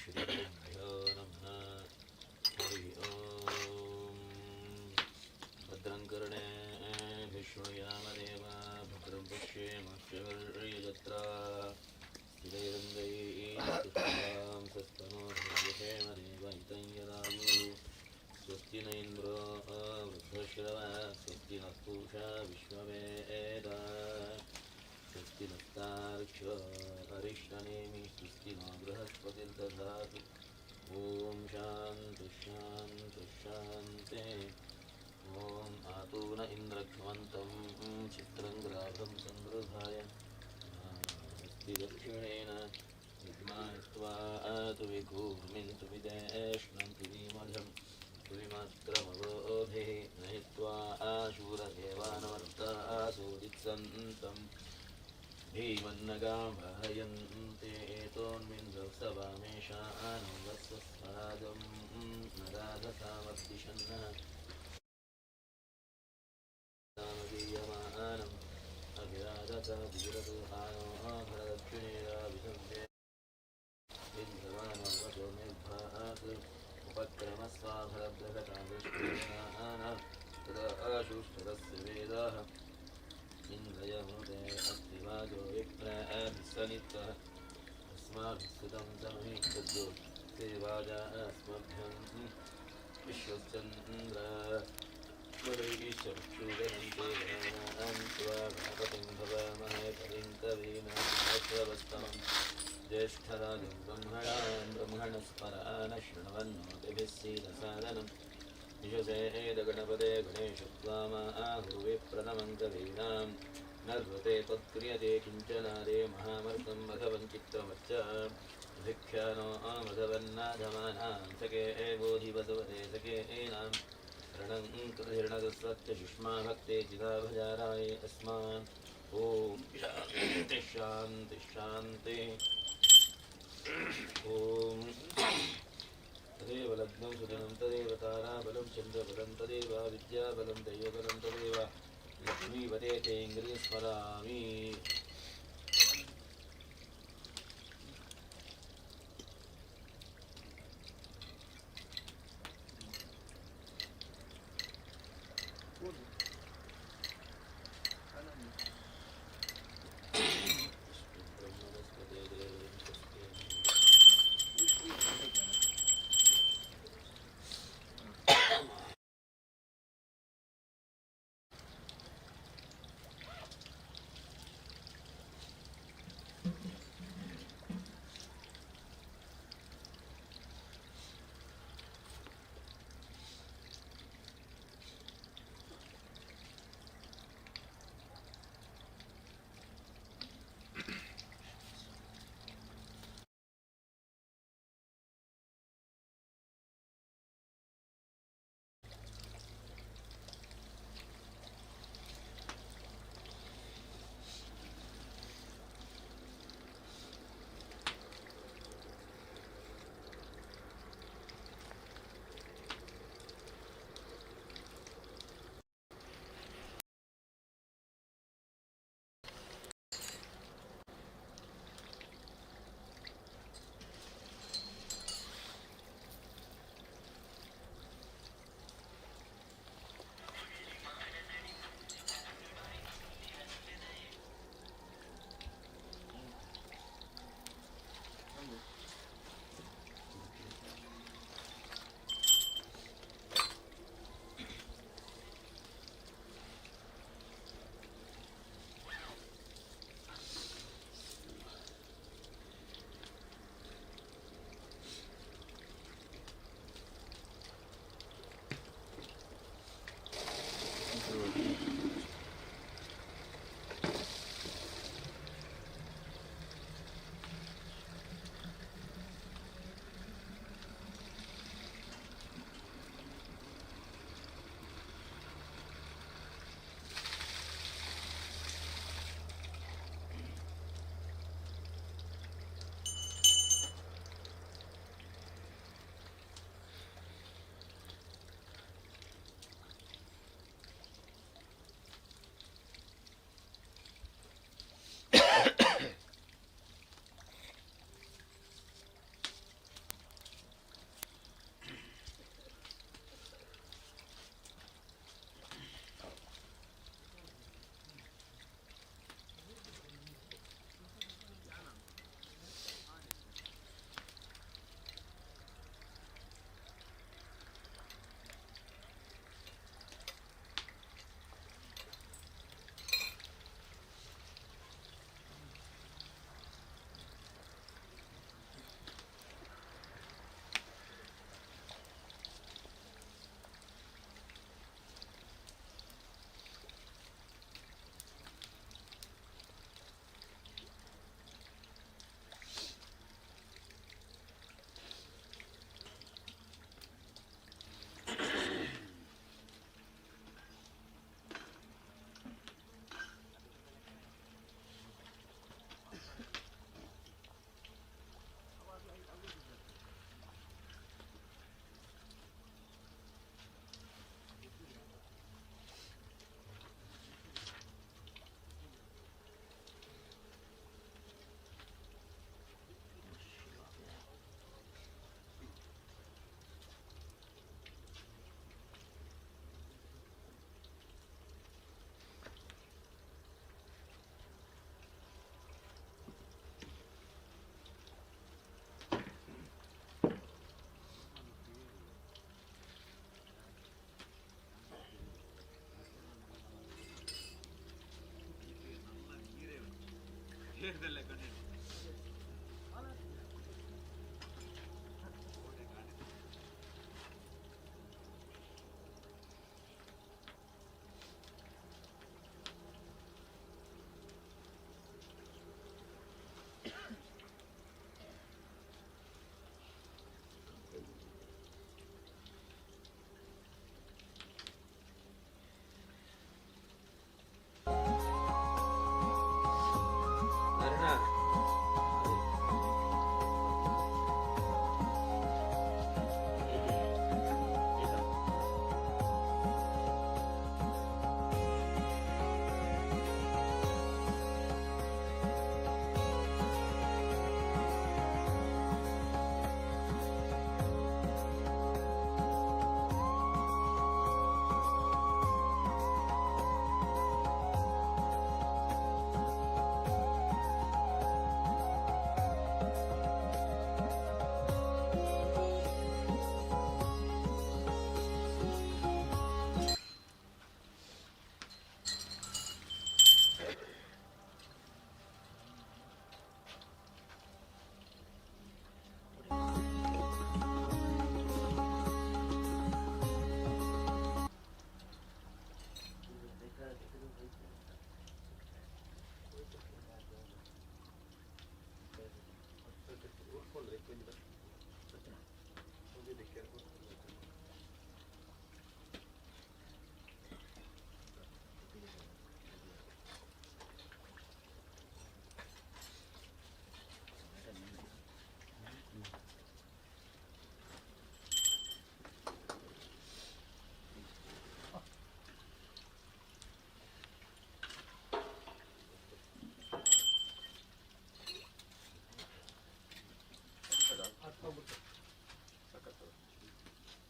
श्रीगुरुभ्यो नमः। हरि ओम्। भद्रं कर्णेभिः शृणुयामदेवा भद्रं पश्येमाक्षयजत्रा स्थिरैरङ्गैस्तुष्टुवां सस्तनो भव्यक्षेमदेव हितं यदायुः। स्वस्ति न इन्द्रो वृद्धश्रवः स्वस्ति नः पूषा विश्ववेदाः स्वस्ति नस्तार्क्ष्यो अरिष्टनेमि स्वस्ति नो बृहस्पतिर्दधातु। ॐ शान्ति शान्ति शान्ति। ॐ आतु न इन्द्रघ्मन्तं चित्रं ग्राभं संगृहाय अस्ति दक्षिणेन विद्मायत्वा तु विकूर्मिन्तु विदेष्णं तुवीमधं तुविमात्रमवोभिः नयित्वा शूरदेवानवर्तासोदित्सन्तं भीमन्नगामहयन्ते एतोन्मिन्द्रसवामेशानं वत्सस्वराजं नराधसामर्दिशन्नः सामदीयमानम् अभिराधसाभिरसुहानो भरदक्षिणेराभिसन्ते इन्द्रवाणो निर्भात् उपक्रमस्वाभरद्रघटादृष्टिः तदा शुष्ठरस्य वेदाः इन्द्रयमुदे अस्ति वाजो विप्रभिस्सनित्वः अस्माभिस्सुतं समहीतद्यो सेवाजा अस्मभ्यं विश्वश्चन्द्र मुरैश्चक्षुरन्ते त्वा गणपतिं भवामहे कविं कवीनाश्रवस्तमं ज्येष्ठराजं ब्रह्मणस्परान् शृण्वन्नोतिभिः सीदसादनं निशसेदगणपते गणेशत्वामाहुर्विप्रथमं कवीनां नर्वते त्वत्क्रियते किञ्चनादे महामर्कं मघवञ्चित्तमच्च भिख्यानो मघवन्नाधमानां सखे बोधिवसवते सखेनां शरणं कृतिर्णदस्वत्य सुष्मा भक्ते चिदाभजाराय अस्मान् ॐ शान्ति शान्ति शान्ति। ॐ तदेव लग्नं सुदिनं तदेव ताराबलं चन्द्रबलं तदेव विद्याबलं दैवबलं तदेव लक्ष्मीपते तेङ्ग्रिं स्मरामि।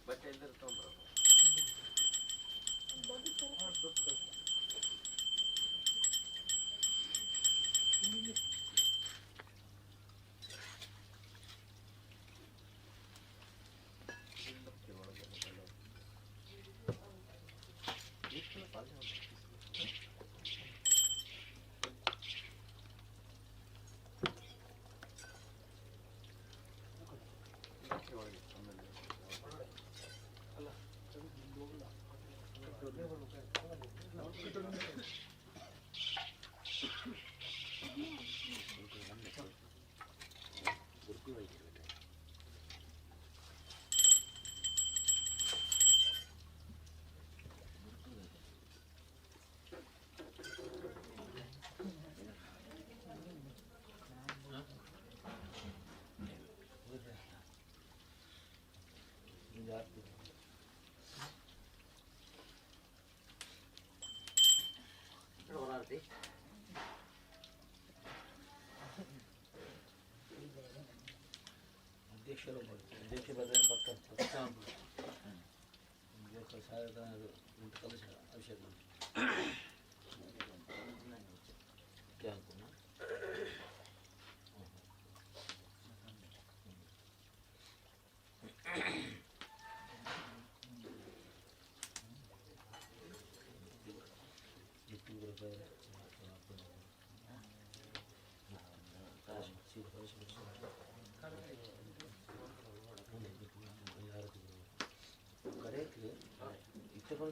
ಬಟ್ಟೆ ಎಲ್ಲರೂ ತೊಗೊಂಡ್ಬರೋದು. ಅಧ್ಯಕ್ಷರು ಅಧ್ಯಕ್ಷ ಬದಲಾವಣೆ ಪಕ್ಕ ಸಾವಿರದ ಕಲಶ ಅಭಿಷೇಕ ಕ್ಯಾಂಪು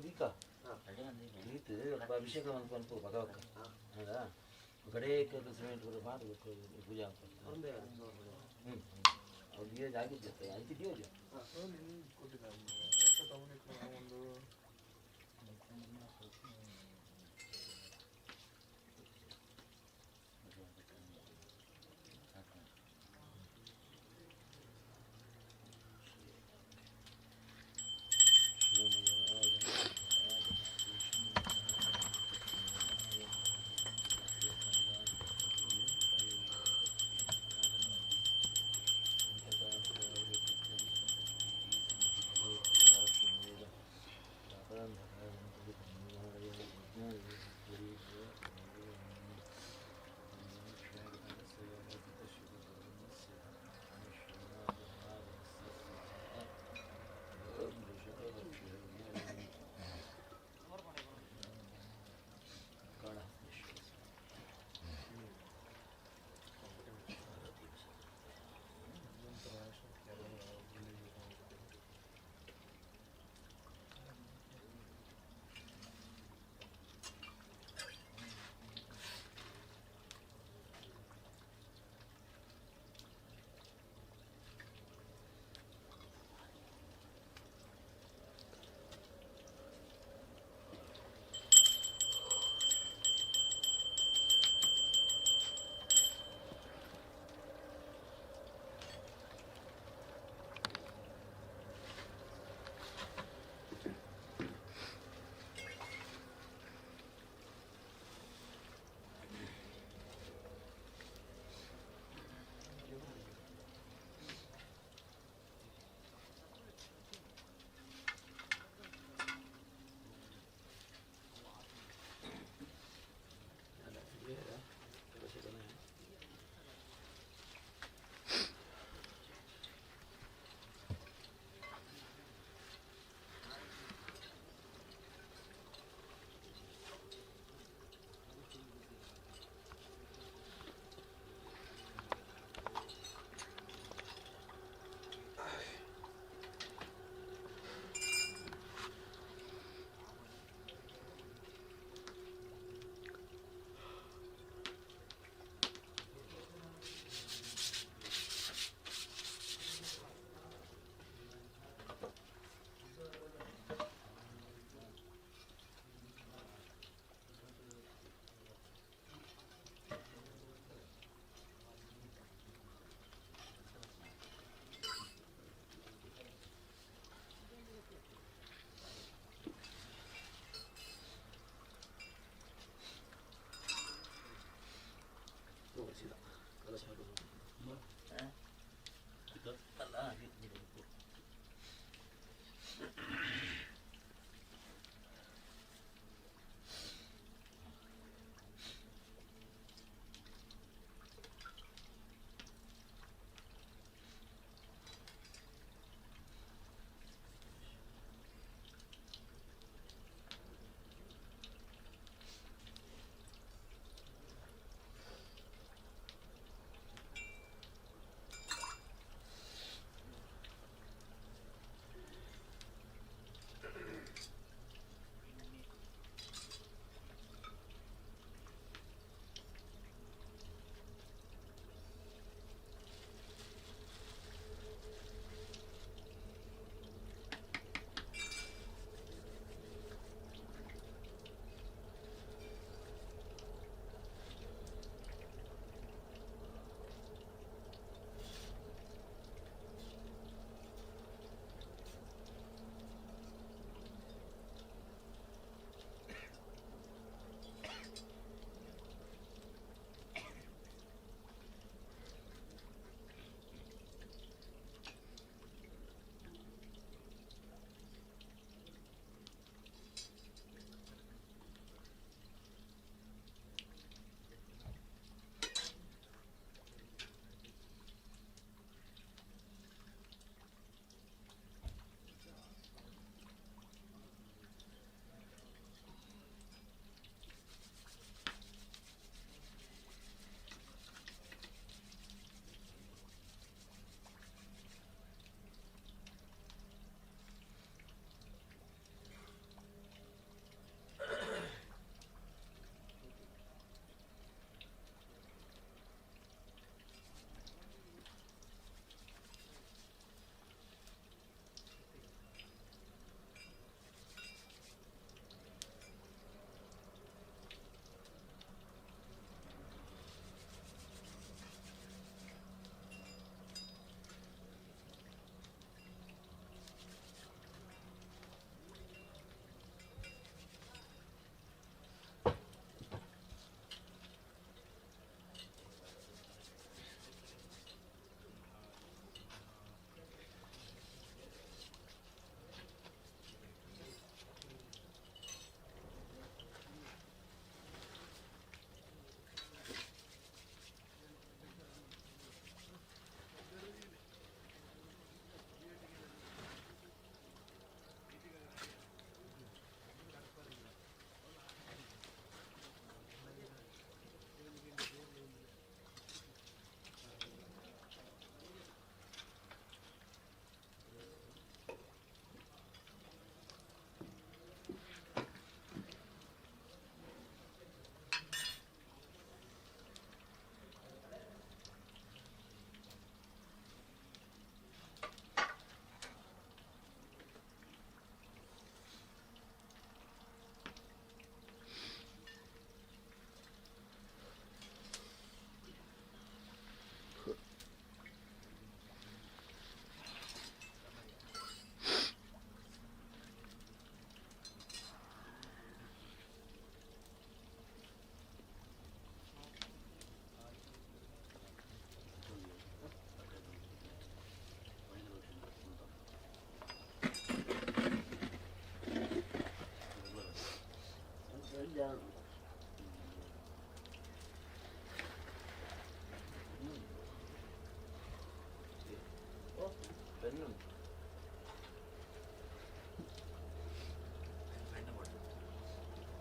ದೀಕ ನೀತು ಅಭಿಷೇಕ ಅನ್ಕೊಂಡು ಭಗವಕ್ಕ ಹೌದಾ ಗಡೇಕ ಸಿಮೆಂಟ್ ಮಾಡಬೇಕು ಪೂಜಾ ಅವ್ರಿಗೆ ಆಗಿದ್ದೆ ಅಂತಿದ್ಯೋ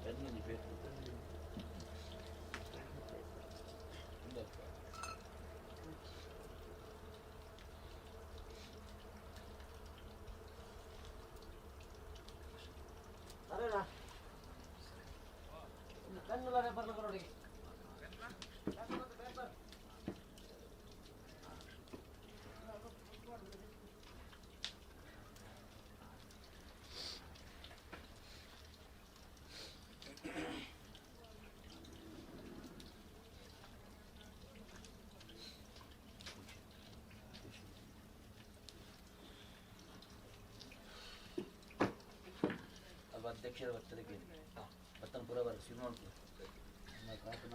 Penny di ಬೇಕು ಅರೇನಾ ಕಣ್ಣುಲ್ಲ ರೇಪರ್ಲ ಕೊರೊಡಿ ಅಧ್ಯಕ್ಷರ ಬರ್ತದಕ್ಕೆ ಬರ್ತನ ಪೂರ ಬರ ಸಿನಿಮಾ ನೋಡ್ತೀವಿ ಕಾಟನ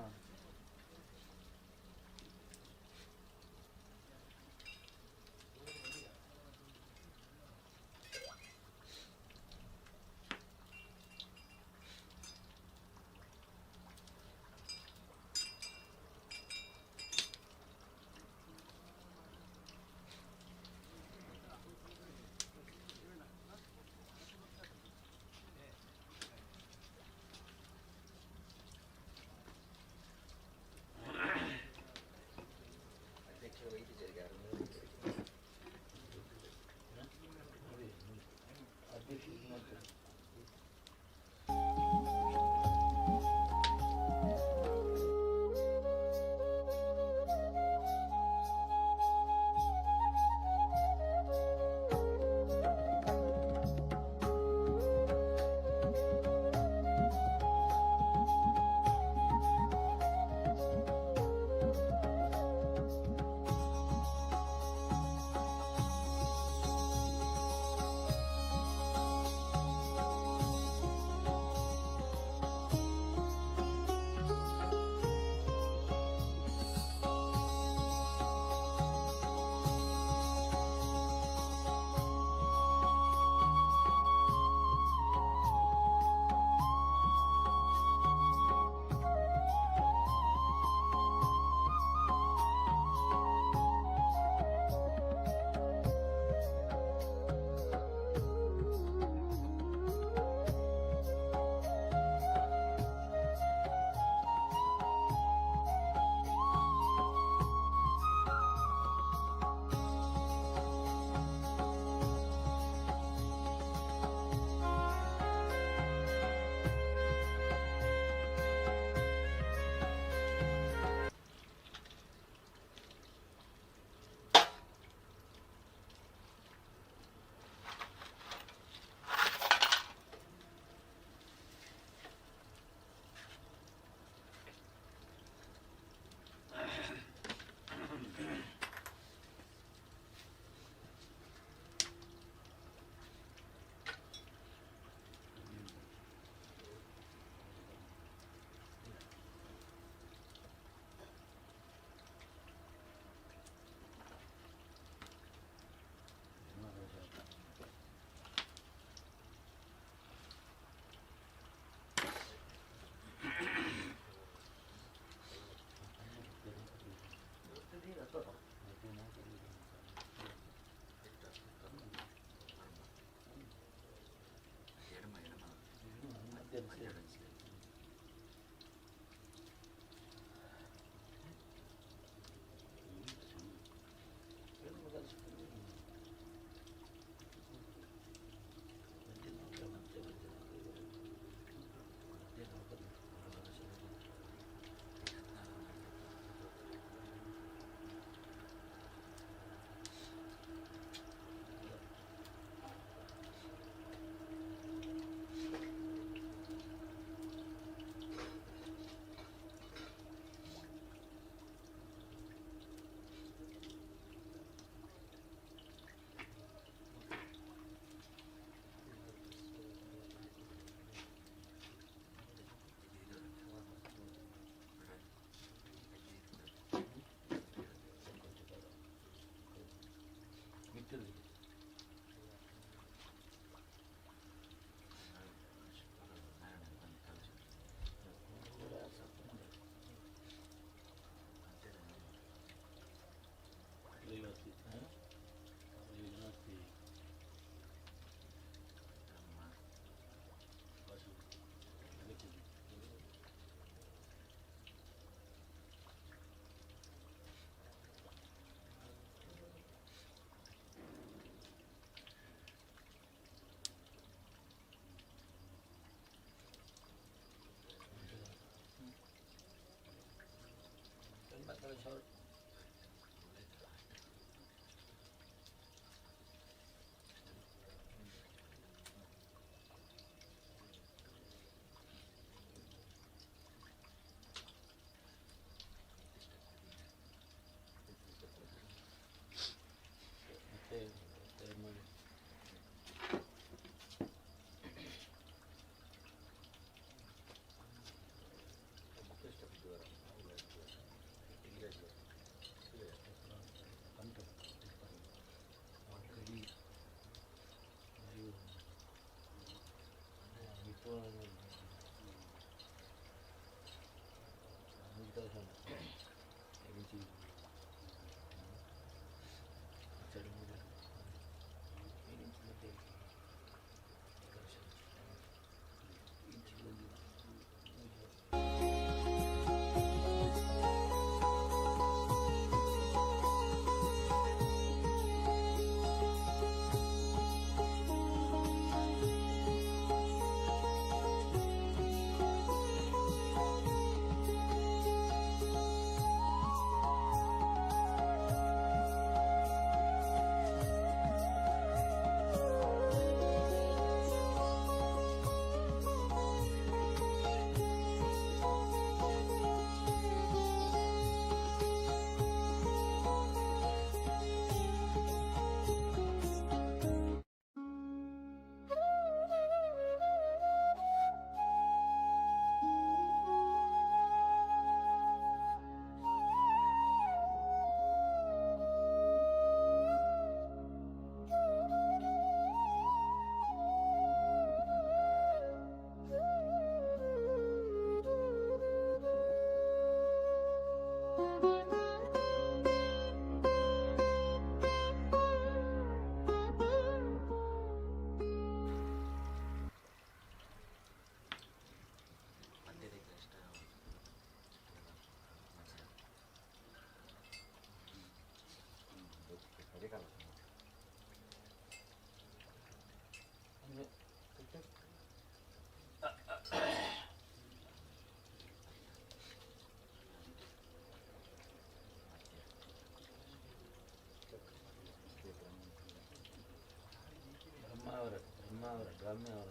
ಗ್ರಾಮ್ಯ ಅವರ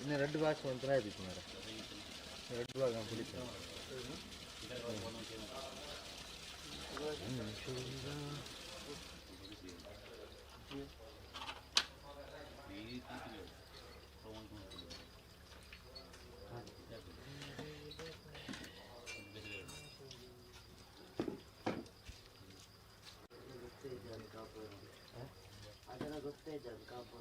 ಇನ್ನು 2 ಬಾಕ್ಸ್ ಒಂಥರ ಆಯ್ತು ಮಾರ 2 ಭಾಗ ಕುಡಿತಾರೆ ಅದೆಲ್ಲ ಗೊತ್ತೇ ಇದೆ ಅದು ಕಾಪು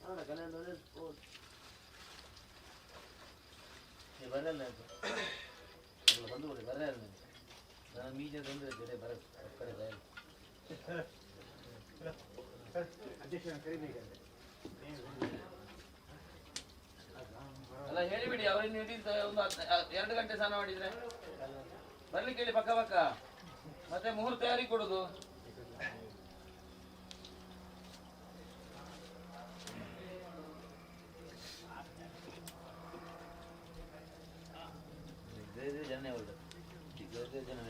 ನೋಡ ಕಲ್ಯಾಣ ಬರಲ್ಲ ಬಂದು ಬಿಡಿ ಬರಲ್ಲ ನಾನು ಮೀಜ ತಂದ್ರೆ ಜೊತೆ ಬರ ಕಡೆ ಅಧ್ಯಕ್ಷನ ಕರಿಬೇಕಂದ್ರೆ ಅಲ್ಲ ಹೇಳಿಬಿಡಿ ಅವರಿನ್ನು ಇಡೀ ಒಂದು 2 ಗಂಟೆ ಸ್ನಾನ ಮಾಡಿದ್ರೆ ಬರ್ಲಿಕ್ಕೆ ಹೇಳಿ ಪಕ್ಕ ಪಕ್ಕ ಮತ್ತೆ ಮುಹೂರ್ತ ಯಾರಿಗೆ ಕೊಡುದು ಜನ ಜನ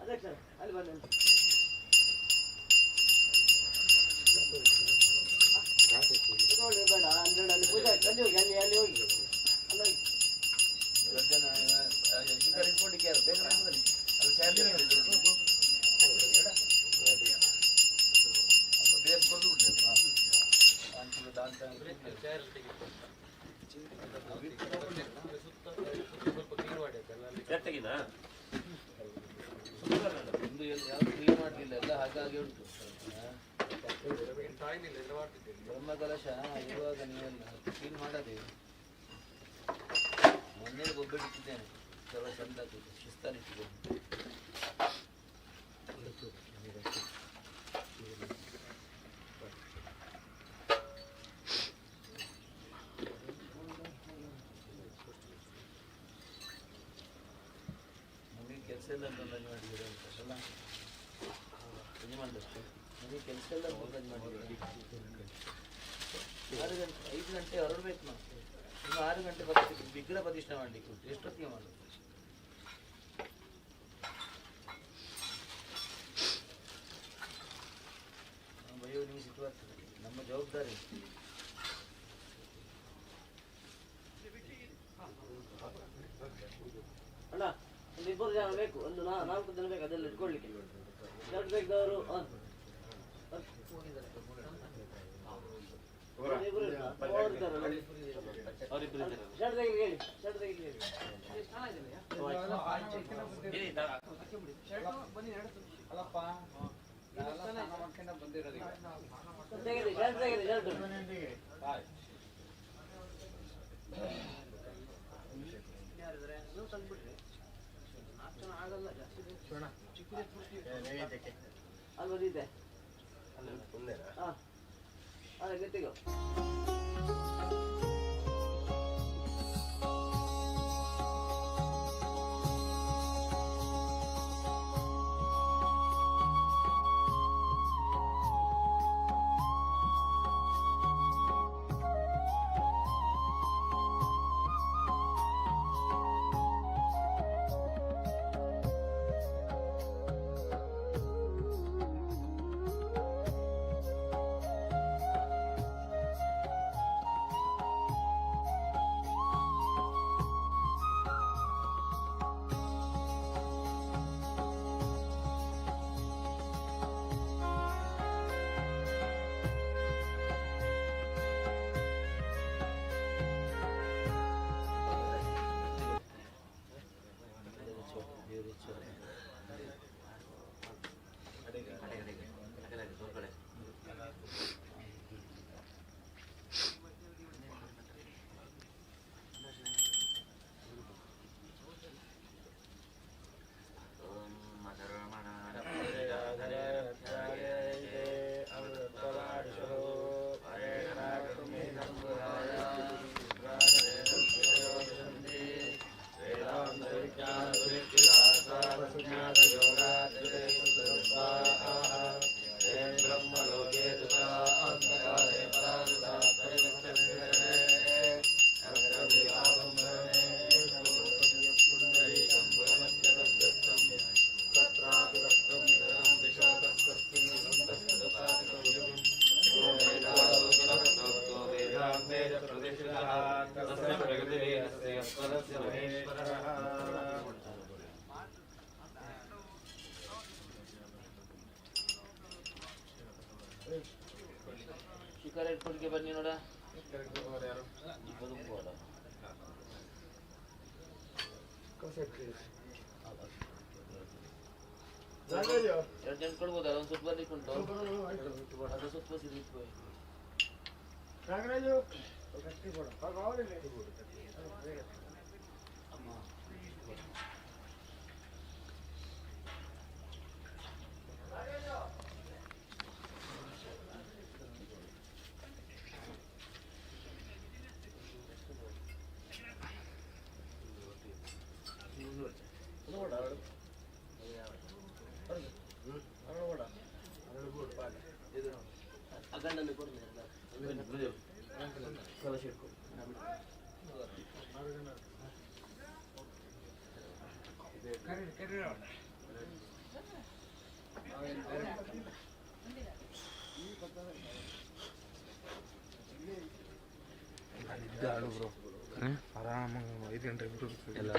ಅಧ್ಯಕ್ಷ ಅಲ್ಲಿ ಬನ್ನಿ. ಬೇಡ ಅಲ್ಲಿ ಪೂಜೆ ಅಲ್ಲಿ ಹೋಗಿ ಅಲ್ಲಿ ಹೋಗಿ ಕ್ಲೀನ್ ಮಾಡಲಿಲ್ಲ ಎಲ್ಲ ಹಾಗಾಗಿ ಉಂಟು. ಬ್ರಹ್ಮಕಲಶ ಇರುವಾಗ ನೀವೆಲ್ಲ ಕ್ಲೀನ್ ಮಾಡದೆ ಮೊನ್ನೆ ಗೊಬ್ಬಿಟ್ಟಿದ್ದೇನೆ ಸ್ವಲ್ಪ ಚಂದ ಶಿಸ್ತಾನಿಟ್ಟಿದ್ದೇನೆ. ನಮಗೆ ಕೆಲಸ ಇಲ್ಲ ಅಂತ ಅಂದಾಜು ಮಾಡಿದ್ದೀರ ಅಂತಲ್ಲ ಯಜಮಾನ್ರಷ್ಟು ನಮಗೆ ಕೆಲಸ ಇಲ್ಲ ಅಂತ ಅಂದಾಜು ಮಾಡಿದ್ದೀರ. 6 ಗಂಟೆ 5 ಗಂಟೆ ಹೊರಡ್ಬೇಕು ನಾವು. ಇನ್ನು 6 ಗಂಟೆ ಬರ್ತೀವಿ ವಿಗ್ರಹ ಪ್ರತಿಷ್ಠೆ ಮಾಡಲಿಕ್ಕೆ ಉಂಟು. ಎಷ್ಟೊತ್ತಿಗೆ ಮಾಡೋದು? ಬಯೋ ನಿಮಿಷ ಬರ್ತದೆ ನಮ್ಮ ಜವಾಬ್ದಾರಿ. ಅಣ್ಣ ಒಂದು 2 ಜನ ಬೇಕು, ಒಂದು 4 ಜನ ಬೇಕು ಅದೆಲ್ಲ ಇಟ್ಕೊಳ್ಲಿಕ್ಕೆ. ಶರ್ಟ್ ಬೇಕದವರು ಶರ್ಟ್ ತೆಗಿಲಿ ಹೇಳಿ, ಶರ್ಟ್ ತೆಗಿಲಿ ಹೇಳಿ. ತೆಗಿಲಿ ಶರ್ಟ್ ತೆಗಿಲಿ ಶರ್ಟ್. ಅಲ್ಲಿ ಬಂದಿದ್ದೆ ಹಾಂ ಅದೇ ಗೊತ್ತಿಗೋ. ಶಿಖರ ಇಟ್ಕೊಳ್ಗೆ ಬನ್ನಿ ನೋಡ. ಎರಡು ಜನ ಕೊಡ್ಬೋದು. ಅದೊಂದು ಸುತ್ತ ಬರ್ಲಿಕ್ಕೆ ಉಂಟು, ಅದು ಸುತ್ತ ಸಿಗ್ಲಿಕ್ಕೆ. ಕಲಶ ಇಟ್ಕೊ. ಬ್ರೋ ಆರಾಮಾಗಿ 5 ಗಂಟೆಗೆ ಬಿಟ್ಟು ಎಲ್ಲ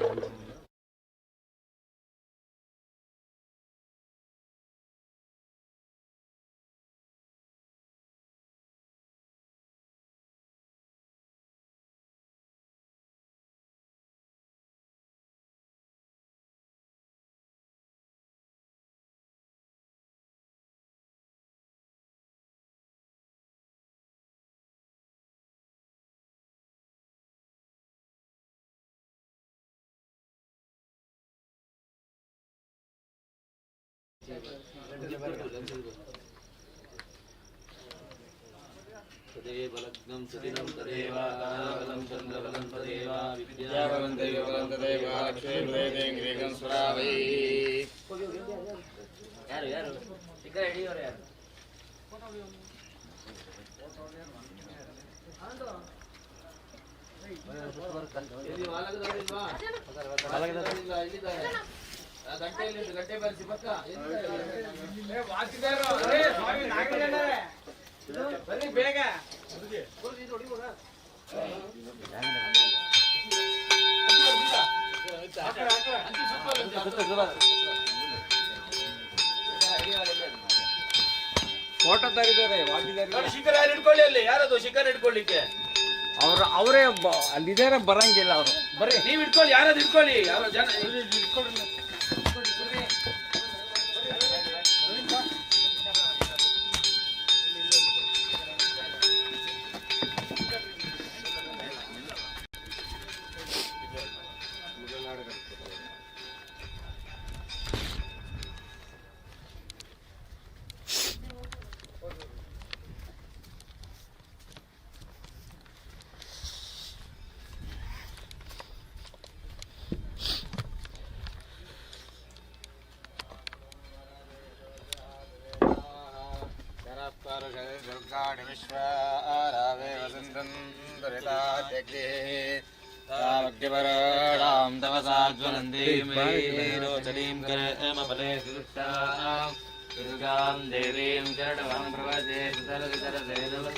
तदेव लग्नं सुदिनं तदेव बलं चन्द्रबलं तदेव विद्याबलं दैवबलं तदेव लक्ष्मीपदें स्वरावै ಯಾರು ಸಿಕ್ಕರೆ ಹಿಡಿಯೋರು ಯಾರು ಇಲ್ಲಿ ವಾಲಗದವರಿಲ್ವಾ ಇಲ್ಲಿದ್ದಾರೆ ಗಂಟೆಯಲ್ಲಿ ಗಂಟೆ ಬರ್ಸಿ ಪಕ್ಕ ಬನ್ನಿ ಬೇಗ ಫೋಟೋ ತರಿದ್ದಾರೆ ಶಿಖರ ಯಾರು ಇಟ್ಕೊಳ್ಳಿ ಅಲ್ಲಿ ಯಾರದು ಶಿಖರ ಇಟ್ಕೊಳ್ಳಿಕ್ಕೆ ಅವರೇ ಅಲ್ಲಿದ್ದಾರೆ ಬರಂಗಿಲ್ಲ ಅವರು ಬರ್ರಿ ನೀವ್ ಇಟ್ಕೊಳ್ಳಿ ಯಾರದು ಇಟ್ಕೊಳ್ಳಿ ಯಾರೋ ಜನ ಇಟ್ಕೊಳ್ಳಿ भक्तिपराणां तपसा ज्वलन्तीं रोचनीं कर्मफले सुदुष्टां दुर्गां देवीं चरणवां प्रपद्ये सुतरसेदवा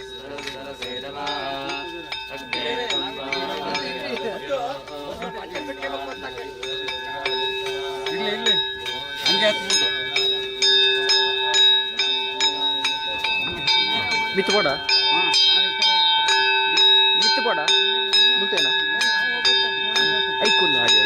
ಬಿತ್ತು ಪೋಡ ಬಿತ್ತು ಪೋಡ ಮುತ್ತೇನಾ ಐಕುಲ್ಲ ಹಾಗೆ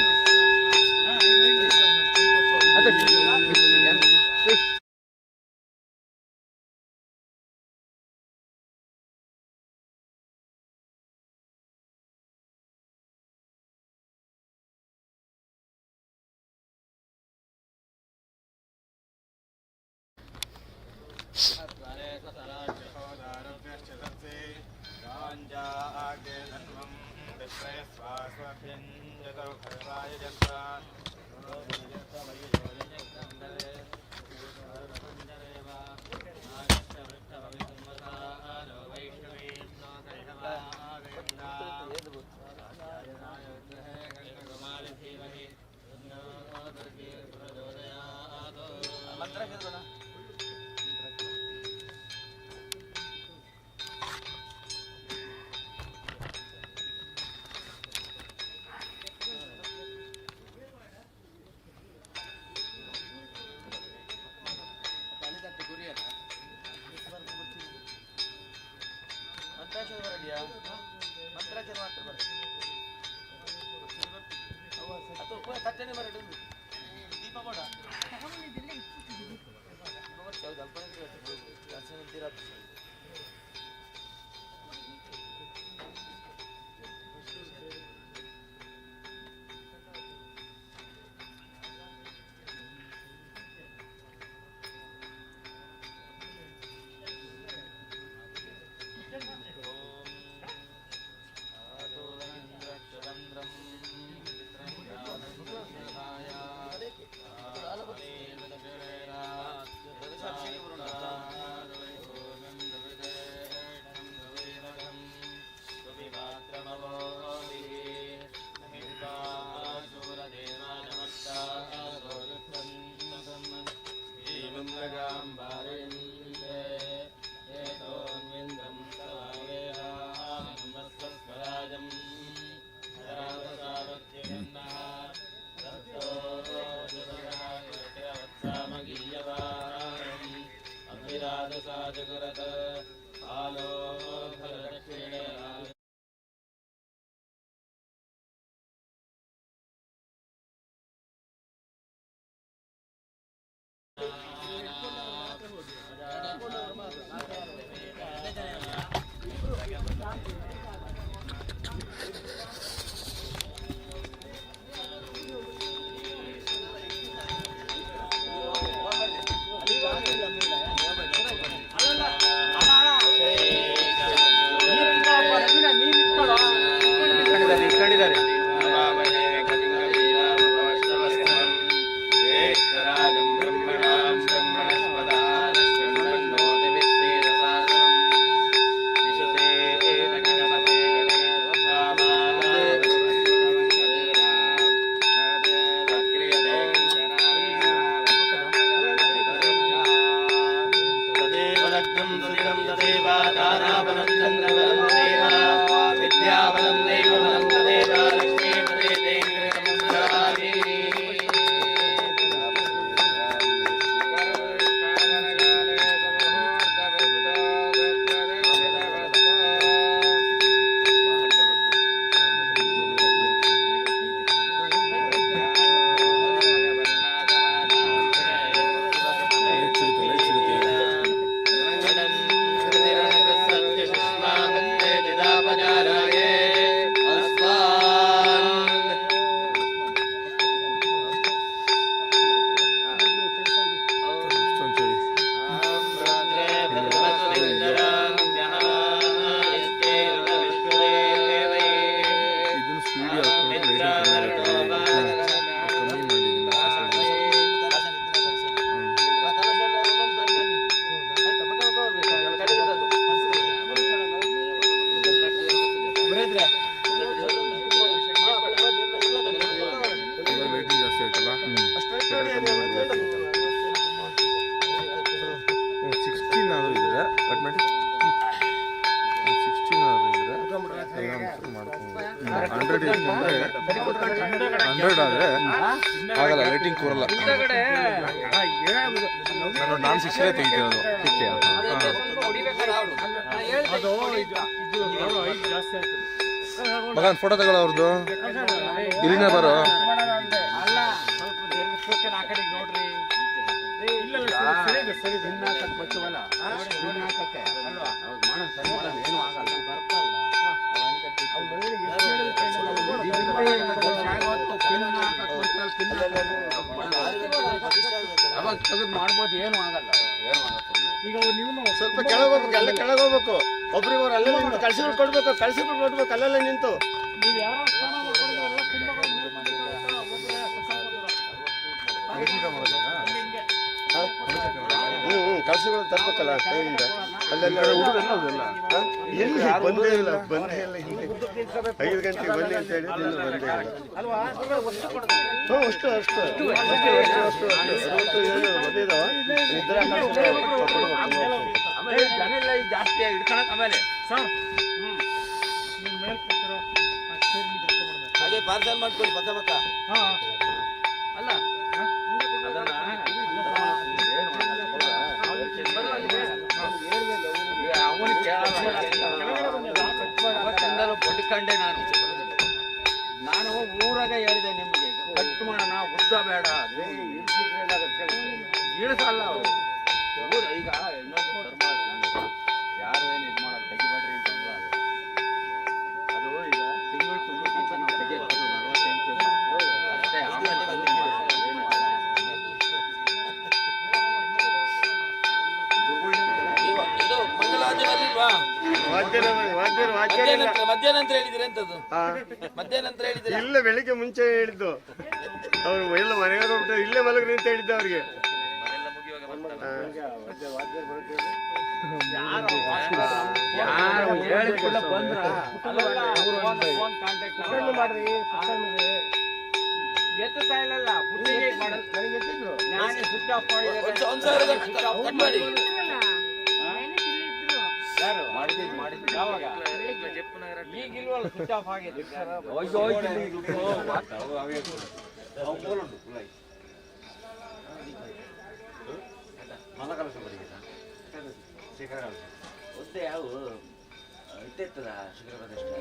ನೋಡಿ 16 100 ಆದರೆ ಆಗಲ್ಲ, ಲೈಟಿಂಗ್ ಕೂರಲ್ಲ. ನಾನು 60 ತೆಗಿತಿರೋದು. ಮಗ ಫೋಟೋ ತಗೊಳ ಅವ್ರದ್ದು, ಇಲ್ಲಿಂದ ಬರೋ. ಮಾಡ್ಬೋದು, ಏನು ಆಗಲ್ಲ. ಈಗ ನೀವು ಸ್ವಲ್ಪ ಕೆಳಗೆ ಹೋಗ್ಬೇಕು, ಎಲ್ಲ ಕೆಳಗೆ ಹೋಗ್ಬೇಕು. ಒಬ್ರಿಗೊಬ್ರು ಅಲ್ಲೆಲ್ಲ ನಿಂತು ಕಳ್ಸಿಗಳು ಕೊಡ್ಬೇಕು, ಅಲ್ಲೆಲ್ಲ ನಿಂತು. ನೀವು ಯಾರು ಸ್ಥಾನ ಮಾಡ್ಕೊಂಡ್ರೆ ಎಲ್ಲ ಕಳ್ಸಿಗಳು ತರ್ಬೇಕಲ್ಲ ಕೈಯಿಂದ. ಅಲ್ಲೆಲ್ಲ ಎಲ್ಲಿ ಬಂದೇ ಇಲ್ಲ, ಬಂದೇ ಇಲ್ಲ. ಹಿಂದೆ 5 ಗಂಟೆಗೆ ಬನ್ನಿ ಅಂತ ಹೇಳಿ ಬಂದೇ ಇಲ್ಲ. ಅಷ್ಟು ಬಂದಿದ್ದಾವ. ಆಮೇಲೆ ಜನ ಎಲ್ಲ ಈಗ ಜಾಸ್ತಿ ಹಿಡ್ಕೊಳಕ್ ಆಮೇಲೆ ಹಾಗೆ ಪಾರ್ಸಲ್ ಮಾಡ್ಕೊಳ್ಳಿ ಪಕ್ಕ ಪಕ್ಕ. ಅಲ್ಲ ಅವತ್ತಿಂದಲೂ ಬಡ್ಕೊಂಡೆ ನಾನು ಊರಾಗ ಹೇಳಿದೆ ನಿಮ್ಗೆ, ಕಟ್ ಮಾಡೋಣ, ಉದ್ದ ಬೇಡ, ಇಳಿಸಲ್ಲ ಅವರು. ಈಗ ಇನ್ನೊಂದು ಧರ್ಮ, ಯಾರು ಏನು ಇದು ಮಾಡೋದು, ತೆಗಿಬೇಡ್ರಿ ಅಂತಂದ್ರೆ ಅದು ಈಗ ತಿಂಗಳು ತುಂಬಿಕ್ಕಿಂತ ನಾವು ತೆಗಿಯೋದು 48 ಅಷ್ಟೇ. ಆಮೇಲೆ ಏನು ಇದು ಮಂಗಲಾಚರಣೆಯಲ್ಲಿಲ್ವಾ? ಮಧ್ಯಾಹ್ನ ಅಂತ ಹೇಳಿದ್ರೆ ಎಂತದ್ದು? ಮಧ್ಯಾಹ್ನ ಅಂತ ಹೇಳಿದ್ರೆ ಇಲ್ಲ, ಬೆಳಿಗ್ಗೆ ಮುಂಚೆ ಹೇಳಿದ್ದು ಅವ್ರು ಎಲ್ಲ ಮನೆಗೆ ಹೋಗ್ಬಿಟ್ಟು ಇಲ್ಲೇ ಮಲಗ್ರಿ ಅಂತ ಹೇಳಿದ್ದೆ ಅವ್ರಿಗೆ. ಯಾರು ಹೇಳಿದ ಬಂದ್ರ ಎತ್ತುತ್ತಾ ಇಲ್ಲ, ನನಗೆ ಎತ್ತಿದ್ರು, ನಾನೇ ಸ್ವಿಚ್ ಆಫ್ ಮಾಡಿದೆ. 1,000 ಕಟ್ ಮಾಡಿ. ಯಾರು ಮಾಡಿದ್ದು ಯಾವಾಗ? ಈಗಿಲ್ವಲ್ಲ, ಸ್ವಿಚ್ ಆಫ್ ಆಗಿದೆ. ಒದ್ದೆ ಯಾವ ಇಟ್ಟಿರ್ತದ ಶಿಖರದಷ್ಟು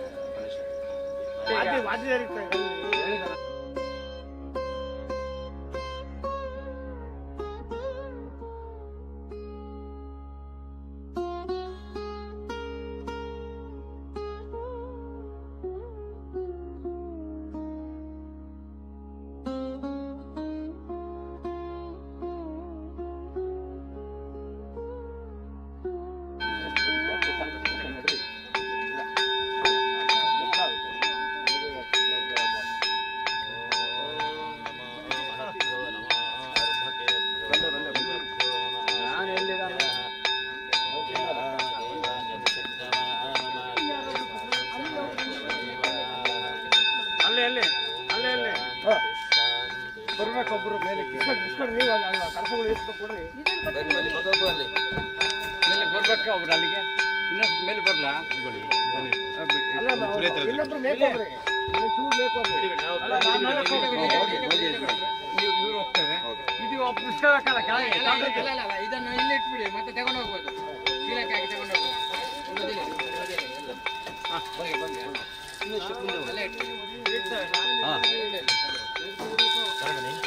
ಬರ್ಬೇಕೊಬ್ರು ಮೇಲೆ ನೀವು ಕಳಸಗಳು ಎಷ್ಟು ಕೊಡ್ರಿ ಮೇಲೆ ಬರ್ಬೇಕಾ ಒಬ್ರು ಅಲ್ಲಿಗೆ, ಇನ್ನೊಂದು ಮೇಲೆ ಬರ್ಲಾ? ಇನ್ನೊಬ್ರು ಮೇಕೋಬ್ರಿ, ಇವ್ರು ಹೋಗ್ತಾರೆ. ಇದು ಪುಸ್ತಕಲ್ಲ ಕೆಳಗೆ, ಇದನ್ನು ಇಲ್ಲಿ ಇಟ್ಬಿಡಿ, ಮತ್ತೆ ತಗೊಂಡು ಹೋಗ್ಬೋದು. ಚೀಲಕ್ಕೆ ಹಾಕಿ ತಗೊಂಡು ಹೋಗ್ಬೋದು.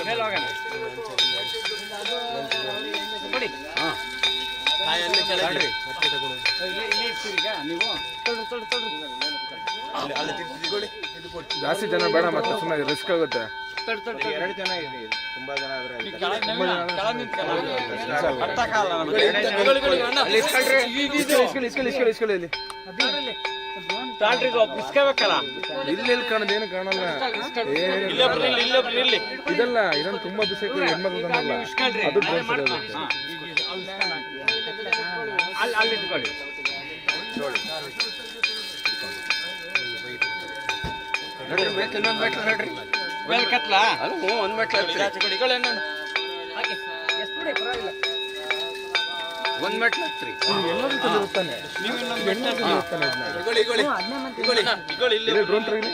ಮೇಲೆ ಹೋಗೋಣ ಕೊಡಿ. ನೀವು ಜಾಸ್ತಿ ಜನ ಬೇಡ, ಮತ್ತೆ ಸುಮ್ಮನೆ ರಿಸ್ಕ್ ಆಗುತ್ತೆ. 2 ಜನ ಇದೆ, ತುಂಬಾ ಜನ ಆದ್ರೆ ಇಲ್ಲಿ ಕಾಣೋದು ಏನು ಕಾಣಲ್ಲ. ಇದಲ್ಲ, ಇದನ್ನು ತುಂಬಾ ದಿವಸ ಹೆಣ್ಮಕ್ಳು ತಂದಲ್ಲ, ಅದು ಅಲ್ಲಿ ಇಟ್ಕೊಳ್ಳಿ. ನೋಡ್ರಿ ಬೇಕು, ಇನ್ನೊಂದು ಮೆಟ್ಲು ನೋಡ್ರಿ, ಮೇಲೆ ಕತ್ಲ ಒಂದು ಮೆಟ್ಲು ಒಂದ್ ಮೆಟ್ಲು ಹತ್ರಿ ಎಲ್ಲರೂ ತಂದಿರುತ್ತಾನೆ ನೀವೆಲ್ಲೊಂದು ಮೆಟ್ಲು ಹತ್ರಿ. ಡ್ರೋನ್ ಟ್ರೈನ್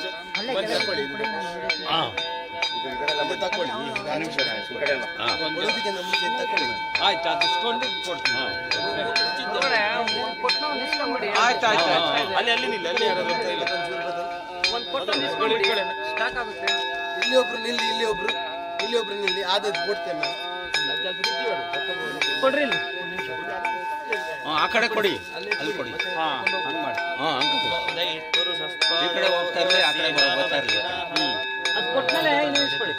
ಆಯ್ತು ಅದು ಇಸ್ಕೊಂಡು ಕೊಡ್ತೀನಿ. ಆಯ್ತು ಆಯ್ತು ಅಲ್ಲಿ ಅಲ್ಲಿ ನಿಲ್ಲ ಅಲ್ಲಿ ಯಾರಾದ್ರೂ ಅಂತ ಇಲ್ಲ. ಇಲ್ಲಿ ಒಬ್ರು ನಿಲ್ಲಿ, ಇಲ್ಲಿ ಒಬ್ರು ನಿಲ್ಲಿ, ಆದದ್ದು ಕೊಡ್ತೇನೆ ನಾನು. ಆ ಕಡೆ ಕೊಡಿ, ಅಲ್ಲಿ ಕೊಡಿ. ಹಾ ಹಂಗೆ ಮಾಡಿ. ಹಾ ಹಂಗೆ ಕೊಡಿ. ಈ ಕಡೆ ಹೋಗ್ತಾ ಇರಲಿ, ಆ ಕಡೆ ಬರ್ತಾ ಇರಲಿ. ಅದು ಕೊಟ್ಮೇಲೆ ನೀವು ಇಸ್ಕೊಳ್ಳಿ.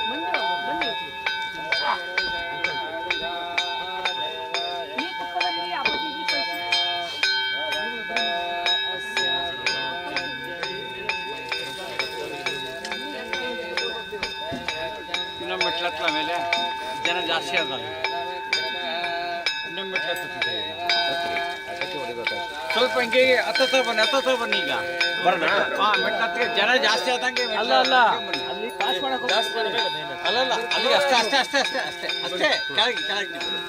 ಬನ್ನಿ ಈ ಪಕ್ಕದಲ್ಲಿ ಅಪೋಸಿಟ್ ಕಳಿಸಿ. ಇನ್ನೊಂದು ಮೆಟ್ಲು ಹತ್ತಲ ಮೇಲೆ ಜನ ಜಾಸ್ತಿ ಅದ. ಇನ್ನೊಂದು ಮೆಟ್ಲು ಹತ್ತಿದೆ. ಸ್ವಲ್ಪ ಹಿಂಗೆ ಹತ್ತತ್ರ ಬನ್ನಿ ಈಗ ಬರೋಣ ಹಾ ಮೆಟ್ಲು ಹತ್ತಿಗೆ ಜನ ಜಾಸ್ತಿ ಆದಂಗೆ ಅಲ್ಲ ಅಲ್ಲ ಅಲ್ಲಿ ಪಾಸ್ ಮಾಡಕ್ಕೆ ಅಲ್ಲಲ್ಲ ಅಲ್ಲಿಗೆ ಅಷ್ಟೇ ಅಷ್ಟೇ ಅಷ್ಟೇ ಅಷ್ಟೇ ಅಷ್ಟೇ ಅಷ್ಟೇ ಕೆಳಗೆ ಕೆಳಗೆ ನಿಂತ್ಕೊಳ್ಳಿ.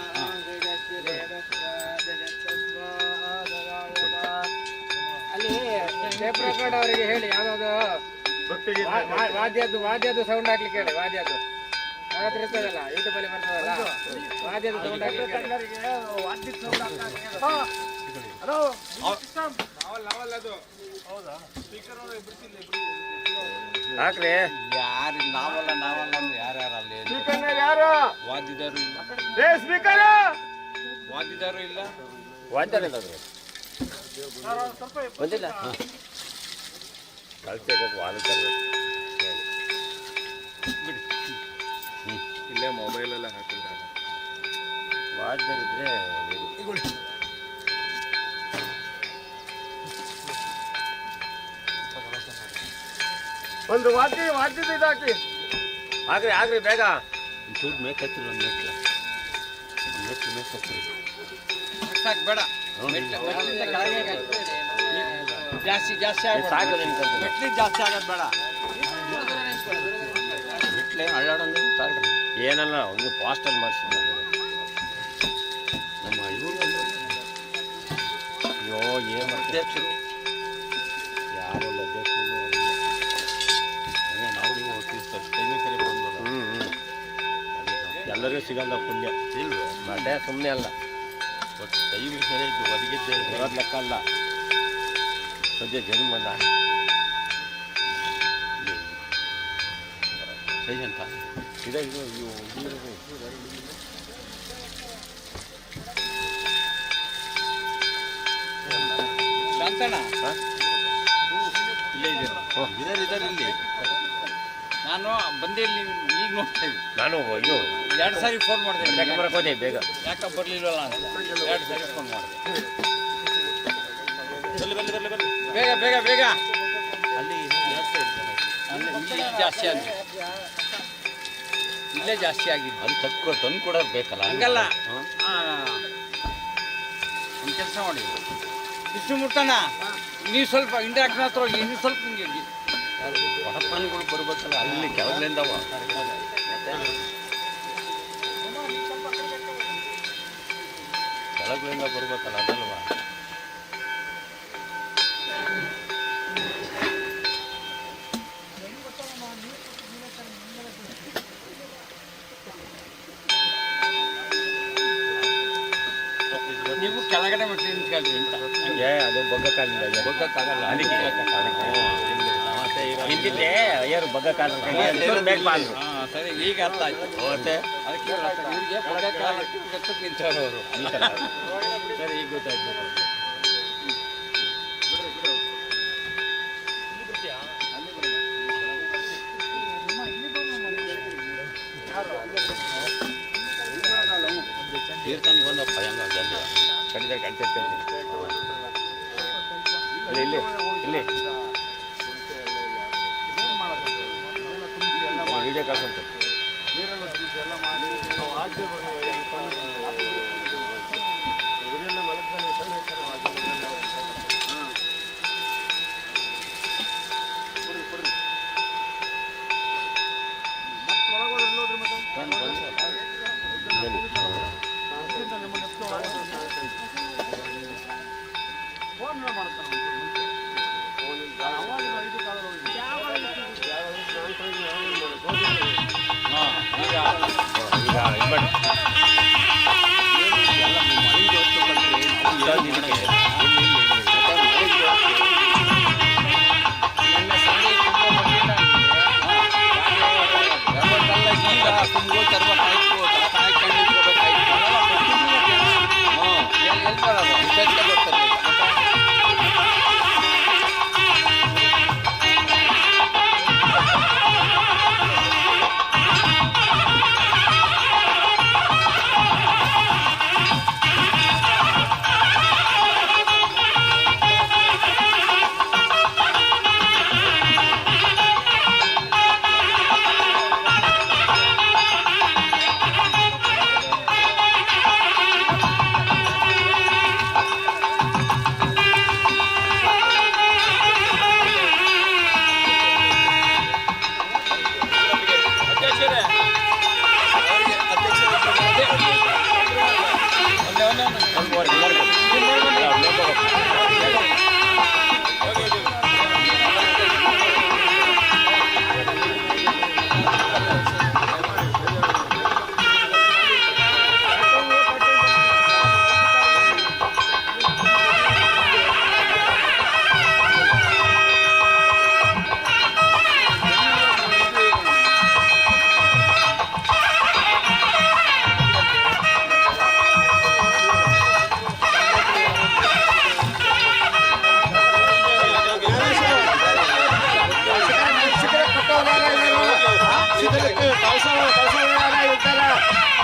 ಅಲ್ಲಿ ಟೇಪ್ ರೆಕಾರ್ಡ್ ಅವರಿಗೆ ಹೇಳಿ ಯಾವ್ದಾದ್ರು ವಾದ್ಯದ್ದು ಸೌಂಡ್ ಹಾಕ್ಲಿಕ್ಕೆ ಹೇಳಿ. ವಾದ್ಯದ್ದು ನನ್ನ ಹತ್ರ ಇರ್ತದಲ್ಲ, ಯೂಟ್ಯೂಬ್ ಅಲ್ಲಿ ಬರ್ತದಲ್ಲ, ವಾದ್ಯದ್ದು ಸೌಂಡ್ ಹಾಕ್ಲಿಕ್ಕೆ ಹಾಕ್ರಿ ಯಾರು ನಾವಲ್ಲ ಅಂದ್ರೆ ಯಾರ್ಯಾರು ಅಲ್ಲಿ ಯಾರು ವಾದ್ಯದಾರು ಇಲ್ಲ, ಸ್ಪೀಕರ್ ವಾದ್ಯದಾರು ಇಲ್ಲ. ವಾದ್ಯಲ್ಲ ಬಂದಿಲ್ಲ ಬಿಡಿ ಇಲ್ಲೇ ಮೊಬೈಲ್ ಎಲ್ಲ ಹಾಕಿದ್ರೆ ವಾದ್ಯರಿದ್ರೆ ಒಂದು ವಾದ್ಯದ ಇದಾಕಿ ಆಗ್ರಿ ಬೇಗ ಚೂರು ಮೇಕತ್ತಿರಿ. ಒಂದು ಮೆಟ್ಲು ಮೇಕತ್ತಿರಿ ಸಾಕು ಬೇಡ. ಮೆಟ್ಲಿಂದ ಕೆಳಗೆ ಜಾಸ್ತಿ ಸಾಕು ಮೆಟ್ಲಿ ಜಾಸ್ತಿ ಆಗೋದು ಬೇಡ. ಬಿಟ್ಲೆ ಅಳ್ಳಾಡಂದ್ರೆ ಸಾಕ್ರಿ ಏನಲ್ಲ ಒಂದು ಪಾಸ್ಟಲ್ಲಿ ಮಾಡಿಸಿದ ನಮ್ಮ ಇವರು ಅಯ್ಯೋ ಏನು ಅಧ್ಯಕ್ಷರು ಯಾರೆಲ್ಲ ಅಧ್ಯಕ್ಷರು ನಾವು ನೀವು ಹೋಗ್ತಿರ್ತಾರೆ ಸೈನಿಕರೇ ಬಂದಲ್ಲ. ಎಲ್ಲರಿಗೂ ಸಿಗಲ್ಲ ಪುಣ್ಯ ಇಲ್ವೇ ಮತ್ತೆ ಸುಮ್ಮನೆ ಅಲ್ಲ ಬಟ್ ಸೈನಿಕರೇ ಇದು ಒದಗಿದ್ದೇ ಬರೋದು ಲೆಕ್ಕ ಅಲ್ಲ ಸದ್ಯ ಜನ ಬಂದ ಅಂತ ಇದೆ ಇದು ಶಾಂತಣ್ಣ ಇಲ್ಲೇ ಇದ್ದಾರೆ ಇಲ್ಲಿ. ನಾನು ಬಂದೇ ಇಲ್ಲಿ ಈಗ ನೋಡ್ತಾ ಇದ್ದೆ. ನಾನು ಇದು 2 ಸಾರಿ ಫೋನ್ ಮಾಡಿದೆ. ಬರಕ್ಕೆ ಹೋದೆ ಬೇಗ ಯಾಕೆ ಬರಲಿಲ್ಲವಲ್ಲ ಅಂತ 2 ಸಾರಿ ಫೋನ್ ಮಾಡಿದೆ. ಬೇಗ ಬೇಗ ಬೇಗ ಅಲ್ಲಿ ಇಲ್ಲಿ ಜಾಸ್ತಿ ಆಗಿದೆ. ಇಲ್ಲೇ ಜಾಸ್ತಿ ಆಗಿದೆ. ಅಲ್ಲಿ ತಂದು ಕೂಡ ಬೇಕಲ್ಲ. ಹಂಗಲ್ಲ. ಒಂದು ಕೆಲಸ ಮಾಡಿ ವಿಷ್ಣು ಮುಟ್ಟಣ್ಣ, ನೀವು ಸ್ವಲ್ಪ ಇಂಡಾಕ್ಟರ್ ಹತ್ರ ಹೋಗಿ, ಇನ್ನು ಸ್ವಲ್ಪ ಹಿಂಗೆ ಹೊರಪ್ರಾಣಿಗಳು ಬರ್ಬೇಕಲ್ಲ ಅಲ್ಲಿ ಕೆಳಗಲಿಂದವ. ಕೆಳಗಲಿಂದ ಬರ್ಬೇಕಲ್ಲ ಅದಲ್ವಾ. ನೀವು ಕೆಳಗಡೆ ಮೆಟ್ಲಿ ನಿಂತ್ಕೊಳ್ರಿ ಅಂತ. ಅದು ಬಗ್ಗಕ್ಕಾಗಿಲ್ಲ ಹೋಗಕ್ಕಾಗಲ್ಲ. ಅದಕ್ಕೆ ನಿಂತಿದ್ದೆ ಅಯ್ಯರು ಬಗ್ಗಕ್ಕಾಗ ಬೇಗ ಬಂದ್ರು ಹಾಂ ಸರಿ, ಈಗ ಅರ್ಥ ಆಯ್ತು. ಮತ್ತೆ ಅದಕ್ಕೆ ಇವ್ರಿಗೆ ಬಗ್ಗಕ್ಕೆ ನಿಂತವ್ರು ಅವರು. ಈ ಥರ ಸರಿ ಈಗ ಗೊತ್ತಾಯ್ತು. ತೀರ್ಥನ್ ಬಂದಪ್ಪ ಹೆಂಗ ಜಲ್ದಿ ಕಡಿದ್ರೆ ಕಳ್ತಿರ್ತೇನೆ ಇಲ್ಲಿ ಇಲ್ಲಿ ವಿಡಿಯೋ ಕಳ್ಸಂತ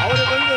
ಅವರು ಬಂದು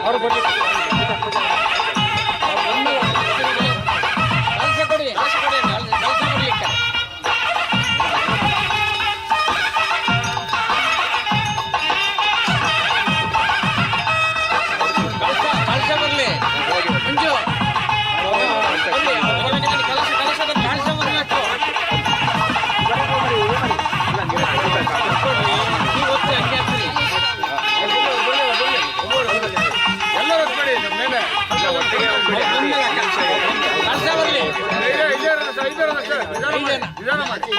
ಅವ್ರು ಕೊಡಿ ಕಲಶ ಕೊಡಿ ಕಲಶ ಕೊಡ್ಲಿಕ್ಕೆ ಕಲಶ ಬರ್ಲಿ ಮಂಜು ಕಲಶ ಬರ್ಬೇಕು ಎಲ್ಲರೂ ಹೊತ್ಬೇಡಿ ನಮ್ಮ ಮೇಲೆ ಕಲಶ ಬರ್ಲಿ ನಿಧಾನ ಮಾಡಿ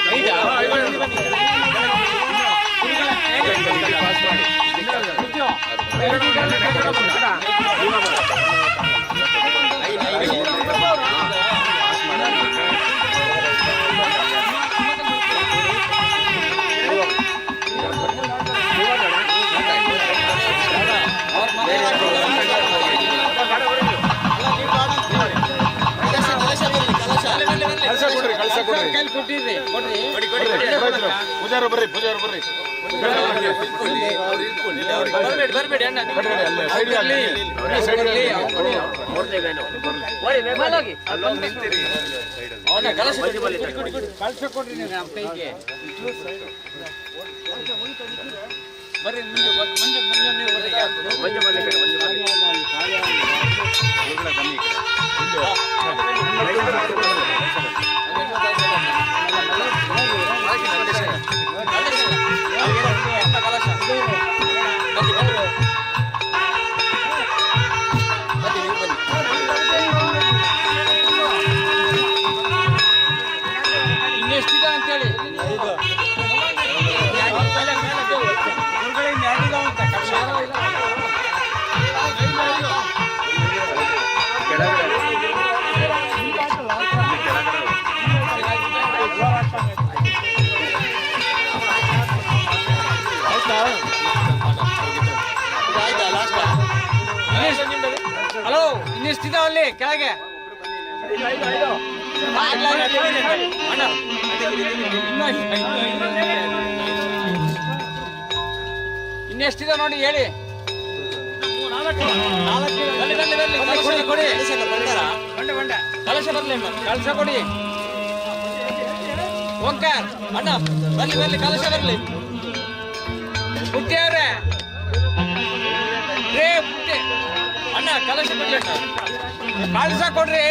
ಕೈಲಿ ಕೊಟ್ಟಿರ್ರಿ ಕೊಡ್ರಿ ಪೂಜಾರು ಬರ್ರಿ ಬರ್ಬೇಡಿ ಅಣ್ಣ ಕಲಶ ಕೊಡ್ರಿ ನೀವು ನಮ್ಮ ಕೈಗೆ ಬರ್ರಿ ಮುಂಜೆ ನೀವು ಬರ್ರಿ ಇನ್ನೆಷ್ಟಿದೆ ಅಂತೇಳಿ ಹಲೋ ಇನ್ನೆಷ್ಟಿದಾವಲ್ಲಿ ಕೆಳಗೆ ಇನ್ನೆಷ್ಟಿದೆ ನೋಡಿ ಹೇಳಿ ಕೊಡಿ ಕಲಶ ಬರ್ಲಿ ಕಲಶ ಕೊಡಿ ಓಂಕಾರ್ ಅಣ್ಣ ಬರ್ಲಿ ಕಲಶ ಬರ್ಲಿ ಪುಟ್ಟಿ ಅವ್ರೆ ರೇ ಪುಟ್ಟಿ ಅಣ್ಣ ಕಲಶ ಬರ್ಲಿ ಕಳಸ ಕೊಡ್ರಿ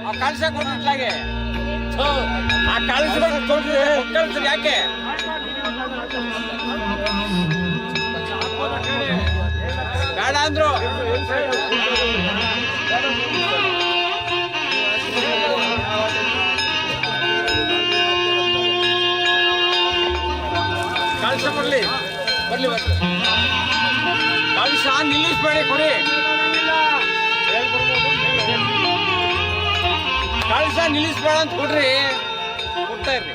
ಆ ಕಳಸ ಕೊಡ್ರಿ ಇಟ್ಲಾಗೆ ಆ ಕಳಸ ಕೊಡ್ರಿ ಕಳ್ಸ್ರಿ ಯಾಕೆ ಬೇಡ ಅಂದ್ರು ಕಳಸ ಬರ್ಲಿ ಕಳಸ ನಿಲ್ಲಿಸ್ಬೇಡಿ ಕೊಡಿ ಕಳಸ ನಿಲ್ಲಿಸ್ಬೇಡ ಅಂತ ಕೊಡ್ರಿ ಕೊಡ್ತಾ ಇರ್ರಿ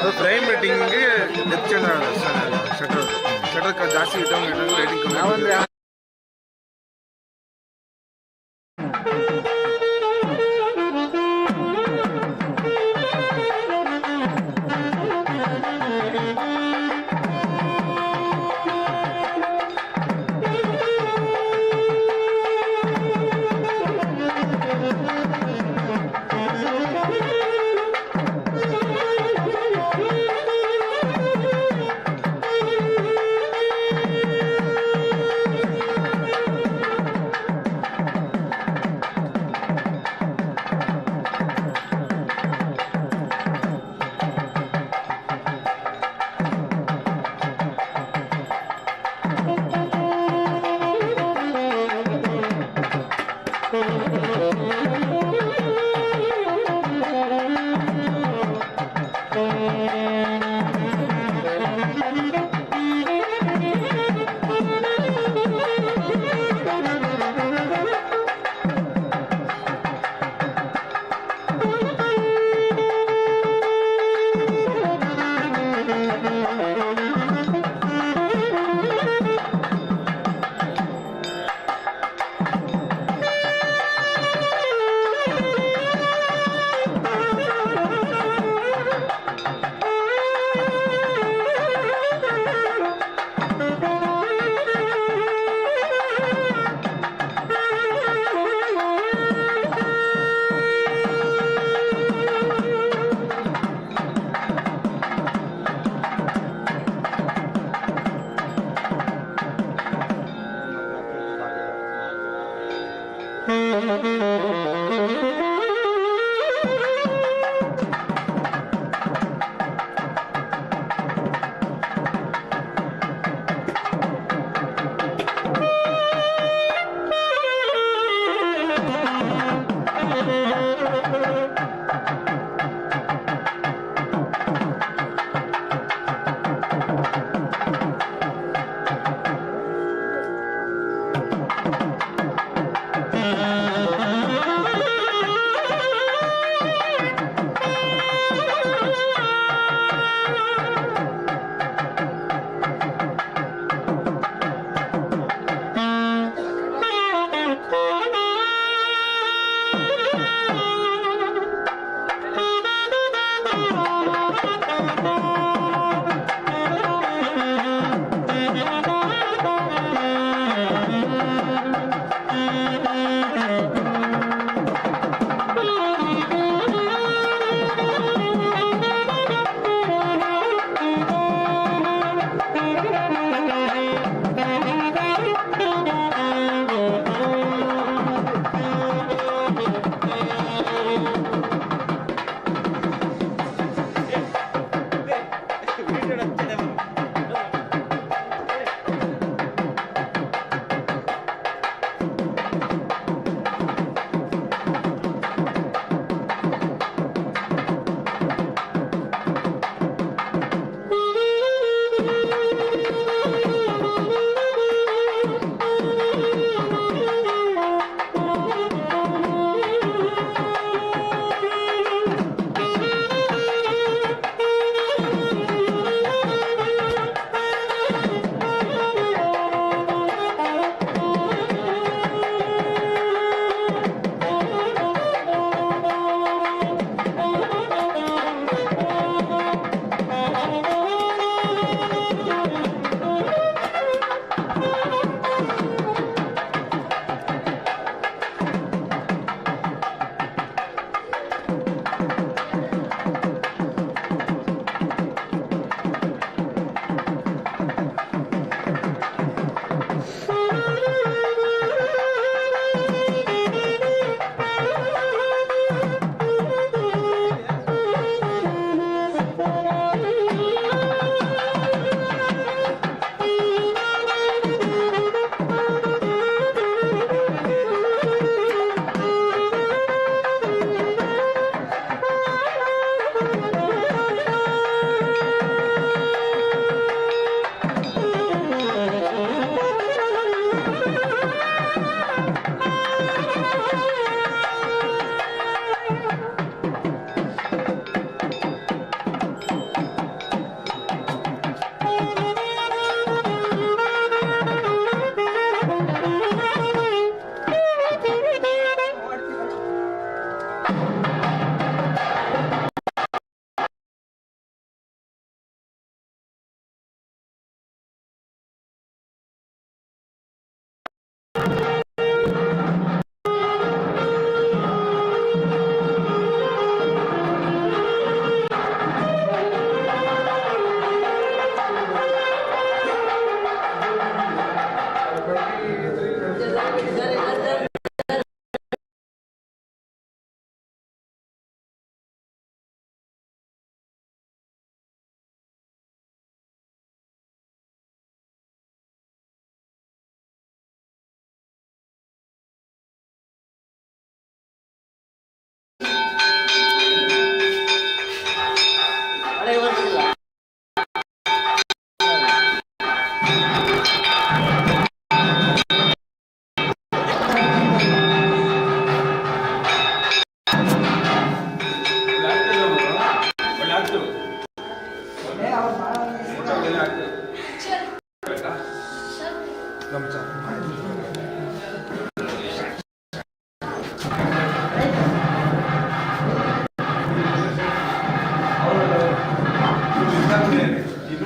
ಅದು ಪ್ರೈಮ್ ರೇಟಿಂಗ್ಗೆ ಹೆಚ್ಚಿನ ಶಟರ್ ಜಾಸ್ತಿ ರೇಟಿಂಗ್ ಕಮ್ಮಿ.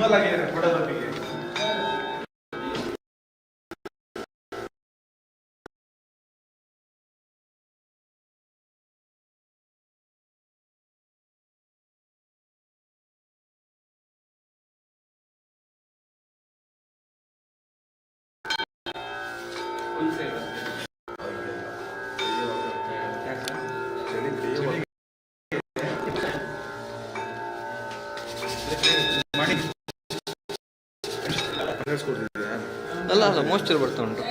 ಇನ್ವಾಲ್ವ್ ಆಗಿದ್ದಾರೆ ಫೋಟೋಗ್ರಫಿಗೆ. ಅಲ್ಲ ಅಲ್ಲ ಮೋಸ್ಚರ್ ಬರ್ತಾ ಉಂಟು.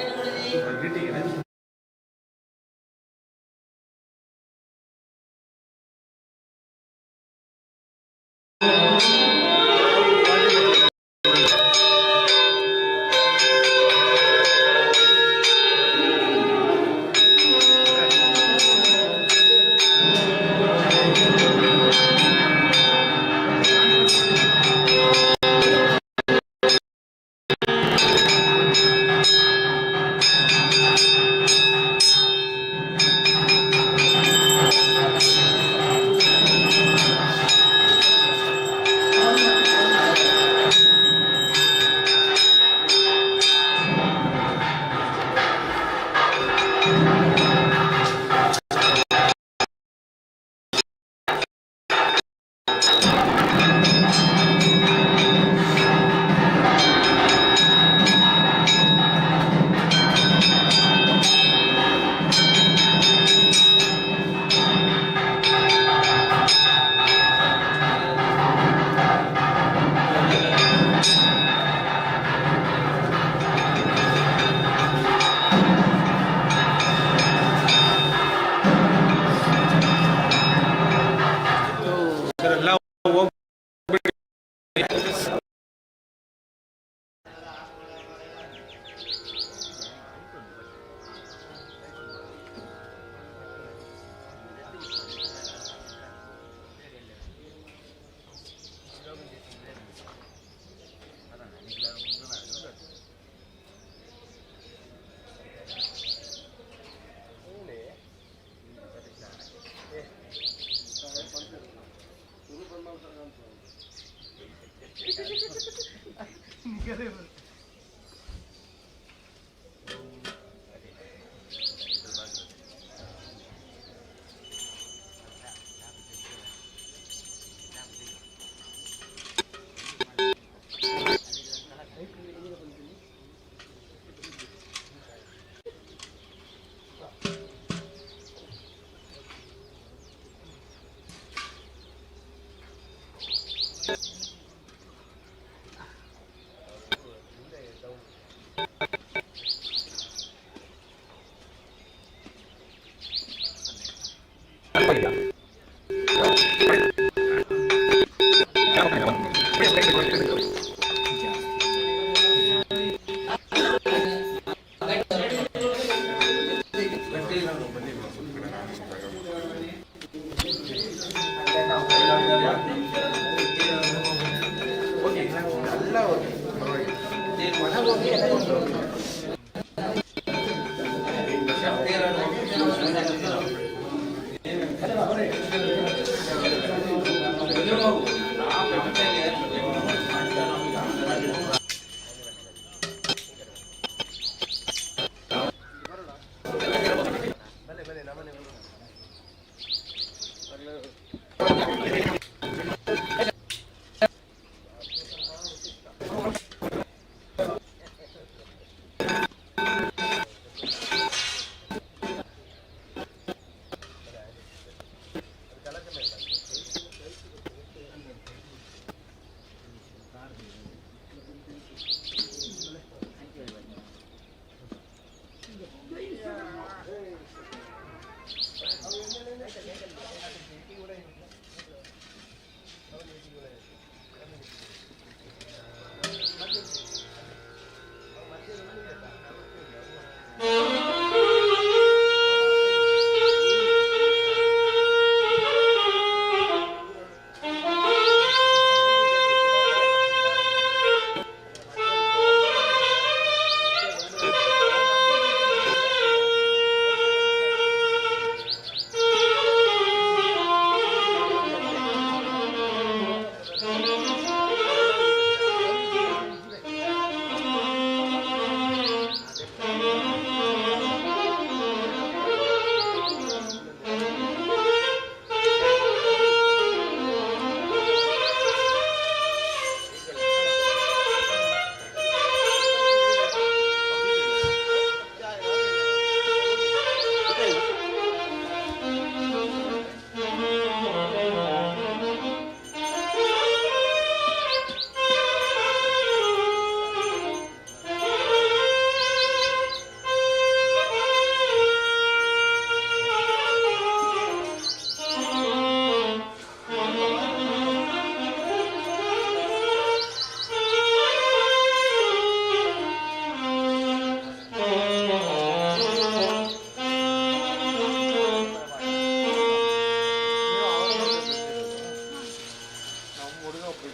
ಈಗ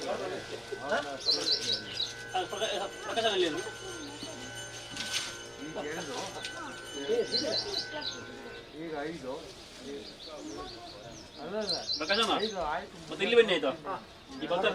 5 ಮತ್ತೆ ಇಲ್ಲಿ ಬನ್ನಿ ಆಯ್ತು ಈ ಭತ್ತ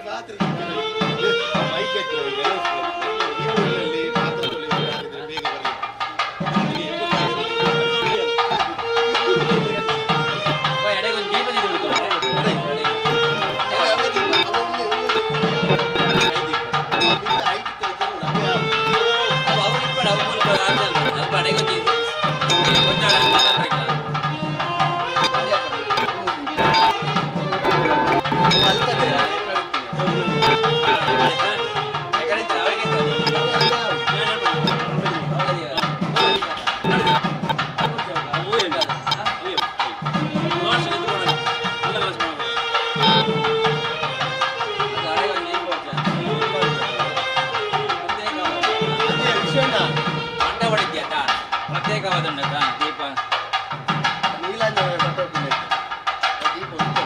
ರಾತ್ರಿ ಪ್ರತ್ಯೇಕವಾದ ದೀಪ ನೀಲಾಂಜನ ಕಟ್ಟೋಕಿಲ್ಲ ದೀಪ ಉಂಟು.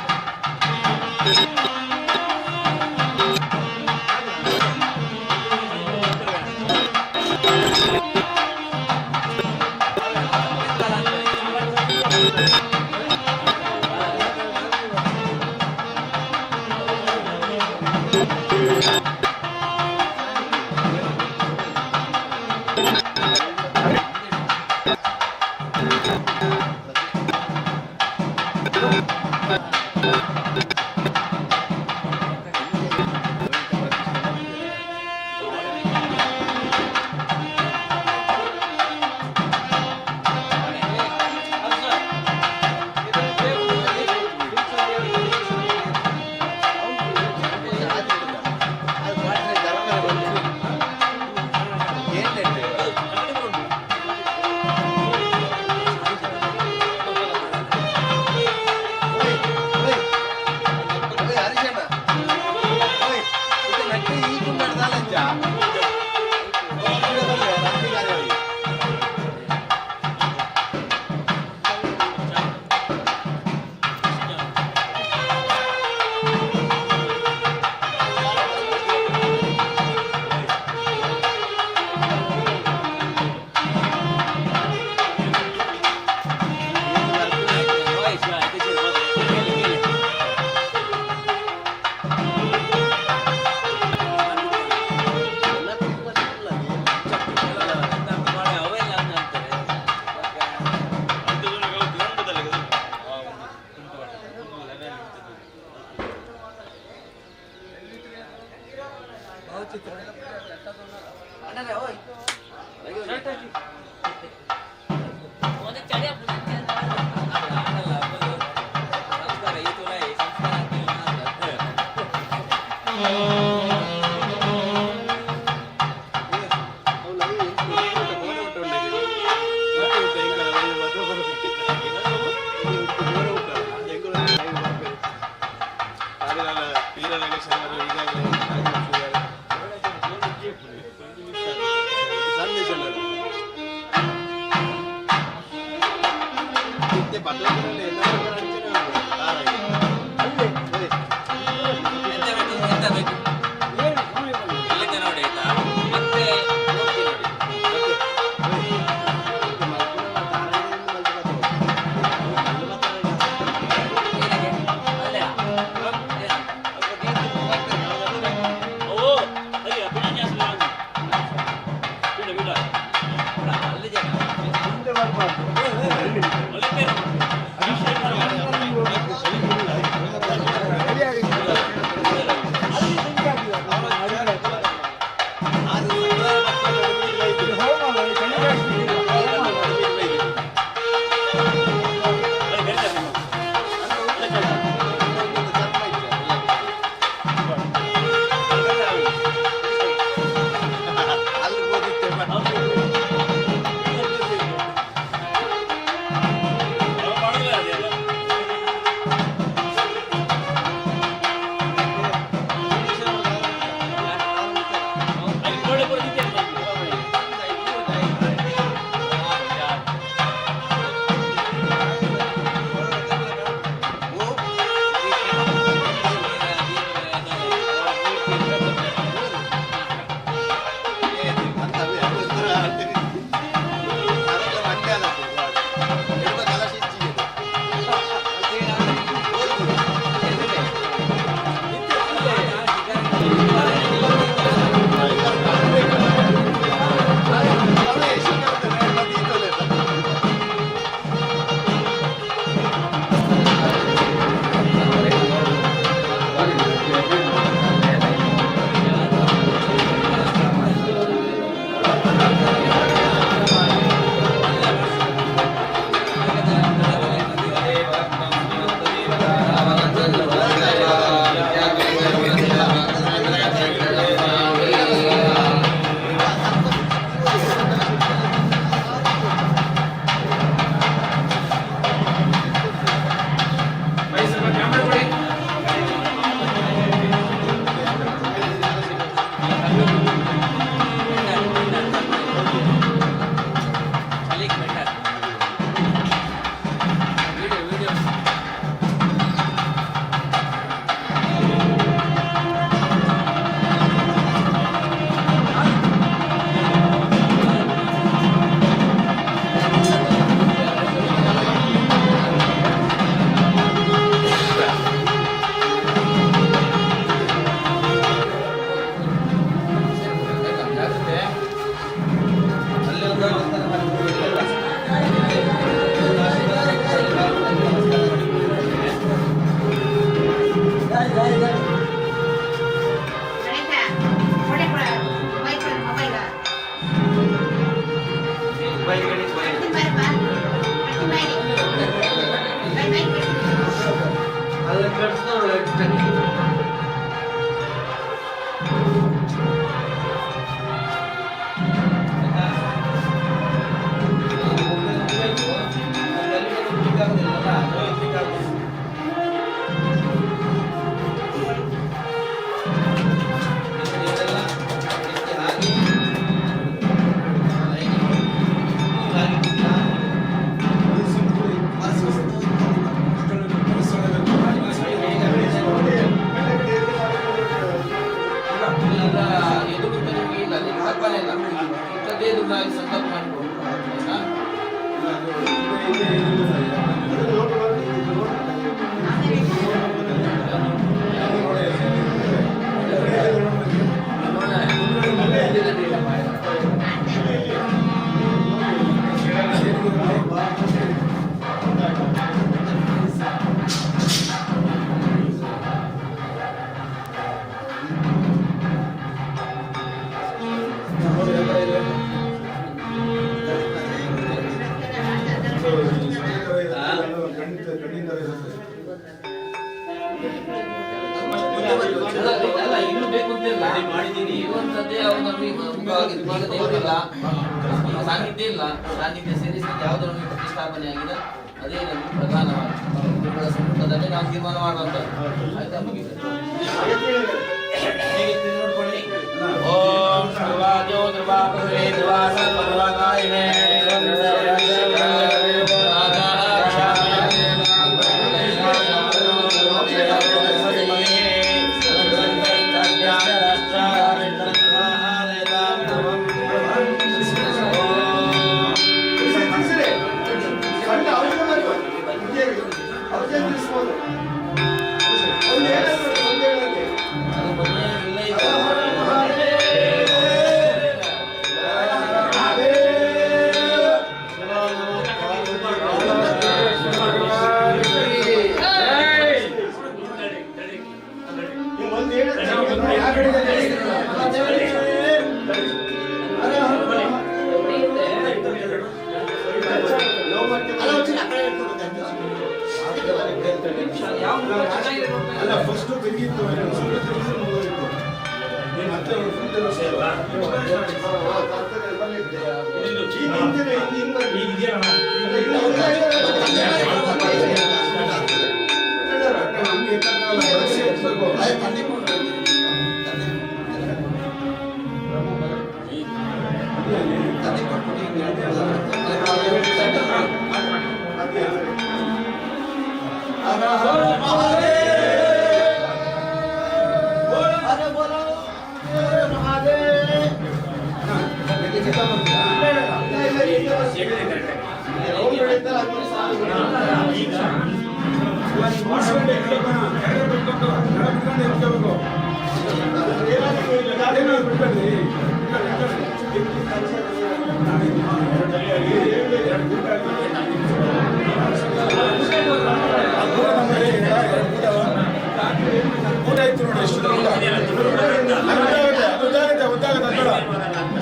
ಅಲ್ಲ ಇನ್ನೂ ಬೇಕು ಅಂತಿಲ್ಲ ಮಾಡಿದ್ದೀನಿ ಇರುವಂತದ್ದೇ ಅವ್ರು ನಮಗೆ ಮುಖವಾಗಿ ಇದು ಮಾಡೋದು ಏನಿಲ್ಲ, ಸಾನ್ನಿಧ್ಯ ಇಲ್ಲ. ಸಾನ್ನಿಧ್ಯ ಸೇರಿಸಿದ ಯಾವುದು ನಮಗೆ ಪ್ರತಿಷ್ಠಾಪನೆ ಆಗಿದೆ ಅದೇ ನಮಗೆ ಪ್ರಧಾನವಾಗಿ ನಿಮ್ಮಗಳ ಸಂಪುಟದಲ್ಲೇ ನಾವು ತೀರ್ಮಾನ ಮಾಡುವಂಥದ್ದು. ಆಯ್ತಾ, ಮುಗಿತು. ನೋಡ್ಕೊಳ್ಳಿ. ಓಂ ಧ್ರುವಾದ್ಯೋ ಧ್ರುವಾಪುರೇ ಧ್ರುವಾಸ ಪರ್ವತಾಯಿನೇ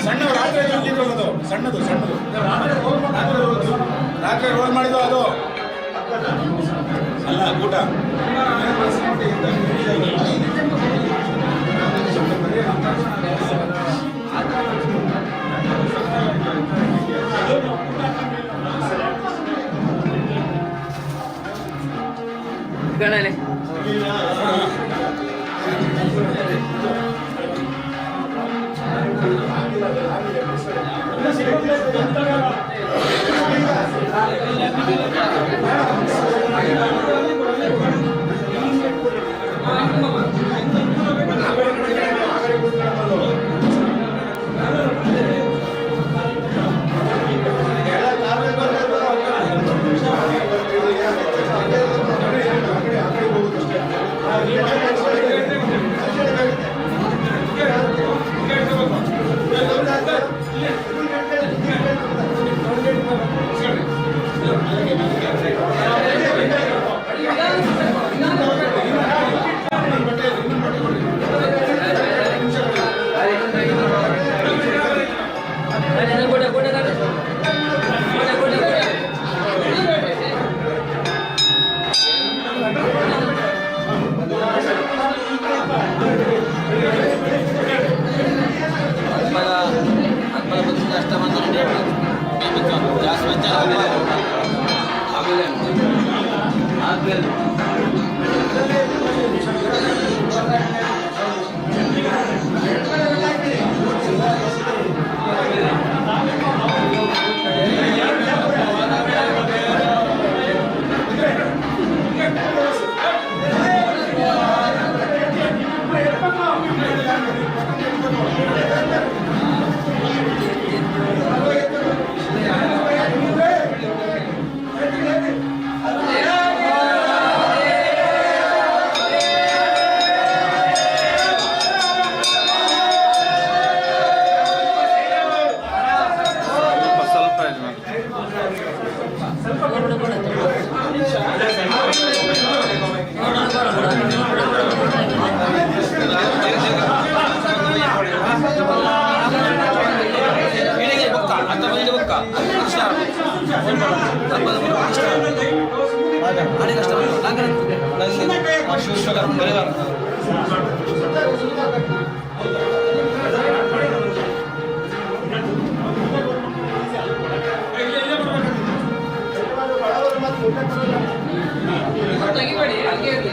ಸಣ್ಣ ರಾತ್ರಿ ಸಣ್ಣದು ರಾತ್ರಿ ರೋಲ್ ಮಾಡಿದ್ದು ಅದು ಅಲ್ಲ ಊಟ. ಗಣನೆ Ada customer, ತೆಗಿಬೇಡಿ, ಹಂಗೆ ಇರ್ಲಿ.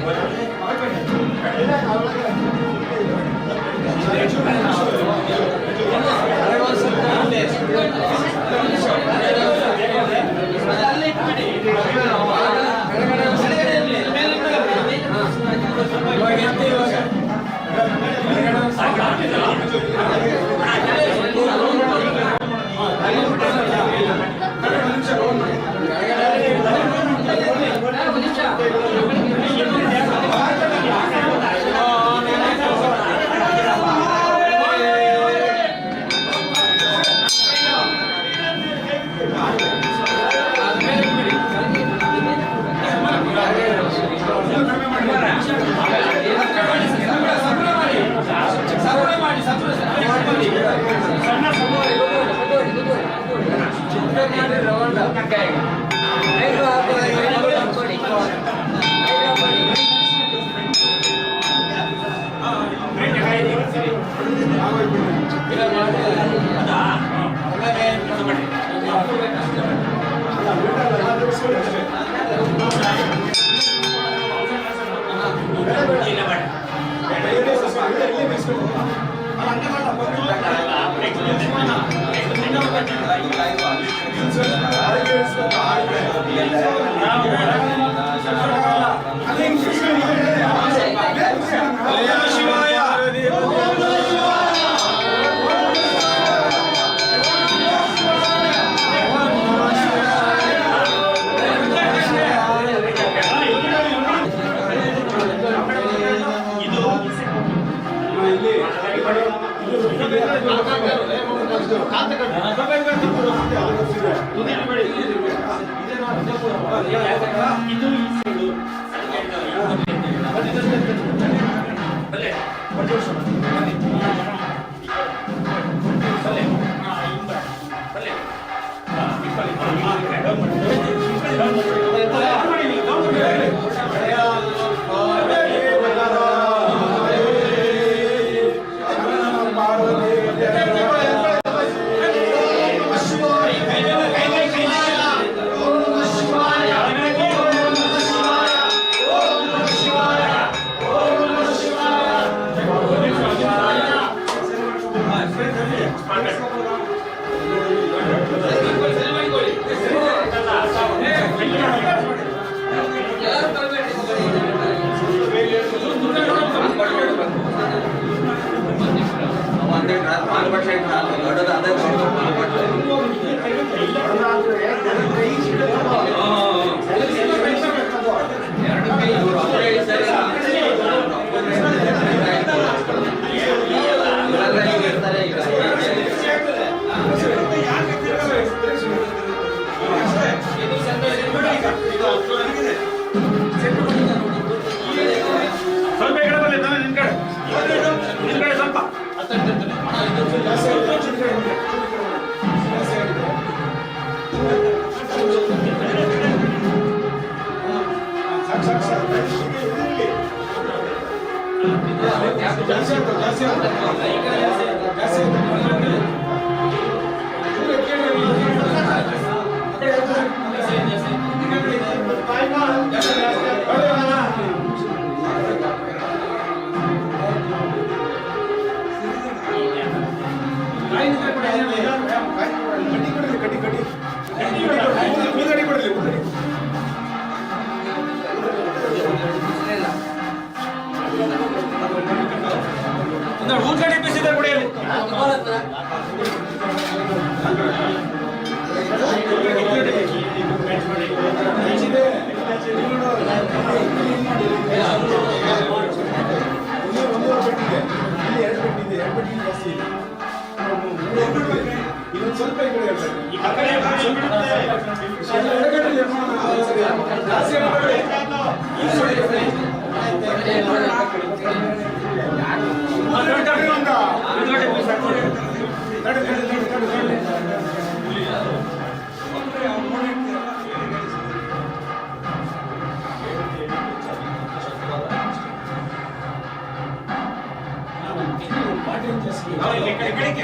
ವಾಟರ್ ಜಾಸ್ತಿ ಇದೆ.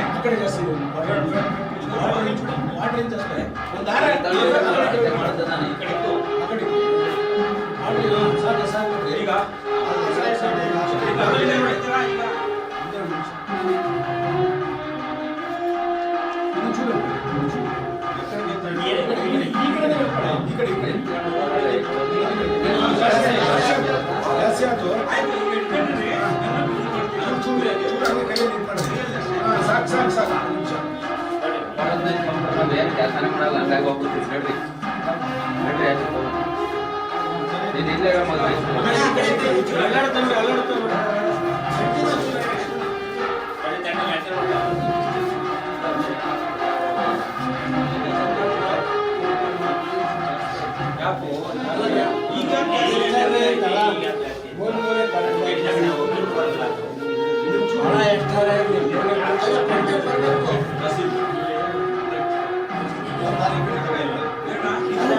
ಆ ಕಡೆ ಜಾಸ್ತಿ ಇದೆ. ವಾಟರ್ ಜಾಸ್ತಿ ಇದೆ. ಒಂದು ದಾರ ಆ ಕಡೆ ಸಾಕು ಸಾಕು ಈಗ ಜಾಸ್ತಿ ಆಯ್ತು. ಸಾಕು ಸಾಕು ಸಾಕು ಕೆಲಸನೇ ಮಾಡಲ್ಲ ಹಂಗಾಗಿ ಹೋಗ್ಬಿಡ್ತೀವಿ ನೋಡ್ರಿ ನೋಡ್ರಿ ನೀನು ಇಲ್ಲೇ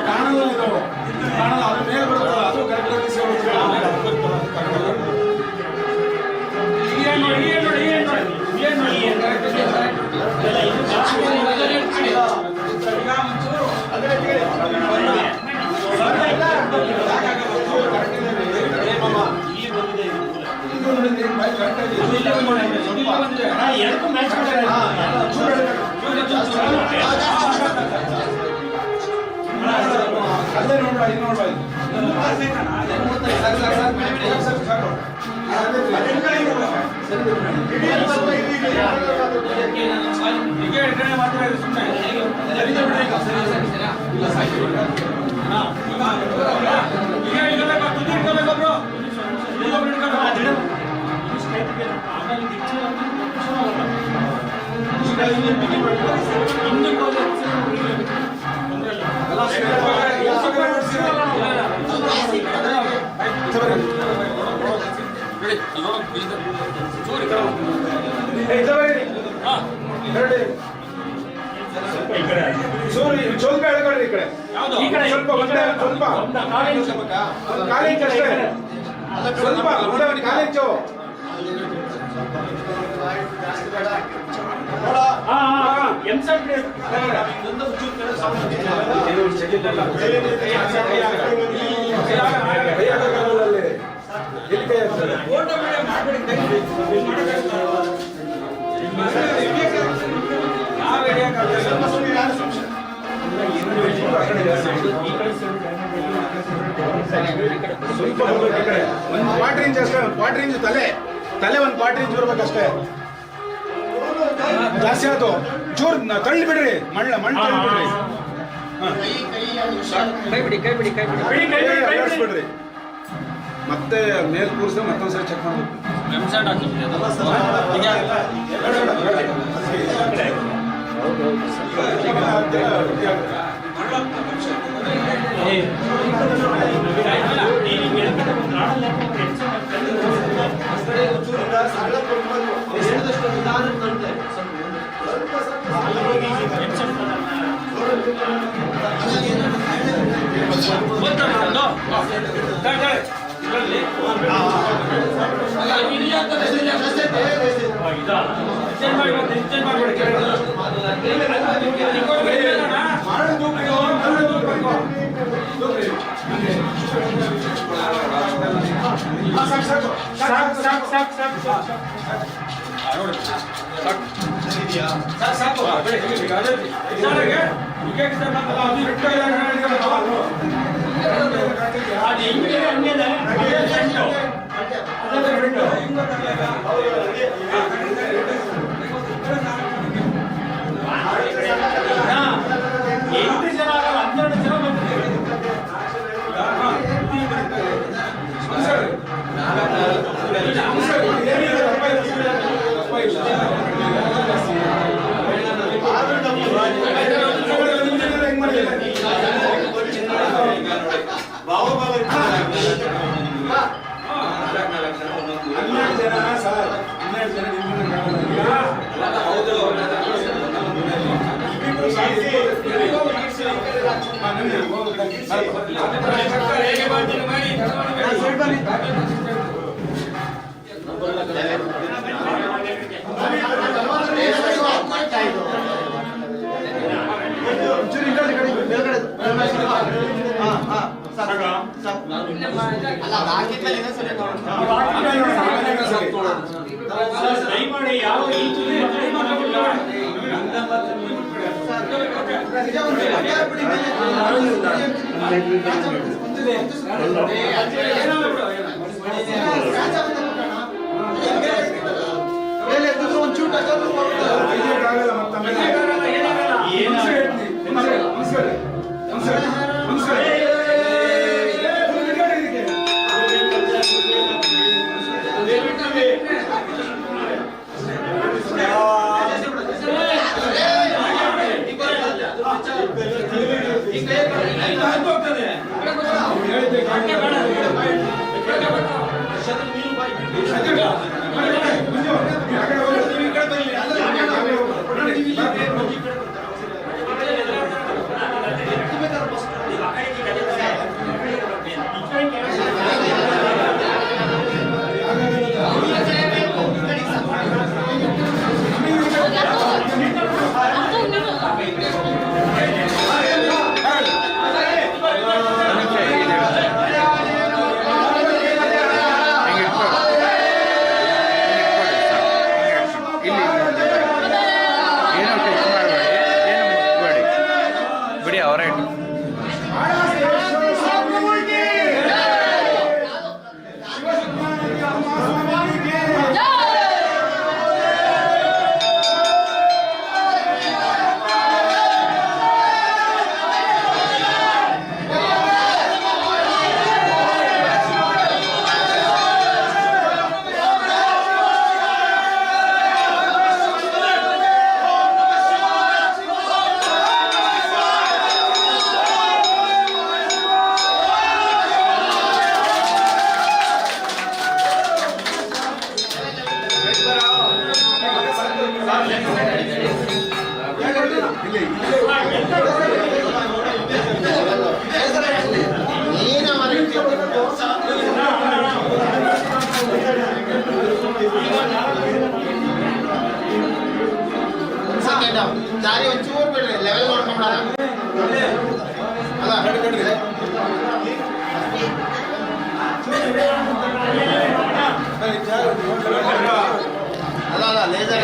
ಕಾಣಲ್ಲ ಅದ್ರ ಮೇಲೆ ಬರುತ್ತಲ್ಲ ಅದು ಕರೆಕ್ಟಾಗಿ ಅಲ್ಲೇ ನೋಡ್ಬೇಡ ಇದು ನೋಡ್ಬೇಡ ಸ್ವಲ್ಪ ಎಳ್ಕೊಳ್ರಿ ಈ ಕಡೆ ಸ್ವಲ್ಪ ಒಂದೇ ಸ್ವಲ್ಪ ಕಾಲೇಜ್ ಅಷ್ಟೇ ಸ್ವಲ್ಪ ಒಂದೇ ಕಾಲೇಜು ಸ್ವಲ್ಪ ಒಂದು ಕ್ವಾರ್ಟರ್ ಇಂಚ್ ಅಷ್ಟೇ, ಒಂದು ಕ್ವಾರ್ಟರ್ ಇಂಚ್ ತಲೆ ಒಂದು ಕ್ವಾರ್ಟರ್ ಇಂಚ್ ಬರ್ಬೇಕಷ್ಟೇ. ಜಾಸ್ತಿ ಆಯ್ತು ಚೂರು ತಳ್ಳಿ ಬಿಡ್ರಿ, ಮಣ್ಣು ತಳ್ಳಿ ಬಿಡ್ರಿ. ಬಿಡ್ರಿ ಮತ್ತೆ ಮೇಲ್ ಕೂರಿಸ ಮತ್ತೊಂದ್ಸರಿ ಚೆಕ್ ಮಾಡ್ಬೇಕು. ಬಿಡಿ ಅವರೇ ದಾರಿ ಒಂಚೂರು ಬಿಡ್ರಿ ಲೆವೆಲ್ ಮಾಡ್ಕೊಂಡ ಅಲ್ಲ ಲೇಸರ್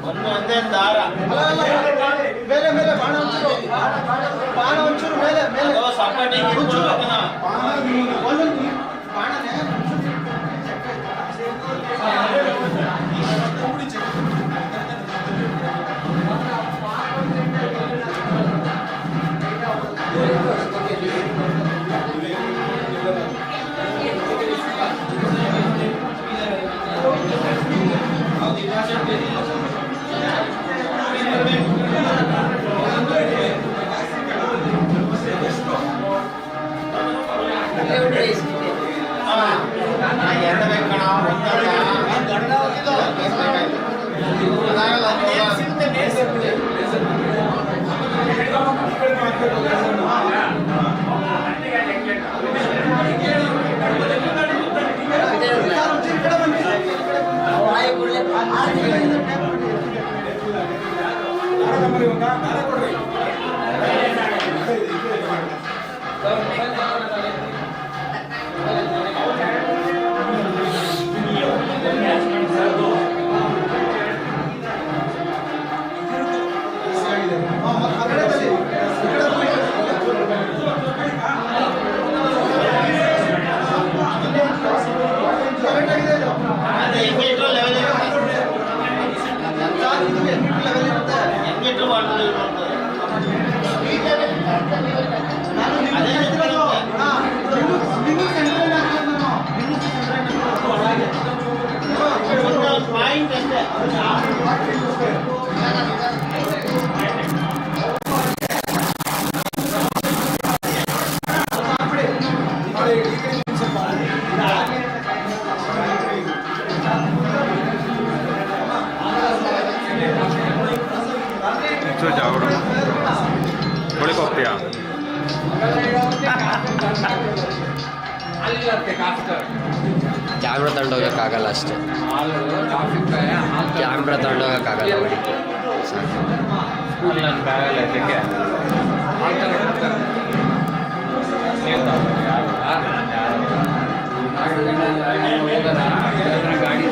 ಒಂದು ಒಂದೇ ದಾರ ಮೇಲೆ ಮೇಲೆ ಬಾಣ ಒಂಚೂರು ಮೇಲೆ ಮೇಲೆ ಸಪಾಟಿ ಜಾವಡು ಒಳಗೆ ಹೋಗ್ತೀಯಾ ಅಲ್ಲಿ ಕ್ಯಾಮ್ರಾ ತಗೊಂಡೋಗಕ್ಕಾಗಲ್ಲ ಅಷ್ಟೇ, ಕ್ಯಾಮ್ರಾ ತಗೊಂಡೋಗಕ್ಕಾಗಲ್ಲ ಬಿಡಿ ಸಾಕು. ಆಗಲ್ಲ ಇದಕ್ಕೆ ಗಾಡಿ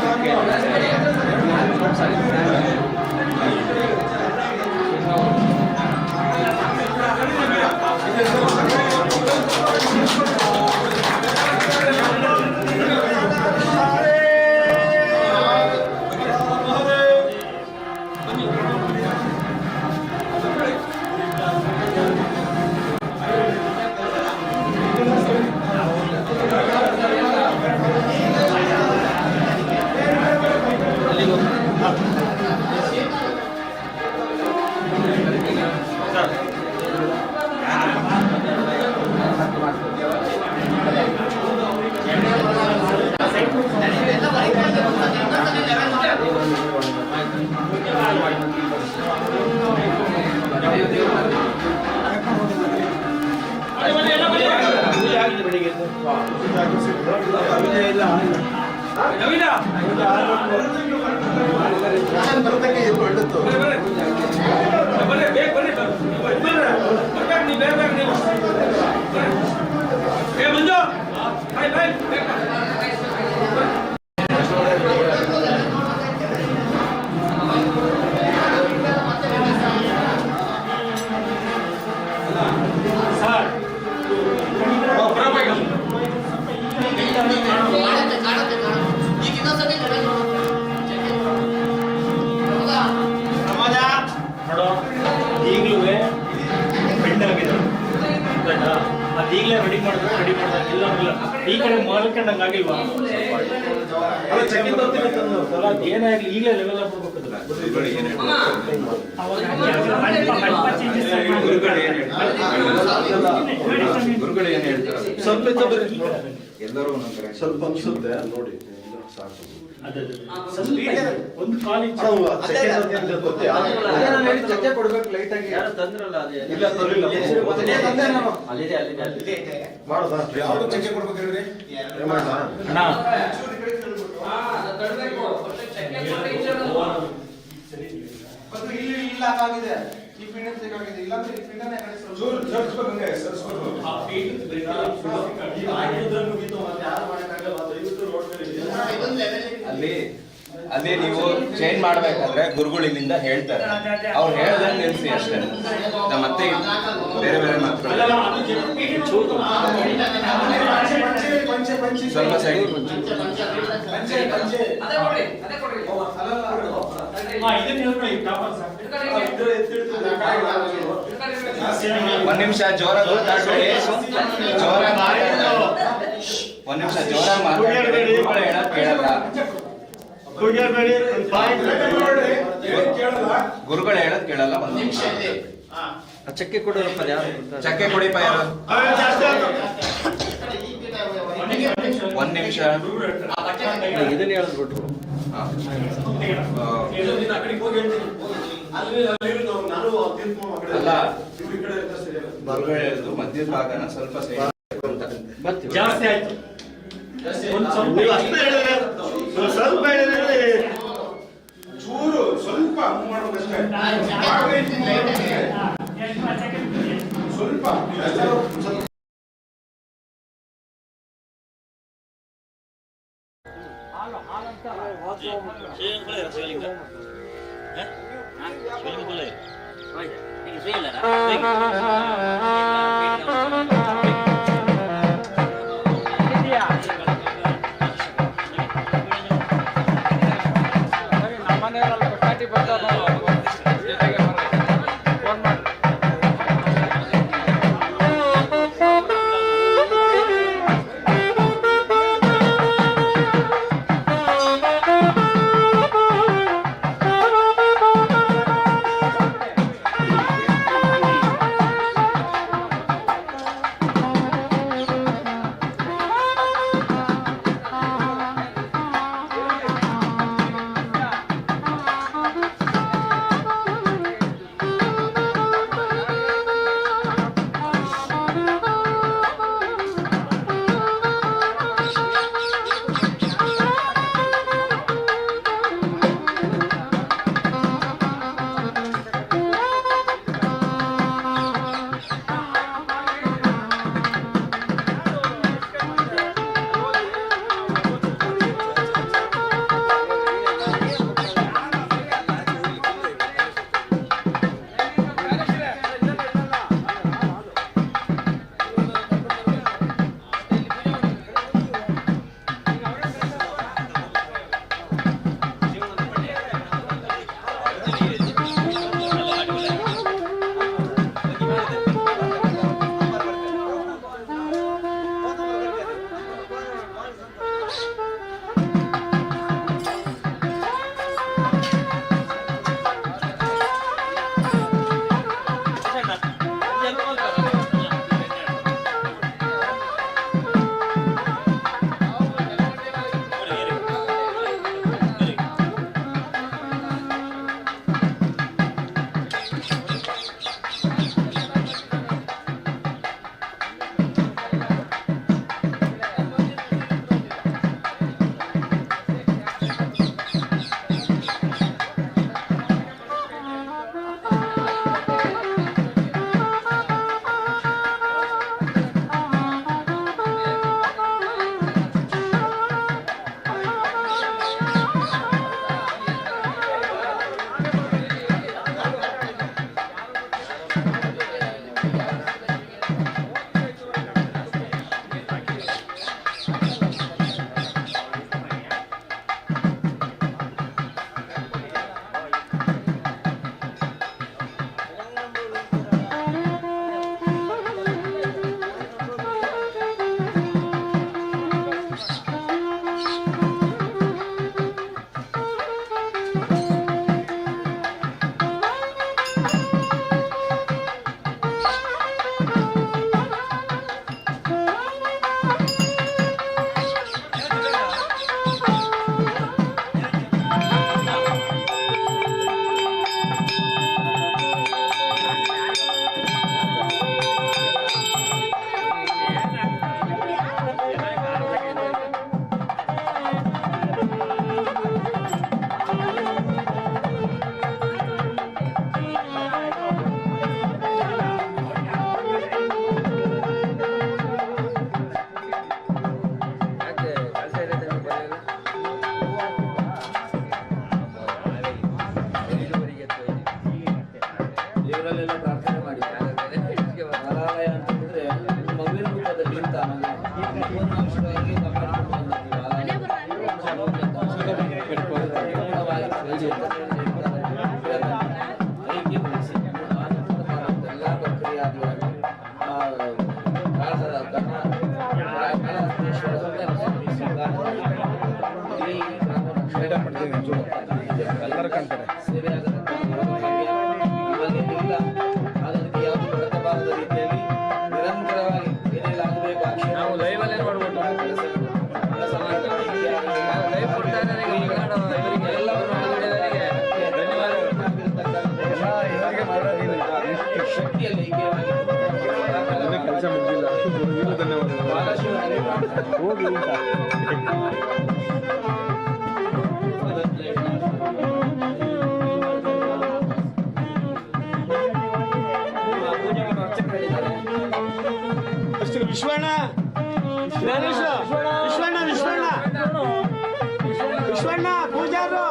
ಈಗಲೇ ರೆಡಿ ಮಾಡಿದ್ರೆ ಇಲ್ಲ ಈ ಕಡೆ ಮಾಡ್ಕೊಂಡಂಗೆ ಆಗಿಲ್ವಾ? ಏನೇ ಆಗಲಿ ಈಗಲೇ ಲೆವೆಲ್ ಅಪ್ ಗುರುಗಳು ಏನ್ ಹೇಳ್ತಾರೆ ಎಲ್ಲರೂ ಸ್ವಲ್ಪ ಅನ್ಸುತ್ತೆ ನೋಡಿ ಸಾಕು. ಒಂದು ಕಾಲೇಜ್ ಚರ್ಚೆ ಕೊಡ್ಬೇಕು ಲೈಟ್ ಆಗಿ ಯಾರು ತಂದ್ರಲ್ಲ ಅದೇ ಇಲ್ಲ ತರಲಿಲ್ಲ ಅಲ್ಲಿದೆ ಮಾಡೋದಾ? ಯಾವ್ದು ಚೆಕ್ ಕೊಡ್ಬೇಕು ಹೇಳ್ರಿ? ಮತ್ತೆ ಇಲ್ಲಿ ಇಲ್ಲ ಆಗಿದೆ, ಈ ಪಿಂಡ್ ತೆಗೆದಾಗಿದೆ, ಇಲ್ಲ ಅಂದ್ರೆ ಈ ಪಿಂಡನೇ ಚೂರು ಜರ್ಸ್ಬೇಕು ಹಂಗೆ ಸರ್ಸ್ಬೇಕು. ಆ ಫೀಲ್ಡ್ ಈಗ ಆಗಿದ್ದನ್ನು ಮುಗಿತು, ಮತ್ತೆ ಯಾರು ಮಾಡಕ್ಕಾಗಲ್ಲ. ದಯವಿಟ್ಟು ರೋಡ್ ಮೇಲೆ ಅಲ್ಲಿ ನೀವು ಚೇಂಜ್ ಮಾಡ್ಬೇಕಾದ್ರೆ ಗುರುಗಳು ಇಲ್ಲಿಂದ ಹೇಳ್ತಾರೆ, ಅವ್ರು ಹೇಳ್ದಂಗೆ ನಿಲ್ಸಿ ಅಷ್ಟೇ. ಮತ್ತೆ ಬೇರೆ ಬೇರೆ ಮಾತುಗಳು ಸ್ವಲ್ಪ ಸೈಡ್ ಒಂದ್ ನಿಮಿಷ ಜೋರಾಗಿ ಮಾತಾಡ್ಬೇಡಿ, ಜೋರಾಗಿ ಮಾತಾಡ್ಬೇಡಿ, ಒಂದ್ ನಿಮಿಷ ಜೋರಾಗಿ ಮಾತಾಡ್ಬೇಡಿ. ಗುರುಗಳು ಹೇಳಕ್ ಕೇಳಲ್ಲ, ಗುರುಗಳು ಹೇಳಕ್ ಕೇಳಲ್ಲ. ಒಂದ್ ನಿಮಿಷ ಚಕ್ಕೆ ಕೊಡೋರಪ್ಪ ಯಾರು ಚಕ್ಕೆ ಕೊಡಿಪ ಯಾರು? ಒಂದ್ ನಿಮಿಷ ಇದನ್ನ ಹೇಳಿದ್ಬಿಟ್ರು. ಅಲ್ಲ, ಗುರುಗಳು ಹೇಳಿದ್ರು ಮಧ್ಯದ ಭಾಗನ ಸ್ವಲ್ಪ ಜಾಸ್ತಿ ಆಯ್ತು. ಸ್ವಲ್ಪ ಚೂರು ಸ್ವಲ್ಪ ಮೂವ್ ಮಾಡ್ಬೇಕಷ್ಟೇ. ಸ್ವಲ್ಪ ಊರಲ್ಲೆಲ್ಲ ಪ್ರಾರ್ಥನೆ ಮಾಡಿ ಬಾಲಾಲಯ ಅಂತ ಹೇಳಿದ್ರೆ ಮಗುವಿನ ರೂಪದಲ್ಲಿ ಅಂತ ಮಗುವಿನ ಅಂಶವಾಗಿ ಎಲ್ಲ ಪ್ರಕ್ರಿಯಾದಿಗಳನ್ನು ಎಲ್ಲರೂ ಕಾಣ್ತಾರೆ. ಸೇವೆ ಅದಕ್ಕೆ ಯಾವುದು ಬರಬಾರದ ರೀತಿಯಲ್ಲಿ ನಿರಂತರವಾಗಿ ಏನೆಲ್ಲ ಆಗಬೇಕು ನಾವು ಲೈವ್ ಅಲ್ಲೇ ಮಾಡ್ಬೋದು. ಕೆಲಸ ಮಾಡ್ತಾರೆ. ಲೈವ್ ಕೊಡ್ತಾ ಇದ್ದಾರೆ ಇವರಿಗೆ ಎಲ್ಲವನ್ನು ಮಾಡಿದವರಿಗೆ ಶಕ್ತಿಯಲ್ಲಿ ಕೆಲಸ ಮುಗಿದಿಲ್ಲ. ಬಹಳಷ್ಟು ಹೋಗಿ ವಿಶ್ವಣ್ಣ ವಿಶ್ವಣ್ಣ ವಿಶ್ವಣ್ಣ ವಿಶ್ವಣ್ಣ ಪೂಜಾರು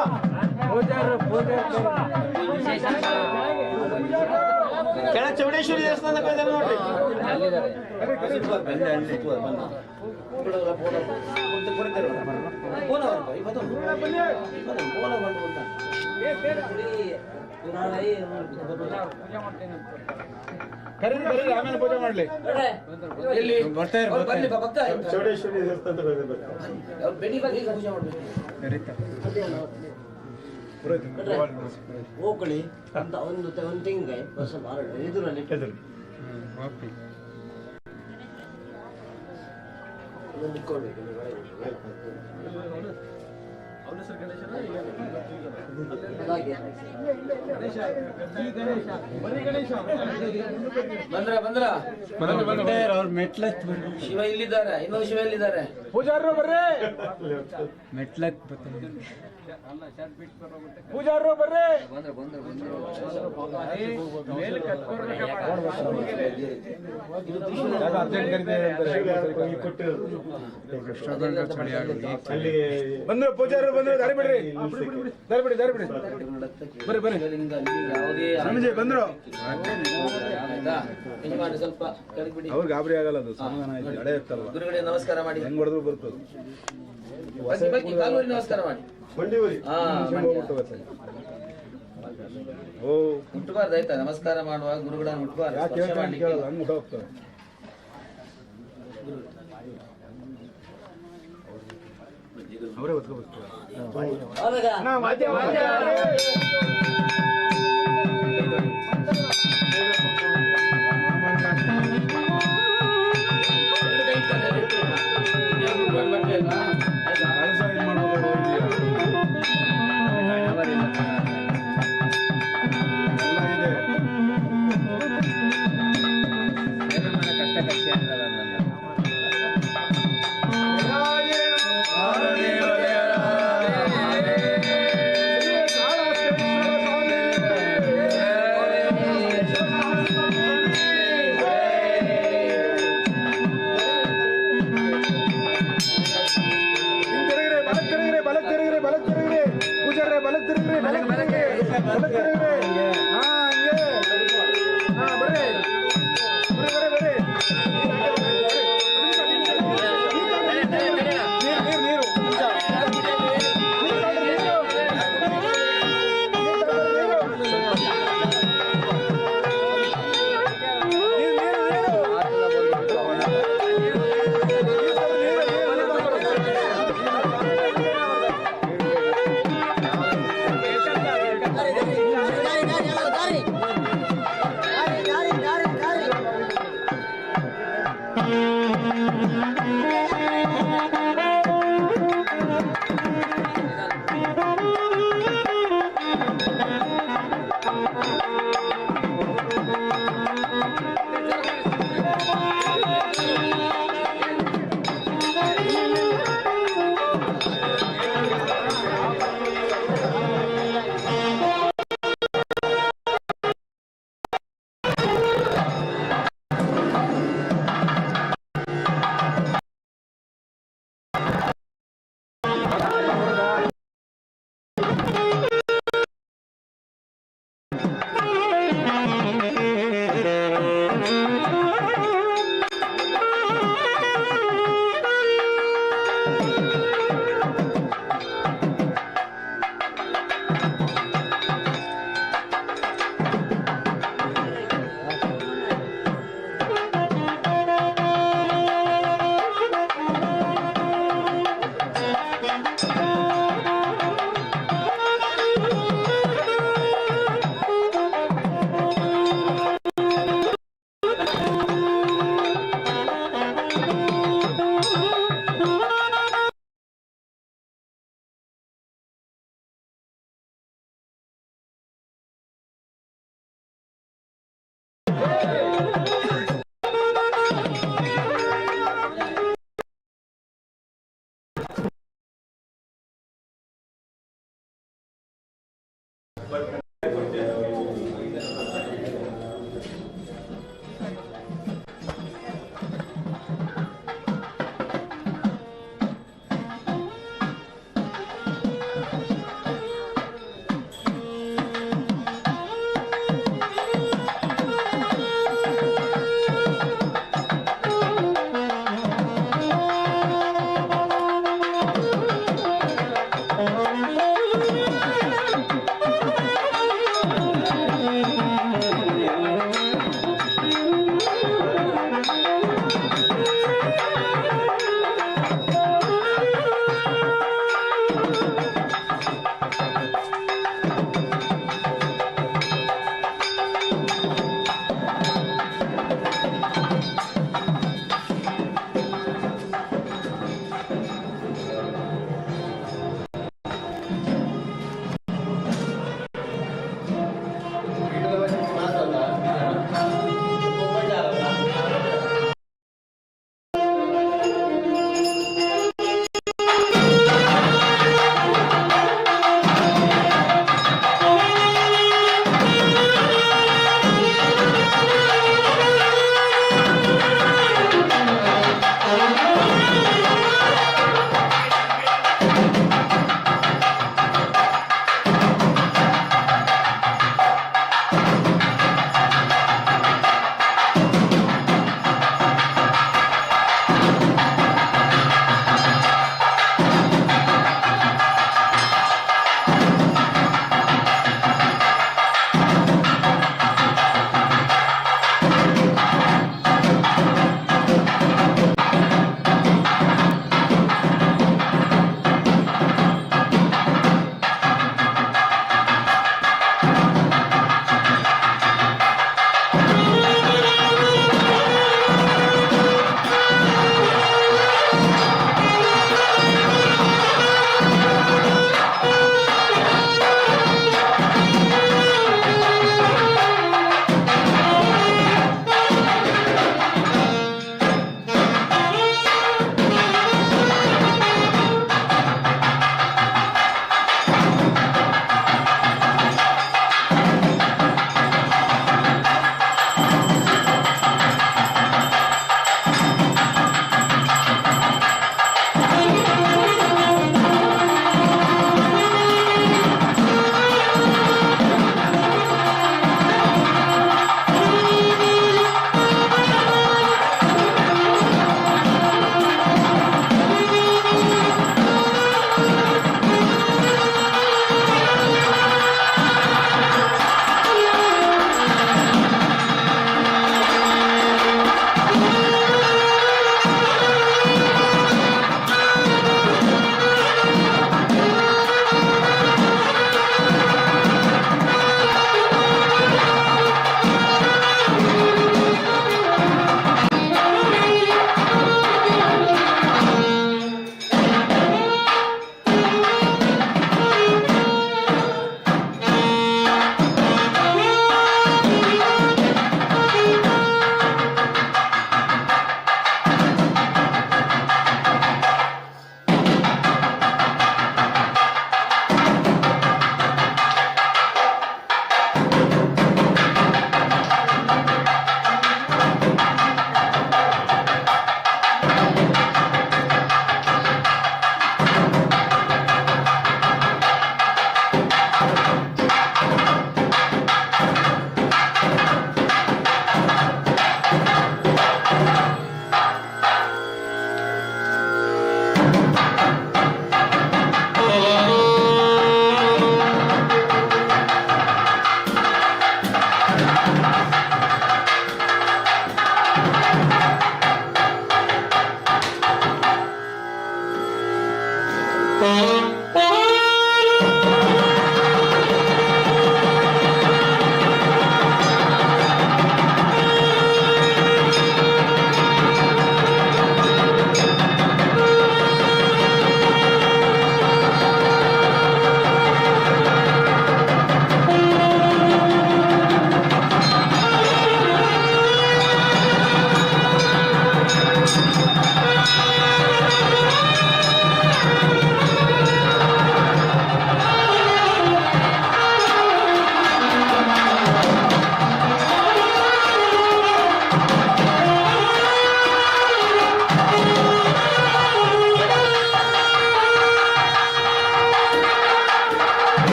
ಕೆಳ ಚೌಡೇಶ್ವರಿ ದೇವಸ್ಥಾನಕ್ಕೆ ಹೋಗಿದ್ದಾರೆ ನೋಡ್ರಿ. ಕರೀರಿ ಆಮೇಲೆ ಪೂಜೆ ಮಾಡ್ಲಿ. ಎಲ್ಲಿ ಬರ್ಲಿ ಭಕ್ತ ಚೌಡೇಶ್ವರಿ ದೇವಸ್ಥಾನಕ್ಕೆ ಹೋಗಿದ್ದಾರೆ. ಬೆಳಿ ಬಗ್ಗೆ ಪೂಜೆ ಮಾಡ್ಬೇಕು. ಹೋಗ್ಕೊಳ್ಳಿ ಅಂತ ಒಂದು ತೆಂಗಿನಕಾಯಿ ಸ್ವಲ್ಪ ಎದುರಲ್ಲಿ ಬಂದ್ರ ಶಿವ ಇಲ್ಲಿದ್ದಾರೆ. ಇನ್ನೊಂದು ಶಿವ ಇಲ್ಲಿದ್ದಾರೆ. ಪೂಜಾರರು ಬರ್ರಿ. ಪೂಜಾರರು ಬರ್ರಿ. ಬಂದ್ರು ಪೂಜಾರರು ಬಂದ್ರು. ದಾರಿ ಬಿಡ್ರಿ, ದಾರಿ ಬಿಡಿ, ದಾರಿ ಬಿಡಿ. ಬರ್ರಿ ಬರ್ರಿ. ಯಾವುದೇ ಸ್ವಾಮೀಜಿ ಬಂದ್ರು. ಯಜಮಾನ ಸ್ವಲ್ಪ ಕೆಳಗೆ ಬಿಡಿ. ಅವ್ರು ಗಾಬರಿ ಆಗಲ್ಲ, ಅದು ಸಮಾಧಾನ ಆಯ್ತು. ಹಳೆ ಇರ್ತಲ್ವ, ಗುರುಗಳೇ ನಮಸ್ಕಾರ ಮಾಡಿ. ಹೆಂಗ್ ಹೊಡೆದ್ರು ಬರ್ತದೆ. ಬಗ್ಗೆ ಕಾಲುವರಿ ನಮಸ್ಕಾರ ಮಾಡಿ. ಮಂಡಿವರಿ ಹಾ ಓ ಮುಟ್ಟಬಾರ್ದು ಆಯ್ತಾ? ನಮಸ್ಕಾರ ಮಾಡುವಾಗ ಗುರುಗಳನ್ನ ಮುಟ್ಟಬಾರ್ದು. ಯಾಕೆ ಸ್ಪರ್ಶ ಮಾಡ್ಲಿಕ್ಕೆ ಕೇಳಲ್ಲ, ಹಂಗ್ ಹೋಗ್ತಾರೆ. ಅವರೇ ಒತ್ಕೋಬೇಕು.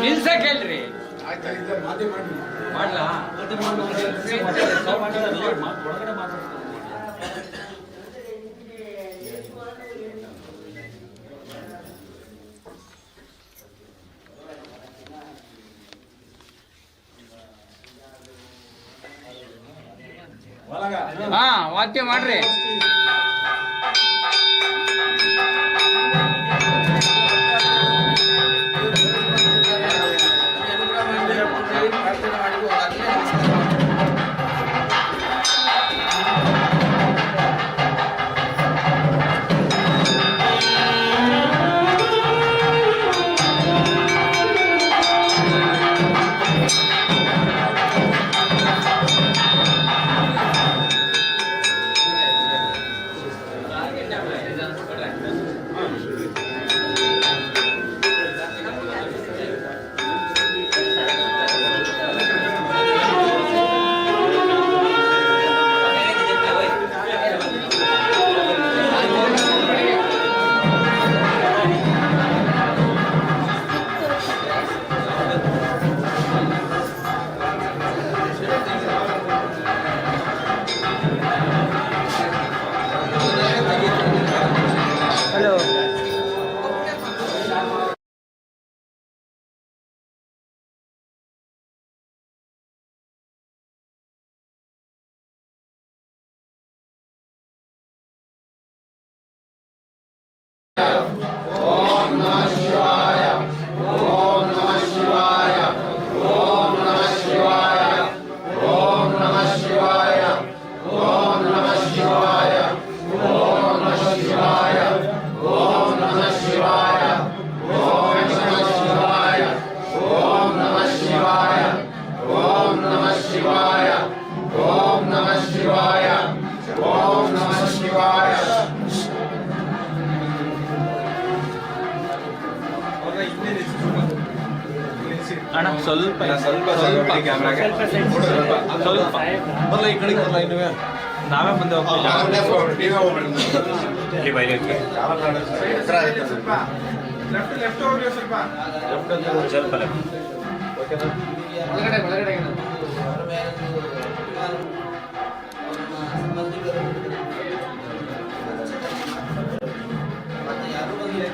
ನಿಲ್ಸಕ್ ಹೇಳ್ರಿ ಮಾಡ್ಲಾ ಹಾ ವಾಕ್ಯ ಮಾಡ್ರಿ. ಅಣ್ಣ ಸ್ವಲ್ಪ ಕ್ಯಾಮ್ರಾಗೆ ಸ್ವಲ್ಪ ಬರಲ್ಲ ಈ ಕಡೆಗೆ ಬರಲ್ಲ ಇನ್ನೂ ನಾವೇ ಮುಂದೆ ಹೋಗ್ತೀವಿ. ಲೆಫ್ಟ್ ಹೋಗ್ರಿ ಸ್ವಲ್ಪ. ಸ್ವಲ್ಪ ಲೆಫ್ಟ್. ಒಳಗಡೆ ಮತ್ತೆ ಯಾರು ಬಂದಿಲ್ಲ.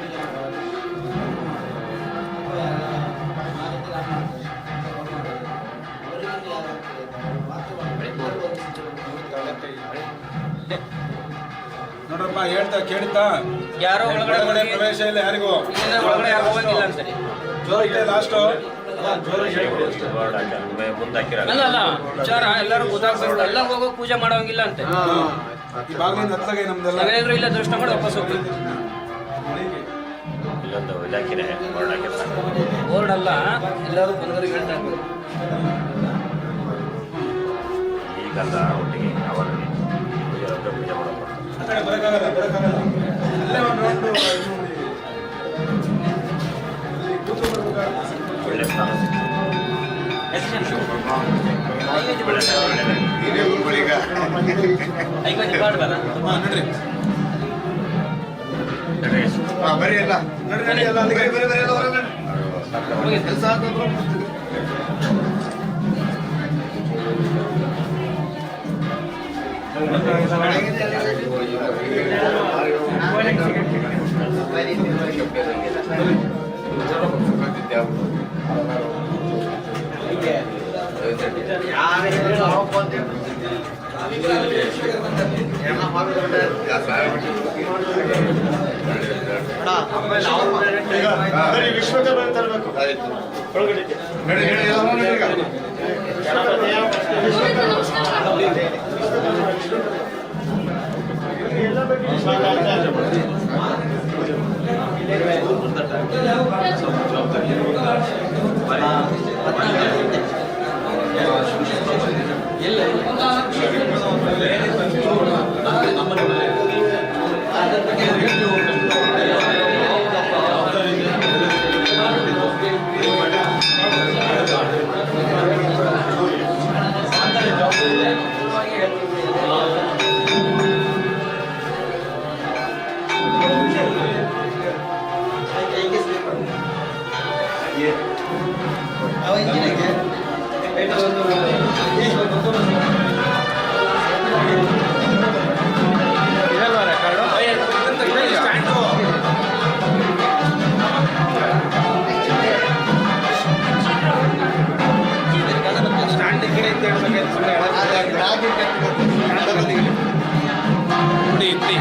ನೋಡ್ರಪ್ಪ ಹೇಳ್ತಾ ಕೇಳ್ತಾ ಯಾರೋ ಒಳಗಡೆ ಪ್ರವೇಶ ಇಲ್ಲ ಯಾರಿಗೂ. ಒಳಗಡೆ ಹೋಗಂಗಿಲ್ಲ ಅಂತಾರೆ. ಲಾಸ್ಟ್ ಅಲ್ಲ ಅಲ್ಲ ವಿಚಾರ ಎಲ್ಲರೂ ಗೊತ್ತಾಗ್ಬೇಕು. ಎಲ್ಲ ಹೋಗೋ ಪೂಜೆ ಮಾಡೋಂಗಿಲ್ಲ ಅಂತೆ. ಈ ಬಾಗಿಲಿಂದ ಹತ್ತಲಾಗೆ ನಮ್ದೆಲ್ಲ ನಾವೇನಾದ್ರು ಇಲ್ಲ ದರ್ಶನ ಮಾಡಿ ವಾಪಸ್ ಹೋಗ್ತೀವಿ. ಬೋರ್ಡ್ ಅಲ್ಲ, ಎಲ್ಲರೂ ಬಂದವರಿಗೆ ಹೇಳ್ತಾ ಇರ್ಬೇಕು. ಈಗಲ್ಲ ಒಟ್ಟಿಗೆ ಯಾವಾಗ ಪೂಜೆ ಮಾಡೋದು ಆ ಕಡೆ ಬರಕ್ಕಾಗಲ್ಲ ಅಲ್ಲೇ ಒಂದು ರೌಂಡ್ ಒಳ್ಳೆ ಸ್ಥಾನ ಬರೀ ಎಲ್ಲ ನಡ್ರಿ ಎಲ್ಲ ಕೆಲಸ ವಿಶ್ವಕರ್ಮ ತರಬೇಕು ಒಳಗಡೆ ಇದಲ್ವಾ ರೆಕಾರ್ಡು? ಸ್ಟ್ಯಾಂಡ್ ಈ ಕಡೆ ಅಂತ ಹೇಳ್ಬೇಕಾಯ್ತು ಸುಮ್ಮನೆ ನೋಡಿ ಇತ್ತಿ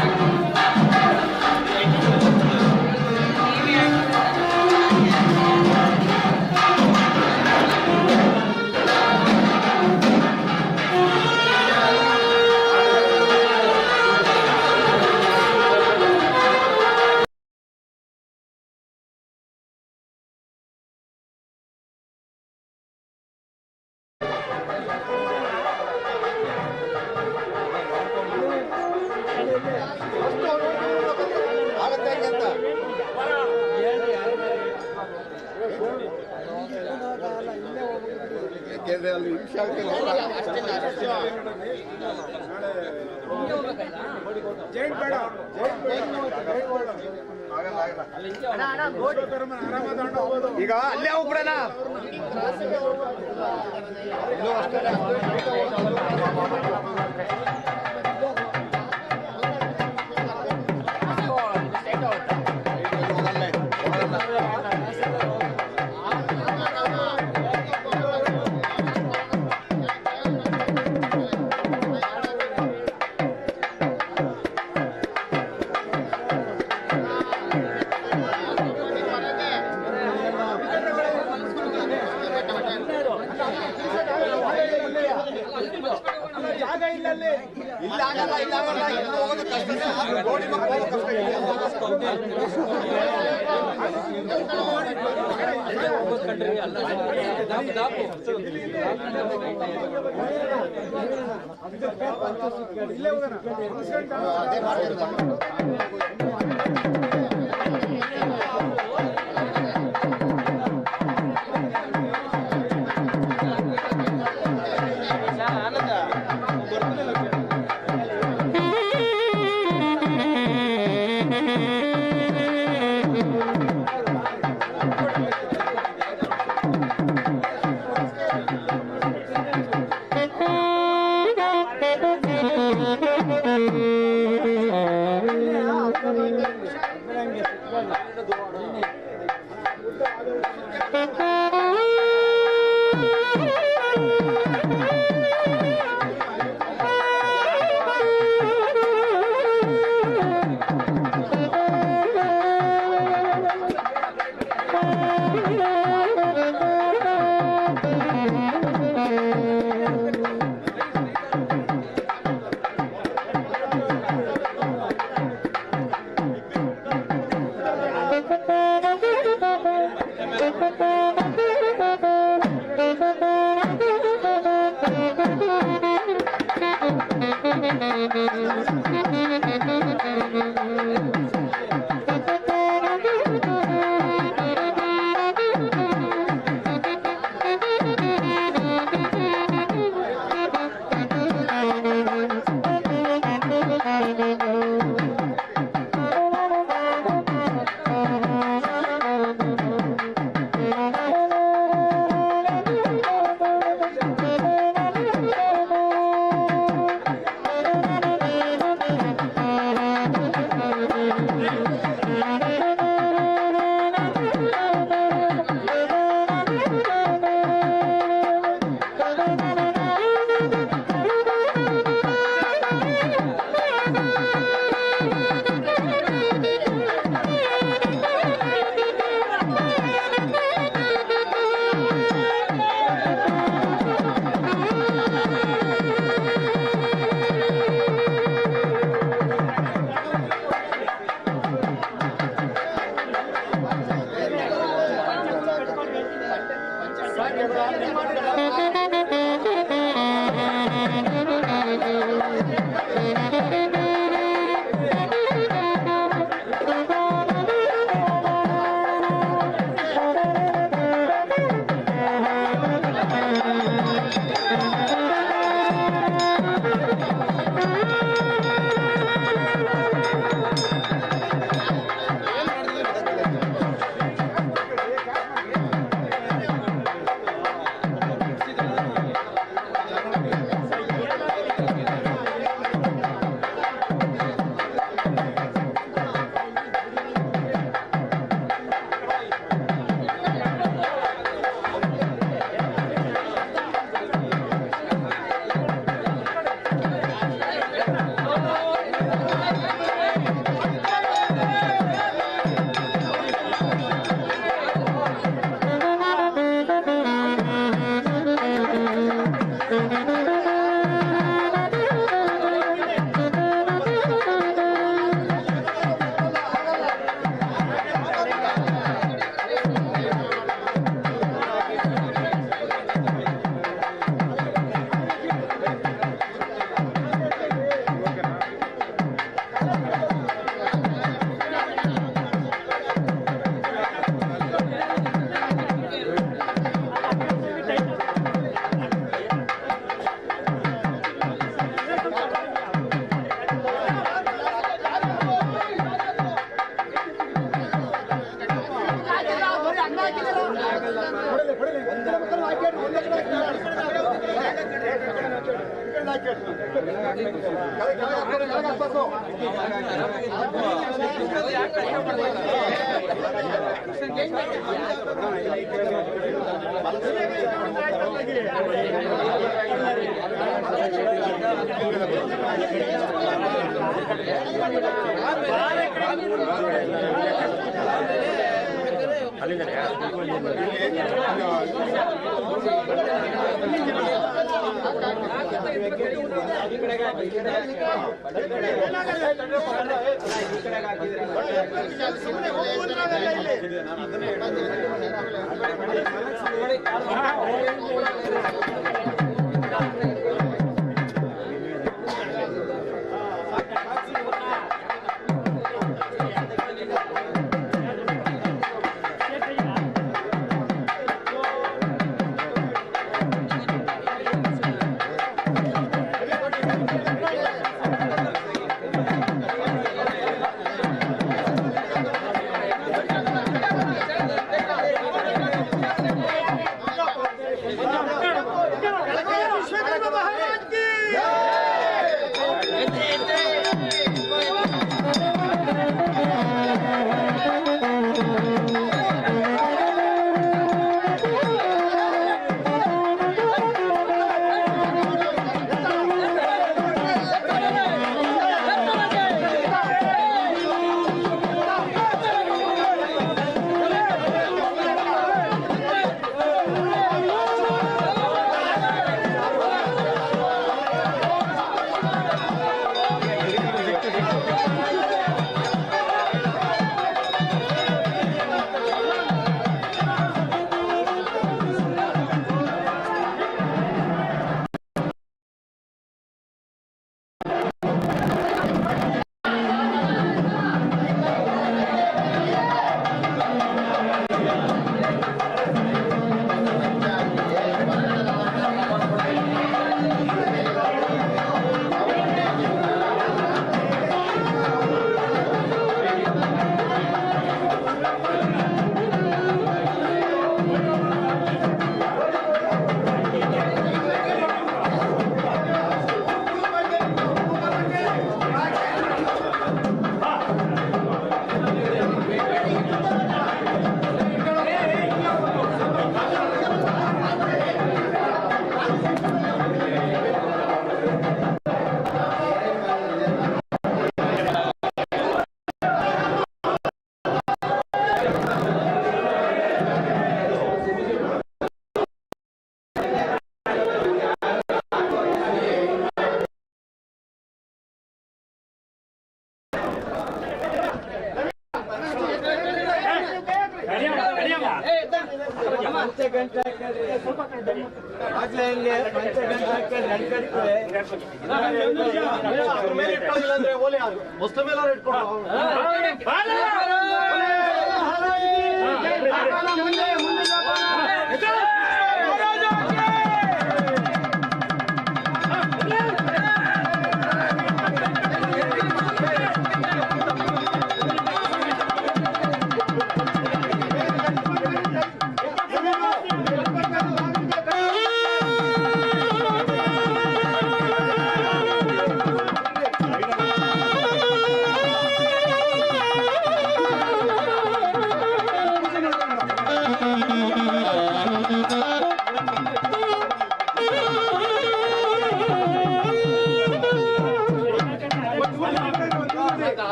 ಯಾಕೆಂದ್ರೆ ಅಲ್ಲಿ ಹಿಂಸೆ ಆಗ್ತಿಲ್ಲ. ಈಗ ಅಲ್ಲೇ ಹೋಗ್ಬಿಡೋಣ. ಜಾಗ ಇಲ್ಲ ಅಲ್ಲಿ. ಇಲ್ಲ ಆಗಲ್ಲ, ಇಲ್ಲ ಆಗಲ್ಲ. ಇಲ್ಲಿ ಹೋಗೋದು ಕಷ್ಟನೇ. ಗೋಡಿ ಮಕ್ಕಳು ಹೋಗೋದು ಕಷ್ಟ. ಇಲ್ಲೇ ಹೋಗೋಣ. ಅದೇ ಮಾಡ್ತಿರೋದು.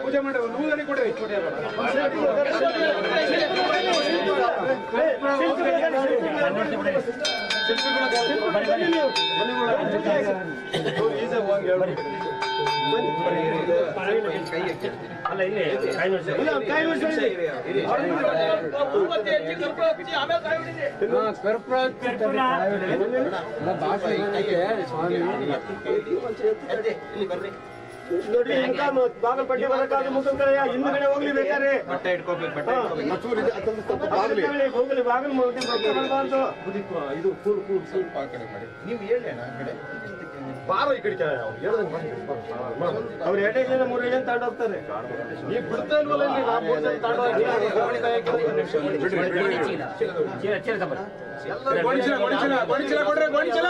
ಪೂಜೆ ಮಾಡ್ರಿ ಒಂದು ಊದನಿ ಕೊಡ್ರಿ ಅಲ್ಲ ಇಲ್ಲಿ ಕಾಯಿ ನೋಡಿ ಮುಖ ಬಾಗಲಪಟ್ಟಿ ಬರಕ್ಕಾಗ ಮುಖದ ಕಡೆ ಹಿಂದ್ಗಡೆ ಹೋಗ್ಲಿ ಬೇಕಾರೆ ಬಟ್ಟೆ ಇಟ್ಕೋಬೇಕು ಬಟ್ಟೆ ಬಾಗಲಿ ಹೋಗ್ಲಿ ಬಾಗಲ್ ಬರಬಾರ್ದು. ಇದು ಕೂಲ್ ಸ್ವಲ್ಪ ಆ ಕಡೆ ಮಾಡಿ ನೀವು ಹೇಳಿ ಅಣ್ಣ ಆ ಕಡೆ ಬಾರೋ ಈ ಕಡೆ ಅವ್ರು 2 ಜನ 3 ಜನ ತಗೊಂಡು ಹೋಗ್ತಾರೆ. ನೀವು ಬಿಡ್ತಾ ಇಲ್ವಲ್ಲ ಇಲ್ಲಿ ನಾವು 3 ಜನ ತಗೊಂಡು ಹೋಗಿ ಗೋಣಿಚೀಲ ಕೊಡ್ರೆ ಗೋಣಿಚೀಲ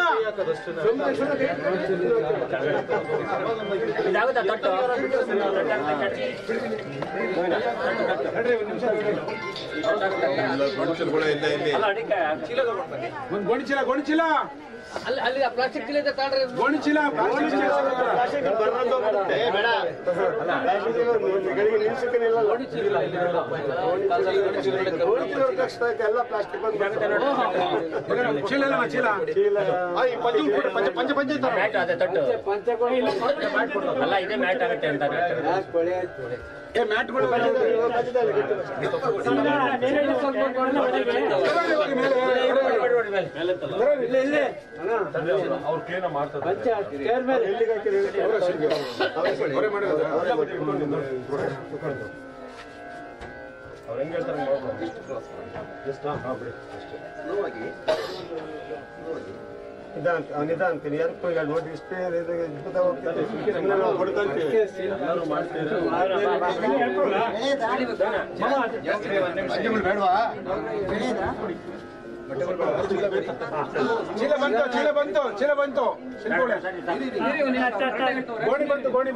ಒಂದು ಗೋಣಿಚೀಲ ಅಲ್ಲಿ ಪ್ಲಾಸ್ಟಿಕ್ ಚೀಲ ಇದೆ ತಾಳ್ರಿ. ಗೋಣಿಚೀಲ ಪ್ಲಾಸ್ಟಿಕ್ ಬರೋದು ಬರುತ್ತೆ. ಬೇಡ ಗಳಿಗೆ ನಿಲ್ಸಕ್ಕಿಲ್ಲ. ಎಲ್ಲ ಪ್ಲಾಸ್ಟಿಕ್ ಬಂದು ಚೀಲ ಅಲ್ಲ ಇದೇ ಮ್ಯಾಟ್ ಆಗುತ್ತೆ ಅಂತ ಮ್ಯಾಟ್ಗಳು ಅವ್ರು ಕ್ಲೀನ್ ಮಾಡ್ತಾರೆ ಅವ್ರು ಹೆಂಗ್ ಹೇಳ್ತಾರೆ ನಿಧಾಂತೀನಿ ಯಾರು ನೋಡಿ ಇಷ್ಟೇ ಹೊಡ್ಕೊಂತೀವಿ. ಬೇಡವಾ ಚೀಲ ಬಂತು ಗೋಣಿ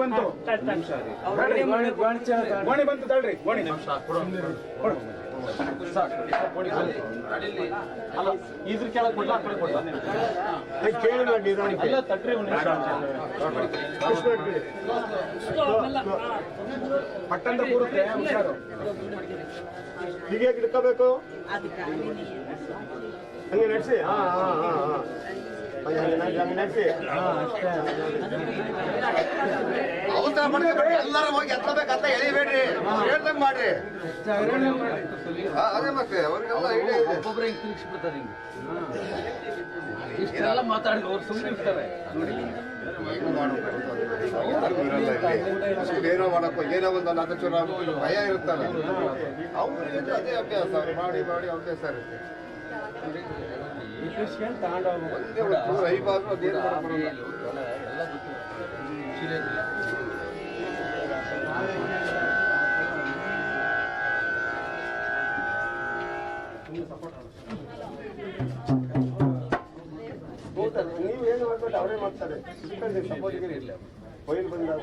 ಬಂತು ತಳ್ರಿ ಗೋಣಿ ಇದ್ರ ಕೆಳಗೆ ಕೊಡ್ಲ ಕೊಡ್ಲ ಕೇಳಿ ನೋಡಿ ಎಲ್ಲ ತಟ್ರಿ ಪಟ್ಟಂತ ಕೂರುತ್ತೆ ಹುಷಾರು. ಹೀಗೆ ಇಟ್ಕೋಬೇಕು ಹಂಗೆ ನಡೆಸಿ. ನಡೆಸಿ ಎಲ್ಲರೂ ಹೋಗಿ ಎತ್ತಬೇಕಂತ ಎಳಿಬೇಡ್ರಿ, ಹೇಳ್ದಂಗ್ ಮಾಡ್ರಿ. ಅದೇ ಮತ್ತೆ ಅವ್ರಿಗೆಲ್ಲ ಐಡಿಯಾ ಇದೆ. ಒಬ್ಬೊಬ್ರು ಹಿಂಗ್ ತಿರುಗಿಸ್ಬಿಡ್ತಾರೆ ಹಿಂಗೆ. ಇಷ್ಟೆಲ್ಲ ಮಾತಾಡಿ ಅವ್ರು ಸುಮ್ಮನೆ ಇರ್ತಾರೆ. ಏನು ಮಾಡಬೇಕು ಏನೋ ಮಾಡಪ್ಪ, ಏನೋ ಒಂದು ನಾಲ್ಕು ಭಯ ಇರುತ್ತಲ್ಲ, ಅವ್ರಿಗೆ ಅದೇ ಅಭ್ಯಾಸ ಮಾಡಿ ಅಭ್ಯಾಸ ಇರುತ್ತೆ. ಐಬಾರು ಅದೇನು ಮಾಡಬಾರಲ್ಲ. ಎಲ್ಲ ನೀವೇನು ಮಾಡ್ಬೇಕು ಅವರೇ ಮಾಡ್ತಾರೆ. ಸಪೋರ್ಟ್ಗೆ ಇರಲಿ ಕೊಯ್ಲು ಬಂದಾಗ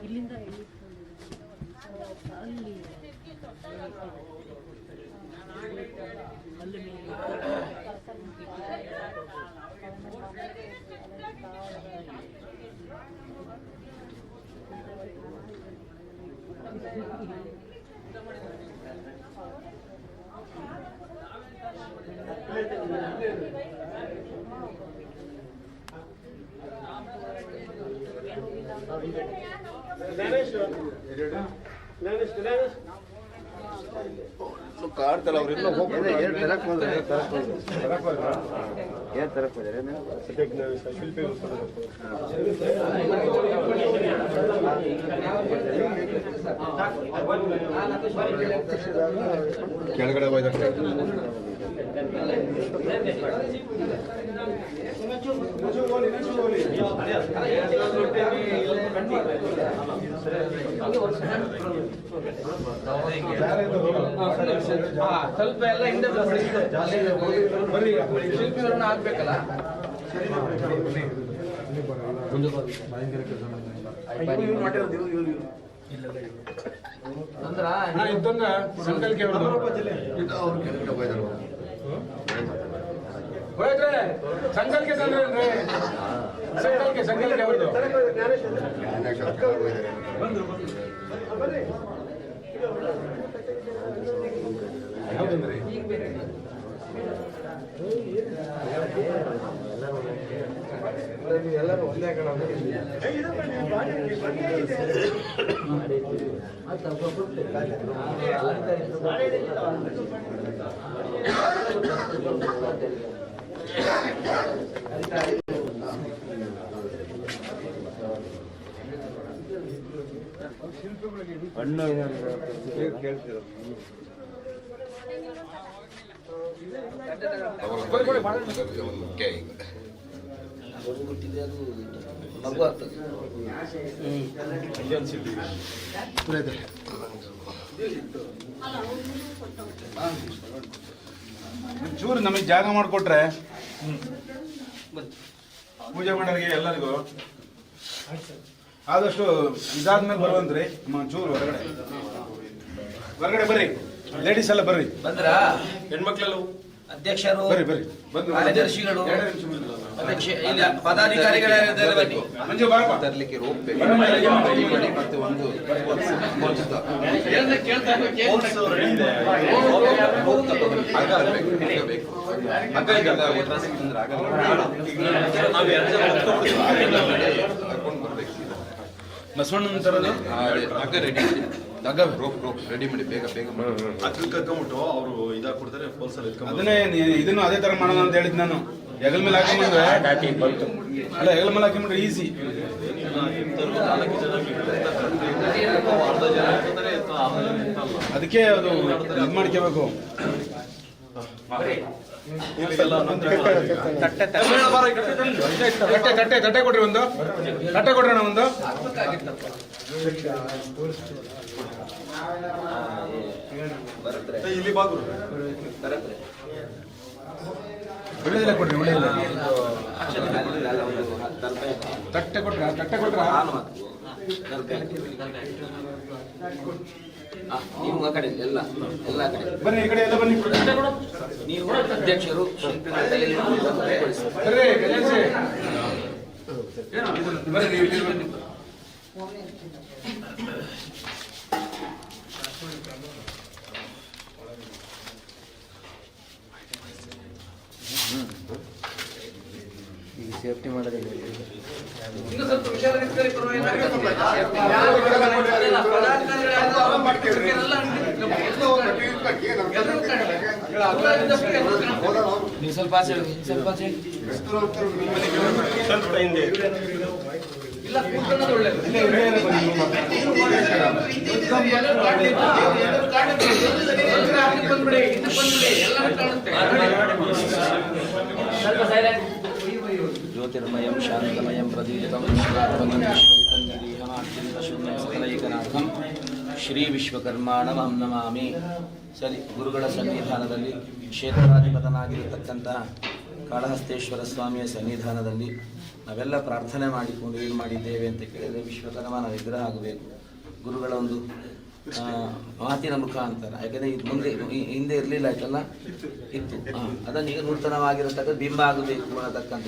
ಇಲ್ಲಿಂದ ಅಲ್ಲಿ ಕಾಡ್ತಲ್ಲ ಅವರೆಲ್ಲ ಹೋಗ್ತಾರೆ. ಕೆಳಗಡೆ ಹೋಯ್ತಾರೆ. ಸ್ವಲ್ಪ ಎಲ್ಲ ಹಿಂದೆ ಶಿಲ್ಪಿಗಳನ್ನ ಹಾಕ್ಬೇಕಲ್ಲ. ಅಂದ್ರ ಇದೊಂದು ಸಂಕಲ್ಕೆ ಹೋಯ್ತ್ರೆ ಸಂಕಲ್ಕೆ ತಂದ್ರೆ ಸಂಕಲ್ಕೆ ಅವ್ರದ್ದು ಹೌದಂದ್ರಿ ಎಲ್ಲರೂ ಹಣ್ಣು ಕೇಳ್ತೀರ ಕೊಟ್ಟಿದ್ರೆ ಅದು ಮಗು ಆಗ್ತದೆ. ಚೂರು ನಮಗೆ ಜಾಗ ಮಾಡಿಕೊಟ್ರೆ ಪೂಜೆ ಮಾಡೋರಿಗೆ ಎಲ್ಲರಿಗೂ ಆದಷ್ಟು ಇದಾದ್ಮೇಲೆ ಬರುವಂತ್ರಿ. ಚೂರು ಹೊರಗಡೆ ಬರ್ರಿ, ಲೇಡೀಸ್ ಎಲ್ಲ ಬರ್ರಿ. ಬಂದ್ರ ಹೆಣ್ಮಕ್ಳೆಲ್ಲ ಅಧ್ಯಕ್ಷರು, ಬರ್ರಿ ಬರ್ರಿ ಬಂದು ಕಾರ್ಯದರ್ಶಿಗಳು, ಅಧ್ಯಕ್ಷ ಇಲ್ಲಿ ಪದಾಧಿಕಾರಿಗಳಿದ್ದಾರೆ ಬನ್ನಿ. ಮಂಜು ಬಾರಪ್ಪ. ತರಲಿಕ್ಕೆ ರೋಪ್ ಬೇಕು ಮತ್ತೆ ಒಂದು ಬಸವಣ್ಣನ ತರದು ಹಗ್ಗ ರೆಡಿ ಹಗ್ಗ ರೋಪ್ ರೆಡಿ ಮಾಡಿ ಬೇಗ ಬೇಗ ಅದ್ರ ಕರ್ಕೊಂಬಿಟ್ಟು ಅವರು ಇದಾಗ್ಬಿಡ್ತಾರೆ ಪೋಲ್ಸಲ್ಲಿ ಎತ್ಕೊಂಡ್ ಅದನ್ನೇ ಇದನ್ನು ಅದೇ ತರ ಮಾಡೋಣ ಅಂತ ಹೇಳಿದ್ ನಾನು. ಹೆಗಲ ಮೇಲೆ ಹಾಕೊಂಡ್ರೆ ಅಲ್ಲ, ಹೆಗಲ ಮೇಲೆ ಹಾಕೊಂಡ್ರೆ ಈಸಿ. ಅದಕ್ಕೆ ಅದು ಇದು ಮಾಡ್ಕೋಬೇಕು. ತಟ್ಟೆ ಕೊಡ್ರಿ, ಒಂದು ತಟ್ಟೆ ಕೊಡ್ರಣ ಒಂದು. ಇಲ್ಲಿ ಬಾಗುರು ಒಳ್ಳೆದಿಲ್ಲ ಕೊಡ್ರಿ, ಒಳ್ಳೆದಿಲ್ಲ. ತಟ್ಟೆ ಕೊಟ್ರ ನೀವು ಆ ಕಡೆ ಎಲ್ಲ ಕಡೆ ಬನ್ನಿ, ಈ ಕಡೆ ಎಲ್ಲ ಬನ್ನಿ. ನೀವು ಅಧ್ಯಕ್ಷರು ಶಿಲ್ಪಿಗಳ ಕೈಯಲ್ಲಿ ಕೊಡಿಸಿ. ಬರ್ರಿ ಕಲ್ಯಾಣಿ. ಬರ್ರಿ ನೀವು ಇಲ್ಲಿ ಬನ್ನಿ. ಈಗ ಸೇಫ್ಟಿ ಮಾಡೋದೇ ಇನ್ನು ಸ್ವಲ್ಪ ಹುಷಾರಾಗಿರ್ತಾರೆ, ನೀವು ಸ್ವಲ್ಪ ಆಚೆ ಹೋಗಿ, ಸ್ವಲ್ಪ ಆಚೆ ಇಲ್ಲ, ಕೂತ್ಕೊಳ್ಳೋದು ಒಳ್ಳೆಯದು. ಜ್ಯೋತಿರ್ಮಯಂ ಶಾಂತಮಯಂ ಪ್ರದೀಪಿತಂ ಶೂನ್ಯಂ ಶ್ರೀ ವಿಶ್ವಕರ್ಮಾಣಂ ನಮಾಮಿ. ಸರಿ, ಗುರುಗಳ ಸನ್ನಿಧಾನದಲ್ಲಿ ಕ್ಷೇತ್ರಾಧಿಪತನಾಗಿರತಕ್ಕಂತಹ ಕಾಳಹಸ್ತೇಶ್ವರ ಸ್ವಾಮಿಯ ಸನ್ನಿಧಾನದಲ್ಲಿ ನಾವೆಲ್ಲ ಪ್ರಾರ್ಥನೆ ಮಾಡಿಕೊಂಡು ಏನು ಮಾಡಿದ್ದೇವೆ ಅಂತ ಕೇಳಿದರೆ, ವಿಶ್ವಕರ್ಮನ ವಿಗ್ರಹ ಆಗಬೇಕು. ಗುರುಗಳ ಒಂದು ಮಾತಿನ ಮುಖಾಂತರ, ಯಾಕೆಂದರೆ ಇದು ಮುಂದೆ ಹಿಂದೆ ಇರಲಿಲ್ಲ, ಆಯ್ತಲ್ಲ, ಇತ್ತು. ಅದನ್ನು ಈಗ ನೂತನವಾಗಿರತಕ್ಕ ಬಿಂಬ ಆಗಬೇಕು ಅನ್ನತಕ್ಕಂಥ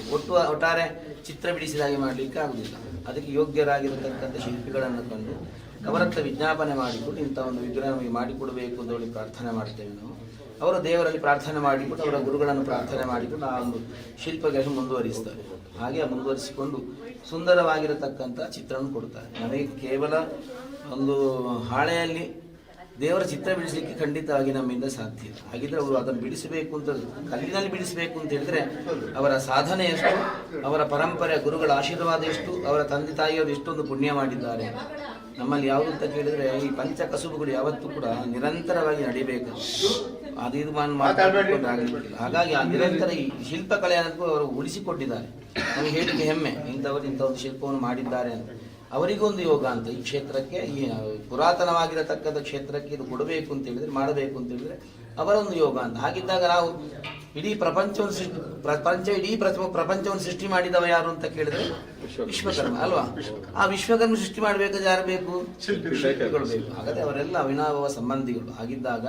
ಒಟ್ಟಾರೆ ಚಿತ್ರ ಬಿಡಿಸಿದಾಗೆ ಮಾಡಲಿಕ್ಕೆ ಆಗುವುದಿಲ್ಲ. ಅದಕ್ಕೆ ಯೋಗ್ಯರಾಗಿರತಕ್ಕಂಥ ಶಿಲ್ಪಿಗಳನ್ನು ಕಂಡು ಅವರತ್ತ ವಿಜ್ಞಾಪನೆ ಮಾಡಿಕೊಂಡು ಇಂಥ ಒಂದು ವಿಗ್ರಹ ನಮಗೆ ಮಾಡಿಕೊಡಬೇಕು ಅಂತ ಹೇಳಿ ಪ್ರಾರ್ಥನೆ ಮಾಡ್ತೇವೆ ನಾವು. ಅವರು ದೇವರಲ್ಲಿ ಪ್ರಾರ್ಥನೆ ಮಾಡಿಕೊಂಡು ಅವರ ಗುರುಗಳನ್ನು ಪ್ರಾರ್ಥನೆ ಮಾಡಿಕೊಂಡು ಆ ಒಂದು ಶಿಲ್ಪಗಳನ್ನು ಮುಂದುವರಿಸ್ತಾರೆ. ಹಾಗೆ ಮುಂದುವರಿಸಿಕೊಂಡು ಸುಂದರವಾಗಿರತಕ್ಕಂಥ ಚಿತ್ರವನ್ನು ಕೊಡ್ತಾರೆ. ನಮಗೆ ಕೇವಲ ಒಂದು ಹಾಳೆಯಲ್ಲಿ ದೇವರ ಚಿತ್ರ ಬಿಡಿಸಲಿಕ್ಕೆ ಖಂಡಿತವಾಗಿ ನಮ್ಮಿಂದ ಸಾಧ್ಯ ಇಲ್ಲ. ಹಾಗಿದ್ರೆ ಅವರು ಅದನ್ನು ಬಿಡಿಸಬೇಕು ಅಂತ, ಕಲ್ಲಿನಲ್ಲಿ ಬಿಡಿಸಬೇಕು ಅಂತ ಹೇಳಿದ್ರೆ ಅವರ ಸಾಧನೆ ಎಷ್ಟು, ಅವರ ಪರಂಪರೆ, ಗುರುಗಳ ಆಶೀರ್ವಾದ ಎಷ್ಟು, ಅವರ ತಂದೆ ತಾಯಿಯವರು ಎಷ್ಟೊಂದು ಪುಣ್ಯ ಮಾಡಿದ್ದಾರೆ. ನಮ್ಮಲ್ಲಿ ಯಾವುದು ಅಂತ ಕೇಳಿದರೆ, ಈ ಪಂಚ ಕಸುಬುಗಳು ಯಾವತ್ತೂ ಕೂಡ ನಿರಂತರವಾಗಿ ನಡಿಬೇಕು. ಅದು ಇದು ಮಾಡಿಕೊಂಡು ಆಗಲಿಕ್ಕಿಲ್ಲ. ಹಾಗಾಗಿ ಆ ನಿರಂತರ ಈ ಶಿಲ್ಪಕಲೆ ಅನ್ನೋದಕ್ಕೂ ಅವರು ಉಳಿಸಿಕೊಟ್ಟಿದ್ದಾರೆ. ನಮಗೆ ಹೇಳಿಕೆ ಹೆಮ್ಮೆ, ಇಂಥವರು ಇಂಥ ಒಂದು ಶಿಲ್ಪವನ್ನು ಮಾಡಿದ್ದಾರೆ ಅಂತ. ಅವರಿಗೊಂದು ಯೋಗ ಅಂತ ಈ ಕ್ಷೇತ್ರಕ್ಕೆ, ಈ ಪುರಾತನವಾಗಿರತಕ್ಕಂಥ ಕ್ಷೇತ್ರಕ್ಕೆ ಇದು ಕೊಡಬೇಕು ಅಂತ ಹೇಳಿದ್ರೆ, ಮಾಡಬೇಕು ಅಂತ ಹೇಳಿದ್ರೆ ಅವರ ಒಂದು ಯೋಗ ಅಂತ. ಹಾಗಿದ್ದಾಗ ನಾವು ಇಡೀ ಪ್ರಪಂಚವನ್ನು ಸೃಷ್ಟಿ ಮಾಡಿದವ ಯಾರು ಅಂತ ಕೇಳಿದ್ರೆ ವಿಶ್ವಕರ್ಮ ಅಲ್ವಾ? ಆ ವಿಶ್ವಕರ್ಮ ಸೃಷ್ಟಿ ಮಾಡಬೇಕಾದ್ರೆ ಯಾರು ಬೇಕು? ಶಿಲ್ಪಿಗಳು ಬೇಕು. ಹಾಗಾದ್ರೆ ಅವರೆಲ್ಲ ಅವಿನಾಭಾವ ಸಂಬಂಧಿಗಳು. ಹಾಗಿದ್ದಾಗ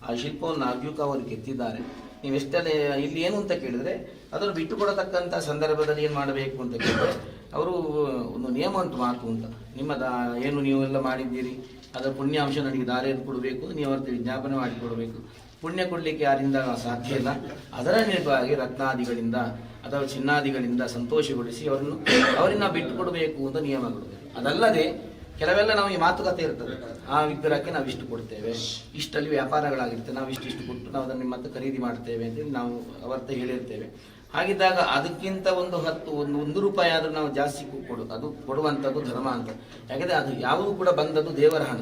ಆ ಶಿಲ್ಪವನ್ನು ನಾವ್ಯೂಕ ಅವರು ಕೆತ್ತಿದ್ದಾರೆ. ನೀವೆಷ್ಟೇ ಇಲ್ಲಿ ಏನು ಅಂತ ಕೇಳಿದ್ರೆ, ಅದನ್ನು ಬಿಟ್ಟುಕೊಡತಕ್ಕಂಥ ಸಂದರ್ಭದಲ್ಲಿ ಏನು ಮಾಡಬೇಕು ಅಂತ ಕೇಳಿದ್ರೆ, ಅವರು ಒಂದು ನಿಯಮ ಉಂಟು, ಮಾತು ಅಂತ. ನಿಮ್ಮ ಏನು ನೀವೆಲ್ಲ ಮಾಡಿದ್ದೀರಿ ಅದರ ಪುಣ್ಯಾಂಶ ನನಗೆ ದಾರಿಯಲ್ಲಿ ಕೊಡಬೇಕು, ನೀವು ಅವತ್ತು ವಿಜ್ಞಾಪನೆ ಮಾಡಿಕೊಡಬೇಕು. ಪುಣ್ಯ ಕೊಡಲಿಕ್ಕೆ ಯಾರಿಂದ ಸಾಧ್ಯ ಇಲ್ಲ. ಅದರ ನೆನಪಾಗಿ ರತ್ನಾದಿಗಳಿಂದ ಅಥವಾ ಚಿನ್ನಾದಿಗಳಿಂದ ಸಂತೋಷಗೊಳಿಸಿ ಅವರನ್ನ ಬಿಟ್ಟು ಕೊಡಬೇಕು ಅಂತ ನಿಯಮಗಳು. ಅದಲ್ಲದೆ ಕೆಲವೆಲ್ಲ ನಮಗೆ ಮಾತುಕತೆ ಇರ್ತದೆ, ಆ ವಿಗ್ರಹಕ್ಕೆ ನಾವು ಇಷ್ಟು ಕೊಡ್ತೇವೆ, ಇಷ್ಟಲ್ಲಿ ವ್ಯಾಪಾರಗಳಾಗಿರ್ತೇವೆ, ನಾವು ಇಷ್ಟು ಕೊಟ್ಟು ನಾವು ಅದನ್ನು ಮತ್ತೆ ಖರೀದಿ ಮಾಡ್ತೇವೆ ಅಂತೇಳಿ ನಾವು ಅವತ್ತ ಹೇಳಿರ್ತೇವೆ. ಹಾಗಿದ್ದಾಗ ಅದಕ್ಕಿಂತ ಒಂದು ರೂಪಾಯಿ ಆದರೂ ನಾವು ಜಾಸ್ತಿ ಅದು ಕೊಡುವಂಥದ್ದು ಧರ್ಮ ಅಂತ. ಯಾಕಂದರೆ ಅದು ಯಾವುದೂ ಕೂಡ ಬಂದದ್ದು ದೇವರ ಹಣ,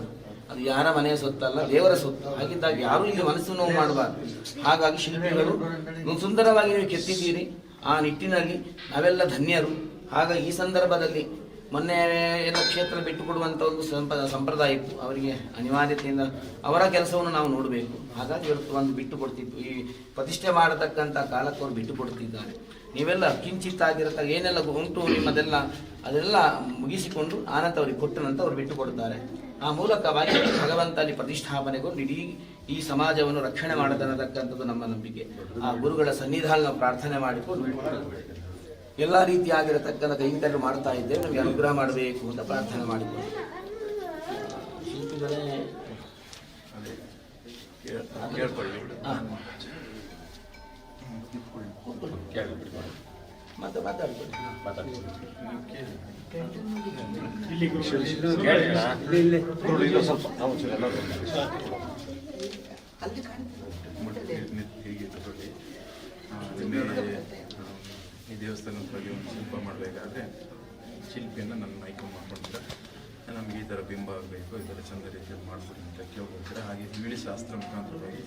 ಅದು ಯಾರ ಮನೆಯ ಸೊತ್ತಲ್ಲ, ದೇವರ ಸೊತ್ತು. ಹಾಗಿದ್ದಾಗ ಯಾರೂ ಇಲ್ಲಿ ಮನಸ್ಸು ನೋವು ಮಾಡಬಾರ್ದು. ಹಾಗಾಗಿ ಶಿಲ್ಪಿಗಳು ಸುಂದರವಾಗಿ ನೀವು ಕೆತ್ತಿದ್ದೀರಿ, ಆ ನಿಟ್ಟಿನಲ್ಲಿ ನಾವೆಲ್ಲ ಧನ್ಯರು. ಹಾಗಾಗಿ ಈ ಸಂದರ್ಭದಲ್ಲಿ ಮೊನ್ನೆ ಎಲ್ಲ ಕ್ಷೇತ್ರ ಬಿಟ್ಟು ಕೊಡುವಂಥ ಒಂದು ಸಂಪ್ರದಾಯ ಇತ್ತು, ಅವರಿಗೆ ಅನಿವಾರ್ಯತೆಯಿಂದ ಅವರ ಕೆಲಸವನ್ನು ನಾವು ನೋಡಬೇಕು. ಹಾಗಾಗಿ ಇವತ್ತು ಒಂದು ಬಿಟ್ಟು ಕೊಡ್ತಿತ್ತು, ಈ ಪ್ರತಿಷ್ಠೆ ಮಾಡತಕ್ಕಂಥ ಕಾಲಕ್ಕೆ ಅವರು ಬಿಟ್ಟು ಕೊಡ್ತಿದ್ದಾರೆ. ನೀವೆಲ್ಲ ಕಿಂಚಿತ್ತಾಗಿರತ್ತ ಏನೆಲ್ಲ ಉಂಟು ನಿಮ್ಮದೆಲ್ಲ ಅದೆಲ್ಲ ಮುಗಿಸಿಕೊಂಡು ಆನಂತರ ಅವರಿಗೆ ಕೊಟ್ಟ ನಂತರ ಅವರು ಬಿಟ್ಟು ಕೊಡ್ತಾರೆ. ಆ ಮೂಲಕವಾಗಿ ಭಗವಂತ ಅಲ್ಲಿ ಪ್ರತಿಷ್ಠಾಪನೆಗೊಂಡು ಇಡೀ ಈ ಸಮಾಜವನ್ನು ರಕ್ಷಣೆ ಮಾಡತಕ್ಕಂಥದ್ದು ನಮ್ಮ ನಂಬಿಕೆ. ಆ ಗುರುಗಳ ಸನ್ನಿಧಾನ ನಾವು ಪ್ರಾರ್ಥನೆ ಮಾಡಿಕೊಂಡು ಎಲ್ಲ ರೀತಿಯಾಗಿರತಕ್ಕಂಥ ಕೈಂಕರ್ಯ ಮಾಡ್ತಾ ಇದ್ದೇವೆ. ನಮಗೆ ಅನುಗ್ರಹ ಮಾಡಬೇಕು ಅಂತ ಪ್ರಾರ್ಥನೆ ಮಾಡಿಕೊಂಡು ಶಿಲ್ಪಿಗಳೇ ಮತ್ತೆ ಮಾತಾಡ್ಕೊಳ್ಳಿ. ಈ ದೇವಸ್ಥಾನದ ಬಗ್ಗೆ ಒಂದು ಶಿಲ್ಪ ಮಾಡಬೇಕಾದ್ರೆ ಶಿಲ್ಪಿಯನ್ನು ನನ್ನ ಆಯ್ಕೆ ಮಾಡ್ಕೊಂಡಿದ್ದೆ. ನಮಗೆ ಈ ಥರ ಬಿಂಬ ಆಗಬೇಕು, ಈ ಥರ ಚಂದ ರೀತಿಯಲ್ಲಿ ಮಾಡ್ಬೋದು ಅಂತ ಕೇಳ್ಕೊಳ್ತಾರೆ. ಹಾಗೆ ಇಂಗ್ಲೀಷ್ ಶಾಸ್ತ್ರ ಮುಖಾಂತರವಾಗಿ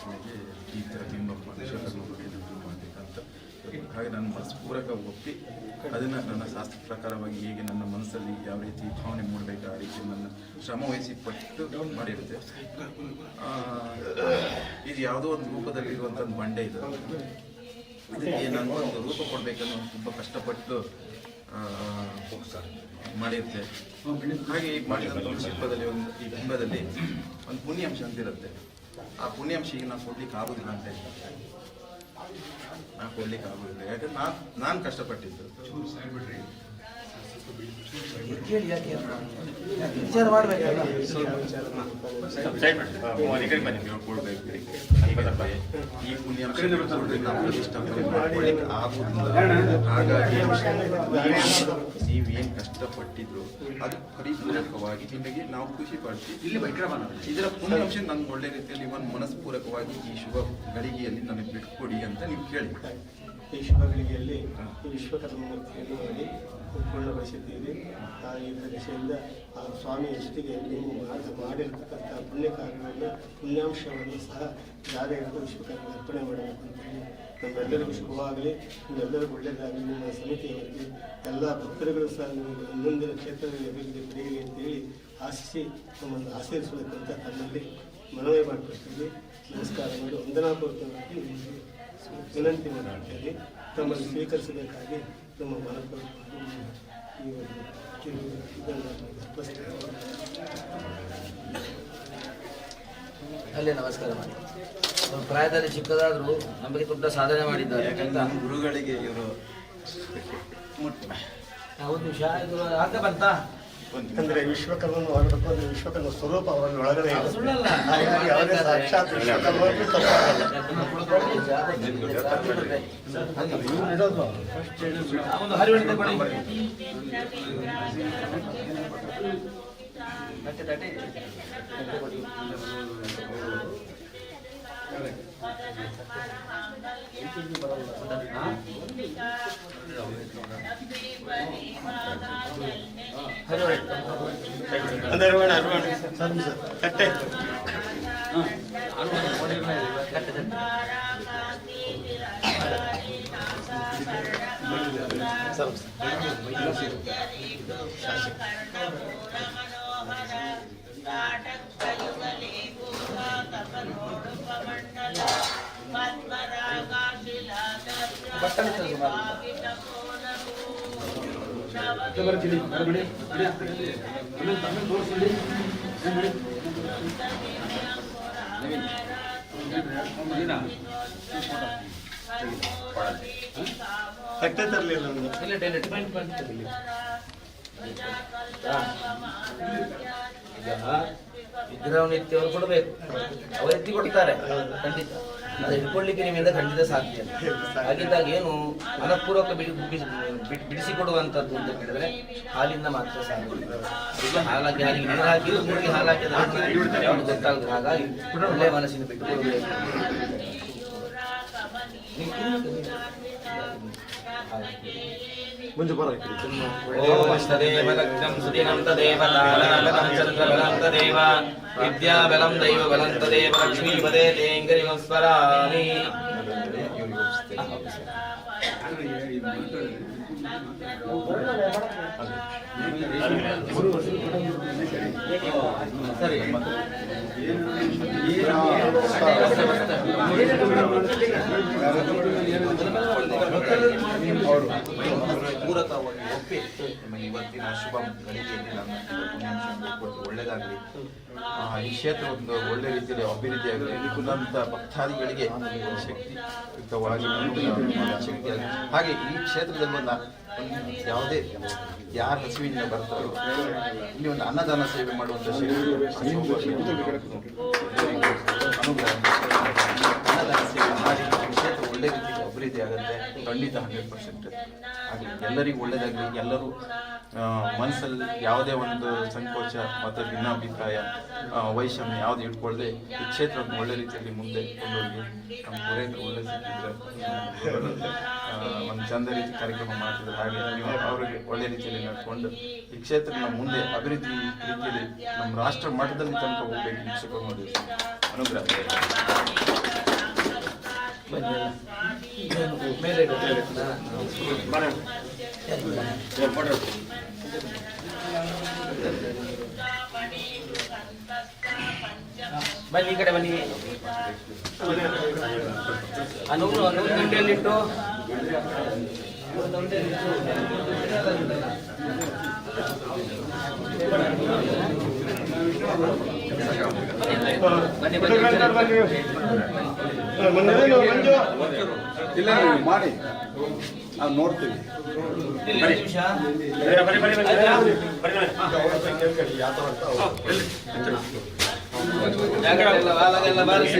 ನಮಗೆ ಈ ಥರ ಬಿಂಬ ಮಾಡಬೇಕಂತ. ಹಾಗೆ ನನ್ನ ಮನಸ್ಪೂರ್ವಕ ಒಪ್ಪಿ ಅದನ್ನು ನನ್ನ ಶಾಸ್ತ್ರ ಪ್ರಕಾರವಾಗಿ ಹೇಗೆ ನನ್ನ ಮನಸ್ಸಲ್ಲಿ ಯಾವ ರೀತಿ ಭಾವನೆ ಮೂಡಬೇಕು ಆ ರೀತಿ ನನ್ನ ಶ್ರಮ ವಹಿಸಿ ಪಟ್ಟು ಮಾಡಿರುತ್ತೆ. ಇದು ಯಾವುದೋ ಒಂದು ರೂಪದಲ್ಲಿರುವಂಥದ್ದು ಬಂಡೆ ಇದು. ಇದಕ್ಕೆ ನಾನು ಒಂದು ರೂಪ ಕೊಡಬೇಕನ್ನೋ ತುಂಬ ಕಷ್ಟಪಟ್ಟು ಮಾಡಿರುತ್ತೆ. ಹಾಗೆ ಈ ಮಾಡಿದಂಥ ಒಂದು ಶಿಲ್ಪದಲ್ಲಿ ಈ ಬಿಂಬದಲ್ಲಿ ಒಂದು ಪುಣ್ಯಾಂಶ ಅಂತಿರುತ್ತೆ. ಆ ಪುಣ್ಯಾಂಶ ಈಗ ನಾನು ಕೊಡ್ಲಿಕ್ಕೆ ಆಗೋದಿಲ್ಲ ಅಂತ ಹೇಳ್ತಾರೆ. ನಾನು ಕೊಡ್ಲಿಕ್ಕೆ ಆಗೋದಿಲ್ಲ, ಯಾಕಂದ್ರೆ ನಾನು ಕಷ್ಟಪಟ್ಟಿದ್ದು. ವಿಚಾರ ಮಾಡಬೇಕಲ್ಲ, ಈ ಪುಣ್ಯಾಂಶ ಮಾಡ್ಕೊಳ್ಳಿಕ್ಕೆ ಆಗುದಿಲ್ಲ. ಹಾಗಾಗಿ ನೀವೇನು ಕಷ್ಟಪಟ್ಟಿದ್ರು ಅದು ಪರಿಪೂರ್ವಕವಾಗಿ ನಿಮಗೆ ನಾವು ಖುಷಿ ಪಡಿಸಿ ಇದರ ಪುಣ್ಯಾಂಶ ನನ್ಗೆ ಒಳ್ಳೆ ರೀತಿಯಲ್ಲಿ ಇವನ್ ಮನಸ್ಪೂರ್ವಕವಾಗಿ ಈ ಶುಭ ಗಳಿಗೆಯಲ್ಲಿ ನನಗೆ ಬಿಟ್ಕೊಡಿ ಅಂತ ನೀವು ಕೇಳಿ. ಈ ಶುಭ ಗಳಿಗೆಯಲ್ಲಿ ಈ ವಿಶ್ವಕರ್ಮ ಮೂರ್ತಿಯನ್ನು ಮಾಡಿ ಪೂರ್ಣಗೊಳಿಸಿದ್ದೀವಿ. ಇದರ ದಿಶೆಯಿಂದ ಆ ಸ್ವಾಮಿ ಎಷ್ಟಿಗೆ ನೀವು ಮಾಡಿರ್ತಕ್ಕಂಥ ಪುಣ್ಯ ಕಾರ್ಯವನ್ನು ಪುಣ್ಯಾಂಶವನ್ನು ಸಹ ಯಾರೇ ಇದ್ದು ವಿಶ್ವಕರ್ಮ ಅರ್ಪಣೆ ಮಾಡಬೇಕು ಅಂತೇಳಿ ನಮ್ಮೆಲ್ಲರಿಗೂ ಶುಭವಾಗಲಿ, ನಿಮ್ಮೆಲ್ಲರಿಗೂ ಒಳ್ಳೆಯದಾಗಲಿ. ನಿಮ್ಮ ಸಮಿತಿಯವರಿಗೆ ಎಲ್ಲ ಭಕ್ತರುಗಳು ಸಹ ನಿಮಗೆ ಮುಂದಿನ ಕ್ಷೇತ್ರದಲ್ಲಿ ಅಭಿವೃದ್ಧಿ ಪಡೆಯಲಿ ಅಂತೇಳಿ ಆಶಿಸಿ ನಮ್ಮನ್ನು ಆಶೀರ್ವಿಸಬೇಕು ಅಂತ ತಮ್ಮಲ್ಲಿ ಮನವಿ ಮಾಡಿಕೊಡ್ತೀವಿ. ನಮಸ್ಕಾರ ಮಾಡಿ ವಂದನಾಪೂರ್ವಕವಾಗಿ ವಿನಂತಿ ಮಾಡ್ತೇವೆ. ತಮ್ಮನ್ನು ಸ್ವೀಕರಿಸಬೇಕಾಗಿ ನಮ್ಮ ಮನಪೂರ್ವಕವಾಗಿ ಅಲ್ಲೇ ನಮಸ್ಕಾರ ಮಾಡಿ. ಪ್ರಾಯದಲ್ಲಿ ಚಿಕ್ಕದಾದರೂ ನಮಗೆ ದೊಡ್ಡ ಸಾಧನೆ ಮಾಡಿದ್ದಾರೆ. ಗುರುಗಳಿಗೆ ಇವರು ಒಂದು ನಿಮಿಷ ಇದು ಆಗ ಬಂತ ಅಂದ್ರೆ ವಿಶ್ವಕರ್ಮನ ಹೊರಡಬೇಕು ಅಂದ್ರೆ ವಿಶ್ವಕರ್ಮ ಸ್ವರೂಪ ಅವರನ್ನು ಒಳಗಡೆ ಇದೆ. ಸುಳ್ಳಲ್ಲ, ಹಾಗಾಗಿ ಯಾವುದೇ ಸಾಕ್ಷಾತ್ ವಿಶ್ವಕರ್ಮಕ್ಕೂ ತಪ್ಪಾಗಲ್ಲ. ಒಂದು ಹರಿವಣಿತೆ ಕೊಡಿ. ಕಟ್ಟೆ ಕಟ್ಟೆ ತರಲಿಲ್ಲ ವಿಗ್ರಹ ನಿತ್ಯ ಅವರು ಕೊಡಬೇಕು, ಅವರು ಎತ್ತಿ ಕೊಡ್ತಾರೆ ಖಂಡಿತ. ಅದು ಇಟ್ಕೊಳ್ಳಿಕ್ಕೆ ನಿಮ್ಮಿಂದ ಖಂಡಿತ ಸಾಧ್ಯ ಇಲ್ಲ. ಹಾಗಿದ್ದಾಗ ಏನು ಮನಪೂರ್ವಕ ಬಿಡಿಸಿಕೊಡುವಂಥದ್ದು ಅಂತ ಹೇಳಿದ್ರೆ ಹಾಲಿಂದ ಮಾತ್ರ ಸಾಧ್ಯ. ಈಗ ಹಾಲಾಕಿ ಹಾಲಿಗೆ ನೀರು ಹಾಕಿ ಮುರುಗಿ ಹಾಲಾಕಿದ ಯಾವುದು ಗೊತ್ತಾಗುತ್ತೆ. ಹಾಗಾಗಿ ಒಳ್ಳೆಯ ಮನಸ್ಸಿನ ಬಿಟ್ಟುಕೊಡಬೇಕು. ಮುಂಚೆ ಬರ ವಿದ್ಯಾಬಲಂ ದೈವ ಬಲಂ ತದೇವ ಲಕ್ಷ್ಮೀಪದೇ ತೇಂಗರಿಮಂ ಸ್ಮರಾಮಿ. ಸರಿ ಪೂರಕವಾಗಿ ಒಪ್ಪಿ ನಿಮಗೆ ಇವತ್ತಿನ ಶುಭ ಗಳಿಗೆಯಲ್ಲಿ ನನ್ನ ಒಳ್ಳೆಯದಾಗಲಿ. ಈ ಕ್ಷೇತ್ರ ಒಂದು ಒಳ್ಳೆ ರೀತಿಯಲ್ಲಿ ಅಭಿವೃದ್ಧಿಯಾಗಲಿ. ಬಂದಂಥ ಭಕ್ತಾದಿಗಳಿಗೆ ಶಕ್ತಿಯುತವಾಗಿ ಶಕ್ತಿಯಾಗಲಿ. ಹಾಗೆ ಈ ಕ್ಷೇತ್ರದಲ್ಲಿ ಒಂದು ಯಾವುದೇ ಯಾರ ಹಸಿವಿನಿಂದ ಬರ್ತಾರೋ ಇಲ್ಲಿ ಒಂದು ಅನ್ನದಾನ ಸೇವೆ ಮಾಡುವಂಥ ಅನ್ನದಾನ ಸೇವೆ ಮಾಡಿ ಕ್ಷೇತ್ರ ಒಳ್ಳೆ ರೀತಿಯಲ್ಲಿ ಅಭಿವೃದ್ಧಿ ಆಗುತ್ತೆ. ಖಂಡಿತ 100% ಆಗಲಿ. ಎಲ್ಲರಿಗೂ ಒಳ್ಳೆಯದಾಗಲಿ. ಎಲ್ಲರೂ ಮನಸ್ಸಲ್ಲಿ ಯಾವುದೇ ಒಂದು ಸಂಕೋಚ ಮತ್ತು ಭಿನ್ನಾಭಿಪ್ರಾಯ ವೈಷಮ್ಯ ಯಾವುದು ಇಟ್ಕೊಳ್ಳದೆ ಈ ಕ್ಷೇತ್ರವನ್ನು ಒಳ್ಳೆ ರೀತಿಯಲ್ಲಿ ಮುಂದೆ ಕೊಂಡೋಗಿ ನಮ್ಮ ಪುರೇಂದ್ರ ಒಳ್ಳೆ ಸಿಕ್ಕಿದ್ರೆ ಒಂದು ಚಂದ ರೀತಿ ಕಾರ್ಯಕ್ರಮ ಮಾಡ್ತಿದ್ದಾರೆ. ಹಾಗೆ ನೀವು ಅವರಿಗೆ ಒಳ್ಳೆ ರೀತಿಯಲ್ಲಿ ನಡ್ಕೊಂಡು ಈ ಕ್ಷೇತ್ರನ ಮುಂದೆ ಅಭಿವೃದ್ಧಿ ರೀತಿಯಲ್ಲಿ ನಮ್ಮ ರಾಷ್ಟ್ರ ಮಟ್ಟದಲ್ಲಿ ತನಕ ಹೋಗಬೇಕು. ವೀಕ್ಷಕರು ನೋಡಿ ಅನುಗ್ರಹ ಮೇಲೆ ಬನ್ನಿ, ಈ ಕಡೆ ಬನ್ನಿ. ಅನ್ನೂರು ಗಂಟೆಯಲ್ಲಿಟ್ಟು ಬನ್ನಿ ಇಲ್ಲ ಮಾಡಿ ನಾವು ನೋಡ್ತೀವಿ. ನಿಮಿಷ ಜಾಗರೆಲ್ಲ ಬಾರಿಸಿ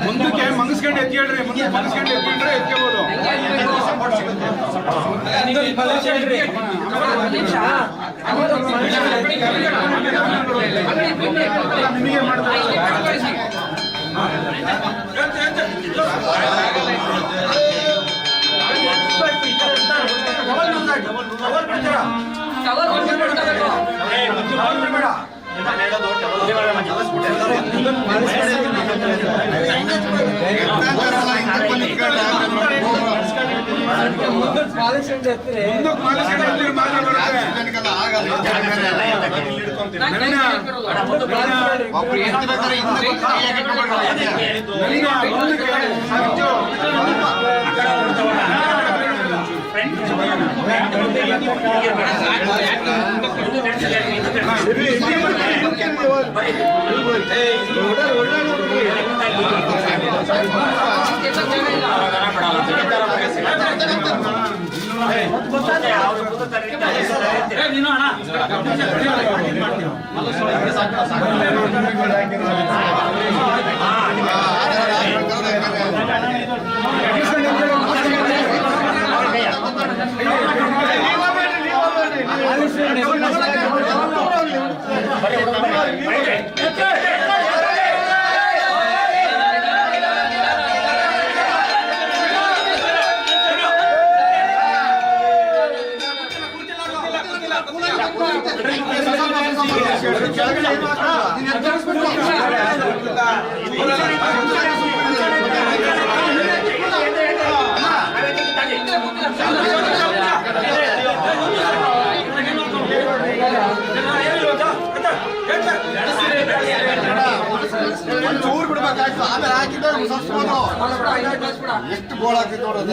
ಮುಂದಕ್ಕೆ ಮಂಗಿಸ್ಕೊಂಡು ಎತ್ಕೊಳ್ರಿ. ಮುಂದೆ ಮಂಗಿಸ್ಕೊಂಡು ಎತ್ಕೊಂಡ್ರೆ ಎತ್ಕೋಬಹುದು. ನಿಮಗೆ ಮಾಡ್ತಾರೆ ಟವರ್ ಮಾಡ್ಕೊಡ್ಬೇಕು. ಒಂಚೂರು ಬಿಡ್ಬೇಕಾಯ್ತು, ಆಮೇಲೆ ಹಾಕಿದ್ರೆ ಎಷ್ಟು ಗೋಳ ಹಾಕಿ ನೋಡೋದು.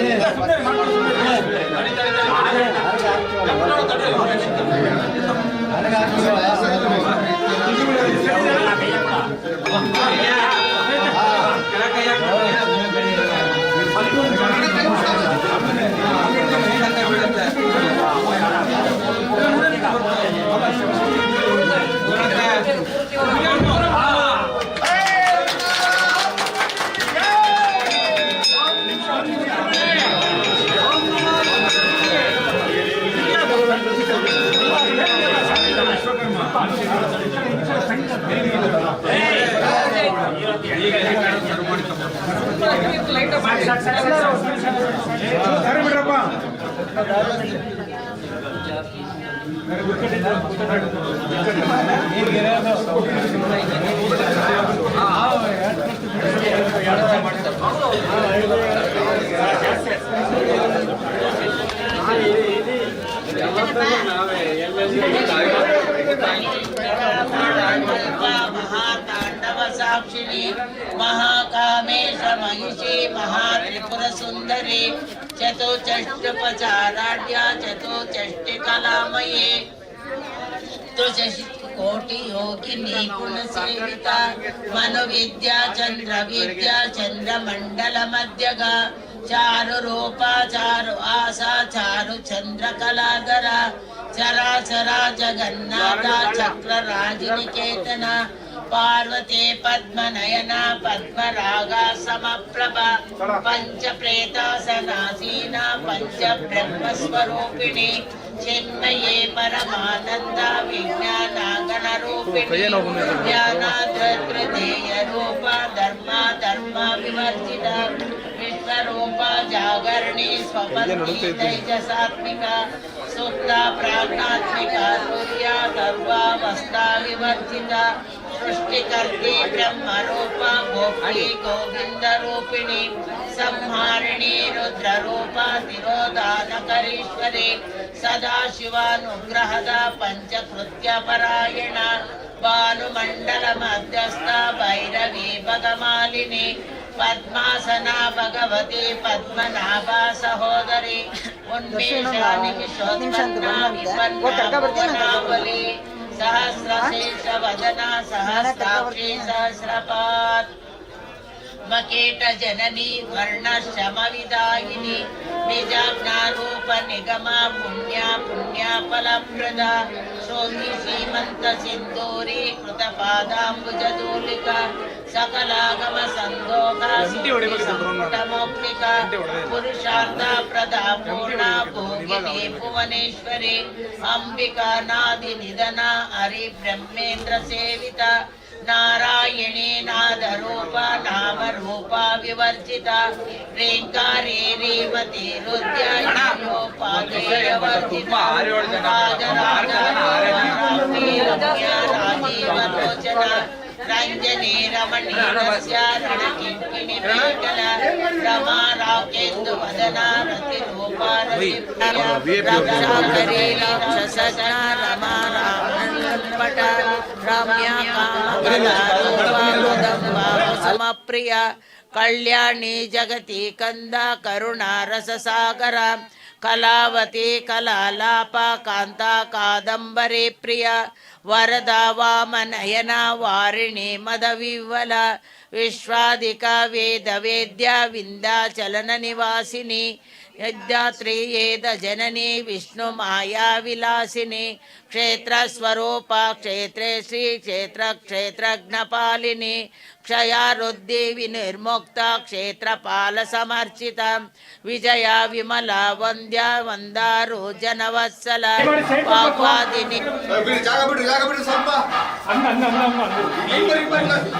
महातांडव साक्षिणी महाकामेश महिषी महात्रिपुर सुंदरी चतुष्टपचाराढ्या चतुष्टकलामये कोटि योगिनी गुण सेविता मनोविद्या चंद्र विद्या चंद्रमंडल मध्यगा चारु रूपा चारु आसा चारु चंद्र कलाधरा चराचरा जगन्नाथा चक्र राजनिकेतना पार्वती पद्मनयना पद्मरागा समप्रभा पंच प्रेतासनासीना पंच ब्रह्मस्वरूपिणी चिन्मये परमानंद विज्ञानागण रूपिणी ज्ञानाद्रदेय रूप धर्म धर्म विवर्जिता विश्वरूपा जागरणी स्वपत्नी तैजसात्मिका सुप्ता प्राज्ञात्मिका सूर्या सर्वावस्था विवर्जिता सृष्टिकर्त्री ब्रह्मरूपा गोपी गोविंद रूपिणी संहारिणी रुद्ररूपा तिरोधानकरीश्वरी सदाशिवानुग्रहद पंचकृत्य परायण भानुमंडल मध्यस्थ भैरवी भगमालिनी पद्मासना भगवती पद्मनाभा सहोदरी उन्मेषा निमिषोत्पन्ना विपन्ना भुवनावली सहस्रशेष वदना सहस्राक्षी सहस्रपात् मकेट जननी वर्णश्रम विदायिनी निजाज्ञारूप निगमा पुण्या पुण्या फलप्रदा शोधि श्रीमंत सिंदूरी कृत पादाम्बुजदूलिका सकलागम संदोगा संपुटमौक्तिका पुरुषार्थ प्रदा पूर्णा भोगिनी भुवनेश्वरी अंबिका नादि निधना हरि ब्रह्मेन्द्र सेविता ನಾರಾಯಣೇ ನಾದರೂಪ ನಾಮರೂಪ ವಿವರ್ಜಿತ ರೇಂಕಾರೇ ರೇವತಿ ರುದ್ಯೋಪಾದೇಯವರ್ಜಿತ ರಾಜೀವಲೋಚನ ರಂಜನೆ ರಮಣೀಯ ರಣಕಿಂಕಿಣಿ ಮೇಖಲ ರಮಾ ರಾಕೇಂದು ವದನ ರತಿ ರೂಪಾರತಿ ರಕ್ಷಾಕರಿ ರಾಕ್ಷಸಜ್ಞ ರಮಾ ರಾಮಪಟ ರಮ್ಯಾ ಕಾಮಪ್ರಿಯ ಕಲ್ಯಾಣಿ ಜಗತಿ ಕಂದ ಕರುಣಾ ರಸಸಾಗರ ಕಲಾವತಿ ಕಲಾಲಾಪ ಕಾಂತ ಕಾದಂಬರಿ ಪ್ರಿಯ ವರದ ವಾಮನಯನ ವಾರಿಣಿ ಮದವಿವಲ ವಿಶ್ವಾಧಿಕ ವೇದ ವೇದ್ಯ ವಿಂಧ್ಯಾಚಲನ ನಿವಾಸಿನಿ ಯಜ್ಞಾತ್ರಿ ಏದ ಜನನಿ ವಿಷ್ಣು ಮಾಯಾ ವಿಲಾಸಿನಿ ಕ್ಷೇತ್ರ ಸ್ವರೂಪ ಕ್ಷೇತ್ರೇ ಶ್ರೀ ಕ್ಷೇತ್ರ ಕ್ಷೇತ್ರಜ್ಞಪಾಲಿನಿ ಕ್ಷಯಾರುದ್ಧಿ ವಿನಿರ್ಮುಕ್ತ ಕ್ಷೇತ್ರಪಾಲ ಸಮರ್ಚಿತ ವಿಜಯ ವಿಮಲ ವಂದ್ಯ ವಂದಾರು ಜನವತ್ಸಲ ವಾಗ್ವಾದಿನಿ ಜಾಗ ಬಿಡ್ರಿ ಸ್ವಲ್ಪ ಅಮ್ಮನವ್ರು ಬಂದ್ರು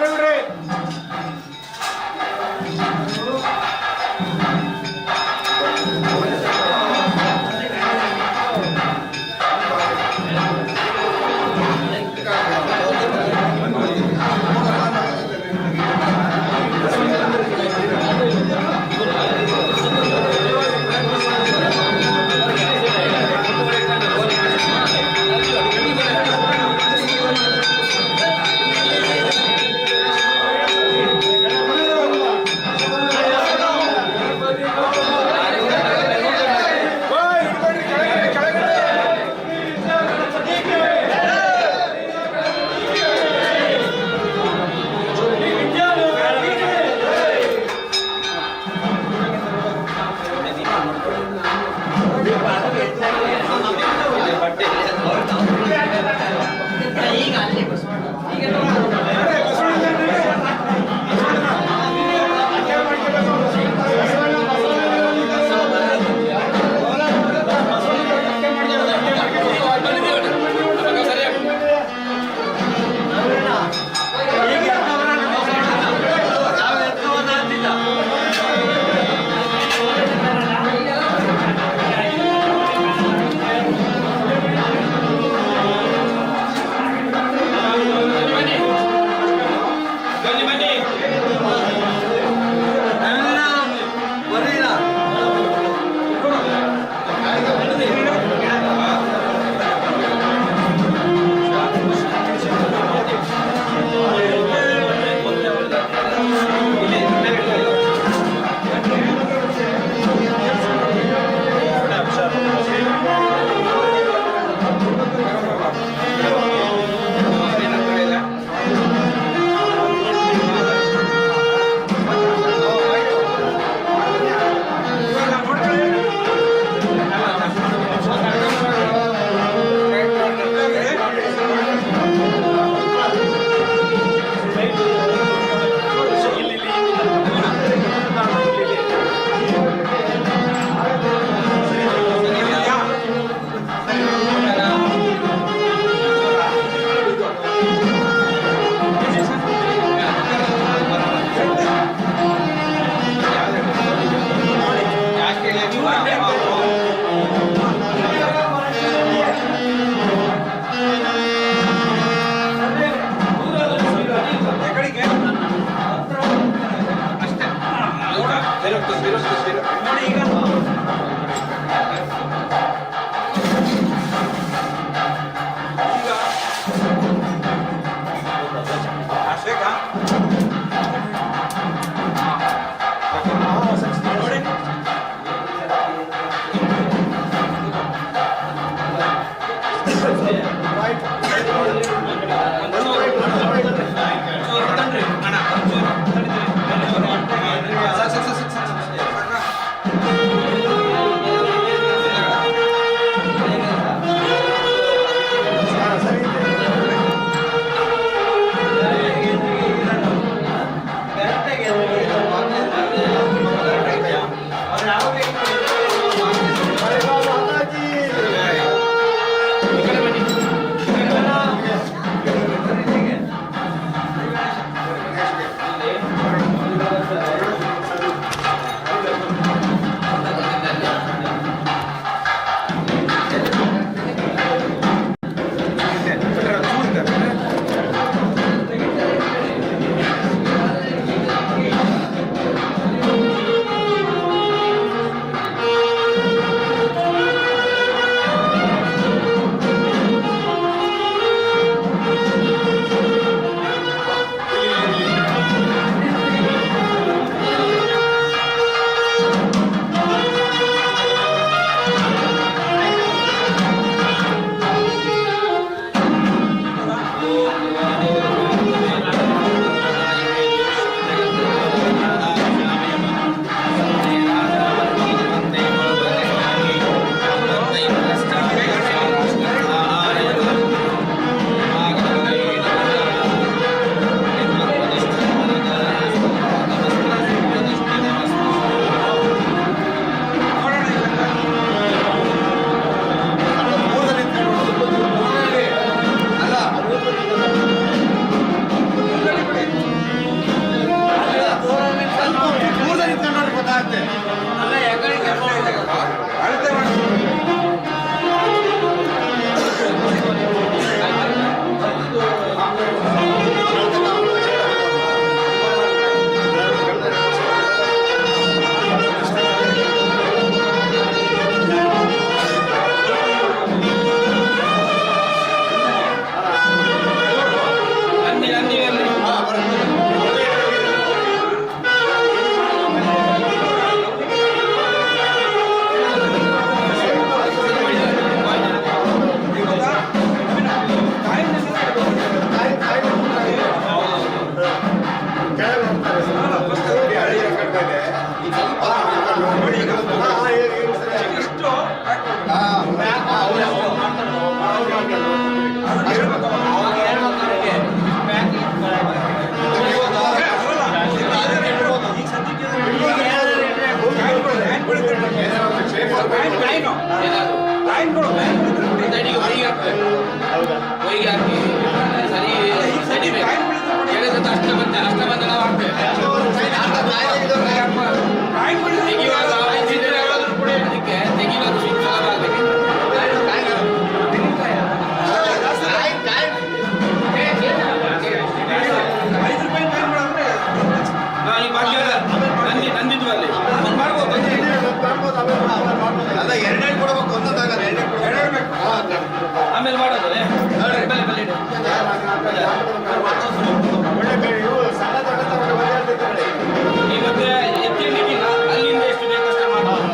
ಬಿಡ್ರಿ. Bravo. ಹೊಯ್ಗೆ ಹಾಕಿ ಸರಿ ಸಡಿಬೇಕು ಹೇಳಿದ್ರೆ ಅಷ್ಟ ಬಂದೆ ಅಷ್ಟ ಬಂದ ನಾವು ಹಾಕ್ತೇವೆ ತೆಗಿವಾಗ ಕೂಡ ಅದಕ್ಕೆ ತೆಗಿವಾಗ ಸುಲಭ ಆಗಬೇಕು. ನಂದಿದ್ವು ಅಲ್ಲಿ ಅಲ್ಲ ಎರಡೆರಡು ಕೊಡ್ಬೇಕು ಒಂದೊಂದಾಗಲ್ಲ ಆಮೇಲೆ ಮಾಡೋದು ಒಳ್ಳೆ ಸಣ್ಣ ಈ ಮತ್ತೆ ಎತ್ತಿರ್ಲಿಕ್ಕಿಲ್ಲ ಅಲ್ಲಿಂದ ಎಷ್ಟು ಬೇಕಷ್ಟ ಮಾಡೋದು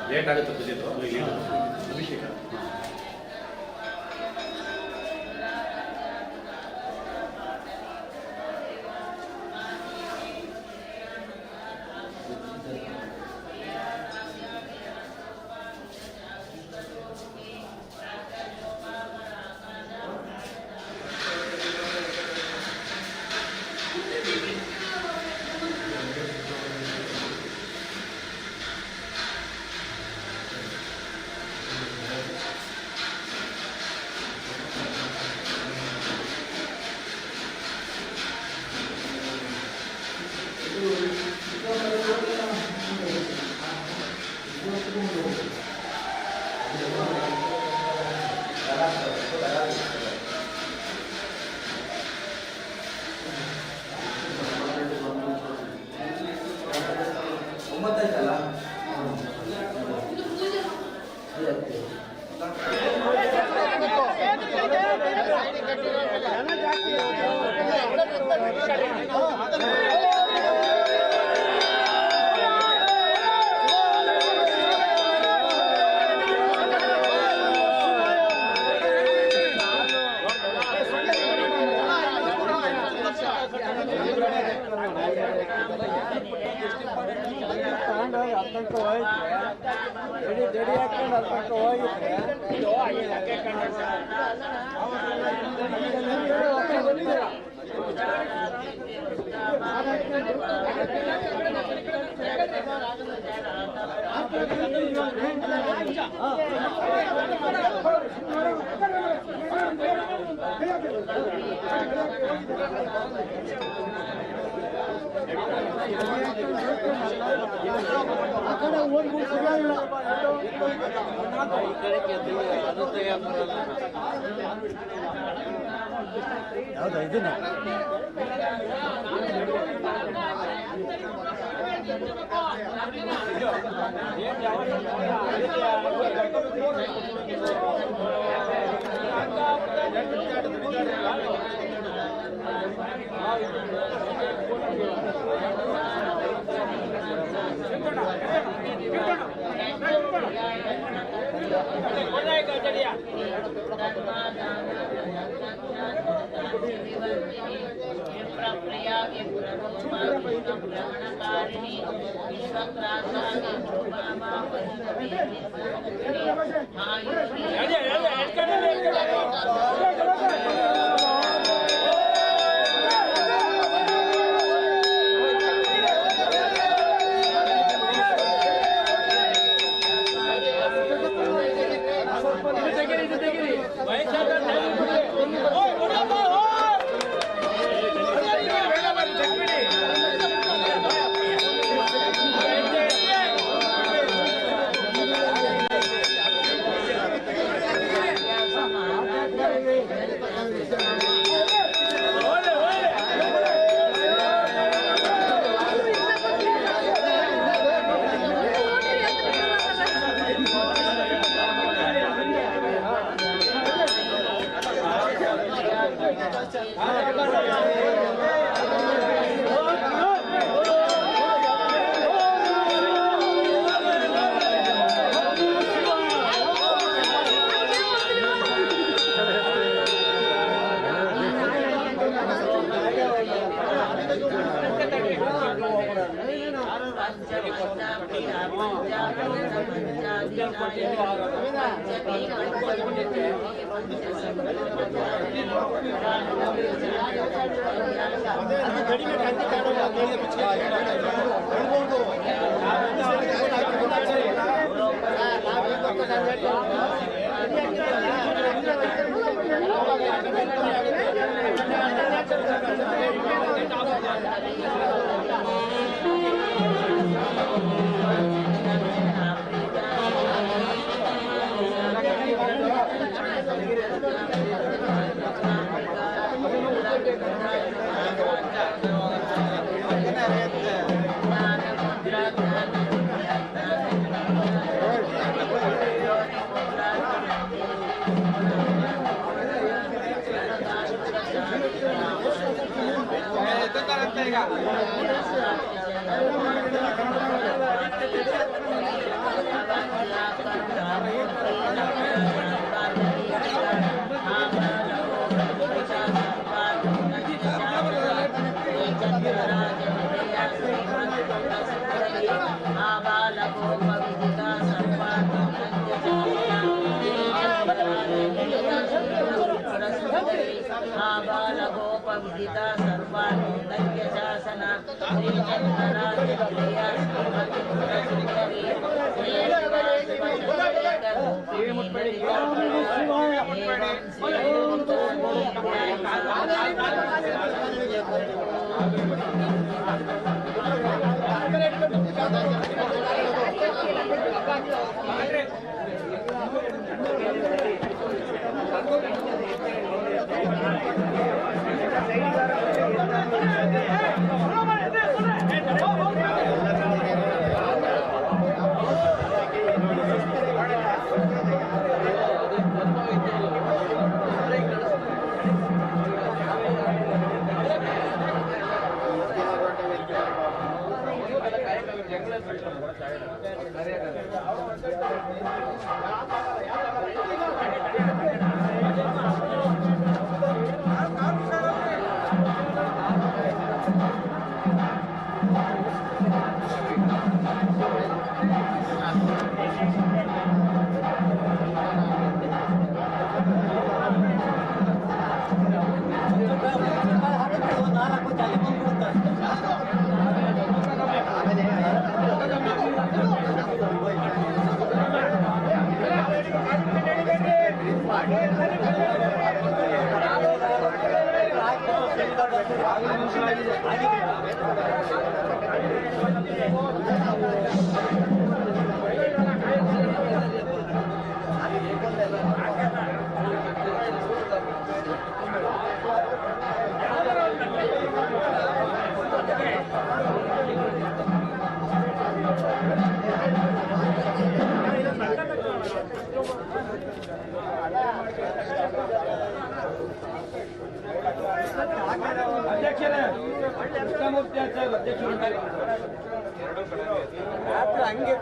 ಲೇಟ್ ಆಗುತ್ತೆ ಬಜೆಟ್ ಅಭಿಷೇಕ ಯಾವ್ದಾ ಇದನ್ನ विदिता सर्वानुदय्य शासन ಅಧ್ಯಕ್ಷರೇ ಕೃಷ್ಣಮೂರ್ತಿ ಆಚಾರ್ಯ ಅಧ್ಯಕ್ಷರು ಹಂಗೆ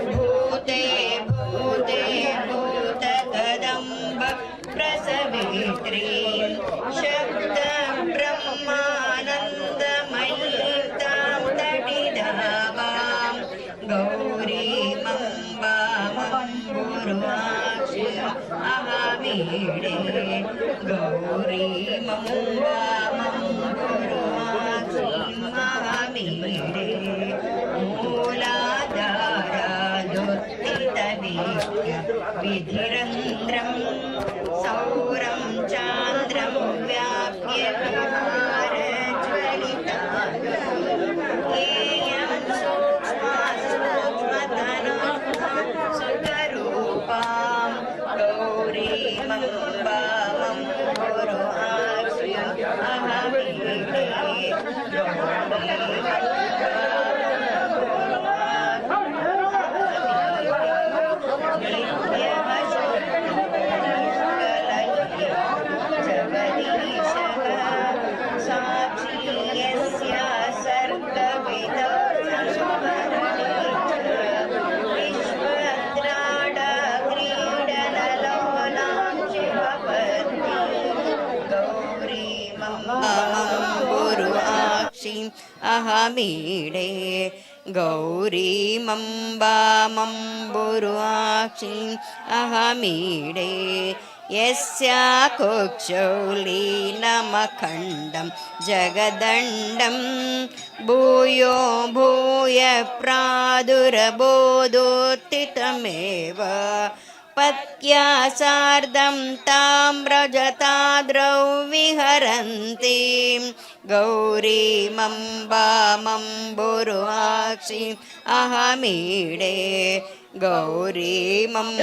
ಭೂತೆ भूते भूतकदम्ब प्रसवेत्रीं शब्दं ब्रह्मानन्दमयीं तटिदावां गौरीमम्बामम्बुरुवाक्षीम् अहमीडे गौरीमम्बामम्बुरुवाक्षीम् अहमीडे मूलाधारादुत्थितवीक्ष्य विधिरन्ध्रं सौरं चान्द्रं व्याप्य विहारज्वलिताङ्गेयं सूक्ष्मतनुरूपां गौरीमम्बामम्बुरुवाक्षीम् अहमीडे अहमीडे गौरीमम्बामम्बुरुवाक्षीम् अहमीडे यस्या कुक्षौ लीनमखण्डं जगदण्डं भूयो भूय प्रादुरबोधोत्थितमेव पत्या सार्धं ताम्रजटाद्रौ विहरन्तीं गौरीमम्बामम्बुरुवाक्षीम् अहमीडे गौरीमम्बामम्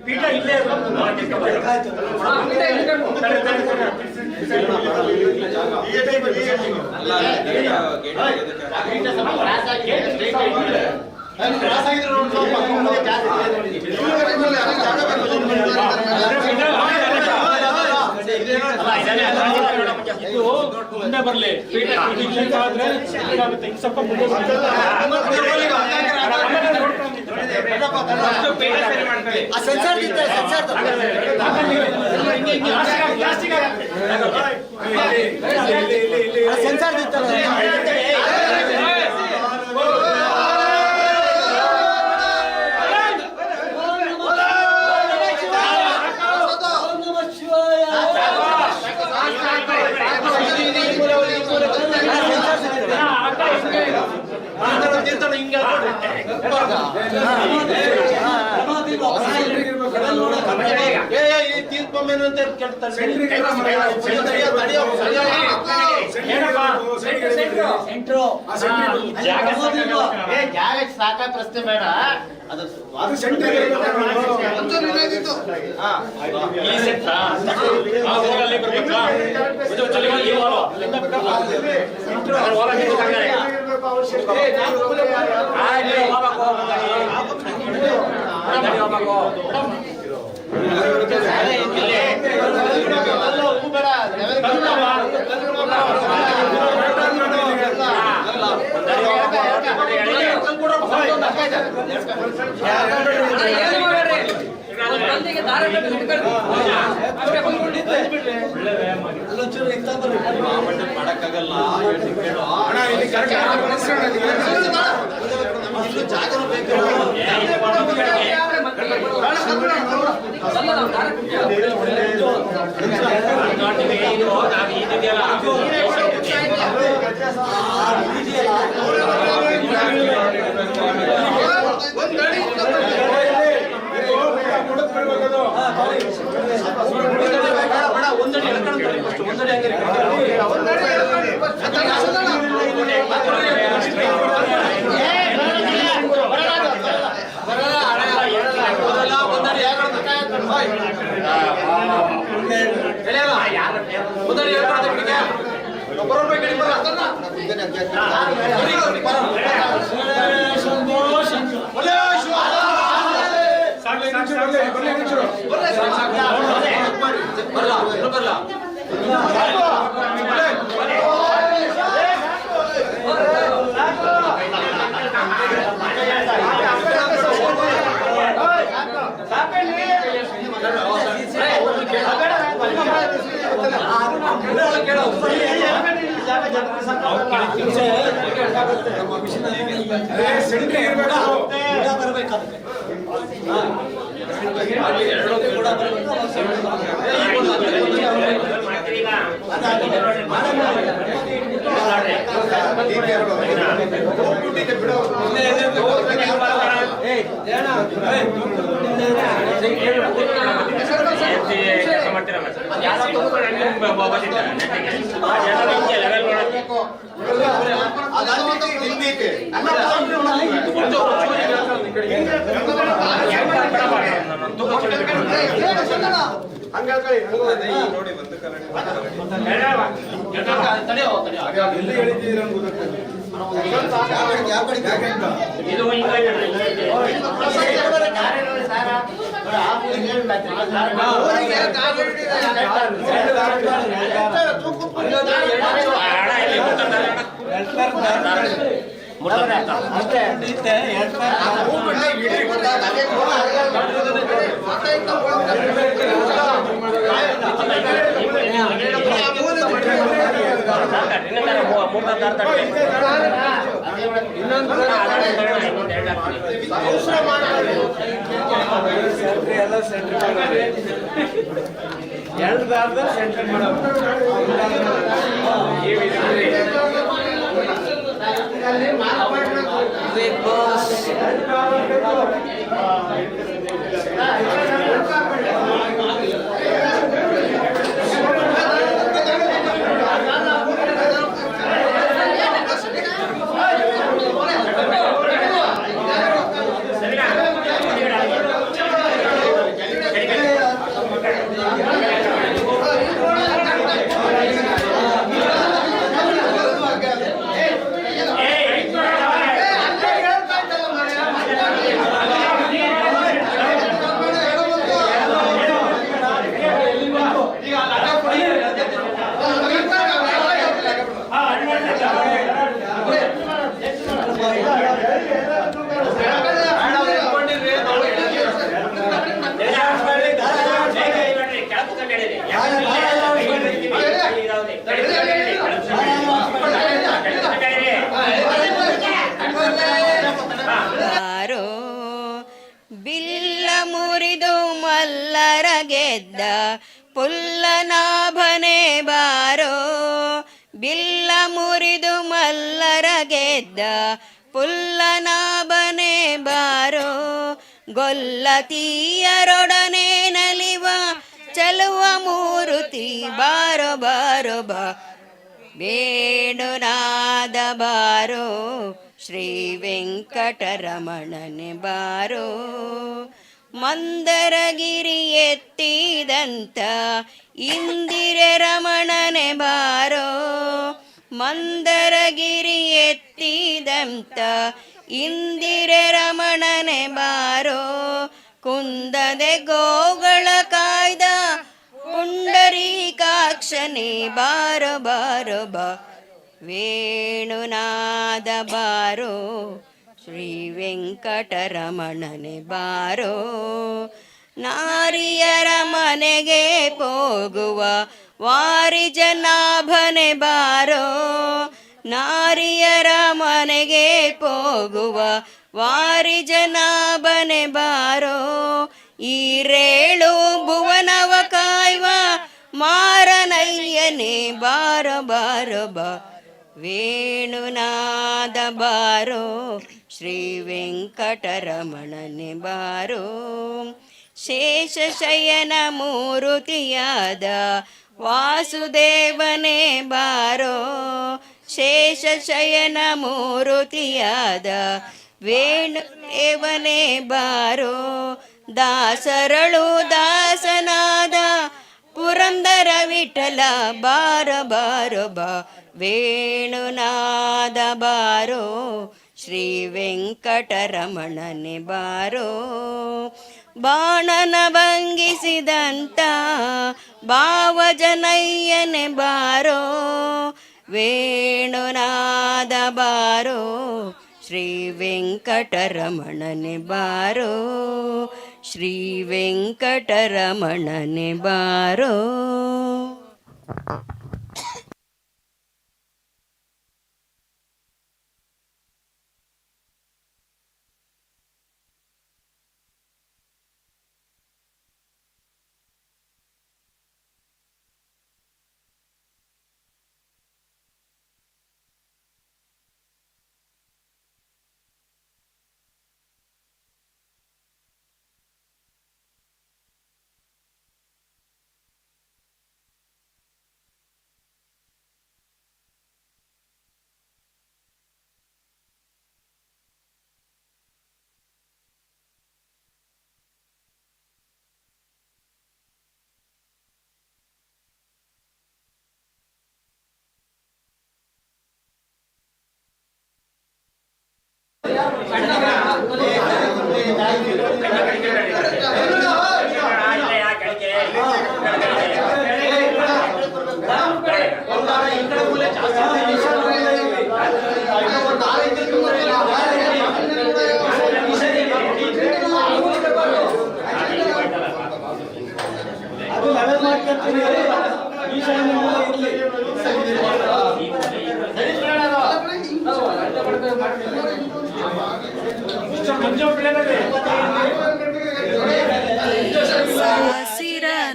ಪೀಠ ಇಲ್ಲೇ ಇದು ಮುಂದೆ ಬರ್ಲಿ ಪೀಠ ಆದ್ರೆ ಸ್ವಲ್ಪ ಮುಂದೆ ಸಾಕ ಪ್ರಶ್ನೆ ಬೇಡ ಅದು ಮುರಿದು ಮಲ್ಲರ ಗೆದ್ದ ಪುಲ್ಲನಾಭನೆ ಬಾರೋ, ಗೊಲ್ಲತೀಯರೊಡನೆ ನಲಿವ ಚಲುವ ಮೂರುತಿ ಬಾರೋ ಬಾರೋ ಬಾ, ವೇಣುನಾದ ಬಾರೋ ಶ್ರೀ ವೆಂಕಟರಮಣನೆ ಬಾರೋ. ಮಂದರಗಿರಿ ಎತ್ತಿದಂತ ಇಂದಿರೆ ರಮಣನೆ ಬಾರೋ, ಮಂದರಗಿರಿ ಎತ್ತಿದಂತ ಇಂದಿರೆ ರಮಣನೆ ಬಾರೋ. ಕುಂದದೆ ಗೋಗಳ ಕಾಯ್ದ ಪುಂಡರೀಕಾಕ್ಷನೆ ಬಾರೋ ಬಾರೋ ಬಾ, ವೇಣುನಾದ ಬಾರೋ ಶ್ರೀ ವೆಂಕಟರಮಣನೆ ಬಾರೋ. ನಾರಿಯರ ಮನೆಗೆ ಹೋಗುವ ವಾರಿಜನಾಭನೆ ಬಾರೋ, ನಾರಿಯರ ಮನೆಗೆ ಹೋಗುವ ವಾರಿಜನಾಭನೆ ಬಾರೋ. ಈರೇಳು ಭುವನವ ಕಾಯ್ವ ಮಾರನಯ್ಯನೆ ಬಾರೋ ಬಾರೋ ಬಾ, ವೇಣುನಾದ ಬಾರೋ ಶ್ರೀ ವೆಂಕಟರಮಣನೆ ಬಾರೋ. ಶೇಷಶಯನ ಮೂರುತಿಯಾದ ವಾಸುದೇವನೇ ಬಾರೋ, ಶೇಷಶಯನ ಮೂರುತಿಯಾದ ವೇಣುದೇವನೇ ಬಾರೋ. ದಾಸರಳು ದಾಸನಾದ ಪುರಂದರ ವಿಠಲ ಬಾರೋ ಬಾರೋ ಬಾ, ವೇಣುನಾದ ಬಾರೋ ಶ್ರೀ ವೆಂಕಟರಮಣನೆ ಬಾರೋ. ಬಾಣನ ಭಂಗಿಸಿದಂತ ಭಾವಜನಯ್ಯನೆ ಬಾರೋ, ವೇಣುನಾದ ಬಾರೋ ಶ್ರೀ ವೆಂಕಟರಮಣನೆ ಬಾರೋ, ಶ್ರೀ ವೆಂಕಟರಮಣನೆ ಬಾರೋ.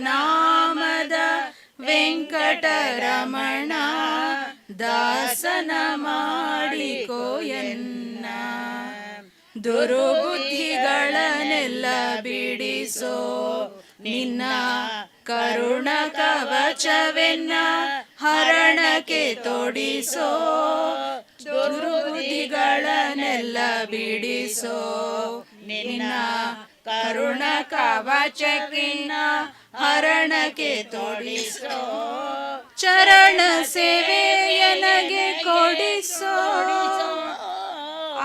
ನಾಮದ ವೆಂಕಟರಮಣ ದಾಸನ ಮಾಡಿಕೋಯನ್ನ, ದುರ್ಬುದ್ಧಿಗಳನ್ನೆಲ್ಲ ಬಿಡಿಸೋ ನಿನ್ನ ಕರುಣ ಕವಚವೆನ್ನ ಹರಣಕ್ಕೆ ತೊಡಿಸೋ, ದುರ್ಬುದ್ಧಿಗಳನ್ನೆಲ್ಲ ಬಿಡಿಸೋ ನಿನ್ನ ಕರುಣ ಕವಚಕ್ಕಿನ್ನ ಹರಣಕ್ಕೆ ತೊಡಿಸೋ, ಚರಣ ಸೇವೆಯನಗೆ ಕೊಡಿಸೋ,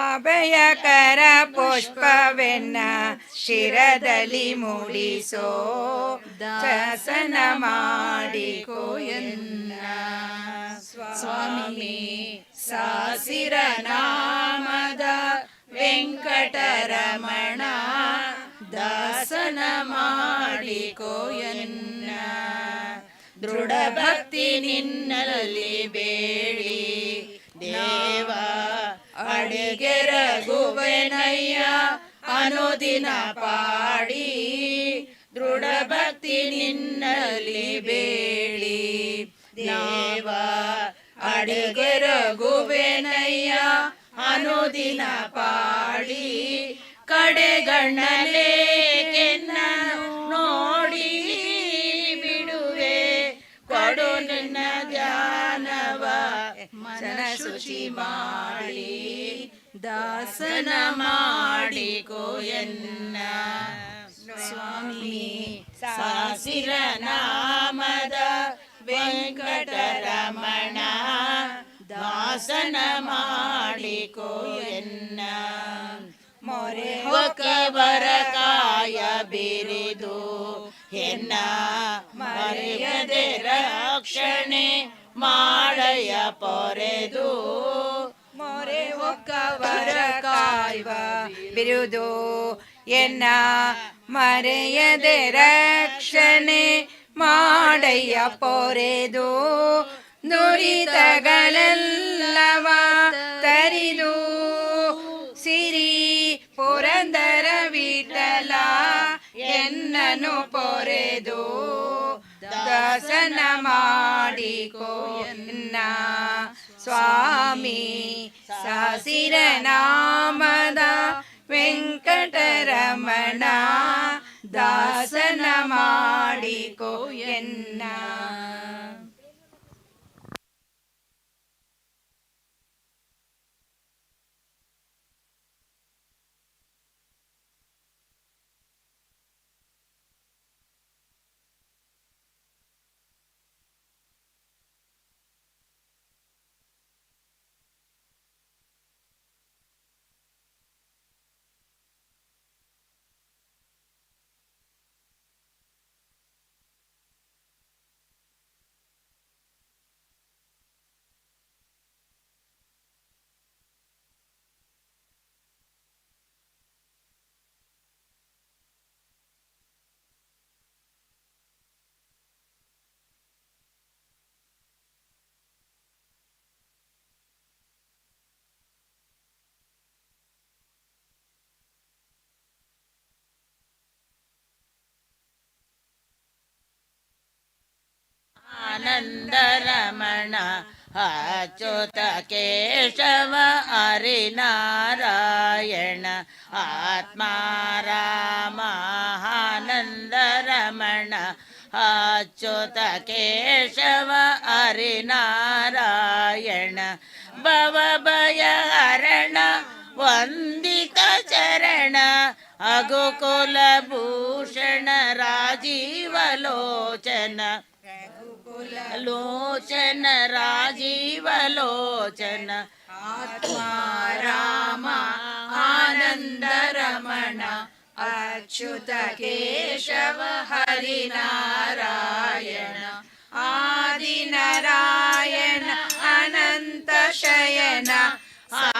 ಅಭಯಕರ ಪುಷ್ಪವೆನ್ನ ಶಿರದಲ್ಲಿ ಮೂಡಿಸೋ, ದಾಸನ ಮಾಡಿಕೋಯನ್ನ. ಸ್ವಾಮಿ ಸಾಸಿರ ನಾಮದ ವೆಂಕಟರಮಣ ದಾಸನ ಮಾಡಿಕೋಯನ್ನ, ದೃಢ ಭಕ್ತಿ ನಿನ್ನಲ್ಲಿ ಬೇಡಿ ದೇವ ಅಡಿಗೆ ರಘುವೆನಯ್ಯ ಅನುದಿನ ಪಾಡಿ, ದೃಢ ಭಕ್ತಿ ನಿನ್ನಲ್ಲಿ ಬೇಡಿ ದೇವ ಅಡಿಗೆ ರಘುವೆನಯ್ಯ ಅನುದಿನ ಪಾಡಿ ಕಡೆಗಣ್ಣಲೇ ಕೆನ್ನ ನೋಡಿ ಬಿಡುವೆ ಕೊಡು ನಿನ್ನ ಧ್ಯಾನವ ಮನ ಶುಚಿ ಮಾಡಿ ದಾಸನ ಮಾಡಿಕೋ ಎನ್ನ ಸ್ವಾಮಿ ಸಾಸಿರ ನಾಮದ ವೆಂಕಟರಮಣ ದಾಸನ ಮಾಡಿಕೋ ಎನ್ನ ಮೊರೆ ಹೊಕ್ಕವರ ಕಾಯ ಬಿರಿದು ಎನ್ನ ಮರೆಯದೆ ರಕ್ಷಣೆ ಮಾಡಯ ಪೊರೆದು ಮೊರೆ ಹೊಕ್ಕವರ ಕಾಯುವ ಬಿರುದು ಎನ್ನ ಮರೆಯದೆ ರಕ್ಷಣೆ ಮಾಡಯ್ಯ ಪೊರೆದು ನುರಿತಗಳೆಲ್ಲವ ತರಿದು ಸಿರಿ ಪುರಂದರ ವಿಠಲ ಎನ್ನನು ಪೊರೆದು ದಾಸನ ಮಾಡಿಕೋ ಎನ್ನ ಸ್ವಾಮಿ ಸಾಸಿರ ನಾಮದ ವೆಂಕಟರಮಣ ದಾಸನ ಮಾಡಿಕೋ ಎನ್ನ ಆನಂದರಮಣ ಅಚ್ಯುತ ಕೇಶವ ಹರಿನಾರಾಯಣ ಆತ್ಮಾರಾಮ ಆನಂದರಮಣ ಅಚ್ಯುತ ಕೇಶವ ಹರಿನಾರಾಯಣ ಭವಭಯ ಹರಣ ವಂದಿತ ಚರಣ ಅಗುಕುಲ ಭೂಷಣ ರಾಜೀವಲೋಚನ ಲೋಚನ ರಾಜೀವಲೋಚನ ಆತ್ಮಾರಾಮ ಆನಂದರಮಣ ಅಚ್ಯುತ ಕೇಶವ ಹರಿನಾರಾಯಣ ಆದಿನಾರಾಯಣ ಅನಂತ ಶಯನ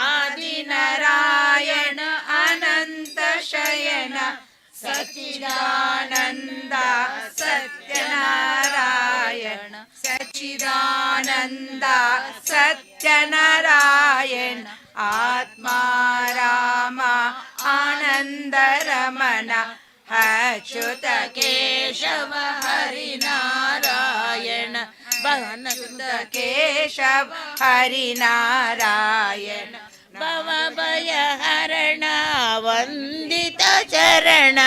ಆದಿನಾರಾಯಣ ಅನಂತ ಶಯನ ಸಚ್ಚಿದಾನಂದ ಸತ್ಯನಾರಾಯಣ ಸಚ್ಚಿದಾನಂದ ಸತ್ಯನಾರಾಯಣ ಆತ್ಮಾರಾಮ ಆನಂದರಮಣ ಅಚ್ಯುತ ಕೇಶವ ಹರಿನಾರಾಯಣ ಭವನಸುತ ಕೇಶವ ಹರಿನಾರಾಯಣ ಭವಭಯ ಹರಣ ವಂದಿತ ಚರಣ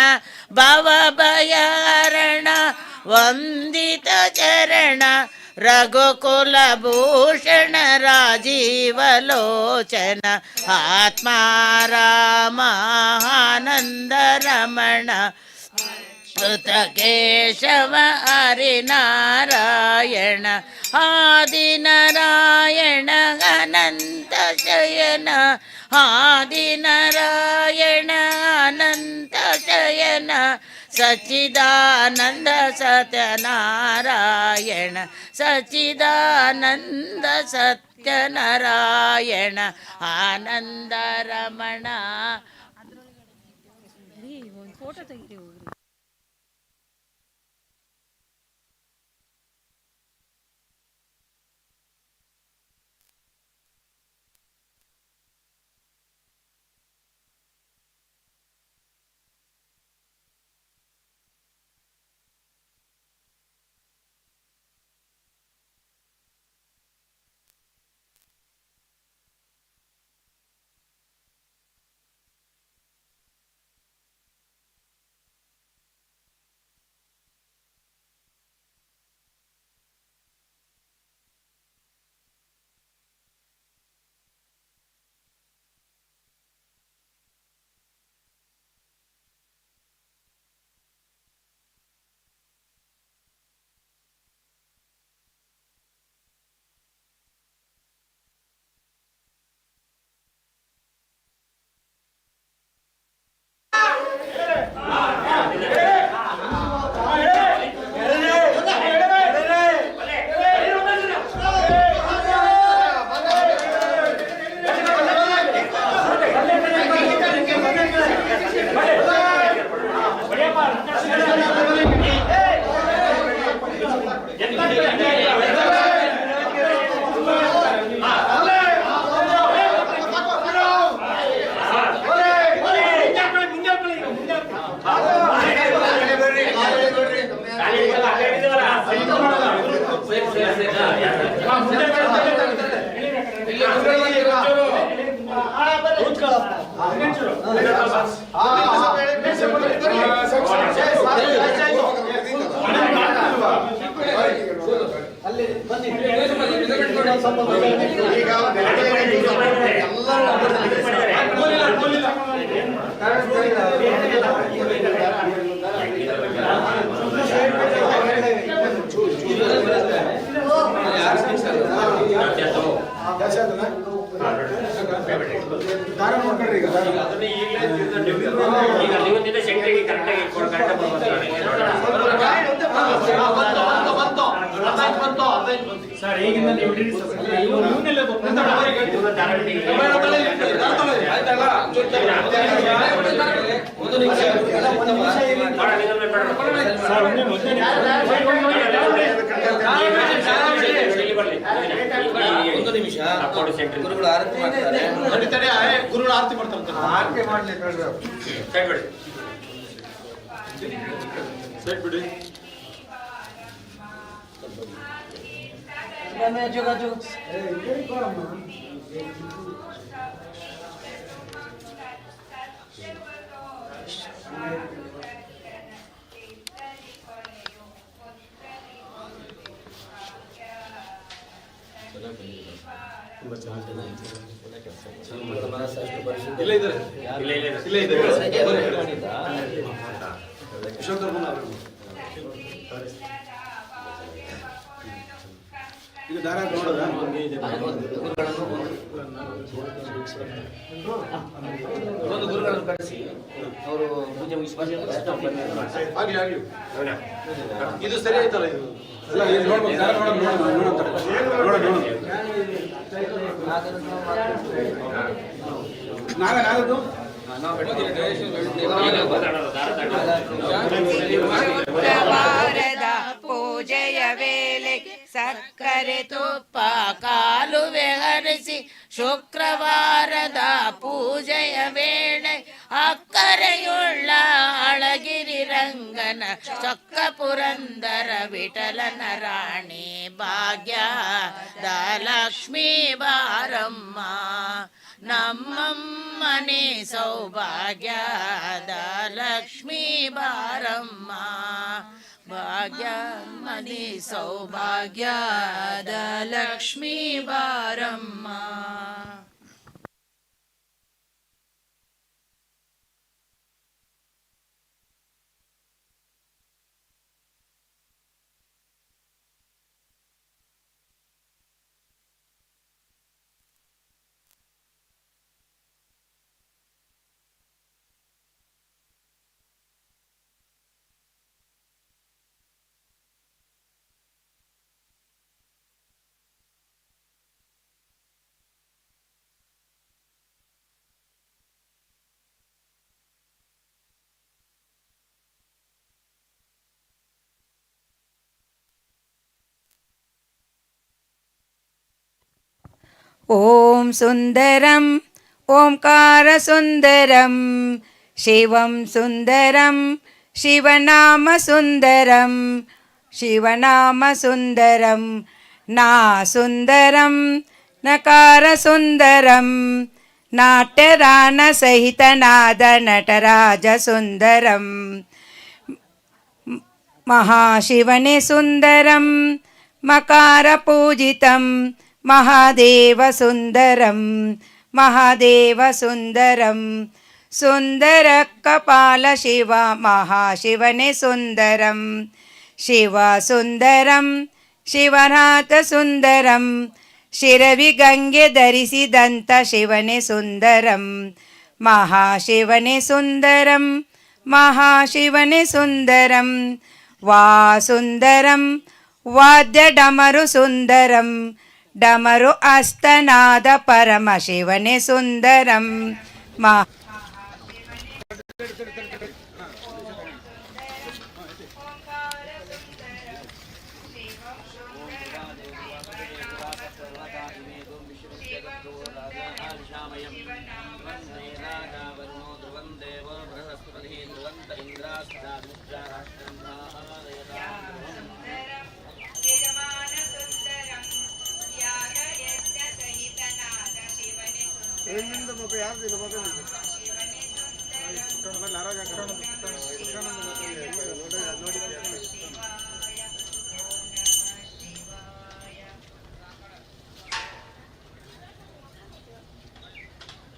ಭವಭಯ ಹರಣ ವಂದಿತ ಚರಣ ರಘುಕುಲ ಭೂಷಣ ರಾಜೀವಲೋಚನ ಆತ್ಮಾರಾಮ ಆನಂದರಮಣ ಶ್ರುತ ಕೇಶವ ಹರಿನಾರಾಯಣ ಆದಿನಾರಾಯಣ ಅನಂತ ಶಯನ ಆದಿನಾರಾಯಣ ಅನಂತ ಶಯನ ಸಚ್ಚಿದಾನಂದ ಸತ್ಯನಾರಾಯಣ ಸಚ್ಚಿದಾನಂದ ಸತ್ಯನಾರಾಯಣ ಆನಂದರಮಣ ಫೋಟೋ ತೆಗಿತೀವಿ. ಸರ್ ಈಗಿಂದ ನೀವು ಒಂದು ನಿಮಿಷ ಗುರುಗಳು ಆರತಿ ಮಾಡ್ತಾರೆ. ಗುರುಗಳು ಆರತಿ ಮಾಡ್ತಾರೆ. ಆರತಿ ಮಾಡ್ಲಿಕ್ಕೆ ಬಿಡಿ. ಇಲ್ಲ ಇದ್ದಾರೆ. ಈಗ ದಾರ ನೋಡೋದ ಒಂದು ಗುರುಗಳನ್ನು ಕಳಿಸಿ ಅವರು ಪೂಜೆ ಮುಗಿಸಿ ಆಗ್ಲಿ ಆಗ್ಲಿ. ಇದು ಸರಿ ಆಯ್ತಲ್ಲ ಇದು ಅಲ್ಲ ಇದು ನೋಡ್ಬೇಕು. ದಾರ ನಾಗದು ಶುಕ್ರವಾರದ ಪೂಜೆಯ ವೇಳೆ ಸಕ್ಕರೆ ತುಪ್ಪ ಕಾಲುವೆ ಹರಿಸಿ ಶುಕ್ರವಾರದ ಪೂಜೆಯ ವೇಳೆ ಅಕ್ಕರೆಯುಳ್ಳ ಅಳಗಿರಿ ರಂಗನ ಚೊಕ್ಕ ಪುರಂದರ ವಿಠಲನ ರಾಣಿ ಭಾಗ್ಯದ ಲಕ್ಷ್ಮೀ ಬಾರಮ್ಮ ನಮ್ಮಮ್ಮನೆ ಸೌಭಾಗ್ಯದ ಲಕ್ಷ್ಮೀ ಬಾರಮ್ಮ ಭಾಗ್ಯಮನೆ ಸೌಭಾಗ್ಯದ ಲಕ್ಷ್ಮೀ ಬಾರಮ್ಮ. ಓಂ ಸುಂದರಂ ಓಂಕಾರ ಸುಂದರಂ ಶಿವಂ ಸುಂದರಂ ಶಿವನಾಮ ಸುಂದರಂ ಶಿವನಾಮ ಸುಂದರಂ ನಾ ಸುಂದರಂ ನಕಾರ ಸುಂದರಂ ನಾಟ್ಯರಾನ ಸಹಿತನಾದ ನಟರಾಜ ಸುಂದರಂ ಮಹಾಶಿವನೇ ಸುಂದರಂ ಮಕಾರ ಪೂಜಿತಂ ಮಹಾದೇವ ಸುಂದರಂ ಮಹಾದೇವ ಸುಂದರಂ ಸುಂದರ ಕಪಾಲ ಶಿವ ಮಹಾಶಿವನೇ ಸುಂದರಂ ಶಿವ ಸುಂದರಂ ಶಿವನಾಥ ಸುಂದರಂ ಶಿರವಿ ಗಂಗೆ ಧರಿಸಿದಂಥ ಶಿವನೇ ಸುಂದರಂ ಮಹಾಶಿವನೇ ಸುಂದರಂ ಮಹಾಶಿವನೇ ಸುಂದರಂ ವಾ ಸುಂದರಂ ವಾದ್ಯ ಡಮರು ಸುಂದರಂ ಡಮರು ಅಸ್ತನಾದ ಪರಮ ಶಿವನೇ ಸುಂದರಂ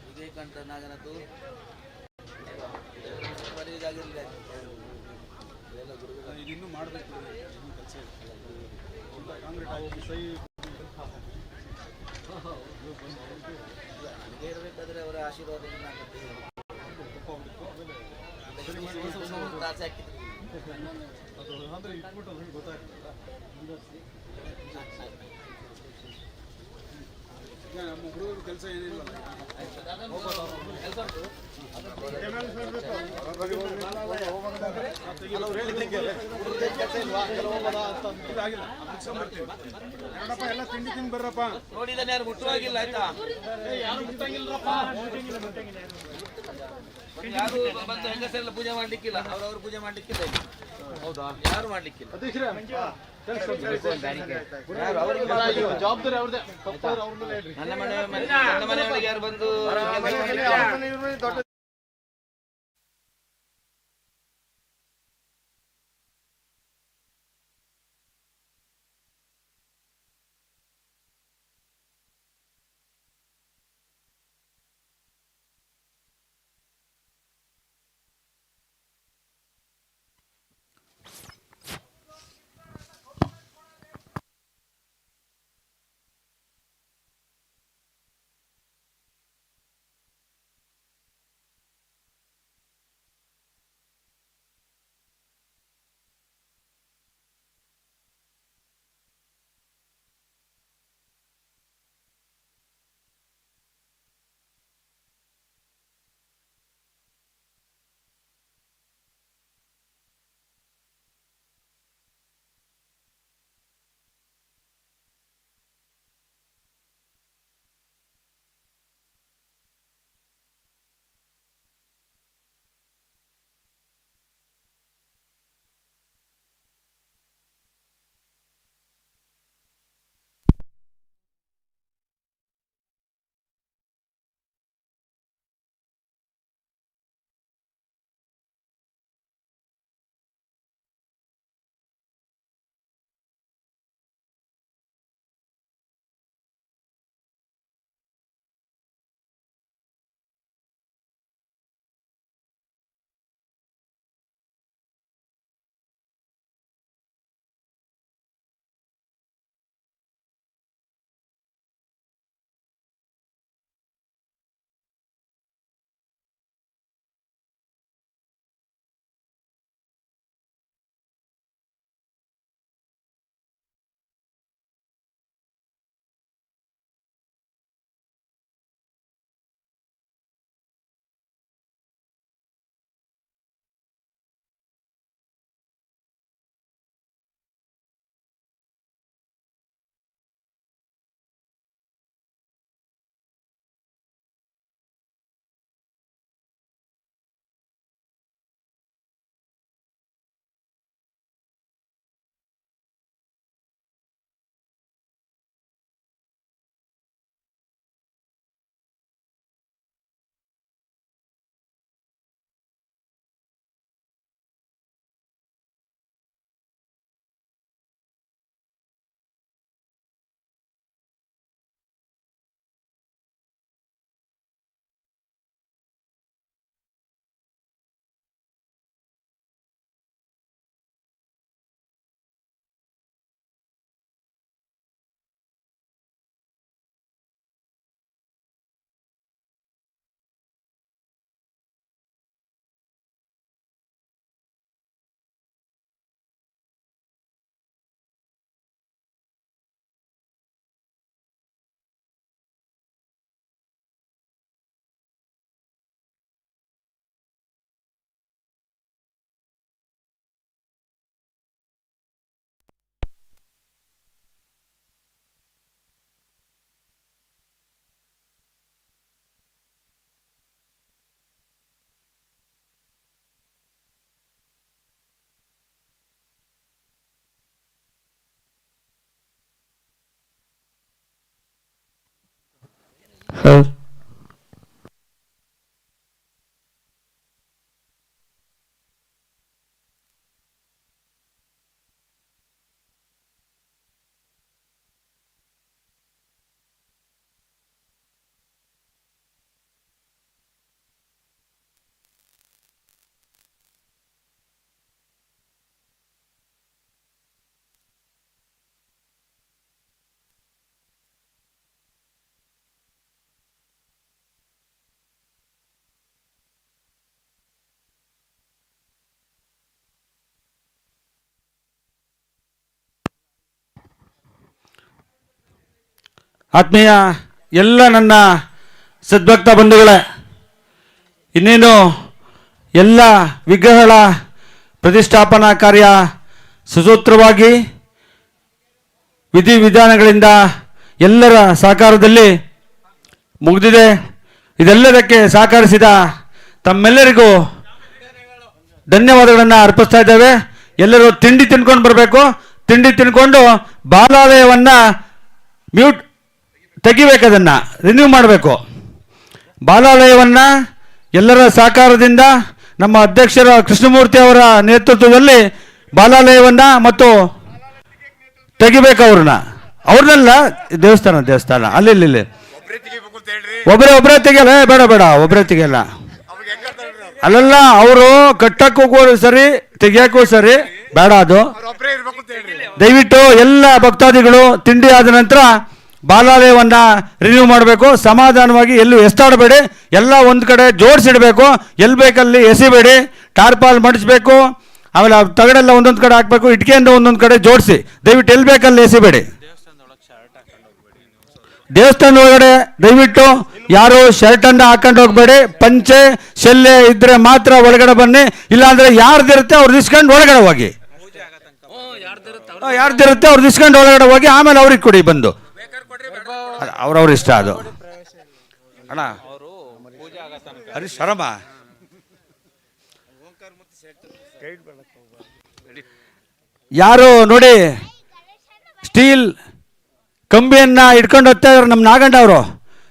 ವಿವೇಕಾನಂದ ನಾಗನದ್ದು ಇದಿನ್ನೂ ಮಾಡಬೇಕು ಕೆಲಸ ಕಾಂಕ್ರೀಟ್ ಹಾಕಿ ಸಹಿ ಇರಬೇಕಾದ್ರೆ ಅವರ ಆಶೀರ್ವಾದದಿಂದ ಆಸೆ ಹಾಕಿದ್ರು ಅದು ಅಂದರೆ ಇಟ್ಬಿಟ್ಟು ಅವ್ರಿಗೆ ಗೊತ್ತಾಗ್ತದೆ ಈಗ ನಮ್ಮ ಹುಡುಗರ ಕೆಲಸ ಏನಿಲ್ಲ ಎಲ್ಲ ತಿಂಡಿ ತಿಂದು ಬರ್ರಪ್ಪ ನೋಡಿದಾನೆ ಯಾರು ಮುಟ್ಟುವಾಗಿಲ್ಲ ಆಯ್ತಾ ಯಾರು ಬಂದು ಹೆಂಗಸರೆಲ್ಲ ಪೂಜೆ ಮಾಡ್ಲಿಕ್ಕಿಲ್ಲ ಅವ್ರವ್ರು ಪೂಜೆ ಮಾಡ್ಲಿಕ್ಕಿಲ್ಲ ಇಲ್ಲಿ. ಹೌದಾ ಯಾರು ಮಾಡ್ಲಿಕ್ಕಿಲ್ಲ ಜವಾಬ್ದಾರಿ ಅವ್ರದೇ ನನ್ನ ಮನೆಯೊಳಗೆ ಯಾರು ಬಂದು ಆತ್ಮೀಯ ಎಲ್ಲ ನನ್ನ ಸದ್ಭಕ್ತ ಬಂಧುಗಳೇ, ಇನ್ನೇನು ಎಲ್ಲ ವಿಗ್ರಹಗಳ ಪ್ರತಿಷ್ಠಾಪನಾ ಕಾರ್ಯ ಸುಸೂತ್ರವಾಗಿ ವಿಧಿವಿಧಾನಗಳಿಂದ ಎಲ್ಲರ ಸಹಕಾರದಲ್ಲಿ ಮುಗಿದಿದೆ. ಇದೆಲ್ಲದಕ್ಕೆ ಸಹಕರಿಸಿದ ತಮ್ಮೆಲ್ಲರಿಗೂ ಧನ್ಯವಾದಗಳನ್ನು ಅರ್ಪಿಸ್ತಾ ಇದ್ದೇವೆ. ಎಲ್ಲರೂ ತಿಂಡಿ ತಿನ್ಕೊಂಡು ಬರಬೇಕು. ತಿಂಡಿ ತಿನ್ಕೊಂಡು ಬಾಲಾಲಯವನ್ನು ತೆಗಿಬೇಕು, ಅದನ್ನು ರಿನ್ಯೂ ಮಾಡಬೇಕು. ಬಾಲಾಲಯವನ್ನು ಎಲ್ಲರ ಸಹಕಾರದಿಂದ ನಮ್ಮ ಅಧ್ಯಕ್ಷರ ಕೃಷ್ಣಮೂರ್ತಿ ಅವರ ನೇತೃತ್ವದಲ್ಲಿ ಬಾಲಾಲಯವನ್ನು ಮತ್ತು ಅವ್ರನ್ನೆಲ್ಲ ದೇವಸ್ಥಾನ ಅಲ್ಲಿ ಒಬ್ಬರೇ ತೆಗಿಯಲ್ಲ, ಬೇಡ ಒಬ್ಬರೇ ತೆಗಿಯಲ್ಲ. ಅಲ್ಲೆಲ್ಲ ಅವರು ಕಟ್ಟಕ್ಕೂ ಸರಿ ತೆಗಿಯಕ್ಕೂ ಸರಿ ಬೇಡ. ಅದು ದಯವಿಟ್ಟು ಎಲ್ಲ ಭಕ್ತಾದಿಗಳು ತಿಂಡಿ ಆದ ನಂತರ ಬಾಲಾಲಯವನ್ನ ರಿನ್ಯೂ ಮಾಡಬೇಕು. ಸಮಾಧಾನವಾಗಿ ಎಲ್ಲೂ ಎಸ್ತಾಡಬೇಡಿ, ಎಲ್ಲ ಒಂದು ಕಡೆ ಜೋಡಿಸಿಡಬೇಕು. ಎಲ್ಲಿ ಬೇಕಲ್ಲಿ ಎಸಿಬೇಡಿ. ಟಾರ್ಪಾಲ್ ಮಡಿಸ್ಬೇಕು, ಆಮೇಲೆ ತಗಡೆಲ್ಲ ಒಂದೊಂದು ಕಡೆ ಹಾಕಬೇಕು. ಇಟ್ಕೆಯಿಂದ ಒಂದೊಂದು ಕಡೆ ಜೋಡಿಸಿ. ದಯವಿಟ್ಟು ಎಲ್ಲಿ ಬೇಕಲ್ಲಿ ಎಸಿಬೇಡಿ. ದೇವಸ್ಥಾನದ ಒಳಗಡೆ ದಯವಿಟ್ಟು ಯಾರು ಶರ್ಟನ್ನು ಹಾಕೊಂಡು ಹೋಗಬೇಡಿ. ಪಂಚೆ ಶಲ್ಯ ಇದ್ರೆ ಮಾತ್ರ ಒಳಗಡೆ ಬನ್ನಿ. ಇಲ್ಲಾಂದ್ರೆ ಯಾರ್ದಿರುತ್ತೆ ಅವ್ರು ಇಸ್ಕೊಂಡು ಒಳಗಡೆ ಹೋಗಿ. ಯಾರ್ದಿರುತ್ತೆ ಅವ್ರು ಇಸ್ಕೊಂಡು ಒಳಗಡೆ ಹೋಗಿ ಆಮೇಲೆ ಅವ್ರಿಗೆ ಕೊಡಿ ಬಂದು. ಅವ್ರವ್ರ ಇಷ್ಟ ಅದು. ಅಣ್ಣ ಹರೀಶ್ ಶರಮ ಯಾರು ನೋಡಿ ಸ್ಟೀಲ್ ಕಂಬಿಯನ್ನು ಇಟ್ಕೊಂಡು ಹೋಗ್ತಾ ಇದ್ದಾರೆ ನಮ್ಮ ನಾಗಣ್ಣ ಅವರು.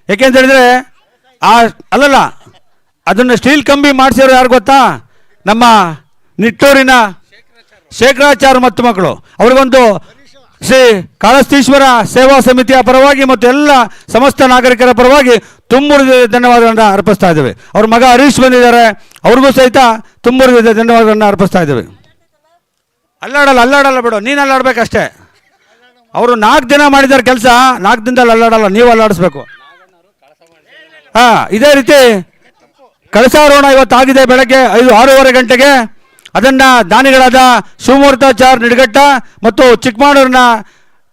ಯಾಕೆಂತ ಹೇಳಿದ್ರೆ ಅಲ್ಲಲ್ಲ, ಅದನ್ನು ಸ್ಟೀಲ್ ಕಂಬಿ ಮಾಡಿಸಿರೋ ಯಾರು ಗೊತ್ತಾ? ನಮ್ಮ ನಿಟ್ಟೂರಿನ ಶೇಖರಾಚಾರ್ಯ ಮತ್ತು ಮಕ್ಕಳು. ಅವ್ರಿಗೊಂದು ಶ್ರೀ ಕಾಳಸ್ಥೀಶ್ವರ ಸೇವಾ ಸಮಿತಿಯ ಪರವಾಗಿ ಮತ್ತು ಎಲ್ಲ ಸಮಸ್ತ ನಾಗರಿಕರ ಪರವಾಗಿ ತುಂಬೂರು ಧನ್ಯವಾದಗಳನ್ನು ಅರ್ಪಿಸ್ತಾ ಇದ್ದೇವೆ. ಅವ್ರ ಮಗ ಹರೀಶ್ ಬಂದಿದ್ದಾರೆ, ಅವ್ರಿಗೂ ಸಹಿತ ತುಂಬೂರು ಧನ್ಯವಾದಗಳನ್ನು ಅರ್ಪಿಸ್ತಾ ಇದ್ದೇವೆ. ಅಲ್ಲಾಡಲ್ಲ ಬಿಡು, ನೀನು ಅಲ್ಲಾಡ್ಬೇಕಷ್ಟೇ. ಅವರು 4 ದಿನ ಮಾಡಿದ್ದಾರೆ ಕೆಲಸ, 4 ದಿನದಲ್ಲಿ ಅಲ್ಲಾಡಲ್ಲ, ನೀವು ಅಲ್ಲಾಡಿಸ್ಬೇಕು. ಇದೇ ರೀತಿ ಕಳಸಾರೋಹಣ ಇವತ್ತಾಗಿದೆ ಬೆಳಗ್ಗೆ 6:30 ಗಂಟೆಗೆ. ಅದನ್ನು ದಾನಿಗಳಾದ ಶಿವಮೂರ್ತಾಚಾರ್ಯ ನಿಡಘಟ್ಟ ಮತ್ತು ಚಿಕ್ಕಮಗಳೂರಿನ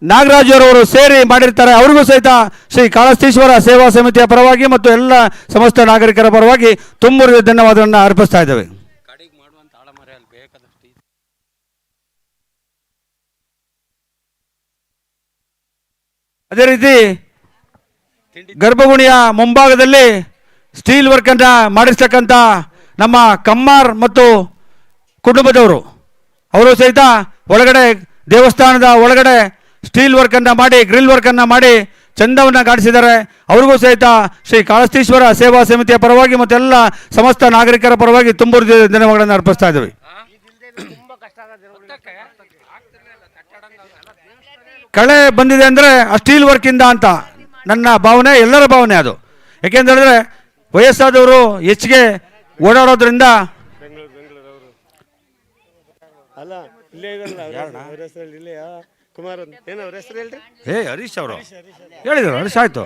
ನಾಗರಾಜರವರು ಸೇರಿ ಮಾಡಿರ್ತಾರೆ. ಅವ್ರಿಗೂ ಸಹಿತ ಶ್ರೀ ಕಾಳಸ್ಥೀಶ್ವರ ಸೇವಾ ಸಮಿತಿಯ ಪರವಾಗಿ ಮತ್ತು ಎಲ್ಲ ಸಮಸ್ತ ನಾಗರಿಕರ ಪರವಾಗಿ ತುಂಬೂರು ಧನ್ಯವಾದಗಳನ್ನು ಅರ್ಪಿಸ್ತಾ ಇದ್ದೇವೆ. ಅದೇ ರೀತಿ ಗರ್ಭಗುಡಿಯ ಮುಂಭಾಗದಲ್ಲಿ ಸ್ಟೀಲ್ ವರ್ಕನ್ನು ಮಾಡಿರ್ತಕ್ಕಂಥ ನಮ್ಮ ಕಮ್ಮಾರ್ ಮತ್ತು ಕುಟುಂಬದವರು, ಅವರು ಸಹಿತ ಒಳಗಡೆ ದೇವಸ್ಥಾನದ ಒಳಗಡೆ ಸ್ಟೀಲ್ ವರ್ಕನ್ನು ಮಾಡಿ ಗ್ರಿಲ್ ವರ್ಕನ್ನು ಮಾಡಿ ಚಂದವನ್ನು ಗಾಡಿಸಿದ್ದಾರೆ. ಅವ್ರಿಗೂ ಸಹಿತ ಶ್ರೀ ಕಾಳಸ್ಥೀಶ್ವರ ಸೇವಾ ಸಮಿತಿಯ ಪರವಾಗಿ ಮತ್ತು ಎಲ್ಲ ಸಮಸ್ತ ನಾಗರಿಕರ ಪರವಾಗಿ ತುಂಬೂರು ಧನ್ಯವಾದಗಳನ್ನು ಅರ್ಪಿಸ್ತಾ ಇದ್ದೇವೆ. ಕಳೆ ಬಂದಿದೆ ಅಂದರೆ ಆ ಸ್ಟೀಲ್ ವರ್ಕಿಂದ ಅಂತ ನನ್ನ ಭಾವನೆ, ಎಲ್ಲರ ಭಾವನೆ ಅದು. ಯಾಕೆಂದರೆ ವಯಸ್ಸಾದವರು ಹೆಚ್ಚಿಗೆ ಓಡಾಡೋದ್ರಿಂದ. ಅಲ್ಲ ಇಲ್ಲೇ ಕುಮಾರ್ ಏನು ಅವ್ರ ಹೆಸರು ಹೇಳ್ರಿ? ಹರೀಶ್ ಅವರು ಹೇಳಿದರು. ಹರೀಶ್ ಆಯ್ತು.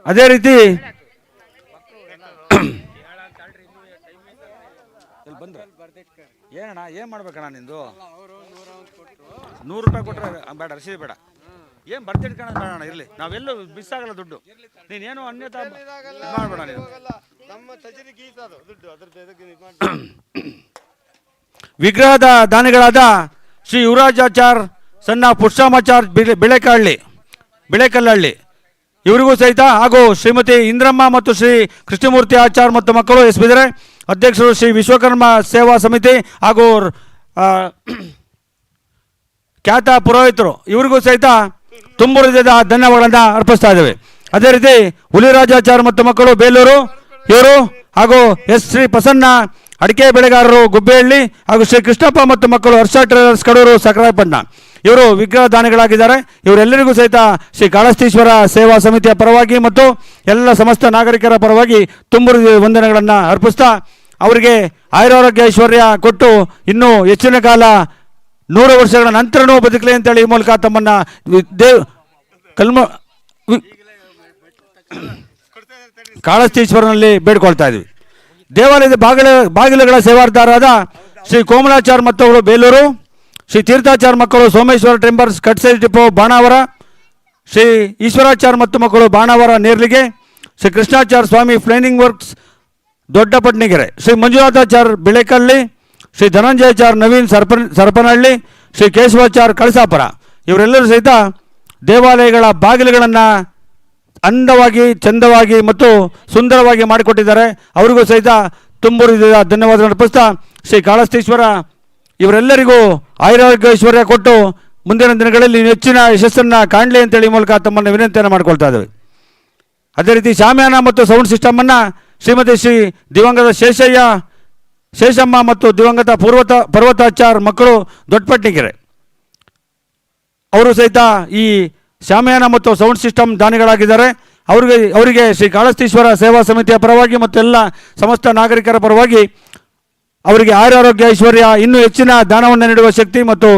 ಅದೇ ರೀತಿ ಏನಣ್ಣ ಏನು ಮಾಡ್ಬೇಕಣ್ಣ ನಿಂದು? 100 ರೂಪಾಯಿ ಕೊಟ್ಟರೆ ಬೇಡ, ರಸೀದಿ ಬೇಡ. ಏನು ಬರ್ತಿಟ್ಕೊಳ್ಳೋದು ಬೇಡ, ಇರಲಿ, ನಾವೆಲ್ಲೂ ಮಿಸ್ ಆಗಲ್ಲ ದುಡ್ಡು. ನೀನೇನು ಅನ್ಯತಾ ಮಾಡಬೇಡ ನೀನು. ವಿಗ್ರಹದ ದಾನಿಗಳಾದ ಶ್ರೀ ಯುವರಾಜಾಚಾರ್ ಸಣ್ಣ ಪುಷ್ಪಾಮಾಚಾರ್ ಬಿಳೆಕಲ್ಲಹಳ್ಳಿ ಇವರಿಗೂ ಸಹಿತ ಹಾಗೂ ಶ್ರೀಮತಿ ಇಂದ್ರಮ್ಮ ಮತ್ತು ಶ್ರೀ ಕೃಷ್ಣಮೂರ್ತಿ ಆಚಾರ್ ಮತ್ತು ಮಕ್ಕಳು ಎಸ್ಬಿದರೆ ಅಧ್ಯಕ್ಷರು ಶ್ರೀ ವಿಶ್ವಕರ್ಮ ಸೇವಾ ಸಮಿತಿ ಹಾಗೂ ಖ್ಯಾತ ಪುರೋಹಿತರು ಇವರಿಗೂ ಸಹಿತ ತುಂಬೂರು ಧನ್ಯವಾದಗಳನ್ನು ಅರ್ಪಿಸ್ತಾ ಇದ್ದೇವೆ. ಅದೇ ರೀತಿ ಹುಲಿರಾಜಾಚಾರ್ ಮತ್ತು ಮಕ್ಕಳು ಬೇಲೂರು ಇವರು ಹಾಗೂ ಶ್ರೀ ಪ್ರಸನ್ನ ಅಡಿಕೆ ಬೆಳೆಗಾರರು ಗುಬ್ಬೆಹಳ್ಳಿ ಹಾಗೂ ಶ್ರೀ ಕೃಷ್ಣಪ್ಪ ಮತ್ತು ಮಕ್ಕಳು ಹರ್ಷ ಟ್ರೇಡರ್ಸ್ ಕಡೂರು ಸಕರಾಯಪಟ್ಟಣ ಇವರು ವಿಗ್ರಹ ದಾನಿಗಳಾಗಿದ್ದಾರೆ. ಇವರೆಲ್ಲರಿಗೂ ಸಹಿತ ಶ್ರೀ ಕಾಳಸ್ಥೀಶ್ವರ ಸೇವಾ ಸಮಿತಿಯ ಪರವಾಗಿ ಮತ್ತು ಎಲ್ಲ ಸಮಸ್ತ ನಾಗರಿಕರ ಪರವಾಗಿ ತುಂಬೂರು ವಂದನೆಗಳನ್ನು ಅರ್ಪಿಸ್ತಾ ಅವರಿಗೆ ಆಯುರಾರೋಗ್ಯ ಐಶ್ವರ್ಯ ಕೊಟ್ಟು ಇನ್ನೂ ಹೆಚ್ಚಿನ ಕಾಲ 100 ವರ್ಷಗಳ ನಂತರನೂ ಬದುಕಲಿ ಅಂತೇಳಿ ಈ ಮೂಲಕ ತಮ್ಮನ್ನು ಕಾಳಸ್ಥೀಶ್ವರನಲ್ಲಿ ಬೇಡ್ಕೊಳ್ತಾ ಇದ್ವಿ. ದೇವಾಲಯದ ಬಾಗಿಲುಗಳ ಸೇವಾದಾರರಾದ ಶ್ರೀ ಕೋಮಲಾಚಾರ್ ಮತ್ತವರು ಬೇಲೂರು, ಶ್ರೀ ತೀರ್ಥಾಚಾರ್ ಮಕ್ಕಳು ಸೋಮೇಶ್ವರ ಟೆಂಬರ್ಸ್ ಕಟ್ಸೇಜ್ ಡಿಪೋ ಬಾಣಾವರ, ಶ್ರೀ ಈಶ್ವರಾಚಾರ್ಯ ಮತ್ತು ಮಕ್ಕಳು ಬಾಣಾವರ ನೇರ್ಲಿಗೆ, ಶ್ರೀ ಕೃಷ್ಣಾಚಾರ್ಯ ಸ್ವಾಮಿ ಫ್ಲೈನಿಂಗ್ ವರ್ಕ್ಸ್ ದೊಡ್ಡಪಟ್ನಿಗೆರೆ, ಶ್ರೀ ಮಂಜುನಾಥಾಚಾರ್ಯ ಬಿಳೆಕಲ್ಲಿ, ಶ್ರೀ ಧನಂಜಯಾಚಾರ್ಯ ನವೀನ್ ಸರ್ಪನಹಳ್ಳಿ, ಶ್ರೀ ಕೇಶವಾಚಾರ್ಯ ಕಳಸಾಪುರ ಇವರೆಲ್ಲರೂ ಸಹಿತ ದೇವಾಲಯಗಳ ಬಾಗಿಲುಗಳನ್ನು ಅಂದವಾಗಿ, ಚಂದವಾಗಿ ಮತ್ತು ಸುಂದರವಾಗಿ ಮಾಡಿಕೊಟ್ಟಿದ್ದಾರೆ. ಅವರಿಗೂ ಸಹಿತ ತುಂಬು ಹೃದಯದ ಧನ್ಯವಾದಗಳನ್ನು ಅರ್ಪಿಸ್ತಾ ಶ್ರೀ ಕಾಳಹಸ್ತೀಶ್ವರ ಇವರೆಲ್ಲರಿಗೂ ಆಯುರಾರೋಗ್ಯ ಐಶ್ವರ್ಯ ಕೊಟ್ಟು ಮುಂದಿನ ದಿನಗಳಲ್ಲಿ ಹೆಚ್ಚಿನ ಯಶಸ್ಸನ್ನು ಕಾಣಲಿ ಅಂತೇಳಿ ಮೂಲಕ ತಮ್ಮನ್ನು ವಿನಂತಿಯನ್ನು ಮಾಡ್ಕೊಳ್ತಾ ಇದ್ದೇವೆ. ಅದೇ ರೀತಿ ಶಾಮಿಯಾನ ಮತ್ತು ಸೌಂಡ್ ಸಿಸ್ಟಮನ್ನು ಶ್ರೀಮತಿ ಶ್ರೀ ದಿವಂಗತ ಶೇಷಮ್ಮ ಮತ್ತು ದಿವಂಗತ ಪರ್ವತಾಚಾರ್ಯ ಮಕ್ಕಳು ದೊಡ್ಡಪಟ್ನಿಗೆರೆ ಅವರು ಸಹಿತ ಈ ಶಾಮಿಯಾನ ಮತ್ತು ಸೌಂಡ್ ಸಿಸ್ಟಮ್ ದಾನಿಗಳಾಗಿದ್ದಾರೆ. ಅವರಿಗೆ ಶ್ರೀ ಕಾಳಹಸ್ತೀಶ್ವರ ಸೇವಾ ಸಮಿತಿಯ ಪರವಾಗಿ ಮತ್ತು ಎಲ್ಲ ಸಮಸ್ತ ನಾಗರಿಕರ ಪರವಾಗಿ ಅವರಿಗೆ ಆಯುರಾರೋಗ್ಯ ಐಶ್ವರ್ಯ ಇನ್ನೂ ಹೆಚ್ಚಿನ ದಾನವನ್ನು ನೀಡುವ ಶಕ್ತಿ ಮತ್ತು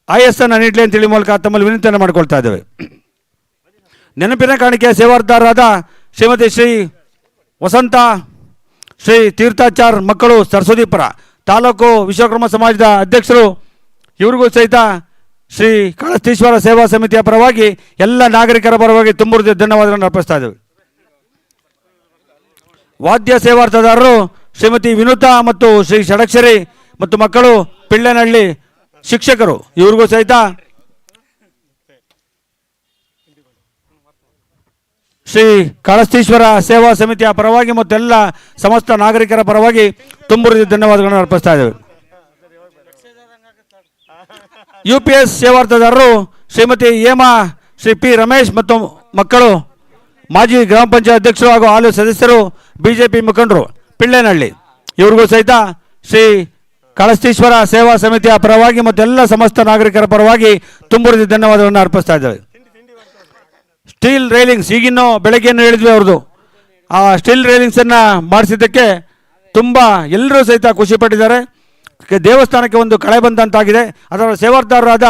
ಆಯಸ್ಸನ್ನು ನೀಡಲಿ ಅಂತೇಳಿ ಮೂಲಕ ತಮ್ಮಲ್ಲಿ ವಿನಂತಿಯನ್ನು ಮಾಡಿಕೊಳ್ತಾ ಇದ್ದೇವೆ. ನೆನಪಿನ ಕಾಣಿಕೆಯ ಸೇವಾರ್ಥರಾದ ಶ್ರೀಮತಿ ಶ್ರೀ ವಸಂತ ಶ್ರೀ ತೀರ್ಥಾಚಾರ್ಯ ಮಕ್ಕಳು ಸರಸ್ವತಿಪುರ ತಾಲೂಕು ವಿಶ್ವಕರ್ಮ ಸಮಾಜದ ಅಧ್ಯಕ್ಷರು, ಇವರಿಗೂ ಸಹಿತ ಶ್ರೀ ಕಾಳಹಸ್ತೀಶ್ವರ ಸೇವಾ ಸಮಿತಿಯ ಪರವಾಗಿ ಎಲ್ಲ ನಾಗರಿಕರ ಪರವಾಗಿ ತುಂಬ ಧನ್ಯವಾದಗಳನ್ನು ಅರ್ಪಿಸ್ತಾ ಇದ್ದೇವೆ. ವಾದ್ಯ ಸೇವಾರ್ಥದಾರರು ಶ್ರೀಮತಿ ವಿನುತಾ ಮತ್ತು ಶ್ರೀ ಷಡಕ್ಷರಿ ಮತ್ತು ಮಕ್ಕಳು ಪಿಳ್ಳೆನಹಳ್ಳಿ ಶಿಕ್ಷಕರು, ಇವರಿಗೂ ಸಹಿತ ಶ್ರೀ ಕಾಳಹಸ್ತೀಶ್ವರ ಸೇವಾ ಸಮಿತಿಯ ಪರವಾಗಿ ಮತ್ತು ಎಲ್ಲ ಸಮಸ್ತ ನಾಗರಿಕರ ಪರವಾಗಿ ತುಂಬ ಧನ್ಯವಾದಗಳನ್ನು ಅರ್ಪಿಸ್ತಾ ಇದ್ದೇವೆ. UPS ಸೇವಾರ್ಥದಾರರು ಶ್ರೀಮತಿ ಹೇಮಾ, ಶ್ರೀ ಪಿ ರಮೇಶ್ ಮತ್ತು ಮಕ್ಕಳು ಮಾಜಿ ಗ್ರಾಮ ಪಂಚಾಯತ್ ಅಧ್ಯಕ್ಷರು ಹಾಗೂ ಹಾಲು ಸದಸ್ಯರು, BJP ಮುಖಂಡರು ಪಿಳ್ಳೆನಹಳ್ಳಿ, ಇವರಿಗೂ ಸಹಿತ ಶ್ರೀ ಕಾಳಹಸ್ತೀಶ್ವರ ಸೇವಾ ಸಮಿತಿಯ ಪರವಾಗಿ ಮತ್ತು ಎಲ್ಲ ಸಮಸ್ತ ನಾಗರಿಕರ ಪರವಾಗಿ ತುಂಬ ಧನ್ಯವಾದಗಳನ್ನು ಅರ್ಪಿಸ್ತಾ ಇದ್ದೇವೆ. ಸ್ಟೀಲ್ ರೈಲಿಂಗ್ಸ್ ಈಗಿನ್ನೂ ಬೆಳಗ್ಗೆಯನ್ನು ಹೇಳಿದ್ವಿ, ಅವ್ರದ್ದು ಆ ಸ್ಟೀಲ್ ರೈಲಿಂಗ್ಸನ್ನು ಮಾಡಿಸಿದ್ದಕ್ಕೆ ತುಂಬ ಎಲ್ಲರೂ ಸಹಿತ ಖುಷಿಪಟ್ಟಿದ್ದಾರೆ. ದೇವಸ್ಥಾನಕ್ಕೆ ಒಂದು ಕಳೆ ಬಂದಂತಾಗಿದೆ. ಅದರ ಸೇವಾರ್ಥರಾದ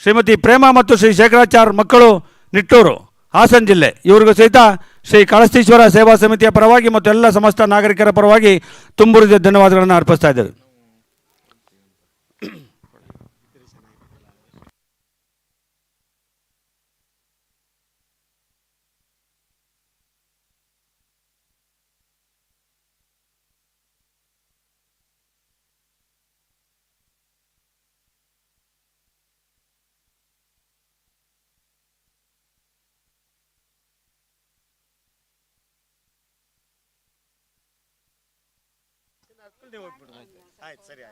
ಶ್ರೀಮತಿ ಪ್ರೇಮ ಮತ್ತು ಶ್ರೀ ಶೇಖರಾಚಾರ್ಯ ಮಕ್ಕಳು ನಿಟ್ಟೂರು ಹಾಸನ ಜಿಲ್ಲೆ, ಇವರಿಗೂ ಸಹಿತ ಶ್ರೀ ಕಾಳಹಸ್ತೀಶ್ವರ ಸೇವಾ ಸಮಿತಿಯ ಪರವಾಗಿ ಮತ್ತು ಎಲ್ಲ ಸಮಸ್ತ ನಾಗರಿಕರ ಪರವಾಗಿ ತುಂಬ ಧನ್ಯವಾದಗಳನ್ನು ಅರ್ಪಿಸ್ತಾ ಇದ್ದೇವೆ.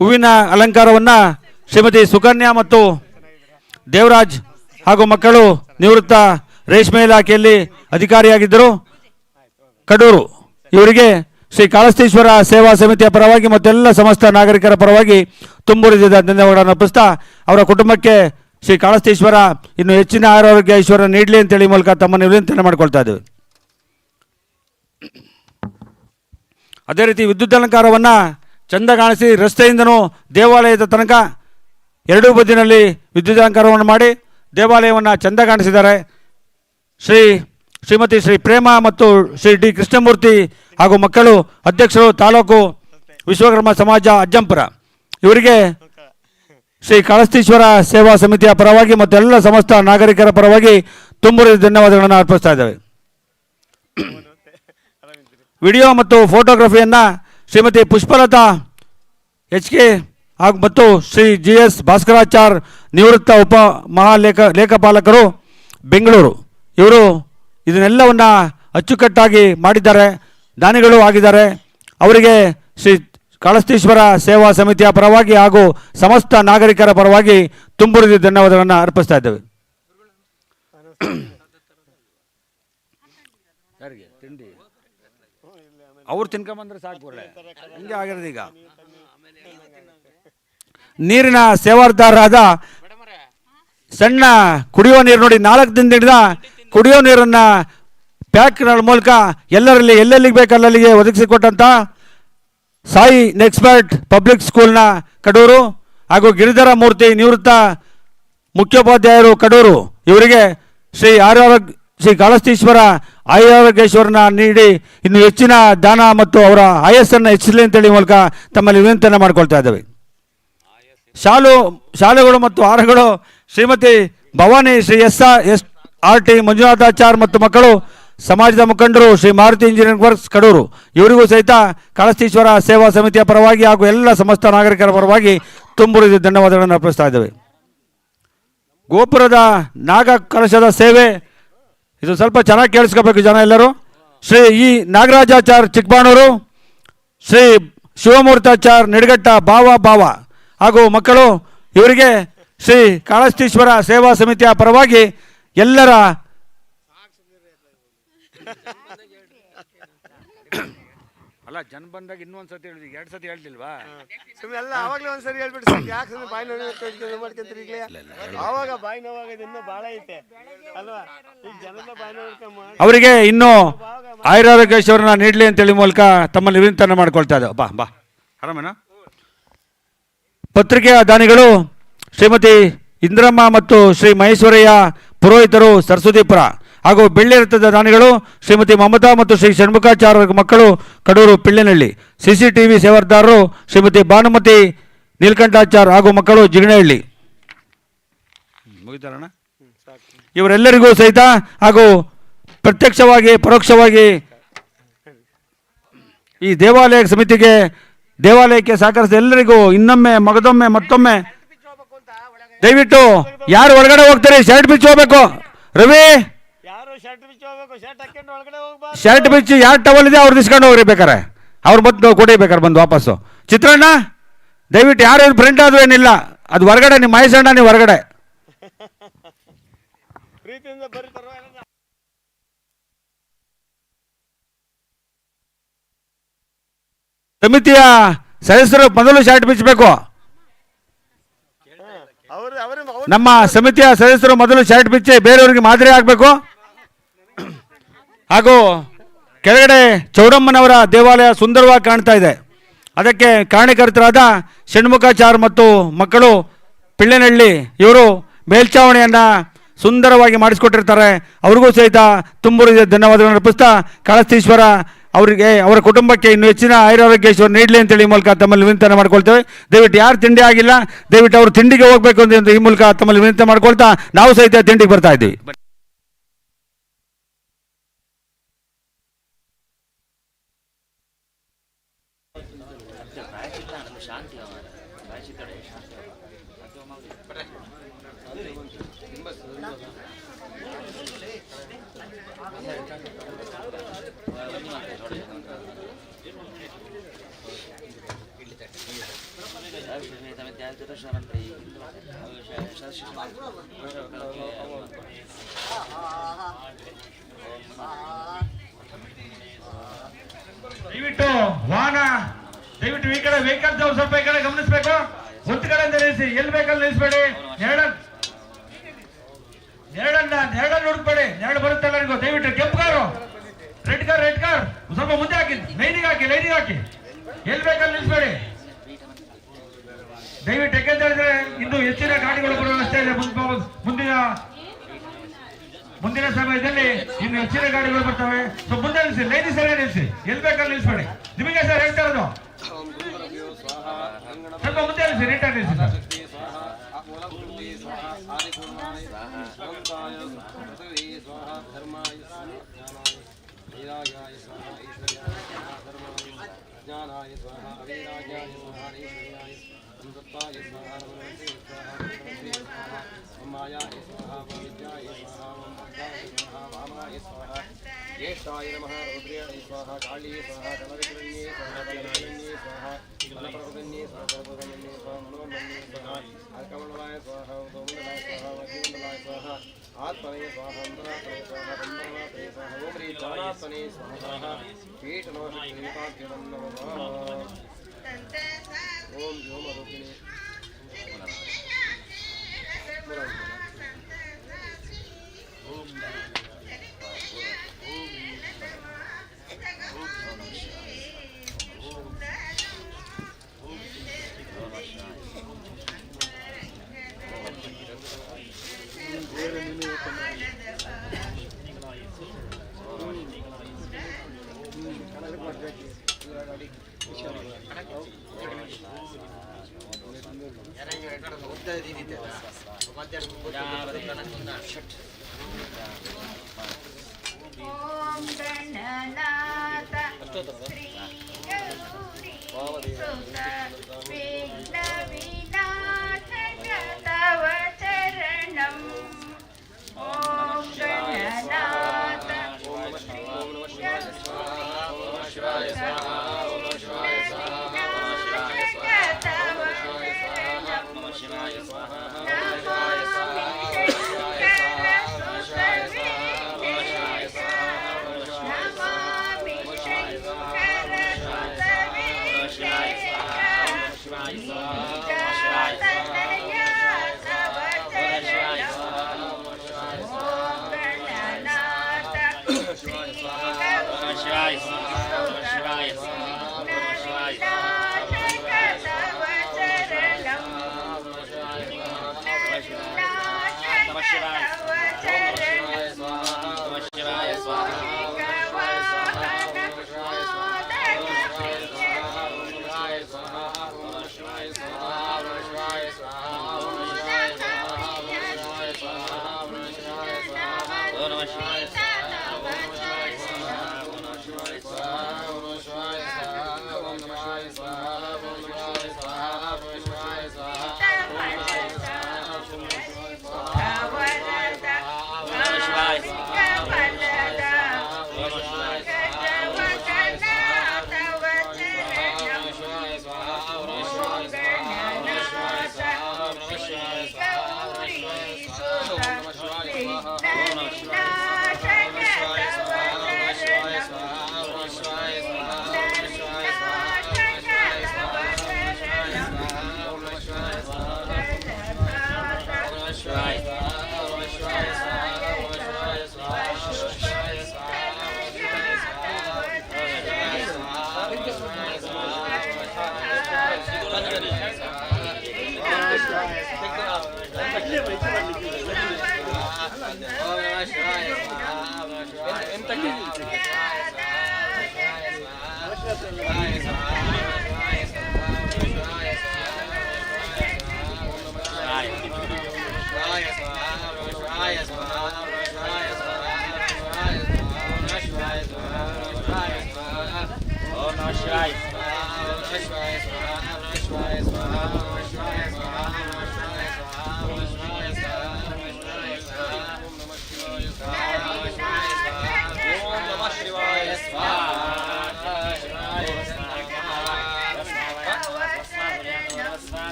ಹೂವಿನ ಅಲಂಕಾರವನ್ನು ಶ್ರೀಮತಿ ಸುಕನ್ಯಾ ಮತ್ತು ದೇವರಾಜ್ ಹಾಗೂ ಮಕ್ಕಳು ನಿವೃತ್ತ ರೇಷ್ಮೆ ಇಲಾಖೆಯಲ್ಲಿ ಅಧಿಕಾರಿಯಾಗಿದ್ದರು ಕಡೂರು, ಇವರಿಗೆ ಶ್ರೀ ಕಾಳಹಸ್ತೀಶ್ವರ ಸೇವಾ ಸಮಿತಿಯ ಪರವಾಗಿ ಮತ್ತು ಎಲ್ಲ ಸಮಸ್ತ ನಾಗರಿಕರ ಪರವಾಗಿ ತುಂಬ ಧನ್ಯವಾದಗಳನ್ನು ಅರ್ಪಿಸ್ತಾ ಅವರ ಕುಟುಂಬಕ್ಕೆ ಶ್ರೀ ಕಾಳಹಸ್ತೀಶ್ವರ ಇನ್ನು ಹೆಚ್ಚಿನ ಆರೋಗ್ಯ ಐಶ್ವರ್ಯ ನೀಡಲಿ ಅಂತೇಳಿ ಮೂಲಕ ತಮ್ಮನ್ನು ವಿನಂತಿಯನ್ನು ಮಾಡಿಕೊಳ್ತಾ ಇದ್ದೇವೆ. ಅದೇ ರೀತಿ ವಿದ್ಯುತ್ ಅಲಂಕಾರವನ್ನು ಚಂದ ಕಾಣಿಸಿ ರಸ್ತೆಯಿಂದನೂ ದೇವಾಲಯದ ತನಕ ಎರಡೂ ಬದಿನಲ್ಲಿ ವಿದ್ಯುತ್ ಅಲಂಕಾರವನ್ನು ಮಾಡಿ ದೇವಾಲಯವನ್ನು ಚಂದ ಕಾಣಿಸಿದ್ದಾರೆ. ಶ್ರೀಮತಿ ಶ್ರೀ ಪ್ರೇಮ ಮತ್ತು ಶ್ರೀ ಡಿ ಕೃಷ್ಣಮೂರ್ತಿ ಹಾಗೂ ಮಕ್ಕಳು ಅಧ್ಯಕ್ಷರು ತಾಲೂಕು ವಿಶ್ವಕರ್ಮ ಸಮಾಜ ಅಜ್ಜಂಪುರ, ಇವರಿಗೆ ಶ್ರೀ ಕಾಳಹಸ್ತೀಶ್ವರ ಸೇವಾ ಸಮಿತಿಯ ಪರವಾಗಿ ಮತ್ತು ಎಲ್ಲ ಸಮಸ್ತ ನಾಗರಿಕರ ಪರವಾಗಿ ತುಂಬ ಧನ್ಯವಾದಗಳನ್ನು ಅರ್ಪಿಸ್ತಾ ಇದ್ದೇವೆ. ವಿಡಿಯೋ ಮತ್ತು ಫೋಟೋಗ್ರಫಿಯನ್ನು ಶ್ರೀಮತಿ ಪುಷ್ಪಲತಾ HK ಹಾಗೂ ಮತ್ತು ಶ್ರೀ GS ಭಾಸ್ಕರಾಚಾರ್ಯ ನಿವೃತ್ತ ಉಪ ಲೇಖಪಾಲಕರು ಬೆಂಗಳೂರು, ಇವರು ಇದನ್ನೆಲ್ಲವನ್ನು ಅಚ್ಚುಕಟ್ಟಾಗಿ ಮಾಡಿದ್ದಾರೆ, ದಾನಿಗಳು ಆಗಿದ್ದಾರೆ. ಅವರಿಗೆ ಶ್ರೀ ಕಾಳಹಸ್ತೀಶ್ವರ ಸೇವಾ ಸಮಿತಿಯ ಪರವಾಗಿ ಹಾಗೂ ಸಮಸ್ತ ನಾಗರಿಕರ ಪರವಾಗಿ ತುಂಬ ಧನ್ಯವಾದಗಳನ್ನು ಅರ್ಪಿಸ್ತಾ ಇದ್ದೇವೆ. ಅವ್ರು ತಿನ್ಕೊಂಬಂದ್ರೆ ಸಾಕು, ಹಿಂಗೆ ಆಗಿರೋದು. ಈಗ ನೀರಿನ ಸೇವಾರ್ಥರಾದ ಸಣ್ಣ ಕುಡಿಯುವ ನೀರು ನೋಡಿ 4 ದಿನದಿಂದ ಕುಡಿಯೋ ನೀರನ್ನು ಪ್ಯಾಕ್ ಮೂಲಕ ಎಲ್ಲರಲ್ಲಿ ಎಲ್ಲೆಲ್ಲಿಗೆ ಬೇಕು ಅಲ್ಲಲ್ಲಿಗೆ ಒದಗಿಸಿಕೊಟ್ಟಂಥ ಸಾಯಿ ನೆಕ್ಸ್ಪರ್ಟ್ ಪಬ್ಲಿಕ್ ಸ್ಕೂಲ್ನ ಕಡೂರು ಹಾಗೂ ಗಿರಿಧರ ಮೂರ್ತಿ ನಿವೃತ್ತ ಮುಖ್ಯೋಪಾಧ್ಯಾಯರು ಕಡೂರು, ಇವರಿಗೆ ಶ್ರೀ ಕಾಳಹಸ್ತೀಶ್ವರ ಆಯುರಾರೋಗ್ಯೇಶ್ವರನ ನೀಡಿ ಇನ್ನು ಹೆಚ್ಚಿನ ದಾನ ಮತ್ತು ಅವರ ಆಯಸ್ಸನ್ನು ಹೆಚ್ಚಿಸಲಿ ಅಂತೇಳಿ ಮೂಲಕ ತಮ್ಮಲ್ಲಿ ವಿನಂತಿಯನ್ನು ಮಾಡಿಕೊಳ್ತಾ ಇದ್ದೇವೆ. ಶಾಲೆಗಳು ಮತ್ತು ಹಾರಗಳು ಶ್ರೀಮತಿ ಭವಾನಿ ಶ್ರೀ SRT ಮಂಜುನಾಥಾಚಾರ್ ಮತ್ತು ಮಕ್ಕಳು, ಸಮಾಜದ ಮುಖಂಡರು ಶ್ರೀ ಮಾರುತಿ ಇಂಜಿನಿಯರಿಂಗ್ ವರ್ಕ್ಸ್ ಕಡೂರು, ಇವರಿಗೂ ಸಹಿತ ಕಾಳಸ್ಥೀಶ್ವರ ಸೇವಾ ಸಮಿತಿಯ ಪರವಾಗಿ ಹಾಗೂ ಎಲ್ಲ ಸಮಸ್ತ ನಾಗರಿಕರ ಪರವಾಗಿ ತುಂಬುರಿದ ಧನ್ಯವಾದಗಳನ್ನು ಅರ್ಪಿಸ್ತಾ ಇದ್ದೇವೆ. ಗೋಪುರದ ನಾಗ ಕಲಶದ ಸೇವೆ, ಇದು ಸ್ವಲ್ಪ ಚೆನ್ನಾಗಿ ಕೇಳಿಸ್ಕೋಬೇಕು ಜನ ಎಲ್ಲರೂ. ಶ್ರೀ ನಾಗರಾಜಾಚಾರ್ ಚಿಕ್ಕಬಾಣೂರು, ಶ್ರೀ ಶಿವಮೂರ್ತಾಚಾರ್ ನಿಡಗಟ್ಟ ಭಾವ ಹಾಗೂ ಮಕ್ಕಳು, ಇವರಿಗೆ ಶ್ರೀ ಕಾಳಸ್ಥೀಶ್ವರ ಸೇವಾ ಸಮಿತಿಯ ಪರವಾಗಿ ಎಲ್ಲರ ಅಲ್ಲ ಜನ ಬಂದಾಗ ಇನ್ನೊಂದ್ಸತಿ ಹೇಳಿದ್ವಿ, 2 ಸತಿ ಹೇಳ್ತಿಲ್ವಾ? ಎಲ್ಲ ಆವಾಗಲೇ ಒಂದ್ಸರಿ ಹೇಳ್ಬಿಟ್ಟು ಯಾಕೆ ಸುಮ್ಮನೆ ಬಾಯಿ ನೋವು ಮಾಡ್ಕೊಂತೀರಿ ಈಗಲೇ? ಆವಾಗ ಬಾಯಿ ನೋವಾಗ ಇನ್ನೂ ಭಾಳ ಐತೆ ಅಲ್ವಾ? ಈಗ ಜನದ ಬಾಯಿ ನೋವು ಅವರಿಗೆ ಇನ್ನೂ ಆಯುರಾರೋಗ್ಯೇಶ್ವರನ ನೀಡಲಿ ಅಂತೇಳಿ ಮೂಲಕ ತಮ್ಮಲ್ಲಿ ವಿನಂತಿಯನ್ನು ಮಾಡ್ಕೊಳ್ತಾ ಇದ್ದೇವೆ. ಬಾ ಆರಾಮೇನಾ? ಪತ್ರಿಕೆಯ ದಾನಿಗಳು ಶ್ರೀಮತಿ ಇಂದ್ರಮ್ಮ ಮತ್ತು ಶ್ರೀ ಮಹೇಶ್ವರಯ್ಯ ಪುರೋಹಿತರು ಸರಸ್ವತಿಪುರ, ಹಾಗೂ ಬೆಳ್ಳಿ ರಥದ ದಾನಿಗಳು ಶ್ರೀಮತಿ ಮಮತಾ ಮತ್ತು ಶ್ರೀ ಷಣ್ಮುಖಾಚಾರ್ಯ ಮಕ್ಕಳು ಕಡೂರು ಪಿಳ್ಳೆನಹಳ್ಳಿ, CCTV ಸೇವಾದಾರರು ಶ್ರೀಮತಿ ಭಾನುಮತಿ ನೀಲಕಂಠಾಚಾರ್ ಹಾಗೂ ಮಕ್ಕಳು ಜಿಗಣಹಳ್ಳಿ. ಮುಗಿತಾರಣ? ಇವರೆಲ್ಲರಿಗೂ ಸಹಿತ ಹಾಗೂ ಪ್ರತ್ಯಕ್ಷವಾಗಿ ಪರೋಕ್ಷವಾಗಿ ಈ ದೇವಾಲಯಕ್ಕೆ ಸಹಕರಿಸಿದ ಎಲ್ಲರಿಗೂ ಇನ್ನೊಮ್ಮೆ ಮತ್ತೊಮ್ಮೆ ದಯವಿಟ್ಟು ಯಾರು ಒಳಗಡೆ ಹೋಗ್ತಾರೆ ಶರ್ಟ್ ಬಿಚ್ಚಿ ಹೋಗ್ಬೇಕು. ರವಿ, ಶರ್ಟ್ ಬಿಚ್ಚಿ ಯಾರು ಟವಲ್ ಇದೆ ಅವ್ರು ಇಸ್ಕೊಂಡು ಹೋಗ್ರಿ ಬೇಕಾರೆ, ಅವ್ರು ಮತ್ತೆ ಕೊಡಿಬೇಕಾರೆ ಬಂದು ವಾಪಸ್ಸು. ಚಿತ್ರಣ್ಣ, ದಯವಿಟ್ಟು ಯಾರು ಫ್ರೆಂಡ್ ಆದ್ರೂ ಏನಿಲ್ಲ, ಅದು ಹೊರಗಡೆ ನಿಮ್ಮ ಮಹೇಶಣ್ಣ, ನೀವು ಹೊರಗಡೆ. ಸಮಿತಿಯ ಸದಸ್ಯರು ಮೊದಲು ಶರ್ಟ್ ಬಿಚ್ಚಬೇಕು. ನಮ್ಮ ಸಮಿತಿಯ ಸದಸ್ಯರು ಮೊದಲು ಶರ್ಟ್ ಬಿಚ್ಚಿ ಬೇರೆಯವರಿಗೆ ಮಾದರಿ ಆಗಬೇಕು. ಹಾಗೂ ಕೆಳಗಡೆ ಚೌಡಮ್ಮನವರ ದೇವಾಲಯ ಸುಂದರವಾಗಿ ಕಾಣ್ತಾ ಇದೆ. ಅದಕ್ಕೆ ಕಾರಣಕರ್ತರಾದ ಷಣ್ಮುಖಾಚಾರ್ ಮತ್ತು ಮಕ್ಕಳು ಪಿಳ್ಳೆನಹಳ್ಳಿ ಇವರು ಮೇಲ್ಚಾವಣಿಯನ್ನು ಸುಂದರವಾಗಿ ಮಾಡಿಸ್ಕೊಟ್ಟಿರ್ತಾರೆ. ಅವ್ರಿಗೂ ಸಹಿತ ತುಂಬುರಿದ ಧನ್ಯವಾದಗಳನ್ನು ಅರ್ಪಿಸ್ತಾ ಕಾಳಸ್ಥೀಶ್ವರ ಅವರಿಗೆ ಅವರ ಕುಟುಂಬಕ್ಕೆ ಇನ್ನೂ ಹೆಚ್ಚಿನ ಆಯುರಾರೋಗ್ಯೇಶ್ವರ ನೀಡಲಿ ಅಂತೇಳಿ ಈ ಮೂಲಕ ತಮ್ಮಲ್ಲಿ ವಿನಂತಿ ಮಾಡ್ಕೊಳ್ತೇವೆ. ದಯವಿಟ್ಟು ಯಾರು ತಿಂಡಿ ಆಗಿಲ್ಲ ದಯವಿಟ್ಟು ಅವರು ತಿಂಡಿಗೆ ಹೋಗಬೇಕು ಅಂತ ಈ ಮೂಲಕ ತಮ್ಮಲ್ಲಿ ವಿನಂತಿ ಮಾಡ್ಕೊಳ್ತಾ ನಾವು ಸಹಿತ ತಿಂಡಿಗೆ ಬರ್ತಾ ಇದ್ದೀವಿ. ದಯವಿಟ್ಟು ವಾಹನ ದಯವಿಟ್ಟು ಈ ಕಡೆ ವೆಹಿಕಲ್ಸ್ ಅವ್ರು ಸ್ವಲ್ಪ ಈ ಕಡೆ ಗಮನಿಸಬೇಕು. ಒಂದು ಕಡೆ ನಿಲ್ಲಿಸಿ, ಎಲ್ಲಿ ಬೇಕಲ್ಲಿ ನಿಲ್ಲಿಸಬೇಡಿ. ನೆರಳನ್ನು ಹುಡುಕ್ಬೇಡಿ. ನೆರಳು ಬರುತ್ತೆ ಎಲ್ಲರಿಗೂ. ದಯವಿಟ್ಟು ಕೆಂಪು ಕಾರು, ರೆಡ್ ಕಾರ್ ಸ್ವಲ್ಪ ಮುಂದೆ ಹಾಕಿ, ಲೈನಿಗೆ ಹಾಕಿ, ಎಲ್ಲಿ ಬೇಕಲ್ಲಿ ನಿಲ್ಲಿಸಬೇಡಿ ದಯವಿಟ್ಟು. ಯಾಕೆಂತ ಹೇಳಿದ್ರೆ ಇನ್ನು ಹೆಚ್ಚಿನ ಗಾಡಿಗಳು ಬರುವ ವ್ಯವಸ್ಥೆ ಇದೆ. ಮುಂದಿನ ಸಮಯದಲ್ಲಿ ಇನ್ನು ಹೆಚ್ಚಿನ ಗಾಡಿಗಳು ಬರ್ತವೆ. ಸೊ ಮುಂದೆ ನಿಲ್ಲಿಸಿ, ಲೈನ್ ಸರಿಯಾಗಿ ನಿಲ್ಲಿಸಿ, ಎಲ್ಲಿ ಬೇಕಲ್ಲಿ ನಿಲ್ಲಿಸಬೇಡಿ. ನಿಮಗೆ ಸರ್ ಹೇಳ್ತಾ ಇರೋದು ಸ್ವಲ್ಪ ಮುಂದೆ ನಿಲ್ಲಿಸಿ, ನೀಟಾಗಿ ನಿಲ್ಲಿಸಿ ಸರ್. ज्येष्ठाय नमः रुद्राय स्वाहा काली स्वाहा कनकरण्ये स्वाहा बलकरण्ये स्वाहा बलप्रभुन्ये स्वाहा सर्वप्रभुन्ये स्वाहा मनोमन्ये स्वाहा अर्कमण्डलाय स्वाहा सोमण्डलाय स्वाहा वज्रमण्डलाय स्वाहा आत्मने स्वाहा अन्तरात्मने स्वाहा ब्रह्मणात्मने स्वाहा ओम ह्रीं ज्ञानात्मने स्वाहा पीठनमः नमः ओम व्योमरूपिणे ಹೋಗ್ತಾ ಇದ್ದೀನಿ ಓಂ ಗಣನಾಥ ಶ್ರೀ ಗೌರಿ ಸುತ ವಿಘ್ನ ವಿನಾಶಕ ತವ ಚರಣಂ. ಓಂ ಗಣನಾಥ ಶ್ರೀ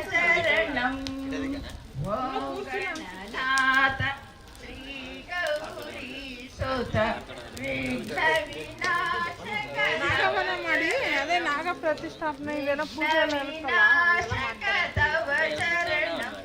शरणं वो गणनाथ श्री गौरी सुत विघ्न विनाशक ಮಾಡಿ ಅದೇ ನಾಗ ಪ್ರತಿಷ್ಠಾಪನೆ ಇದೆಲ್ಲ ಪೂಜೆ ಎಲ್ಲ ಇರುತ್ತಲ್ಲ ತವ ಶರಣಂ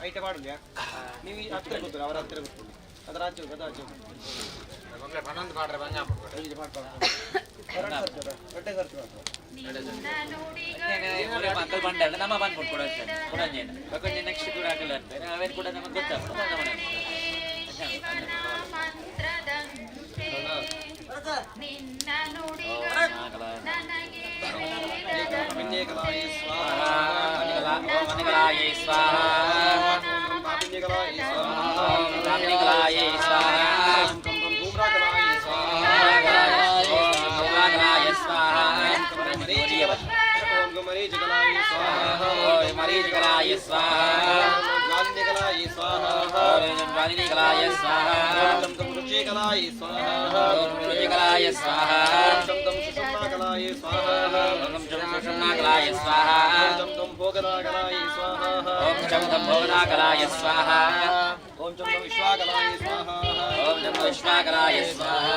ಐಟ ಪಾಡಲಿಯಾ ನೀವು ಹತ್ತಿರ ಗೊತ್ತಿಲ್ಲ ಅವರ ಹತ್ತಿರ ಗೊತ್ತಿಲ್ಲ ಅದರ ಆಚೆ ಗದಾಚೆ ಹನ್ನೊಂದು ಮಾಡ್ರೆ ಬಂಗ ಮಕ್ಕಳು ಬಂಡಲ್ಲ ನಮ್ಮ ಬಂದ್ಬಿಟ್ಟು ಕೊಡೋದು ಕೊಡೋದು ನೆಕ್ಸ್ಟ್ ಕೂಡ ಆಗಲ್ಲ ಅಂತ ಅವೇನು ಕೂಡ ನಮಗೆ ಗೊತ್ತಾಗ್ತದೆ ನಿನ್ನ ನುಡಿಗ ನನಗೆ ಮನೆಗಳಾಯೇ ಸ್ವಾಹ ಮನೆಗಳಾಯೇ ಸ್ವಾಹ मरीचकलाय स्वाहा ज्वालिनिकलाय स्वाहा ज्वालिनिकलाय स्वाहा रुचिकलाय स्वाहा रुचिकलाय स्वाहा सुषुम्नाकलाय स्वाहा सुषुम्नाकलाय स्वाहा भोगनाकलाय स्वाहा भोगनाकलाय स्वाहा ओम विश्वाकलाय स्वाहा ओम विश्वाकलाय स्वाहा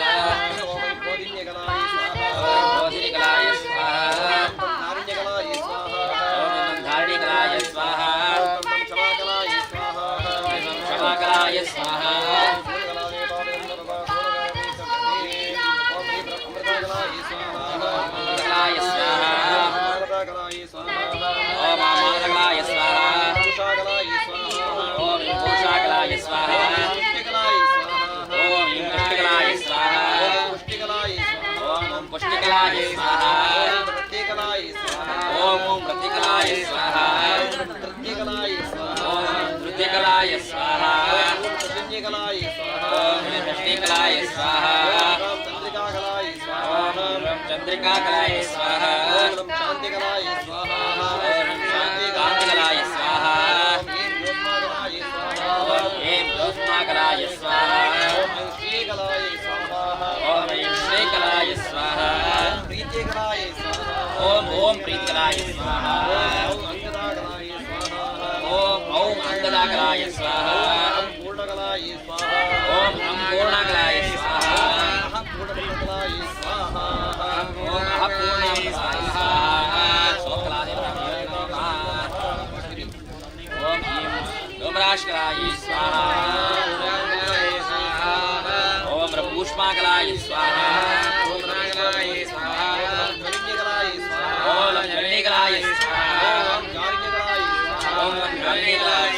ओम बोधिनिकलाय स्वाहा बोधिनिकलाय स्वाहा नारिण्यकलाय स्वाहा धारणिकलाय स्वाहा क्षमाकलाय स्वाहा क्षमाकलाय स्वाहा अमृतकलाय स्वाहा ओम अमृतकलाय स्वाहा पूषाकलाय स्वाहा ओम पूषाकलाय स्वाहा ओम पुष्टिकलाय स्वाहा ओम पुष्टिकलाय स्वाहा ओम प्रतिकलाय स्वाहा प्रतिकलाय स्वाहा ओम प्रतिकलाय स्वाहा प्रतिकलाय स्वाहा ओम प्रतिकलाय स्वाहा चंद्रिकाकलाय स्वाहा ओम चंद्रिकाकलाय स्वाहा ओम शांतिकलाय स्वाहा ओम शांतिकाकलाय स्वाहा ओम ज्योत्स्नाकलाय स्वाहा ओम श्रीकलाय स्वाहा ओम श्रीकलाय स्वाहा प्रीतिकलाय स्वाहा ओम ओम प्रीतिकलाय स्वाहा ओम ओम अंगदाकलाय स्वाहा पूर्णकलाय स्वाहा ओम पूर्णकलाय स्वाहा पूर्णकलाय स्वाहा ओम अपूर्णाय स्वाहा सोकलाय स्वाहा ओम डोमराशकलाय स्वाहा ओम पुष्पाकलाय स्वाहा ओम नागलाय स्वाहा ओम जलनिकलाय स्वाहा ओम जालिनिकलाय स्वाहा ओम जालिनिकलाय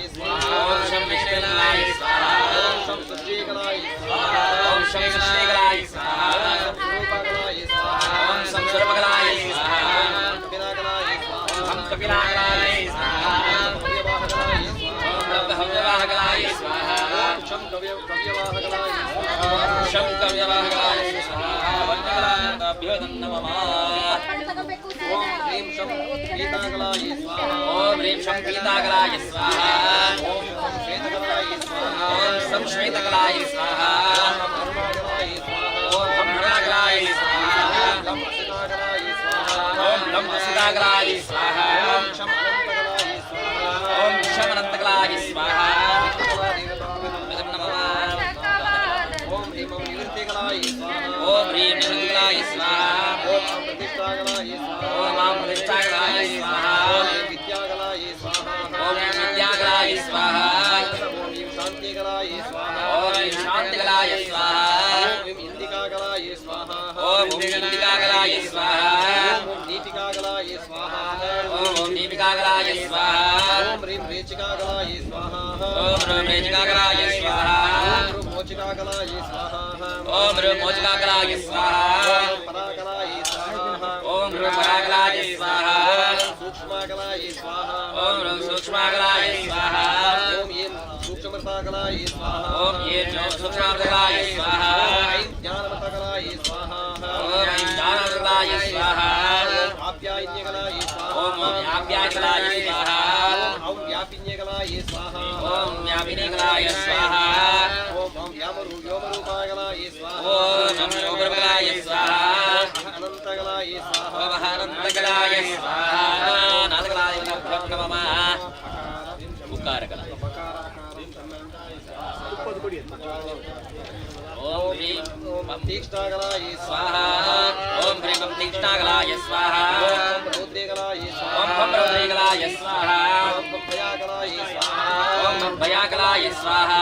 स्वाहा ओम शम विष्णुकलाय स्वाहा ओम शम सुश्रीकलाय स्वाहा ओम शम सुश्रीकलाय स्वाहा ओम शम सर्वकलाय स्वाहा हम कपिलाकलाय स्वाहा ओम भव्यवाहकलाय स्वाहा शम कव्यवाहकलाय स्वाहा शम कव्यवाहकलाय स्वाहा वन्दनाभ्यो नमः ओम ह्रीं शं पीताकलाय स्वाहा ओम ह्रीं शं पीताकलाय स्वाहा ओम श्वेतकलाय स्वाहा ओम शं श्वेतकलाय स्वाहा ओम ब्रह्मकलाय स्वाहा ओम हसिताकलाय स्वाहा ओम लं हसिताकलाय स्वाहा ओम शं अनन्तकलाय स्वाहा ओम शं अनन्तकलाय स्वाहा ओम ह्रीं निवृत्तिकलाय स्वाहा ओम ह्रीं निवृत्तिकलाय स्वाहा ओम प्रतिष्ठाकलाय स्वाहा ओम प्रतिष्ठाकलाय स्वाहा ओम विद्याकलाय स्वाहा ओम विद्याकलाय स्वाहा ओम शांतिकलाय स्वाहा ओम शांतिकलाय स्वाहा ओम इंदिकाकलाय स्वाहा ओम इंदिकाकलाय स्वाहा ओम दीपिकाकलाय स्वाहा ओम दीपिकाकलाय स्वाहा ओम ह्रीं रेचिकाकलाय स्वाहा ओम रेचिकाकलाय स्वाहा ओम मोचिकाकलाय स्वाहा ओम मोचिकाकलाय स्वाहा ओम पराकलाय स्वाहा ओम पराकलाय स्वाहा सूक्ष्माकलाय स्वाहा ओम सूक्ष्माकलाय ज्ञानकलाय स्वाहा ओम ये सूक्ष्मार्थकलाय स्वाहा ऐं ज्ञानमतकलाय स्वाहा ओम ऐं ज्ञानार्थकलाय स्वाहा आप्यायन्यकलाय स्वाहा ओम व्याप्याकलाय स्वाहा औं व्यापिन्यकलाय स्वाहा ओम व्यापिनीकलाय स्वाहा ओम व्योमरूपाकलाय स्वाहा ओम नमो योगकलाय स्वाहा अनन्तकलाय स्वाहा ओम अनन्तकलाय स्वाहा नादकलाय नमः उकारकलाय ओम ह्रीं ओम तीक्ष्णाकलाय स्वाहा ओम ह्रीं तीक्ष्णाकलाय स्वाहा ओम रौद्रेकलाय स्वाहा ओम रौद्रेकलाय स्वाहा ओम भयाकलाय स्वाहा ओम भयाकलाय स्वाहा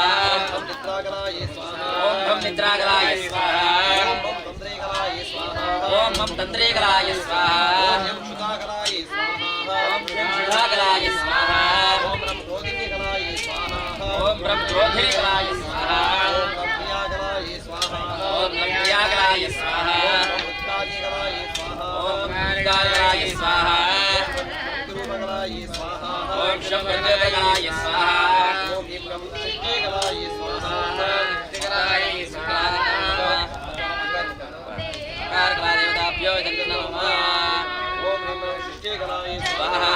ओम निद्राकलाय स्वाहा ओम निद्राकलाय स्वाहा ओम तंत्रेकलाय स्वाहा ओम तंत्रेकलाय स्वाहा ओम शुदाकलाय स्वाहा ओम शुदाकलाय स्वाहा ओम ब्रह्मोदिनीकलाय स्वाहा ओम ब्रह्मोदिनीकलाय स्वाहा ओम प्रियाकलाय स्वाहा ओम प्रियाकलाय स्वाहा उत्कादिकलाय स्वाहा ओम उत्कादिकलाय स्वाहा गुरुमकलाय स्वाहा ओम शंकरदेवकलाय स्वाहा ओम ब्रह्मनिष्ठेकलाय स्वाहा निष्ठेकलाय स्वाहा कारकलाय देवताभ्यो नमः ओम ब्रह्मनिष्ठेकलाय स्वाहा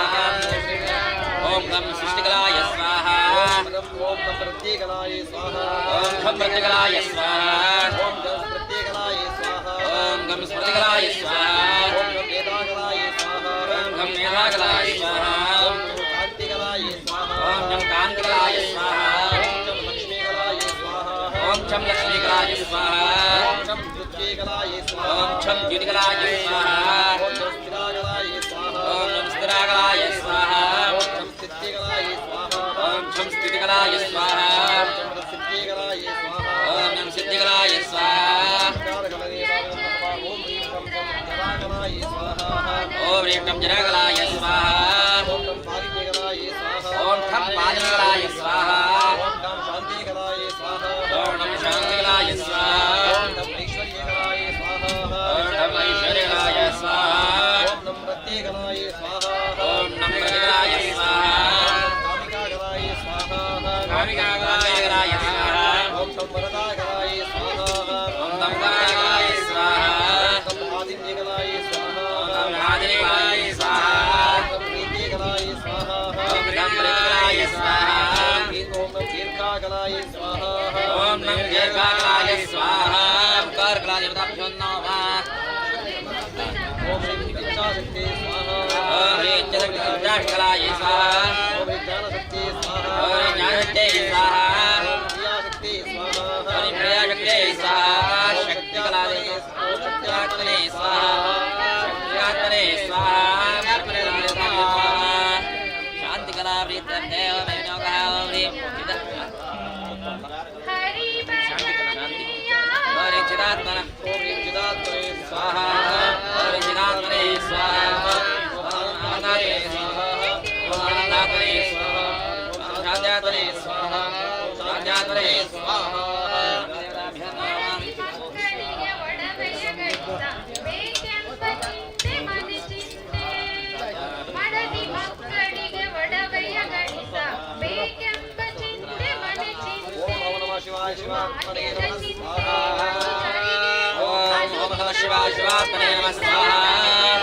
ओम ब्रह्मनिष्ठेकलाय स्वाहा ओम ब्रह्मप्रत्येकलाय स्वाहा ओम ब्रह्मप्रत्येकलाय स्वाहा ओम गणप्रत्येकलाय स्वाहा ओम गणप्रत्येकलाय स्वाहा ओम वेदाकलाय स्वाहा ओम वेदाकलाय स्वाहा ओम कांतिकलाय स्वाहा ओम कांतिकलाय स्वाहा ओम लक्ष्मीकलाय स्वाहा ओम चम लक्ष्मीकलाय स्वाहा ओम चम द्युतिकलाय स्वाहा ओम चम द्युतिकलाय स्वाहा ओम स्थिराकलाय स्वाहा ओम स्थिराकलाय स्वाहा ओम चम सिद्धिकलाय स्वाहा ओम चम स्थितिकलाय स्वाहा चम सिद्धिकलाय स्वाहा ओम नम सिद्धिकलाय स्वाहा ओम रेक्टम जराकलाय स्वाहा ओम पारिकलाय स्वाहा ओम ठम पारिकलाय स्वाहा ओम शांतिकलाय स्वाहा ओम नम शांतिकलाय स्वाहा ओम ऐश्वर्यकलाय स्वाहा ओम नम ऐश्वर्यकलाय स्वाहा ओम नम प्रत्येकलाय स्वाहा ओम नम प्रत्येकलाय स्वाहा कामिकाकलाय स्वाहा कामिकाकलाय स्वाहा ओम तम वरदाकलाय स्वाहा ओम तम वरदाकलाय स्वाहा तम आदित्यकलाय स्वाहा ओम आदित्यकलाय स्वाहा तम प्रीतिकलाय स्वाहा ओम प्रीतिकलाय स्वाहा ओम नम दीर्घाकलाय स्वाहा ओम नम दीर्घाकलाय स्वाहा कारकलाय देवताभ्यो नमः ओम ह्रीं इच्छाशक्ति स्वाहा ओम ह्रीं इच्छाशक्ति स्वाहा ओम ज्ञानशक्ति स्वाहा ओम ज्ञानशक्ति स्वाहा ओम क्रियाशक्ति स्वाहा ओम क्रियाशक्ति स्वाहा शक्तिकलाय ओम शक्त्यात्मने स्वाहा शक्त्यात्मने स्वाहा शांतिकला प्रीत्यर्थे ओम योगः ओम ह्रीं चिदात्मने ओम चिदात्मने स्वाहा ओम चिदात्मने स्वाहा ओम आनंदात्मने स्वाहा ओम आनंदात्मने स्वाहा ओम शांत्यात्मने स्वाहा ओम शांत्यात्मने स्वाहा शिवाय शिवात्मने नमः स्वाहा ओम नमः शिवाय शिवात्मने नमः स्वाहा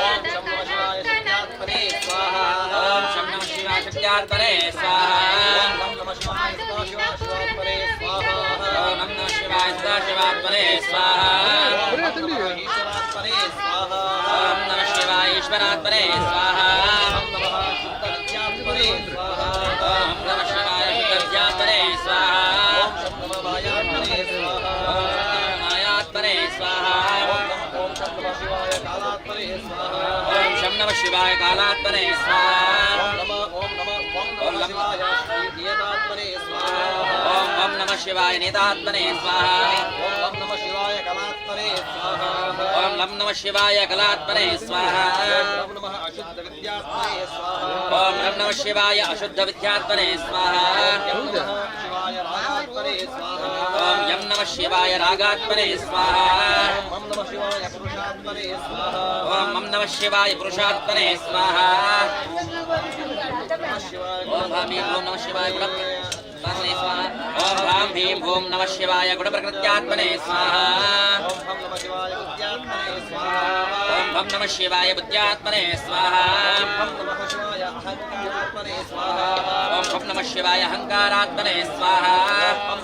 ओम शं नमः शिवाय शक्त्यात्मने स्वाहा ओम शं नमः शिवाय शक्त्यात्मने स्वाहा ओम नमः शिवाय सदाशिवात्मने स्वाहा ओम नमः शिवाय सदाशिवात्मने स्वाहा ओम नमः ईश्वरात्मने स्वाहा ओम नमः शिवाय ईश्वरात्मने स्वाहा ओम नमः शुद्धविद्यात्मने स्वाहा ओम नमः शिवाय शुद्धविद्यात्मने स्वाहा ओम शं नमः मायात्मने स्वाहा ओम मायात्मने स्वाहा ओम शं नमः शिवाय कालात्मने स्वाहा ओम शं नमः शिवाय कालात्मने स्वाहा ओम शिवाय नियतात्मने स्वाहा ओम नमः शिवाय नियतात्मने स्वाहा ओम नमः शिवाय कलात्मने स्वाहा ओम नमः शिवाय कलात्मने स्वाहा ओम नमः अशुद्ध विद्यात्मने स्वाहा ओम नमः शिवाय अशुद्ध विद्यात्मने स्वाहा ओम नमः शिवाय रागात्मने स्वाहा ओम यम नमः शिवाय रागात्मने स्वाहा ओम नमः शिवाय पुरुषात्मने स्वाहा ओम नमः शिवाय पुरुषात्मने स्वाहा शिवाय ओम नमः शिवाय तस्मै स्वाहा ॐ ह्रां ह्रीं ॐ नमः शिवाय गुणप्रकृत्यात्मने स्वाहा ॐ भं नमः शिवाय बुद्ध्यात्मने स्वाहा ॐ भं नमः शिवाय अहङ्कारात्मने स्वाहा ॐ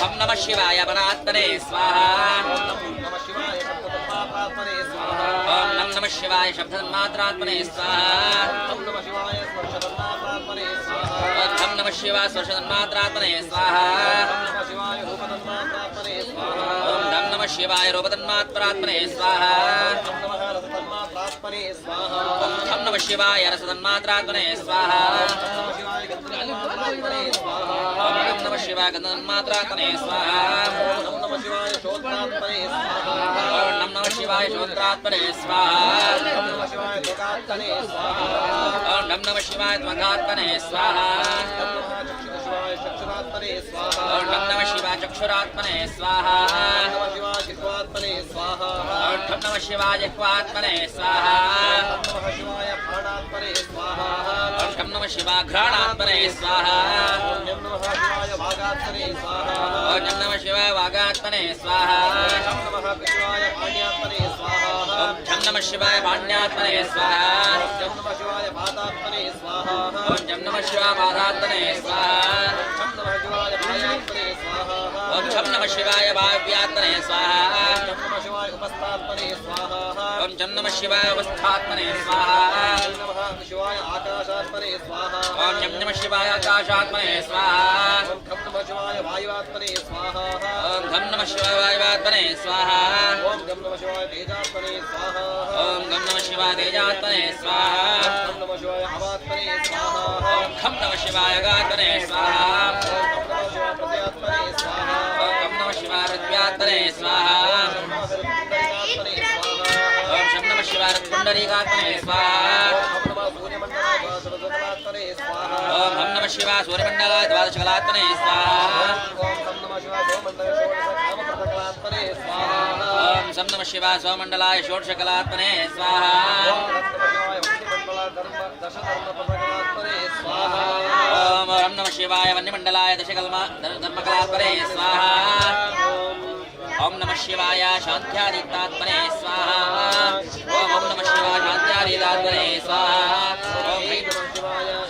भं नमः शिवाय वनात्मने स्वाहा ॐ नमः शिवाय शब्दमात्रात्मने स्वाहा ॐ नमः शिवाय स्पर्शतन्मात्रात्मने स्वाहा ॐ नमः शिवाय रूपतन्मात्रात्मने स्वाहा ॐ नमः शिवाय रसतन्मात्रात्मने स्वाहा ॐ नमः शिवाय गन्धतन्मात्रात्मने स्वाहा ॐ नमः शिवाय श्रोत्रात्मने स्वाहा ॐ नमः शिवाय त्वगात्मने स्वाहा ॐ नमः शिवाय चक्षुरात्मने स्वाहा ॐ नमः शिवाय जिह्वात्मने स्वाहा ॐ नमः शिवाय घ्राणात्मने स्वाहा ॐ नमः शिवाय वागात्मने स्वाहा ॐ नमः शिवाय पाण्यात्मने स्वाहा ॐ नमः शिवाय पादात्मने स्वाहा ॐ नमः शिवाय वाव्यात्मने स्वाहा ॐ नमः शिवाय अवस्थात्मने स्वाहा ॐ नमः शिवाय आकाशात्मने स्वाहा ॐ नमः शिवाय वायुवात्मने स्वाहा ॐ नमः शिवाय तेजात्मने स्वाहा ॐ नमः शिवाय अगात्मने स्वाहा ॐ नमः शिवाय हृद्यात्मने स्वाहा ॐ नमः शिवाय पुण्डरीकात्मने स्वाहा ॐ नमः शिवाय सूर्यमण्डलाय द्वादशकलात्मने स्वाहा ॐ नमः शिवाय स्वमण्डलाय षोडशकलात्मने स्वाहा ॐ नमः शिवाय वन्यमण्डलाय धर्मकलात्मने स्वाहा ॐ नमः शिवाय शान्त्यादितात्मने स्वाहा ॐ नमः शिवाय शान्त्यादितात्मने स्वाहा ॐ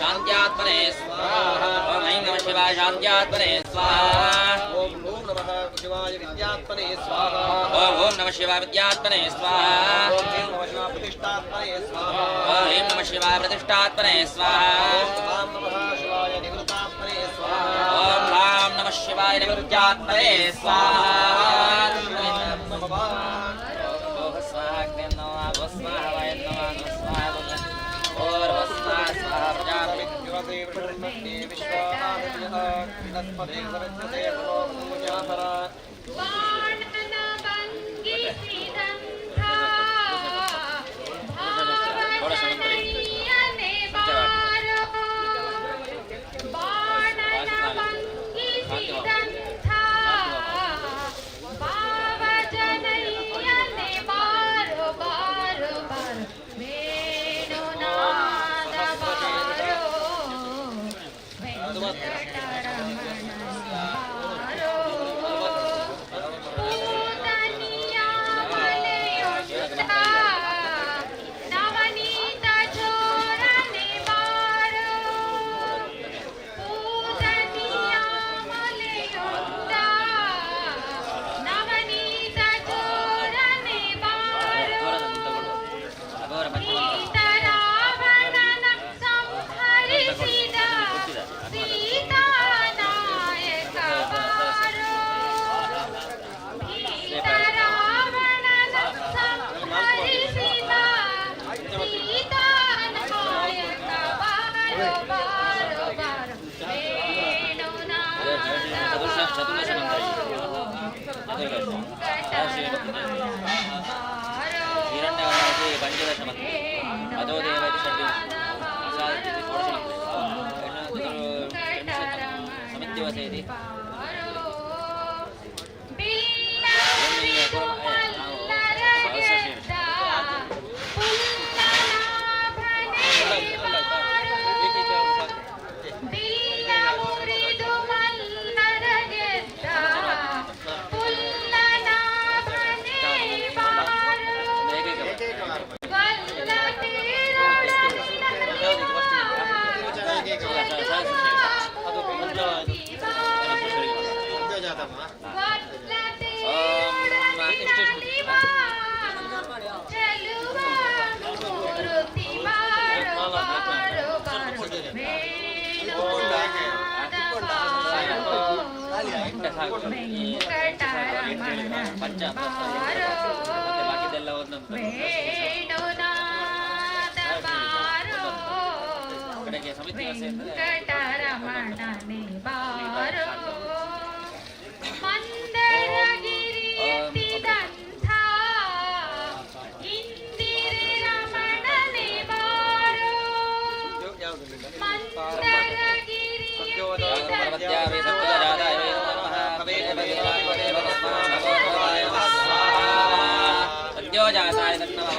शान्त्यात्मने स्वाहा ॐ नमः शिवाय शान्त्यात्मने स्वाहा ॐ नमः शिवाय विद्यात्मने स्वाहा ॐ नमः शिवाय विद्यात्मने स्वाहा ॐ नमः शिवाय प्रतिष्ठात्मने स्वाहा ॐ नमः शिवाय प्रतिष्ठात्मने स्वाहा ॐ नमः शिवाय निवृत्तात्मने स्वाहा ॐ नमः शिवाय निवृत्तात्मने स्वाहा ಪಂಚ ಮತ್ತೆ ಬಾಕಿದೆಲ್ಲ ಒಂದೊಂದು ಕಡೆಗೆ ಸಮಿತಿ ಸದ್ಯೋಜಾತಾಯ ನಮಃ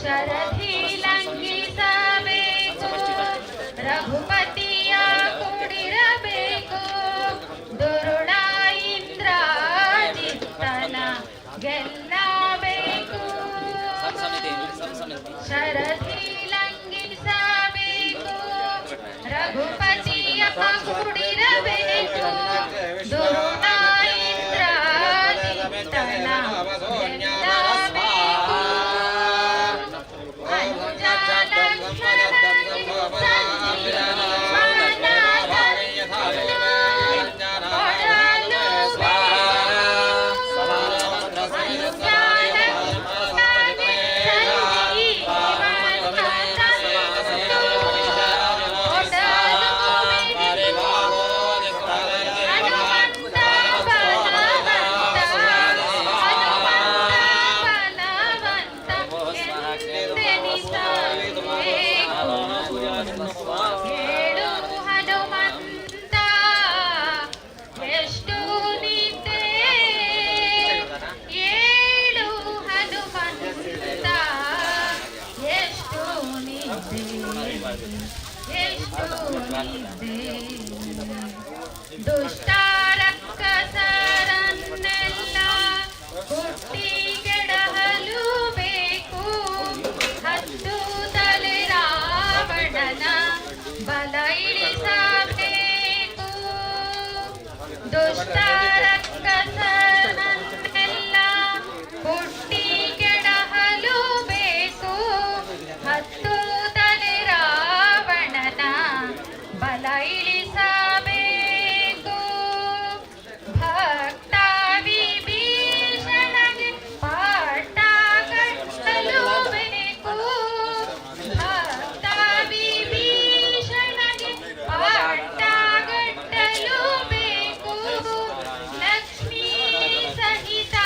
ಶರಧಿ ಲಂಘಿಸಬೇಕು, ರಘುಪತಿಯ ಕೂಡಿರಬೇಕು, ದುರುಳ ಇಂದ್ರಾಜಿತ್ತನ ಗೆಲ್ಲಬೇಕು. ಶರಧಿ ಲಂಘಿಸಬೇಕು, ರಘುಪತಿಯ ಕೂಡಿರಬೇಕು, ದುರುಳ ಇಂದ್ರಾಜಿತ್ತನ ಗೆಲ್ಲಬೇಕು. ದುಷ್ಟರಕ್ಕಸರನ್ನೆಲ್ಲ ಹುಟ್ಟಿ ಕೆಡಹಲು ಬೇಕು, ಹತ್ತು ತಲೆ ರಾವಣನ ಬಲ ಇಳಿಸಬೇಕು. ದುಷ್ಟರಕ್ಕಸರನ್ನೆಲ್ಲ ಹುಟ್ಟಿ ಕೆಡಹಲು ಬೇಕು, ಹತ್ತು ತಲೆ ರಾವಣನ ಬಲ ಇಳಿಸಬೇಕು. ಭಕ್ತ ವಿಭೀಷಣಗೆ ಪಾಠ ಕಟ್ಟಲು ಬೇಕು, ಭಕ್ತ ವಿಭೀಷಣಗೆ ಪಾಠ ಕಟ್ಟಲು ಬೇಕು. ಲಕ್ಷ್ಮೀ ಸಹಿತ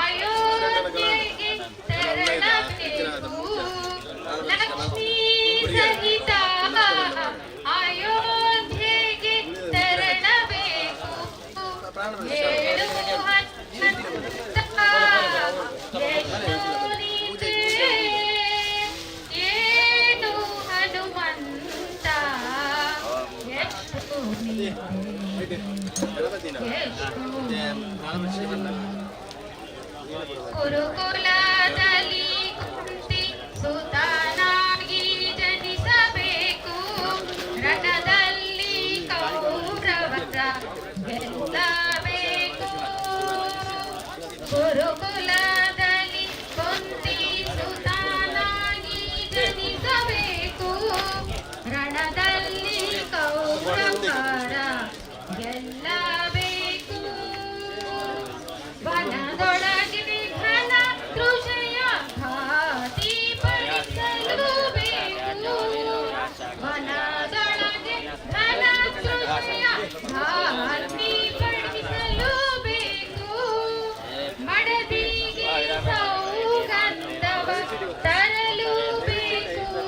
ಅಯೋಧ್ಯೆಗೆ ತೆರಳಬೇಕು, ಲಕ್ಷ್ಮೀ ಸಹಿತ ಅಯೋಧ್ಯೆಗೆ ತೆರಳಬೇಕು. ಏಳು ಹನುಮಂತ ಎಷ್ಟು ನೀತಿ, ಏಳು ಹನುಮಂತ ಎಷ್ಟು ನೀತಿ, ಕುರುಕುಲದಲ್ಲಿ ಕುಂತಿ ಸುತನಾಗಿ ಜನಿಸಬೇಕು, ರಣದಲ್ಲಿ ಕೌರವರ ಗೆಲ್ಲಬೇಕು. ಗುರುಕುಲದಲ್ಲಿ ಕುಂತಿ ಸುತನಾಗಿ ಜನಿಸಬೇಕು, ರಣದಲ್ಲಿ ಕೌರವರ ಗೆಲ್ಲಬೇಕು. ವನದೊಳಗೆ ಘನ ಕೃಷಿಯ ಘಾತಿ ಪಡಿಸಲು ಬೇಕು, ವನದೊಳಗೆ ಘನ ಕೃಷಿಯ ಘಾತಿ ಪಡಿಸಲು ಬೇಕು. ಮಡದಿಗೆ ಸೌಗಂಧವ ತರಲು ಬೇಕು,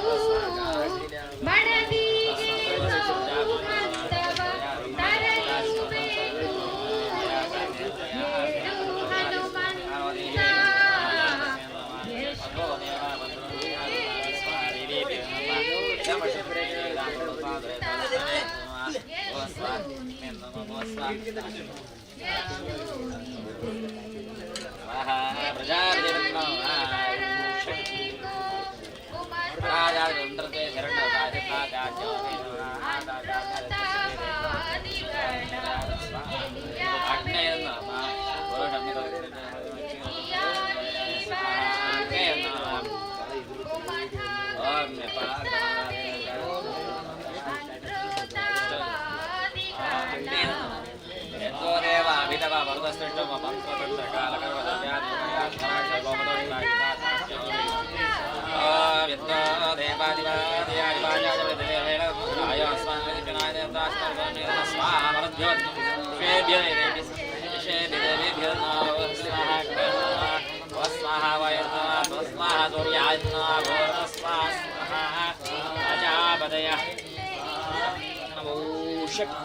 ಮಡದಿಗೆ ಸೌಗಂಧವ ತರಲು ಬೇಕು. ಏಳು ಹನುಮಂತ ಎಷ್ಟು स्वाहा ಪ್ರಜಾಪದಯ ನಮೋ ಶಕ್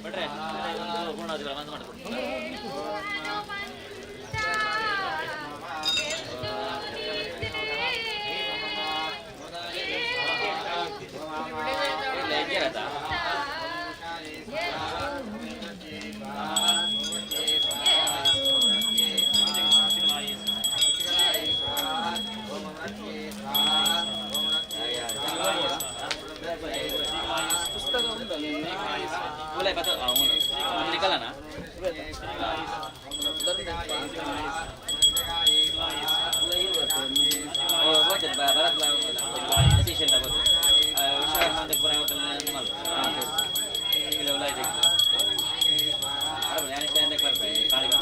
ಬಿಡ್ರೆ ಪೂರ್ಣ ಬಂದ್ ಮಾಡ್ಕೊಡ್ತೀನಿ. ಇಲ್ಲ ಹೆಜ್ಜೆ ಪುಸ್ತಕ ಉಂಟು mulai patut ini kalana oh buat barat lah session lah buat usaha mantek kurang hotel normal kalau mulai dek ada yang saya dek berapa kali kan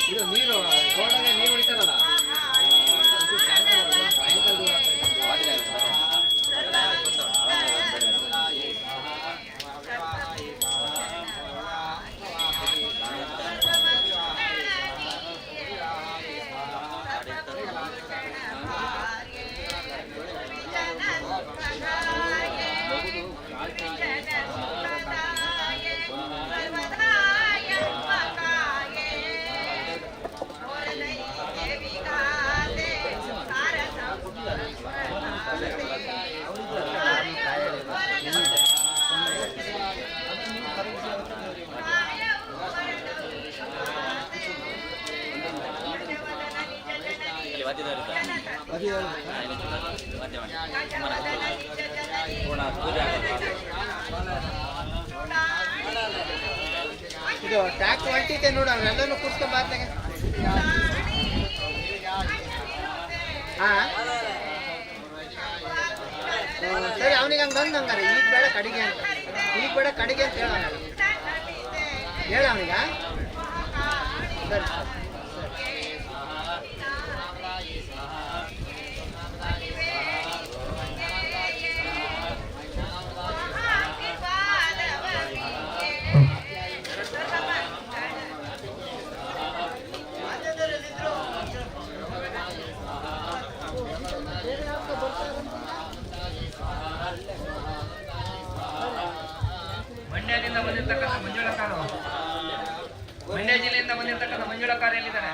ಇದು ನೀರು ರೋಡಾಗೆ ನೀರು ಹೊಡಿತಾರಲ್ಲ ಇದು ಟ್ಯಾಕ್ಸ್ ಹೊಂಟಿದೆ ನೋಡು ಅವನ್ನೆಲ್ಲನೂ ಕೂರ್ಸ್ಕೊಂಡ್ ಬಾತ್ನಾಗ ಸರಿ ಅವನಿಗೆ ಹಂಗೆ ಬಂದು ಹಂಗಾರೆ ಈಗ ಬೇಡ ಕಡಿಗೆ ಅಂತ ಹೇಳ ಅವನಿಗ ಸರಿ ಮಂಡ್ಯದಿಂದ ಬಂದಿರ್ತಕ್ಕಂಥ ಮಂಜುಳಕಾರು ಮಂಡ್ಯ ಜಿಲ್ಲೆಯಿಂದ ಬಂದಿರ್ತಕ್ಕಂಥ ಮಂಜುಳಕಾರು ಎಲ್ಲಿದ್ದಾರೆ?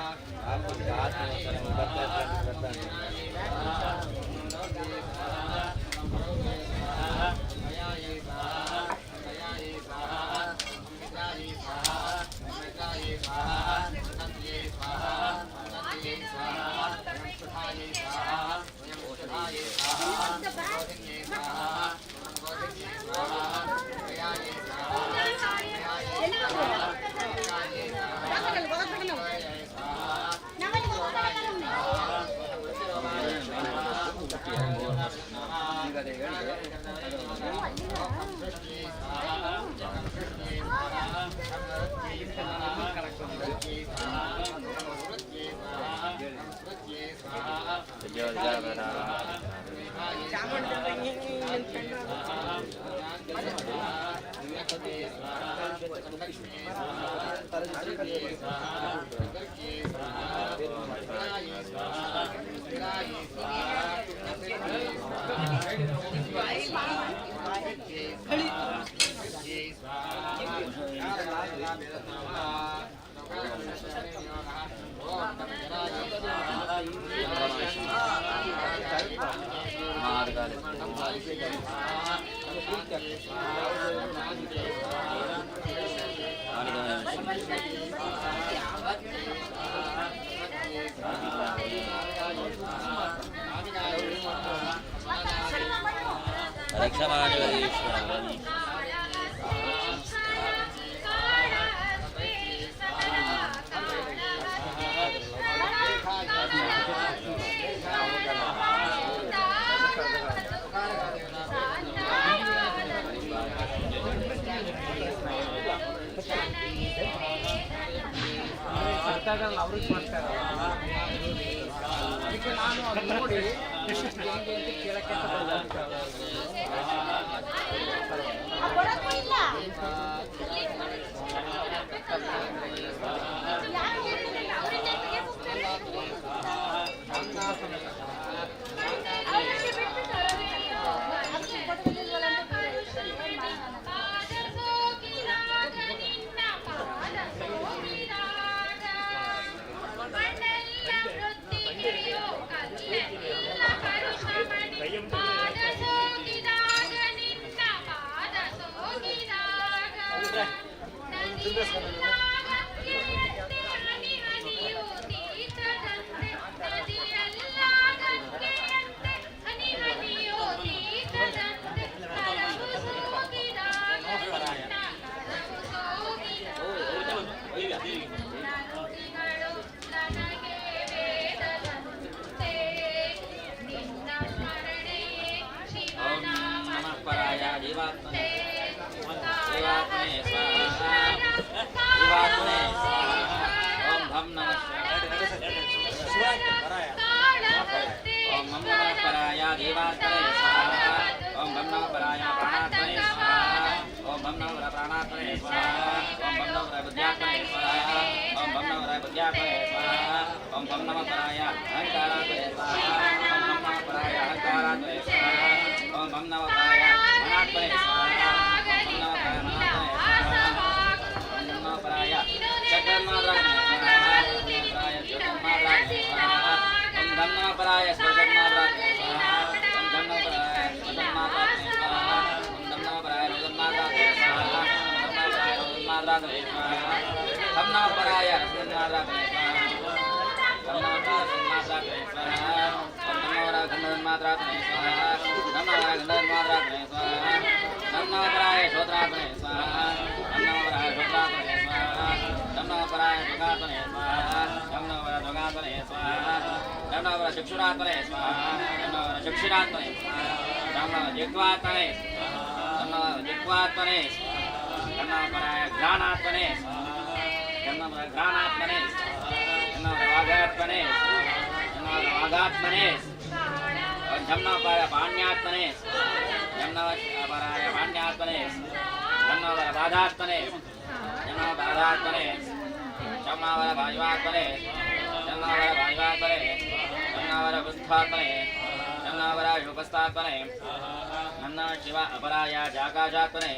ಪರೀಕ್ಷಾ ಮಾಡಿ ಈಶ್ವರ ಅವ್ರಿಗೆ ಮಾಡ್ತಾರೆ ಅದಕ್ಕೆ ನಾನು ಅದು ನೋಡಿ ಹೆಂಗೆ ಅಂತ ಕೇಳಕ್ಕೆ ಶಿಕ್ಷುರಾತ್ಮನೆ ಶಿಕ್ಷಿರಾತ್ಮನೆ ಜಿಗ್ವಾತ್ಮನೆ ಜಿಗ್ವಾತ್ಮನೆ ಜ್ಞಾನಾತ್ಮನೆ ಜ್ಞಾನಾತ್ಮನೆ ವಾಗಾತ್ಮನೆ ವಾಗಾತ್ಮನೆ ಜಮ್ನಪರ ಪಾಣ್ಯಾತ್ಮನೆ ಜಮ್ನಪರಾಯ ಪಾಣ್ಯಾತ್ಮನೆ ಜಮ್ನವರ ಬಾಧಾತ್ಮನೆ ಬಾಧಾತ್ಮನೆ ಜಮ್ನವರ ಭಾಜವಾತ್ಮನೆ ಜಮ್ನವರ ಭಾಜವಾತ್ಮನೆ ಜಮ್ನವರ ಪುಷ್ಪಾತ್ಮನೆ ಜಮ್ನವರ ಉಪಸ್ಥಾತ್ಮನೆ ನನ್ನ ಶಿವ ಅಪರಾಯ ಜಾಕಾಶಾತ್ಮನೆ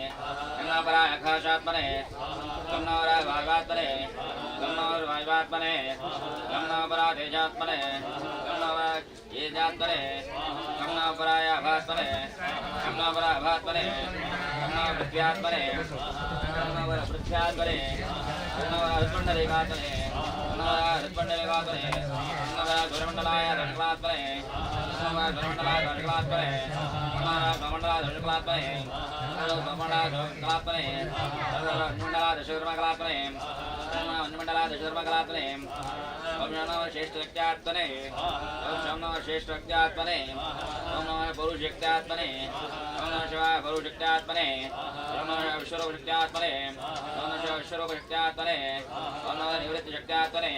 ಜಮ್ನಪರಾಯ ಆಕಾಶಾತ್ಮನೆ ಜಮ್ನವರ ಭಾಜವಾತ್ಮನೆ ಜಮ್ನವರ ಭಾಜವಾತ್ಮನೆ ಜಮ್ನಪರ ತೇಜಾತ್ಮನೆ ಜಮ್ನವರ ತೇಜಾತ್ಮನೆ ಜಮ್ನಪರಾಯ ಅಭಾತ್ಮನೆ ಜಮ್ನಪರ ಅಭಾತ್ಮನೆ ಜಮ್ನವರ ಪೃಥ್ವ್ಯಾತ್ಮನೆ ಜಮ್ನವರ ಪೃಥ್ವ್ಯಾತ್ಮನೆ ಜಮ್ನವರ ಹೃತ್ಪಂಡಲೇಖಾತ್ಮನೆ ಜಮ್ನವರ ಹೃತ್ಪಂಡಲೇಖಾತ್ಮನೆ ಜಮ್ನವರ ಧ್ವರಮಂಡಲಾಯ ಧರ್ಮಲಾತ್ಮನೆ ಜಮ್ನವರ ಧ್ವರಮಂಡಲಾಯ ಧರ್ಮಲಾತ್ಮನೆ ಜಮ್ನವರ ಧ್ವಮಂಡಲಾಯ ಧರ್ಮಲಾತ್ಮನೆ ಧ್ವಮಂಡಲಾಯ ಧರ್ಮಲಾತ್ಮನೆ ಧ್ವಮಂಡಲಾಯ ದಶಧರ್ಮಕಲಾತ್ಮನೆ ಧ್ವಮಂಡಲಾಯ ದಶಧರ್ಮಕಲಾತ್ಮನೆ ಓಂ ನಮಃ ಶ್ರೇಷ್ಠಶಕ್ತ್ಯಾತ್ಮನೆ ಓಂ ನಮಃ ಶ್ರೇಷ್ಠಶಕ್ತ್ಯಾತ್ಮನೆ ಓಂ ನಮಃ ಪೌರುಷಕ್ತ್ಯಾತ್ಮನೆ ಓಂ ನಮಃ ಶಿವಾಯ ಪೌರುಷಕ್ತ್ಯಾತ್ಮನೆ ಓಂ ನಮಃ ವಿಶ್ವರೂಪಶಕ್ತ್ಯಾತ್ಮನೆ ಓಂ ನಮಃ ವಿಶ್ವರೂಪಶಕ್ತ್ಯಾತ್ಮನೆ ಓಂ ನಮಃ ನಿವೃತ್ತಿಶಕ್ತ್ಯಾತ್ಮನೆ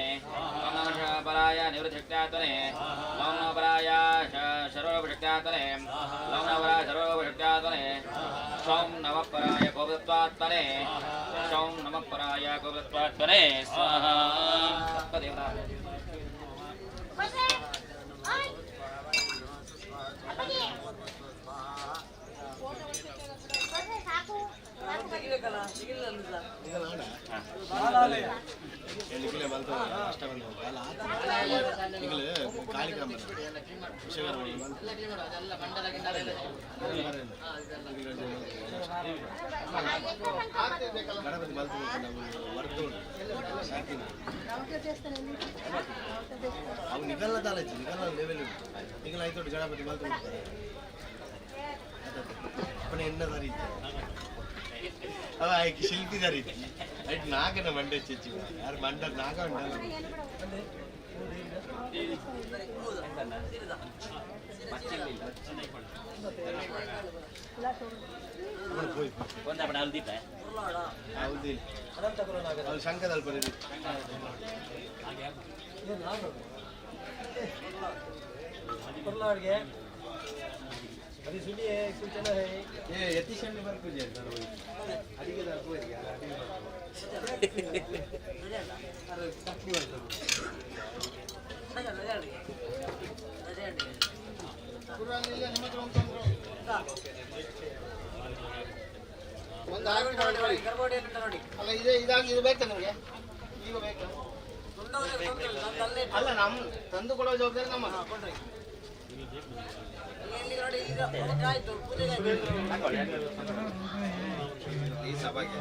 ಓಂ ನಮಃ ಶಿವಪರಾಯ ನಿವೃತ್ತಿಶಕ್ತ್ಯಾತ್ಮನೆ ಓಂ ನಮಃ ಪರಾಯ ಸರ್ವರೂಪಶಕ್ತ್ಯಾತ್ಮನೆ ಓಂ ನಮಃ ಪರಾಯ ಸರ್ವರೂಪಶಕ್ತ್ಯಾತ್ಮನೆ ಸೌಂ ನಮಃ ಪರಾಯ ಗೋಪತತ್ವಾತ್ಮನೆ ಸೌಂ ನಮಃ ಪರಾಯ ಗೋಪತತ್ವಾತ್ಮನೆ ಸ್ವಾಹಾ ಖಾಲಿ ಗಣಪತಿ ಬಲ್ತು ವರ್ತು ಅವು ನಿಗಲ್ಲ ತಾಲೈತಿ ನಿಗಲ್ಲ ಲೆವೆಲ್ ನಿಗಲ್ಲ ಆಯ್ತು ಗಣಪತಿ ಬಲ್ತು पण ಎನ್ನ ರೀತಿ ಅವ ಆಯ್ಕೆ ಶಿಲ್ಪಿ ರೀತಿ ಆಯ್ತು ನಾಗನ ಮಂಡೆ ಚೆಚ್ಚಿ ಯಾರು ಮಂಡ ನಾಗ ಉಂಟಲ್ಲ ಶಂಕದಲ್ಲಿ ಬರೀ अभी सुनिए सूचना है ये यतीशन में बार पूजे अडिगे दार को यार अरे तक्की वाला पूरा नहीं है हिम्मत रोम ಒಂದು ಆಗಿ ಮಾಡಿ ಗರ್ಬೋಡಿ ಅಂತ ನೋಡಿ ಅಲ್ಲ ಇದಾಗಿ ಇದು ಬೇಕು ನಿಮಗೆ ಈಗ ಬೇಕು ಅಲ್ಲ ನಮ್ಮ ತಂದು ಕೊಡೋ ಜವಾಬ್ದಾರಿ ನಮ್ಮ ಕೊಡ್ರಿ ಈ ಸಭೆಗೆ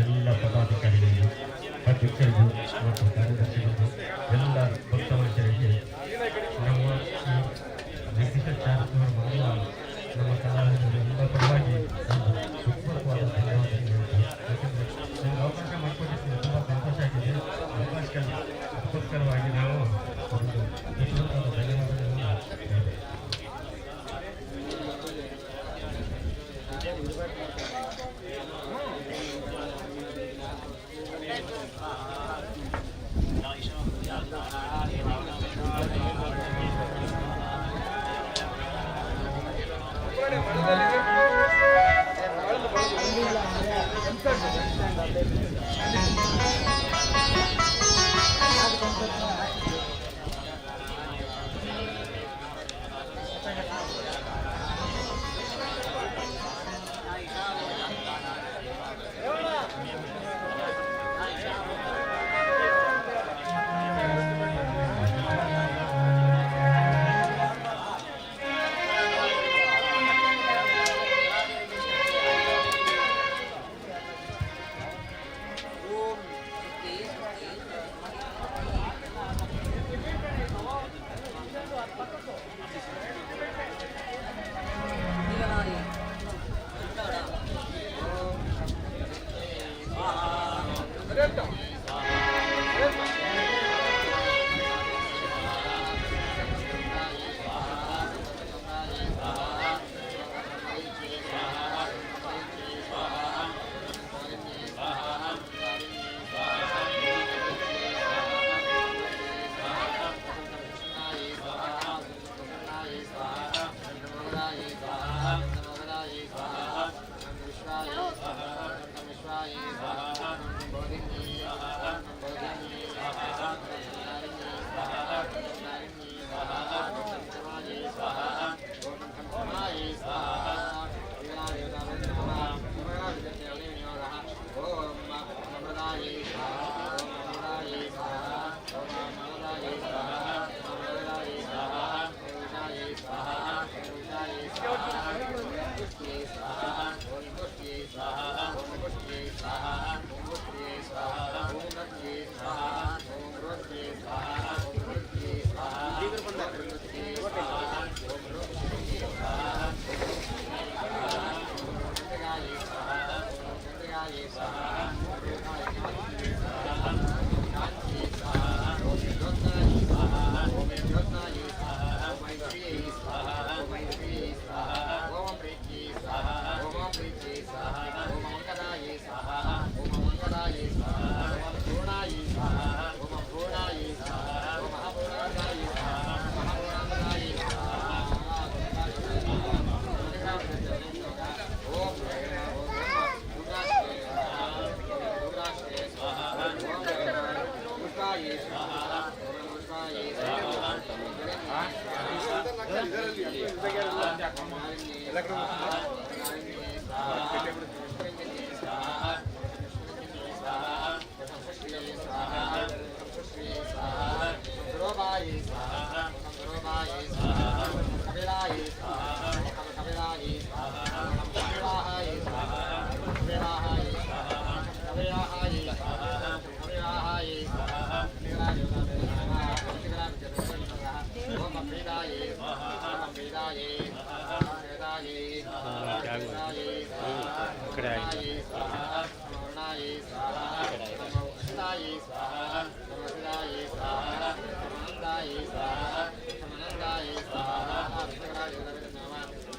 ಎಲ್ಲ ಪದಾಧಿಕಾರಿಗಳು ಅಧ್ಯಕ್ಷರಿಗೂ ಮತ್ತು ಕಾರ್ಯದರ್ಶಿಗಳು ಎಲ್ಲ ಭಕ್ತವರ್ಷರಿಗೆ ನಮ್ಮ ನಿರ್ದಿಷ್ಟ ಚಾರ್ಜ್ ಮಾಡುವ ನಮ್ಮ ಕಲಾವಿದರು ಎಲ್ಲ ಪರವಾಗಿ ಹೃತ್ಪೂರ್ವಕವಾದ ಧನ್ಯವಾದ ಯಾಕೆಂದರೆ ನನಗೆ ಅವಕಾಶ ಮಾಡಿಕೊಟ್ಟಿದ್ದೀನಿ ತುಂಬ ಸಂತೋಷ ಆಗಿದೆ ಅದಕ್ಕೋಸ್ಕರವಾಗಿ ನಾವು ಒಂದು ಹೃತ್ಪೂರ್ವಕವಾದ ಧನ್ಯವಾದಗಳನ್ನು ಹೇಳ್ತೇವೆ.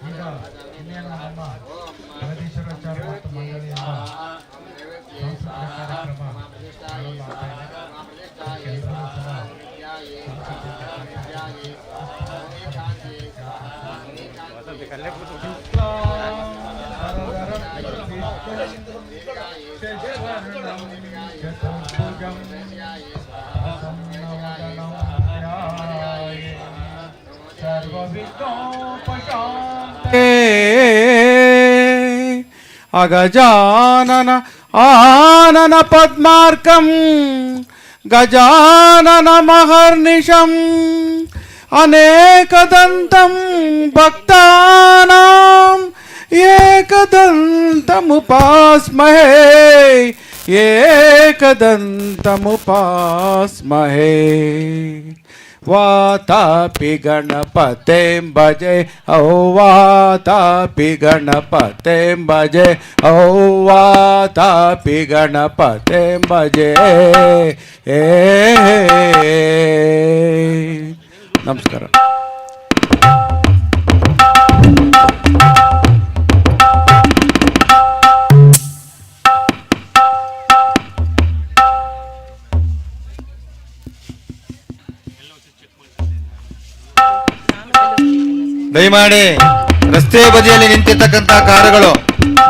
ಈಗ ಇನ್ನೇನು ನಮ್ಮ ಜಗದೀಶ್ವರಾಚಾರ್ಯ ಮತ್ತು ಮಂಡಳಿಯಿಂದ ಸಾಂಸ್ಕೃತಿಕ ಕಾರ್ಯಕ್ರಮ ಪ್ರಾರಂಭ ಆಗ್ತಾ ಇದೆ. ಎಲ್ಲರೂ ಸಹ ಅಗಜಾನನ ಆನನ ಪದ್ಮಾರ್ಕಂ ಗಜಾನನ ಮಹರ್ನಿಶಂ ಅನೇಕದಂತಂ ಭಕ್ತಾನಾಂ ಏಕದಂತಮುಪಾಸ್ಮಹೇ ಏಕದಂತಮುಪಾಸ್ಮಹೇ ವಾತಾಪಿ ಗಣಪತಿಂ ಭಜೆ ಔ ವಾತಾಪಿ ಗಣಪತಿಂ ಭಜೆ ಔ ವಾತಾಪಿ ಗಣಪತಿಂ ಭಜೆ ನಮಸ್ಕಾರ. ದಯಮಾಡಿ ರಸ್ತೆ ಬದಿಯಲ್ಲಿ ನಿಂತಿರ್ತಕ್ಕಂಥ ಕಾರುಗಳು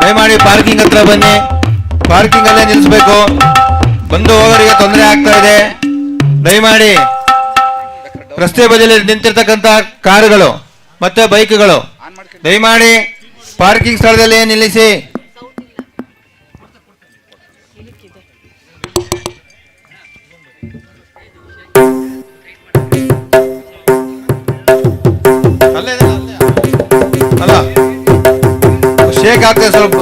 ದಯಮಾಡಿ ಪಾರ್ಕಿಂಗ್ ಹತ್ರ ಬನ್ನಿ. ಪಾರ್ಕಿಂಗ್ ಅಲ್ಲೇ ನಿಲ್ಲಿಸಬೇಕು. ಬಂದು ಹೋಗೋರಿಗೆ ತೊಂದರೆ ಆಗ್ತಾ ಇದೆ. ದಯಮಾಡಿ ರಸ್ತೆ ಬದಿಯಲ್ಲಿ ನಿಂತಿರ್ತಕ್ಕಂಥ ಕಾರುಗಳು ಮತ್ತೆ ಬೈಕ್ಗಳು ದಯಮಾಡಿ ಪಾರ್ಕಿಂಗ್ ಸ್ಥಳದಲ್ಲಿ ನಿಲ್ಲಿಸಿ. ಅಲ್ಲ ಶೇಕ್ ಆಗ್ತದೆ, ಸ್ವಲ್ಪ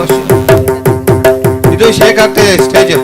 ಇದು ಶೇಕ್ ಆಗ್ತದೆ ಸ್ಟೇಜ್.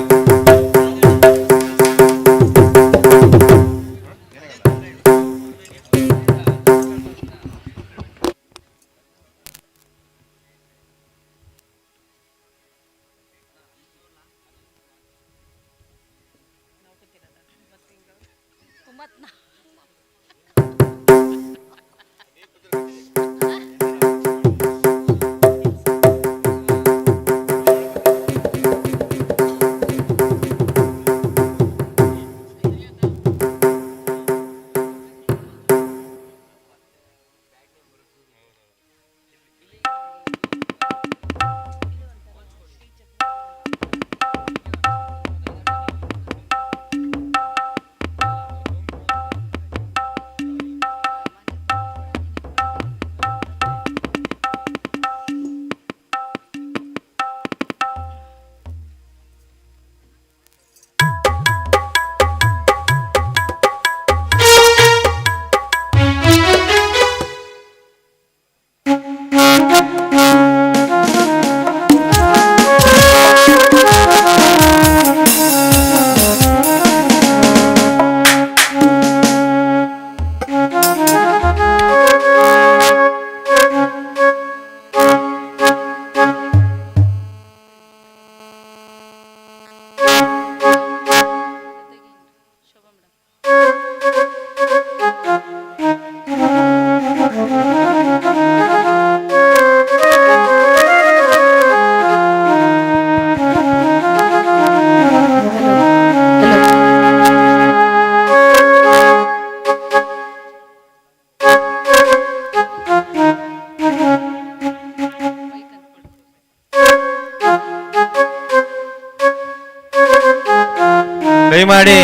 ದಯಮಾಡಿ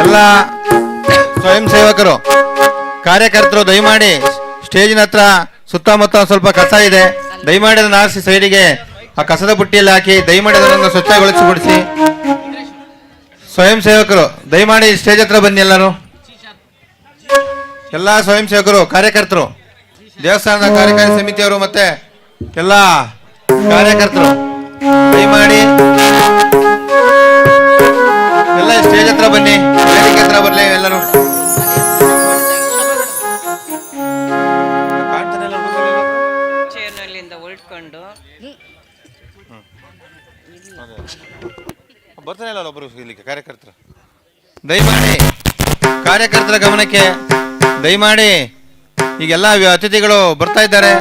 ಎಲ್ಲ ಸ್ವಯಂ ಸೇವಕರು ಕಾರ್ಯಕರ್ತರು ದಯಮಾಡಿ ಸ್ಟೇಜಿನ ಹತ್ರ ಸುತ್ತಮುತ್ತ ಸ್ವಲ್ಪ ಕಸ ಇದೆ, ದಯಮಾಡಿ ಅದನ್ನು ಆರಿಸಿ ಸೈಡಿಗೆ ಆ ಕಸದ ಬುಟ್ಟಿಯಲ್ಲಿ ಹಾಕಿ ದಯಮಾಡಿ ಅದನ್ನು ಸ್ವಚ್ಛಗೊಳಿಸಿಕೊಡಿಸಿ. ಸ್ವಯಂ ಸೇವಕರು ದಯಮಾಡಿ ಸ್ಟೇಜ್ ಹತ್ರ ಬನ್ನಿ. ಎಲ್ಲರೂ ಎಲ್ಲ ಸ್ವಯಂ ಸೇವಕರು ಕಾರ್ಯಕರ್ತರು ದೇವಸ್ಥಾನದ ಕಾರ್ಯಕಾರಿ ಸಮಿತಿಯವರು ಮತ್ತೆ ಎಲ್ಲ ಕಾರ್ಯಕರ್ತರು ದಯಮಾಡಿ ಎಲ್ಲ ಸ್ಟೇಜ್ ಹತ್ರ ಬನ್ನಿ, ವೇದಿಕೆ ಹತ್ರ ಬರಲಿ ಎಲ್ಲರೂ. ಚೇರ್ನಲ್ಲಿಂದ ಹೊರಟ್ಕೊಂಡು ಬರ್ತಾನೆ ಇಲ್ಲ ಒಬ್ಬರು ಇಲ್ಲಿಗೆ ಕಾರ್ಯಕರ್ತರು. ದಯಮಾಡಿ ಕಾರ್ಯಕರ್ತರ ಗಮನಕ್ಕೆ ದಯಮಾಡಿ ಈಗೆಲ್ಲ ಅತಿಥಿಗಳು ಬರ್ತಾ ಇದ್ದಾರೆ,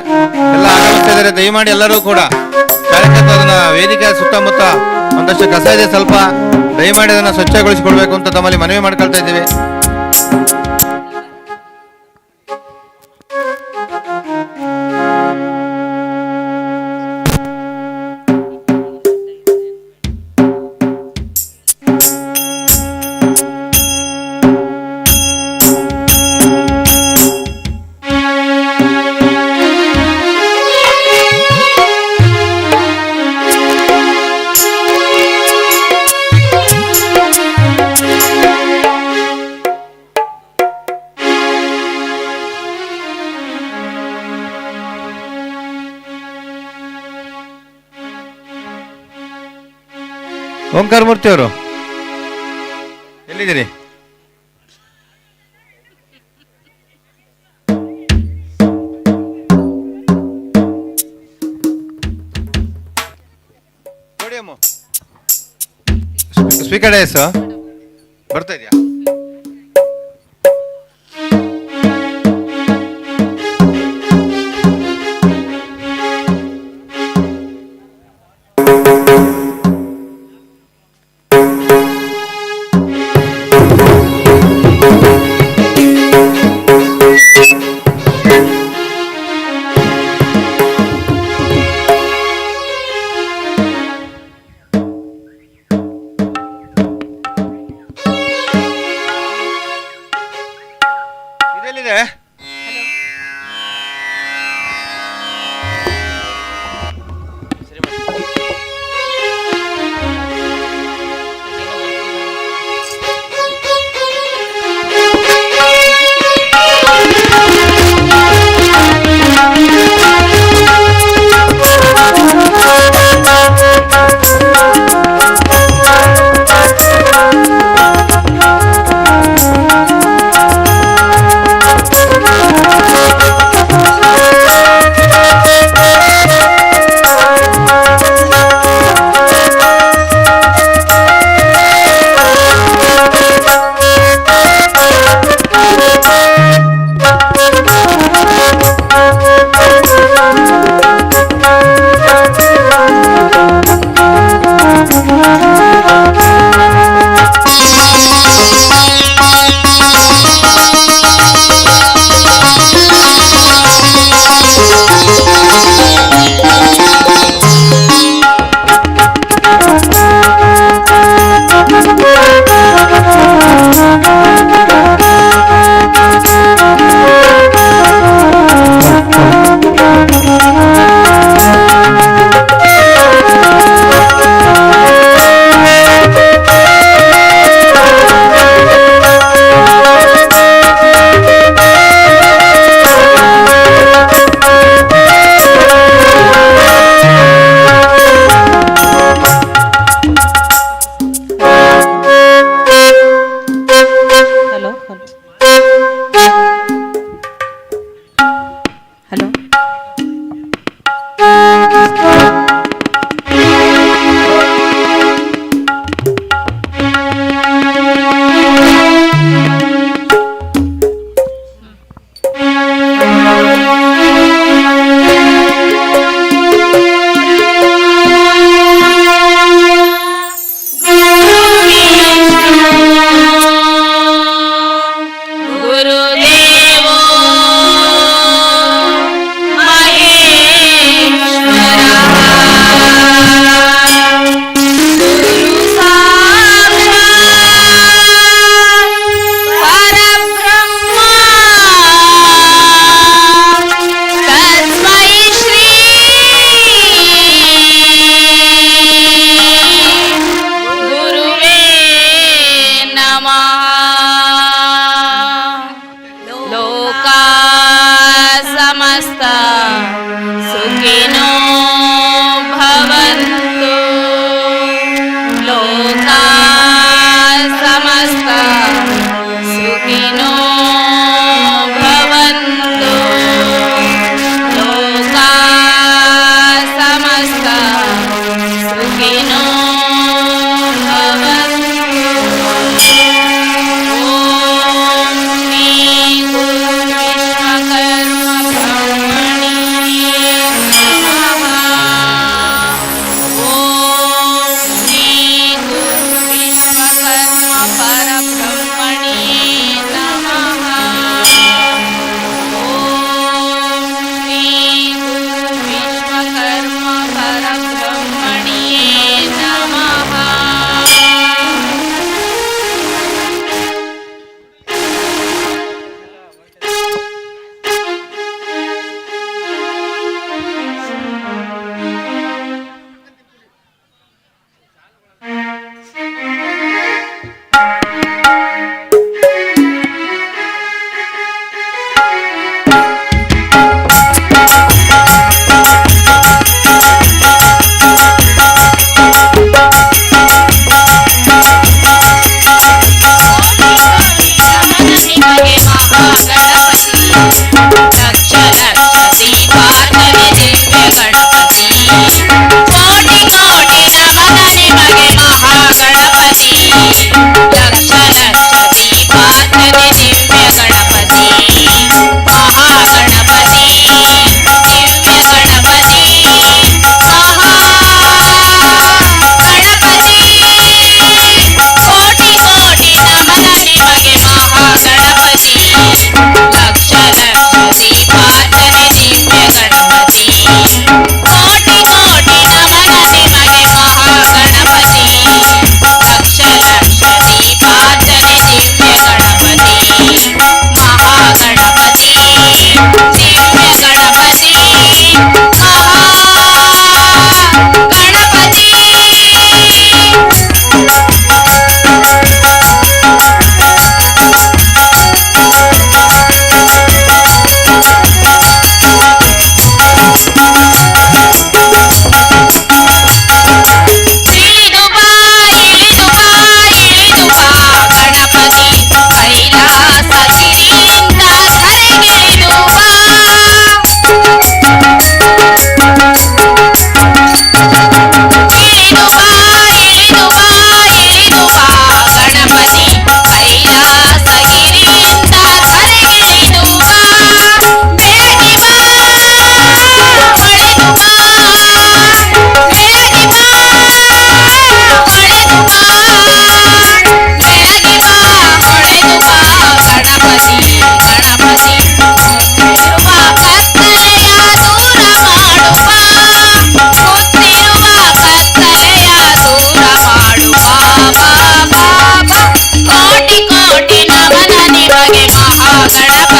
ಎಲ್ಲ ಆಗಮಿಸ್ತಾ ಇದ್ದಾರೆ. ದಯಮಾಡಿ ಎಲ್ಲರೂ ಕೂಡ ಕಾರ್ಯಕರ್ತರು ಅದನ್ನ ವೇದಿಕೆ ಸುತ್ತಮುತ್ತ ಒಂದಷ್ಟು ಕಸ ಇದೆ, ಸ್ವಲ್ಪ ದಯಮಾಡಿ ಅದನ್ನ ಸ್ವಚ್ಛಗೊಳಿಸಿಕೊಡ್ಬೇಕು ಅಂತ ತಮ್ಮಲ್ಲಿ ಮನವಿ ಮಾಡ್ಕೊಳ್ತಾ ಇದ್ದೀವಿ. ಓಂಕಾರ ಮೂರ್ತಿ ಅವರು ಎಲ್ಲಿದ್ದೀರಿ? ಸ್ಪೀಕರ್ ಡೇಸ್ ಬರ್ತಾ ಇದೆಯಾ?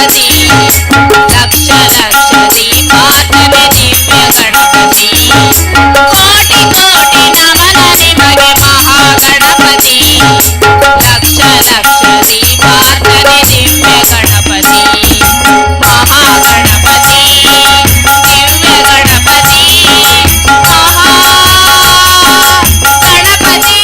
ಗಣಪತಿ ಲಕ್ಷ ಲಕ್ಷ ದೀಪಾರ್ಚನೆ ದಿವ್ಯ ಗಣಪತಿ ಕೋಟಿ ಕೋಟಿ ನಮನ ನಿಮಗೆ ಮಹಾಗಣಪತಿ ಲಕ್ಷ ಲಕ್ಷ ದೀಪಾರ್ಚನೆ ದಿವ್ಯ ಗಣಪತಿ ಮಹಾಗಣಪತಿ ದಿವ್ಯ ಗಣಪತಿ ಮಹಾಗಣಪತಿ.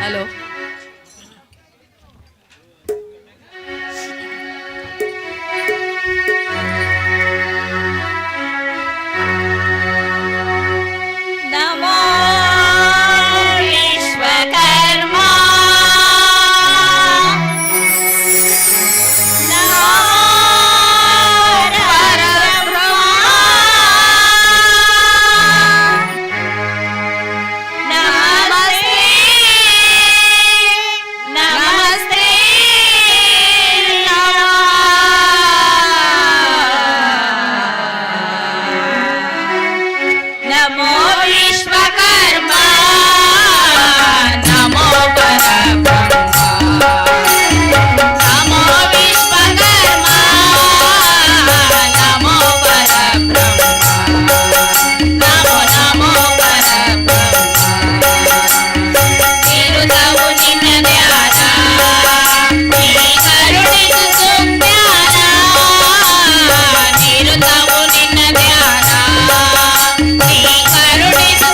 ಹಲೋ ನಮೋ ವಿಶ್ವಕರ್ಮ ನಮೋ ಪರಬ್ರಹ್ಮ ನಮಸ್ತೆ ನಮಸ್ತೆ ನಮೋ ವಿಶ್ವಕರ್ಮ ನಮೋ ಪರಬ್ರಹ್ಮ ನಮೋ ವಿಶ್ವಕರ್ಮ ನಮೋ ಪರಬ್ರಹ್ಮ ನಮೋ ನಮೋ ಪರಬ್ರಹ್ಮ ತಿರುದವು ನಿನ್ನ ಧ್ಯಾನ ನೀ ಕರುಣಿಸು ಸುಜ್ಞಾನ ತಿರುದವು ನಿನ್ನ ಧ್ಯಾನ ನೀ ಕರುಣಿಸು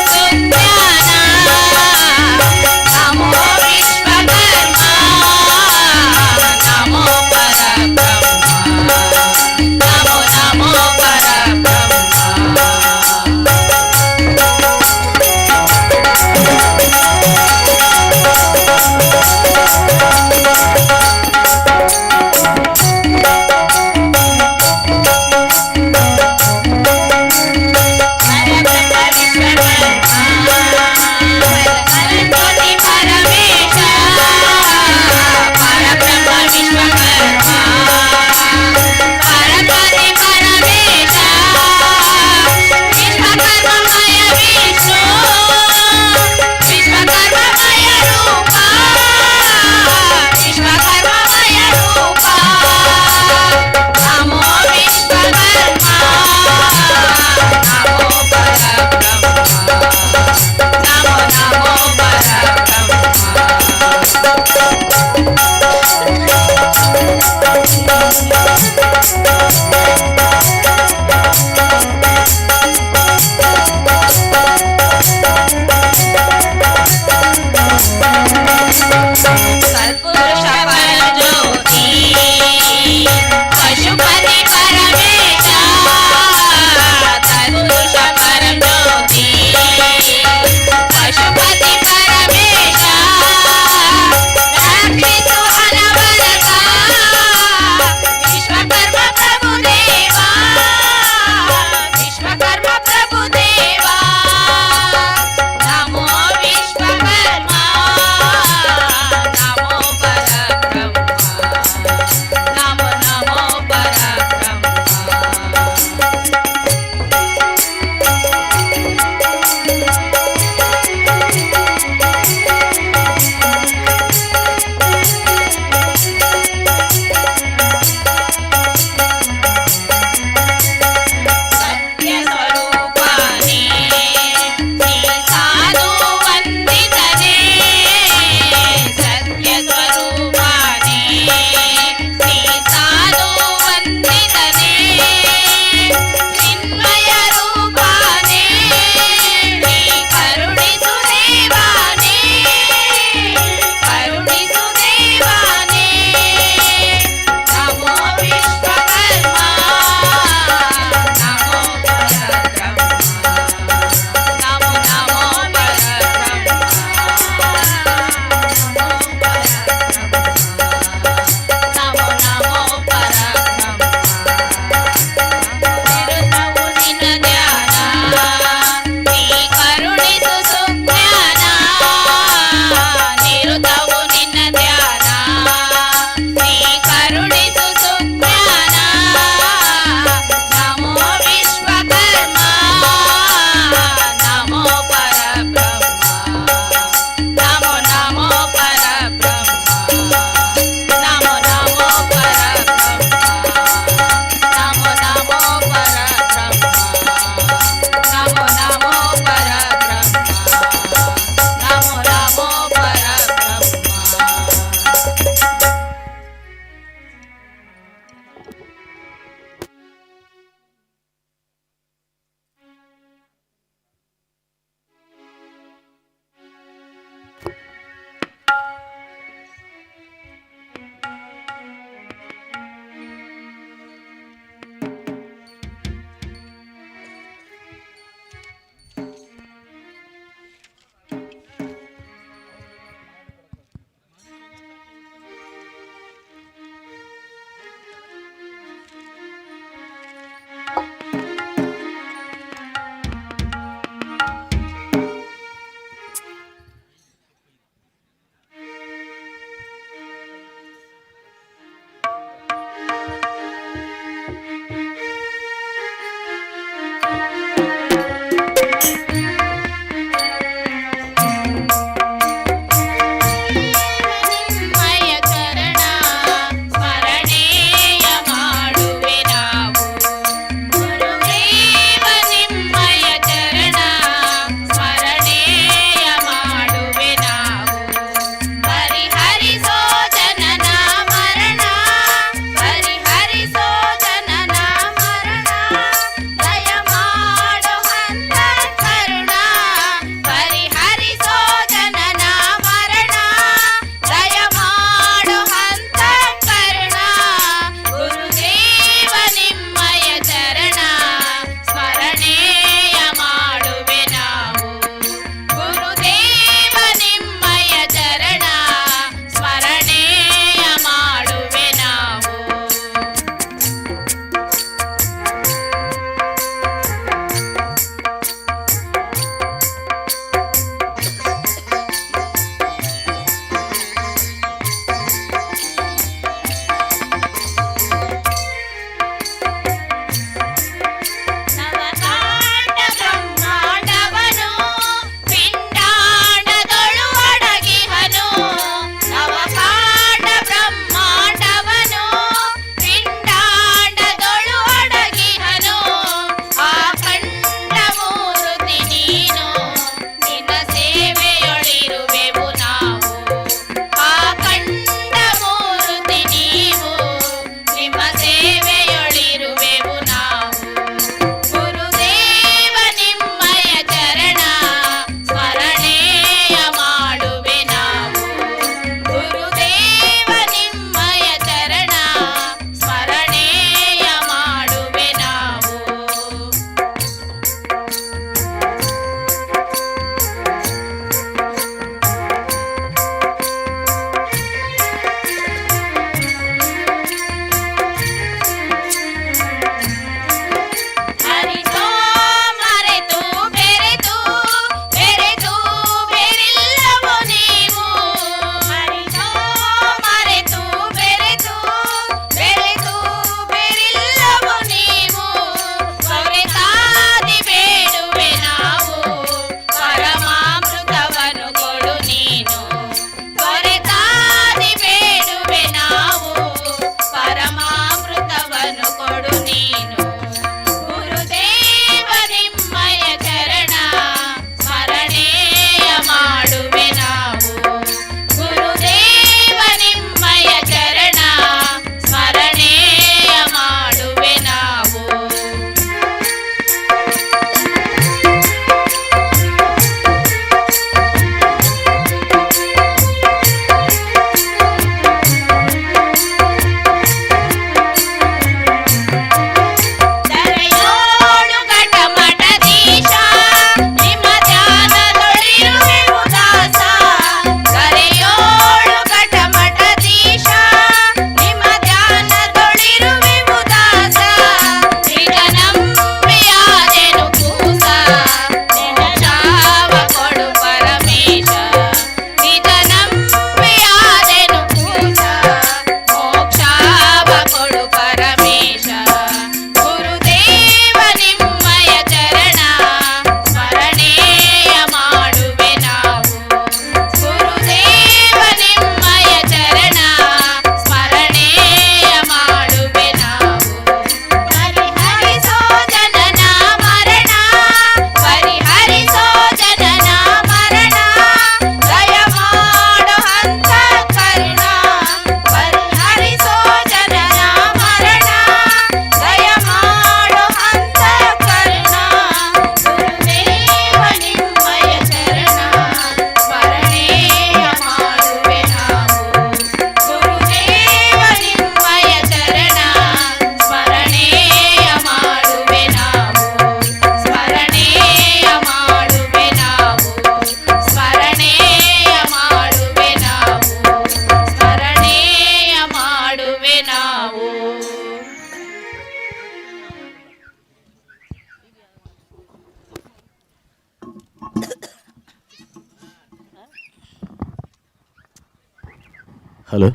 ಹಲೋ,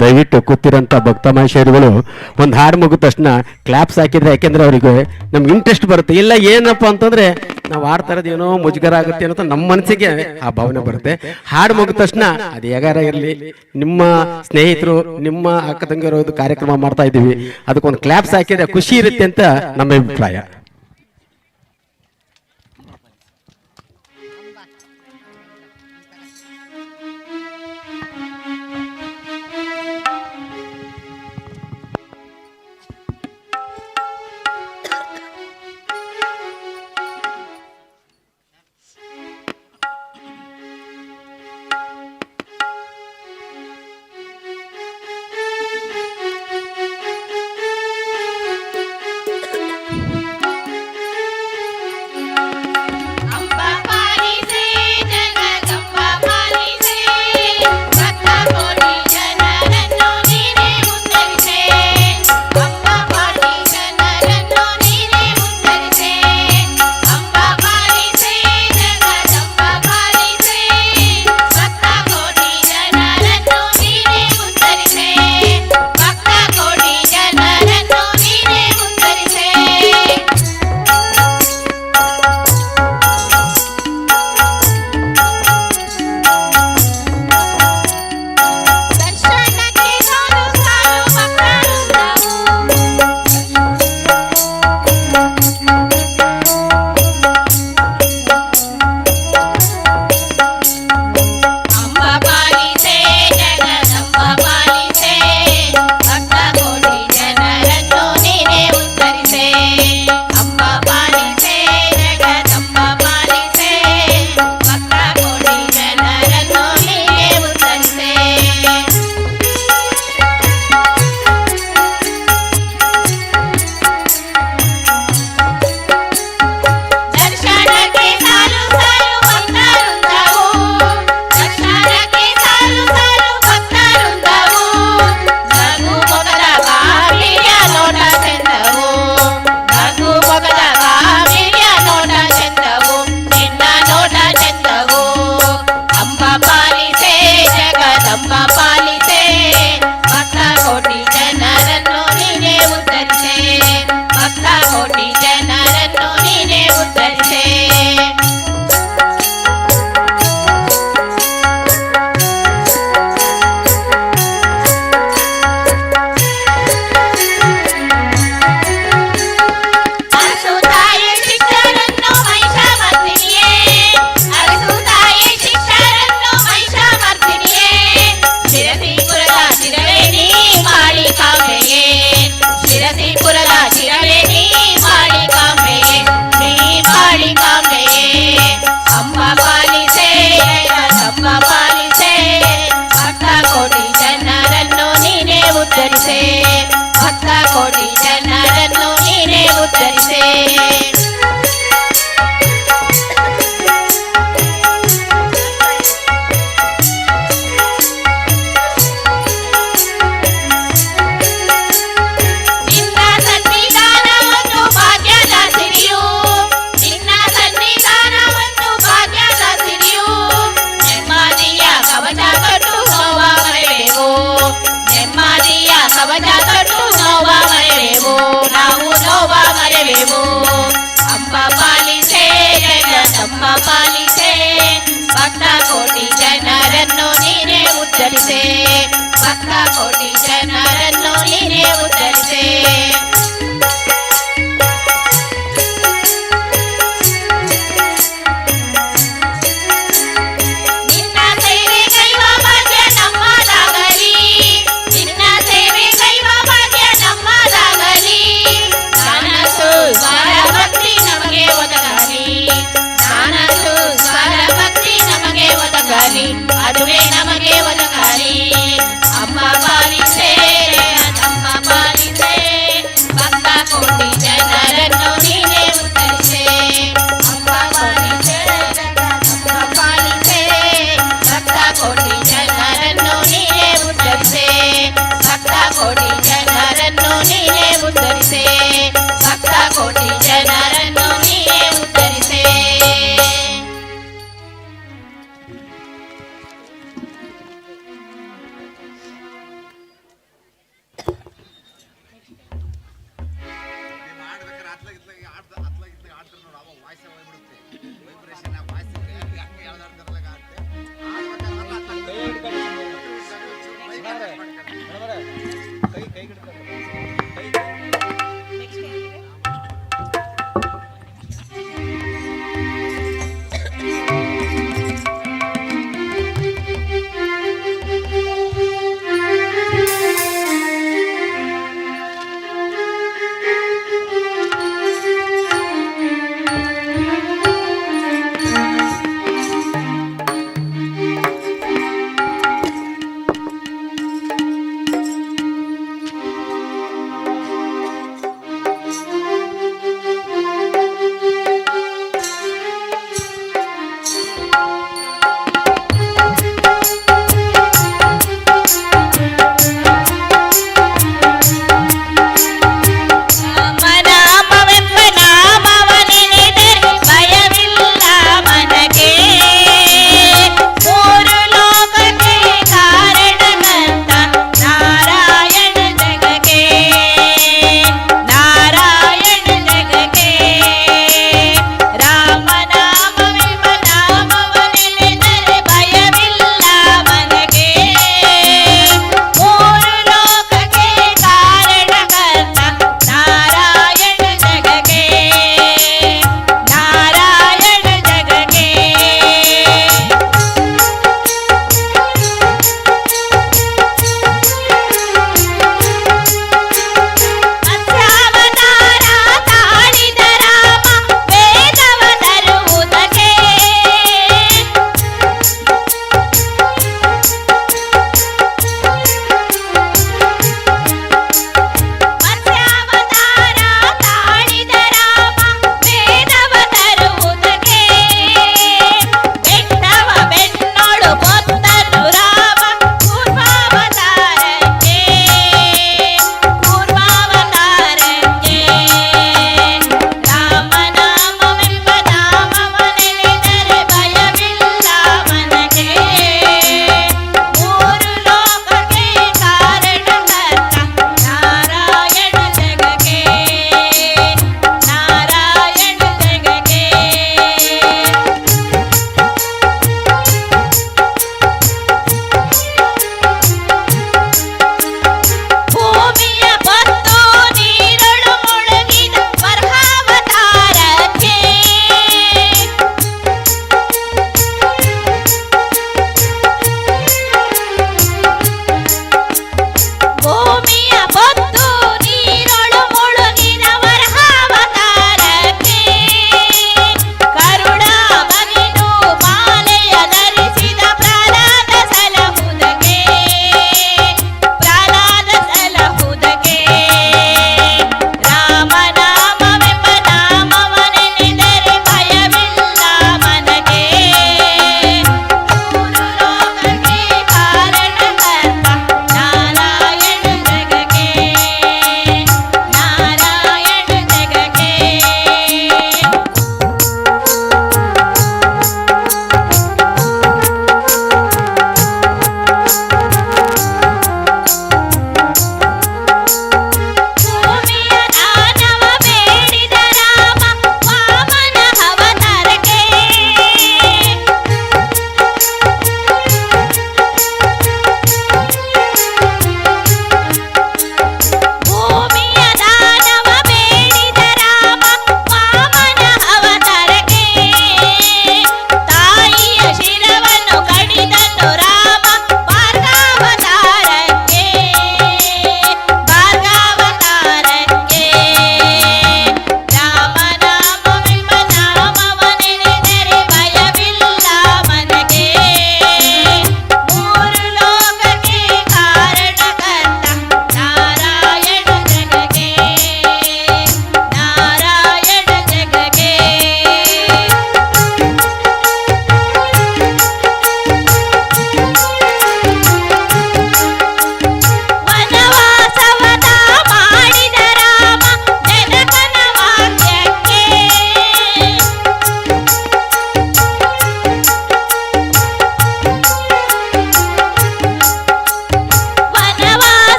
ದಯವಿಟ್ಟು ಕೂತಿರೋಂಥ ಭಕ್ತ ಮಹೇಶ್ವರಿಗಳು ಒಂದು ಹಾಡು ಮುಗಿದ ತಕ್ಷಣ ಕ್ಲಾಪ್ಸ್ ಹಾಕಿದ್ರೆ, ಯಾಕೆಂದರೆ ಅವರಿಗೆ ನಮ್ಗೆ ಇಂಟ್ರೆಸ್ಟ್ ಬರುತ್ತೆ. ಇಲ್ಲ ಏನಪ್ಪ ಅಂತಂದರೆ ನಾವು ಆಡ್ತಾ ಇರೋದು ಏನೋ ಮುಜುಗರ ಆಗುತ್ತೆ ಅನ್ನೋ ನಮ್ಮ ಮನಸ್ಸಿಗೆ ಆ ಭಾವನೆ ಬರುತ್ತೆ. ಹಾಡು ಮುಗಿದ ತಕ್ಷಣ ಅದು ಹೇಗಾರ ಇರಲಿ, ನಿಮ್ಮ ಸ್ನೇಹಿತರು ನಿಮ್ಮ ಅಕ್ಕ ತಂಗಿಯರು ಕಾರ್ಯಕ್ರಮ ಮಾಡ್ತಾ ಇದ್ದೀವಿ, ಅದಕ್ಕೊಂದು ಕ್ಲಾಪ್ಸ್ ಹಾಕಿದ್ರೆ ಖುಷಿ ಇರುತ್ತೆ ಅಂತ ನಮ್ಮ ಅಭಿಪ್ರಾಯ.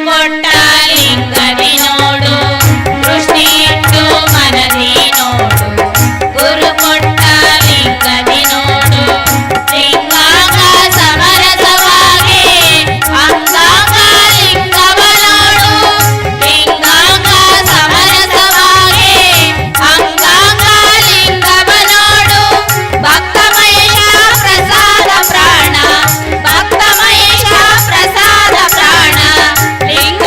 ಕೊಟ್ಟ ಲಿಂಗದಿ ನೋಡು ದೃಷ್ಟಿ ಇಟ್ಟು ಮನದಿ ನೋಡು ಗುರು ಕೊಟ್ಟ ಲಿಂಗದಿ ನೋಡು ಲಿಂಗಾಂಗ ಸಮರಸವಾಗಿ ಅಂಗಾಂಗ ಲಿಂಗವ ನೋಡು ಲಿಂಗಾಂಗ ಸಮರಸವಾಗಿ ಅಂಗಾಂಗ ಲಿಂಗವ ನೋಡು ಭಕ್ತ ಮಹೇಶ ಪ್ರಸಾದ ಪ್ರಾಣ ಭಕ್ತ ಮಹೇಶ ಪ್ರಸಾದ ಪ್ರಾಣ ಲಿಂಗ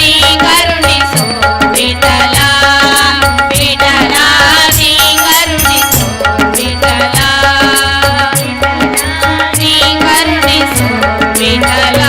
ನೀ ಕರುಣಿಸು ವಿಠಲ ವಿಠಲ ನೀ ಕರುಣಿಸು ವಿಠಲ ನೀ ಕರುಣಿಸು ವಿಠಲ.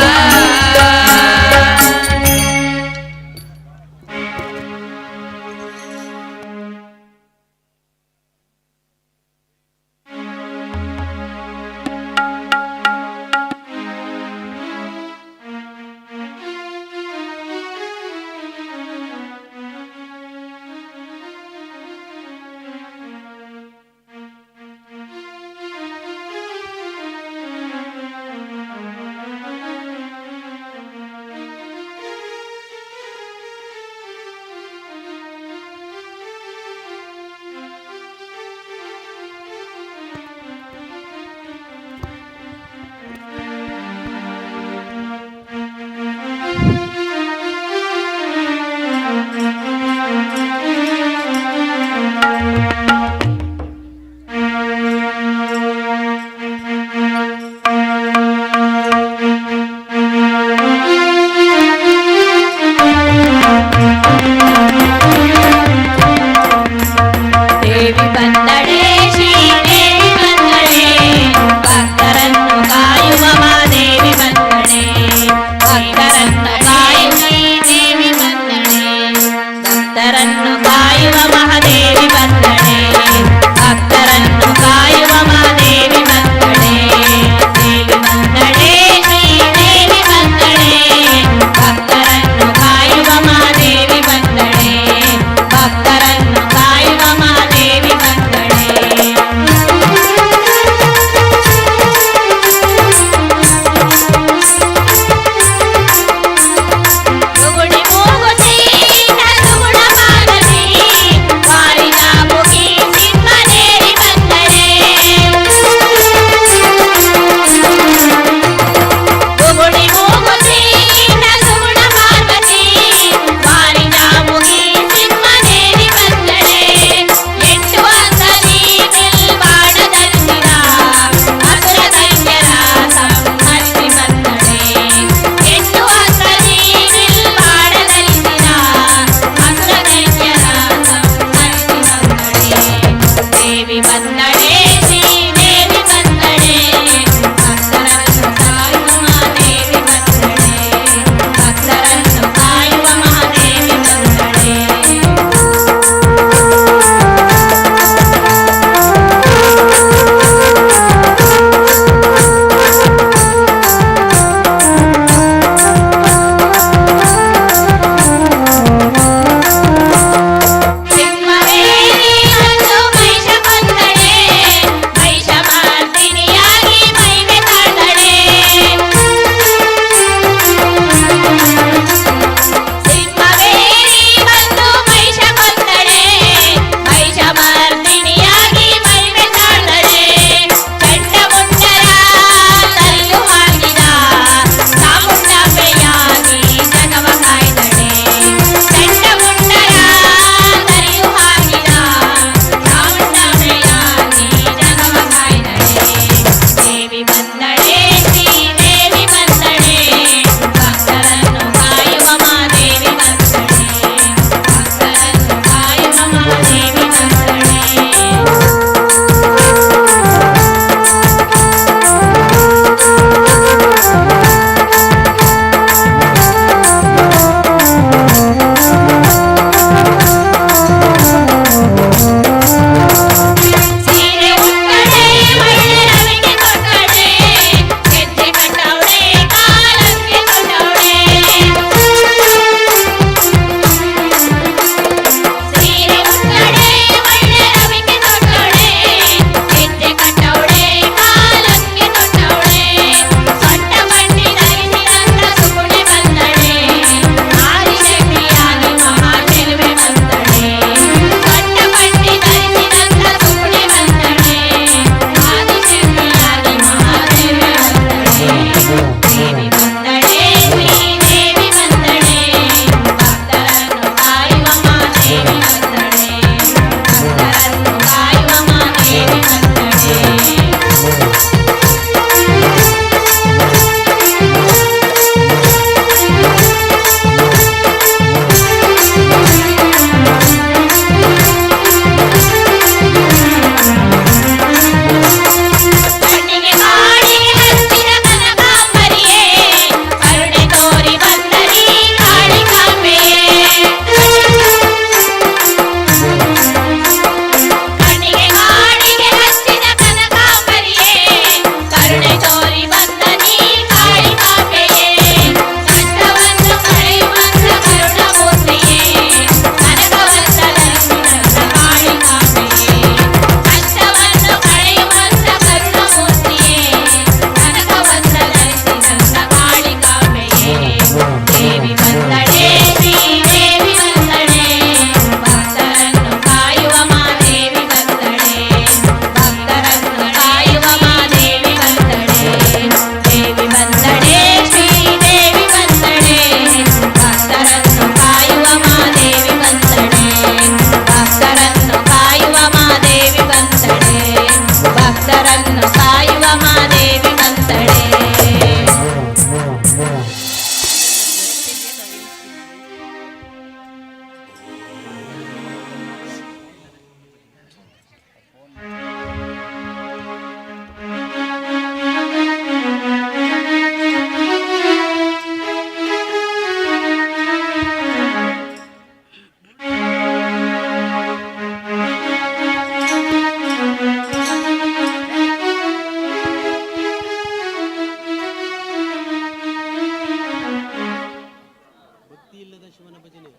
ಭಕ್ತಿ ಇಲ್ಲದ ಶಿವನ ಭಜನೆ.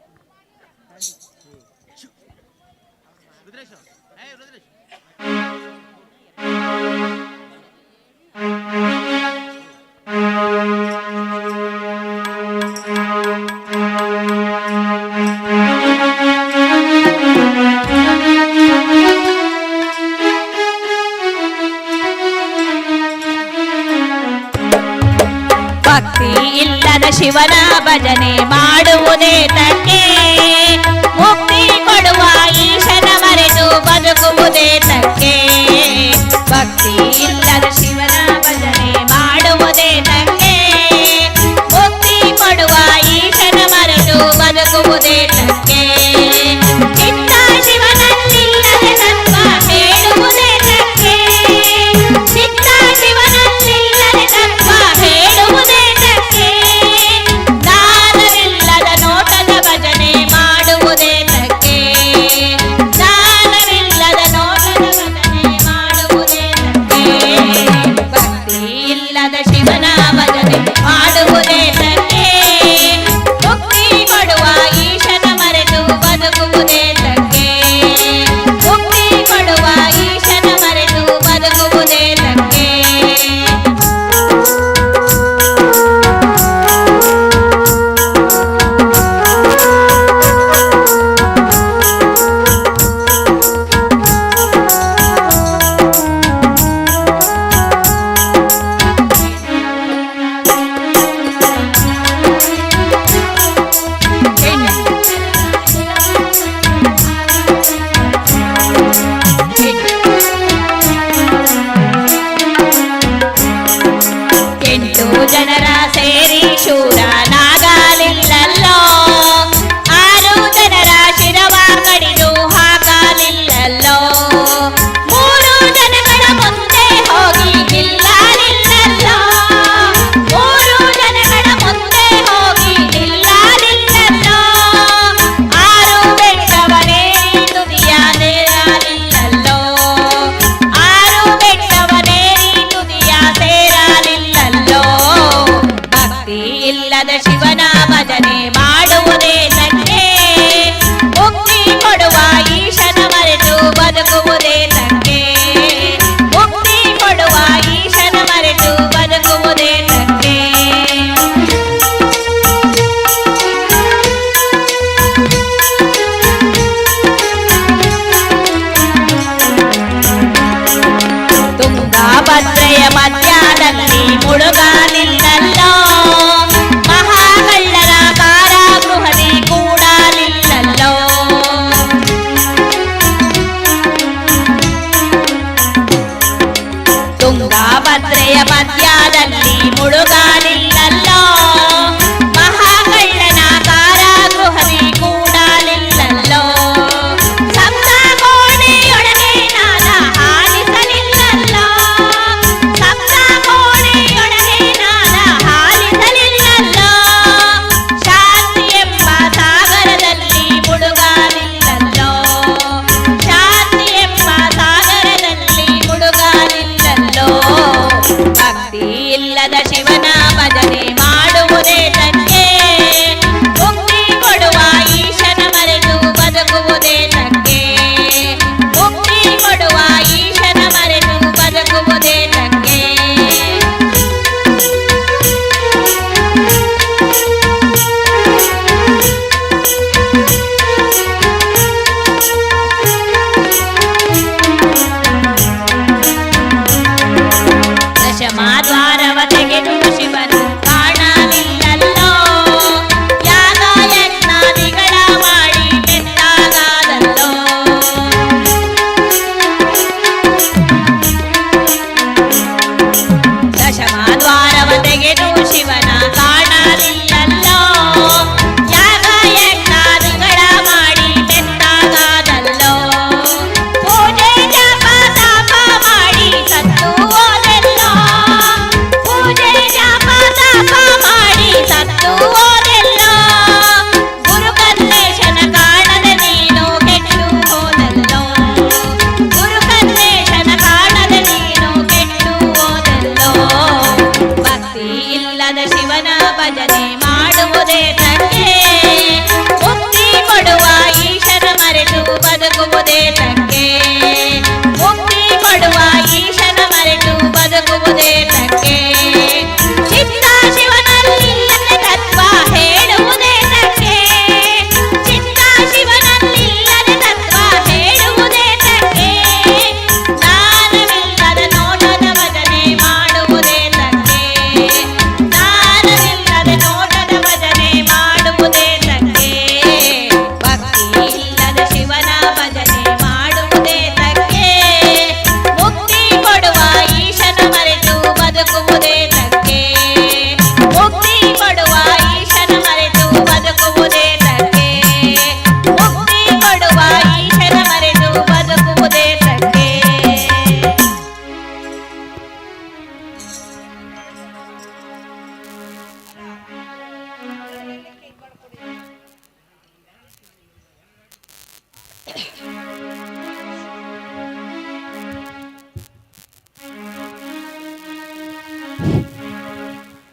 ಭಕ್ತಿ ಇಲ್ಲದ ಶಿವನ ಭಜನೆ ಮಾಡುವುದೇ ತಕ್ಕೆ, ಮುಕ್ತಿ ಕೊಡುವ ಈಶನ ಮರೆತು ಬದುಕುವುದೇ ತಕ್ಕೆ. ಭಕ್ತಿ ಇಲ್ಲದ ಶಿವನ ಭಜನೆ ಮಾಡುವುದೇ ತಕ್ಕೆ, ಮುಕ್ತಿ ಕೊಡುವ ಈಶನ ಮರೆತು ಬದುಕುವುದೇ ತಕ್ಕೆ. ಚಿತ್ತ ಶಿವನಲ್ಲಿಲ್ಲದೆ ತತ್ವ ಹೇಳುವುದೇ ತಕ್ಕೆ, ಚಿತ್ತ ಶಿವನಲ್ಲಿಲ್ಲದೆ ತತ್ವ ಹೇಳುವುದೇ ತಕ್ಕೆ. ಜ್ಞಾನವಿಲ್ಲದ ನೋಟದ ಭಜನೆ ಮಾಡುವುದೇ ತಕ್ಕೆ, ಜ್ಞಾನವಿಲ್ಲದ ನೋಟದ ಭಜನೆ ಮಾಡುವುದೇ ತಕ್ಕೆ. ಭಕ್ತಿ ಇಲ್ಲದ ಶಿವನ ಭಜನೆ ಮಾಡುವುದೇ ತಕ್ಕೆ, ಮುಕ್ತಿ ಕೊಡುವ ಈಶನ ಮರೆತು ಬದುಕುವುದೇ ತಕ್ಕೆ, ಮುಕ್ತಿ ಕೊಡುವ ಈಶನ ಮರೆತು ಬದುಕುವುದೇ ತಕ್ಕೆ. ಎಂಟು ಜನರ ಸೇರಿ ಶೂರನಾಗಲಿಲ್ಲಲ್ಲೋ, 6 ಜನರ ಶಿರವ ಕಡಿದು ಹಾಕಲಿಲ್ಲಲ್ಲೋ, 3 ಜನಗಳ ಮುಂದೆ ಹೋಗಿ ನಿಲ್ಲಲಿಲ್ಲಲ್ಲೋ, 3 ಜನಗಳ ಮುಂದೆ ಹೋಗಿ ನಿಲ್ಲಲಿಲ್ಲಲ್ಲೋ, 6 ಬೆಟ್ಟವನೇ ತುದಿಯ ನೇರಲಿಲ್ಲಲ್ಲೋ, 6 ಬೆಟ್ಟವನೇ ತುದಿಯ ಸೇರಲಿಲ್ಲಲ್ಲೋ. ಭಕ್ತಿ ಇಲ್ಲದ ಶಿವನ ಭಜನೆ ಮಾಡುವುದೇ ತಕ್ಕೆ, ಮುಕ್ತಿ ಕೊಡುವ ಈಶನ ಮರೆತು ಬದುಕುವುದೇ ತಕ್ಕೆ, ಮುಕ್ತಿ ಕೊಡುವ ಈಶನ ಮರೆತು ಬದುಕುವುದೇ ತಕ್ಕೆ. ತುಂಗಭದ್ರೆಯ ಮಧ್ಯದಲ್ಲಿ ಮುಳುಗಲಿಲ್ಲಲ್ಲೋ, ಮಹಾಕಳ್ಳರ ಕಾರಾಗೃಹದಿ ಕೂಡಲಿಲ್ಲಲ್ಲೋ,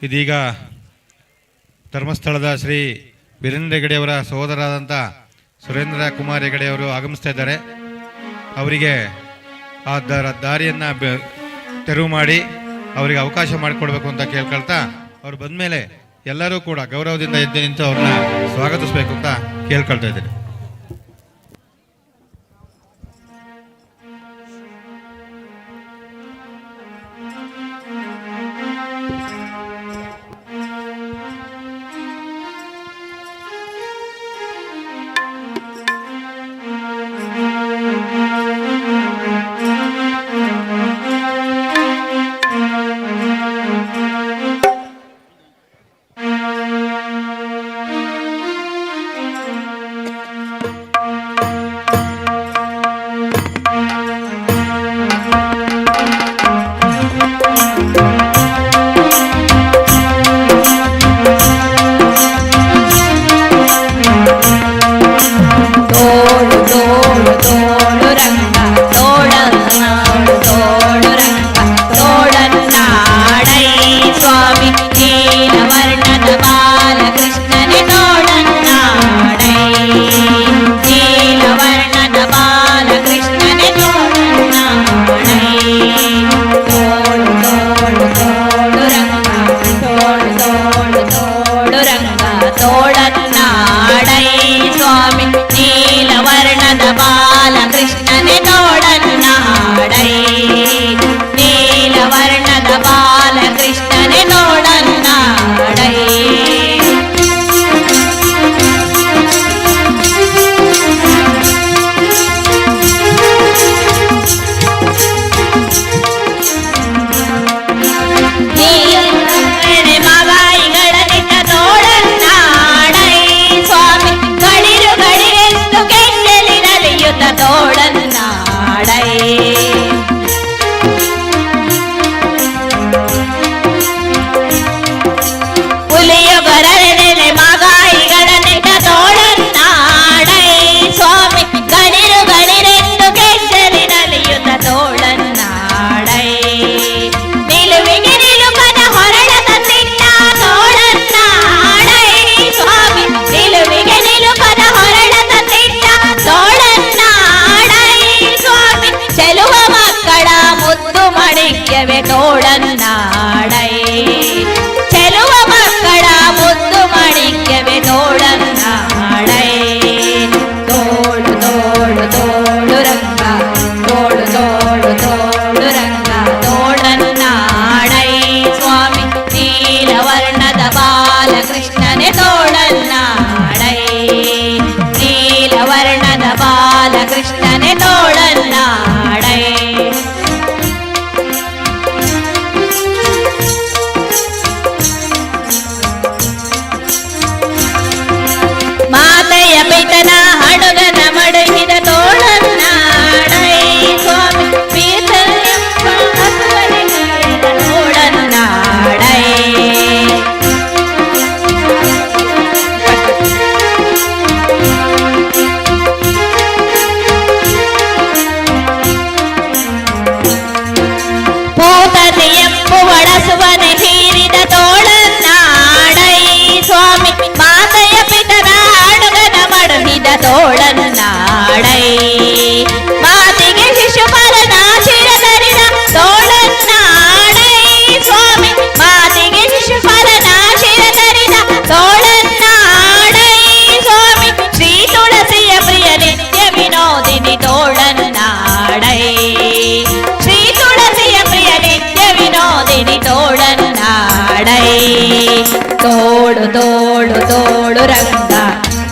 ಇದೀಗ ಧರ್ಮಸ್ಥಳದ ಶ್ರೀ ವೀರೇಂದ್ರ ಹೆಗಡೆಯವರ ಸಹೋದರರಾದಂಥ ಸುರೇಂದ್ರ ಕುಮಾರ್ ಹೆಗಡೆಯವರು ಆಗಮಿಸ್ತಾ ಇದ್ದಾರೆ. ಅವರಿಗೆ ಆ ದಾರಿಯನ್ನು ತೆರವು ಮಾಡಿ ಅವರಿಗೆ ಅವಕಾಶ ಮಾಡಿಕೊಡ್ಬೇಕು ಅಂತ ಕೇಳ್ಕೊಳ್ತಾ, ಅವ್ರು ಬಂದ ಮೇಲೆ ಎಲ್ಲರೂ ಕೂಡ ಗೌರವದಿಂದ ಎದ್ದು ನಿಂತು ಅವ್ರನ್ನ ಸ್ವಾಗತಿಸಬೇಕು ಅಂತ ಕೇಳ್ಕೊಳ್ತಾ ಇದ್ದೇನೆ. ತೋಡು ತೋಡು ತೋಡು ರಂಗ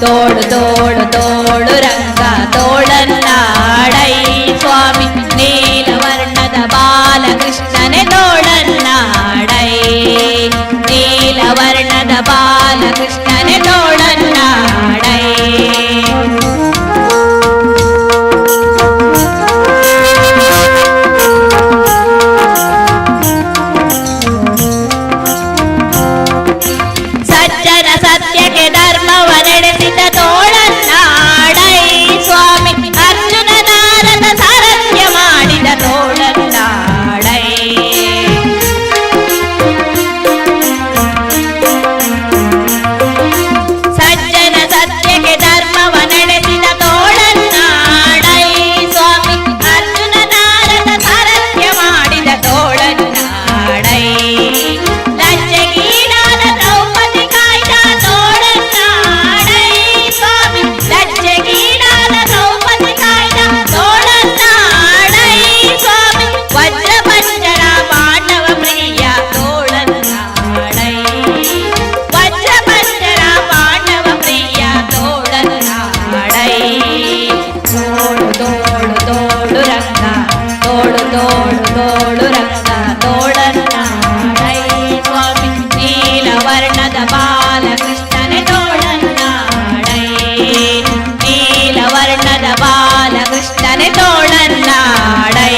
ತೋಡು ತೋಡು ತೋಡು ರಂಗ ತೋಡನ್ನಾಡೈ ಸ್ವಾಮಿ ನೀಲವರ್ಣದ ಬಾಲಕೃಷ್ಣನೆ ತೋಡನ್ನಾಡೈ ನೀಲವರ್ಣದ ಬಾಲಕೃಷ್ಣನೆ ತೋಡನ್ನಾಡೈ ತೋಳು ತೋಳು ರಂಗ ತೋಳನ್ನಾಡೈ ಸ್ವಾಮಿ ನೀಲವರ್ಣದ ಬಾಲಕೃಷ್ಣನೆ ತೋಳನ್ನಾಡೈ ನೀಲವರ್ಣದ ಬಾಲಕೃಷ್ಣನೆ ತೋಳನ್ನಾಡೈ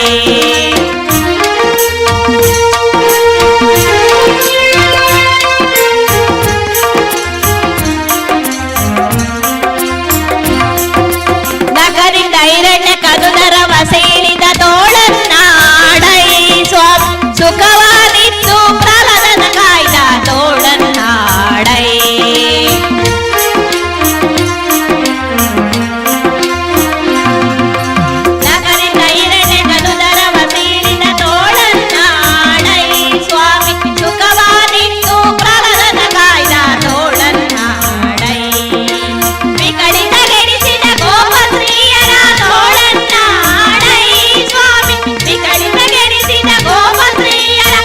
ನಗರಿಂದ ಹಿರಣ್ಯ ಕದುದರವ ಸೇರಿದ ತೋಳನ್ನಾಡೈ ಸ್ವಾಮಿ ಸುಖವಾಗಿದ್ದು ಪ್ರಹ್ಲಾದನ ಕಾಯ್ದ ತೋಳನ್ನಾಡೈ ನಗರಿಂದ ಹಿರಣ್ಯ ಕದುದರವ ಸೇರಿದ ತೋಳನ್ನಾಡೈ ಸ್ವಾಮಿ ಸುಖವಾಗಿದ್ದು ಪ್ರಹ್ಲಾದನ ಕಾಯ್ದ ತೋಳನ್ನಾಡೈ ವಿಕಡಿತ ಗೆಡಿಸಿದ ಗೋಪಶ್ರೀಯರ ತೋಳನ್ನಾಡೈ ಸ್ವಾಮಿ ವಿಕಡಿತ ಗೆಡಿಸಿದ ಗೋಪಶ್ರೀಯರ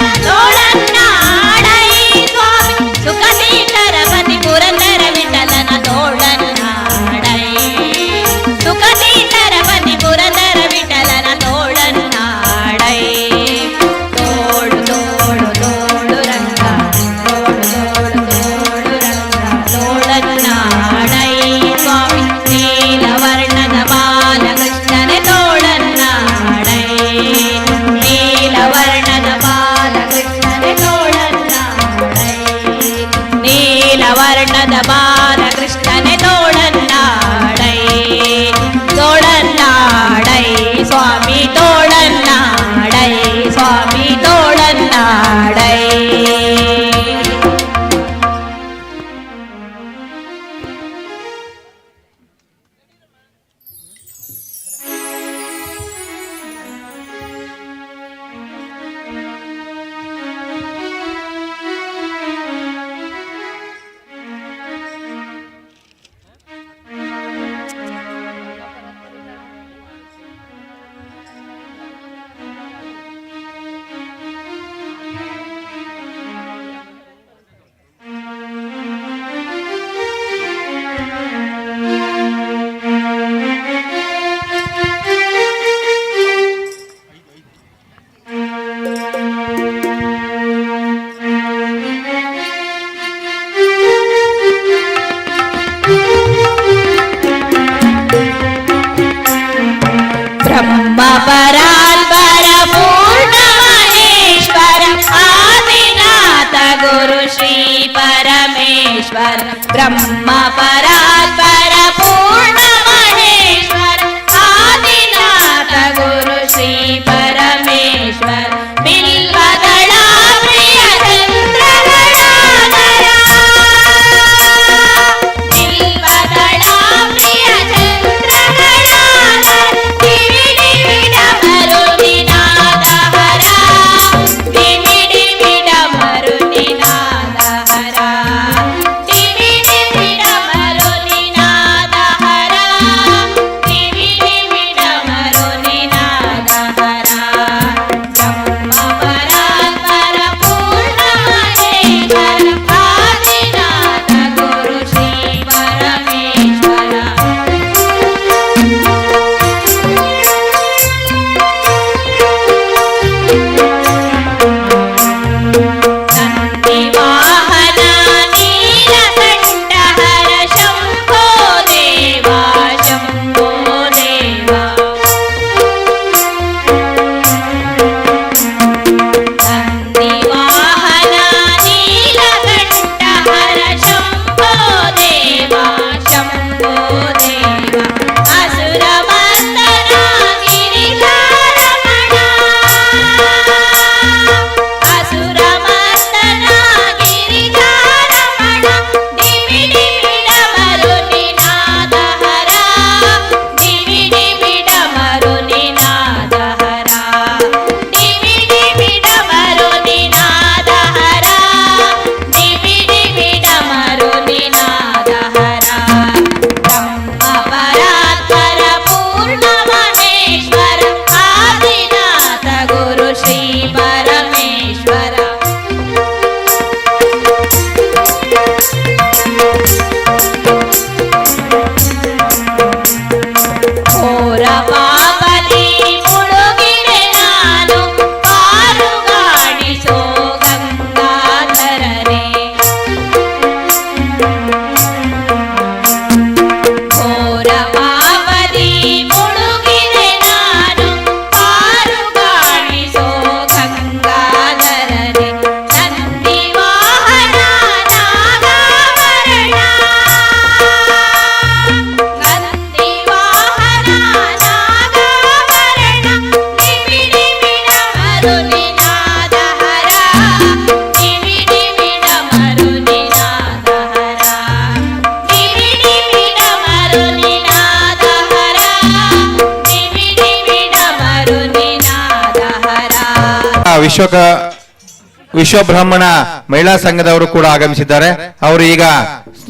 ವಿಶ್ವಬ್ರಾಹ್ಮಣ ಮಹಿಳಾ ಸಂಘದವರು ಕೂಡ ಆಗಮಿಸಿದ್ದಾರೆ. ಅವರು ಈಗ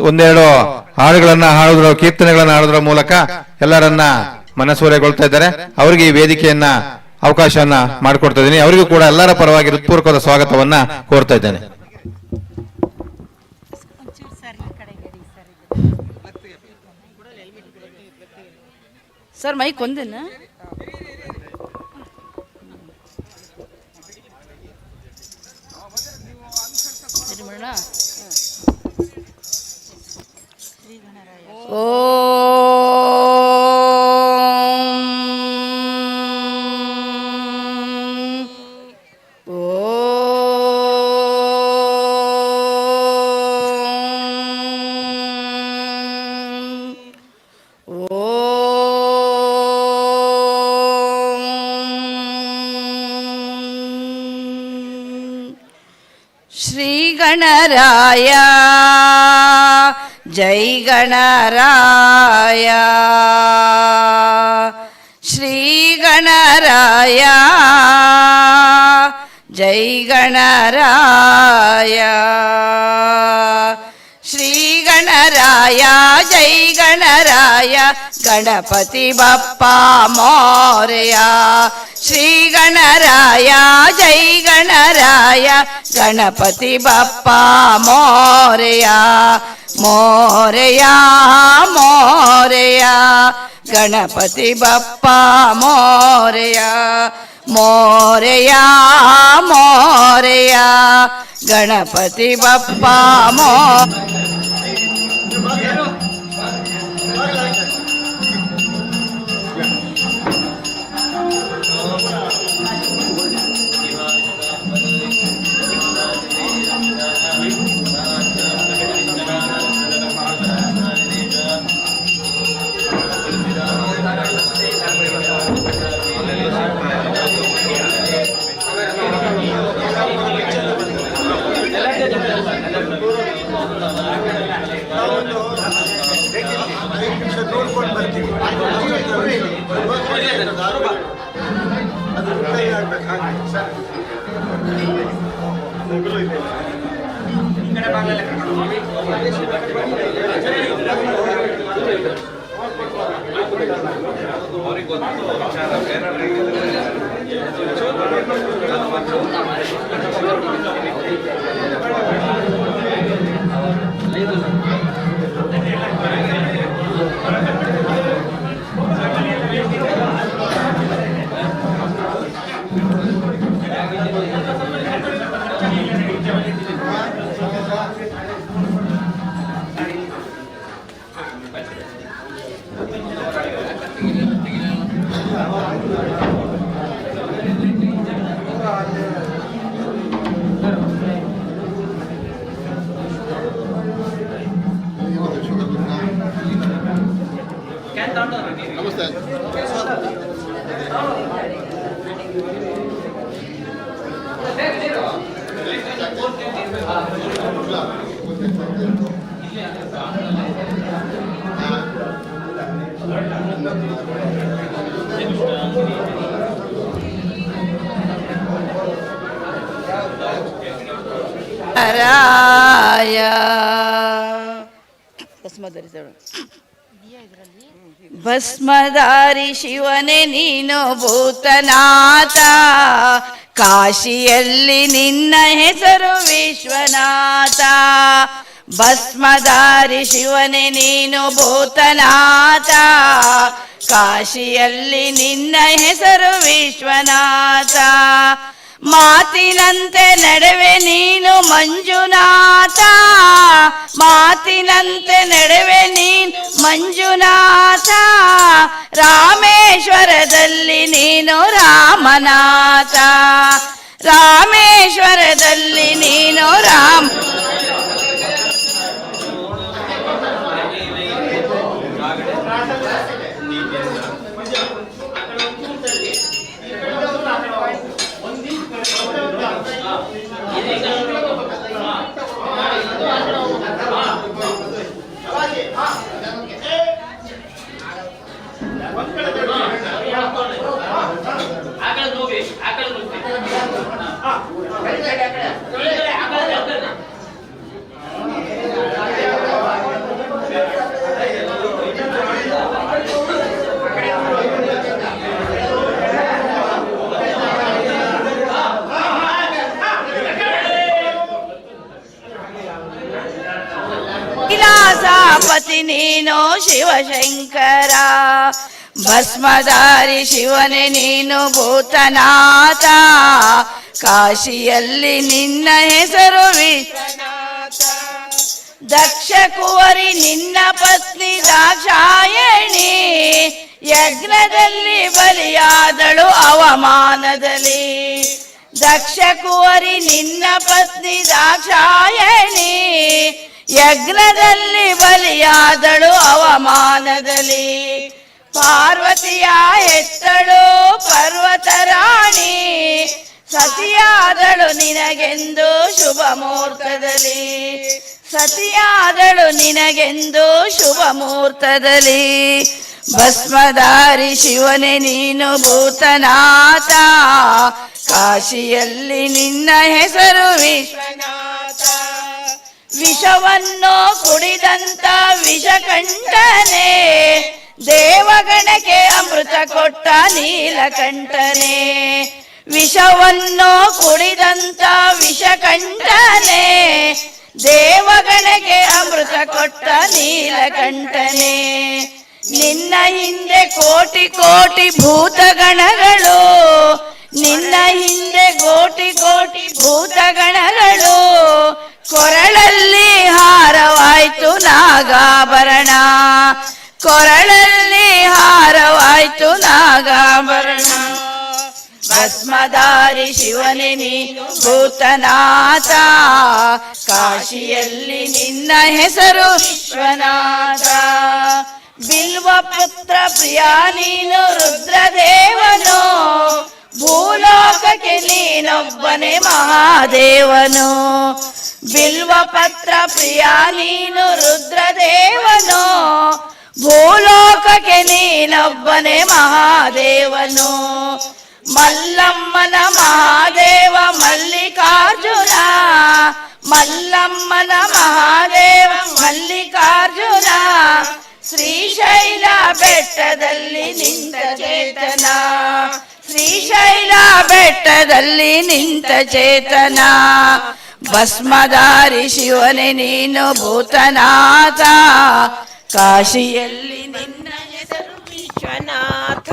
ಒಂದೆರಡು ಹಾಡುಗಳನ್ನ ಹಾಡುವುದರ ಕೀರ್ತನೆಗಳನ್ನ ಹಾಡುವುದರ ಮೂಲಕ ಎಲ್ಲರನ್ನ ಮನಸೂರೆಗೊಳ್ತಾ ಇದ್ದಾರೆ. ಅವರಿಗೆ ಈ ವೇದಿಕೆಯನ್ನ ಅವಕಾಶವನ್ನ ಮಾಡಿಕೊಡ್ತಾ ಇದ್ದೀನಿ. ಅವರಿಗೂ ಕೂಡ ಎಲ್ಲರ ಪರವಾಗಿ ಹೃತ್ಪೂರ್ವಕವಾದ ಸ್ವಾಗತವನ್ನ ಕೋರ್ತಾ ಇದ್ದೇನೆ. ಸರ್ ಮೈಕ್ ಒಂದೇನಾ? ಓ ಶ್ರೀ ಗಣರಾಯ ಜೈ ಗಣರಾಯ ಶ್ರೀ ಗಣರಾಯ ಜೈ ಗಣರಾಯ ಶ್ರೀ ಗಣರಾಯ ಜೈ ಗಣರಾಯ ಗಣಪತಿ ಬಪ್ಪ ಮೋರೆಯ ಶ್ರೀ ಗಣರಾಯ ಜೈ ಗಣರಾಯ ಗಣಪತಿ ಬಪ್ಪ ಮೋರೆಯ ಮೋರೆಯ ಮೋರೆಯ ಗಣಪತಿ ಬಪ್ಪ ಮೋರೆಯ ಮೋರೆಯ ಮೋರೆಯ ಗಣಪತಿ ಬಪ್ಪ ಮೋ ನೋಡ್ಕೊಂಡು ಬರ್ತೀವಿ. ಅದು ಭಸ್ಮಧಾರಿ ಶಿವನೇ ನೀನು ಭೂತನಾಥ, ಕಾಶಿಯಲ್ಲಿ ನಿನ್ನ ಹೆಸರು ವಿಶ್ವನಾಥ. ಭಸ್ಮಧಾರಿ ಶಿವನೇ ನೀನು ಭೂತನಾಥ, ಕಾಶಿಯಲ್ಲಿ ನಿನ್ನ ಹೆಸರು ವಿಶ್ವನಾಥ. ಮಾತಿನಂತೆ ನಡೆವೆ ನೀನು ಮಂಜುನಾಥ, ಮಾತಿನಂತೆ ನಡೆವೆ ನೀನು ಮಂಜುನಾಥ. ರಾಮೇಶ್ವರದಲ್ಲಿ ನೀನು ರಾಮನಾಥ, ರಾಮೇಶ್ವರದಲ್ಲಿ ನೀನು ರಾಮ. ನೀನು ಶಿವಶಂಕರ. ಭಸ್ಮಧಾರಿ ಶಿವನೇ ನೀನು ಭೂತನಾಥ, ಕಾಶಿಯಲ್ಲಿ ನಿನ್ನ ಹೆಸರು ವಿಶ್ವನಾಥ. ದಕ್ಷ ಕುವರಿ ನಿನ್ನ ಪತ್ನಿ ದಾಕ್ಷಾಯಣಿ, ಯಜ್ಞದಲ್ಲಿ ಬಲಿಯಾದಳು ಅವಮಾನದಲ್ಲಿ. ದಕ್ಷ ಕುವರಿ ನಿನ್ನ ಪತ್ನಿ ದಾಕ್ಷಾಯಣಿ, ಯಜ್ಞದಲ್ಲಿ ಬಲಿಯಾದಳು ಅವಮಾನದಲ್ಲಿ. ಪಾರ್ವತಿಯ ಹೆತ್ತಳು ಪರ್ವತ ರಾಣಿ, ಸತಿಯಾದಳು ನಿನಗೆಂದು ಶುಭ ಮುಹೂರ್ತದಲ್ಲಿ. ಸತಿಯಾದಳು ನಿನಗೆಂದು ಶುಭ ಮುಹೂರ್ತದಲ್ಲಿ. ಭಸ್ಮಧಾರಿ ಶಿವನೇ ನೀನು ಭೂತನಾಥ, ಕಾಶಿಯಲ್ಲಿ ನಿನ್ನ ಹೆಸರು ವಿಶ್ವನಾಥ. ವಿಷವನ್ನು ಕುಡಿದಂತ ವಿಷಕಂಠನೆ, ದೇವಗಣಕ್ಕೆ ಅಮೃತ ಕೊಟ್ಟ ನೀಲಕಂಠನೆ. ವಿಷವನ್ನು ಕುಡಿದಂತ ವಿಷಕಂಠನೆ, ದೇವಗಣಕ್ಕೆ ಅಮೃತ ಕೊಟ್ಟ ನೀಲಕಂಠನೆ. ನಿನ್ನ ಹಿಂದೆ ಕೋಟಿ ಕೋಟಿ ಭೂತಗಣಗಳು, ನಿನ್ನ ಹಿಂದೆ ಕೋಟಿ ಕೋಟಿ ಭೂತಗಣಗಳು. ಕೊರಳಲ್ಲಿ ಹಾರವಾಯ್ತು ನಾಗಾಭರಣ, ಕೊರಳಲ್ಲಿ ಹಾರವಾಯ್ತು ನಾಗಾಭರಣ. ಭಸ್ಮಧಾರಿ ಶಿವನೇ ನೀನು ಭೂತನಾಥ, ಕಾಶಿಯಲ್ಲಿ ನಿನ್ನ ಹೆಸರು ವಿಶ್ವನಾಥ. ಬಿಲ್ವ ಪುತ್ರ ಪ್ರಿಯ ನೀನು ರುದ್ರದೇವನು, ಭೂಲೋಕಕ್ಕೆ ನೀನೊಬ್ಬನೇ ಮಹಾದೇವನು. ಬಿಲ್ವ ಪತ್ರ ಪ್ರಿಯ ನೀನು ರುದ್ರದೇವನು, ಭೂಲೋಕಕ್ಕೆ ನೀನೊಬ್ಬನೇ ಮಹಾದೇವನು. ಮಲ್ಲಮ್ಮನ ಮಹಾದೇವ ಮಲ್ಲಿಕಾರ್ಜುನ, ಮಲ್ಲಮ್ಮನ ಮಹಾದೇವ ಮಲ್ಲಿಕಾರ್ಜುನ. ಶ್ರೀಶೈಲ ಬೆಟ್ಟದಲ್ಲಿ ನಿಂತ ಚೇತನ, ಶ್ರೀಶೈಲ ಬೆಟ್ಟದಲ್ಲಿ ನಿಂತ ಚೇತನ. ಭಸ್ಮಧಾರಿ ಶಿವನೇ ನೀನು ಭೂತನಾಥ, ಕಾಶಿಯಲ್ಲಿ ನಿನ್ನ ಹೆಸರು ವಿಶ್ವನಾಥ.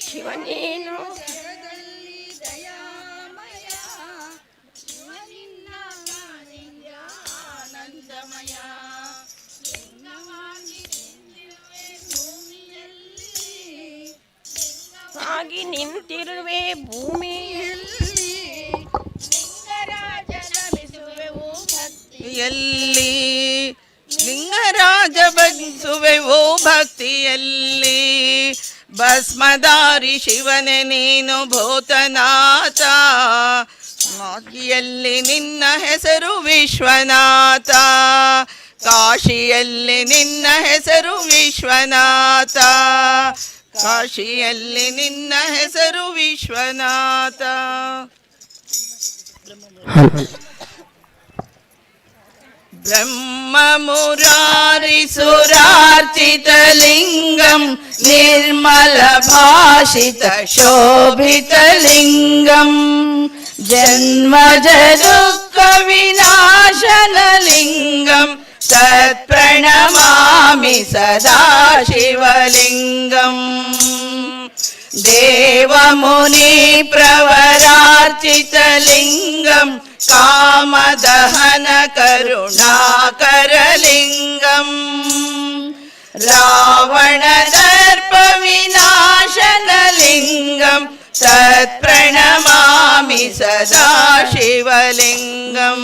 ಶಿವನೇನು ಜಗದಲ್ಲಿ ದಯಾಮಯ, ಶಿವನಿನ್ನ ಆನಂದಮಯ. ಲಿಂಗವಾಗಿ ನಿಂತಿರುವೆ ಭೂಮಿಯಲ್ಲಿ, ಲಿಂಗವಾಗಿ ನಿಂತಿರುವೆ ಭೂಮಿಯಲ್ಲಿ. ಲಿಂಗರಾಜ ನಮಿಸುವೆವು ಭಕ್ತಿಯಲ್ಲಿ, ಲಿಂಗರಾಜ ಬಗ್ಗಿಸುವೆವು ಭಕ್ತಿಯಲ್ಲಿ. ಭಸ್ಮಧಾರಿ ಶಿವನೇ ನೀನು ಭೂತನಾಥ, ಕಾಶಿಯಲ್ಲಿ ನಿನ್ನ ಹೆಸರು ವಿಶ್ವನಾಥ. ಕಾಶಿಯಲ್ಲಿ ನಿನ್ನ ಹೆಸರು ವಿಶ್ವನಾಥ, ಕಾಶಿಯಲ್ಲಿ ನಿನ್ನ ಹೆಸರು ವಿಶ್ವನಾಥ. ಬ್ರಹ್ಮ ಮುರಾರಿ ಸುರಾರ್ಚಿತ ಲಿಂಗಂ, ನಿರ್ಮಲ ಭಾಷಿತ ಶೋಭಿತ ಲಿಂಗಂ. ಜನ್ಮಜ ದುಃಖ ವಿನಾಶನ ಲಿಂಗಂ, ತತ್ಪ್ರಣಮಾಮಿ ಸದಾ ಶಿವಲಿಂಗಂ. ದೇವಮುನಿ ಪ್ರವರಾರ್ಚಿತ ಲಿಂಗಂ, ಕಾಮದಹನ ಕರುಣಾಕರಲಿಂಗಂ. ರಾವಣ ದರ್ಪ ವಿನಾಶನ ಲಿಂಗಂ, ತತ್ಪ್ರಣಮಾಮಿ ಸದಾ ಶಿವಲಿಂಗಂ.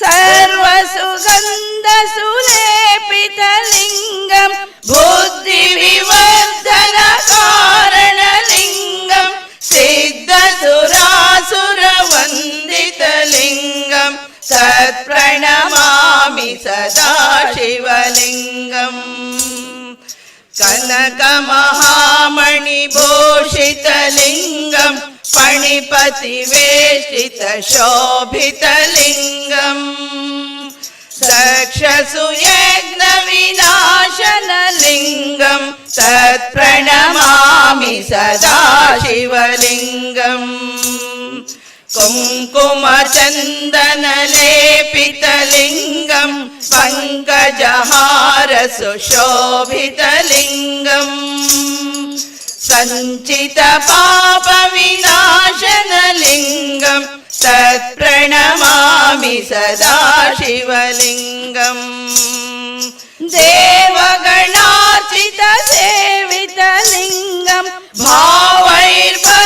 ಸರ್ವ ಸುಗಂಧ ಸುಲೇಪಿತ ಲಿಂಗಂ, ಬುದ್ಧಿ ವಿವರ್ಧನ ಕಾರಣ ಲಿಂಗಂ. ಸಿದ್ಧ ಸುರಾಸುರ ವಂದಿತ ಲಿಂಗಂ, ತತ್ಪ್ರಣಮಾಮಿ ಸದಾ ಶಿವಲಿಂಗಂ. ಕನಕ ಮಹಾಮಣಿ ಭೂಷಿತ ಲಿಂಗಂ, ಫಣಿಪತಿ ವೇಷಿತ ಶೋಭಿತ ಲಿಂಗಂ. दक्षसु यज्ञविनाशनलिङ्गं तत्प्रणमामि सदा शिवलिङ्गम् कुङ्कुमचन्दनलेपितलिङ्गं पङ्कजहारसुशोभितलिङ्गम् सञ्चितपापविनाशनलिङ्गं तत्प्रणमामि सदा शिवलिङ्गम् देवगणार्चितसेवितलिङ्गं भावैर्भक्तिविरेव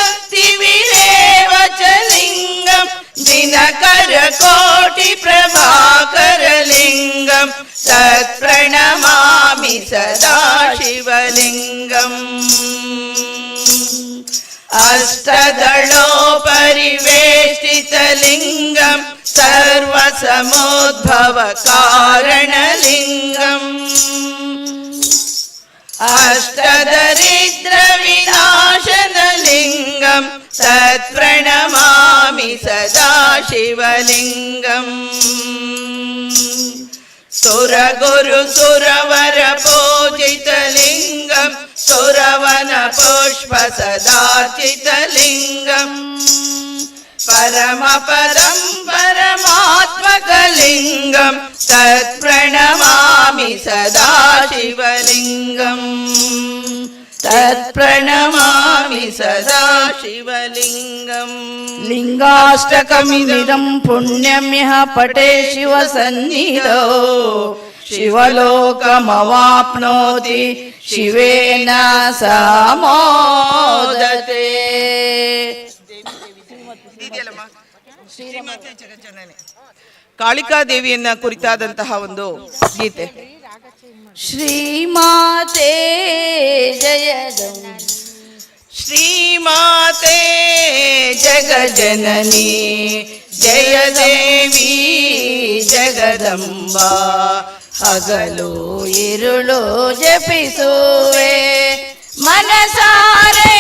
च लिङ्गं दिनकरकोटिप्रभाकरलिङ्गं तत्प्रणमामि सदा शिवलिङ्गम् अष्टदलोपरिवेष्टितलिङ्गं सर्वसमुद्भवकारणलिङ्गम् अष्टदरिद्रविनाशनलिङ्गं तत्प्रणमामि सदा शिवलिङ्गम् सुरगुरुसुरवरपूजितलिङ्गं सुरवनपुष्पसदार्चितलिङ्गम् परमपदं परमात्मकलिङ्गं तत्प्रणमामि सदा शिवलिङ्गम् तत्प्रणमामि सदा शिवलिङ्गम् लिङ्गाष्टकमिदं पुण्यं यः पठे शिवसन्निधौ शिवलोकमवाप्नोति शिवेन समोदते. ಕಾಳಿಕಾದೇವಿಯನ್ನ ಕುರಿತಾದಂತಹ ಒಂದು ಗೀತೆ. ಶ್ರೀಮಾತೆ ಜಯದಂ ಶ್ರೀಮಾತೆ ಜಗಜನನಿ ಜಯ ದೇವಿ ಜಗದಂಬಾ ಹಗಲು ಇರುಳು ಜಪಿಸುವೆ ಮನಸಾರೆ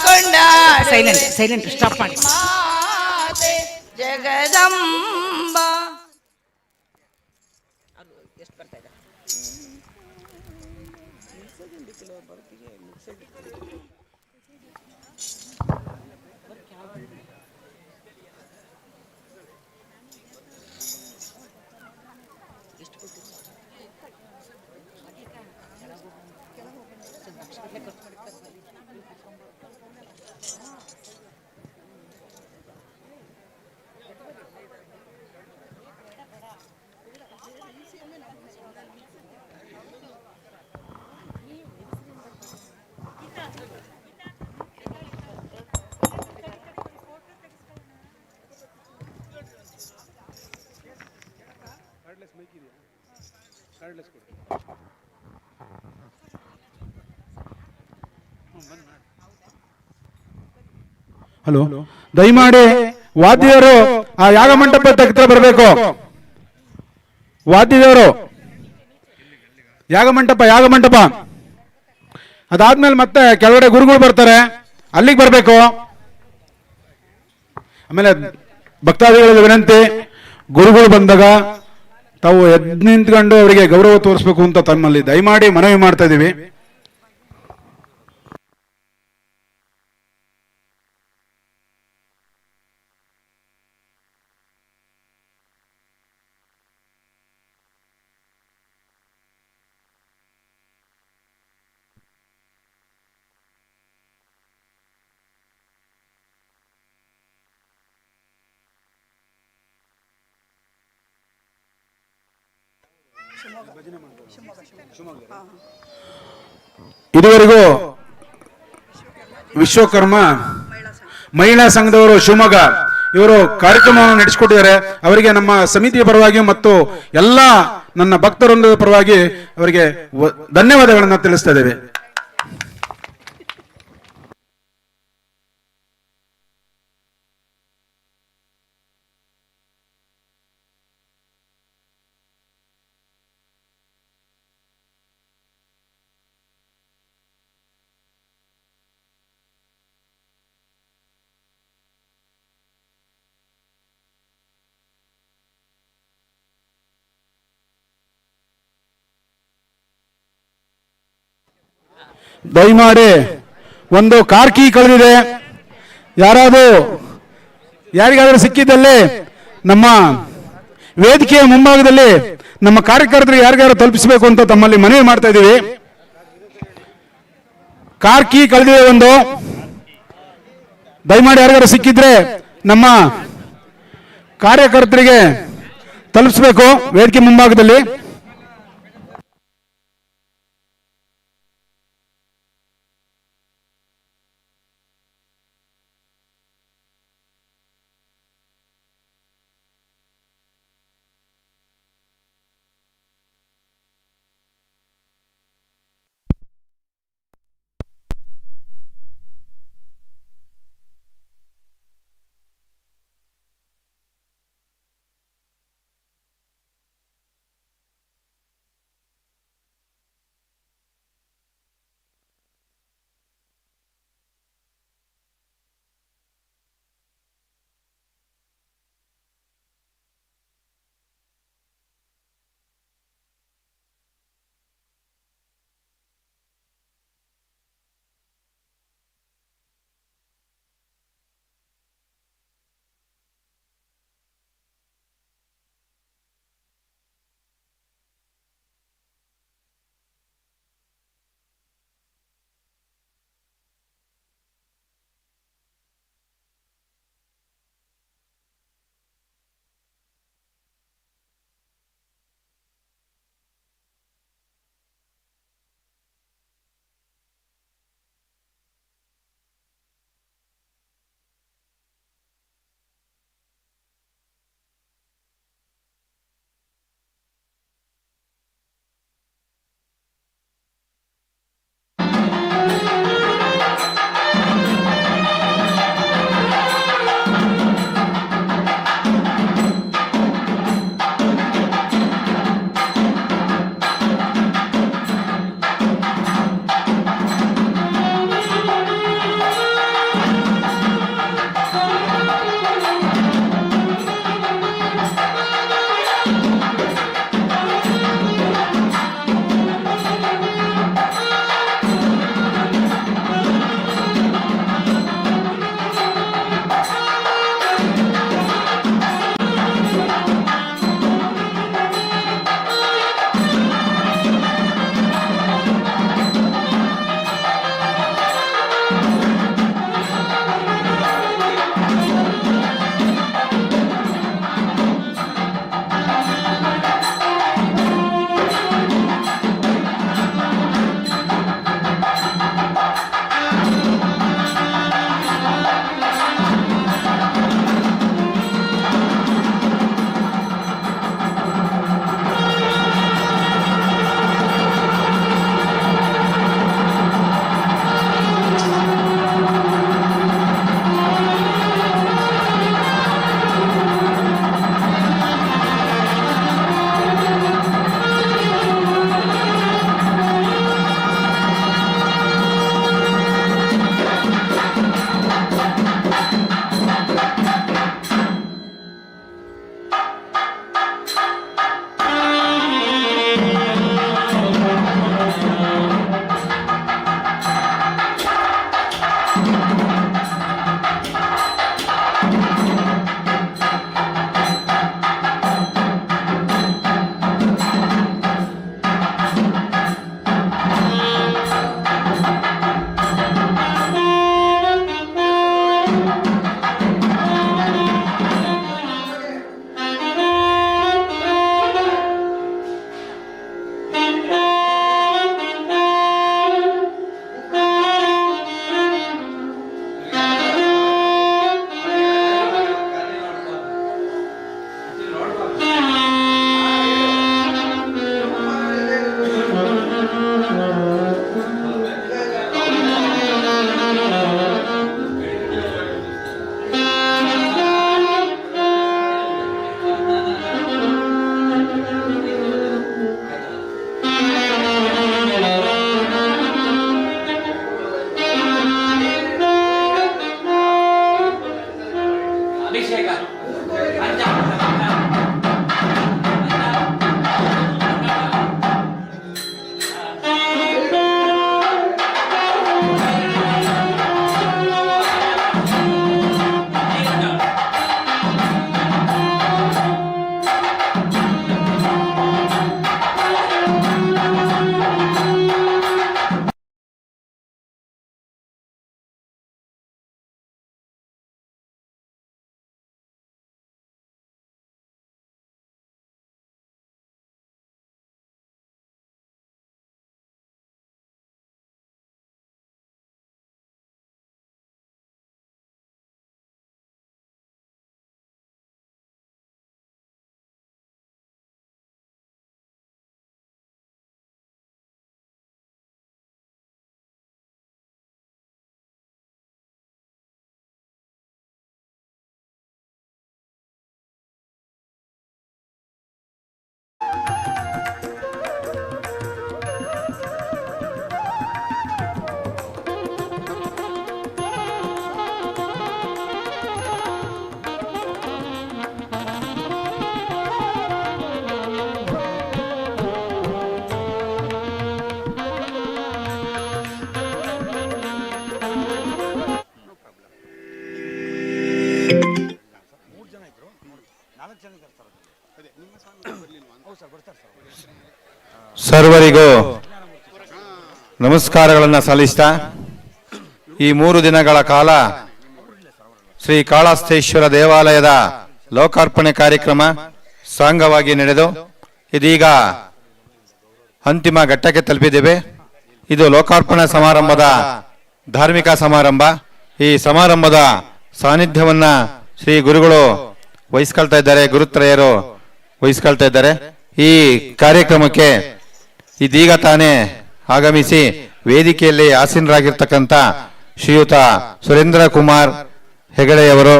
ಕೊಂಡಾಡುವೆ. ಸೈಲೆಂಟ್ ಸ್ಟಾಪ್ ಮಾಡಿ. ಮಾತೆ ಜಗದಂಬಾ ಎಷ್ಟು ಬರ್ತಾ ಇದೆ? ಹಲೋ, ದಯಮಾಡಿ ವಾದ್ಯರು ಆ ಯಾಗ ಮಂಟಪದ ಹತ್ರ ಬರಬೇಕು. ವಾದ್ಯದವರು ಯಾಗ ಮಂಟಪ ಅದಾದ್ಮೇಲೆ ಮತ್ತೆ ಕೆಳಗಡೆ ಗುರುಗಳು ಬರ್ತಾರೆ, ಅಲ್ಲಿಗೆ ಬರಬೇಕು. ಆಮೇಲೆ ಭಕ್ತಾದಿಗಳಿಗೆ ವಿನಂತಿ, ಗುರುಗಳು ಬಂದಾಗ ತಾವು ಎದ್ದು ನಿಂತ್ಕೊಂಡು ಅವರಿಗೆ ಗೌರವ ತೋರಿಸ್ಬೇಕು ಅಂತ ತಮ್ಮಲ್ಲಿ ದಯಮಾಡಿ ಮನವಿ ಮಾಡ್ತಾ ಇದೀವಿ. ಇದುವರೆಗೂ ವಿಶ್ವಕರ್ಮ ಮಹಿಳಾ ಸಂಘದವರು ಶಿವಮೊಗ್ಗ ಇವರು ಕಾರ್ಯಕ್ರಮವನ್ನು ನಡೆಸಿಕೊಟ್ಟಿದ್ದಾರೆ. ಅವರಿಗೆ ನಮ್ಮ ಸಮಿತಿಯ ಪರವಾಗಿ ಮತ್ತು ಎಲ್ಲ ನನ್ನ ಭಕ್ತರೊಂದ ಪರವಾಗಿ ಅವರಿಗೆ ಧನ್ಯವಾದಗಳನ್ನು ತಿಳಿಸ್ತಾ ಇದ್ದೇವೆ. ದಯಮಾಡಿ ಒಂದು ಕಾರ್ಕಿ ಕಳೆದಿದೆ, ಯಾರಿಗಾದರೂ ಸಿಕ್ಕಿದ್ದಲ್ಲಿ ನಮ್ಮ ವೇದಿಕೆಯ ಮುಂಭಾಗದಲ್ಲಿ ನಮ್ಮ ಕಾರ್ಯಕರ್ತರಿಗೆ ಯಾರಿಗಾರು ತಲುಪಿಸಬೇಕು ಅಂತ ತಮ್ಮಲ್ಲಿ ಮನವಿ ಮಾಡ್ತಾ ಇದ್ದೀವಿ. ಕಾರ್ಕಿ ಕಳೆದಿದೆ ಒಂದು, ದಯಮಾಡಿ ಯಾರಿಗಾರು ಸಿಕ್ಕಿದ್ರೆ ನಮ್ಮ ಕಾರ್ಯಕರ್ತರಿಗೆ ತಲುಪಿಸಬೇಕು ವೇದಿಕೆ ಮುಂಭಾಗದಲ್ಲಿ. ಸರ್ವರಿಗೂ ನಮಸ್ಕಾರಗಳನ್ನು ಸಲ್ಲಿಸ್ತಾ ಈ 3 ದಿನಗಳ ಕಾಲ ಶ್ರೀ ಕಾಳಹಸ್ತೇಶ್ವರ ದೇವಾಲಯದ ಲೋಕಾರ್ಪಣೆ ಕಾರ್ಯಕ್ರಮ ಸಾಂಗವಾಗಿ ನಡೆದು ಇದೀಗ ಅಂತಿಮ ಘಟ್ಟಕ್ಕೆ ತಲುಪಿದ್ದೇವೆ. ಇದು ಲೋಕಾರ್ಪಣಾ ಸಮಾರಂಭದ ಧಾರ್ಮಿಕ ಸಮಾರಂಭ. ಈ ಸಮಾರಂಭದ ಸಾನ್ನಿಧ್ಯವನ್ನ ಶ್ರೀ ಗುರುಗಳು ವಹಿಸ್ಕೊಳ್ತಾ ಇದ್ದಾರೆ, ಗುರುತ್ರಯರು ವಹಿಸ್ಕೊಳ್ತಾ ಇದ್ದಾರೆ. ಈ ಕಾರ್ಯಕ್ರಮಕ್ಕೆ ಇದೀಗ ತಾನೇ ಆಗಮಿಸಿ ವೇದಿಕೆಯಲ್ಲಿ ಆಸೀನರಾಗಿರ್ತಕ್ಕಂಥ ಶ್ರೀಯುತ ಸುರೇಂದ್ರ ಕುಮಾರ್ ಹೆಗಡೆಯವರು,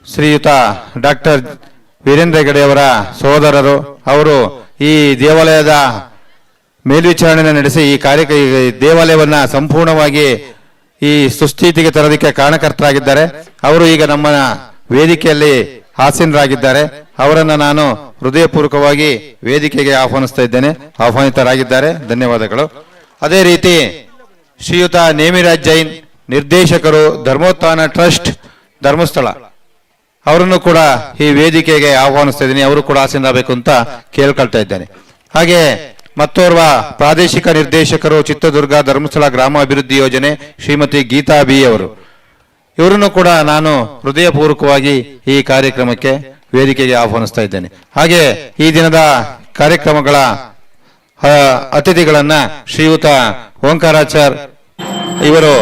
ಶ್ರೀಯುತ ಡಾಕ್ಟರ್ ವೀರೇಂದ್ರ ಹೆಗಡೆಯವರ ಸಹೋದರರು, ಅವರು ಈ ದೇವಾಲಯದ ಮೇಲ್ವಿಚಾರಣೆ ನಡೆಸಿ ಈ ದೇವಾಲಯವನ್ನ ಸಂಪೂರ್ಣವಾಗಿ ಈ ಸುಸ್ಥಿತಿಗೆ ತರೋದಕ್ಕೆ ಕಾರಣಕರ್ತರಾಗಿದ್ದಾರೆ. ಅವರು ಈಗ ನಮ್ಮ ವೇದಿಕೆಯಲ್ಲಿ ಆಸೀನರಾಗಿದ್ದಾರೆ. ಅವರನ್ನ ನಾನು ಹೃದಯಪೂರ್ವಕವಾಗಿ ವೇದಿಕೆಗೆ ಆಹ್ವಾನಿಸ್ತಾ ಇದ್ದೇನೆ. ಆಹ್ವಾನಿತರಾಗಿದ್ದಾರೆ, ಧನ್ಯವಾದಗಳು. ಅದೇ ರೀತಿ ಶ್ರೀಯುತ ನೇಮಿರಾಜ್ ಜೈನ್, ನಿರ್ದೇಶಕರು, ಧರ್ಮೋತ್ಥಾನ ಟ್ರಸ್ಟ್ ಧರ್ಮಸ್ಥಳ, ಅವರನ್ನು ಕೂಡ ಈ ವೇದಿಕೆಗೆ ಆಹ್ವಾನಿಸ್ತಾ ಇದ್ದೀನಿ. ಅವರು ಕೂಡ ಆಸೀನರಾಗಬೇಕು ಅಂತ ಕೇಳ್ಕೊಳ್ತಾ ಇದ್ದೇನೆ. ಹಾಗೆ ಮತ್ತೋರ್ವ ಪ್ರಾದೇಶಿಕ ನಿರ್ದೇಶಕರು, ಚಿತ್ರದುರ್ಗ ಧರ್ಮಸ್ಥಳ ಗ್ರಾಮ ಅಭಿವೃದ್ಧಿ ಯೋಜನೆ, ಶ್ರೀಮತಿ ಗೀತಾ ಬಿ ಅವರು, ಇವರನ್ನು ಕೂಡ ನಾನು ಹೃದಯಪೂರ್ವಕವಾಗಿ ಈ ಕಾರ್ಯಕ್ರಮಕ್ಕೆ ವೇದಿಕೆಗೆ ಆಹ್ವಾನಿಸ್ತಾ ಇದ್ದೇನೆ. ಹಾಗೆ ಈ ದಿನದ ಕಾರ್ಯಕ್ರಮಗಳ ಅತಿಥಿಗಳನ್ನ ಶ್ರೀಯುತ ಓಂಕಾರಾಚಾರ್ ಇವರು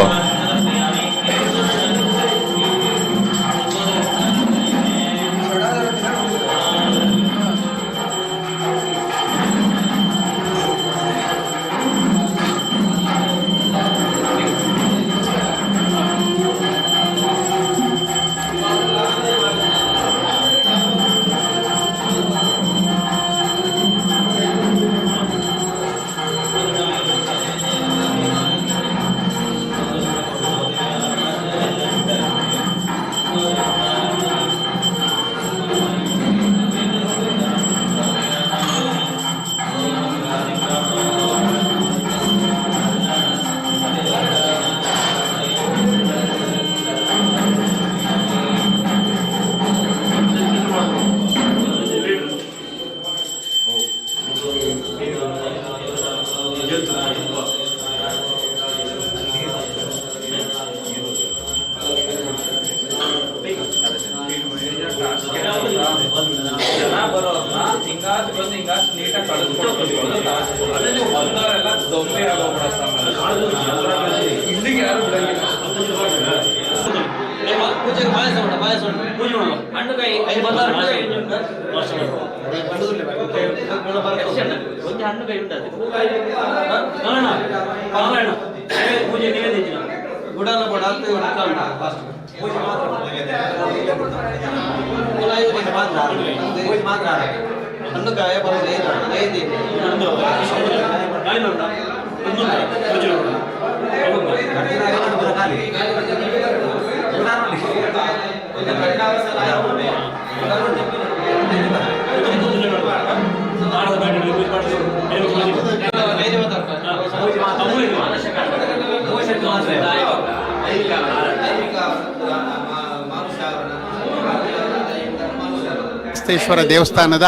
ಕಾಳಹಸ್ತೇಶ್ವರ ದೇವಸ್ಥಾನದ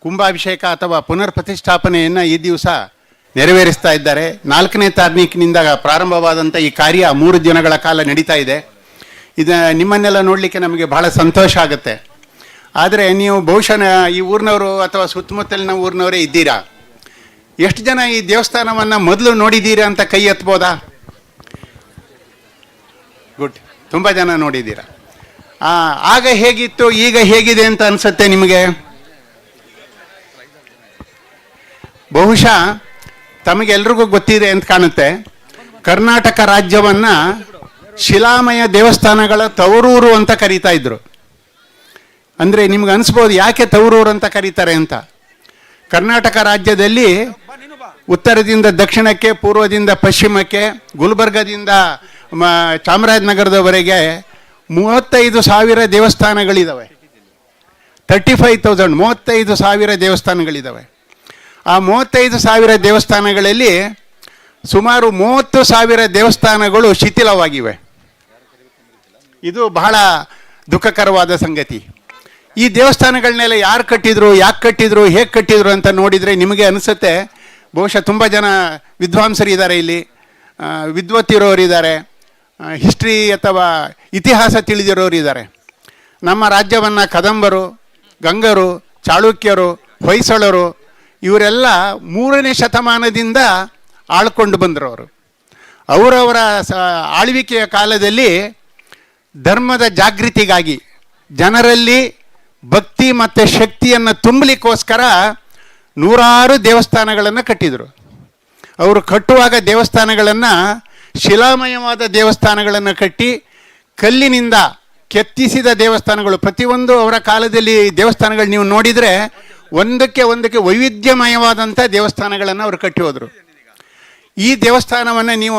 ಕುಂಭಾಭಿಷೇಕ ಅಥವಾ ಪುನರ್ ಪ್ರತಿಷ್ಠಾಪನೆಯನ್ನು ಈ ದಿವಸ ನೆರವೇರಿಸ್ತಾ ಇದ್ದಾರೆ. 4ನೇ ತಾರೀಕಿನಿಂದ ಪ್ರಾರಂಭವಾದಂಥ ಈ ಕಾರ್ಯ 3 ದಿನಗಳ ಕಾಲ ನಡೀತಾ ಇದೆ. ನಿಮ್ಮನ್ನೆಲ್ಲ ನೋಡಲಿಕ್ಕೆ ನಮಗೆ ಬಹಳ ಸಂತೋಷ ಆಗುತ್ತೆ. ಆದರೆ ನೀವು ಬಹುಶಃ ಈ ಊರಿನವರು ಅಥವಾ ಸುತ್ತಮುತ್ತಲಿನ ಊರಿನವರೇ ಇದ್ದೀರಾ. ಎಷ್ಟು ಜನ ಈ ದೇವಸ್ಥಾನವನ್ನು ಮೊದಲು ನೋಡಿದ್ದೀರಾ ಅಂತ ಕೈ ಎತ್ಬೋದಾ? ಗುಡ್, ತುಂಬ ಜನ ನೋಡಿದ್ದೀರಾ. ಆಗ ಹೇಗಿತ್ತು, ಈಗ ಹೇಗಿದೆ ಅಂತ ಅನಿಸುತ್ತೆ ನಿಮಗೆ? ಬಹುಶಃ ತಮಗೆಲ್ರಿಗೂ ಗೊತ್ತಿದೆ ಅಂತ ಕಾಣುತ್ತೆ. ಕರ್ನಾಟಕ ರಾಜ್ಯವನ್ನು ಶಿಲಾಮಯ ದೇವಸ್ಥಾನಗಳ ತವರೂರು ಅಂತ ಕರೀತಾ ಇದ್ರು. ಅಂದರೆ ನಿಮ್ಗೆ ಅನಿಸ್ಬೋದು ಯಾಕೆ ತವರೂರು ಅಂತ ಕರೀತಾರೆ ಅಂತ. ಕರ್ನಾಟಕ ರಾಜ್ಯದಲ್ಲಿ ಉತ್ತರದಿಂದ ದಕ್ಷಿಣಕ್ಕೆ, ಪೂರ್ವದಿಂದ ಪಶ್ಚಿಮಕ್ಕೆ, ಗುಲ್ಬರ್ಗದಿಂದ ಚಾಮರಾಜನಗರದವರೆಗೆ 35,000 ದೇವಸ್ಥಾನಗಳಿದ್ದಾವೆ. 35,000 35,000 ದೇವಸ್ಥಾನಗಳಿದ್ದಾವೆ. ಆ 35,000 ದೇವಸ್ಥಾನಗಳಲ್ಲಿ ಸುಮಾರು 30,000 ದೇವಸ್ಥಾನಗಳು ಶಿಥಿಲವಾಗಿವೆ. ಇದು ಬಹಳ ದುಃಖಕರವಾದ ಸಂಗತಿ. ಈ ದೇವಸ್ಥಾನಗಳನ್ನೆಲ್ಲ ಯಾರು ಕಟ್ಟಿದ್ರು, ಯಾಕೆ ಕಟ್ಟಿದ್ರು, ಹೇಗೆ ಕಟ್ಟಿದ್ರು ಅಂತ ನೋಡಿದರೆ ನಿಮಗೆ ಅನಿಸುತ್ತೆ, ಬಹುಶಃ ತುಂಬ ಜನ ವಿದ್ವಾಂಸರಿದ್ದಾರೆ ಇಲ್ಲಿ, ವಿದ್ವತ್ತಿರೋರಿದ್ದಾರೆ, ಹಿಸ್ಟ್ರಿ ಅಥವಾ ಇತಿಹಾಸ ತಿಳಿದಿರೋರು ಇದ್ದಾರೆ. ನಮ್ಮ ರಾಜ್ಯವನ್ನು ಕದಂಬರು, ಗಂಗರು, ಚಾಳುಕ್ಯರು, ಹೊಯ್ಸಳರು ಇವರೆಲ್ಲ 3ನೇ ಶತಮಾನದಿಂದ ಆಳ್ಕೊಂಡು ಬಂದರು. ಅವರವರ ಆಳ್ವಿಕೆಯ ಕಾಲದಲ್ಲಿ ಧರ್ಮದ ಜಾಗೃತಿಗಾಗಿ ಜನರಲ್ಲಿ ಭಕ್ತಿ ಮತ್ತು ಶಕ್ತಿಯನ್ನು ತುಂಬಲಿಕ್ಕೋಸ್ಕರ ನೂರಾರು ದೇವಸ್ಥಾನಗಳನ್ನು ಕಟ್ಟಿದರು. ಅವರು ಕಟ್ಟುವಾಗ ದೇವಸ್ಥಾನಗಳನ್ನು ಶಿಲಾಮಯವಾದ ದೇವಸ್ಥಾನಗಳನ್ನು ಕಟ್ಟಿ ಕಲ್ಲಿನಿಂದ ಕೆತ್ತಿಸಿದ ದೇವಸ್ಥಾನಗಳು. ಪ್ರತಿಯೊಂದು ಅವರ ಕಾಲದಲ್ಲಿ ದೇವಸ್ಥಾನಗಳು ನೀವು ನೋಡಿದರೆ ಒಂದಕ್ಕೆ ವೈವಿಧ್ಯಮಯವಾದಂಥ ದೇವಸ್ಥಾನಗಳನ್ನು ಅವರು ಕಟ್ಟಿ ಹೋದರು. ಈ ದೇವಸ್ಥಾನವನ್ನು ನೀವು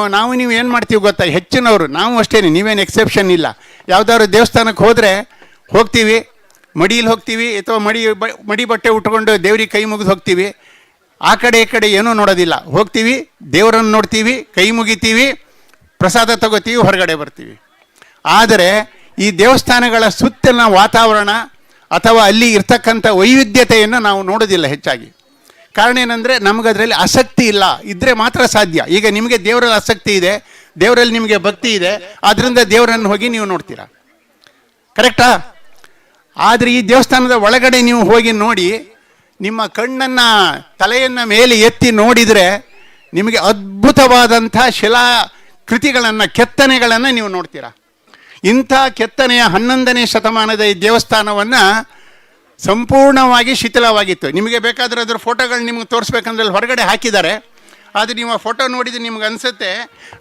ಏನು ಮಾಡ್ತೀವಿ ಗೊತ್ತಾ, ಹೆಚ್ಚಿನವರು, ನಾವು ಅಷ್ಟೇ, ನೀವೇನು ಎಕ್ಸೆಪ್ಷನ್ ಇಲ್ಲ. ಯಾವುದಾದ್ರು ದೇವಸ್ಥಾನಕ್ಕೆ ಹೋಗ್ತೀವಿ, ಮಡಿಯಲ್ಲಿ ಹೋಗ್ತೀವಿ ಅಥವಾ ಮಡಿ ಬಟ್ಟೆ ಉಟ್ಕೊಂಡು ದೇವ್ರಿಗೆ ಕೈ ಮುಗಿದು ಹೋಗ್ತೀವಿ. ಆ ಕಡೆ ಈ ಕಡೆ ಏನೂ ನೋಡೋದಿಲ್ಲ. ಹೋಗ್ತೀವಿ, ದೇವರನ್ನು ನೋಡ್ತೀವಿ, ಕೈ ಮುಗಿತೀವಿ, ಪ್ರಸಾದ ತಗೋತೀವಿ, ಹೊರಗಡೆ ಬರ್ತೀವಿ. ಆದರೆ ಈ ದೇವಸ್ಥಾನಗಳ ಸುತ್ತಲಿನ ವಾತಾವರಣ ಅಥವಾ ಅಲ್ಲಿ ಇರ್ತಕ್ಕಂಥ ವೈವಿಧ್ಯತೆಯನ್ನು ನಾವು ನೋಡೋದಿಲ್ಲ ಹೆಚ್ಚಾಗಿ. ಕಾರಣ ಏನಂದರೆ ನಮಗದರಲ್ಲಿ ಆಸಕ್ತಿ ಇಲ್ಲ. ಇದ್ದರೆ ಮಾತ್ರ ಸಾಧ್ಯ. ಈಗ ನಿಮಗೆ ದೇವರಲ್ಲಿ ಆಸಕ್ತಿ ಇದೆ, ದೇವರಲ್ಲಿ ನಿಮಗೆ ಭಕ್ತಿ ಇದೆ, ಆದ್ದರಿಂದ ದೇವರನ್ನು ಹೋಗಿ ನೀವು ನೋಡ್ತೀರಾ, ಕರೆಕ್ಟಾ? ಆದರೆ ಈ ದೇವಸ್ಥಾನದ ಒಳಗಡೆ ನೀವು ಹೋಗಿ ನೋಡಿ, ನಿಮ್ಮ ಕಣ್ಣನ್ನು, ತಲೆಯನ್ನು ಮೇಲೆ ಎತ್ತಿ ನೋಡಿದರೆ ನಿಮಗೆ ಅದ್ಭುತವಾದಂಥ ಶಿಲಾಕೃತಿಗಳನ್ನು, ಕೆತ್ತನೆಗಳನ್ನು ನೀವು ನೋಡ್ತೀರಾ. ಇಂಥ ಕೆತ್ತನೆಯ 11ನೇ ಶತಮಾನದ ಈ ದೇವಸ್ಥಾನವನ್ನು ಸಂಪೂರ್ಣವಾಗಿ ಶಿಥಿಲವಾಗಿತ್ತು. ನಿಮಗೆ ಬೇಕಾದರೆ ಅದರ ಫೋಟೋಗಳು ನಿಮ್ಗೆ ತೋರಿಸ್ಬೇಕಂದ್ರೆ ಅಲ್ಲಿ ಹೊರಗಡೆ ಹಾಕಿದ್ದಾರೆ. ಆದರೆ ನೀವು ಆ ಫೋಟೋ ನೋಡಿದರೆ ನಿಮ್ಗೆ ಅನಿಸುತ್ತೆ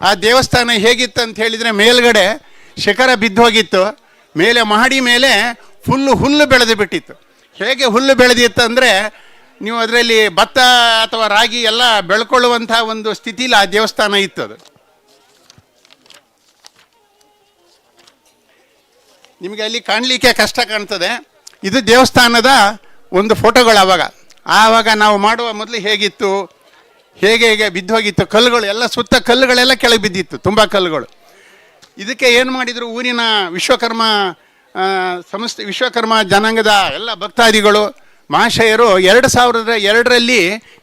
ಆ ದೇವಸ್ಥಾನ ಹೇಗಿತ್ತು ಅಂತ ಹೇಳಿದರೆ, ಮೇಲ್ಗಡೆ ಶಿಖರ ಬಿದ್ದು ಹೋಗಿತ್ತು, ಮೇಲೆ ಮಹಡಿ ಮೇಲೆ ಹುಲ್ಲು ಬೆಳೆದು ಬಿಟ್ಟಿತ್ತು. ಹೇಗೆ ಹುಲ್ಲು ಬೆಳೆದಿತ್ತು ಅಂದರೆ ನೀವು ಅದರಲ್ಲಿ ಭತ್ತ ಅಥವಾ ರಾಗಿ ಎಲ್ಲ ಬೆಳ್ಕೊಳ್ಳುವಂಥ ಒಂದು ಸ್ಥಿತಿಲಿ ಆ ದೇವಸ್ಥಾನ ಇತ್ತು. ಅದು ನಿಮಗೆ ಅಲ್ಲಿ ಕಾಣಲಿಕ್ಕೆ ಕಷ್ಟ ಕಾಣ್ತದೆ. ಇದು ದೇವಸ್ಥಾನದ ಒಂದು ಫೋಟೋಗಳು. ಆವಾಗ ನಾವು ಮಾಡುವ ಮೊದಲು ಹೇಗಿತ್ತು, ಹೇಗೆ ಬಿದ್ದು ಹೋಗಿತ್ತು, ಕಲ್ಲುಗಳು ಎಲ್ಲ ಸುತ್ತ ಕಲ್ಲುಗಳೆಲ್ಲ ಕೆಳಗೆ ಬಿದ್ದಿತ್ತು, ತುಂಬ ಕಲ್ಲುಗಳು. ಇದಕ್ಕೆ ಏನು ಮಾಡಿದರು, ಊರಿನ ವಿಶ್ವಕರ್ಮ ಜನಾಂಗದ ಎಲ್ಲ ಭಕ್ತಾದಿಗಳು, ಮಹಾಶಯರು 2002ರಲ್ಲಿ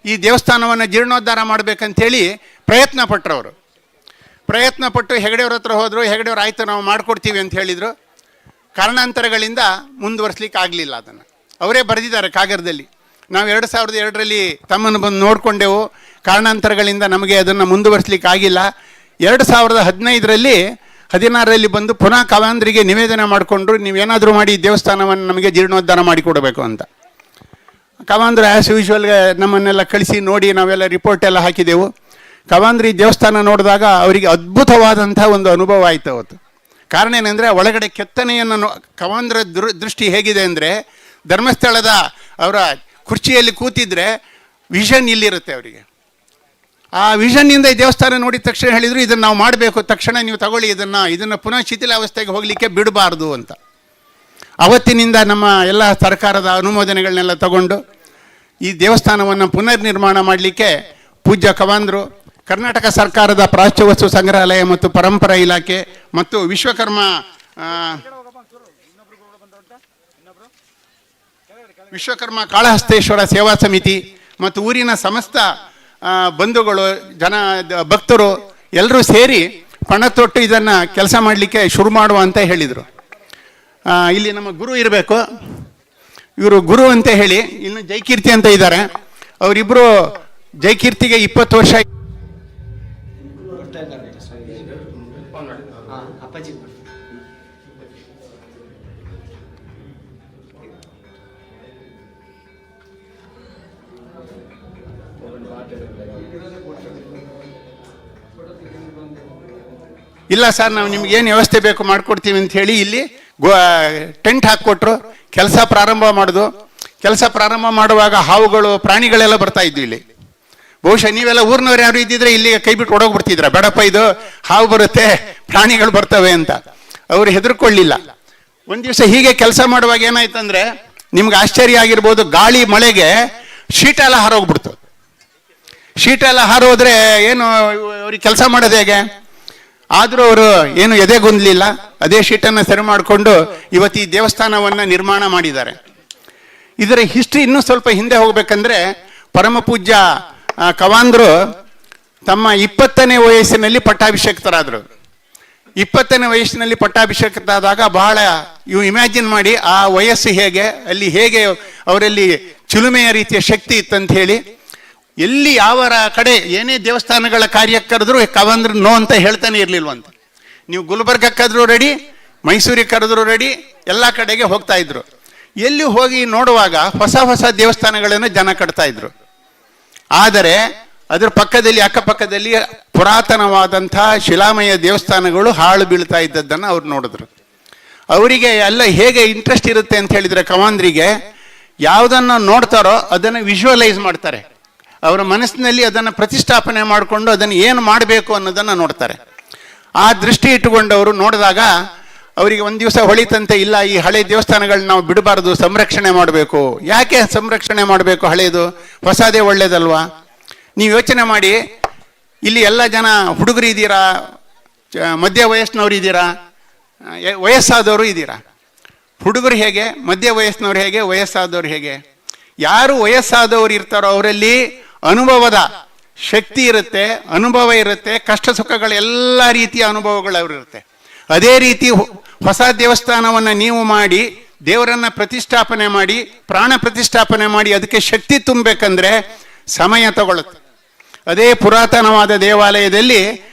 ಈ ದೇವಸ್ಥಾನವನ್ನು ಜೀರ್ಣೋದ್ಧಾರ ಮಾಡಬೇಕಂತೇಳಿ ಪ್ರಯತ್ನ ಪಟ್ಟರು. ಹೆಗಡೆಯವ್ರ ಹತ್ರ ಹೋದರು. ಹೆಗಡೆಯವ್ರು ಆಯಿತು ನಾವು ಮಾಡಿಕೊಡ್ತೀವಿ ಅಂತ ಹೇಳಿದರು. ಕಾರಣಾಂತರಗಳಿಂದ ಮುಂದುವರಿಸ್ಲಿಕ್ಕೆ ಆಗಲಿಲ್ಲ. ಅದನ್ನು ಅವರೇ ಬರೆದಿದ್ದಾರೆ ಕಾಗದದಲ್ಲಿ. ನಾವು 2002ರಲ್ಲಿ ತಮ್ಮನ್ನು ಬಂದು ನೋಡಿಕೊಂಡೆವು, ಕಾರಣಾಂತರಗಳಿಂದ ನಮಗೆ ಅದನ್ನು ಮುಂದುವರಿಸ್ಲಿಕ್ಕೆ ಆಗಿಲ್ಲ. 2016ರಲ್ಲಿ ಬಂದು ಪುನಃ ಕವಾಂದ್ರಿಗೆ ನಿವೇದನೆ ಮಾಡಿಕೊಂಡ್ರು, ನೀವೇನಾದರೂ ಮಾಡಿ ಈ ದೇವಸ್ಥಾನವನ್ನು ನಮಗೆ ಜೀರ್ಣೋದ್ಧಾರ ಮಾಡಿಕೊಡಬೇಕು ಅಂತ. ಕವಾಂದ್ರ ಆ್ಯಸ್ ಯೂಶ್ವಲ್ಗೆ ನಮ್ಮನ್ನೆಲ್ಲ ಕಳಿಸಿ ನೋಡಿ ನಾವೆಲ್ಲ ರಿಪೋರ್ಟ್ ಎಲ್ಲ ಹಾಕಿದೆವು. ಕವಾಂದ್ರಿ ದೇವಸ್ಥಾನ ನೋಡಿದಾಗ ಅವರಿಗೆ ಅದ್ಭುತವಾದಂಥ ಒಂದು ಅನುಭವ ಆಯಿತು ಅವತ್ತು. ಕಾರಣ ಏನಂದರೆ ಒಳಗಡೆ ಕೆತ್ತನೆಯನ್ನು ಕವಾಂದ್ರ ದೃಷ್ಟಿ ಹೇಗಿದೆ ಅಂದರೆ, ಧರ್ಮಸ್ಥಳದ ಅವರ ಕುರ್ಚಿಯಲ್ಲಿ ಕೂತಿದ್ರೆ ವಿಷನ್ ಇಲ್ಲಿರುತ್ತೆ ಅವರಿಗೆ. ಆ ವಿಷನ್ನಿಂದ ಈ ದೇವಸ್ಥಾನ ನೋಡಿದ ತಕ್ಷಣ ಹೇಳಿದರು, ಇದನ್ನು ನಾವು ಮಾಡಬೇಕು, ತಕ್ಷಣ ನೀವು ತಗೊಳ್ಳಿ, ಇದನ್ನು ಪುನಃ ಶಿಥಿಲಾವಸ್ಥೆಗೆ ಹೋಗಲಿಕ್ಕೆ ಬಿಡಬಾರ್ದು ಅಂತ. ಅವತ್ತಿನಿಂದ ನಮ್ಮ ಎಲ್ಲ ಸರ್ಕಾರದ ಅನುಮೋದನೆಗಳನ್ನೆಲ್ಲ ತಗೊಂಡು ಈ ದೇವಸ್ಥಾನವನ್ನು ಪುನರ್ ನಿರ್ಮಾಣ ಮಾಡಲಿಕ್ಕೆ ಪೂಜ್ಯ ಕವಾಂದ್ರು, ಕರ್ನಾಟಕ ಸರ್ಕಾರದ ಪ್ರಾಚ್ಯವಸ್ತು ಸಂಗ್ರಹಾಲಯ ಮತ್ತು ಪರಂಪರಾ ಇಲಾಖೆ ಮತ್ತು ವಿಶ್ವಕರ್ಮ ಕಾಳಹಸ್ತೇಶ್ವರ ಸೇವಾ ಸಮಿತಿ ಮತ್ತು ಊರಿನ ಸಮಸ್ತ ಬಂಧುಗಳು, ಭಕ್ತರು ಎಲ್ಲರೂ ಸೇರಿ ಪಣ ತೊಟ್ಟು ಇದನ್ನು ಕೆಲಸ ಮಾಡಲಿಕ್ಕೆ ಶುರು ಮಾಡುವ ಅಂತ ಹೇಳಿದರು. ಇಲ್ಲಿ ನಮ್ಮ ಗುರು ಇರಬೇಕು, ಇವರು ಗುರು ಅಂತ ಹೇಳಿ, ಇನ್ನು ಜೈಕೀರ್ತಿ ಅಂತ ಇದ್ದಾರೆ. ಅವರಿಬ್ಬರು ಜೈಕೀರ್ತಿಗೆ 20 ವರ್ಷ ಇಲ್ಲ ಸರ್, ನಾವು ನಿಮ್ಗೆ ಏನು ವ್ಯವಸ್ಥೆ ಬೇಕು ಮಾಡಿಕೊಡ್ತೀವಿ ಅಂತ ಹೇಳಿ ಇಲ್ಲಿ ಟೆಂಟ್ ಹಾಕಿಕೊಟ್ರು. ಕೆಲಸ ಪ್ರಾರಂಭ ಮಾಡೋದು. ಕೆಲಸ ಪ್ರಾರಂಭ ಮಾಡುವಾಗ ಹಾವುಗಳು, ಪ್ರಾಣಿಗಳೆಲ್ಲ ಬರ್ತಾ ಇದ್ವು ಇಲ್ಲಿ. ಬಹುಶಃ ನೀವೆಲ್ಲ ಊರಿನವ್ರು ಯಾರು ಇದ್ದಿದ್ರೆ ಇಲ್ಲಿ ಕೈ ಬಿಟ್ಟು ಓಡೋಗ್ಬಿಡ್ತಿದ್ರ, ಬೇಡಪ್ಪ ಇದು ಹಾವು ಬರುತ್ತೆ, ಪ್ರಾಣಿಗಳು ಬರ್ತವೆ ಅಂತ. ಅವರು ಹೆದರ್ಕೊಳ್ಳಿಲ್ಲ. ಒಂದು ದಿವಸ ಹೀಗೆ ಕೆಲಸ ಮಾಡುವಾಗ ಏನಾಯ್ತಂದ್ರೆ, ನಿಮ್ಗೆ ಆಶ್ಚರ್ಯ ಆಗಿರ್ಬೋದು, ಗಾಳಿ ಮಳೆಗೆ ಶೀಟ ಎಲ್ಲ ಹಾರೋಗ್ಬಿಡ್ತು. ಶೀಟ ಎಲ್ಲ ಹಾರೋದ್ರೆ ಏನು ಅವ್ರಿಗೆ ಕೆಲಸ ಮಾಡೋದು ಹೇಗೆ? ಆದರೂ ಅವರು ಏನು ಎದೆಗುಂದಲಿಲ್ಲ, ಅದೇ ಶೀಟನ್ನು ಸರಿ ಮಾಡಿಕೊಂಡು ಇವತ್ತು ಈ ದೇವಸ್ಥಾನವನ್ನು ನಿರ್ಮಾಣ ಮಾಡಿದ್ದಾರೆ. ಇದರ ಹಿಸ್ಟ್ರಿ ಇನ್ನೂ ಸ್ವಲ್ಪ ಹಿಂದೆ ಹೋಗ್ಬೇಕಂದ್ರೆ ಪರಮ ಪೂಜ್ಯ ಕವಾಂದ್ರು ತಮ್ಮ 20ನೇ ವಯಸ್ಸಿನಲ್ಲಿ ಪಟ್ಟಾಭಿಷೇಕ್ತರಾದರು. 20ನೇ ವಯಸ್ಸಿನಲ್ಲಿ ಪಟ್ಟಾಭಿಷೇಕರಾದಾಗ ಬಹಳ ಇವು ಇಮ್ಯಾಜಿನ್ ಮಾಡಿ ಆ ವಯಸ್ಸು ಹೇಗೆ, ಅಲ್ಲಿ ಹೇಗೆ ಅವರಲ್ಲಿ ಚಿಲುಮೆಯ ರೀತಿಯ ಶಕ್ತಿ ಇತ್ತಂತ ಹೇಳಿ, ಎಲ್ಲಿ ಯಾವ ಕಡೆ ಏನೇ ದೇವಸ್ಥಾನಗಳ ಕಾರ್ಯಕ್ಕೆ ಕರೆದ್ರು ಕವಂದ್ರ ನೋ ಅಂತ ಹೇಳ್ತಾನೆ ಇರಲಿಲ್ವಂತ. ನೀವು ಗುಲ್ಬರ್ಗಕ್ಕೆ ಕರೆದ್ರು ರೆಡಿ, ಮೈಸೂರಿಗೆ ಕರೆದ್ರು ರೆಡಿ, ಎಲ್ಲ ಕಡೆಗೆ ಹೋಗ್ತಾ ಇದ್ರು. ಎಲ್ಲಿ ಹೋಗಿ ನೋಡುವಾಗ ಹೊಸ ಹೊಸ ದೇವಸ್ಥಾನಗಳನ್ನು ಜನ ಕಟ್ತಾ ಇದ್ರು. ಆದರೆ ಅದರ ಪಕ್ಕದಲ್ಲಿ ಅಕ್ಕಪಕ್ಕದಲ್ಲಿ ಪುರಾತನವಾದಂಥ ಶಿಲಾಮಯ ದೇವಸ್ಥಾನಗಳು ಹಾಳು ಬೀಳ್ತಾ ಇದ್ದದ್ದನ್ನು ಅವ್ರು ನೋಡಿದ್ರು. ಅವರಿಗೆ ಎಲ್ಲ ಹೇಗೆ ಇಂಟ್ರೆಸ್ಟ್ ಇರುತ್ತೆ ಅಂತ ಹೇಳಿದರೆ, ಕವಾಂದ್ರಿಗೆ ಯಾವುದನ್ನು ನೋಡ್ತಾರೋ ಅದನ್ನು ವಿಜುವಲೈಸ್ ಮಾಡ್ತಾರೆ. ಅವರ ಮನಸ್ಸಿನಲ್ಲಿ ಅದನ್ನು ಪ್ರತಿಷ್ಠಾಪನೆ ಮಾಡಿಕೊಂಡು ಅದನ್ನು ಏನು ಮಾಡಬೇಕು ಅನ್ನೋದನ್ನು ನೋಡ್ತಾರೆ. ಆ ದೃಷ್ಟಿ ಇಟ್ಟುಕೊಂಡವರು ನೋಡಿದಾಗ ಅವರಿಗೆ ಒಂದು ದಿವಸ ಹೊಳಿತಂತೆ, ಇಲ್ಲ ಈ ಹಳೆ ದೇವಸ್ಥಾನಗಳನ್ನ ನಾವು ಬಿಡಬಾರ್ದು, ಸಂರಕ್ಷಣೆ ಮಾಡಬೇಕು. ಯಾಕೆ ಸಂರಕ್ಷಣೆ ಮಾಡಬೇಕು? ಹಳೆಯದು ಹೊಸದೇ ಒಳ್ಳೇದಲ್ವಾ? ನೀವು ಯೋಚನೆ ಮಾಡಿ, ಇಲ್ಲಿ ಎಲ್ಲ ಜನ ಹುಡುಗರು ಇದ್ದೀರಾ, ಮಧ್ಯ ವಯಸ್ಸಿನವ್ರು ಇದ್ದೀರಾ, ವಯಸ್ಸಾದವರು ಇದ್ದೀರಾ. ಹುಡುಗರು ಹೇಗೆ, ಮಧ್ಯ ವಯಸ್ಸಿನವ್ರು ಹೇಗೆ, ವಯಸ್ಸಾದವ್ರು ಹೇಗೆ? ಯಾರು ವಯಸ್ಸಾದವರು ಇರ್ತಾರೋ ಅವರಲ್ಲಿ ಅನುಭವದ ಶಕ್ತಿ ಇರುತ್ತೆ, ಅನುಭವ ಇರುತ್ತೆ, ಕಷ್ಟ ಸುಖಗಳ ಎಲ್ಲ ರೀತಿಯ ಅನುಭವಗಳು ಅವರಿರುತ್ತೆ. ಅದೇ ರೀತಿ ಹೊಸ ದೇವಸ್ಥಾನವನ್ನು ನೀವು ಮಾಡಿ ದೇವರನ್ನ ಪ್ರತಿಷ್ಠಾಪನೆ ಮಾಡಿ ಪ್ರಾಣ ಪ್ರತಿಷ್ಠಾಪನೆ ಮಾಡಿ ಅದಕ್ಕೆ ಶಕ್ತಿ ತುಂಬಬೇಕಂದ್ರೆ ಸಮಯ ತಗೊಳ್ಳುತ್ತೆ. ಅದೇ ಪುರಾತನವಾದ ದೇವಾಲಯದಲ್ಲಿ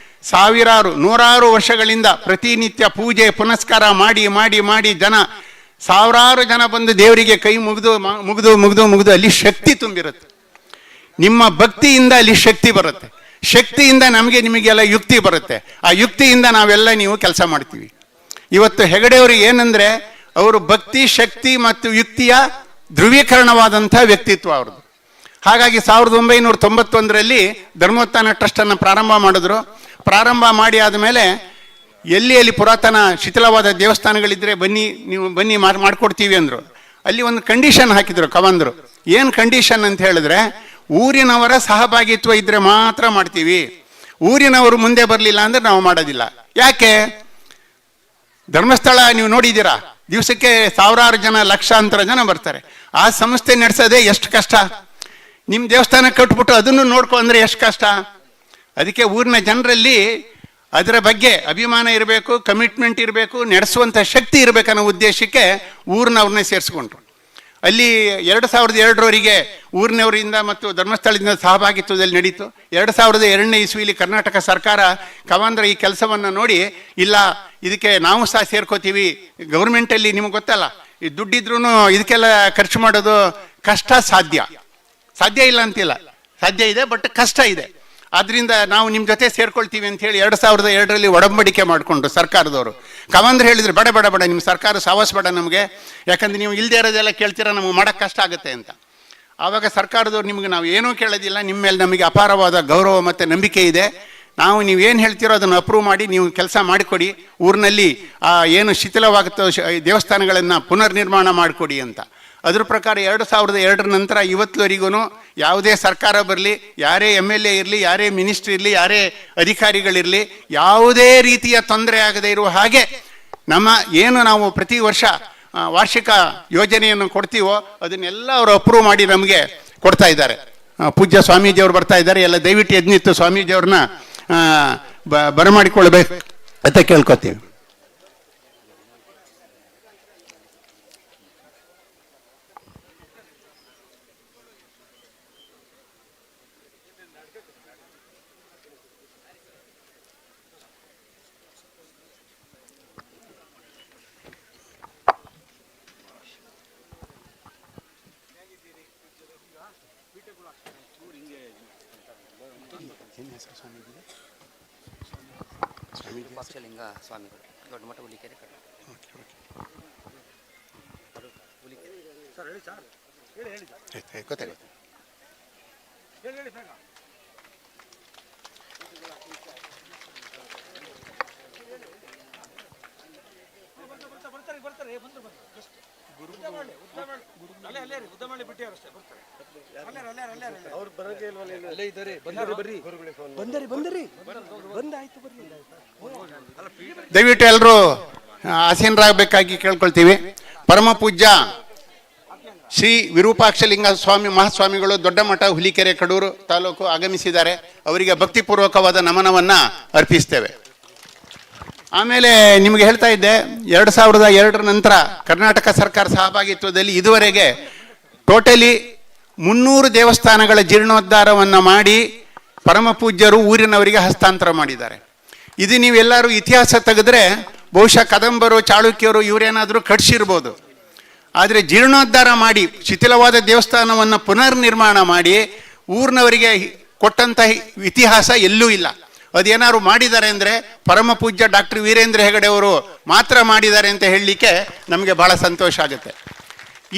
ಸಾವಿರಾರು ನೂರಾರು ವರ್ಷಗಳಿಂದ ಪ್ರತಿನಿತ್ಯ ಪೂಜೆ ಪುನಸ್ಕಾರ ಮಾಡಿ ಮಾಡಿ ಮಾಡಿ ಜನ ಸಾವಿರಾರು ಜನ ಬಂದು ದೇವರಿಗೆ ಕೈ ಮುಗಿದು ಮುಗಿದು ಮುಗಿದು ಮುಗಿದು ಅಲ್ಲಿ ಶಕ್ತಿ ತುಂಬಿರುತ್ತೆ. ನಿಮ್ಮ ಭಕ್ತಿಯಿಂದ ಅಲ್ಲಿ ಶಕ್ತಿ ಬರುತ್ತೆ, ಶಕ್ತಿಯಿಂದ ನಮಗೆ ನಿಮಗೆಲ್ಲ ಯುಕ್ತಿ ಬರುತ್ತೆ, ಆ ಯುಕ್ತಿಯಿಂದ ನಾವೆಲ್ಲ ನೀವು ಕೆಲಸ ಮಾಡ್ತೀವಿ. ಇವತ್ತು ಹೆಗಡೆಯವರು ಏನಂದ್ರೆ ಅವರು ಭಕ್ತಿ ಶಕ್ತಿ ಮತ್ತು ಯುಕ್ತಿಯ ಧ್ರುವೀಕರಣವಾದಂಥ ವ್ಯಕ್ತಿತ್ವ ಅವ್ರದ್ದು. ಹಾಗಾಗಿ 1991ರಲ್ಲಿ ಧರ್ಮೋತ್ಥಾನ ಟ್ರಸ್ಟನ್ನು ಪ್ರಾರಂಭ ಮಾಡಿದ್ರು. ಪ್ರಾರಂಭ ಮಾಡಿ ಆದಮೇಲೆ ಎಲ್ಲಿ ಪುರಾತನ ಶಿಥಿಲವಾದ ದೇವಸ್ಥಾನಗಳಿದ್ರೆ ಬನ್ನಿ ಮಾಡ್ಕೊಡ್ತೀವಿ ಅಂದರು. ಅಲ್ಲಿ ಒಂದು ಕಂಡೀಷನ್ ಹಾಕಿದ್ರು ಕವಂದ್ರು. ಏನು ಕಂಡೀಷನ್ ಅಂತ ಹೇಳಿದ್ರೆ, ಊರಿನವರ ಸಹಭಾಗಿತ್ವ ಇದ್ರೆ ಮಾತ್ರ ಮಾಡ್ತೀವಿ, ಊರಿನವರು ಮುಂದೆ ಬರಲಿಲ್ಲ ಅಂದ್ರೆ ನಾವು ಮಾಡೋದಿಲ್ಲ. ಯಾಕೆ? ಧರ್ಮಸ್ಥಳ ನೀವು ನೋಡಿದ್ದೀರಾ, ದಿವಸಕ್ಕೆ ಸಾವಿರಾರು ಜನ ಲಕ್ಷಾಂತರ ಜನ ಬರ್ತಾರೆ. ಆ ಸಂಸ್ಥೆ ನಡೆಸೋದೇ ಎಷ್ಟು ಕಷ್ಟ. ನಿಮ್ಮ ದೇವಸ್ಥಾನ ಕಟ್ಬಿಟ್ಟು ಅದನ್ನು ನೋಡ್ಕೊ ಅಂದ್ರೆ ಎಷ್ಟು ಕಷ್ಟ. ಅದಕ್ಕೆ ಊರಿನ ಜನರಲ್ಲಿ ಅದರ ಬಗ್ಗೆ ಅಭಿಮಾನ ಇರಬೇಕು, ಕಮಿಟ್ಮೆಂಟ್ ಇರಬೇಕು, ನಡೆಸುವಂಥ ಶಕ್ತಿ ಇರಬೇಕನ್ನೋ ಉದ್ದೇಶಕ್ಕೆ ಊರಿನವ್ರನ್ನೇ ಸೇರಿಸ್ಕೊಂಡ್ರು. ಅಲ್ಲಿ 2002ರವರೆಗೆ ಊರಿನವರಿಂದ ಮತ್ತು ಧರ್ಮಸ್ಥಳದಿಂದ ಸಹಭಾಗಿತ್ವದಲ್ಲಿ ನಡೀತು. 2002ನೇ ಇಸ್ವಿಲಿ ಕರ್ನಾಟಕ ಸರ್ಕಾರ ಕವಾಂದ್ರ ಈ ಕೆಲಸವನ್ನು ನೋಡಿ, ಇಲ್ಲ ಇದಕ್ಕೆ ನಾವು ಸಹ ಸೇರ್ಕೋತೀವಿ, ಗೌರ್ಮೆಂಟಲ್ಲಿ ನಿಮ್ಗೆ ಗೊತ್ತಲ್ಲ ಈ ದುಡ್ಡಿದ್ರೂ ಇದಕ್ಕೆಲ್ಲ ಖರ್ಚು ಮಾಡೋದು ಕಷ್ಟ, ಸಾಧ್ಯ ಇಲ್ಲ ಅಂತಿಲ್ಲ, ಸಾಧ್ಯ ಇದೆ, ಬಟ್ ಕಷ್ಟ ಇದೆ. ಆದ್ರಿಂದ ನಾವು ನಿಮ್ಮ ಜೊತೆ ಸೇರ್ಕೊಳ್ತೀವಿ ಅಂತ ಹೇಳಿ 2002ರಲ್ಲಿ ಒಡಂಬಡಿಕೆ ಮಾಡಿಕೊಂಡು ಸರ್ಕಾರದವರು. ಕವಾಂದ್ರ ಹೇಳಿದ್ರು, ಬೇಡ ನಿಮ್ಮ ಸರ್ಕಾರ ಸಾವಾಸ ಬೇಡ ನಮಗೆ, ಯಾಕಂದ್ರೆ ನೀವು ಇಲ್ಲದೆ ಇರೋದೆಲ್ಲ ಕೇಳ್ತೀರಾ, ನಮಗೆ ಮಾಡೋಕ್ಕೆ ಕಷ್ಟ ಆಗುತ್ತೆ ಅಂತ. ಆವಾಗ ಸರ್ಕಾರದವ್ರು, ನಿಮ್ಗೆ ನಾವು ಏನೂ ಕೇಳೋದಿಲ್ಲ, ನಿಮ್ಮ ಮೇಲೆ ನಮಗೆ ಅಪಾರವಾದ ಗೌರವ ಮತ್ತು ನಂಬಿಕೆ ಇದೆ, ನಾವು ನೀವೇನು ಹೇಳ್ತೀರೋ ಅದನ್ನು ಅಪ್ರೂವ್ ಮಾಡಿ ನೀವು ಕೆಲಸ ಮಾಡಿಕೊಡಿ, ಊರಿನಲ್ಲಿ ಏನು ಶಿಥಿಲವಾಗುತ್ತೋ ದೇವಸ್ಥಾನಗಳನ್ನು ಪುನರ್ ನಿರ್ಮಾಣ ಮಾಡಿಕೊಡಿ ಅಂತ. ಅದ್ರ ಪ್ರಕಾರ 2002 ನಂತರ ಇವತ್ತುವರೆಗೂ ಯಾವುದೇ ಸರ್ಕಾರ ಬರಲಿ, ಯಾರೇ MLA ಇರಲಿ, ಯಾರೇ ಮಿನಿಸ್ಟ್ರಿ ಇರಲಿ, ಯಾರೇ ಅಧಿಕಾರಿಗಳಿರಲಿ, ಯಾವುದೇ ರೀತಿಯ ತೊಂದರೆ ಆಗದೇ ಇರುವ ಹಾಗೆ ಏನು ನಾವು ಪ್ರತಿ ವರ್ಷ ವಾರ್ಷಿಕ ಯೋಜನೆಯನ್ನು ಕೊಡ್ತೀವೋ ಅದನ್ನೆಲ್ಲ ಅವರು ಅಪ್ರೂವ್ ಮಾಡಿ ನಮಗೆ ಕೊಡ್ತಾ ಇದ್ದಾರೆ. ಪೂಜ್ಯ ಸ್ವಾಮೀಜಿಯವರು ಬರ್ತಾ ಇದ್ದಾರೆ, ಎಲ್ಲ ದಯವಿಟ್ಟು ಎದ್ನಿತ್ತು ಸ್ವಾಮೀಜಿಯವ್ರನ್ನ ಬರಮಾಡಿಕೊಳ್ಬೇಕು ಅಂತ ಕೇಳ್ಕೊತೀವಿ. ಪಕ್ಷಲಿಂಗ ಸ್ವಾಮಿಗಳು, ದೊಡ್ಡ ಮಠ ಹುಲಿಕೆರೆ ಕಡೆ. ಗೊತ್ತಾಗುತ್ತೆ. ಅವ್ರು ಬರೋಕೆ ಇಲ್ವಲ್ಲ ಇನ್ನು? ಬಂದರಿ ಬಂದಾಯ್ತು ಬರ್ರಿ. ದಯವಿಟ್ಟು ಎಲ್ಲರೂ ಆಸೀನರಾಗಬೇಕಾಗಿ ಕೇಳ್ಕೊಳ್ತೀವಿ. ಪರಮ ಪೂಜ್ಯ ಶ್ರೀ ವಿರೂಪಾಕ್ಷಲಿಂಗ ಸ್ವಾಮಿ ಮಹಾಸ್ವಾಮಿಗಳು ದೊಡ್ಡ ಮಠ ಹುಲಿಕೆರೆ ಕಡೂರು ತಾಲೂಕು ಆಗಮಿಸಿದ್ದಾರೆ. ಅವರಿಗೆ ಭಕ್ತಿಪೂರ್ವಕವಾದ ನಮನವನ್ನು ಅರ್ಪಿಸ್ತೇವೆ. ಆಮೇಲೆ ನಿಮಗೆ ಹೇಳ್ತಾ ಇದ್ದೆ, 2002 ನಂತರ ಕರ್ನಾಟಕ ಸರ್ಕಾರ ಸಹಭಾಗಿತ್ವದಲ್ಲಿ ಇದುವರೆಗೆ ಟೋಟಲಿ 300 ದೇವಸ್ಥಾನಗಳ ಜೀರ್ಣೋದ್ಧಾರವನ್ನು ಮಾಡಿ ಪರಮ ಪೂಜ್ಯರು ಊರಿನವರಿಗೆ ಹಸ್ತಾಂತರ ಮಾಡಿದ್ದಾರೆ. ಇದು ನೀವೆಲ್ಲರೂ ಇತಿಹಾಸ ತೆಗೆದ್ರೆ ಬಹುಶಃ ಕದಂಬರು ಚಾಳುಕ್ಯರು ಇವರೇನಾದರೂ ಕಟ್ಸಿರ್ಬೋದು. ಆದರೆ ಜೀರ್ಣೋದ್ಧಾರ ಮಾಡಿ ಶಿಥಿಲವಾದ ದೇವಸ್ಥಾನವನ್ನು ಪುನರ್ ನಿರ್ಮಾಣ ಮಾಡಿ ಊರಿನವರಿಗೆ ಕೊಟ್ಟಂತಹ ಇತಿಹಾಸ ಎಲ್ಲೂ ಇಲ್ಲ. ಅದೇನಾದ್ರು ಮಾಡಿದ್ದಾರೆ ಅಂದರೆ ಪರಮ ಪೂಜ್ಯ ಡಾಕ್ಟರ್ ವೀರೇಂದ್ರ ಹೆಗಡೆ ಅವರು ಮಾತ್ರ ಮಾಡಿದ್ದಾರೆ ಅಂತ ಹೇಳಲಿಕ್ಕೆ ನಮಗೆ ಭಾಳ ಸಂತೋಷ ಆಗುತ್ತೆ.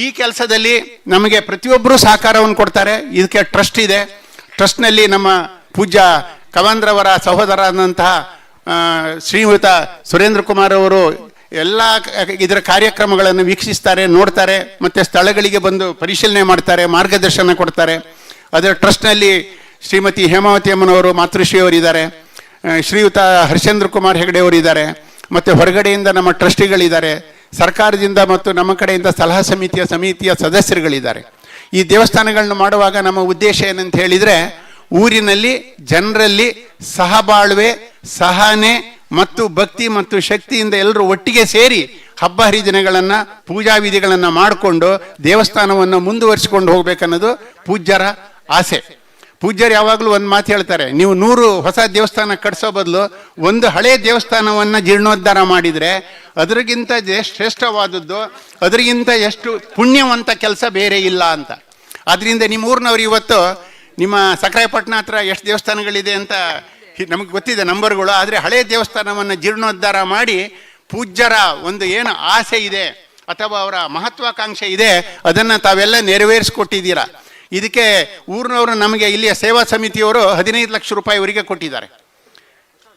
ಈ ಕೆಲಸದಲ್ಲಿ ನಮಗೆ ಪ್ರತಿಯೊಬ್ಬರೂ ಸಹಕಾರವನ್ನು ಕೊಡ್ತಾರೆ. ಇದಕ್ಕೆ ಟ್ರಸ್ಟ್ ಇದೆ. ಟ್ರಸ್ಟ್ನಲ್ಲಿ ನಮ್ಮ ಪೂಜ್ಯ ಕವಂದ್ರವರ ಸಹೋದರರಾದಂತಹ ಶ್ರೀಯುತ ಸುರೇಂದ್ರ ಕುಮಾರ್ ಅವರು ಎಲ್ಲ ಇದರ ಕಾರ್ಯಕ್ರಮಗಳನ್ನು ವೀಕ್ಷಿಸ್ತಾರೆ, ನೋಡ್ತಾರೆ, ಮತ್ತು ಸ್ಥಳಗಳಿಗೆ ಬಂದು ಪರಿಶೀಲನೆ ಮಾಡ್ತಾರೆ, ಮಾರ್ಗದರ್ಶನ ಕೊಡ್ತಾರೆ. ಅದರ ಟ್ರಸ್ಟ್ನಲ್ಲಿ ಶ್ರೀಮತಿ ಹೇಮಾವತಿ ಅಮ್ಮನವರು ಮಾತೃಶ್ರೀಯವರಿದ್ದಾರೆ, ಶ್ರೀಯುತ ಹರ್ಷೇಂದ್ರ ಕುಮಾರ್ ಹೆಗಡೆ ಅವರು ಇದ್ದಾರೆ, ಮತ್ತು ಹೊರಗಡೆಯಿಂದ ನಮ್ಮ ಟ್ರಸ್ಟಿಗಳಿದ್ದಾರೆ, ಸರ್ಕಾರದಿಂದ ಮತ್ತು ನಮ್ಮ ಕಡೆಯಿಂದ ಸಲಹಾ ಸಮಿತಿಯ ಸದಸ್ಯರುಗಳಿದ್ದಾರೆ. ಈ ದೇವಸ್ಥಾನಗಳನ್ನು ಮಾಡುವಾಗ ನಮ್ಮ ಉದ್ದೇಶ ಏನಂತ ಹೇಳಿದರೆ, ಊರಿನಲ್ಲಿ ಜನರಲ್ಲಿ ಸಹಬಾಳ್ವೆ, ಸಹನೆ ಮತ್ತು ಭಕ್ತಿ ಮತ್ತು ಶಕ್ತಿಯಿಂದ ಎಲ್ಲರೂ ಒಟ್ಟಿಗೆ ಸೇರಿ ಹಬ್ಬ ಹರಿದಿನಗಳನ್ನು, ಪೂಜಾ ವಿಧಿಗಳನ್ನು ಮಾಡಿಕೊಂಡು ದೇವಸ್ಥಾನವನ್ನು ಮುಂದುವರಿಸಿಕೊಂಡು ಹೋಗ್ಬೇಕನ್ನೋದು ಪೂಜ್ಯರ ಆಸೆ. ಪೂಜ್ಯರು ಯಾವಾಗಲೂ ಒಂದು ಮಾತು ಹೇಳ್ತಾರೆ, ನೀವು 100 ಹೊಸ ದೇವಸ್ಥಾನ ಕಟ್ಸೋ ಬದಲು ಒಂದು ಹಳೆಯ ದೇವಸ್ಥಾನವನ್ನು ಜೀರ್ಣೋದ್ಧಾರ ಮಾಡಿದರೆ ಅದರಿಗಿಂತ ಶ್ರೇಷ್ಠವಾದದ್ದು, ಅದರಿಗಿಂತ ಎಷ್ಟು ಪುಣ್ಯವಂತ ಕೆಲಸ ಬೇರೆ ಇಲ್ಲ ಅಂತ. ಆದ್ದರಿಂದ ನಿಮ್ಮ ಊರಿನವ್ರು ಇವತ್ತು ನಿಮ್ಮ ಸಕ್ರಾಯಪಟ್ಟಣ ಹತ್ರ ಎಷ್ಟು ದೇವಸ್ಥಾನಗಳಿದೆ ಅಂತ ನಮಗೆ ಗೊತ್ತಿದೆ ನಂಬರ್ಗಳು. ಆದರೆ ಹಳೆಯ ದೇವಸ್ಥಾನವನ್ನು ಜೀರ್ಣೋದ್ಧಾರ ಮಾಡಿ ಪೂಜ್ಯರ ಒಂದು ಏನು ಆಸೆ ಇದೆ ಅಥವಾ ಅವರ ಮಹತ್ವಾಕಾಂಕ್ಷೆ ಇದೆ ಅದನ್ನು ತಾವೆಲ್ಲ ನೆರವೇರಿಸ್ಕೊಟ್ಟಿದ್ದೀರಾ. ಇದಕ್ಕೆ ಊರಿನವರು ನಮಗೆ ಇಲ್ಲಿಯ ಸೇವಾ ಸಮಿತಿಯವರು 15 ಲಕ್ಷ ರೂಪಾಯಿ ಅವರಿಗೆ ಕೊಟ್ಟಿದ್ದಾರೆ.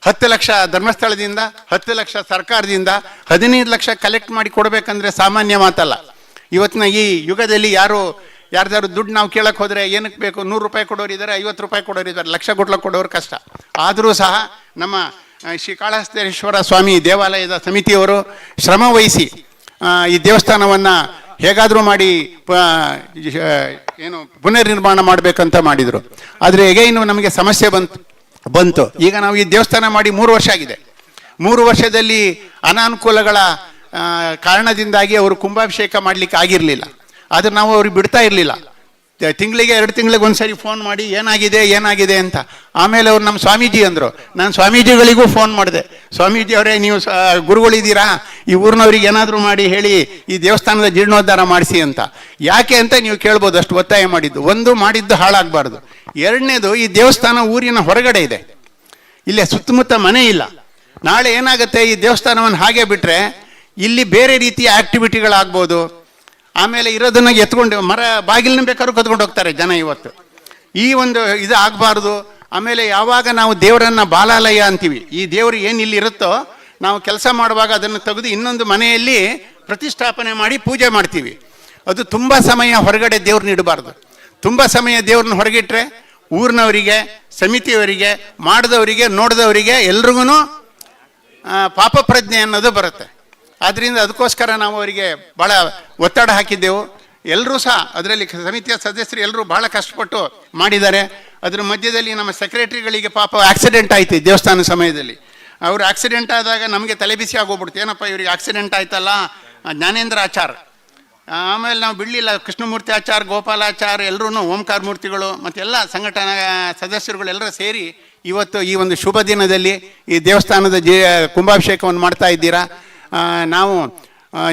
10 ಲಕ್ಷ ಧರ್ಮಸ್ಥಳದಿಂದ, 10 ಲಕ್ಷ ಸರ್ಕಾರದಿಂದ, 15 ಲಕ್ಷ ಕಲೆಕ್ಟ್ ಮಾಡಿ ಕೊಡಬೇಕಂದ್ರೆ ಸಾಮಾನ್ಯ ಮಾತಲ್ಲ. ಇವತ್ತಿನ ಈ ಯುಗದಲ್ಲಿ ಯಾರ್ದಾರು ದುಡ್ಡು ನಾವು ಕೇಳಕ್ಕೆ ಹೋದರೆ ಏನಕ್ಕೆ ಬೇಕು, 100 ರೂಪಾಯಿ ಕೊಡೋರು ಇದ್ದಾರೆ, 50 ರೂಪಾಯಿ ಕೊಡೋರು ಇದ್ದಾರೆ, ಲಕ್ಷ ಕೊಡೋರು ಕಷ್ಟ. ಆದರೂ ಸಹ ನಮ್ಮ ಶ್ರೀ ಕಾಳಹಸ್ತೇಶ್ವರ ಸ್ವಾಮಿ ದೇವಾಲಯದ ಸಮಿತಿಯವರು ಶ್ರಮ ವಹಿಸಿ ಈ ದೇವಸ್ಥಾನವನ್ನು ಹೇಗಾದರೂ ಮಾಡಿ ಪುನರ್ ನಿರ್ಮಾಣ ಮಾಡಬೇಕಂತ ಮಾಡಿದರು. ಆದರೆ ಎಗೈನು ನಮಗೆ ಸಮಸ್ಯೆ ಬಂತು. ಈಗ ನಾವು ಈ ದೇವಸ್ಥಾನ ಮಾಡಿ 3 ವರ್ಷ ಆಗಿದೆ. 3 ವರ್ಷದಲ್ಲಿ ಅನಾನುಕೂಲಗಳ ಕಾರಣದಿಂದಾಗಿ ಅವರು ಕುಂಭಾಭಿಷೇಕ ಮಾಡಲಿಕ್ಕೆ ಆಗಿರಲಿಲ್ಲ. ಆದರೆ ನಾವು ಅವ್ರಿಗೆ ಬಿಡ್ತಾ ಇರಲಿಲ್ಲ. ತಿಂಗಳಿಗೆ 2 ತಿಂಗಳಿಗೆ ಒಂದ್ಸರಿ ಫೋನ್ ಮಾಡಿ ಏನಾಗಿದೆ ಅಂತ. ಆಮೇಲೆ ಅವ್ರು ನಮ್ಮ ಸ್ವಾಮೀಜಿ ಅಂದರು. ನಾನು ಸ್ವಾಮೀಜಿಗಳಿಗೂ ಫೋನ್ ಮಾಡಿದೆ, ಸ್ವಾಮೀಜಿ ಅವರೇ ನೀವು ಗುರುಗಳಿದ್ದೀರಾ, ಈ ಊರಿನವ್ರಿಗೆ ಏನಾದರೂ ಮಾಡಿ ಹೇಳಿ ಈ ದೇವಸ್ಥಾನದ ಜೀರ್ಣೋದ್ಧಾರ ಮಾಡಿಸಿ ಅಂತ. ಯಾಕೆ ಅಂತ ನೀವು ಕೇಳ್ಬೋದು, ಅಷ್ಟು ಒತ್ತಾಯ ಮಾಡಿದ್ದು. ಒಂದು, ಮಾಡಿದ್ದು ಹಾಳಾಗಬಾರ್ದು. ಎರಡನೇದು, ಈ ದೇವಸ್ಥಾನ ಊರಿನ ಹೊರಗಡೆ ಇದೆ, ಇಲ್ಲೇ ಸುತ್ತಮುತ್ತ ಮನೆ ಇಲ್ಲ. ನಾಳೆ ಏನಾಗುತ್ತೆ, ಈ ದೇವಸ್ಥಾನವನ್ನು ಹಾಗೆ ಬಿಟ್ಟರೆ ಇಲ್ಲಿ ಬೇರೆ ರೀತಿಯ ಆಕ್ಟಿವಿಟಿಗಳಾಗ್ಬೋದು. ಆಮೇಲೆ ಇರೋದನ್ನ ಎತ್ಕೊಂಡು ಬಾಗಿಲನ್ನ ಬೇಕಾದ್ರೂ ಕತ್ಕೊಂಡು ಹೋಗ್ತಾರೆ ಜನ. ಇವತ್ತು ಈ ಒಂದು ಇದು ಆಗಬಾರ್ದು. ಆಮೇಲೆ ಯಾವಾಗ ನಾವು ದೇವರನ್ನ ಬಾಲಾಲಯ ಅಂತೀವಿ, ಈ ದೇವರು ಏನು ಇಲ್ಲಿ ಇರುತ್ತೋ ನಾವು ಕೆಲಸ ಮಾಡುವಾಗ ಅದನ್ನು ತೆಗೆದು ಇನ್ನೊಂದು ಮನೆಯಲ್ಲಿ ಪ್ರತಿಷ್ಠಾಪನೆ ಮಾಡಿ ಪೂಜೆ ಮಾಡ್ತೀವಿ. ಅದು ತುಂಬ ಸಮಯ ಹೊರಗಡೆ ದೇವ್ರನ್ನ ಇಡಬಾರ್ದು. ತುಂಬ ಸಮಯ ದೇವ್ರನ್ನ ಹೊರಗಿಟ್ರೆ ಊರಿನವರಿಗೆ, ಸಮಿತಿಯವರಿಗೆ, ಮಾಡಿದವರಿಗೆ, ನೋಡಿದವರಿಗೆ ಎಲ್ರಿಗೂ ಪಾಪ ಪ್ರಜ್ಞೆ ಅನ್ನೋದು ಬರುತ್ತೆ. ಆದ್ದರಿಂದ ಅದಕ್ಕೋಸ್ಕರ ನಾವು ಅವರಿಗೆ ಭಾಳ ಒತ್ತಡ ಹಾಕಿದ್ದೆವು. ಎಲ್ಲರೂ ಸಹ ಅದರಲ್ಲಿ ಸಮಿತಿಯ ಸದಸ್ಯರು ಎಲ್ಲರೂ ಭಾಳ ಕಷ್ಟಪಟ್ಟು ಮಾಡಿದ್ದಾರೆ. ಅದರ ಮಧ್ಯದಲ್ಲಿ ನಮ್ಮ ಸೆಕ್ರೆಟರಿಗಳಿಗೆ ಪಾಪ ಆಕ್ಸಿಡೆಂಟ್ ಆಯಿತು ದೇವಸ್ಥಾನ ಸಮಯದಲ್ಲಿ. ಅವರು ಆಕ್ಸಿಡೆಂಟ್ ಆದಾಗ ನಮಗೆ ತಲೆಬಿಸಿ ಆಗೋಗ್ಬಿಡ್ತು, ಏನಪ್ಪ ಇವರಿಗೆ ಆಕ್ಸಿಡೆಂಟ್ ಆಯ್ತಲ್ಲ. ಜ್ಞಾನೇಂದ್ರ ಆಚಾರ್, ಆಮೇಲೆ ನಾವು ಬಿಡಲಿಲ್ಲ, ಕೃಷ್ಣಮೂರ್ತಿ ಆಚಾರ್, ಗೋಪಾಲಾಚಾರ್, ಎಲ್ಲರೂ ಓಂಕಾರ ಮೂರ್ತಿಗಳು ಮತ್ತೆಲ್ಲ ಸಂಘಟನಾ ಸದಸ್ಯರುಗಳು ಎಲ್ಲರೂ ಸೇರಿ ಇವತ್ತು ಈ ಒಂದು ಶುಭ ದಿನದಲ್ಲಿ ಈ ದೇವಸ್ಥಾನದ ಕುಂಭಾಭಿಷೇಕವನ್ನು ಮಾಡ್ತಾ ಇದ್ದೀರಾ. ನಾವು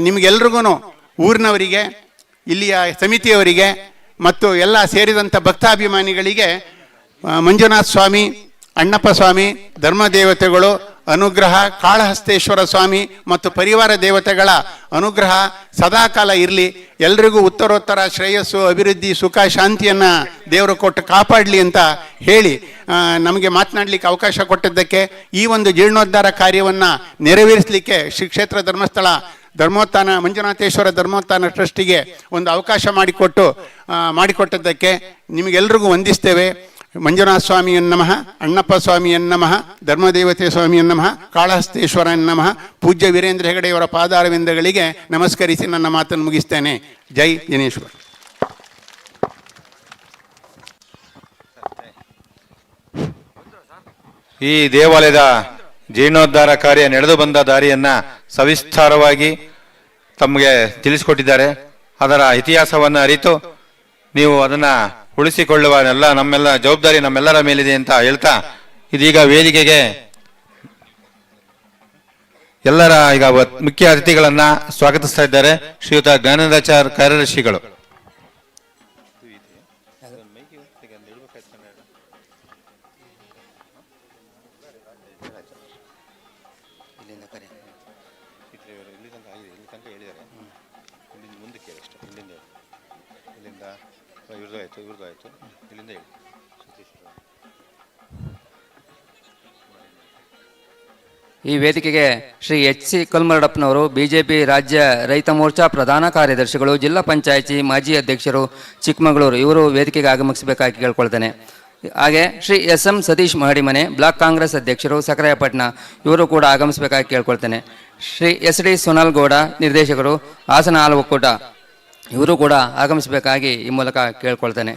ನಿಮಗೆಲ್ರಿಗೂ, ಊರಿನವರಿಗೆ, ಇಲ್ಲಿಯ ಸಮಿತಿಯವರಿಗೆ ಮತ್ತು ಎಲ್ಲ ಸೇರಿದಂಥ ಭಕ್ತಾಭಿಮಾನಿಗಳಿಗೆ ಮಂಜುನಾಥ ಸ್ವಾಮಿ, ಅಣ್ಣಪ್ಪ ಸ್ವಾಮಿ, ಧರ್ಮದೇವತೆಗಳು ಅನುಗ್ರಹ, ಕಾಳಹಸ್ತೇಶ್ವರ ಸ್ವಾಮಿ ಮತ್ತು ಪರಿವಾರ ದೇವತೆಗಳ ಅನುಗ್ರಹ ಸದಾಕಾಲ ಇರಲಿ. ಎಲ್ರಿಗೂ ಉತ್ತರೋತ್ತರ ಶ್ರೇಯಸ್ಸು, ಅಭಿವೃದ್ಧಿ, ಸುಖ, ಶಾಂತಿಯನ್ನು ದೇವರು ಕೊಟ್ಟು ಕಾಪಾಡಲಿ ಅಂತ ಹೇಳಿ ನಮಗೆ ಮಾತನಾಡಲಿಕ್ಕೆ ಅವಕಾಶ ಕೊಟ್ಟಿದ್ದಕ್ಕೆ, ಈ ಒಂದು ಜೀರ್ಣೋದ್ಧಾರ ಕಾರ್ಯವನ್ನು ನೆರವೇರಿಸಲಿಕ್ಕೆ ಶ್ರೀ ಕ್ಷೇತ್ರ ಧರ್ಮಸ್ಥಳ ಧರ್ಮೋತ್ಥಾನ ಮಂಜುನಾಥೇಶ್ವರ ಧರ್ಮೋತ್ಥಾನ ಟ್ರಸ್ಟಿಗೆ ಒಂದು ಅವಕಾಶ ಮಾಡಿಕೊಟ್ಟದ್ದಕ್ಕೆ ನಿಮಗೆಲ್ರಿಗೂ ವಂದಿಸ್ತೇವೆ. ಮಂಜುನಾಥ ಸ್ವಾಮಿಯನ್ನಮಃ, ಅಣ್ಣಪ್ಪ ಸ್ವಾಮಿಯನ್ನಮಃ, ಧರ್ಮದೇವತೆ ಸ್ವಾಮಿಯನ್ನಮಃ, ಕಾಳಹಸ್ತೇಶ್ವರನ್ನಮಃ. ಪೂಜ್ಯ ವೀರೇಂದ್ರ ಹೆಗಡೆಯವರ ಪಾದಾರವಿಂದಗಳಿಗೆ ನಮಸ್ಕರಿಸಿ ನನ್ನ ಮಾತನ್ನು ಮುಗಿಸ್ತೇನೆ. ಜೈ ಜಿನೇಶ್ವರ. ಈ ದೇವಾಲಯದ ಜೀರ್ಣೋದ್ಧಾರ ಕಾರ್ಯ ನಡೆದು ಬಂದ ದಾರಿಯನ್ನ ಸವಿಸ್ತಾರವಾಗಿ ತಮಗೆ ತಿಳಿಸಿಕೊಟ್ಟಿದ್ದಾರೆ. ಅದರ ಇತಿಹಾಸವನ್ನು ಅರಿತು ನೀವು ಅದನ್ನ ಉಳಿಸಿಕೊಳ್ಳುವ ನಮ್ಮೆಲ್ಲ ಜವಾಬ್ದಾರಿ ನಮ್ಮೆಲ್ಲರ ಮೇಲಿದೆ ಅಂತ ಹೇಳ್ತಾ, ಇದೀಗ ವೇದಿಕೆಗೆ ಎಲ್ಲರ ಈಗ ಮುಖ್ಯ ಅತಿಥಿಗಳನ್ನ ಸ್ವಾಗತಿಸ್ತಾ ಇದ್ದಾರೆ ಶ್ರೀಯುತ ಜ್ಞಾನದಾಚಾರ್ಯ ಕಾರ್ಯದರ್ಶಿಗಳು. ಈ ವೇದಿಕೆಗೆ ಶ್ರೀ HC ಕಲ್ಮರಡಪ್ಪನವರು ಬಿಜೆಪಿ ರಾಜ್ಯ ರೈತ ಮೋರ್ಚಾ ಪ್ರಧಾನ ಕಾರ್ಯದರ್ಶಿಗಳು, ಜಿಲ್ಲಾ ಪಂಚಾಯಿತಿ ಮಾಜಿ ಅಧ್ಯಕ್ಷರು ಚಿಕ್ಕಮಗಳೂರು, ಇವರು ವೇದಿಕೆಗೆ ಆಗಮಿಸಬೇಕಾಗಿ ಕೇಳ್ಕೊಳ್ತೇನೆ. ಹಾಗೆ ಶ್ರೀ SM ಸತೀಶ್ ಮಹಡಿಮನೆ, ಬ್ಲಾಕ್ ಕಾಂಗ್ರೆಸ್ ಅಧ್ಯಕ್ಷರು, ಸಕರಾಯಪಟ್ಟಣ, ಇವರು ಕೂಡ ಆಗಮಿಸಬೇಕಾಗಿ ಕೇಳ್ಕೊಳ್ತೇನೆ. ಶ್ರೀ SD ಸೊನಲ್ಗೌಡ, ನಿರ್ದೇಶಕರು, ಹಾಸನ ಹಾಲು ಒಕ್ಕೂಟ, ಇವರು ಕೂಡ ಆಗಮಿಸಬೇಕಾಗಿ ಈ ಮೂಲಕ ಕೇಳ್ಕೊಳ್ತೇನೆ.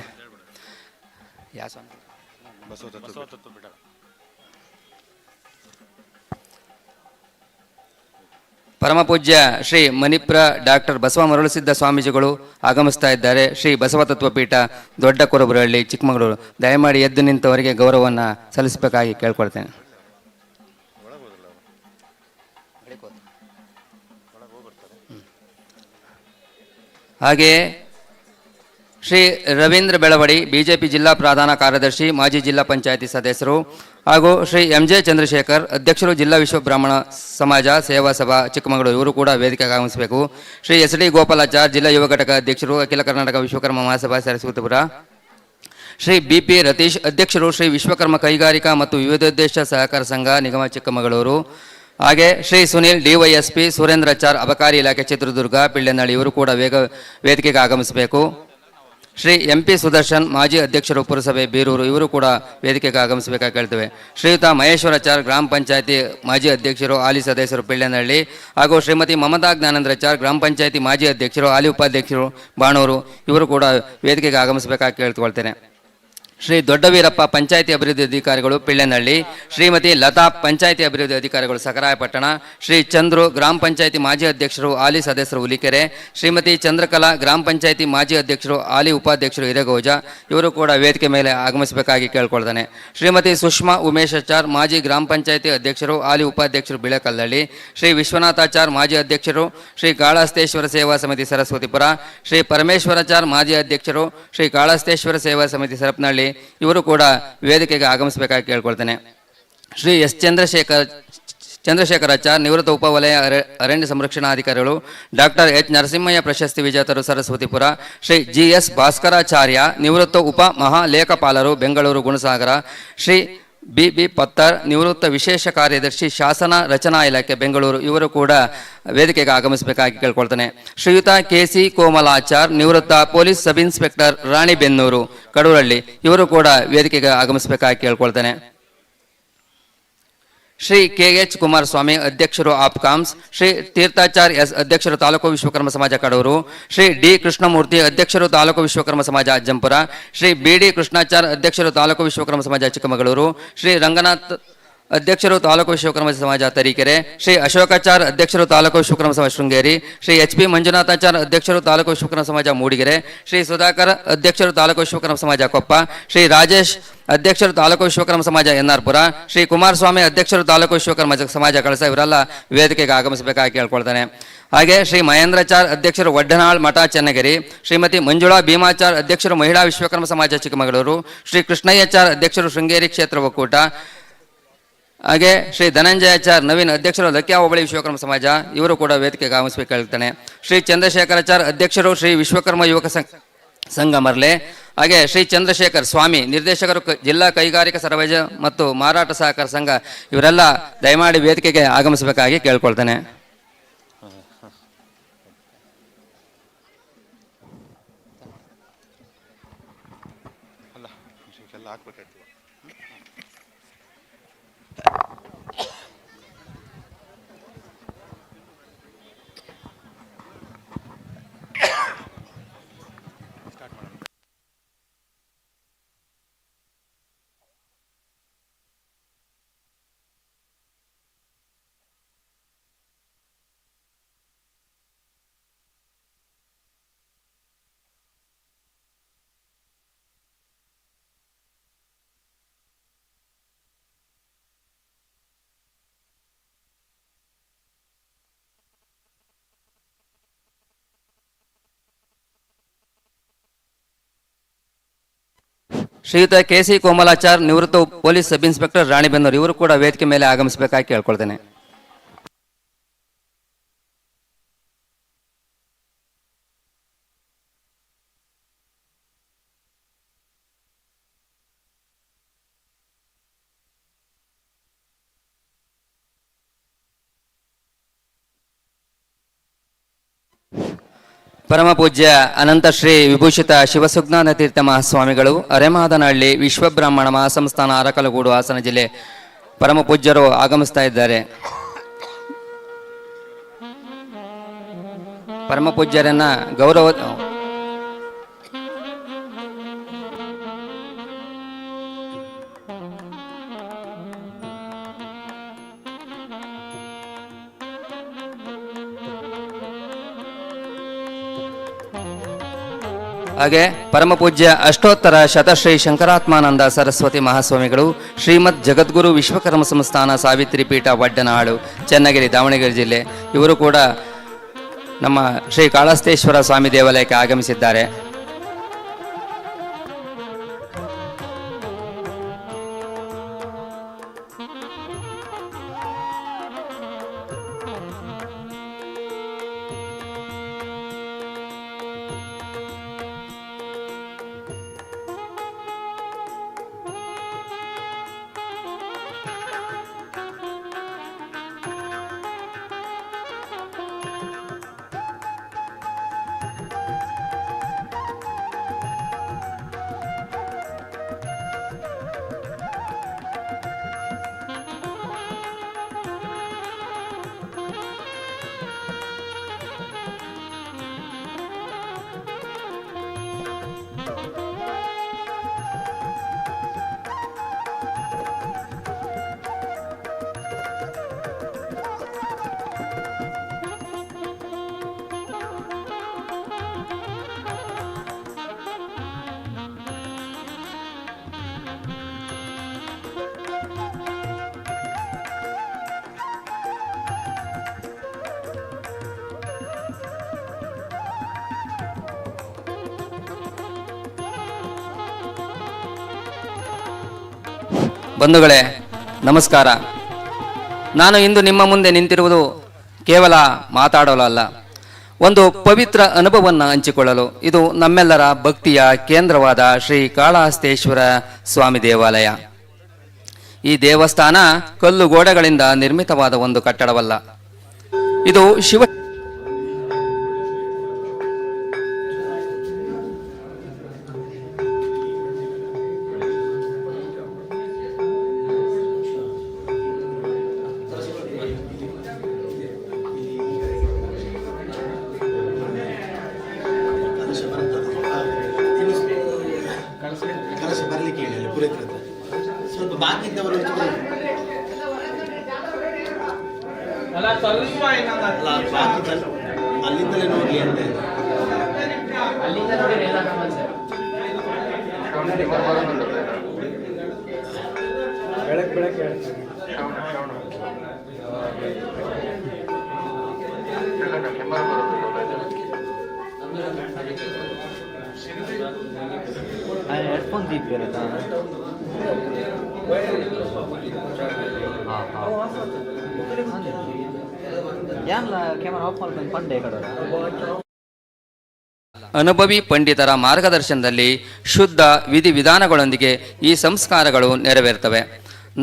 ಪರಮಪೂಜ್ಯ ಶ್ರೀ ಮಣಿಪ್ರ ಡಾಕ್ಟರ್ ಬಸವ ಮರುಳಸಿದ್ದ ಸ್ವಾಮೀಜಿಗಳು ಆಗಮಿಸ್ತಾ ಇದ್ದಾರೆ. ಶ್ರೀ ಬಸವತತ್ವ ಪೀಠ, ದೊಡ್ಡ ಕೊರಬರಹಳ್ಳಿ, ಚಿಕ್ಕಮಗಳೂರು. ದಯಮಾಡಿ ಎದ್ದು ನಿಂತವರಿಗೆ ಗೌರವವನ್ನು ಸಲ್ಲಿಸಬೇಕಾಗಿ ಕೇಳ್ಕೊಳ್ತೇನೆ. ಹಾಗೆಯೇ ಶ್ರೀ ರವೀಂದ್ರ ಬೆಳವಡಿ, ಬಿಜೆಪಿ ಜಿಲ್ಲಾ ಪ್ರಧಾನ ಕಾರ್ಯದರ್ಶಿ, ಮಾಜಿ ಜಿಲ್ಲಾ ಪಂಚಾಯತಿ ಸದಸ್ಯರು, ಹಾಗೂ ಶ್ರೀ MJ ಚಂದ್ರಶೇಖರ್, ಅಧ್ಯಕ್ಷರು, ಜಿಲ್ಲಾ ವಿಶ್ವ ಬ್ರಾಹ್ಮಣ ಸಮಾಜ ಸೇವಾ ಸಭಾ ಚಿಕ್ಕಮಗಳೂರು, ಇವರು ಕೂಡ ವೇದಿಕೆಗೆ ಆಗಮಿಸಬೇಕು. ಶ್ರೀ SD ಗೋಪಾಲಾಚಾರ್, ಜಿಲ್ಲಾ ಯುವ ಘಟಕ ಅಧ್ಯಕ್ಷರು, ಅಖಿಲ ಕರ್ನಾಟಕ ವಿಶ್ವಕರ್ಮ ಮಹಾಸಭಾ ಸರಸ್ವತಿಪುರ. ಶ್ರೀ BP ರತೀಶ್, ಅಧ್ಯಕ್ಷರು, ಶ್ರೀ ವಿಶ್ವಕರ್ಮ ಕೈಗಾರಿಕಾ ಮತ್ತು ವಿವಿಧೋದ್ದೇಶ ಸಹಕಾರ ಸಂಘ ನಿಗಮ ಚಿಕ್ಕಮಗಳೂರು. ಹಾಗೆ ಶ್ರೀ ಸುನಿಲ್ DYSP, ಸುರೇಂದ್ರಾಚಾರ್, ಅಬಕಾರಿ ಇಲಾಖೆ ಚಿತ್ರದುರ್ಗ ಪಿಳ್ಳೆನಳ್ಳಿ, ಇವರು ಕೂಡ ವೇದಿಕೆಗೆ ಆಗಮಿಸಬೇಕು. ಶ್ರೀ MP ಸುದರ್ಶನ್, ಮಾಜಿ ಅಧ್ಯಕ್ಷರು, ಪುರಸಭೆ ಬೀರೂರು, ಇವರು ಕೂಡ ವೇದಿಕೆಗೆ ಆಗಮಿಸಬೇಕಾಗಿ ಕೇಳ್ತೇವೆ. ಶ್ರೀಯುತ ಮಹೇಶ್ವರಾಚಾರ್, ಗ್ರಾಮ ಪಂಚಾಯತಿ ಮಾಜಿ ಅಧ್ಯಕ್ಷರು, ಹಾಲಿ ಸದಸ್ಯರು, ಪಿಳ್ಳೆನಹಳ್ಳಿ, ಹಾಗೂ ಶ್ರೀಮತಿ ಮಮತಾ ಜ್ಞಾನೇಂದ್ರಾಚಾರ್, ಗ್ರಾಮ ಪಂಚಾಯತಿ ಮಾಜಿ ಅಧ್ಯಕ್ಷರು, ಹಾಲಿ ಉಪಾಧ್ಯಕ್ಷರು, ಬಾಣೂರು, ಇವರು ಕೂಡ ವೇದಿಕೆಗೆ ಆಗಮಿಸಬೇಕಾಗಿ ಕೇಳ್ಕೊಳ್ತೇನೆ. ಶ್ರೀ ದೊಡ್ಡವೀರಪ್ಪ, ಪಂಚಾಯತಿ ಅಭಿವೃದ್ಧಿ ಅಧಿಕಾರಿಗಳು, ಪಿಳ್ಳೆನಹಳ್ಳಿ. ಶ್ರೀಮತಿ ಲತಾ, ಪಂಚಾಯತಿ ಅಭಿವೃದ್ಧಿ ಅಧಿಕಾರಿಗಳು, ಸಕರಾಯಪಟ್ಟಣ. ಶ್ರೀ ಚಂದ್ರು, ಗ್ರಾಮ ಪಂಚಾಯತಿ ಮಾಜಿ ಅಧ್ಯಕ್ಷರು, ಹಾಲಿ ಸದಸ್ಯರು, ಹುಲಿಕೆರೆ. ಶ್ರೀಮತಿ ಚಂದ್ರಕಲಾ, ಗ್ರಾಮ ಪಂಚಾಯತಿ ಮಾಜಿ ಅಧ್ಯಕ್ಷರು, ಹಾಲಿ ಉಪಾಧ್ಯಕ್ಷರು, ಹಿರೇಗೌಜ, ಇವರು ಕೂಡ ವೇದಿಕೆ ಮೇಲೆ ಆಗಮಿಸಬೇಕಾಗಿ ಕೇಳ್ಕೊಳ್ತಾನೆ. ಶ್ರೀಮತಿ ಸುಷ್ಮಾ ಉಮೇಶಾಚಾರ್, ಮಾಜಿ ಗ್ರಾಮ ಪಂಚಾಯತಿ ಅಧ್ಯಕ್ಷರು, ಹಾಲಿ ಉಪಾಧ್ಯಕ್ಷರು, ಬಿಳೆಕಲ್ಲಳ್ಳಿ. ಶ್ರೀ ವಿಶ್ವನಾಥಾಚಾರ್, ಮಾಜಿ ಅಧ್ಯಕ್ಷರು, ಶ್ರೀ ಕಾಳಹಸ್ತೇಶ್ವರ ಸೇವಾ ಸಮಿತಿ ಸರಸ್ವತಿಪುರ. ಶ್ರೀ ಪರಮೇಶ್ವರಾಚಾರ್, ಮಾಜಿ ಅಧ್ಯಕ್ಷರು, ಶ್ರೀ ಕಾಳಹಸ್ತೇಶ್ವರ ಸೇವಾ ಸಮಿತಿ ಸರಪನಹಳ್ಳಿ, ಇವರು ಕೂಡ ವೇದಿಕೆಗೆ ಆಗಮಿಸಬೇಕಾಗಿ ಕೇಳ್ಕೊಳ್ತೇನೆ. ಶ್ರೀ S ಚಂದ್ರಶೇಖರಾಚಾರ್, ನಿವೃತ್ತ ಉಪವಲಯ ಅರಣ್ಯ ಸಂರಕ್ಷಣಾಧಿಕಾರಿಗಳು. ಡಾಕ್ಟರ್ H ನರಸಿಂಹಯ್ಯ, ಪ್ರಶಸ್ತಿ ವಿಜೇತರು, ಸರಸ್ವತಿಪುರ. ಶ್ರೀ GS ಭಾಸ್ಕರಾಚಾರ್ಯ, ನಿವೃತ್ತ ಉಪ ಮಹಾಲೇಖಪಾಲರು, ಬೆಂಗಳೂರು ಗುಣಸಾಗರ. ಶ್ರೀ BB ಪತ್ತರ್, ನಿವೃತ್ತ ವಿಶೇಷ ಕಾರ್ಯದರ್ಶಿ, ಶಾಸನ ರಚನಾ ಇಲಾಖೆ, ಬೆಂಗಳೂರು, ಇವರು ಕೂಡ ವೇದಿಕೆಗೆ ಆಗಮಿಸಬೇಕಾಗಿ ಕೇಳ್ಕೊಳ್ತಾನೆ. ಶ್ರೀಯುತ KC ಕೋಮಲಾಚಾರ್, ನಿವೃತ್ತ ಪೊಲೀಸ್ ಸಬ್ ಇನ್ಸ್ಪೆಕ್ಟರ್, ರಾಣಿಬೆನ್ನೂರು, ಕಡೂರಳ್ಳಿ, ಇವರು ಕೂಡ ವೇದಿಕೆಗೆ ಆಗಮಿಸಬೇಕಾಗಿ ಕೇಳ್ಕೊಳ್ತಾನೆ. ಶ್ರೀ KH ಕುಮಾರಸ್ವಾಮಿ, ಅಧ್ಯಕ್ಷರು, ಆಪ್ಕಾಮ್ಸ್. ಶ್ರೀ ತೀರ್ಥಾಚಾರ್ S, ಅಧ್ಯಕ್ಷರು, ತಾಲೂಕು ವಿಶ್ವಕರ್ಮ ಸಮಾಜ ಕಡೂರು. ಶ್ರೀ D ಕೃಷ್ಣಮೂರ್ತಿ, ಅಧ್ಯಕ್ಷರು, ತಾಲೂಕು ವಿಶ್ವಕರ್ಮ ಸಮಾಜ ಅಜ್ಜಂಪುರ. ಶ್ರೀ BD ಕೃಷ್ಣಾಚಾರ್, ಅಧ್ಯಕ್ಷರು, ತಾಲೂಕು ವಿಶ್ವಕರ್ಮ ಸಮಾಜ ಚಿಕ್ಕಮಗಳೂರು. ಶ್ರೀ ರಂಗನಾಥ್, ಅಧ್ಯಕ್ಷರು, ತಾಲೂಕು ವಿಶ್ವಕರ್ಮ ಸಮಾಜ ತರೀಕೆರೆ. ಶ್ರೀ ಅಶೋಕಾಚಾರ್, ಅಧ್ಯಕ್ಷರು, ತಾಲೂಕು ವಿಶ್ವಕರ್ಮ ಸಮಾಜ ಶೃಂಗೇರಿ. ಶ್ರೀ HP ಮಂಜುನಾಥಾಚಾರ್, ಅಧ್ಯಕ್ಷರು, ತಾಲೂಕು ವಿಶ್ವಕರ್ಮ ಸಮಾಜ ಮೂಡಿಗೆರೆ. ಶ್ರೀ ಸುಧಾಕರ್, ಅಧ್ಯಕ್ಷರು, ತಾಲೂಕು ವಿಶ್ವಕರ್ಮ ಸಮಾಜ ಕೊಪ್ಪ. ಶ್ರೀ ರಾಜೇಶ್, ಅಧ್ಯಕ್ಷರು, ತಾಲೂಕು ವಿಶ್ವಕರ್ಮ ಸಮಾಜ NR ಪುರ. ಶ್ರೀ ಕುಮಾರಸ್ವಾಮಿ, ಅಧ್ಯಕ್ಷರು, ತಾಲೂಕು ವಿಶ್ವಕರ್ಮ ಸಮಾಜ ಕಳಸ, ಇವರೆಲ್ಲ ವೇದಿಕೆಗೆ ಆಗಮಿಸಬೇಕಾಗಿ ಕೇಳ್ಕೊಳ್ತಾನೆ. ಹಾಗೆ ಶ್ರೀ ಮಹೇಂದ್ರಾಚಾರ್, ಅಧ್ಯಕ್ಷರು, ವಡ್ಡನಾಳ್ ಮಠ, ಚನ್ನಗಿರಿ. ಶ್ರೀಮತಿ ಮಂಜುಳಾ ಭೀಮಾಚಾರ್, ಅಧ್ಯಕ್ಷರು, ಮಹಿಳಾ ವಿಶ್ವಕರ್ಮ ಸಮಾಜ ಚಿಕ್ಕಮಗಳೂರು. ಶ್ರೀ ಕೃಷ್ಣಯ್ಯಾಚಾರ್, ಅಧ್ಯಕ್ಷರು, ಶೃಂಗೇರಿ ಕ್ಷೇತ್ರ ಒಕ್ಕೂಟ. ಹಾಗೆ ಶ್ರೀ ಧನಂಜಯಾಚಾರ್, ನವೀನ್, ಅಧ್ಯಕ್ಷರು, ಲಕ್ಯಾ ಹೋಬಳಿ ವಿಶ್ವಕರ್ಮ ಸಮಾಜ, ಇವರು ಕೂಡ ವೇದಿಕೆಗೆ ಆಗಮಿಸಬೇಕಾಗುತ್ತಾನೆ. ಶ್ರೀ ಚಂದ್ರಶೇಖರಾಚಾರ್, ಅಧ್ಯಕ್ಷರು, ಶ್ರೀ ವಿಶ್ವಕರ್ಮ ಯುವಕ ಸಂಘ ಮರ್ಲೆ. ಹಾಗೆ ಶ್ರೀ ಚಂದ್ರಶೇಖರ್ ಸ್ವಾಮಿ, ನಿರ್ದೇಶಕರು, ಜಿಲ್ಲಾ ಕೈಗಾರಿಕಾ ಸರಬರಾಜು ಮತ್ತು ಮಾರಾಟ ಸಹಕಾರ ಸಂಘ, ಇವರೆಲ್ಲ ದಯಮಾಡಿ ವೇದಿಕೆಗೆ ಆಗಮಿಸಬೇಕಾಗಿ ಕೇಳ್ಕೊಳ್ತೇನೆ. ಅಲ್ಲ ಎಲ್ಲ ಹಾಕ್ಬೇಕಾಯ್ತು. ಶ್ರೀಯುತ ಕೆ.ಸಿ. ಕೋಮಲಾಚಾರ್, ನಿವೃತ್ತ ಪೊಲೀಸ್ ಸಬ್ ಇನ್ಸ್ಪೆಕ್ಟರ್, ರಾಣಿಬೆನ್ನೂರು, ಇವರು ಕೂಡ ವೇದಿಕೆ ಮೇಲೆ ಆಗಮಿಸಬೇಕಾಗಿ ಕೇಳ್ಕೊಳ್ತೇನೆ. ಪರಮ ಪೂಜ್ಯ ಅನಂತ ಶ್ರೀ ವಿಭೂಷಿತ ಶಿವಸುಜ್ಞಾನ ತೀರ್ಥ ಮಹಾಸ್ವಾಮಿಗಳು, ಅರೆಮಾದನಹಳ್ಳಿ ವಿಶ್ವಬ್ರಾಹ್ಮಣ ಮಹಾಸಂಸ್ಥಾನ, ಅರಕಲಗೂಡು, ಹಾಸನ ಜಿಲ್ಲೆ ಪರಮ ಪೂಜ್ಯರು ಆಗಮಿಸ್ತಾ ಇದ್ದಾರೆ. ಪರಮ ಪೂಜ್ಯರನ್ನ ಗೌರವ ಹಾಗೆ ಪರಮ ಪೂಜ್ಯ ಅಷ್ಟೋತ್ತರ ಶತಶ್ರೀ ಶಂಕರಾತ್ಮಾನಂದ ಸರಸ್ವತಿ ಮಹಾಸ್ವಾಮಿಗಳು, ಶ್ರೀಮದ್ ಜಗದ್ಗುರು ವಿಶ್ವಕರ್ಮ ಸಂಸ್ಥಾನ ಸಾವಿತ್ರಿ ಪೀಠ, ವಡ್ಡನಹಾಳು, ಚನ್ನಗಿರಿ, ದಾವಣಗೆರೆ ಜಿಲ್ಲೆ, ಇವರು ಕೂಡ ನಮ್ಮ ಶ್ರೀ ಕಾಳಹಸ್ತೇಶ್ವರ ಸ್ವಾಮಿ ದೇವಾಲಯಕ್ಕೆ ಆಗಮಿಸಿದ್ದಾರೆ. ಬಂಧುಗಳೇ ನಮಸ್ಕಾರ. ನಾನು ಇಂದು ನಿಮ್ಮ ಮುಂದೆ ನಿಂತಿರುವುದು ಕೇವಲ ಮಾತಾಡಲು ಅಲ್ಲ, ಒಂದು ಪವಿತ್ರ ಅನುಭವವನ್ನು ಹಂಚಿಕೊಳ್ಳಲು. ಇದು ನಮ್ಮೆಲ್ಲರ ಭಕ್ತಿಯ ಕೇಂದ್ರವಾದ ಶ್ರೀ ಕಾಳಹಸ್ತೇಶ್ವರ ಸ್ವಾಮಿ ದೇವಾಲಯ. ಈ ದೇವಸ್ಥಾನ ಕಲ್ಲು ಗೋಡೆಗಳಿಂದ ನಿರ್ಮಿತವಾದ ಒಂದು ಕಟ್ಟಡವಲ್ಲ. ಇದು ಶಿವ ಬರಲಿಕ್ಕೆ ಹೇಳಿ ಪುರೋಹಿತರ ಹತ್ರ. ಸ್ವಲ್ಪ ಬಾಕಿ ಇದ್ದವರು ಅಲ್ಲಿಂದಲೇ ನೋಡ್ಲಿ ಅಂತೆ. ಬೆಳಗ್ಗೆ ಬೆಳಗ್ಗೆ ಹೆಡ್ಫೋನ್ ದೀಪಿರತ್ತಾ ಕ್ಯಾಮರಾ ಆಫ್ ಮಾಡ್ಕೊಂಡು ಪಂಡೆ ಕಡೆ ಅನುಭವಿ ಪಂಡಿತರ ಮಾರ್ಗದರ್ಶನದಲ್ಲಿ ಶುದ್ಧ ವಿಧಿವಿಧಾನಗಳೊಂದಿಗೆ ಈ ಸಂಸ್ಕಾರಗಳು ನೆರವೇರ್ತವೆ.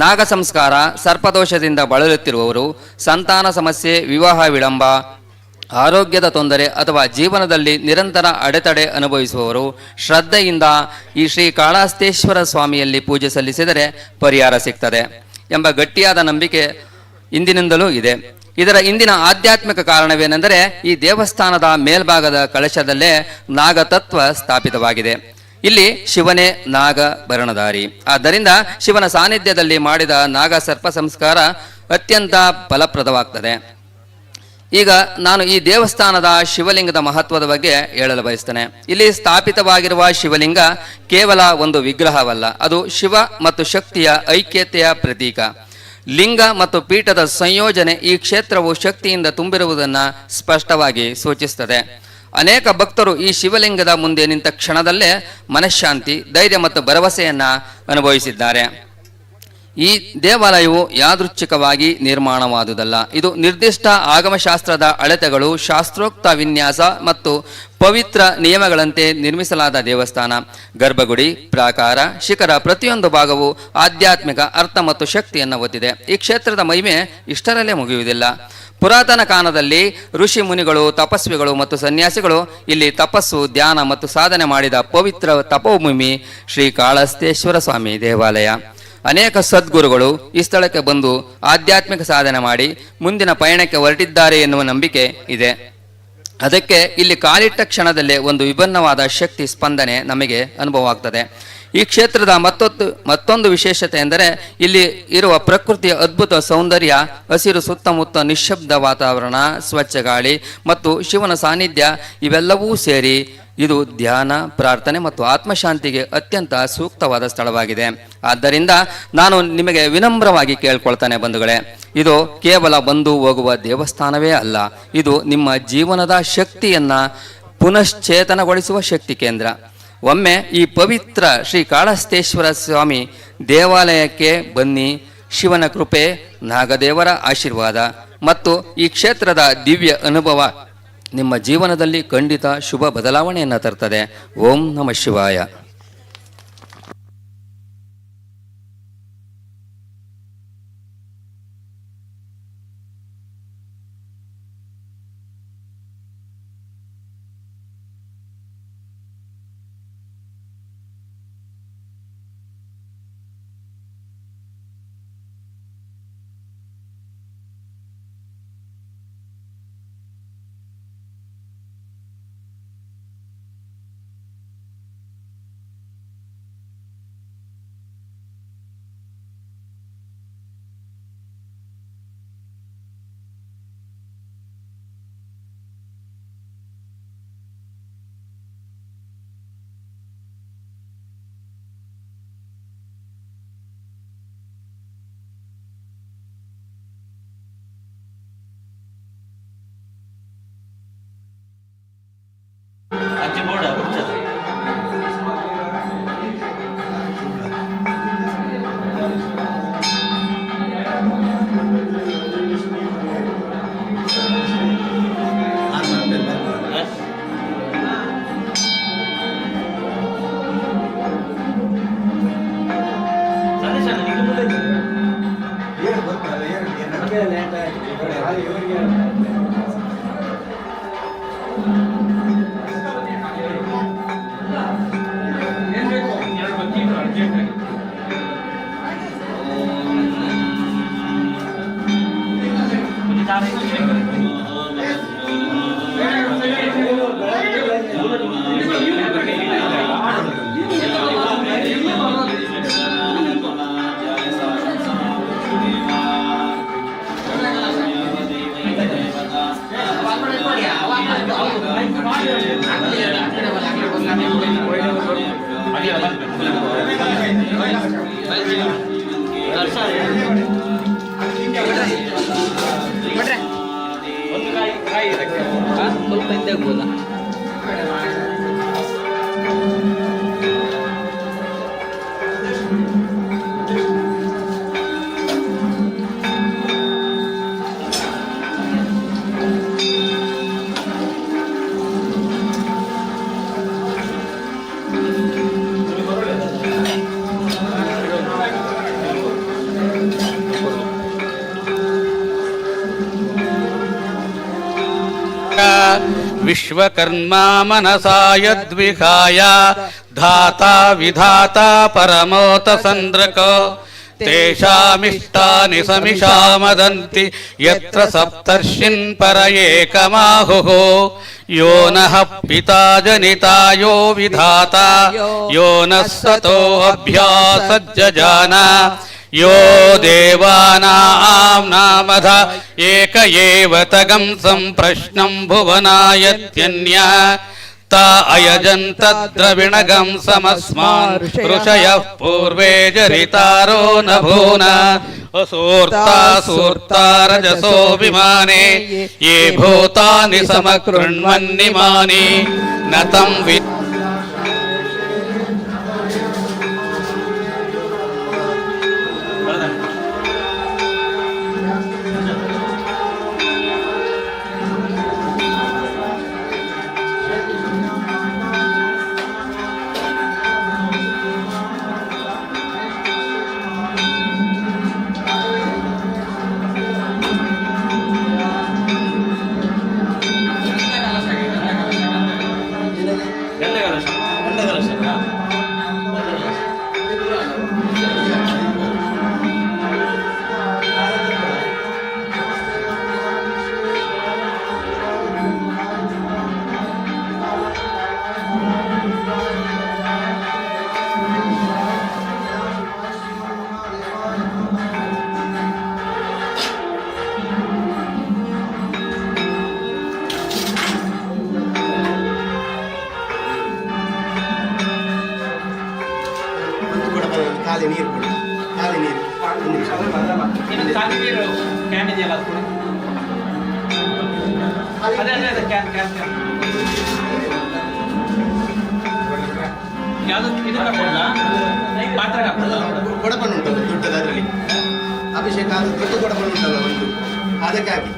ನಾಗ ಸಂಸ್ಕಾರ, ಸರ್ಪದೋಷದಿಂದ ಬಳಲುತ್ತಿರುವವರು, ಸಂತಾನ ಸಮಸ್ಯೆ, ವಿವಾಹ ವಿಳಂಬ, ಆರೋಗ್ಯದ ತೊಂದರೆ ಅಥವಾ ಜೀವನದಲ್ಲಿ ನಿರಂತರ ಅಡೆತಡೆ ಅನುಭವಿಸುವವರು ಶ್ರದ್ಧೆಯಿಂದ ಈ ಶ್ರೀ ಕಾಳಹಸ್ತೇಶ್ವರ ಸ್ವಾಮಿಯಲ್ಲಿ ಪೂಜೆ ಸಲ್ಲಿಸಿದರೆ ಪರಿಹಾರ ಸಿಗ್ತದೆ ಎಂಬ ಗಟ್ಟಿಯಾದ ನಂಬಿಕೆ ಇಂದಿನಿಂದಲೂ ಇದೆ. ಇದರ ಇಂದಿನ ಆಧ್ಯಾತ್ಮಿಕ ಕಾರಣವೇನೆಂದರೆ ಈ ದೇವಸ್ಥಾನದ ಮೇಲ್ಭಾಗದ ಕಳಶದಲ್ಲೇ ನಾಗತತ್ವ ಸ್ಥಾಪಿತವಾಗಿದೆ. ಇಲ್ಲಿ ಶಿವನೇ ನಾಗಭರಣಧಾರಿ. ಆದ್ದರಿಂದ ಶಿವನ ಸಾನ್ನಿಧ್ಯದಲ್ಲಿ ಮಾಡಿದ ನಾಗ ಸರ್ಪ ಸಂಸ್ಕಾರ ಅತ್ಯಂತ ಫಲಪ್ರದವಾಗ್ತದೆ. ಈಗ ನಾನು ಈ ದೇವಸ್ಥಾನದ ಶಿವಲಿಂಗದ ಮಹತ್ವದ ಬಗ್ಗೆ ಹೇಳಲು ಬಯಸ್ತೇನೆ. ಇಲ್ಲಿ ಸ್ಥಾಪಿತವಾಗಿರುವ ಶಿವಲಿಂಗ ಕೇವಲ ಒಂದು ವಿಗ್ರಹವಲ್ಲ, ಅದು ಶಿವ ಮತ್ತು ಶಕ್ತಿಯ ಐಕ್ಯತೆಯ ಪ್ರತೀಕ. ಲಿಂಗ ಮತ್ತು ಪೀಠದ ಸಂಯೋಜನೆ ಈ ಕ್ಷೇತ್ರವು ಶಕ್ತಿಯಿಂದ ತುಂಬಿರುವುದನ್ನು ಸ್ಪಷ್ಟವಾಗಿ ಸೂಚಿಸುತ್ತದೆ. ಅನೇಕ ಭಕ್ತರು ಈ ಶಿವಲಿಂಗದ ಮುಂದೆ ನಿಂತ ಕ್ಷಣದಲ್ಲೇ ಮನಃಶಾಂತಿ, ಧೈರ್ಯ ಮತ್ತು ಭರವಸೆಯನ್ನು ಅನುಭವಿಸಿದ್ದಾರೆ. ಈ ದೇವಾಲಯವು ಯಾದೃಚ್ಛಿಕವಾಗಿ ನಿರ್ಮಾಣವಾದುದಲ್ಲ. ಇದು ನಿರ್ದಿಷ್ಟ ಆಗಮಶಾಸ್ತ್ರದ ಅಳತೆಗಳು, ಶಾಸ್ತ್ರೋಕ್ತ ವಿನ್ಯಾಸ ಮತ್ತು ಪವಿತ್ರ ನಿಯಮಗಳಂತೆ ನಿರ್ಮಿಸಲಾದ ದೇವಸ್ಥಾನ. ಗರ್ಭಗುಡಿ, ಪ್ರಾಕಾರ, ಶಿಖರ ಪ್ರತಿಯೊಂದು ಭಾಗವು ಆಧ್ಯಾತ್ಮಿಕ ಅರ್ಥ ಮತ್ತು ಶಕ್ತಿಯನ್ನು ಹೊಂದಿದೆ. ಈ ಕ್ಷೇತ್ರದ ಮಹಿಮೆ ಇಷ್ಟರಲ್ಲೇ ಮುಗಿಯುವುದಿಲ್ಲ. ಪುರಾತನ ಕಾಲದಲ್ಲಿ ಋಷಿ ಮುನಿಗಳು, ತಪಸ್ವಿಗಳು ಮತ್ತು ಸನ್ಯಾಸಿಗಳು ಇಲ್ಲಿ ತಪಸ್ಸು, ಧ್ಯಾನ ಮತ್ತು ಸಾಧನೆ ಮಾಡಿದ ಪವಿತ್ರ ತಪೋಭೂಮಿ ಶ್ರೀ ಕಾಳಹಸ್ತೇಶ್ವರ ಸ್ವಾಮಿ ದೇವಾಲಯ. ಅನೇಕ ಸದ್ಗುರುಗಳು ಈ ಸ್ಥಳಕ್ಕೆ ಬಂದು ಆಧ್ಯಾತ್ಮಿಕ ಸಾಧನೆ ಮಾಡಿ ಮುಂದಿನ ಪಯಣಕ್ಕೆ ಹೊರಟಿದ್ದಾರೆ ಎನ್ನುವ ನಂಬಿಕೆ ಇದೆ. ಅದಕ್ಕೆ ಇಲ್ಲಿ ಕಾಲಿಟ್ಟ ಕ್ಷಣದಲ್ಲೇ ಒಂದು ವಿಭಿನ್ನವಾದ ಶಕ್ತಿ ಸ್ಪಂದನೆ ನಮಗೆ ಅನುಭವವಾಗ್ತದೆ. ಈ ಕ್ಷೇತ್ರದ ಮತ್ತೊಂದು ವಿಶೇಷತೆ ಎಂದರೆ ಇಲ್ಲಿ ಇರುವ ಪ್ರಕೃತಿಯ ಅದ್ಭುತ ಸೌಂದರ್ಯ, ಹಸಿರು ಸುತ್ತಮುತ್ತ ನಿಶ್ಶಬ್ದ ವಾತಾವರಣ, ಸ್ವಚ್ಛ ಗಾಳಿ ಮತ್ತು ಶಿವನ ಸಾನ್ನಿಧ್ಯ ಇವೆಲ್ಲವೂ ಸೇರಿ ಇದು ಧ್ಯಾನ, ಪ್ರಾರ್ಥನೆ ಮತ್ತು ಆತ್ಮಶಾಂತಿಗೆ ಅತ್ಯಂತ ಸೂಕ್ತವಾದ ಸ್ಥಳವಾಗಿದೆ. ಆದ್ದರಿಂದ ನಾನು ನಿಮಗೆ ವಿನಮ್ರವಾಗಿ ಕೇಳ್ಕೊಳ್ತಾನೆ ಬಂಧುಗಳೇ, ಇದು ಕೇವಲ ಬಂದು ಹೋಗುವ ದೇವಸ್ಥಾನವೇ ಅಲ್ಲ, ಇದು ನಿಮ್ಮ ಜೀವನದ ಶಕ್ತಿಯನ್ನು ಪುನಶ್ಚೇತನಗೊಳಿಸುವ ಶಕ್ತಿ ಕೇಂದ್ರ. ಒಮ್ಮೆ ಈ ಪವಿತ್ರ ಶ್ರೀ ಕಾಳಹಸ್ತೇಶ್ವರ ಸ್ವಾಮಿ ದೇವಾಲಯಕ್ಕೆ ಬನ್ನಿ. ಶಿವನ ಕೃಪೆ, ನಾಗದೇವರ ಆಶೀರ್ವಾದ ಮತ್ತು ಈ ಕ್ಷೇತ್ರದ ದಿವ್ಯ ಅನುಭವ ನಿಮ್ಮ ಜೀವನದಲ್ಲಿ ಖಂಡಿತ ಶುಭ ಬದಲಾವಣೆಯನ್ನು ತರ್ತದೆ. ಓಂ ನಮಃ ಶಿವಾಯ. ವಿಶ್ವಕರ್ಮ ಮನಸಾ ಯದ್ವಿಹಾಯ ಧಾತಾ ವಿಧಾತಾ ಪರಮೋತ ಸಂದ್ರಕೋ ತೇಷಾಮಿಷ್ಟಾನಿ ಸಮಿಷಾಮದಂತಿ ಯತ್ರ ಸಪ್ತರ್ಷಿನ್ ಪರ ಏಕಮಾಹುಃ ಯೋ ನಃ ಪಿತಾ ಜನಿತಾ ಯೋ ವಿಧಾತಾ ಯೋ ನಃ ಸತೋ ಅಭ್ಯಾಸಜ್ಜಾನ ಯೋ ದೇವಾನಾಂ ನಾಮಧ ಏಕ ಏವ ತಗಂ ಸಂಪ್ರಶ್ನಂ ಭುವನಾಯತ್ಯನ್ಯ ತಾ ಅಯಜಂತ ದ್ರವಿಣಗಂ ಸಮಸ್ಮಾನ್ ಋಷಯಃ ಪೂರ್ವೇ ಜರಿತಾರೋ ನಭೂನ ಅಸೂರ್ತಾ ಸೂರ್ತಾ ರಜಸೋ ವಿಮಾನೆ ಯೇ ಭೂತಾನಿ ಸಮಕೃಣ್ವನ್ನಿಮಾನಿ ನ ತಂ ವಿ ಖಾಲಿ ನೀರು ಕೊಡಿ, ಖಾಲಿ ನೀರು. ಕ್ಯಾನ್ ಇದೆಯಲ್ಲ ಅದೇ ಕ್ಯಾನ್ ಯಾವುದು ಇದು ಹಾಕೊಳ್ಳ ಪಾತ್ರೆ ಹಾಕೊಳ್ಳ ಕೊಡಪಣ್ಣು ಉಂಟಲ್ಲ ದೊಡ್ಡದು, ಅದರಲ್ಲಿ ಅಭಿಷೇಕ ಅದು ದೊಡ್ಡ ಕೊಡಪಣ್ಣು ಉಂಟಲ್ಲ ಒಂದು, ಅದಕ್ಕಾಗಿ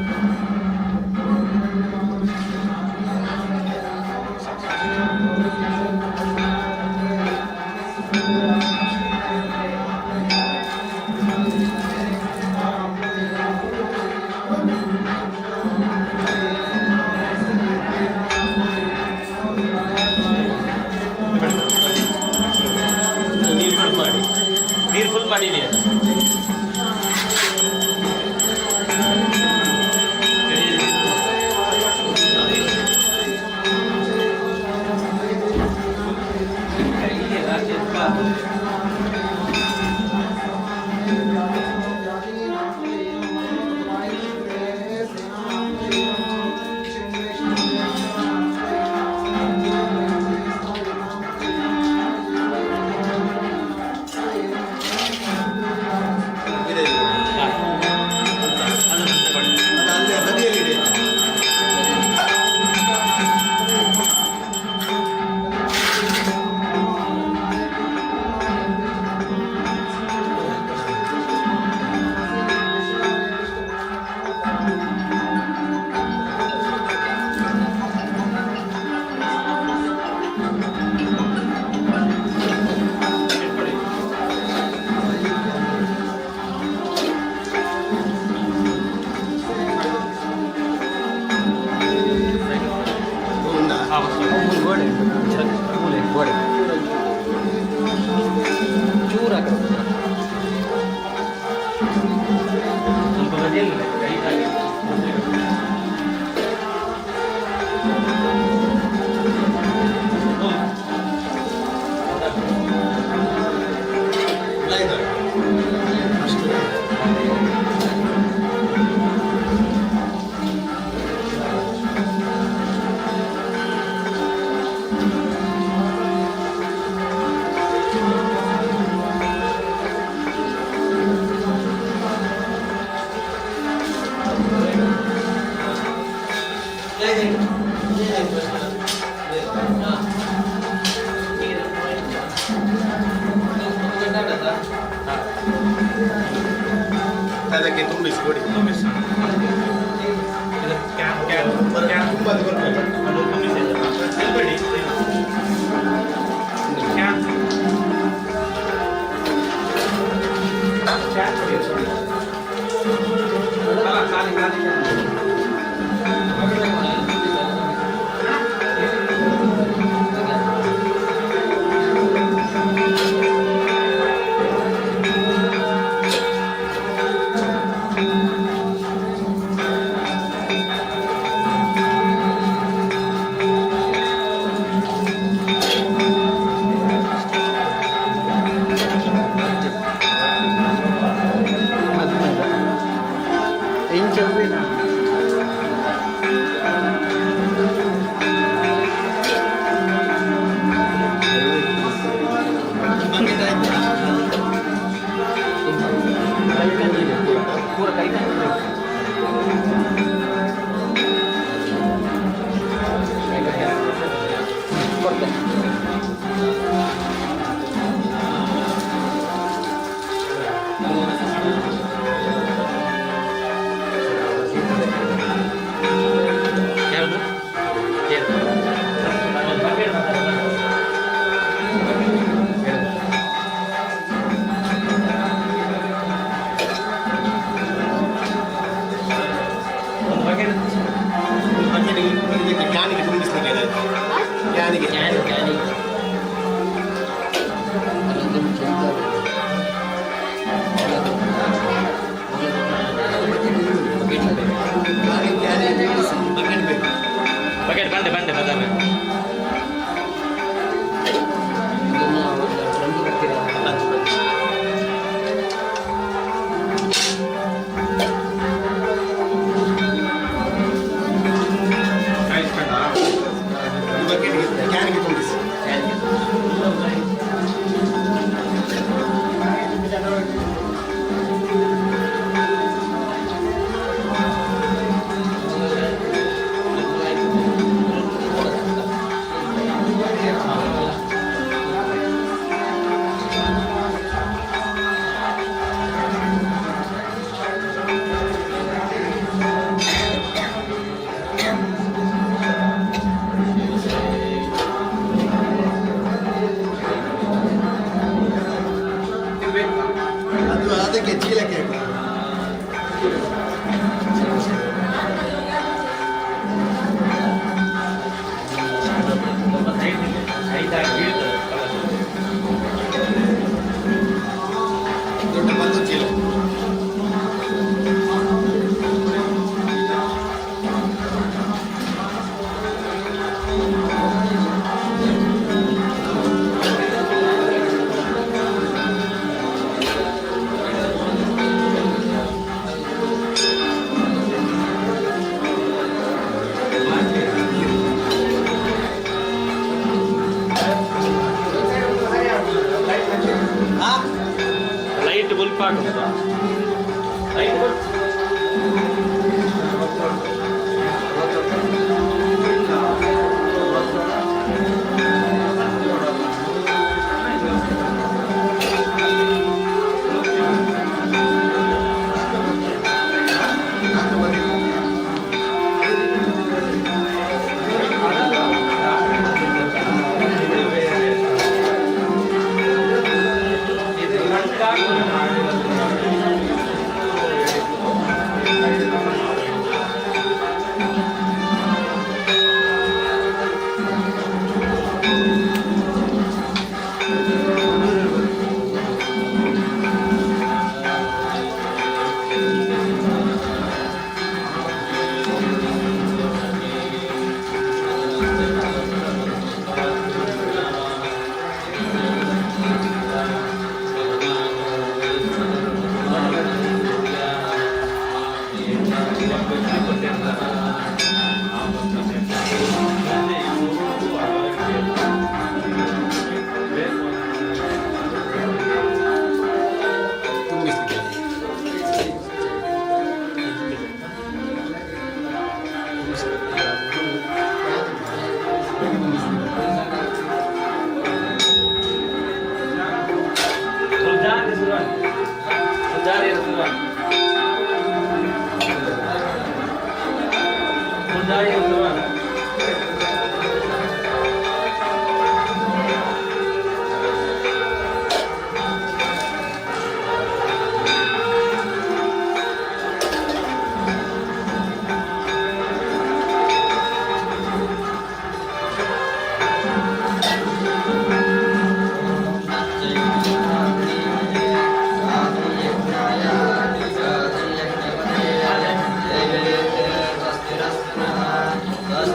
ನೀರು ಫುಲ್ ಮಾಡಿದೆಯಾ? ಅದಕ್ಕೆ ತುಂಬಿಸಿ ಕೊಡಿ. ಬಕೆಟ್ ಬಂಡೆ ಬಂಡೆ ಬದಲು ಕ್ಯಾನ್ಗೆ ತುಂಬಿಸಿ. ಅದು ಅದಕ್ಕೆ ಚೀಲಕ್ಕೆ ದೊಡ್ಡ ಬಂದು ಚೀಲ. ಲೈಟ್ ಬಲ್ಪ್ ಹಾಕುತ್ತಾ ಲೈಟ್ ಬಲ್ಪ್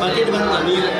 ಬಕೆಟ್ ಬಂತ ನೀರು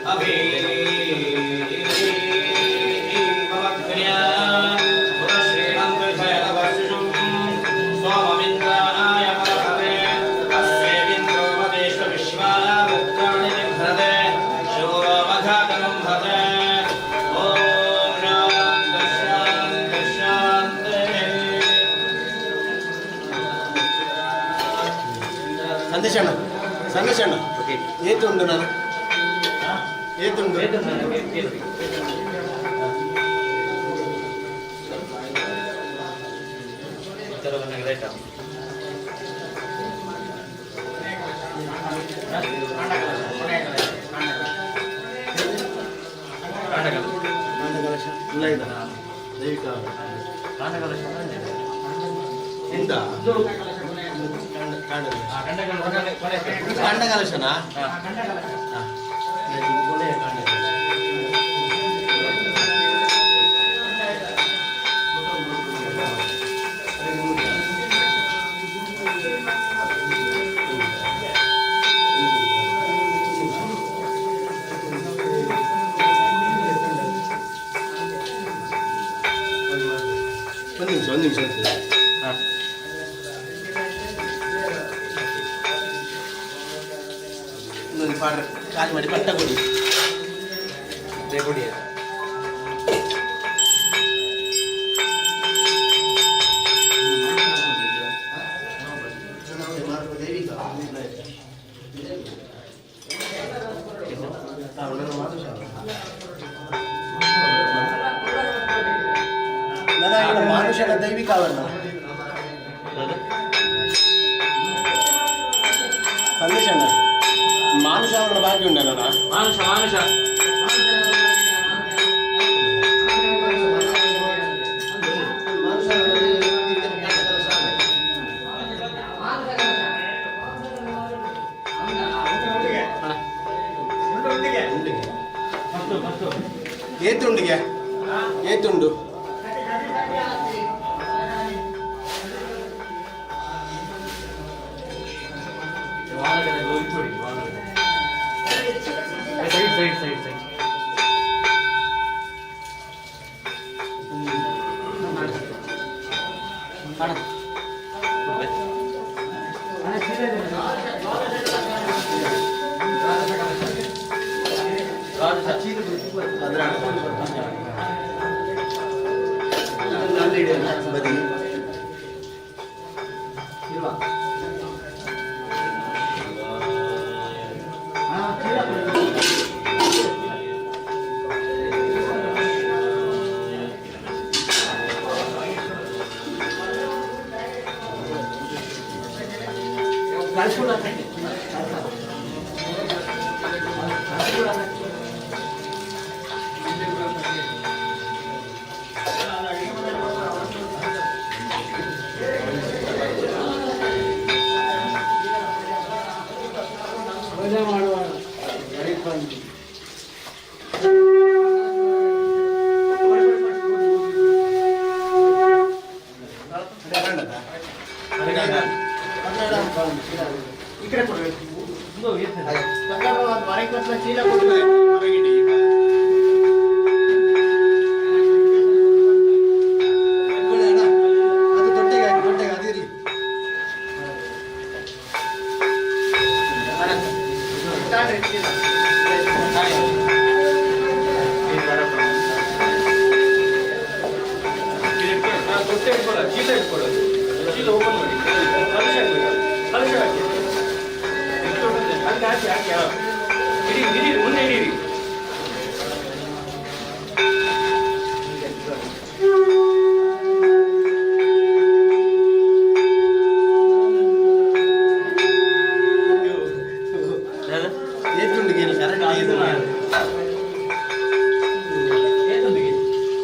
अभी ಸಂದೇಶಣ್ಣ ಸಂದೇಶಣ್ಣ ಏತುಂಡು ನಾನು ಏತುಂಡು ಕಾಂಡಕಲಶನಾ ಒಂದು ನಿಮಿಷ ಕಾಲು ಮಾಡಿ ಪಟ್ಟ ಕೊಡಿ ಕೊಡಿ ಮಾನುಷನ ದೈವಿಕವನ್ನ ಸಂದೇಶಣ್ಣ ಮಾನುಷ ಅವರ ಬಾಕಿ ಉಂಟಲ್ಲ ಮಾನುಷ ಮಾನುಷ ಏತುಂಡಿಗೆ ಏತುಂಡು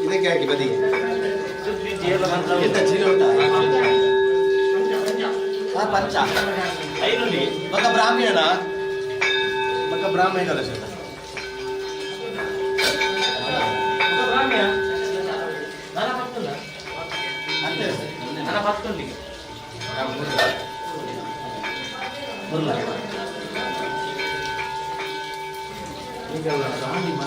ಇದಕ್ಕೆ ಹಾಕಿ ಬದಿಗೆ ಎಂತ ಚೀಲ ಉಂಟಾ ಪಂಚ ಮಗ ಬ್ರಾಹ್ಮಣ ಮಗ ಬ್ರಾಹ್ಮಣ ಕಲಶ ಈಗ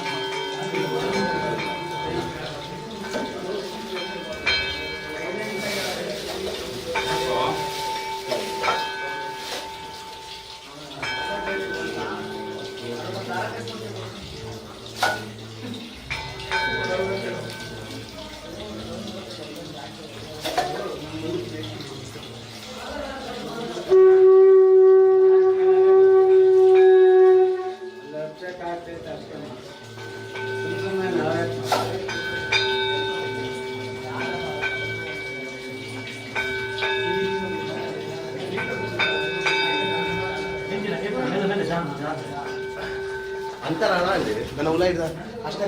ಲೈಟ್ ಅಷ್ಟೇ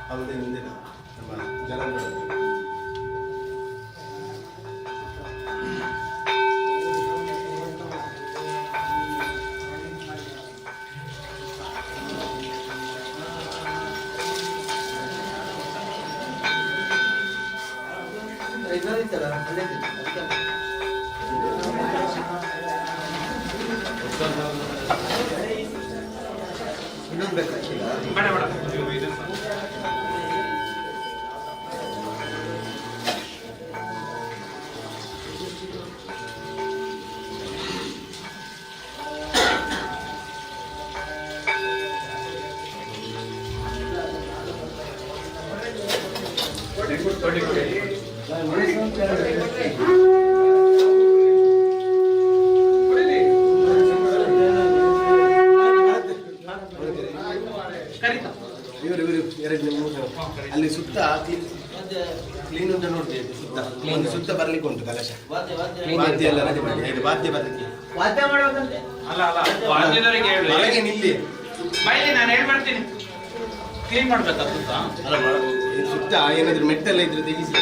ಹೌದೇ ಮುಂದಿನ ನಮ್ಮ ಜನ ಇನ್ನೊಂದು ಬೇಕಾಗಿಲ್ಲ ಅಲ್ಲಿ ಸುತ್ತ ಕ್ಲೀನ್ ಉಂಟು ನೋಡ್ತೀವಿ ಸುತ್ತ ಒಂದು ಸುತ್ತ ಬರ್ಲಿಕ್ಕೆ ಉಂಟು ಕಲಶ ವಾದ್ಯ ಎಲ್ಲ ರೆಡಿ ಮಾಡಿ ಇದು ವಾದ್ಯ ಬರ್ಲಿಕ್ಕೆ ಒಳಗೆ ನಿಲ್ಲಿ ನಾನು ಹೇಳ್ಬರ್ತೀನಿ ಕ್ಲೀನ್ ಮಾಡ್ಬೇಕಾ ಸುತ್ತ ಏನಾದ್ರು ಮೆಟ್ಟೆಲ್ಲ ಇದ್ರೆ ತೆಗಿಸಿ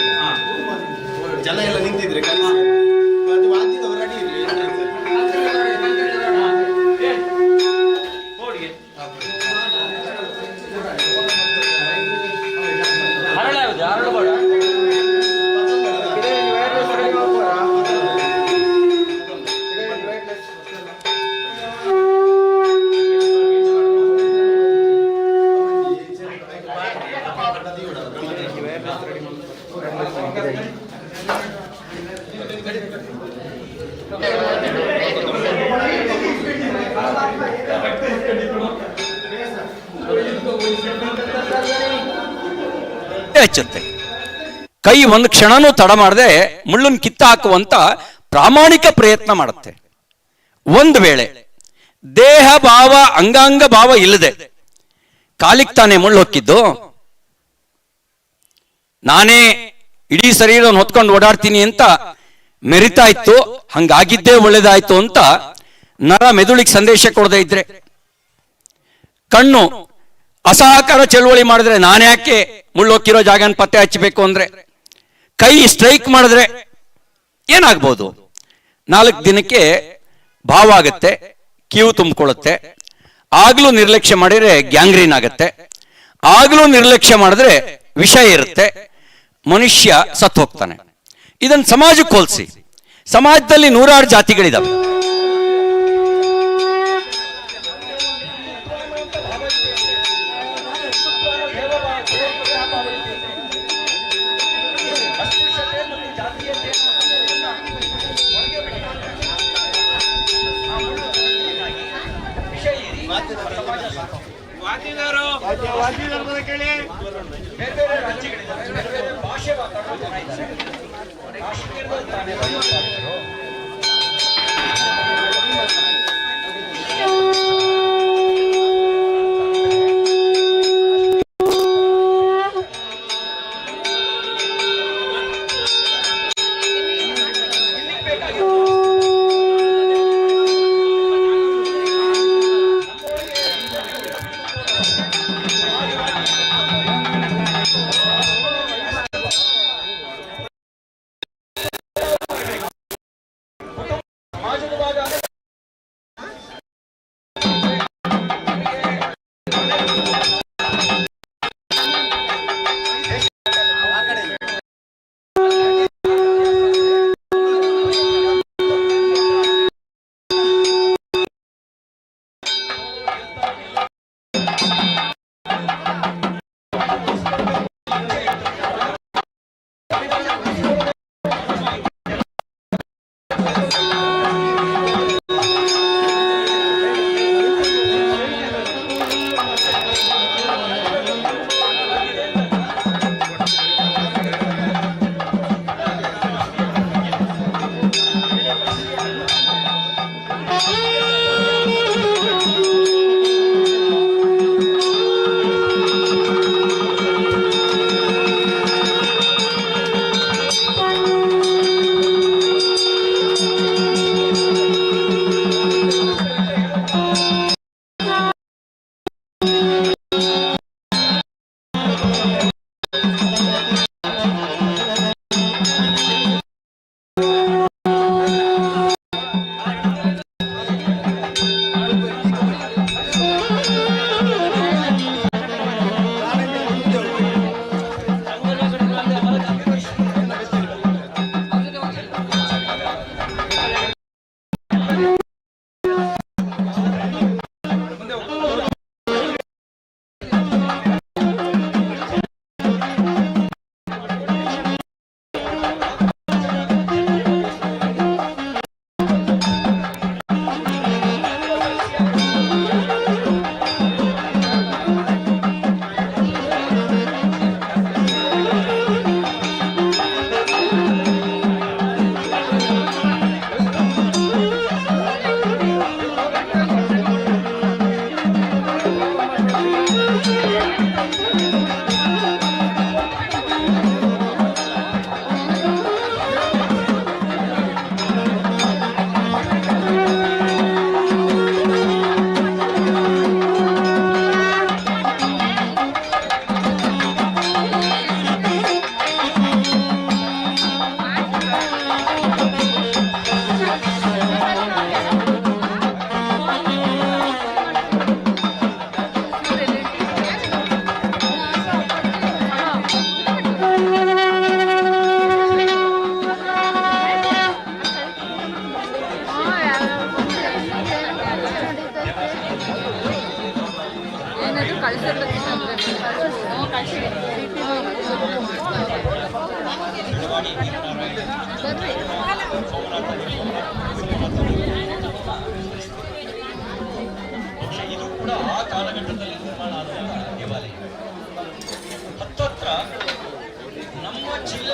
ಜನ ಎಲ್ಲ ನಿಂತಿದ್ರೆ ಕಲಿಸಿ ಅದು ವಾದ್ಯದವ್ರು ರೆಡಿ ಇದ್ರೆ ಹಚ್ಚುತ್ತೆ. ಕೈ ಒಂದು ಕ್ಷಣನೂ ತಡ ಮಾಡದೆ ಮುಳ್ಳನ್ನು ಕಿತ್ತ ಹಾಕುವಂತ ಪ್ರಾಮಾಣಿಕ ಪ್ರಯತ್ನ ಮಾಡುತ್ತೆ. ಒಂದು ವೇಳೆ ದೇಹ ಭಾವ ಅಂಗಾಂಗ ಭಾವ ಇಲ್ಲದೆ ಕಾಲಿಗೆ ತಾನೇ ಮುಳ್ಳು ಹೊಕ್ಕಿದ್ದು, ನಾನೇ ಇಡೀ ಶರೀರವನ್ನು ಹೊತ್ಕೊಂಡು ಓಡಾಡ್ತೀನಿ ಅಂತ ಮೆರಿತಾ ಇತ್ತು, ಹಂಗಾಗಿದ್ದೇ ಒಳ್ಳೇದಾಯ್ತು ಅಂತ ನರ ಮೆದುಳಿಗೆ ಸಂದೇಶ ಕೊಡದೇ ಇದ್ರೆ, ಕಣ್ಣು ಅಸಹಕಾರ ಚಳುವಳಿ ಮಾಡಿದ್ರೆ ನಾನು ಯಾಕೆ ಮುಳ್ಳೊಕ್ಕಿರೋ ಜಾಗನ ಪತ್ತೆ ಹಚ್ಚಬೇಕು ಅಂದ್ರೆ, ಕೈ ಸ್ಟ್ರೈಕ್ ಮಾಡಿದ್ರೆ ಏನಾಗ್ಬೋದು? 4 ದಿನಕ್ಕೆ ಭಾವ ಆಗುತ್ತೆ, ಕಿವು ತುಂಬಿಕೊಳ್ಳುತ್ತೆ. ಆಗ್ಲೂ ನಿರ್ಲಕ್ಷ್ಯ ಮಾಡಿದ್ರೆ ಗ್ಯಾಂಗ್ರೀನ್ ಆಗತ್ತೆ, ಆಗ್ಲೂ ನಿರ್ಲಕ್ಷ್ಯ ಮಾಡಿದ್ರೆ ವಿಷ ಇರುತ್ತೆ, ಮನುಷ್ಯ ಸತ್ತು ಹೋಗ್ತಾನೆ. ಇದನ್ನು ಸಮಾಜಕ್ಕೆ ಹೋಲಿಸಿ, ಸಮಾಜದಲ್ಲಿ 106 ಜಾತಿಗಳಿದಾವೆ.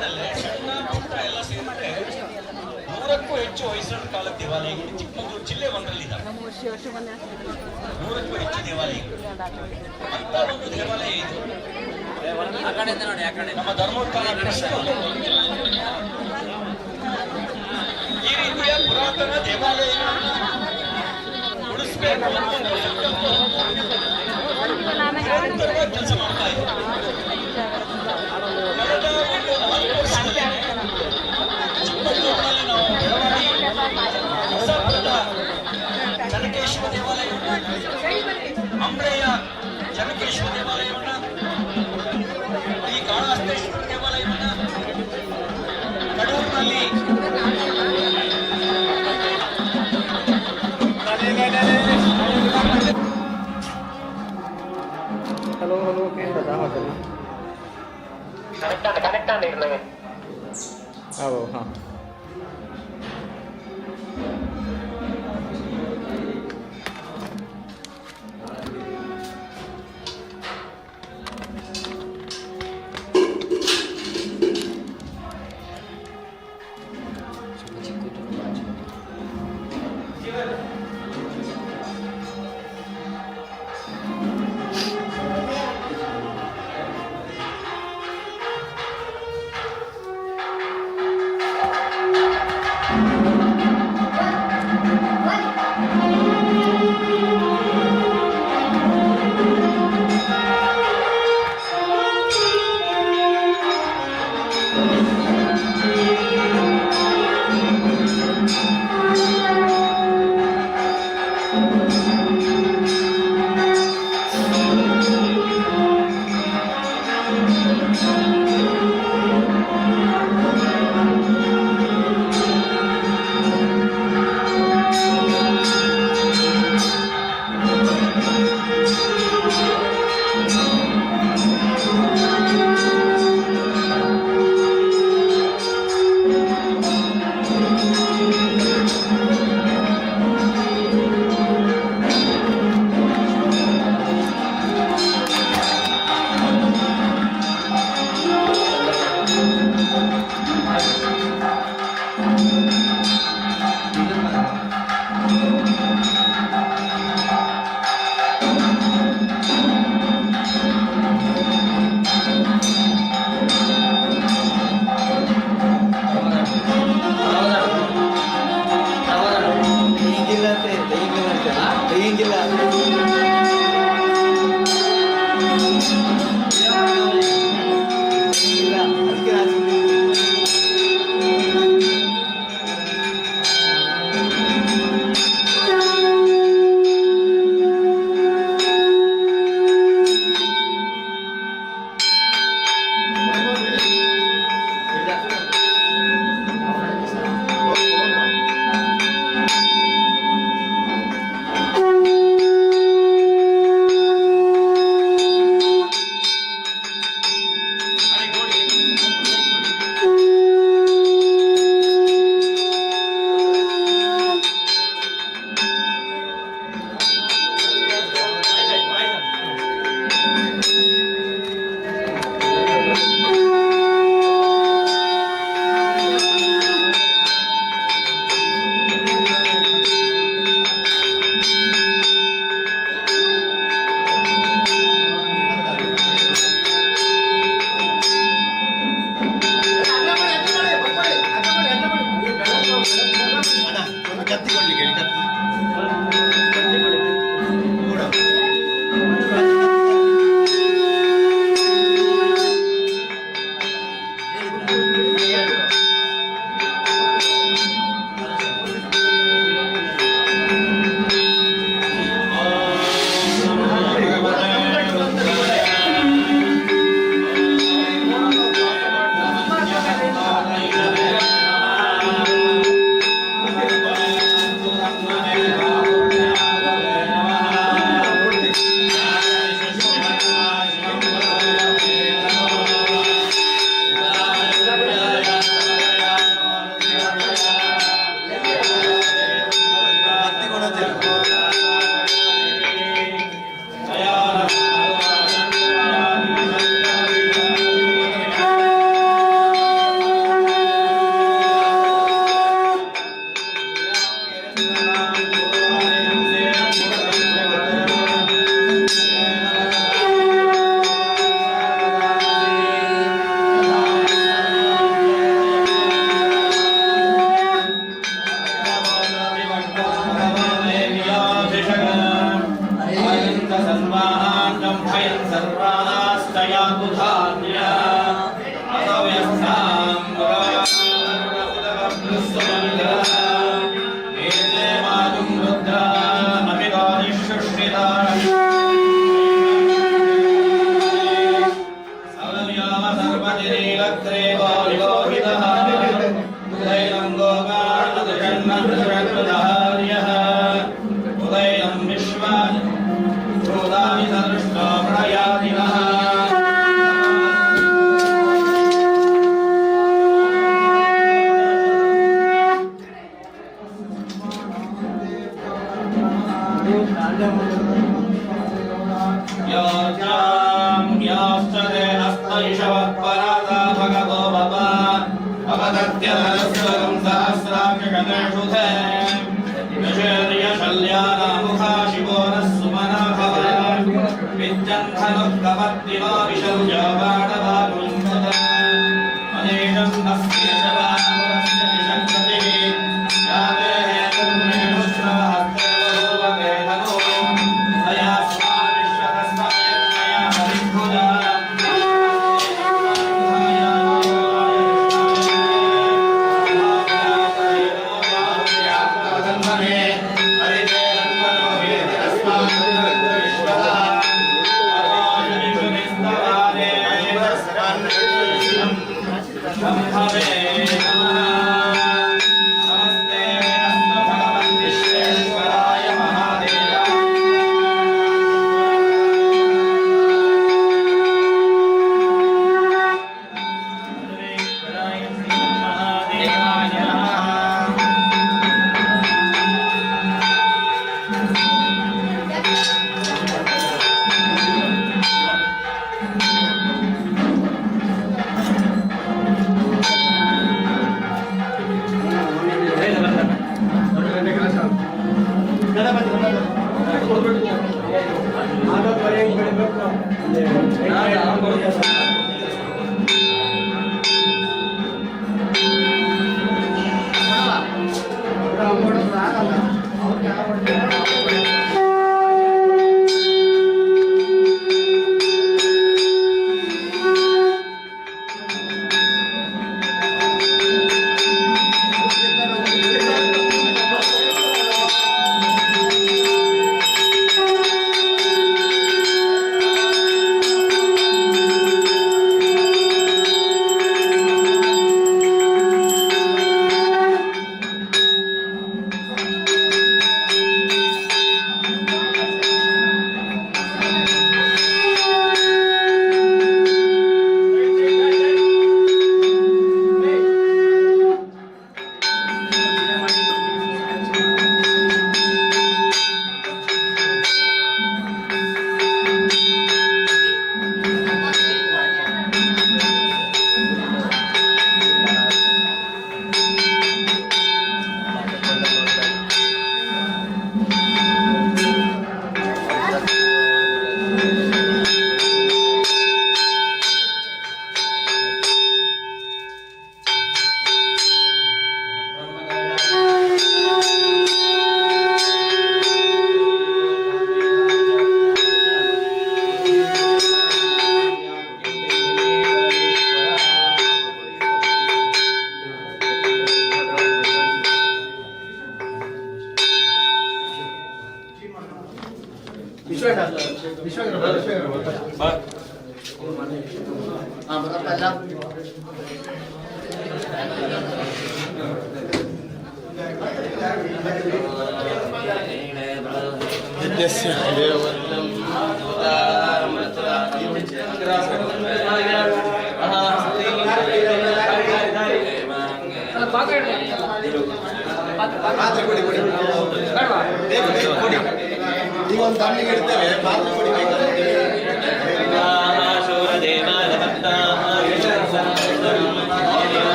ಜಿಲ್ಲೆನಲ್ಲೇ ಸಣ್ಣ ಪುಟ್ಟ ಎಲ್ಲ ಸೇರಿದ್ರೆ 100ಕ್ಕೂ ಹೆಚ್ಚು ಹೊಯ್ಸಳ ಕಾಲದ ದೇವಾಲಯಗಳು ಚಿಕ್ಕಮಗಳೂರು ಜಿಲ್ಲೆ ಒಂದರಲ್ಲಿದ್ದಾವೆ. 100ಕ್ಕೂ ಹೆಚ್ಚು ದೇವಾಲಯಗಳು. ಅಂತ ಒಂದು ದೇವಾಲಯ ಇದು. ನಮ್ಮ ಧರ್ಮೋತ್ಥಾನ ಈ ರೀತಿಯ ಪುರಾತನ ದೇವಾಲಯಗಳನ್ನು ಉಳಿಸಬೇಕು ಅನ್ನೋ ಒಂದು ಸಂಕಲ್ಪವನ್ನು ನಿರಂತರವಾಗಿ ಕೆಲಸ ಮಾಡ್ತಾ ಇದ್ದಾರೆ. ಕಳೆದ ಒಂದು 4 ವರ್ಷದಲ್ಲಿ ಚಿಕ್ಕಮಗಳೂರಿನಲ್ಲಿ ನಾವು ಬೆಳವಾಡಿ ಹೊಸಪುರದ ಜನಕೇಶ್ವರ ದೇವಾಲಯವನ್ನು, ಅಂಬ್ರೆಯ ಜನಕೇಶ್ವರ ದೇವಾಲಯವನ್ನು, ಈ ಕಾಳಹಸ್ತೇಶ್ವರ ದೇವಾಲಯವನ್ನು, ಕಡೂರಿನಲ್ಲಿ ಕನೆಕ್ಟ್ ആണ് ഇരുന്നത്. ഓ ഹാ अवदत्यधरस्वरं सहस्राक्षगणेषुधे यशेर्यशल्यानामुखा शिवो नः सुमनाभव विद्यन्धनुर्गमद्दिवा विशल्यबाणवागुंसद अनेकं नस्येशवानवरस्य निशङ्कतिः याते हेतुर्मेणुश्रवहस्तेवभूवते धनो तया स्वाविश्वतस्मयज्ञया हरिभुजा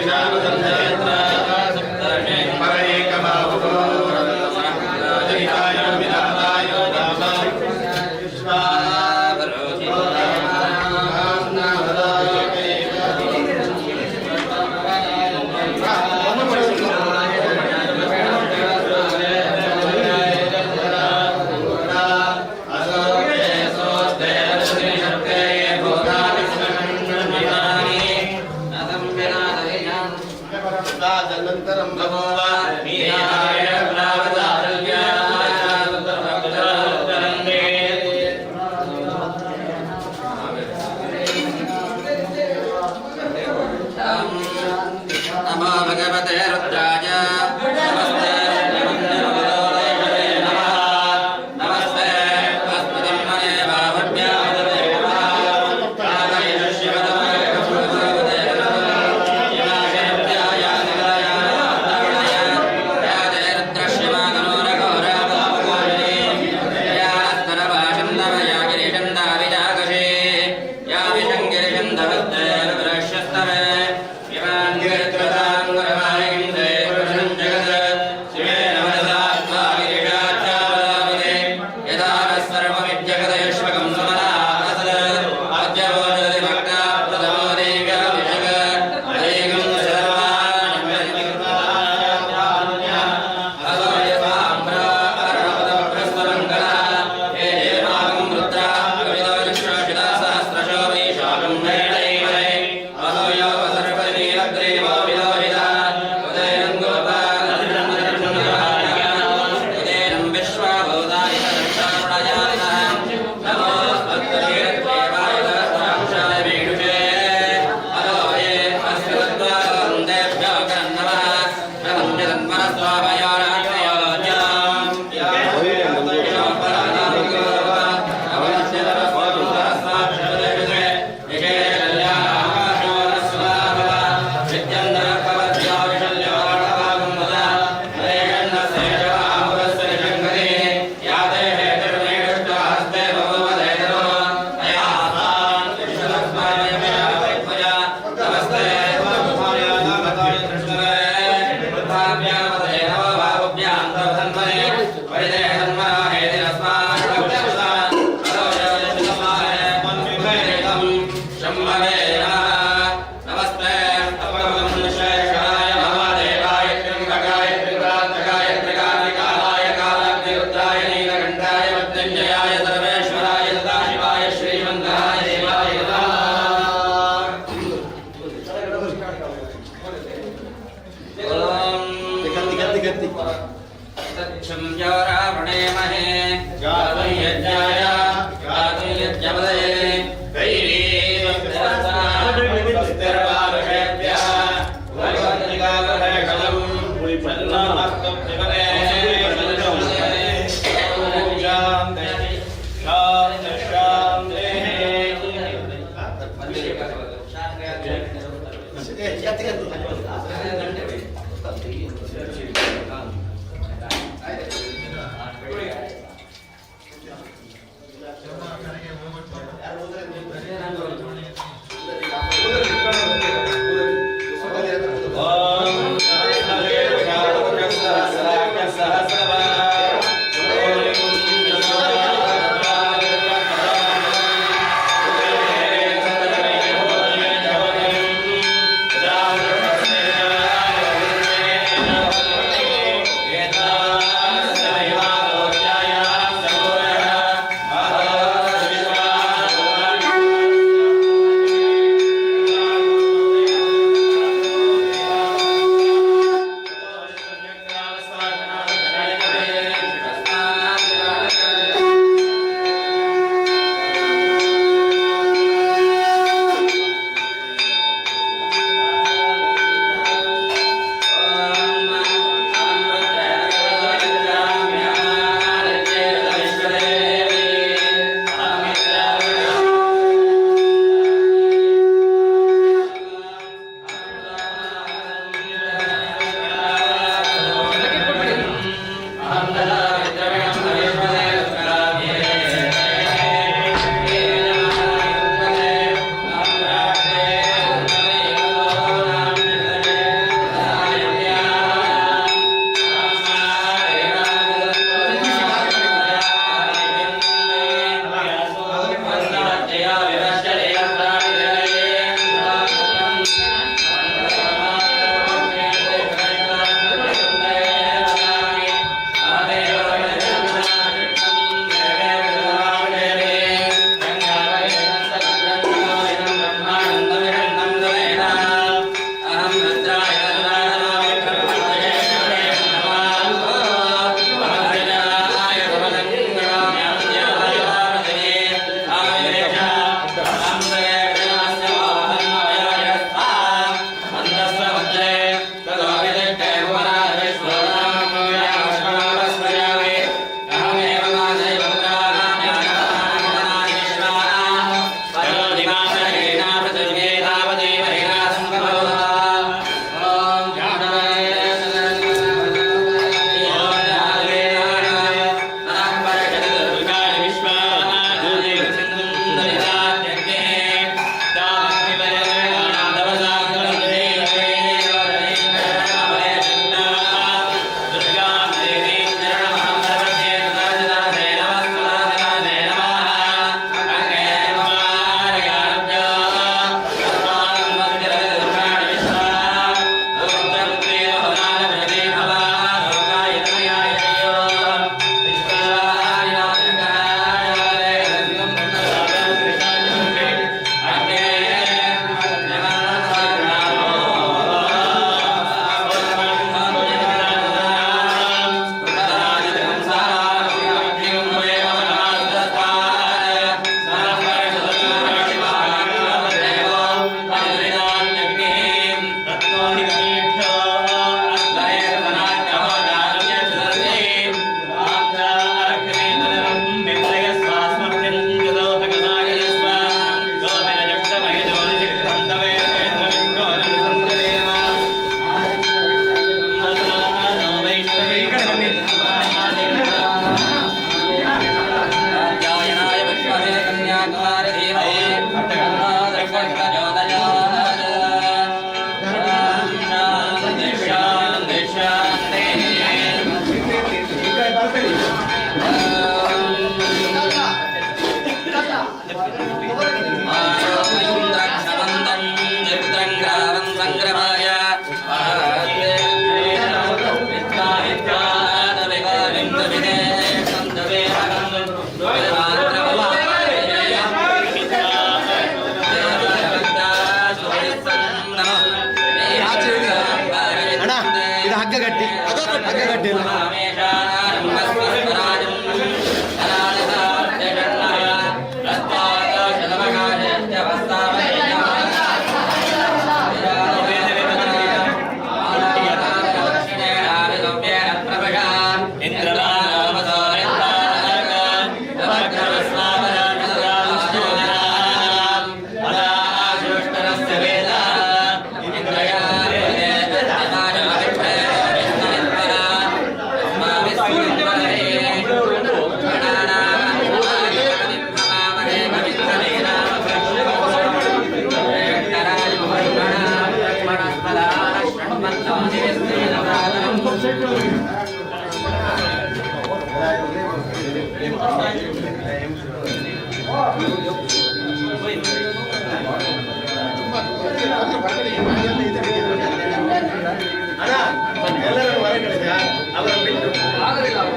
Jai नमो भगवते रुद्राय नमस्ते नमस्ते अस्मदन्मने बाहुभ्यामदते नमः कालयेन शिवतमये भगवते शिवाशयभ्याय निलय तरुणय यादे रुद्रशिवानूरघोरामोघोरिणी यास्तरभाषन्दवया गिरिशन्दाविजाकषे या विशङ्गिरिशन्दवद्दे विरश्यस्तवे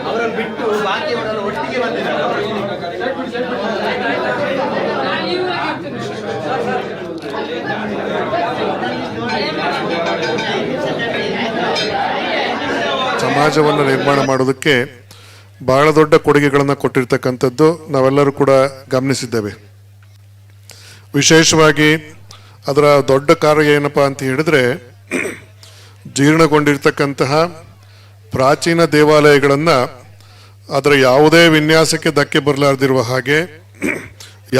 ಅವರನ್ನು ಬಿಟ್ಟು ಬಾಕಿಯವರೆಲ್ಲ ಒಟ್ಟಿಗೆ ಬಂದಿದ್ದಾರೆ. ಸಮಾಜವನ್ನು ನಿರ್ಮಾಣ ಮಾಡೋದಕ್ಕೆ ಬಹಳ ದೊಡ್ಡ ಕೊಡುಗೆಗಳನ್ನು ಕೊಟ್ಟಿರ್ತಕ್ಕಂಥದ್ದು ನಾವೆಲ್ಲರೂ ಕೂಡ ಗಮನಿಸಿದ್ದೇವೆ. ವಿಶೇಷವಾಗಿ ಅದರ ದೊಡ್ಡ ಕಾರ್ಯ ಏನಪ್ಪ ಅಂತ ಹೇಳಿದ್ರೆ, ಜೀರ್ಣಗೊಂಡಿರ್ತಕ್ಕಂತಹ ಪ್ರಾಚೀನ ದೇವಾಲಯಗಳನ್ನು ಅದರ ಯಾವುದೇ ವಿನ್ಯಾಸಕ್ಕೆ ಧಕ್ಕೆ ಬರಲಾರ್ದಿರುವ ಹಾಗೆ,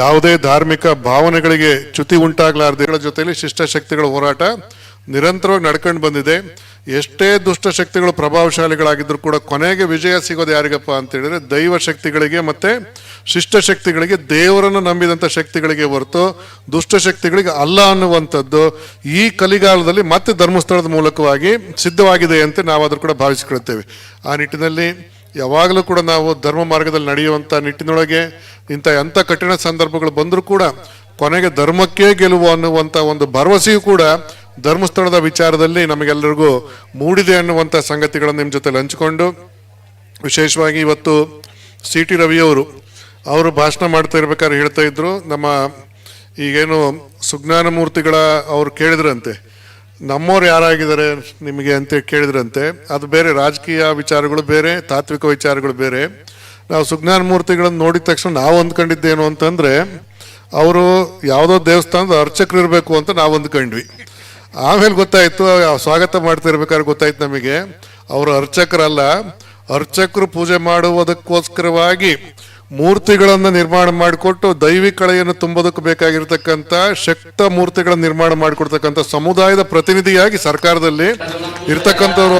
ಯಾವುದೇ ಧಾರ್ಮಿಕ ಭಾವನೆಗಳಿಗೆ ಚ್ಯುತಿ ಉಂಟಾಗಲಾರ್ದಿಗಳ ಜೊತೆಯಲ್ಲಿ ಶಿಷ್ಟಶಕ್ತಿಗಳ ಹೋರಾಟ ನಿರಂತರವಾಗಿ ನಡ್ಕೊಂಡು ಬಂದಿದೆ. ಎಷ್ಟೇ ದುಷ್ಟಶಕ್ತಿಗಳು ಪ್ರಭಾವಶಾಲಿಗಳಾಗಿದ್ರು ಕೂಡ ಕೊನೆಗೆ ವಿಜಯ ಸಿಗೋದು ಯಾರಿಗಪ್ಪ ಅಂತ ಹೇಳಿದ್ರೆ ದೈವ ಶಕ್ತಿಗಳಿಗೆ ಮತ್ತೆ ಶಿಷ್ಟಶಕ್ತಿಗಳಿಗೆ, ದೇವರನ್ನು ನಂಬಿದಂಥ ಶಕ್ತಿಗಳಿಗೆ ಹೊರತು ದುಷ್ಟಶಕ್ತಿಗಳಿಗೆ ಅಲ್ಲ ಅನ್ನುವಂಥದ್ದು ಈ ಕಲಿಗಾಲದಲ್ಲಿ ಮತ್ತೆ ಧರ್ಮಸ್ಥಳದ ಮೂಲಕವಾಗಿ ಸಿದ್ಧವಾಗಿದೆ ಅಂತ ನಾವು ಅದ್ರ ಕೂಡ ಭಾವಿಸಿಕೊಳ್ತೇವೆ. ಆ ನಿಟ್ಟಿನಲ್ಲಿ ಯಾವಾಗಲೂ ಕೂಡ ನಾವು ಧರ್ಮ ಮಾರ್ಗದಲ್ಲಿ ನಡೆಯುವಂಥ ನಿಟ್ಟಿನೊಳಗೆ ಎಂಥ ಕಠಿಣ ಸಂದರ್ಭಗಳು ಬಂದರೂ ಕೂಡ ಕೊನೆಗೆ ಧರ್ಮಕ್ಕೇ ಗೆಲುವು ಅನ್ನುವಂಥ ಒಂದು ಭರವಸೆಯೂ ಕೂಡ ಧರ್ಮಸ್ಥಳದ ವಿಚಾರದಲ್ಲಿ ನಮಗೆಲ್ಲರಿಗೂ ಮೂಡಿದೆ ಅನ್ನುವಂಥ ಸಂಗತಿಗಳನ್ನು ನಿಮ್ಮ ಜೊತೆಲಿ ಹಂಚಿಕೊಂಡು, ವಿಶೇಷವಾಗಿ ಇವತ್ತು CT ರವಿಯವರು ಭಾಷಣ ಮಾಡ್ತಾ ಇರ್ಬೇಕಾದ್ರೆ ಹೇಳ್ತಾ ಇದ್ರು, ನಮ್ಮ ಈಗೇನು ಸುಜ್ಞಾನ ಮೂರ್ತಿಗಳ ಅವ್ರು ಕೇಳಿದ್ರಂತೆ ನಮ್ಮವ್ರು ಯಾರಾಗಿದ್ದಾರೆ ನಿಮಗೆ ಅಂತ ಕೇಳಿದ್ರಂತೆ. ಅದು ಬೇರೆ, ರಾಜಕೀಯ ವಿಚಾರಗಳು ಬೇರೆ, ತಾತ್ವಿಕ ವಿಚಾರಗಳು ಬೇರೆ. ನಾವು ಸುಜ್ಞಾನ ಮೂರ್ತಿಗಳನ್ನು ನೋಡಿದ ತಕ್ಷಣ ನಾವು ಅಂದ್ಕೊಂಡಿದ್ದೇನು ಅಂತಂದರೆ ಅವರು ಯಾವುದೋ ದೇವಸ್ಥಾನದ ಅರ್ಚಕರು ಇರಬೇಕು ಅಂತ ನಾವು ಅಂದ್ಕೊಂಡ್ವಿ. ಆಮೇಲೆ ಗೊತ್ತಾಯಿತು, ಸ್ವಾಗತ ಮಾಡ್ತಾ ಇರ್ಬೇಕಾದ್ರೆ ಗೊತ್ತಾಯ್ತು ನಮಗೆ ಅವರು ಅರ್ಚಕರಲ್ಲ, ಅರ್ಚಕರು ಪೂಜೆ ಮಾಡುವುದಕ್ಕೋಸ್ಕರವಾಗಿ ಮೂರ್ತಿಗಳನ್ನು ನಿರ್ಮಾಣ ಮಾಡಿಕೊಟ್ಟು ದೈವಿ ಕಳೆಯನ್ನು ತುಂಬೋದಕ್ಕೆ ಬೇಕಾಗಿರ್ತಕ್ಕಂಥ ಶಕ್ತ ಮೂರ್ತಿಗಳನ್ನು ನಿರ್ಮಾಣ ಮಾಡಿಕೊಡ್ತಕ್ಕಂಥ ಸಮುದಾಯದ ಪ್ರತಿನಿಧಿಯಾಗಿ ಸರ್ಕಾರದಲ್ಲಿ ಇರ್ತಕ್ಕಂಥವ್ರು.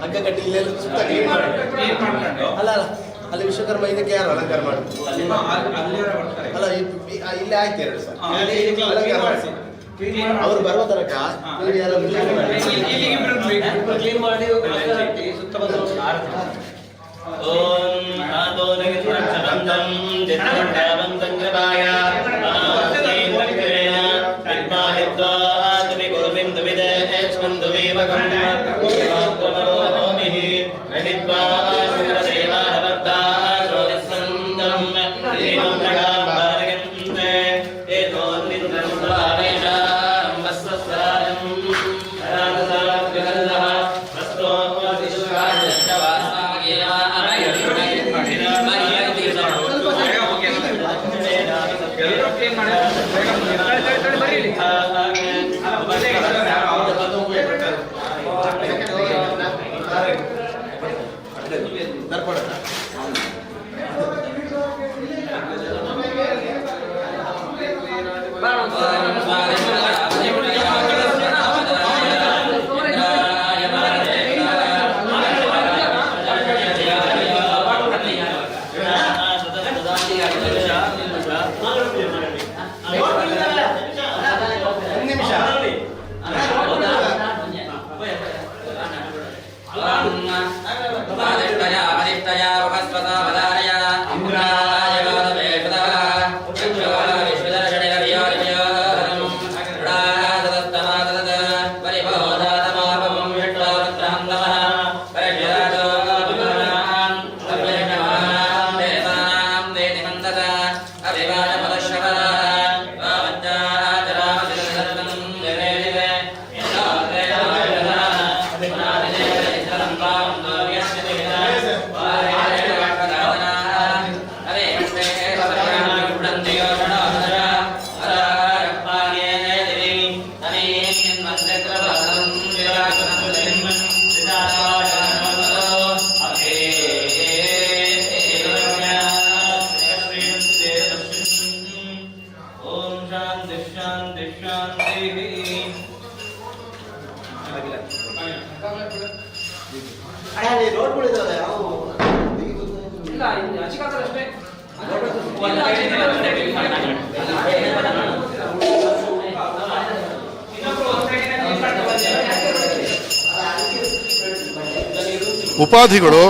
ಹಗ್ಗ ಕಟ್ಟಿ ಇಲ್ಲೆಲ್ಲ ಸುತ್ತ ಕ್ಲೀನ್ ಮಾಡಿ ಅಲ್ಲ ಅಲ್ಲಿ ವಿಶ್ವಕರ್ಮ ಇದಕ್ಕೆ ಯಾರು ಅಲಂಕಾರ ಮಾಡುದು ಅಲ್ಲ ಇಲ್ಲಿ ಆಯ್ತು 2 ಸಲ ಅಲಂಕಾರ ಮಾಡಿಸಿ ಅವರು ಬರುವ ತನಕ ಕ್ಲೀನ್ ಮಾಡಿ ಸುತ್ತ ಬಂದ ಓಂ ಆದೋ ನಗಿತರಂತಂ ದಿನವಂತಂ ಕೃಪಾಯ ಉಪಾಧಿಗಳು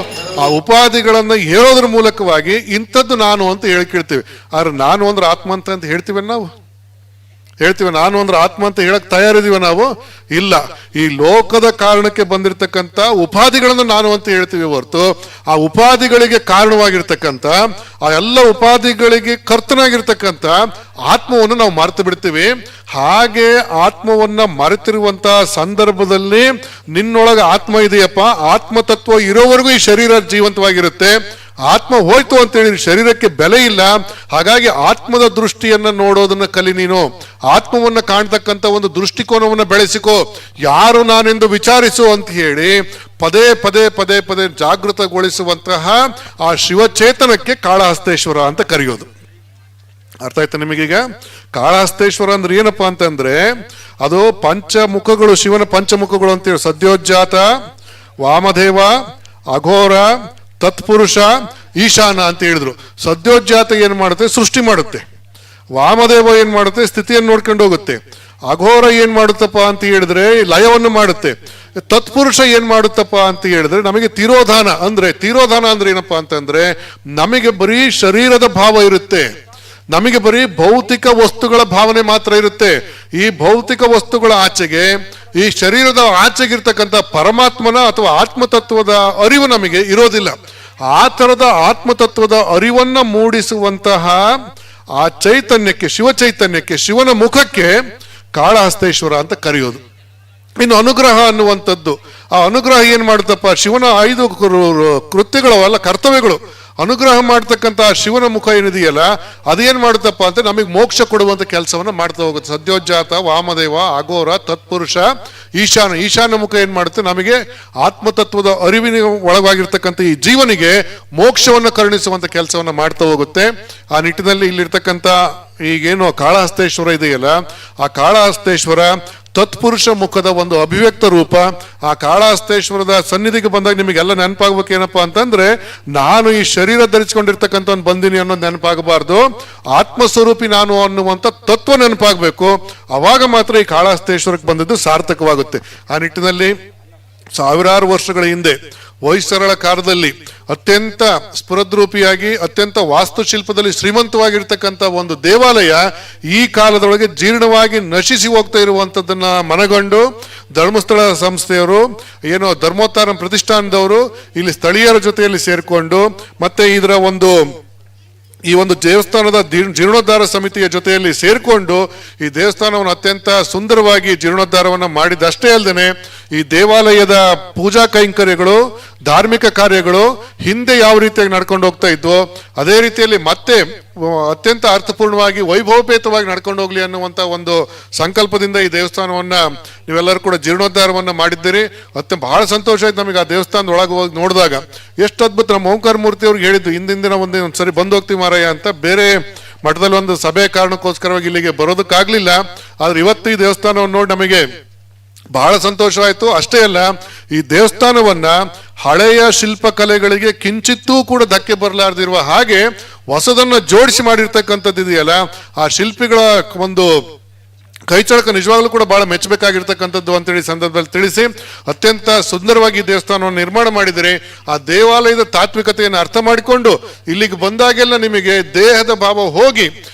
ಆ ಉಪಾಧಿಗಳನ್ನ ಹೇಳೋದ್ರ ಮೂಲಕವಾಗಿ ಇಂಥದ್ದು ನಾನು ಅಂತ ಹೇಳ್ಕೇಳ್ತೀವಿ. ಆದ್ರೆ ನಾನು ಅಂದ್ರೆ ಆತ್ಮ ಅಂತ ಹೇಳ್ತೀವಿ ನಾವು, ಹೇಳ್ತೀವಿ ನಾನು ಅಂದ್ರೆ ಆತ್ಮ ಅಂತ ಹೇಳಕ್ ತಯಾರಿದೀವ ನಾವು? ಇಲ್ಲ. ಈ ಲೋಕದ ಕಾರಣಕ್ಕೆ ಬಂದಿರತಕ್ಕಂಥ ಉಪಾಧಿಗಳನ್ನು ನಾನು ಅಂತ ಹೇಳ್ತೀವಿ ಹೊರತು ಆ ಉಪಾಧಿಗಳಿಗೆ ಕಾರಣವಾಗಿರ್ತಕ್ಕಂಥ ಆ ಎಲ್ಲ ಉಪಾಧಿಗಳಿಗೆ ಕರ್ತನಾಗಿರ್ತಕ್ಕಂಥ ಆತ್ಮವನ್ನು ನಾವು ಮರೆತು ಬಿಡ್ತೀವಿ. ಹಾಗೆ ಆತ್ಮವನ್ನ ಮರೆತಿರುವಂತಹ ಸಂದರ್ಭದಲ್ಲಿ ನಿನ್ನೊಳಗೆ ಆತ್ಮ ಇದೆಯಪ್ಪ, ಆತ್ಮತತ್ವ ಇರೋವರೆಗೂ ಈ ಶರೀರ ಜೀವಂತವಾಗಿರುತ್ತೆ. ಆತ್ಮ ಹೋಯ್ತು ಅಂತೇಳಿ ಶರೀರಕ್ಕೆ ಬೆಲೆ ಇಲ್ಲ. ಹಾಗಾಗಿ ಆತ್ಮದ ದೃಷ್ಟಿಯನ್ನ ನೋಡೋದನ್ನ ಕಲಿ ನೀನು. ಆತ್ಮವನ್ನ ಕಾಣ್ತಕ್ಕಂಥ ಒಂದು ದೃಷ್ಟಿಕೋನವನ್ನ ಬೆಳೆಸಿಕೋ. ಯಾರು ನಾನೆಂದು ವಿಚಾರಿಸು ಅಂತ ಹೇಳಿ ಪದೇ ಪದೇ ಪದೇ ಪದೇ ಜಾಗೃತಗೊಳಿಸುವಂತಹ ಆ ಶಿವಚೇತನಕ್ಕೆ ಕಾಳಹಸ್ತೇಶ್ವರ ಅಂತ ಕರೆಯೋದು. ಅರ್ಥ ಆಯ್ತಾ ನಿಮಗೀಗ? ಕಾಳಹಸ್ತೇಶ್ವರ ಅಂದ್ರೆ ಏನಪ್ಪಾ ಅಂತಂದ್ರೆ ಅದು ಪಂಚಮುಖಗಳು, ಶಿವನ ಪಂಚಮುಖಗಳು ಅಂತೇಳಿ ಸದ್ಯೋಜಾತ, ವಾಮದೇವ, ಅಘೋರ, ತತ್ಪುರುಷ, ಈಶಾನ ಅಂತ ಹೇಳಿದ್ರು. ಸದ್ಯೋಜಾತ ಏನ್ ಮಾಡುತ್ತೆ? ಸೃಷ್ಟಿ ಮಾಡುತ್ತೆ. ವಾಮದೇವ ಏನ್ ಮಾಡುತ್ತೆ? ಸ್ಥಿತಿಯನ್ನು ನೋಡ್ಕೊಂಡು ಹೋಗುತ್ತೆ. ಅಘೋರ ಏನ್ ಮಾಡುತ್ತಪ್ಪ ಅಂತ ಹೇಳಿದ್ರೆ ಲಯವನ್ನು ಮಾಡುತ್ತೆ. ತತ್ಪುರುಷ ಏನ್ ಮಾಡುತ್ತಪ್ಪ ಅಂತ ಹೇಳಿದ್ರೆ ನಮಗೆ ತಿರೋಧಾನ ಅಂದ್ರೆ ಏನಪ್ಪಾ ಅಂತಂದ್ರೆ ನಮಗೆ ಬರೀ ಶರೀರದ ಭಾವ ಇರುತ್ತೆ, ನಮಗೆ ಬರೀ ಭೌತಿಕ ವಸ್ತುಗಳ ಭಾವನೆ ಮಾತ್ರ ಇರುತ್ತೆ. ಈ ಭೌತಿಕ ವಸ್ತುಗಳ ಆಚೆಗೆ, ಈ ಶರೀರದ ಆಚೆಗಿರ್ತಕ್ಕಂಥ ಪರಮಾತ್ಮನ ಅಥವಾ ಆತ್ಮತತ್ವದ ಅರಿವು ನಮಗೆ ಇರೋದಿಲ್ಲ. ಆ ತರದ ಆತ್ಮತತ್ವದ ಅರಿವನ್ನ ಮೂಡಿಸುವಂತಹ ಆ ಚೈತನ್ಯಕ್ಕೆ, ಶಿವಚೈತನ್ಯಕ್ಕೆ, ಶಿವನ ಮುಖಕ್ಕೆ ಕಾಳಹಸ್ತೇಶ್ವರ ಅಂತ ಕರೆಯೋದು. ಇನ್ನು ಅನುಗ್ರಹ ಅನ್ನುವಂಥದ್ದು, ಆ ಅನುಗ್ರಹ ಏನ್ ಮಾಡುತ್ತಪ್ಪ? ಶಿವನ 5 ಕೃತ್ಯಗಳು ಅಲ್ಲ, ಕರ್ತವ್ಯಗಳು. ಅನುಗ್ರಹ ಮಾಡ್ತಕ್ಕಂಥ ಶಿವನ ಮುಖ ಏನಿದೆಯಲ್ಲ ಅದೇನ್ ಮಾಡುತ್ತಪ್ಪ ಅಂತ ನಮಗೆ ಮೋಕ್ಷ ಕೊಡುವಂತ ಕೆಲಸವನ್ನ ಮಾಡ್ತಾ ಹೋಗುತ್ತೆ. ಸದ್ಯೋಜಾತ, ವಾಮದೇವ, ಅಘೋರ, ತತ್ಪುರುಷ, ಈಶಾನ ಮುಖ ಏನ್ ಮಾಡುತ್ತೆ? ನಮಗೆ ಆತ್ಮತತ್ವದ ಅರಿವಿನ ಒಳಗಾಗಿರ್ತಕ್ಕಂಥ ಈ ಜೀವನಿಗೆ ಮೋಕ್ಷವನ್ನು ಕರುಣಿಸುವಂತ ಕೆಲಸವನ್ನ ಮಾಡ್ತಾ ಹೋಗುತ್ತೆ. ಆ ನಿಟ್ಟಿನಲ್ಲಿ ಇಲ್ಲಿರ್ತಕ್ಕಂಥ ಈಗೇನು ಕಾಳಹಸ್ತೇಶ್ವರ ಇದೆಯಲ್ಲ, ಆ ಕಾಳಹಸ್ತೇಶ್ವರ ತತ್ಪುರುಷ ಮುಖದ ಒಂದು ಅಭಿವ್ಯಕ್ತ ರೂಪ. ಆ ಕಾಳಹಸ್ತೇಶ್ವರದ ಸನ್ನಿಧಿಗೆ ಬಂದಾಗ ನಿಮಗೆಲ್ಲ ನೆನಪಾಗ್ಬೇಕೇನಪ್ಪಾ ಅಂತಂದ್ರೆ ನಾನು ಈ ಶರೀರ ಧರಿಸಿಕೊಂಡಿರ್ತಕ್ಕಂಥ ಒಂದು ಬಂದಿನಿ ಅನ್ನೋದು ನೆನಪಾಗಬಾರ್ದು, ಆತ್ಮಸ್ವರೂಪಿ ನಾನು ಅನ್ನುವಂಥ ತತ್ವ ನೆನಪಾಗಬೇಕು. ಅವಾಗ ಮಾತ್ರ ಈ ಕಾಳಹಸ್ತೇಶ್ವರಕ್ಕೆ ಬಂದದ್ದು ಸಾರ್ಥಕವಾಗುತ್ತೆ. ಆ ನಿಟ್ಟಿನಲ್ಲಿ ಸಾವಿರಾರು ವರ್ಷಗಳ ಹಿಂದೆ ಹೊಯ್ಸಳರ ಕಾಲದಲ್ಲಿ ಅತ್ಯಂತ ಸ್ಫುರದ್ರೂಪಿಯಾಗಿ, ಅತ್ಯಂತ ವಾಸ್ತುಶಿಲ್ಪದಲ್ಲಿ ಶ್ರೀಮಂತವಾಗಿರ್ತಕ್ಕಂಥ ಒಂದು ದೇವಾಲಯ ಈ ಕಾಲದೊಳಗೆ ಜೀರ್ಣವಾಗಿ ನಶಿಸಿ ಹೋಗ್ತಾ ಇರುವಂಥದ್ದನ್ನ ಮನಗಂಡು ಧರ್ಮಸ್ಥಳ ಸಂಸ್ಥೆಯವರು, ಏನೋ ಧರ್ಮೋತ್ತಾರ ಪ್ರತಿಷ್ಠಾನದವರು ಇಲ್ಲಿ ಸ್ಥಳೀಯರ ಜೊತೆಯಲ್ಲಿ ಸೇರಿಕೊಂಡು ಮತ್ತೆ ಇದರ ಈ ಒಂದು ದೇವಸ್ಥಾನದ ಜೀರ್ಣೋದ್ಧಾರ ಸಮಿತಿಯ ಜೊತೆಯಲ್ಲಿ ಸೇರಿಕೊಂಡು ಈ ದೇವಸ್ಥಾನವನ್ನು ಅತ್ಯಂತ ಸುಂದರವಾಗಿ ಜೀರ್ಣೋದ್ಧಾರವನ್ನು ಮಾಡಿದಷ್ಟೇ ಅಲ್ಲದೆ ಈ ದೇವಾಲಯದ ಪೂಜಾ ಕೈಂಕರ್ಯಗಳು, ಧಾರ್ಮಿಕ ಕಾರ್ಯಗಳು ಹಿಂದೆ ಯಾವ ರೀತಿಯಾಗಿ ನಡ್ಕೊಂಡು ಹೋಗ್ತಾ ಇದ್ವೋ ಅದೇ ರೀತಿಯಲ್ಲಿ ಮತ್ತೆ ಅತ್ಯಂತ ಅರ್ಥಪೂರ್ಣವಾಗಿ, ವೈಭವಪೇತವಾಗಿ ನಡ್ಕೊಂಡು ಹೋಗ್ಲಿ ಅನ್ನುವಂಥ ಒಂದು ಸಂಕಲ್ಪದಿಂದ ಈ ದೇವಸ್ಥಾನವನ್ನ ನೀವೆಲ್ಲರೂ ಕೂಡ ಜೀರ್ಣೋದ್ಧಾರವನ್ನ ಮಾಡಿದ್ದೀರಿ. ಬಹಳ ಸಂತೋಷ ಆಯ್ತು ನಮಗೆ ಆ ದೇವಸ್ಥಾನದ ಒಳಗೆ ಹೋಗಿ ನೋಡಿದಾಗ. ಎಷ್ಟು ಅದ್ಭುತ! ನಮ್ಮ ಓಂಕಾರ ಮೂರ್ತಿ ಅವ್ರಿಗೆ ಹೇಳಿದ್ದು ಹಿಂದಿನ ಒಂದ್ಸರಿ ಬಂದು ಹೋಗ್ತೀವಿ ಮಾರಾಯ ಅಂತ. ಬೇರೆ ಮಠದಲ್ಲಿ ಒಂದು ಸಭೆ ಕಾರಣಕ್ಕೋಸ್ಕರವಾಗಿ ಇಲ್ಲಿಗೆ ಬರೋದಕ್ಕಾಗ್ಲಿಲ್ಲ. ಆದ್ರೆ ಇವತ್ತು ಈ ದೇವಸ್ಥಾನವನ್ನು ನೋಡಿ ನಮಗೆ ಬಹಳ ಸಂತೋಷವಾಯಿತು. ಅಷ್ಟೇ ಅಲ್ಲ, ಈ ದೇವಸ್ಥಾನವನ್ನ ಹಳೆಯ ಶಿಲ್ಪಕಲೆಗಳಿಗೆ ಕಿಂಚಿತ್ತೂ ಕೂಡ ಧಕ್ಕೆ ಬರಲಾರ್ದಿರುವ ಹಾಗೆ ಹೊಸದನ್ನ ಜೋಡಿಸಿ ಮಾಡಿರ್ತಕ್ಕಂಥದ್ದು ಇದೆಯಲ್ಲ, ಆ ಶಿಲ್ಪಿಗಳ ಒಂದು ಕೈಚಳಕ ನಿಜವಾಗ್ಲೂ ಕೂಡ ಬಹಳ ಮೆಚ್ಚಬೇಕಾಗಿರ್ತಕ್ಕಂಥದ್ದು ಅಂತೇಳಿ ಸಂದರ್ಭದಲ್ಲಿ ತಿಳಿಸಿ ಅತ್ಯಂತ ಸುಂದರವಾಗಿ ದೇವಸ್ಥಾನವನ್ನು ನಿರ್ಮಾಣ ಮಾಡಿದರೆ ಆ ದೇವಾಲಯದ ತಾತ್ವಿಕತೆಯನ್ನು ಅರ್ಥ ಮಾಡಿಕೊಂಡು ಇಲ್ಲಿಗೆ ಬಂದಾಗೆಲ್ಲ ನಿಮಗೆ ದೇಹದ ಭಾವ ಹೋಗಿ,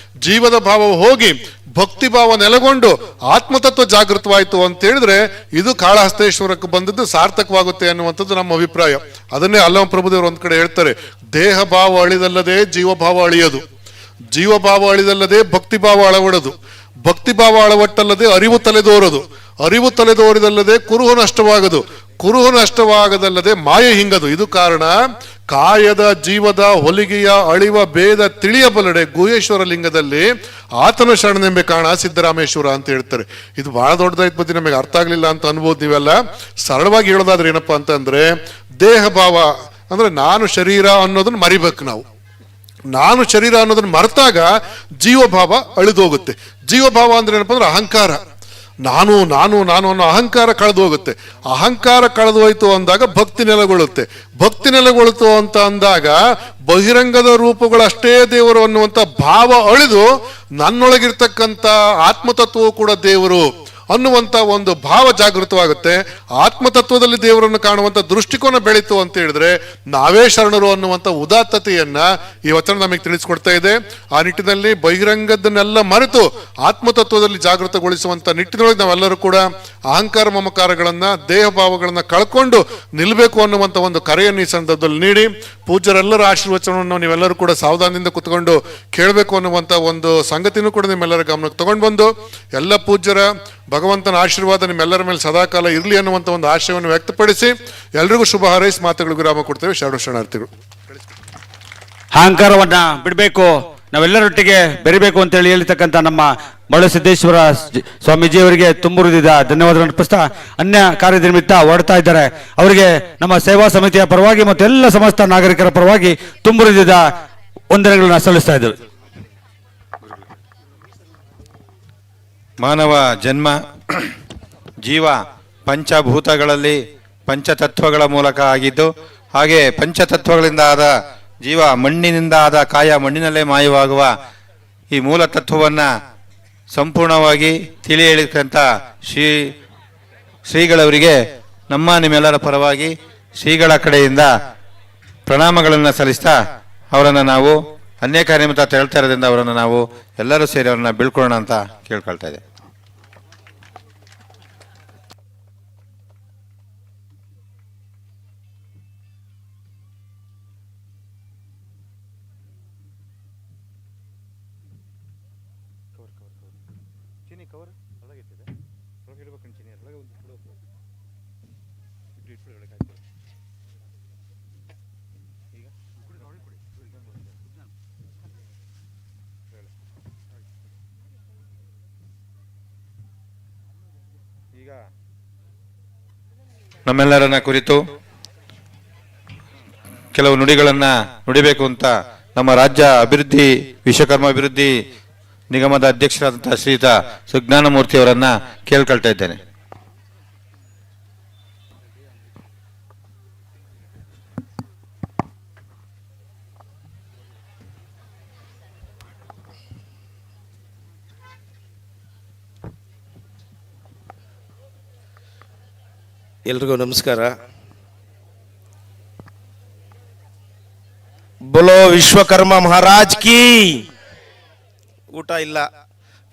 ಜೀವದ ಭಾವ ಹೋಗಿ, ಭಕ್ತಿ ಭಾವ ನೆಲೆಗೊಂಡು ಆತ್ಮತತ್ವ ಜಾಗೃತವಾಯಿತು ಅಂತ ಹೇಳಿದ್ರೆ ಇದು ಕಾಳಹಸ್ತೇಶ್ವರಕ್ಕೆ ಬಂದದ್ದು ಸಾರ್ಥಕವಾಗುತ್ತೆ ಅನ್ನುವಂಥದ್ದು ನಮ್ಮ ಅಭಿಪ್ರಾಯ. ಅದನ್ನೇ ಅಲ್ಲಮ ಪ್ರಭುದೇವರು ಒಂದ್ ಕಡೆ ಹೇಳ್ತಾರೆ, ದೇಹ ಭಾವ ಅಳಿದಲ್ಲದೆ ಜೀವಭಾವ ಅಳಿಯೋದು, ಜೀವಭಾವ ಅಳಿದಲ್ಲದೆ ಭಕ್ತಿ ಭಾವ ಅಳವಡೋದು, ಭಕ್ತಿ ಭಾವ ಅಳವಟ್ಟಲ್ಲದೆ ಅರಿವು ತಲೆದೋರದು, ಅರಿವು ತಲೆದೋರಿದಲ್ಲದೆ ಕುರುಹು ನಷ್ಟವಾಗದು, ಕುರುಹು ನಷ್ಟವಾಗದಲ್ಲದೆ ಮಾಯೆ ಹಿಂಗದು. ಇದು ಕಾರಣ ಕಾಯದ ಜೀವದ ಹೊಲಿಗೆಯ ಅಳಿವ ಭೇದ ತಿಳಿಯಬಲ್ಲಡೆ ಗುಹೇಶ್ವರ ಲಿಂಗದಲ್ಲಿ ಆತನ ಶರಣನೆಂಬೆ ಕಾಣ ಸಿದ್ದರಾಮೇಶ್ವರ ಅಂತ ಹೇಳ್ತಾರೆ. ಇದು ಬಹಳ ದೊಡ್ಡದಾಯ್ತು ಬತ್ತಿ, ನಮಗೆ ಅರ್ಥ ಆಗ್ಲಿಲ್ಲ ಅಂತ ಅನ್ಬೋದು ನೀವೆಲ್ಲ. ಸರಳವಾಗಿ ಹೇಳೋದಾದ್ರೆ ಏನಪ್ಪಾ ಅಂತಂದ್ರೆ ದೇಹ ಭಾವ ಅಂದ್ರೆ ನಾನು ಶರೀರ ಅನ್ನೋದನ್ನ ಮರಿಬೇಕು ನಾವು. ನಾನು ಶರೀರ ಅನ್ನೋದನ್ನ ಮರೆತಾಗ ಜೀವಭಾವ ಅಳಿದು ಹೋಗುತ್ತೆ. ಜೀವಭಾವ ಅಂದ್ರೆ ಏನಪ್ಪಾ ಅಂದ್ರೆ ಅಹಂಕಾರ, ನಾನು ನಾನು ನಾನು ಅನ್ನೋ ಅಹಂಕಾರ ಕಳೆದು ಹೋಗುತ್ತೆ. ಅಹಂಕಾರ ಕಳೆದು ಹೋಯ್ತು ಅಂದಾಗ ಭಕ್ತಿ ನೆಲೆಗೊಳ್ಳುತ್ತೆ. ಭಕ್ತಿ ನೆಲೆಗೊಳ್ತು ಅಂತ ಅಂದಾಗ ಬಹಿರಂಗದ ರೂಪಗಳಷ್ಟೇ ದೇವರು ಅನ್ನುವಂಥ ಭಾವ ಅಳಿದು ನನ್ನೊಳಗಿರ್ತಕ್ಕಂಥ ಆತ್ಮತತ್ವವು ಕೂಡ ದೇವರು ಅನ್ನುವಂಥ ಒಂದು ಭಾವ ಜಾಗೃತವಾಗುತ್ತೆ. ಆತ್ಮತತ್ವದಲ್ಲಿ ದೇವರನ್ನು ಕಾಣುವಂಥ ದೃಷ್ಟಿಕೋನ ಬೆಳೀತು ಅಂತ ಹೇಳಿದ್ರೆ ನಾವೇ ಶರಣರು ಅನ್ನುವಂಥ ಉದಾತ್ತತೆಯನ್ನ ಈ ವಚನ ನಮಗೆ ತಿಳಿಸ್ಕೊಡ್ತಾ ಇದೆ. ಆ ನಿಟ್ಟಿನಲ್ಲಿ ಬಹಿರಂಗದನ್ನೆಲ್ಲ ಮರೆತು ಆತ್ಮತತ್ವದಲ್ಲಿ ಜಾಗೃತಗೊಳಿಸುವಂತ ನಿಟ್ಟಿನೊಳಗೆ ನಾವೆಲ್ಲರೂ ಕೂಡ ಅಹಂಕಾರ ಮಮಕಾರಗಳನ್ನ ದೇಹ ಭಾವಗಳನ್ನ ಕಳ್ಕೊಂಡು ನಿಲ್ಲಬೇಕು ಅನ್ನುವಂಥ ಒಂದು ಕರೆಯನ್ನು ಈ ಸಂದರ್ಭದಲ್ಲಿ ನೀಡಿ ಪೂಜ್ಯರೆಲ್ಲರ ಆಶೀರ್ವಚನವನ್ನು ನೀವೆಲ್ಲರೂ ಕೂಡ ಸಾವಧಾನದಿಂದ ಕುತ್ಕೊಂಡು ಕೇಳಬೇಕು ಅನ್ನುವಂಥ ಒಂದು ಸಂಗತಿನೂ ಕೂಡ ನಿಮ್ಮೆಲ್ಲರ ಗಮನಕ್ಕೆ ತಗೊಂಡು ಬಂದು ಎಲ್ಲ ಪೂಜ್ಯರ ಭಗವಂತನ ಆಶೀರ್ವಾದ ನಿಮ್ಮೆಲ್ಲರ ಮೇಲೆ ಸದಾಕಾಲ ಇರಲಿ ಅನ್ನುವಂಥ ಒಂದು ಆಶಯವನ್ನು ವ್ಯಕ್ತಪಡಿಸಿ ಎಲ್ರಿಗೂ ಶುಭ ಹಾರೈಸಿ ಮಾತುಗಳಿಗೆ ವಿರಾಮ ಕೊಡ್ತೇವೆ. ಶರಣಾರ್ಥಿಗಳು. ಅಹಂಕಾರವನ್ನ ಬಿಡಬೇಕು, ನಾವೆಲ್ಲರೊಟ್ಟಿಗೆ ಬೆರಿಬೇಕು ಅಂತೇಳಿ ಹೇಳ್ತಕ್ಕಂಥ ನಮ್ಮ ಮಳಸಿದ್ದೇಶ್ವರ ಸ್ವಾಮೀಜಿಯವರಿಗೆ ತುಂಬು ಹೃದಯದ ಧನ್ಯವಾದಗಳನ್ನು ಅರ್ಪಿಸ್ತಾ ಅನ್ಯ ಕಾರ್ಯದ ನಿಮಿತ್ತ ಹೊರಡ್ತಾ ಇದ್ದಾರೆ. ಅವರಿಗೆ ನಮ್ಮ ಸೇವಾ ಸಮಿತಿಯ ಪರವಾಗಿ ಮತ್ತು ಎಲ್ಲ ಸಮಸ್ತ ನಾಗರಿಕರ ಪರವಾಗಿ ತುಂಬು ಹೃದಯದ ವಂದನೆಗಳನ್ನು ಸಲ್ಲಿಸ್ತಾ ಇದ್ದೇವೆ. ಮಾನವ ಜನ್ಮ ಜೀವ ಪಂಚಭೂತಗಳಲ್ಲಿ ಪಂಚತತ್ವಗಳ ಮೂಲಕ ಆಗಿದ್ದು, ಹಾಗೆ ಪಂಚತತ್ವಗಳಿಂದ ಆದ ಜೀವ ಮಣ್ಣಿನಿಂದ ಆದ ಕಾಯ ಮಣ್ಣಿನಲ್ಲೇ ಮಾಯವಾಗುವ ಈ ಮೂಲ ತತ್ವವನ್ನು ಸಂಪೂರ್ಣವಾಗಿ ತಿಳಿ ಹೇಳಿದಂಥ ಶ್ರೀಗಳವರಿಗೆ ನಮ್ಮ ನಿಮ್ಮೆಲ್ಲರ ಪರವಾಗಿ ಶ್ರೀಗಳ ಕಡೆಯಿಂದ ಪ್ರಣಾಮಗಳನ್ನು ಸಲ್ಲಿಸ್ತಾ ಅವರನ್ನು ನಾವು ಅನೇಕ ನಿಮಿತ್ತ ತೆರಳ್ತಾ ಇರೋದ್ರಿಂದ ಅವರನ್ನು ನಾವು ಎಲ್ಲರೂ ಸೇರಿ ಅವರನ್ನು ಬೀಳ್ಕೊಳ್ಳೋಣ ಅಂತ ಕೇಳ್ಕೊಳ್ತಾ ಇದೆ. ನಮ್ಮೆಲ್ಲರನ್ನ ಕುರಿತು ಕೆಲವು ನುಡಿಗಳನ್ನ ನುಡಿಬೇಕು ಅಂತ ನಮ್ಮ ರಾಜ್ಯ ಅಭಿವೃದ್ಧಿ ವಿಶ್ವಕರ್ಮ ಅಭಿವೃದ್ಧಿ ನಿಗಮದ ಅಧ್ಯಕ್ಷರಾದಂತಹ ಶ್ರೀಯುತ ಸುಜ್ಞಾನಮೂರ್ತಿ ಅವರನ್ನ ಕೇಳ್ಕೊಳ್ತಾ ಇದ್ದೇನೆ. ಎಲ್ರಿಗೂ ನಮಸ್ಕಾರ. ಬೋಲೋ ವಿಶ್ವಕರ್ಮ ಮಹಾರಾಜ್ ಕಿ. ಊಟ ಇಲ್ಲ,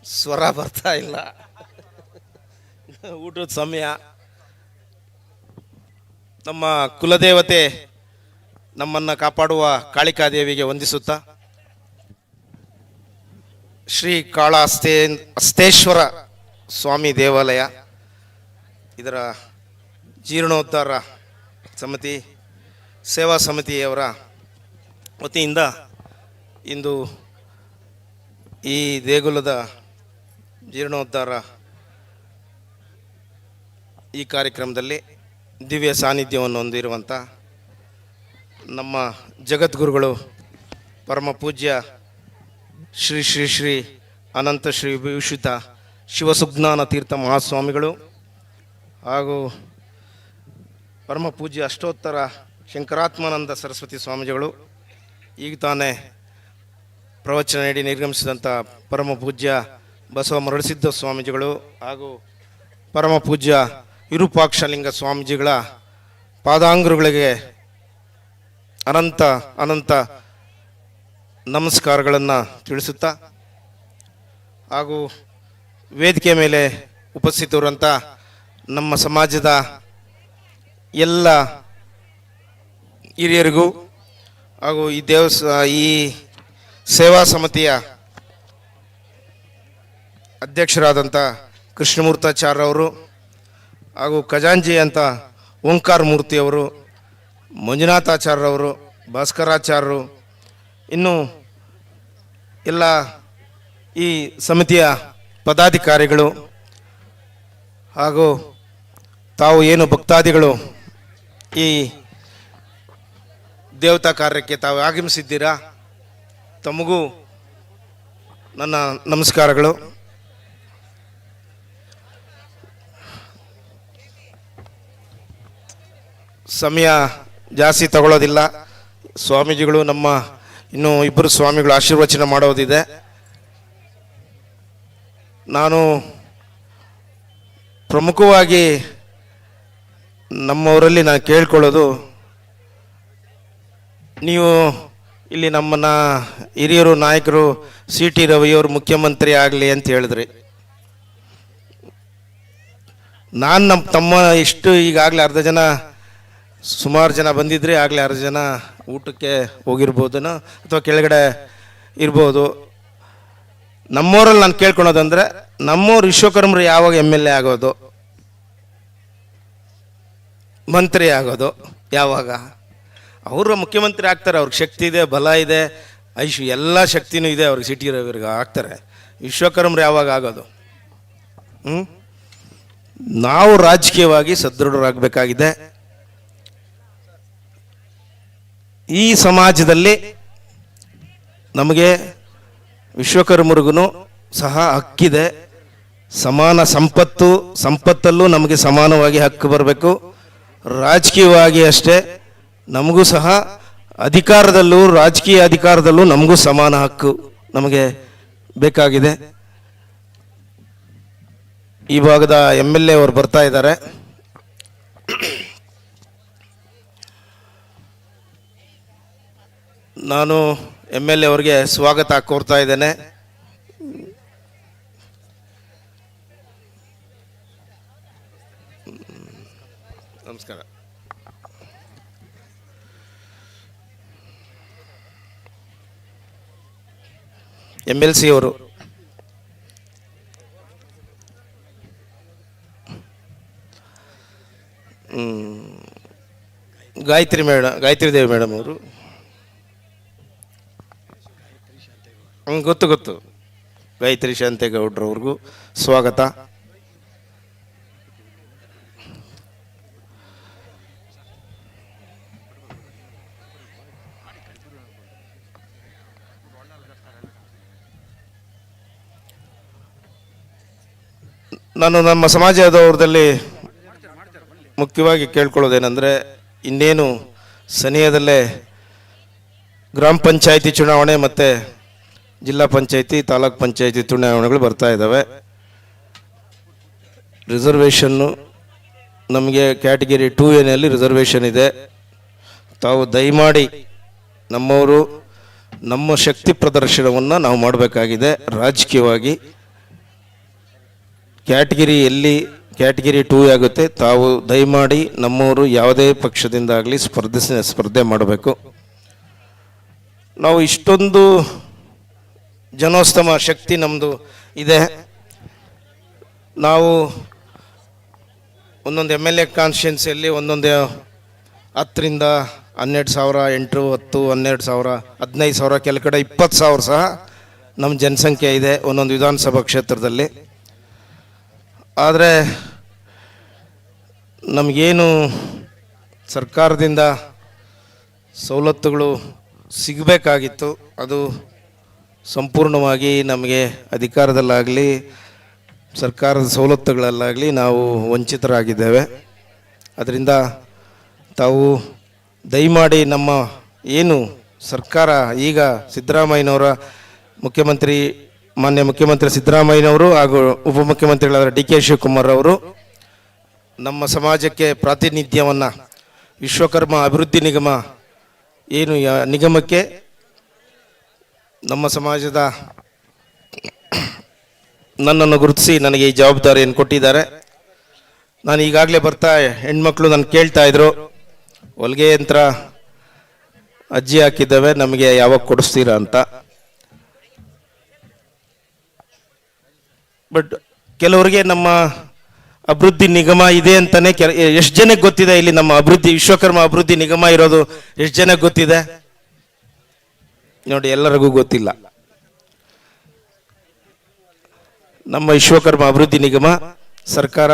ಸ್ವರ ಬರ್ತಾ ಇಲ್ಲ, ಊಟದ ಸಮಯ. ನಮ್ಮ ಕುಲದೇವತೆ ನಮ್ಮನ್ನು ಕಾಪಾಡುವ ಕಾಳಿಕಾದೇವಿಗೆ ವಂದಿಸುತ್ತಾ ಶ್ರೀ ಕಾಳಹಸ್ತೇಶ್ವರ ಸ್ವಾಮಿ ದೇವಾಲಯ ಇದರ ಜೀರ್ಣೋದ್ಧಾರ ಸಮಿತಿ ಸೇವಾ ಸಮಿತಿಯವರ ವತಿಯಿಂದ ಇಂದು ಈ ದೇಗುಲದ ಜೀರ್ಣೋದ್ಧಾರ ಈ ಕಾರ್ಯಕ್ರಮದಲ್ಲಿ ದಿವ್ಯ ಸಾನ್ನಿಧ್ಯವನ್ನು ಹೊಂದಿರುವಂಥ ನಮ್ಮ ಜಗದ್ಗುರುಗಳು ಪರಮ ಪೂಜ್ಯ ಶ್ರೀ ಶ್ರೀ ಶ್ರೀ ಅನಂತ ಶ್ರೀ ವಿಭೂಷಿತ ಶಿವಸುಜ್ಞಾನ ತೀರ್ಥ ಮಹಾಸ್ವಾಮಿಗಳು ಹಾಗೂ ಪರಮ ಪೂಜ್ಯ ಅಷ್ಟೋತ್ತರ ಶಂಕರಾತ್ಮಾನಂದ ಸರಸ್ವತಿ ಸ್ವಾಮೀಜಿಗಳು, ಈಗ ತಾನೇ ಪ್ರವಚನ ನೀಡಿ ನಿರ್ಗಮಿಸಿದಂಥ ಪರಮ ಪೂಜ್ಯ ಬಸವ ಮರಳಸಿದ್ದ ಸ್ವಾಮೀಜಿಗಳು ಹಾಗೂ ಪರಮ ಪೂಜ್ಯ ವಿರೂಪಾಕ್ಷಲಿಂಗ ಸ್ವಾಮೀಜಿಗಳ ಪಾದಾಂಗುರುಗಳಿಗೆ ಅನಂತ ಅನಂತ ನಮಸ್ಕಾರಗಳನ್ನು ತಿಳಿಸುತ್ತಾ ಹಾಗೂ ವೇದಿಕೆ ಮೇಲೆ ಉಪಸ್ಥಿತರಂಥ ನಮ್ಮ ಸಮಾಜದ ಎಲ್ಲ ಹಿರಿಯರಿಗೂ ಹಾಗೂ ಈ ಸೇವಾ ಸಮಿತಿಯ ಅಧ್ಯಕ್ಷರಾದಂಥ ಕೃಷ್ಣಮೂರ್ತಾಚಾರ್ಯವರು ಹಾಗೂ ಖಜಾಂಜಿ ಅಂತ ಓಂಕಾರ ಮೂರ್ತಿಯವರು, ಮಂಜುನಾಥಾಚಾರ್ಯವರು, ಭಾಸ್ಕರಾಚಾರ್ಯರು, ಇನ್ನು ಎಲ್ಲ ಈ ಸಮಿತಿಯ ಪದಾಧಿಕಾರಿಗಳು ಹಾಗೂ ತಾವು ಏನು ಭಕ್ತಾದಿಗಳು ಈ ದೇವತಾ ಕಾರ್ಯಕ್ಕೆ ತಾವು ಆಗಮಿಸಿದ್ದೀರಾ, ತಮಗೂ ನನ್ನ ನಮಸ್ಕಾರಗಳು. ಸಮಯ ಜಾಸ್ತಿ ತಗೊಳ್ಳೋದಿಲ್ಲ. ಸ್ವಾಮೀಜಿಗಳು ನಮ್ಮ ಇನ್ನೂ ಇಬ್ಬರು ಸ್ವಾಮಿಗಳು ಆಶೀರ್ವಚನ ಮಾಡೋದಿದೆ. ನಾನು ಪ್ರಮುಖವಾಗಿ ನಮ್ಮವರಲ್ಲಿ ನಾನು ಕೇಳ್ಕೊಳ್ಳೋದು, ನೀವು ಇಲ್ಲಿ ನಮ್ಮನ್ನ ಹಿರಿಯರು ನಾಯಕರು CT ರವಿಯವರು ಮುಖ್ಯಮಂತ್ರಿ ಆಗಲಿ ಅಂತ ಹೇಳಿದ್ರಿ. ನಾನು ನಮ್ಮ ತಮ್ಮ ಇಷ್ಟು ಈಗಾಗಲೇ ಅರ್ಧ ಜನ ಸುಮಾರು ಜನ ಬಂದಿದ್ರಿ, ಆಗಲೇ ಅರ್ಧ ಜನ ಊಟಕ್ಕೆ ಹೋಗಿರ್ಬೋದನೋ ಅಥವಾ ಕೆಳಗಡೆ ಇರ್ಬೋದು. ನಮ್ಮವರಲ್ಲಿ ನಾನು ಕೇಳ್ಕೊಳೋದಂದರೆ, ನಮ್ಮವ್ರು ವಿಶ್ವಕರ್ಮರು ಯಾವಾಗ MLA ಆಗೋದು, ಮಂತ್ರಿ ಆಗೋದು ಯಾವಾಗ? ಅವರು ಮುಖ್ಯಮಂತ್ರಿ ಆಗ್ತಾರೆ, ಅವ್ರಿಗೆ ಶಕ್ತಿ ಇದೆ, ಬಲ ಇದೆ, ಎಲ್ಲ ಶಕ್ತಿನೂ ಇದೆ ಅವ್ರಿಗೆ, CT ರವಿಯವ್ರಿಗೆ ಆಗ್ತಾರೆ. ವಿಶ್ವಕರ್ಮರು ಯಾವಾಗ ಆಗೋದು? ನಾವು ರಾಜಕೀಯವಾಗಿ ಸದೃಢರಾಗಬೇಕಾಗಿದೆ. ಈ ಸಮಾಜದಲ್ಲಿ ನಮಗೆ ವಿಶ್ವಕರ್ಮರಿಗೂ ಸಹ ಹಕ್ಕಿದೆ. ಸಮಾನ ಸಂಪತ್ತಲ್ಲೂ ನಮಗೆ ಸಮಾನವಾಗಿ ಹಕ್ಕು ಬರಬೇಕು. ರಾಜಕೀಯವಾಗಿ ಅಷ್ಟೇ, ನಮಗೂ ಸಹ ಅಧಿಕಾರದಲ್ಲೂ, ರಾಜಕೀಯ ಅಧಿಕಾರದಲ್ಲೂ ನಮಗೂ ಸಮಾನ ಹಕ್ಕು ನಮಗೆ ಬೇಕಾಗಿದೆ. ಈ ಭಾಗದ MLA ಅವರು ಬರ್ತಾ ಇದ್ದಾರೆ. ನಾನು MLA ಅವರಿಗೆ ಸ್ವಾಗತ ಕೋರ್ತಾ ಇದ್ದೇನೆ. ನಮಸ್ಕಾರ. MLC ಅವರು ಗಾಯತ್ರಿ ದೇವಿ ಮೇಡಮ್ ಅವರು ಗೊತ್ತು ಗಾಯತ್ರಿ ಶಾಂತೇಗೌಡ್ರವ್ರಿಗೂ ಸ್ವಾಗತ. ನಾನು ನಮ್ಮ ಸಮಾಜದವ್ರದಲ್ಲಿ ಮುಖ್ಯವಾಗಿ ಕೇಳ್ಕೊಳ್ಳೋದೇನೆಂದರೆ, ಇನ್ನೇನು ಸನಿಹದಲ್ಲೇ ಗ್ರಾಮ ಪಂಚಾಯಿತಿ ಚುನಾವಣೆ ಮತ್ತು ಜಿಲ್ಲಾ ಪಂಚಾಯಿತಿ, ತಾಲೂಕ್ ಪಂಚಾಯಿತಿ ಚುನಾವಣೆಗಳು ಬರ್ತಾ ಇದ್ದಾವೆ. ರಿಸರ್ವೇಷನ್ನು ನಮಗೆ ಕ್ಯಾಟಗಿರಿ 2A ರಿಸರ್ವೇಷನ್ ಇದೆ. ತಾವು ದಯಮಾಡಿ ನಮ್ಮವರು ನಮ್ಮ ಶಕ್ತಿ ಪ್ರದರ್ಶನವನ್ನು ನಾವು ಮಾಡಬೇಕಾಗಿದೆ. ರಾಜಕೀಯವಾಗಿ ಕ್ಯಾಟಗಿರಿ 2 ಆಗುತ್ತೆ. ತಾವು ದಯಮಾಡಿ ನಮ್ಮವರು ಯಾವುದೇ ಪಕ್ಷದಿಂದ ಆಗಲಿ ಸ್ಪರ್ಧೆ ಮಾಡಬೇಕು. ನಾವು ಇಷ್ಟೊಂದು ಜನೋಸ್ತಮ ಶಕ್ತಿ ನಮ್ಮದು ಇದೆ. ನಾವು ಒಂದೊಂದು MLA ಕಾನ್ಸ್ಟಿಟ್ಯೂನ್ಸಿಯಲ್ಲಿ ಒಂದೊಂದು 10ರಿಂದ 12,000, 8, 10, 12,000, 15,000, ಕೆಲ ಕಡೆ 20,000 ಸಹ ನಮ್ಮ ಜನಸಂಖ್ಯೆ ಇದೆ ಒಂದೊಂದು ವಿಧಾನಸಭಾ ಕ್ಷೇತ್ರದಲ್ಲಿ. ಆದರೆ ನಮಗೇನು ಸರ್ಕಾರದಿಂದ ಸವಲತ್ತುಗಳು ಸಿಗಬೇಕಾಗಿತ್ತು, ಅದು ಸಂಪೂರ್ಣವಾಗಿ ನಮಗೆ ಅಧಿಕಾರದಲ್ಲಾಗಲಿ ಸರ್ಕಾರದ ಸವಲತ್ತುಗಳಲ್ಲಾಗಲಿ ನಾವು ವಂಚಿತರಾಗಿದ್ದೇವೆ. ಅದರಿಂದ ತಾವು ದಯಮಾಡಿ ನಮ್ಮ ಏನು ಸರ್ಕಾರ ಈಗ ಸಿದ್ದರಾಮಯ್ಯನವರ ಮಾನ್ಯ ಮುಖ್ಯಮಂತ್ರಿ ಸಿದ್ದರಾಮಯ್ಯನವರು ಹಾಗೂ ಉಪಮುಖ್ಯಮಂತ್ರಿಗಳಾದ DK ಶಿವಕುಮಾರ್ ಅವರು ನಮ್ಮ ಸಮಾಜಕ್ಕೆ ಪ್ರಾತಿನಿಧ್ಯವನ್ನು ವಿಶ್ವಕರ್ಮ ಅಭಿವೃದ್ಧಿ ನಿಗಮ ಏನು ನಿಗಮಕ್ಕೆ ನಮ್ಮ ಸಮಾಜದ ನನ್ನನ್ನು ಗುರುತಿಸಿ ನನಗೆ ಈ ಜವಾಬ್ದಾರಿಯನ್ನು ಕೊಟ್ಟಿದ್ದಾರೆ. ನಾನು ಈಗಾಗಲೇ ಬರ್ತಾ ಹೆಣ್ಮಕ್ಳು ನಾನು ಕೇಳ್ತಾ ಇದ್ರು, ಹೊಲಿಗೆ ಯಂತ್ರ ಅಜ್ಜಿ ಹಾಕಿದ್ದಾವೆ, ನಮಗೆ ಯಾವಾಗ ಕೊಡಿಸ್ತೀರಾ ಅಂತ. ಬಟ್ ಕೆಲವರಿಗೆ ನಮ್ಮ ಅಭಿವೃದ್ಧಿ ನಿಗಮ ಇದೆ ಅಂತಾನೆ ಎಷ್ಟು ಜನಕ್ಕೆ ಗೊತ್ತಿದೆ? ಇಲ್ಲಿ ನಮ್ಮ ವಿಶ್ವಕರ್ಮ ಅಭಿವೃದ್ಧಿ ನಿಗಮ ಇರೋದು ಎಷ್ಟು ಜನಕ್ಕೆ ಗೊತ್ತಿದೆ? ನೋಡಿ, ಎಲ್ಲರಿಗೂ ಗೊತ್ತಿಲ್ಲ. ನಮ್ಮ ವಿಶ್ವಕರ್ಮ ಅಭಿವೃದ್ಧಿ ನಿಗಮ ಸರ್ಕಾರ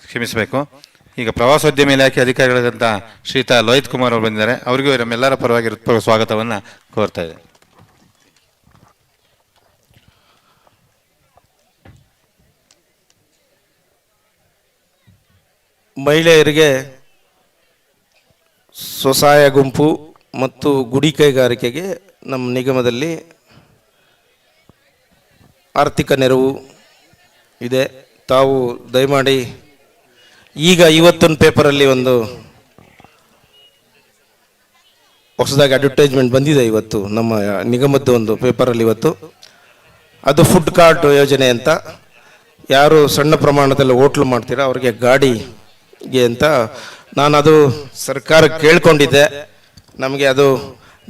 ಕ್ಷಮಿಸಬೇಕು. ಈಗ ಪ್ರವಾಸೋದ್ಯಮ ಇಲಾಖೆ ಅಧಿಕಾರಿಗಳಾದಂಥ ಶ್ರೀಯುತ ಲೋಹಿತ್ ಕುಮಾರ್ ಅವರು ಬಂದಿದ್ದಾರೆ. ಅವರಿಗೂ ನಮ್ಮೆಲ್ಲರ ಪರವಾಗಿ ಹೃತ್ಪೂರ್ವಕ ಸ್ವಾಗತವನ್ನು ಕೋರ್ತಾ ಇದೆ. ಮಹಿಳೆಯರಿಗೆ ಸ್ವಸಹಾಯ ಗುಂಪು ಮತ್ತು ಗುಡಿ ಕೈಗಾರಿಕೆಗೆ ನಮ್ಮ ನಿಗಮದಲ್ಲಿ ಆರ್ಥಿಕ ನೆರವು ಇದೆ. ತಾವು ದಯಮಾಡಿ ಈಗ ಇವತ್ತಿನ ಪೇಪರಲ್ಲಿ ಒಂದು ಹೊಸದಾಗಿ ಅಡ್ವರ್ಟೈಸ್ಮೆಂಟ್ ಬಂದಿದೆ ಇವತ್ತು ನಮ್ಮ ನಿಗಮದ್ದು ಒಂದು ಪೇಪರಲ್ಲಿ ಇವತ್ತು. ಅದು ಫುಡ್ ಕಾರ್ಟ್ ಯೋಜನೆ ಅಂತ. ಯಾರು ಸಣ್ಣ ಪ್ರಮಾಣದಲ್ಲಿ ಹೋಟ್ಲು ಮಾಡ್ತೀರಾ ಅವ್ರಿಗೆ ಗಾಡಿಗೆ ಅಂತ ನಾನು ಅದು ಸರ್ಕಾರಕ್ಕೆ ಕೇಳ್ಕೊಂಡಿದ್ದೆ. ನಮಗೆ ಅದು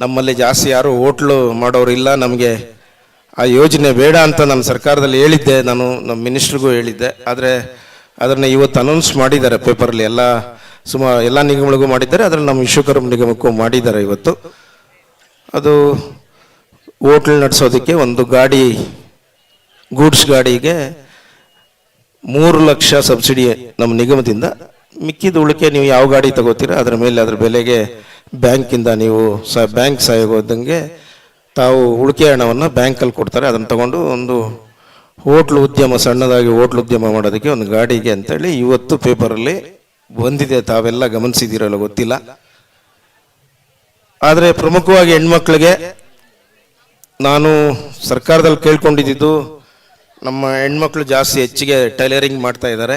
ನಮ್ಮಲ್ಲಿ ಜಾಸ್ತಿ ಯಾರು ಹೋಟ್ಲು ಮಾಡೋರು ಇಲ್ಲ, ನಮಗೆ ಆ ಯೋಜನೆ ಬೇಡ ಅಂತ ನಾನು ಸರ್ಕಾರದಲ್ಲಿ ಹೇಳಿದ್ದೆ, ನಾನು ನಮ್ಮ ಮಿನಿಸ್ಟ್ರಿಗೂ ಹೇಳಿದ್ದೆ. ಆದರೆ ಅದನ್ನು ಇವತ್ತು ಅನೌನ್ಸ್ ಮಾಡಿದ್ದಾರೆ ಪೇಪರಲ್ಲಿ, ಎಲ್ಲ ನಿಗಮಗಳಿಗೂ ಮಾಡಿದ್ದಾರೆ, ಅದರಲ್ಲಿ ನಮ್ಮ ವಿಶ್ವಕರ್ಮ ನಿಗಮಕ್ಕೂ ಮಾಡಿದ್ದಾರೆ ಇವತ್ತು. ಅದು ಹೋಟ್ಲ್ ನಡೆಸೋದಕ್ಕೆ ಒಂದು ಗಾಡಿ, ಗೂಡ್ಸ್ ಗಾಡಿಗೆ 3 ಲಕ್ಷ ಸಬ್ಸಿಡಿ ನಮ್ಮ ನಿಗಮದಿಂದ. ಮಿಕ್ಕಿದ ಉಳಿಕೆ ನೀವು ಯಾವ ಗಾಡಿ ತಗೋತೀರ ಅದರ ಮೇಲೆ ಅದರ ಬೆಲೆಗೆ ಬ್ಯಾಂಕಿಂದ ನೀವು ಬ್ಯಾಂಕ್ ಸಹಾಯಗೋದಂಗೆ ತಾವು ಉಳಿಕೆ ಹಣವನ್ನು ಬ್ಯಾಂಕಲ್ಲಿ ಕೊಡ್ತಾರೆ. ಅದನ್ನು ತಗೊಂಡು ಒಂದು ಹೋಟ್ಲು ಉದ್ಯಮ, ಸಣ್ಣದಾಗಿ ಹೋಟ್ಲು ಉದ್ಯಮ ಮಾಡೋದಕ್ಕೆ ಒಂದು ಗಾಡಿಗೆ ಅಂತೇಳಿ ಇವತ್ತು ಪೇಪರಲ್ಲಿ ಬಂದಿದೆ. ತಾವೆಲ್ಲ ಗಮನಿಸಿದ್ದೀರಲ್ಲ ಗೊತ್ತಿಲ್ಲ. ಆದರೆ ಪ್ರಮುಖವಾಗಿ ಹೆಣ್ಮಕ್ಳಿಗೆ ನಾನು ಸರ್ಕಾರದಲ್ಲಿ ಕೇಳ್ಕೊಂಡಿದ್ದು, ನಮ್ಮ ಹೆಣ್ಮಕ್ಳು ಜಾಸ್ತಿ ಹೆಚ್ಚಿಗೆ ಟೈಲರಿಂಗ್ ಮಾಡ್ತಾ ಇದ್ದಾರೆ,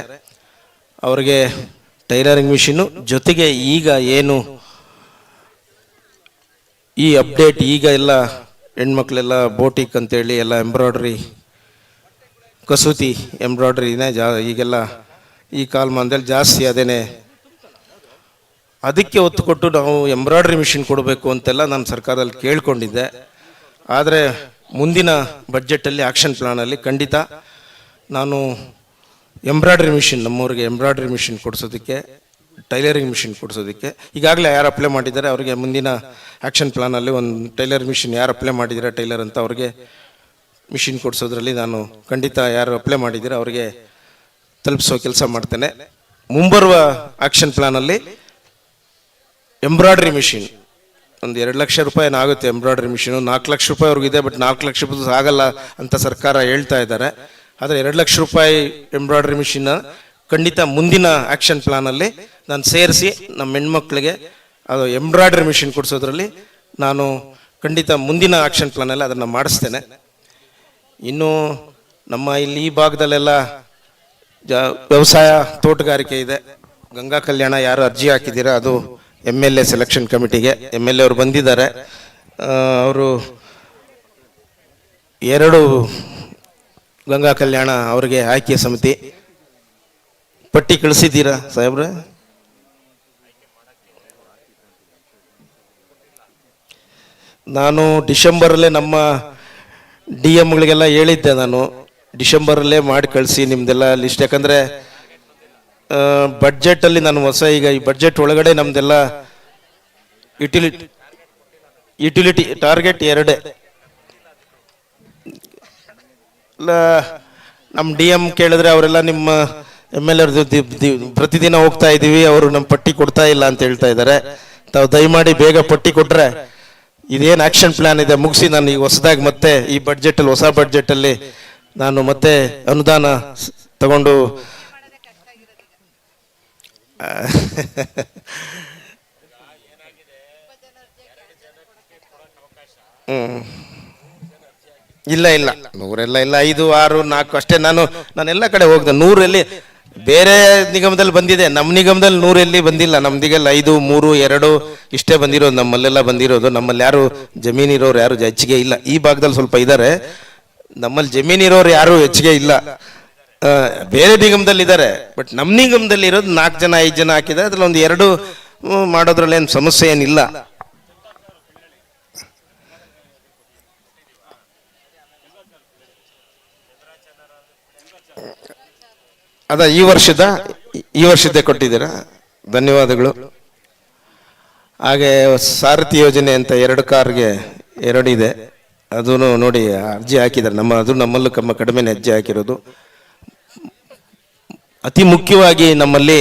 ಅವರಿಗೆ ಟೈಲರಿಂಗ್ ಮಿಷಿನ್ನು ಜೊತೆಗೆ ಈಗ ಏನು ಈ ಅಪ್ಡೇಟ್, ಈಗ ಎಲ್ಲ ಹೆಣ್ಮಕ್ಳೆಲ್ಲ ಬೋಟಿಕ್ ಅಂತೇಳಿ ಎಲ್ಲ ಎಂಬ್ರಾಯ್ಡ್ರಿ, ಕಸೂತಿ ಎಂಬ್ರಾಯ್ಡ್ರಿನೇ ಈಗೆಲ್ಲ ಈ ಕಾಲಮಾನದಲ್ಲಿ ಜಾಸ್ತಿ ಅದೇನೆ. ಅದಕ್ಕೆ ಒತ್ತು ಕೊಟ್ಟು ನಾವು ಎಂಬ್ರಾಯ್ಡ್ರಿ ಮಿಷಿನ್ ಕೊಡಬೇಕು ಅಂತೆಲ್ಲ ನಾನು ಸರ್ಕಾರದಲ್ಲಿ ಕೇಳ್ಕೊಂಡಿದ್ದೆ. ಆದರೆ ಮುಂದಿನ ಬಡ್ಜೆಟಲ್ಲಿ ಆ್ಯಕ್ಷನ್ ಪ್ಲಾನಲ್ಲಿ ಖಂಡಿತ ನಾನು ಎಂಬ್ರಾಯ್ಡ್ರಿ ಮಿಷಿನ್, ನಮ್ಮೂರಿಗೆ ಎಂಬ್ರಾಯ್ಡ್ರಿ ಮಿಷಿನ್ ಕೊಡಿಸೋದಕ್ಕೆ, ಟೈಲರಿಂಗ್ ಮಿಷಿನ್ ಕೊಡಿಸೋದಕ್ಕೆ ಈಗಾಗಲೇ ಯಾರು ಅಪ್ಲೈ ಮಾಡಿದ್ದಾರೆ ಅವರಿಗೆ ಮುಂದಿನ ಆ್ಯಕ್ಷನ್ ಪ್ಲಾನಲ್ಲಿ ಒಂದು ಟೈಲರ್ ಮಿಷಿನ್ ಯಾರು ಅಪ್ಲೈ ಮಾಡಿದ್ದಾರೆ ಟೈಲರ್ ಅಂತ ಅವ್ರಿಗೆ ಮಿಷಿನ್ ಕೊಡಿಸೋದ್ರಲ್ಲಿ ನಾನು ಖಂಡಿತ ಯಾರು ಅಪ್ಲೈ ಮಾಡಿದ್ದೀರ ಅವರಿಗೆ ತಲುಪಿಸೋ ಕೆಲಸ ಮಾಡ್ತೇನೆ. ಮುಂಬರುವ ಆ್ಯಕ್ಷನ್ ಪ್ಲಾನಲ್ಲಿ ಎಂಬ್ರಾಯ್ಡ್ರಿ ಮಿಷಿನ್ ಒಂದು 2 ಲಕ್ಷ ರೂಪಾಯಿ ಆಗುತ್ತೆ ಎಂಬ್ರಾಯ್ಡ್ರಿ ಮಿಷಿನು. 4 ಲಕ್ಷ ರೂಪಾಯಿ ಅವ್ರಿಗಿದೆ, ಬಟ್ 4 ಲಕ್ಷ ರೂಪಾಯಿ ಆಗಲ್ಲ ಅಂತ ಸರ್ಕಾರ ಹೇಳ್ತಾ ಇದ್ದಾರೆ. ಆದರೆ 2 ಲಕ್ಷ ರೂಪಾಯಿ ಎಂಬ್ರಾಯ್ಡ್ರಿ ಮಿಷಿನ್ನ ಖಂಡಿತ ಮುಂದಿನ ಆ್ಯಕ್ಷನ್ ಪ್ಲಾನಲ್ಲಿ ನಾನು ಸೇರಿಸಿ ನಮ್ಮ ಹೆಣ್ಮಕ್ಳಿಗೆ ಅದು ಎಂಬ್ರಾಯ್ಡ್ರಿ ಮಿಷಿನ್ ಕೊಡಿಸೋದ್ರಲ್ಲಿ ನಾನು ಖಂಡಿತ ಮುಂದಿನ ಆ್ಯಕ್ಷನ್ ಪ್ಲಾನಲ್ಲಿ ಅದನ್ನು ಮಾಡಿಸ್ತೇನೆ. ಇನ್ನು ನಮ್ಮ ಇಲ್ಲಿ ಈ ಭಾಗದಲ್ಲೆಲ್ಲ ವ್ಯವಸಾಯ, ತೋಟಗಾರಿಕೆ ಇದೆ. ಗಂಗಾ ಕಲ್ಯಾಣ ಯಾರು ಅರ್ಜಿ ಹಾಕಿದ್ದೀರಾ ಅದು MLA ಸೆಲೆಕ್ಷನ್ ಕಮಿಟಿಗೆ MLA ಅವರು ಬಂದಿದ್ದಾರೆ. ಅವರು 2 ಗಂಗಾ ಕಲ್ಯಾಣ ಅವರಿಗೆ ಆಯ್ಕೆ ಸಮಿತಿ ಪಟ್ಟಿ ಕಳಿಸಿದ್ದೀರಾ ಸಾಹೇಬ್ರೆ? ನಾನು ಡಿಸೆಂಬರಲ್ಲೇ ನಮ್ಮ DMಗಳಿಗೆಲ್ಲ ಹೇಳಿದ್ದೆ, ನಾನು ಡಿಸೆಂಬರಲ್ಲೇ ಮಾಡಿ ಕಳಿಸಿ ನಿಮ್ದೆಲ್ಲ ಲಿಸ್ಟ್. ಯಾಕಂದರೆ ಬಡ್ಜೆಟಲ್ಲಿ ನಾನು ಈಗ ಈ ಬಡ್ಜೆಟ್ ಒಳಗಡೆ ನಮ್ದೆಲ್ಲ ಯುಟಿಲಿಟಿ ಟಾರ್ಗೆಟ್ 2 ನಮ್ಮ DM ಕೇಳಿದ್ರೆ ಅವರೆಲ್ಲ ನಿಮ್ಮ MLA ಪ್ರತಿದಿನ ಹೋಗ್ತಾ ಇದ್ದೀವಿ, ಅವರು ನಮ್ಮ ಪಟ್ಟಿ ಕೊಡ್ತಾ ಇಲ್ಲ ಅಂತ ಹೇಳ್ತಾ ಇದ್ದಾರೆ. ತಾವು ದಯಮಾಡಿ ಬೇಗ ಪಟ್ಟಿ ಕೊಟ್ರೆ ಇದೇನು ಆ್ಯಕ್ಷನ್ ಪ್ಲಾನ್ ಇದೆ ಮುಗಿಸಿ ನಾನು ಈಗ ಹೊಸದಾಗಿ ಮತ್ತೆ ಈ ಬಡ್ಜೆಟಲ್ಲಿ, ಹೊಸ ಬಡ್ಜೆಟಲ್ಲಿ ನಾನು ಮತ್ತೆ ಅನುದಾನ ತಗೊಂಡು ಇಲ್ಲ 100 ಇಲ್ಲ 5, 6, 4 ಅಷ್ಟೇ. ನಾನೆಲ್ಲ ಕಡೆ ಹೋಗ್ದೆ. 100 ಬೇರೆ ನಿಗಮದಲ್ಲಿ ಬಂದಿದೆ, ನಮ್ಮ ನಿಗಮದಲ್ಲಿ 100 ಬಂದಿಲ್ಲ. ನಮ್ದಿಗೆಲ್ಲ 5, 3, 2 ಇಷ್ಟೇ ಬಂದಿರೋದು, ನಮ್ಮಲ್ಲೆಲ್ಲ ಬಂದಿರೋದು. ನಮ್ಮಲ್ಲಿ ಯಾರು ಜಮೀನಿರೋರು ಯಾರು ಹೆಚ್ಚಿಗೆ ಇಲ್ಲ. ಈ ಭಾಗದಲ್ಲಿ ಸ್ವಲ್ಪ ಇದ್ದಾರೆ, ನಮ್ಮಲ್ಲಿ ಜಮೀನಿರೋರು ಯಾರು ಹೆಚ್ಚಿಗೆ ಇಲ್ಲ. ಬೇರೆ ನಿಗಮದಲ್ಲಿ ಇದ್ದಾರೆ, ಬಟ್ ನಮ್ಮ ನಿಗಮದಲ್ಲಿ ಇರೋದು 4 ಜನ 5 ಜನ ಹಾಕಿದ್ದಾರೆ. ಅದ್ರಲ್ಲಿ ಒಂದು 2 ಮಾಡೋದ್ರಲ್ಲಿ ಏನು ಸಮಸ್ಯೆ ಏನಿಲ್ಲ. ಅದ ಈ ವರ್ಷದ್ದೇ ಕೊಟ್ಟಿದ್ದೀರಾ, ಧನ್ಯವಾದಗಳು. ಹಾಗೆ ಸಾರಥಿ ಯೋಜನೆ ಅಂತ 2 ಕಾರ್ಗೆ 2 ಇದೆ, ಅದೂ ನೋಡಿ ಅರ್ಜಿ ಹಾಕಿದ್ದಾರೆ. ಅದು ನಮ್ಮಲ್ಲೂ ಕಡಿಮೆನೇ ಅರ್ಜಿ ಹಾಕಿರೋದು. ಅತಿ ಮುಖ್ಯವಾಗಿ ನಮ್ಮಲ್ಲಿ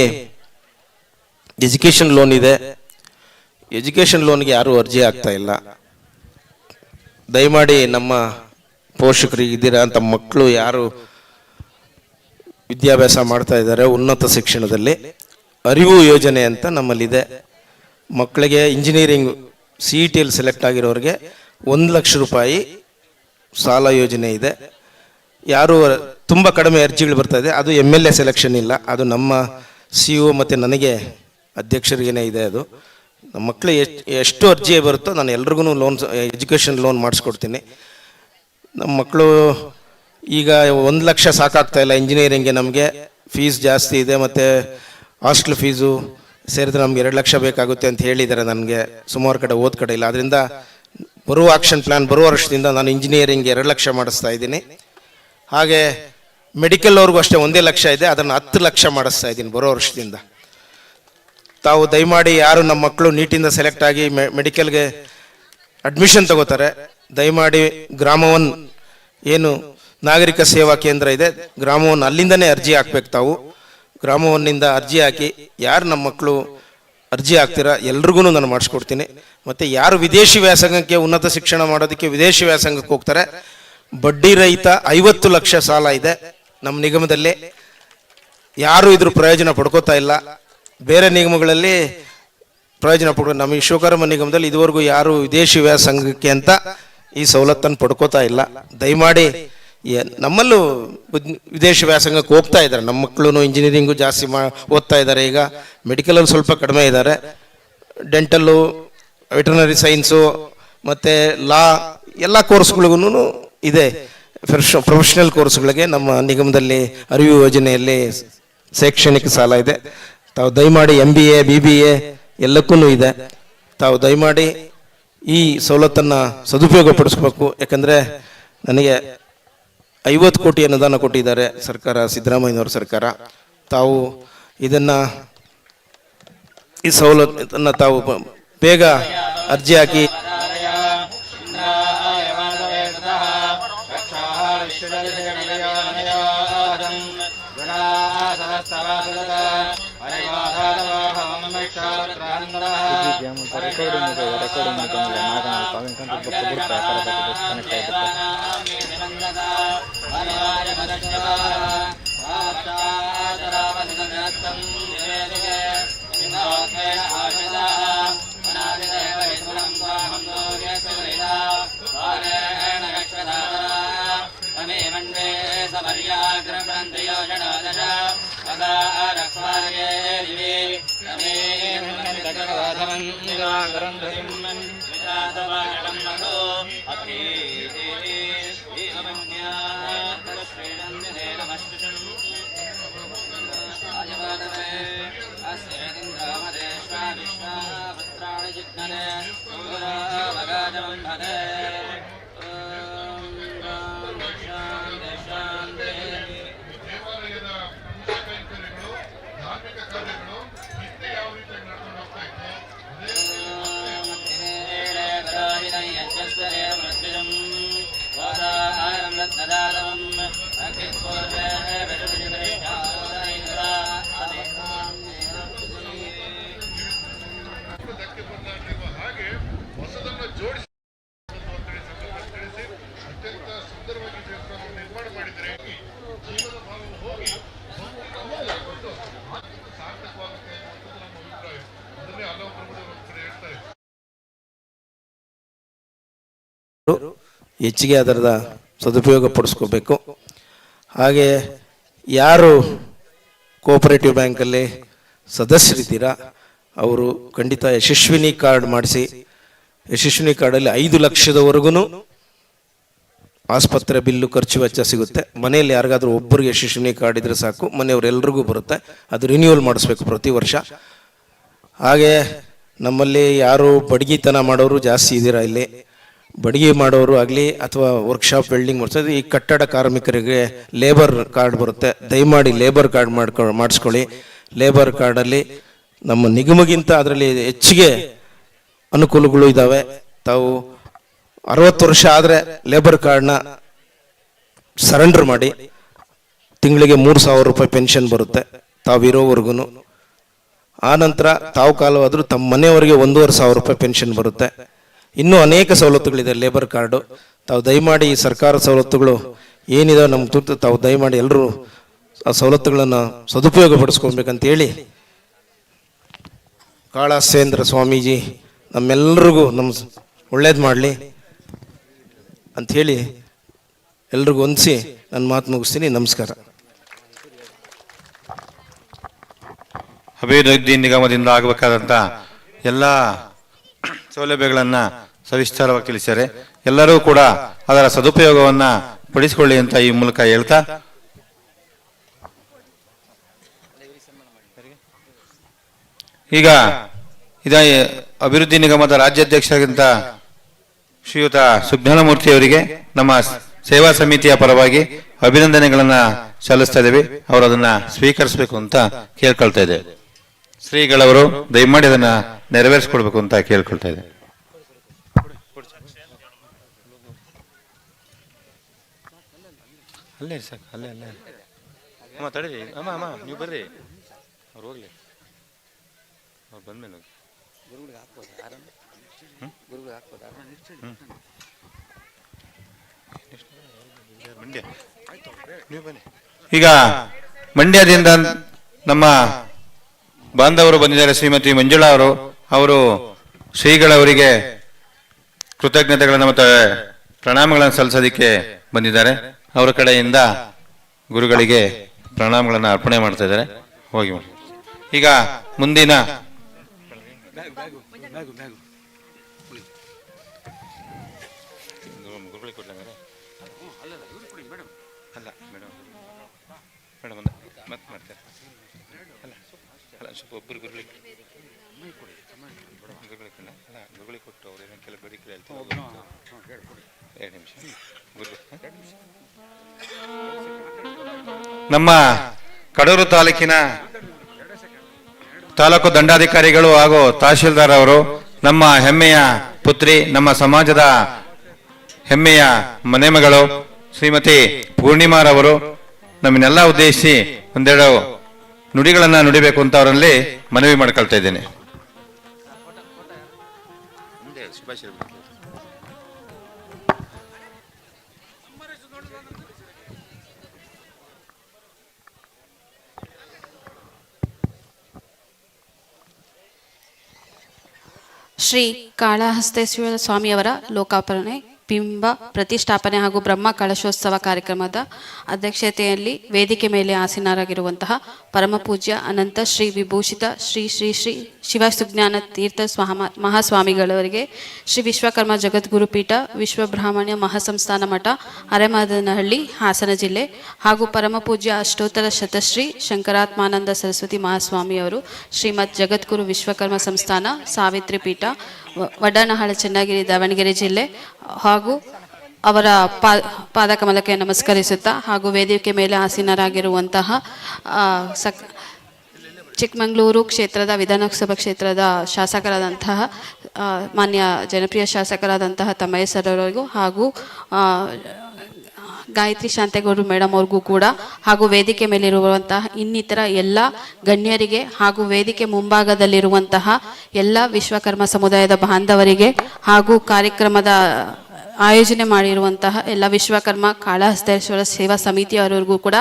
ಎಜುಕೇಷನ್ ಲೋನ್ ಇದೆ. ಎಜುಕೇಷನ್ ಲೋನ್ಗೆ ಯಾರೂ ಅರ್ಜಿ ಆಗ್ತಾ ಇಲ್ಲ. ದಯಮಾಡಿ ನಮ್ಮ ಪೋಷಕರಿಗೆ ಇದ್ದೀರಾ ಅಂತ ಮಕ್ಕಳು ಯಾರು ವಿದ್ಯಾಭ್ಯಾಸ ಮಾಡ್ತಾ ಇದ್ದಾರೆ ಉನ್ನತ ಶಿಕ್ಷಣದಲ್ಲಿ, ಅರಿವು ಯೋಜನೆ ಅಂತ ನಮ್ಮಲ್ಲಿದೆ. ಮಕ್ಕಳಿಗೆ ಇಂಜಿನಿಯರಿಂಗ್ CETಯಲ್ಲಿ ಸೆಲೆಕ್ಟ್ ಆಗಿರೋರಿಗೆ 1 ಲಕ್ಷ ರೂಪಾಯಿ ಸಾಲ ಯೋಜನೆ ಇದೆ. ಯಾರು ತುಂಬ ಕಡಿಮೆ ಅರ್ಜಿಗಳು ಬರ್ತಾ ಇದೆ. ಅದು MLA ಸೆಲೆಕ್ಷನ್ ಇಲ್ಲ, ಅದು ನಮ್ಮ CO ಮತ್ತು ನನಗೆ ಅಧ್ಯಕ್ಷರಿಗೇನೆ ಇದೆ. ಅದು ನಮ್ಮ ಮಕ್ಕಳು ಎಷ್ಟು ಅರ್ಜಿ ಬರುತ್ತೋ ನಾನು ಎಲ್ರಿಗೂ ಎಜುಕೇಷನ್ ಲೋನ್ ಮಾಡಿಸ್ಕೊಡ್ತೀನಿ. ನಮ್ಮ ಮಕ್ಕಳು ಈಗ 1 ಲಕ್ಷ ಸಾಕಾಗ್ತಾ ಇಲ್ಲ ಇಂಜಿನಿಯರಿಂಗ್ಗೆ, ನಮಗೆ ಫೀಸ್ ಜಾಸ್ತಿ ಇದೆ ಮತ್ತು ಹಾಸ್ಟೆಲ್ ಫೀಸು ಸೇರಿದ್ರೆ ನಮ್ಗೆ 2 ಲಕ್ಷ ಬೇಕಾಗುತ್ತೆ ಅಂತ ಹೇಳಿದ್ದಾರೆ. ನನಗೆ ಸುಮಾರು ಕಡೆ ಓದ್ ಕಡೆ ಇಲ್ಲ. ಅದರಿಂದ ಬರುವ ಆಕ್ಷನ್ ಪ್ಲ್ಯಾನ್ ಬರುವ ವರ್ಷದಿಂದ ನಾನು ಇಂಜಿನಿಯರಿಂಗ್ಗೆ 2 ಲಕ್ಷ ಮಾಡಿಸ್ತಾ ಇದ್ದೀನಿ. ಹಾಗೆ ಮೆಡಿಕಲ್ ಅವ್ರಿಗೂ ಅಷ್ಟೇ 1 ಲಕ್ಷ ಇದೆ, ಅದನ್ನು 10 ಲಕ್ಷ ಮಾಡಿಸ್ತಾ ಇದ್ದೀನಿ ಬರೋ ವರ್ಷದಿಂದ. ತಾವು ದಯಮಾಡಿ ಯಾರು ನಮ್ಮ ಮಕ್ಕಳು ನೀಟಿಂದ ಸೆಲೆಕ್ಟ್ ಆಗಿ ಮೆಡಿಕಲ್ಗೆ ಅಡ್ಮಿಷನ್ ತಗೋತಾರೆ, ದಯಮಾಡಿ ಗ್ರಾಮ 1 ಏನು ನಾಗರಿಕ ಸೇವಾ ಕೇಂದ್ರ ಇದೆ, ಗ್ರಾಮ 1 ಅಲ್ಲಿಂದನೇ ಅರ್ಜಿ ಹಾಕ್ಬೇಕು. ತಾವು ಗ್ರಾಮ 1ನಿಂದ ಅರ್ಜಿ ಹಾಕಿ ಯಾರು ನಮ್ಮ ಮಕ್ಕಳು ಅರ್ಜಿ ಹಾಕ್ತೀರಾ ಎಲ್ರಿಗೂ ನಾನು ಮಾಡಿಸ್ಕೊಡ್ತೀನಿ. ಮತ್ತು ಯಾರು ವಿದೇಶಿ ವ್ಯಾಸಂಗಕ್ಕೆ ಉನ್ನತ ಶಿಕ್ಷಣ ಮಾಡೋದಕ್ಕೆ ವಿದೇಶಿ ವ್ಯಾಸಂಗಕ್ಕೆ ಹೋಗ್ತಾರೆ, ಬಡ್ಡಿ ರಹಿತ 50 ಲಕ್ಷ ಸಾಲ ಇದೆ ನಮ್ಮ ನಿಗಮದಲ್ಲಿ. ಯಾರು ಇದ್ರ ಪ್ರಯೋಜನ ಪಡ್ಕೋತಾ ಇಲ್ಲ. ಬೇರೆ ನಿಗಮಗಳಲ್ಲಿ ಪ್ರಯೋಜನ ಪಡ್ಕೊ, ನಮ್ಮ ವಿಶ್ವಕರ್ಮ ನಿಗಮದಲ್ಲಿ ಇದುವರೆಗೂ ಯಾರು ವಿದೇಶಿ ವ್ಯಾಸಂಗಕ್ಕೆ ಅಂತ ಈ ಸವಲತ್ತನ್ನು ಪಡ್ಕೋತಾ ಇಲ್ಲ. ದಯಮಾಡಿ ನಮ್ಮಲ್ಲೂ ವಿದೇಶಿ ವ್ಯಾಸಂಗಕ್ಕೆ ಹೋಗ್ತಾ ಇದ್ದಾರೆ ನಮ್ಮ ಮಕ್ಕಳು. ಇಂಜಿನಿಯರಿಂಗು ಜಾಸ್ತಿ ಓದ್ತಾ ಇದ್ದಾರೆ. ಈಗ ಮೆಡಿಕಲಲ್ಲಿ ಸ್ವಲ್ಪ ಕಡಿಮೆ ಇದ್ದಾರೆ. ಡೆಂಟಲ್ಲು, ವೆಟರ್ನರಿ ಸೈನ್ಸು ಮತ್ತು ಲಾ ಎಲ್ಲ ಕೋರ್ಸ್ಗಳಿಗೂ ಇದೆ. ಪ್ರೊಫೆಷನಲ್ ಕೋರ್ಸ್ಗಳಿಗೆ ನಮ್ಮ ನಿಗಮದಲ್ಲಿ ಅರಿವು ಯೋಜನೆಯಲ್ಲಿ ಶೈಕ್ಷಣಿಕ ಸಾಲ ಇದೆ. ತಾವು ದಯಮಾಡಿ MBA BBA ಎಲ್ಲಕ್ಕೂ ಇದೆ. ತಾವು ದಯಮಾಡಿ ಈ ಸವಲತ್ತನ್ನು ಸದುಪಯೋಗ ಪಡಿಸ್ಬೇಕು. ಯಾಕಂದರೆ ನನಗೆ 50 ಕೋಟಿ ಅನುದಾನ ಕೊಟ್ಟಿದ್ದಾರೆ ಸರ್ಕಾರ, ಸಿದ್ದರಾಮಯ್ಯನವ್ರ ಸರ್ಕಾರ. ತಾವು ಇದನ್ನು ಈ ಸವಲತ್ತನ್ನು ತಾವು ಬೇಗ ಅರ್ಜಿ ಹಾಕಿ ಹೆಚ್ಚಿಗೆ ಅದರದ ಸದುಪಯೋಗ ಪಡಿಸ್ಕೋಬೇಕು. ಹಾಗೆ ಯಾರು ಕೋಆಪರೇಟಿವ್ ಬ್ಯಾಂಕಲ್ಲಿ ಸದಸ್ಯರಿದ್ದೀರಾ ಅವರು ಖಂಡಿತ ಯಶಸ್ವಿನಿ ಕಾರ್ಡ್ ಮಾಡಿಸಿ. ಯಶಸ್ವಿನಿ ಕಾರ್ಡಲ್ಲಿ 5 ಲಕ್ಷದವರೆಗೂ ಆಸ್ಪತ್ರೆ ಬಿಲ್ಲು ಖರ್ಚು ವೆಚ್ಚ ಸಿಗುತ್ತೆ. ಮನೆಯಲ್ಲಿ ಯಾರಿಗಾದ್ರೂ ಒಬ್ಬರಿಗೆ ಯಶಸ್ವಿನಿ ಕಾರ್ಡ್ ಇದ್ರೆ ಸಾಕು, ಮನೆಯವರೆಲ್ಲರಿಗೂ ಬರುತ್ತೆ. ಅದು ರಿನ್ಯೂವಲ್ ಮಾಡಿಸ್ಬೇಕು ಪ್ರತಿ ವರ್ಷ. ಹಾಗೆ ನಮ್ಮಲ್ಲಿ ಯಾರು ಬಡಗಿತನ ಮಾಡೋರು ಜಾಸ್ತಿ ಇದ್ದೀರಾ ಇಲ್ಲಿ, ಬಡಿಗೆ ಮಾಡೋರು ಆಗಲಿ ಅಥವಾ ವರ್ಕ್ಶಾಪ್ ವೆಲ್ಡಿಂಗ್ ಮಾಡಿಸೋದು, ಈ ಕಟ್ಟಡ ಕಾರ್ಮಿಕರಿಗೆ ಲೇಬರ್ ಕಾರ್ಡ್ ಬರುತ್ತೆ. ದಯಮಾಡಿ ಲೇಬರ್ ಕಾರ್ಡ್ ಮಾಡಿಸ್ಕೊಳ್ಳಿ. ಲೇಬರ್ ಕಾರ್ಡಲ್ಲಿ ನಮ್ಮ ನಿಗಮಗಿಂತ ಅದರಲ್ಲಿ ಹೆಚ್ಚಿಗೆ ಅನುಕೂಲಗಳು ಇದ್ದಾವೆ. ತಾವು 60 ವರ್ಷ ಆದರೆ ಲೇಬರ್ ಕಾರ್ಡ್ನ ಸರೆಂಡರ್ ಮಾಡಿ ತಿಂಗಳಿಗೆ 3,000 ರೂಪಾಯಿ ಪೆನ್ಷನ್ ಬರುತ್ತೆ ತಾವಿರೋವರೆಗೂ. ಆನಂತರ ತಾವು ಕಾಲವಾದರೂ ತಮ್ಮ ಮನೆಯವರಿಗೆ 1,500 ರೂಪಾಯಿ ಪೆನ್ಷನ್ ಬರುತ್ತೆ. ಇನ್ನೂ ಅನೇಕ ಸವಲತ್ತುಗಳಿದೆ ಲೇಬರ್ ಕಾರ್ಡು. ತಾವು ದಯಮಾಡಿ ಈ ಸರ್ಕಾರ ಸವಲತ್ತುಗಳು ಏನಿದಾವೆ ನಮ್ಮ ತುರ್ತು ತಾವು ದಯಮಾಡಿ ಎಲ್ಲರೂ ಆ ಸವಲತ್ತುಗಳನ್ನು ಸದುಪಯೋಗ ಪಡಿಸ್ಕೊಬೇಕಂತೇಳಿ ಕಾಳಾಸೇಂದ್ರ ಸ್ವಾಮೀಜಿ ನಮ್ಮೆಲ್ಲರಿಗೂ ಒಳ್ಳೇದು ಮಾಡಲಿ ಅಂಥೇಳಿ ಎಲ್ರಿಗೂ ಹೊಂದಿಸಿ ನನ್ನ ಮಾತು ಮುಗಿಸ್ತೀನಿ. ನಮಸ್ಕಾರ. ಅಭಿವೃದ್ಧಿ ನಿಗಮದಿಂದ ಆಗಬೇಕಾದಂಥ ಎಲ್ಲ ಸೌಲಭ್ಯಗಳನ್ನು ಸವಿಸ್ತಾರವಾಗಿ ತಿಳಿಸಿದ್ದಾರೆ. ಎಲ್ಲರೂ ಕೂಡ ಅದರ ಸದುಪಯೋಗವನ್ನು ಪಡಿಸಿಕೊಳ್ಳಿ ಅಂತ ಈ ಮೂಲಕ ಹೇಳ್ತಾ, ಈಗ ಅಭಿವೃದ್ಧಿ ನಿಗಮದ ರಾಜ್ಯಾಧ್ಯಕ್ಷರಾಗಿದ್ದ ಶ್ರೀಯುತ ಸುಜ್ಞಾನಮೂರ್ತಿ ಅವರಿಗೆ ನಮ್ಮ ಸೇವಾ ಸಮಿತಿಯ ಪರವಾಗಿ ಅಭಿನಂದನೆಗಳನ್ನು ಸಲ್ಲಿಸ್ತಾ ಇದ್ದೇವೆ. ಅವರು ಅದನ್ನ ಸ್ವೀಕರಿಸಬೇಕು ಅಂತ ಕೇಳ್ಕೊಳ್ತಾ ಇದ್ದೇವೆ. ಶ್ರೀಗಳವರು ದಯಮಾಡಿ ಅದನ್ನ ನೆರವೇರಿಸಿಕೊಡ್ಬೇಕು ಅಂತ ಕೇಳ್ಕೊಳ್ತಾ ಇದ್ದೇವೆ. ಅಲ್ಲೇ ಸಾಕು, ಅಲ್ಲೇ ಅಲ್ಲೇ ಅಮ್ಮ ತಡೀರಿ. ಅಮ್ಮ ನೀವು ಬರ್ರಿ, ಅವ್ರು ಹೋಗ್ಲಿ, ಅವ್ರು ಬಂದ್ಮೇಲೆ ಹೋಗಿ. ಈಗ ಮಂಡ್ಯದಿಂದ ನಮ್ಮ ಬಾಂಧವರು ಬಂದಿದ್ದಾರೆ. ಶ್ರೀಮತಿ ಮಂಜುಳಾ ಅವರು ಶ್ರೀಗಳವರಿಗೆ ಕೃತಜ್ಞತೆಗಳನ್ನು ಮತ್ತು ಪ್ರಣಾಮಗಳನ್ನು ಸಲ್ಲಿಸೋದಕ್ಕೆ ಬಂದಿದ್ದಾರೆ. ಅವರ ಕಡೆಯಿಂದ ಗುರುಗಳಿಗೆ ಪ್ರಣಾಮಗಳನ್ನು ಅರ್ಪಣೆ ಮಾಡ್ತಾ ಇದ್ದಾರೆ. ಹೋಗಿ ಮಾಡಿ. ಈಗ ಮುಂದಿನ ಒಬ್ಬರು ಗುರುಗಳಿಗೆ ಕೊಟ್ಟು ಅವ್ರು ಏನೋ ಕೆಲ ಬೇಡಿಕೆ ಹೇಳ್ತಾರೆ. 2 ನಿಮಿಷ. ನಮ್ಮ ಕಡೂರು ತಾಲೂಕಿನ ತಾಲೂಕು ದಂಡಾಧಿಕಾರಿಗಳು ಹಾಗೂ ತಹಶೀಲ್ದಾರ್ ಅವರು, ನಮ್ಮ ಹೆಮ್ಮೆಯ ಪುತ್ರಿ, ನಮ್ಮ ಸಮಾಜದ ಹೆಮ್ಮೆಯ ಮನೆಮಗಳು ಶ್ರೀಮತಿ ಪೂರ್ಣಿಮಾರವರು ನಮ್ಮನ್ನೆಲ್ಲ ಉದ್ದೇಶಿಸಿ ಒಂದೆರಡು ನುಡಿಗಳನ್ನ ನುಡಿಬೇಕು ಅಂತ ಅವರಲ್ಲಿ ಮನವಿ ಮಾಡ್ಕೊಳ್ತಾ ಇದ್ದೇನೆ. ಶ್ರೀ ಕಾಳಹಸ್ತೇಶ್ವರ ಸ್ವಾಮಿಯವರ ಲೋಕಾರ್ಪಣೆ, ಬಿಂಬ ಪ್ರತಿಷ್ಠಾಪನೆ ಹಾಗೂ ಬ್ರಹ್ಮ ಕಳಶೋತ್ಸವ ಕಾರ್ಯಕ್ರಮದ ಅಧ್ಯಕ್ಷತೆಯಲ್ಲಿ ವೇದಿಕೆ ಮೇಲೆ ಆಸೀನರಾಗಿರುವಂತಹ ಪರಮಪೂಜ್ಯ ಅನಂತ ಶ್ರೀ ವಿಭೂಷಿತ ಶ್ರೀ ಶ್ರೀ ಶ್ರೀ ಶಿವಸುಜ್ಞಾನ ತೀರ್ಥ ಮಹಾಸ್ವಾಮಿಗಳವರಿಗೆ ಶ್ರೀ ವಿಶ್ವಕರ್ಮ ಜಗದ್ಗುರು ಪೀಠ ವಿಶ್ವಬ್ರಾಹ್ಮಣ್ಯ ಮಹಾಸಂಸ್ಥಾನ ಮಠ ಅರೆಮಾದನಹಳ್ಳಿ ಹಾಸನ ಜಿಲ್ಲೆ ಹಾಗೂ ಪರಮಪೂಜ್ಯ ಅಷ್ಟೋತ್ತರ ಶತಶ್ರೀ ಶಂಕರಾತ್ಮಾನಂದ ಸರಸ್ವತಿ ಮಹಾಸ್ವಾಮಿಯವರು ಶ್ರೀಮದ್ ಜಗದ್ಗುರು ವಿಶ್ವಕರ್ಮ ಸಂಸ್ಥಾನ ಸಾವಿತ್ರಿ ಪೀಠ ವಡ್ಡನಹಾಳ ಚನ್ನಗಿರಿ ದಾವಣಗೆರೆ ಜಿಲ್ಲೆ ಹಾಗೂ ಅವರ ಪಾದಕಮಲಕ್ಕೆ ನಮಸ್ಕರಿಸುತ್ತಾ ಹಾಗೂ ವೇದಿಕೆ ಮೇಲೆ ಆಸೀನರಾಗಿರುವಂತಹ ಚಿಕ್ಕಮಗಳೂರು ಕ್ಷೇತ್ರದ ವಿಧಾನಸಭಾ ಕ್ಷೇತ್ರದ ಶಾಸಕರಾದಂತಹ ಮಾನ್ಯ ಜನಪ್ರಿಯ ಶಾಸಕರಾದಂತಹ ತಮ್ಮಯ್ಯ ಸರ್ ಅವರಿಗೂ ಹಾಗೂ ಗಾಯತ್ರಿ ಶಾಂತೇಗೌಡರು ಮೇಡಮ್ ಅವ್ರಿಗೂ ಕೂಡ ಹಾಗೂ ವೇದಿಕೆ ಮೇಲಿರುವಂತಹ ಇನ್ನಿತರ ಎಲ್ಲ ಗಣ್ಯರಿಗೆ ಹಾಗೂ ವೇದಿಕೆ ಮುಂಭಾಗದಲ್ಲಿರುವಂತಹ ಎಲ್ಲ ವಿಶ್ವಕರ್ಮ ಸಮುದಾಯದ ಬಾಂಧವರಿಗೆ ಹಾಗೂ ಕಾರ್ಯಕ್ರಮದ ಆಯೋಜನೆ ಮಾಡಿರುವಂತಹ ಎಲ್ಲ ವಿಶ್ವಕರ್ಮ ಕಾಳಹಸ್ತೇಶ್ವರ ಸೇವಾ ಸಮಿತಿಯವರಿಗೂ ಕೂಡ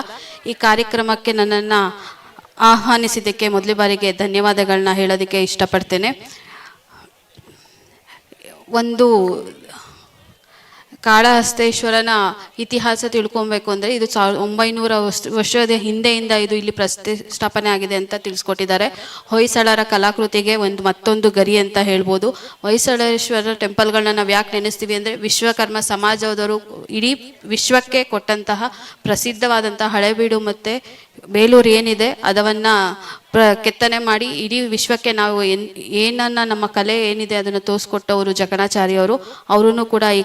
ಈ ಕಾರ್ಯಕ್ರಮಕ್ಕೆ ನನ್ನನ್ನು ಆಹ್ವಾನಿಸಿದ್ದಕ್ಕೆ ಮೊದಲ ಬಾರಿಗೆ ಧನ್ಯವಾದಗಳನ್ನ ಹೇಳೋದಕ್ಕೆ ಇಷ್ಟಪಡ್ತೇನೆ. ಒಂದು ಕಾಳಹಸ್ತೇಶ್ವರನ ಇತಿಹಾಸ ತಿಳ್ಕೊಬೇಕು ಅಂದರೆ ಇದು 1900 ವರ್ಷದ ಹಿಂದೆಯಿಂದ ಇದು ಇಲ್ಲಿ ಪ್ರತಿಷ್ಠಾಪನೆ ಆಗಿದೆ ಅಂತ ತಿಳಿಸ್ಕೊಟ್ಟಿದ್ದಾರೆ. ಹೊಯ್ಸಳರ ಕಲಾಕೃತಿಗೆ ಮತ್ತೊಂದು ಗರಿ ಅಂತ ಹೇಳ್ಬೋದು. ಹೊಯ್ಸಳೇಶ್ವರ ಟೆಂಪಲ್ಗಳನ್ನ ನಾವು ಯಾಕೆ ನೆನೆಸ್ತೀವಿ ಅಂದರೆ ವಿಶ್ವಕರ್ಮ ಸಮಾಜದವರು ಇಡೀ ವಿಶ್ವಕ್ಕೆ ಕೊಟ್ಟಂತಹ ಪ್ರಸಿದ್ಧವಾದಂತಹ ಹಳೆಬೀಡು ಮತ್ತು ಬೇಲೂರು ಏನಿದೆ ಅದನ್ನು ಕೆತ್ತನೆ ಮಾಡಿ ಇಡೀ ವಿಶ್ವಕ್ಕೆ ನಾವು ಏನನ್ನ ನಮ್ಮ ಕಲೆ ಏನಿದೆ ಅದನ್ನು ತೋರಿಸ್ಕೊಟ್ಟವರು ಜಕಣಾಚಾರ್ಯವರು. ಅವರೂ ಕೂಡ ಈ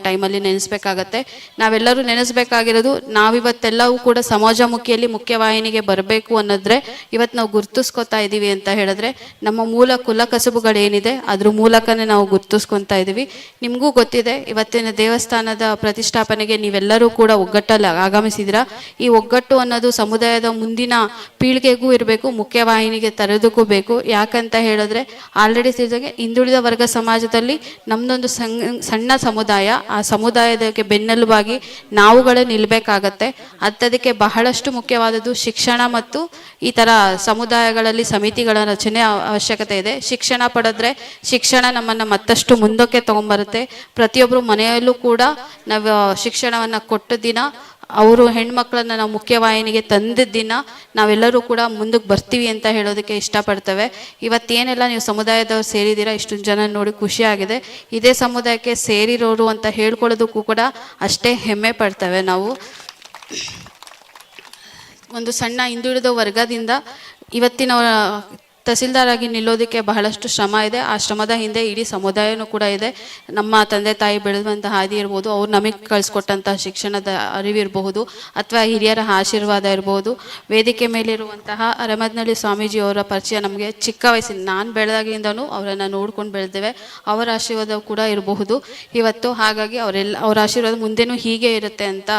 ಟೈಮಲ್ಲಿ ನೆನೆಸ್ಬೇಕಾಗತ್ತೆ. ನಾವೆಲ್ಲರೂ ನೆನೆಸ್ಬೇಕಾಗಿರೋದು ನಾವಿವತ್ತೆಲ್ಲವೂ ಕೂಡ ಸಮಾಜಮುಖಿಯಲ್ಲಿ ಮುಖ್ಯವಾಹಿನಿಗೆ ಬರಬೇಕು ಅನ್ನೋದ್ರೆ ಇವತ್ತು ನಾವು ಗುರ್ತಿಸ್ಕೊತಾ ಇದ್ದೀವಿ ಅಂತ ಹೇಳಿದ್ರೆ ನಮ್ಮ ಮೂಲ ಕುಲ ಕಸುಬುಗಳೇನಿದೆ ಅದ್ರ ಮೂಲಕನೇ ನಾವು ಗುರ್ತಿಸ್ಕೊತಾ ಇದ್ದೀವಿ. ನಿಮಗೂ ಗೊತ್ತಿದೆ ಇವತ್ತಿನ ದೇವಸ್ಥಾನದ ಪ್ರತಿಷ್ಠಾಪನೆಗೆ ನೀವೆಲ್ಲರೂ ಕೂಡ ಒಗ್ಗಟ್ಟಲ್ಲಿ ಆಗಮಿಸಿದಿರಾ. ಈ ಒಗ್ಗಟ್ಟು ಅನ್ನೋದು ಸಮುದಾಯದ ಮುಂದಿನ ಪೀಳಿಗೆಗೂ ಇರಬೇಕು, ಮುಖ್ಯವಾಹಿನಿಗೆ ತರೋದಕ್ಕೂ ಬೇಕು. ಯಾಕಂತ ಹೇಳಿದ್ರೆ ಆಲ್ರೆಡಿ ತಿಳಿದಂಗೆ ಹಿಂದುಳಿದ ವರ್ಗ ಸಮಾಜದಲ್ಲಿ ನಮ್ಮದೊಂದು ಸಣ್ಣ ಸಮುದಾಯ, ಆ ಸಮುದಾಯದಕ್ಕೆ ಬೆನ್ನೆಲುಬಾಗಿ ನಾವುಗಳೇ ನಿಲ್ಲಬೇಕಾಗತ್ತೆ. ಅದಕ್ಕೆ ಬಹಳಷ್ಟು ಮುಖ್ಯವಾದದ್ದು ಶಿಕ್ಷಣ ಮತ್ತು ಈ ಥರ ಸಮುದಾಯಗಳಲ್ಲಿ ಸಮಿತಿಗಳ ರಚನೆ ಅವಶ್ಯಕತೆ ಇದೆ. ಶಿಕ್ಷಣ ಪಡೆದ್ರೆ ಶಿಕ್ಷಣ ನಮ್ಮನ್ನು ಮತ್ತಷ್ಟು ಮುಂದಕ್ಕೆ ತಗೊಂಬರುತ್ತೆ. ಪ್ರತಿಯೊಬ್ಬರು ಮನೆಯಲ್ಲೂ ಕೂಡ ನಾವು ಶಿಕ್ಷಣವನ್ನು ಕೊಟ್ಟ ದಿನ ಅವರು ಹೆಣ್ಮಕ್ಳನ್ನ ನಾವು ಮುಖ್ಯವಾಹಿನಿಗೆ ತಂದ ದಿನ ನಾವೆಲ್ಲರೂ ಕೂಡ ಮುಂದಕ್ಕೆ ಬರ್ತೀವಿ ಅಂತ ಹೇಳೋದಕ್ಕೆ ಇಷ್ಟಪಡ್ತೇವೆ. ಇವತ್ತೇನೆಲ್ಲ ನೀವು ಸಮುದಾಯದವ್ರು ಸೇರಿದ್ದೀರಾ, ಇಷ್ಟೊಂದು ಜನ ನೋಡಿ ಖುಷಿಯಾಗಿದೆ. ಇದೇ ಸಮುದಾಯಕ್ಕೆ ಸೇರಿರೋರು ಅಂತ ಹೇಳ್ಕೊಳ್ಳೋದಕ್ಕೂ ಕೂಡ ಅಷ್ಟೇ ಹೆಮ್ಮೆ ಪಡ್ತೇವೆ ನಾವು. ಒಂದು ಸಣ್ಣ ಹಿಂದುಳಿದ ವರ್ಗದಿಂದ ಇವತ್ತಿನ ತಹಸೀಲ್ದಾರ್ ಆಗಿ ನಿಲ್ಲೋದಕ್ಕೆ ಬಹಳಷ್ಟು ಶ್ರಮ ಇದೆ. ಆ ಶ್ರಮದ ಹಿಂದೆ ಇಡೀ ಸಮುದಾಯನೂ ಕೂಡ ಇದೆ. ನಮ್ಮ ತಂದೆ ತಾಯಿ ಬೆಳೆದಂಥ ಹಾದಿ ಇರ್ಬೋದು, ಅವ್ರು ನಮಗೆ ಕಳಿಸ್ಕೊಟ್ಟಂತಹ ಶಿಕ್ಷಣದ ಅರಿವಿರಬಹುದು, ಅಥವಾ ಹಿರಿಯರ ಆಶೀರ್ವಾದ ಇರ್ಬೋದು. ವೇದಿಕೆ ಮೇಲಿರುವಂತಹ ಅರಮದ್ನಳ್ಳಿ ಸ್ವಾಮೀಜಿಯವರ ಪರಿಚಯ ನಮಗೆ ಚಿಕ್ಕ ವಯಸ್ಸಿನ ನಾನು ಬೆಳೆದಾಗಿಂದನೂ ಅವರನ್ನು ನೋಡ್ಕೊಂಡು ಬೆಳೆದೇವೆ. ಅವರ ಆಶೀರ್ವಾದ ಕೂಡ ಇರಬಹುದು ಇವತ್ತು. ಹಾಗಾಗಿ ಅವರ ಆಶೀರ್ವಾದ ಮುಂದೆನೂ ಹೀಗೆ ಇರುತ್ತೆ ಅಂತ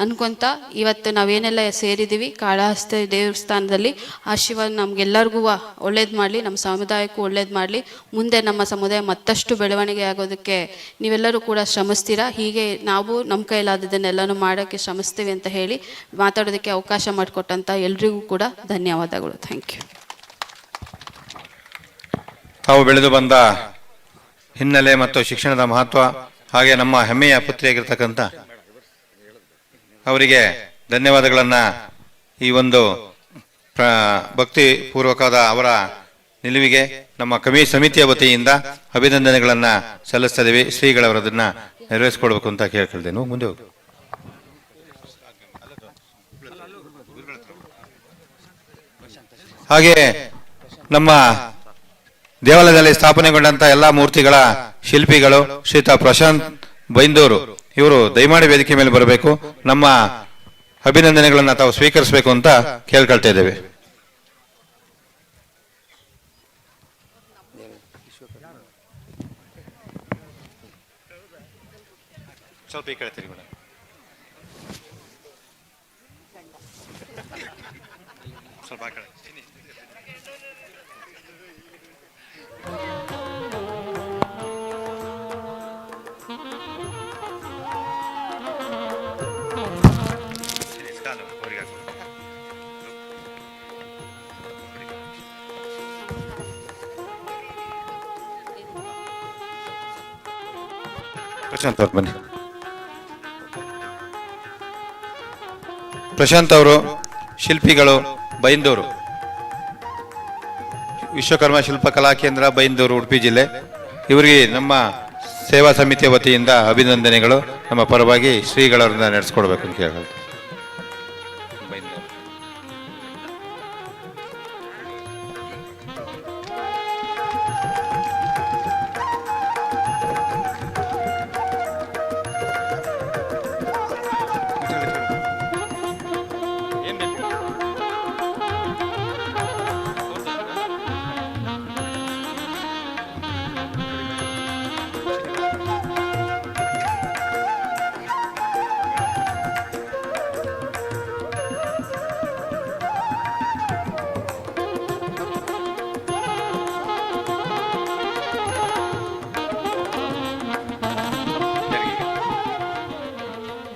ಅನ್ಕೊತ ಇವತ್ತು ನಾವೇನೆಲ್ಲ ಸೇರಿದ್ದೀವಿ ಕಾಳಹಸ್ತಿ ದೇವಸ್ಥಾನದಲ್ಲಿ, ಆಶೀರ್ವಾದ ನಮಗೆಲ್ಲರಿಗೂ ಒಳ್ಳೇದು ಮಾಡಲಿ, ನಮ್ಮ ಸಮುದಾಯಕ್ಕೂ ಒಳ್ಳೇದು ಮಾಡಲಿ. ಮುಂದೆ ನಮ್ಮ ಸಮುದಾಯ ಮತ್ತಷ್ಟು ಬೆಳವಣಿಗೆ ಆಗೋದಕ್ಕೆ ನೀವೆಲ್ಲರೂ ಕೂಡ ಶ್ರಮಿಸ್ತೀರಾ. ಹೀಗೆ ನಾವು ನಮ್ಮ ಕೈಲಾದದನ್ನೆಲ್ಲನೂ ಮಾಡೋಕ್ಕೆ ಶ್ರಮಿಸ್ತೀವಿ ಅಂತ ಹೇಳಿ ಮಾತಾಡೋದಕ್ಕೆ ಅವಕಾಶ ಮಾಡಿಕೊಟ್ಟಂಥ ಎಲ್ರಿಗೂ ಕೂಡ ಧನ್ಯವಾದಗಳು. Thank you. ತಾವು ಬೆಳೆದು ಬಂದ ಹಿನ್ನೆಲೆ ಮತ್ತು ಶಿಕ್ಷಣದ ಮಹತ್ವ, ಹಾಗೆ ನಮ್ಮ ಹೆಮ್ಮೆಯ ಪುತ್ರಿಯಾಗಿರ್ತಕ್ಕಂಥ ಅವರಿಗೆ ಧನ್ಯವಾದಗಳನ್ನು ಈ ಒಂದು ಭಕ್ತಿ ಪೂರ್ವಕವಾದ ಅವರ ನಿಲುವಿಗೆ ನಮ್ಮ ಸಮಿತಿಯ ವತಿಯಿಂದ ಅಭಿನಂದನೆಗಳನ್ನು ಸಲ್ಲಿಸ್ತಾ ಇದ್ದೀವಿ. ಶ್ರೀಗಳವರದನ್ನ ನೆರವೇರಿಸಿಕೊಡ್ಬೇಕು ಅಂತ ಕೇಳ್ಕೊಳ್ತೇನೆ. ಮುಂದೆ ಹೋಗಿ. ಹಾಗೆ ನಮ್ಮ ದೇವಾಲಯದಲ್ಲಿ ಸ್ಥಾಪನೆಗೊಂಡಂತ ಎಲ್ಲ ಮೂರ್ತಿಗಳ ಶಿಲ್ಪಿಗಳು ಶ್ರೀಯುತ ಪ್ರಶಾಂತ್ ಬೈಂದೂರು ಇವರು ದಯಮಾಡಿ ವೇದಿಕೆ ಮೇಲೆ ಬರಬೇಕು. ನಮ್ಮ ಅಭಿನಂದನೆಗಳನ್ನು ತಾವು ಸ್ವೀಕರಿಸಬೇಕು ಅಂತ ಕೇಳ್ಕೊಳ್ತಾ ಇದ್ದೇವೆ. ಸ್ವಲ್ಪ ಈ ಕಡೆ ತಿರುಗಿ ಸ್ವಲ್ಪ ಆ ಕಡೆ. ಪ್ರಶಾಂತ್ ಅವ್ರು ಬನ್ನಿ. ಪ್ರಶಾಂತ್ ಅವರು ಶಿಲ್ಪಿಗಳು, ಬೈಂದೂರು ವಿಶ್ವಕರ್ಮ ಶಿಲ್ಪಕಲಾ ಕೇಂದ್ರ, ಬೈಂದೂರು, ಉಡುಪಿ ಜಿಲ್ಲೆ. ಇವರಿಗೆ ನಮ್ಮ ಸೇವಾ ಸಮಿತಿಯ ವತಿಯಿಂದ ಅಭಿನಂದನೆಗಳು. ನಮ್ಮ ಪರವಾಗಿ ಶ್ರೀಗಳವರನ್ನ ನಡೆಸ್ಕೊಡ್ಬೇಕು ಅಂತ ಕೇಳ್ತಾರೆ.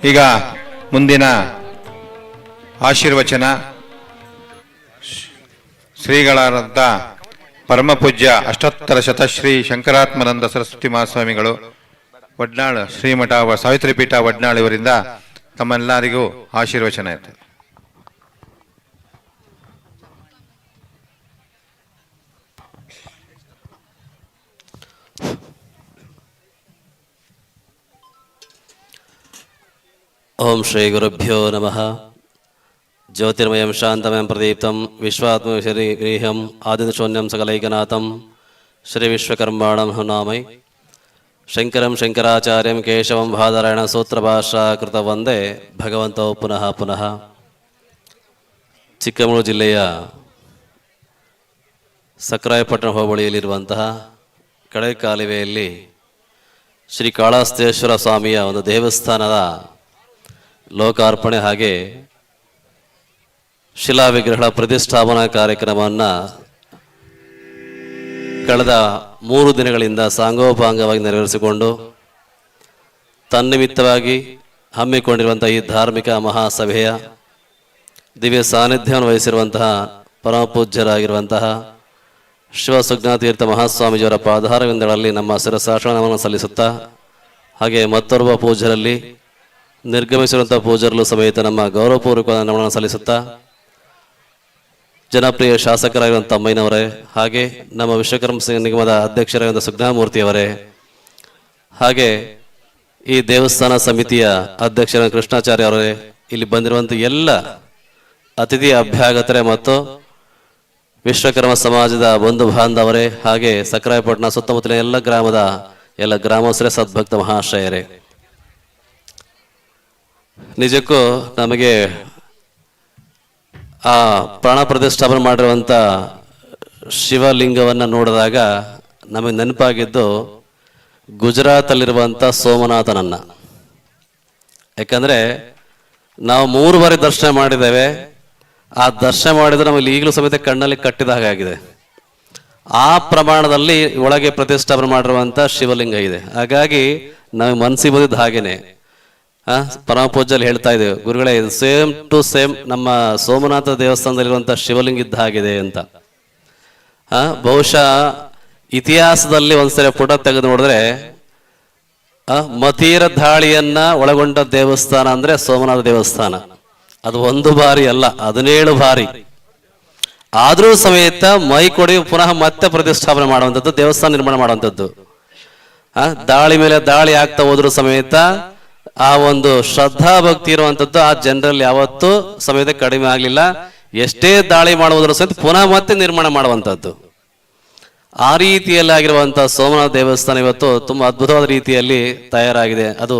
ಈಗ ಮುಂದಿನ ಆಶೀರ್ವಚನ ಶ್ರೀಗಳಾದ ಪರಮ ಪೂಜ್ಯ ಅಷ್ಟೋತ್ತರ ಶತಶ್ರೀ ಶಂಕರಾತ್ಮನಂದ ಸರಸ್ವತಿ ಮಹಾಸ್ವಾಮಿಗಳು ವಡ್ನಾಳ್ ಶ್ರೀಮಠ ಸಾವಿತ್ರಿ ಪೀಠ ವಡ್ನಾಳ್ ಇವರಿಂದ ತಮ್ಮೆಲ್ಲರಿಗೂ ಆಶೀರ್ವಚನ ಇರ್ತದೆ. ಓಂ ಶ್ರೀ ಗುರುಭ್ಯೋ ನಮಃ. ಜ್ಯೋತಿರ್ಮಯಂ ಶಾಂತಮಯಂ ಪ್ರದೀಪ್ತಂ ವಿಶ್ವಾತ್ಮಶರೀಹಂ ಆದಿಶೂನ್ಯಂ ಸಕಲೈಕನಾಥಂ ಶ್ರೀ ವಿಶ್ವಕರ್ಮಾಣಂ ನಾಮೈ ಶಂಕರಂ ಶಂಕರಾಚಾರ್ಯಂ ಕೇಶವಂ ಬಾದರಾಯಣ ಸೂತ್ರಭಾಷಾಕೃತ ವಂದೇ ಭಗವಂತೋ ಪುನಃ ಪುನಃ. ಚಿಕ್ಕಮಗಳೂರು ಜಿಲ್ಲೆಯ ಸಕ್ರಾಯಪಟ್ಟಣ ಹೋಬಳಿಯಲ್ಲಿರುವಂತಹ ಕಡೆಕಾಲುವೆಯಲ್ಲಿ ಶ್ರೀ ಕಾಳಹಸ್ತೇಶ್ವರ ಸ್ವಾಮಿಯ ಒಂದು ದೇವಸ್ಥಾನದ ಲೋಕಾರ್ಪಣೆ ಹಾಗೆ ಶಿಲಾ ವಿಗ್ರಹಗಳ ಪ್ರತಿಷ್ಠಾಪನಾ ಕಾರ್ಯಕ್ರಮವನ್ನು ಕಳೆದ 3 ದಿನಗಳಿಂದ ಸಾಂಗೋಪಾಂಗವಾಗಿ ನೆರವೇರಿಸಿಕೊಂಡು ತನ್ನಿಮಿತ್ತವಾಗಿ ಹಮ್ಮಿಕೊಂಡಿರುವಂಥ ಈ ಧಾರ್ಮಿಕ ಮಹಾಸಭೆಯ ದಿವ್ಯ ಸಾನ್ನಿಧ್ಯವನ್ನು ವಹಿಸಿರುವಂತಹ ಪರಮಪೂಜ್ಯರಾಗಿರುವಂತಹ ಶಿವಸುಜ್ಞಾತೀರ್ಥ ಮಹಾಸ್ವಾಮೀಜಿಯವರ ಪಾದಾರವಿಂದಗಳಲ್ಲಿ ನಮ್ಮ ಶಿರಸಾಷ್ಟಾಂಗವನ್ನು ಸಲ್ಲಿಸುತ್ತಾ, ಹಾಗೆ ಮತ್ತೋರ್ವ ಪೂಜ್ಯರಲ್ಲಿ ನಿರ್ಗಮಿಸಿರುವಂಥ ಪೂಜಾರಲು ಸಮೇತ ನಮ್ಮ ಗೌರವಪೂರ್ವಕ ನಮನ ಸಲ್ಲಿಸುತ್ತಾ ಜನಪ್ರಿಯ ಶಾಸಕರಾಗಿರುವಂಥ ಅಮ್ಮಯ್ಯನವರೇ, ಹಾಗೆ ನಮ್ಮ ವಿಶ್ವಕರ್ಮ ನಿಗಮದ ಅಧ್ಯಕ್ಷರಾಗಿರುವಂಥ ಸುಜ್ಞಾಮೂರ್ತಿಯವರೇ, ಹಾಗೆ ಈ ದೇವಸ್ಥಾನ ಸಮಿತಿಯ ಅಧ್ಯಕ್ಷರಾದ ಕೃಷ್ಣಾಚಾರ್ಯ ಅವರೇ, ಇಲ್ಲಿ ಬಂದಿರುವಂಥ ಎಲ್ಲ ಅತಿಥಿ ಅಭ್ಯಾಗತರೇ ಮತ್ತು ವಿಶ್ವಕರ್ಮ ಸಮಾಜದ ಬಂಧು ಬಾಂಧವರೇ, ಹಾಗೆ ಸಕ್ರಾಯಪಟ್ಟಣ ಸುತ್ತಮುತ್ತಲಿನ ಎಲ್ಲ ಗ್ರಾಮದ ಎಲ್ಲ ಗ್ರಾಮಸ್ಥರೇ, ಸದ್ಭಕ್ತ ಮಹಾಶಯರೇ, ನಿಜಕ್ಕೂ ನಮಗೆ ಆ ಪ್ರಾಣ ಪ್ರತಿಷ್ಠಾಪನೆ ಮಾಡಿರುವಂಥ ಶಿವಲಿಂಗವನ್ನು ನೋಡಿದಾಗ ನಮಗೆ ನೆನಪಾಗಿದ್ದು ಗುಜರಾತಲ್ಲಿರುವಂಥ ಸೋಮನಾಥನನ್ನ. ಯಾಕಂದರೆ ನಾವು 3 ಬಾರಿ ದರ್ಶನ ಮಾಡಿದ್ದೇವೆ. ಆ ದರ್ಶನ ಮಾಡಿದ್ರೆ ನಮಗೆ ಈಗಲೂ ಸಮೇತ ಕಣ್ಣಲ್ಲಿ ಕಟ್ಟಿದ ಹಾಗಾಗಿದೆ. ಆ ಪ್ರಮಾಣದಲ್ಲಿ ಒಳಗೆ ಪ್ರತಿಷ್ಠಾಪನೆ ಮಾಡಿರುವಂಥ ಶಿವಲಿಂಗ ಇದೆ. ಹಾಗಾಗಿ ನಮಗೆ ಮನಸ್ಸಿಗೆ ಬಂದಿದ್ದು ಹಾಗೇನೆ. ಪರಮ ಪೂಜ್ಯಲ್ಲಿ ಹೇಳ್ತಾ ಇದ್ದೇವೆ, ಗುರುಗಳೇ ಇದು ಸೇಮ್ ಟು ಸೇಮ್ ನಮ್ಮ ಸೋಮನಾಥ ದೇವಸ್ಥಾನದಲ್ಲಿರುವಂಥ ಶಿವಲಿಂಗ ಇದ್ದ ಹಾಗಿದೆ ಅಂತ. ಬಹುಶಃ ಇತಿಹಾಸದಲ್ಲಿ ಒಂದ್ಸರಿ ಪುಟ ತೆಗೆದು ನೋಡಿದ್ರೆ ಮತೀರ ದಾಳಿಯನ್ನ ಒಳಗೊಂಡ ದೇವಸ್ಥಾನ ಅಂದ್ರೆ ಸೋಮನಾಥ ದೇವಸ್ಥಾನ. ಅದು 1 ಬಾರಿ ಅಲ್ಲ, 17 ಬಾರಿ. ಆದರೂ ಸಮೇತ ಮೈ ಕೊಡಿ ಪುನಃ ಮತ್ತೆ ಪ್ರತಿಷ್ಠಾಪನೆ ಮಾಡುವಂಥದ್ದು, ದೇವಸ್ಥಾನ ನಿರ್ಮಾಣ ಮಾಡುವಂಥದ್ದು. ದಾಳಿ ಮೇಲೆ ದಾಳಿ ಆಗ್ತಾ ಹೋದ್ರೂ ಸಮೇತ ಆ ಒಂದು ಶ್ರದ್ಧಾ ಭಕ್ತಿ ಇರುವಂಥದ್ದು ಆ ಜನರಲ್ಲಿ ಯಾವತ್ತೂ ಸಮೇತ ಕಡಿಮೆ ಆಗಲಿಲ್ಲ. ಎಷ್ಟೇ ದಾಳಿ ಮಾಡುವುದರ ಸಹಿತ ಪುನಃ ಮತ್ತೆ ನಿರ್ಮಾಣ ಮಾಡುವಂಥದ್ದು. ಆ ರೀತಿಯಲ್ಲಿ ಆಗಿರುವಂಥ ಸೋಮನಾಥ ದೇವಸ್ಥಾನ ಇವತ್ತು ತುಂಬ ಅದ್ಭುತವಾದ ರೀತಿಯಲ್ಲಿ ತಯಾರಾಗಿದೆ. ಅದು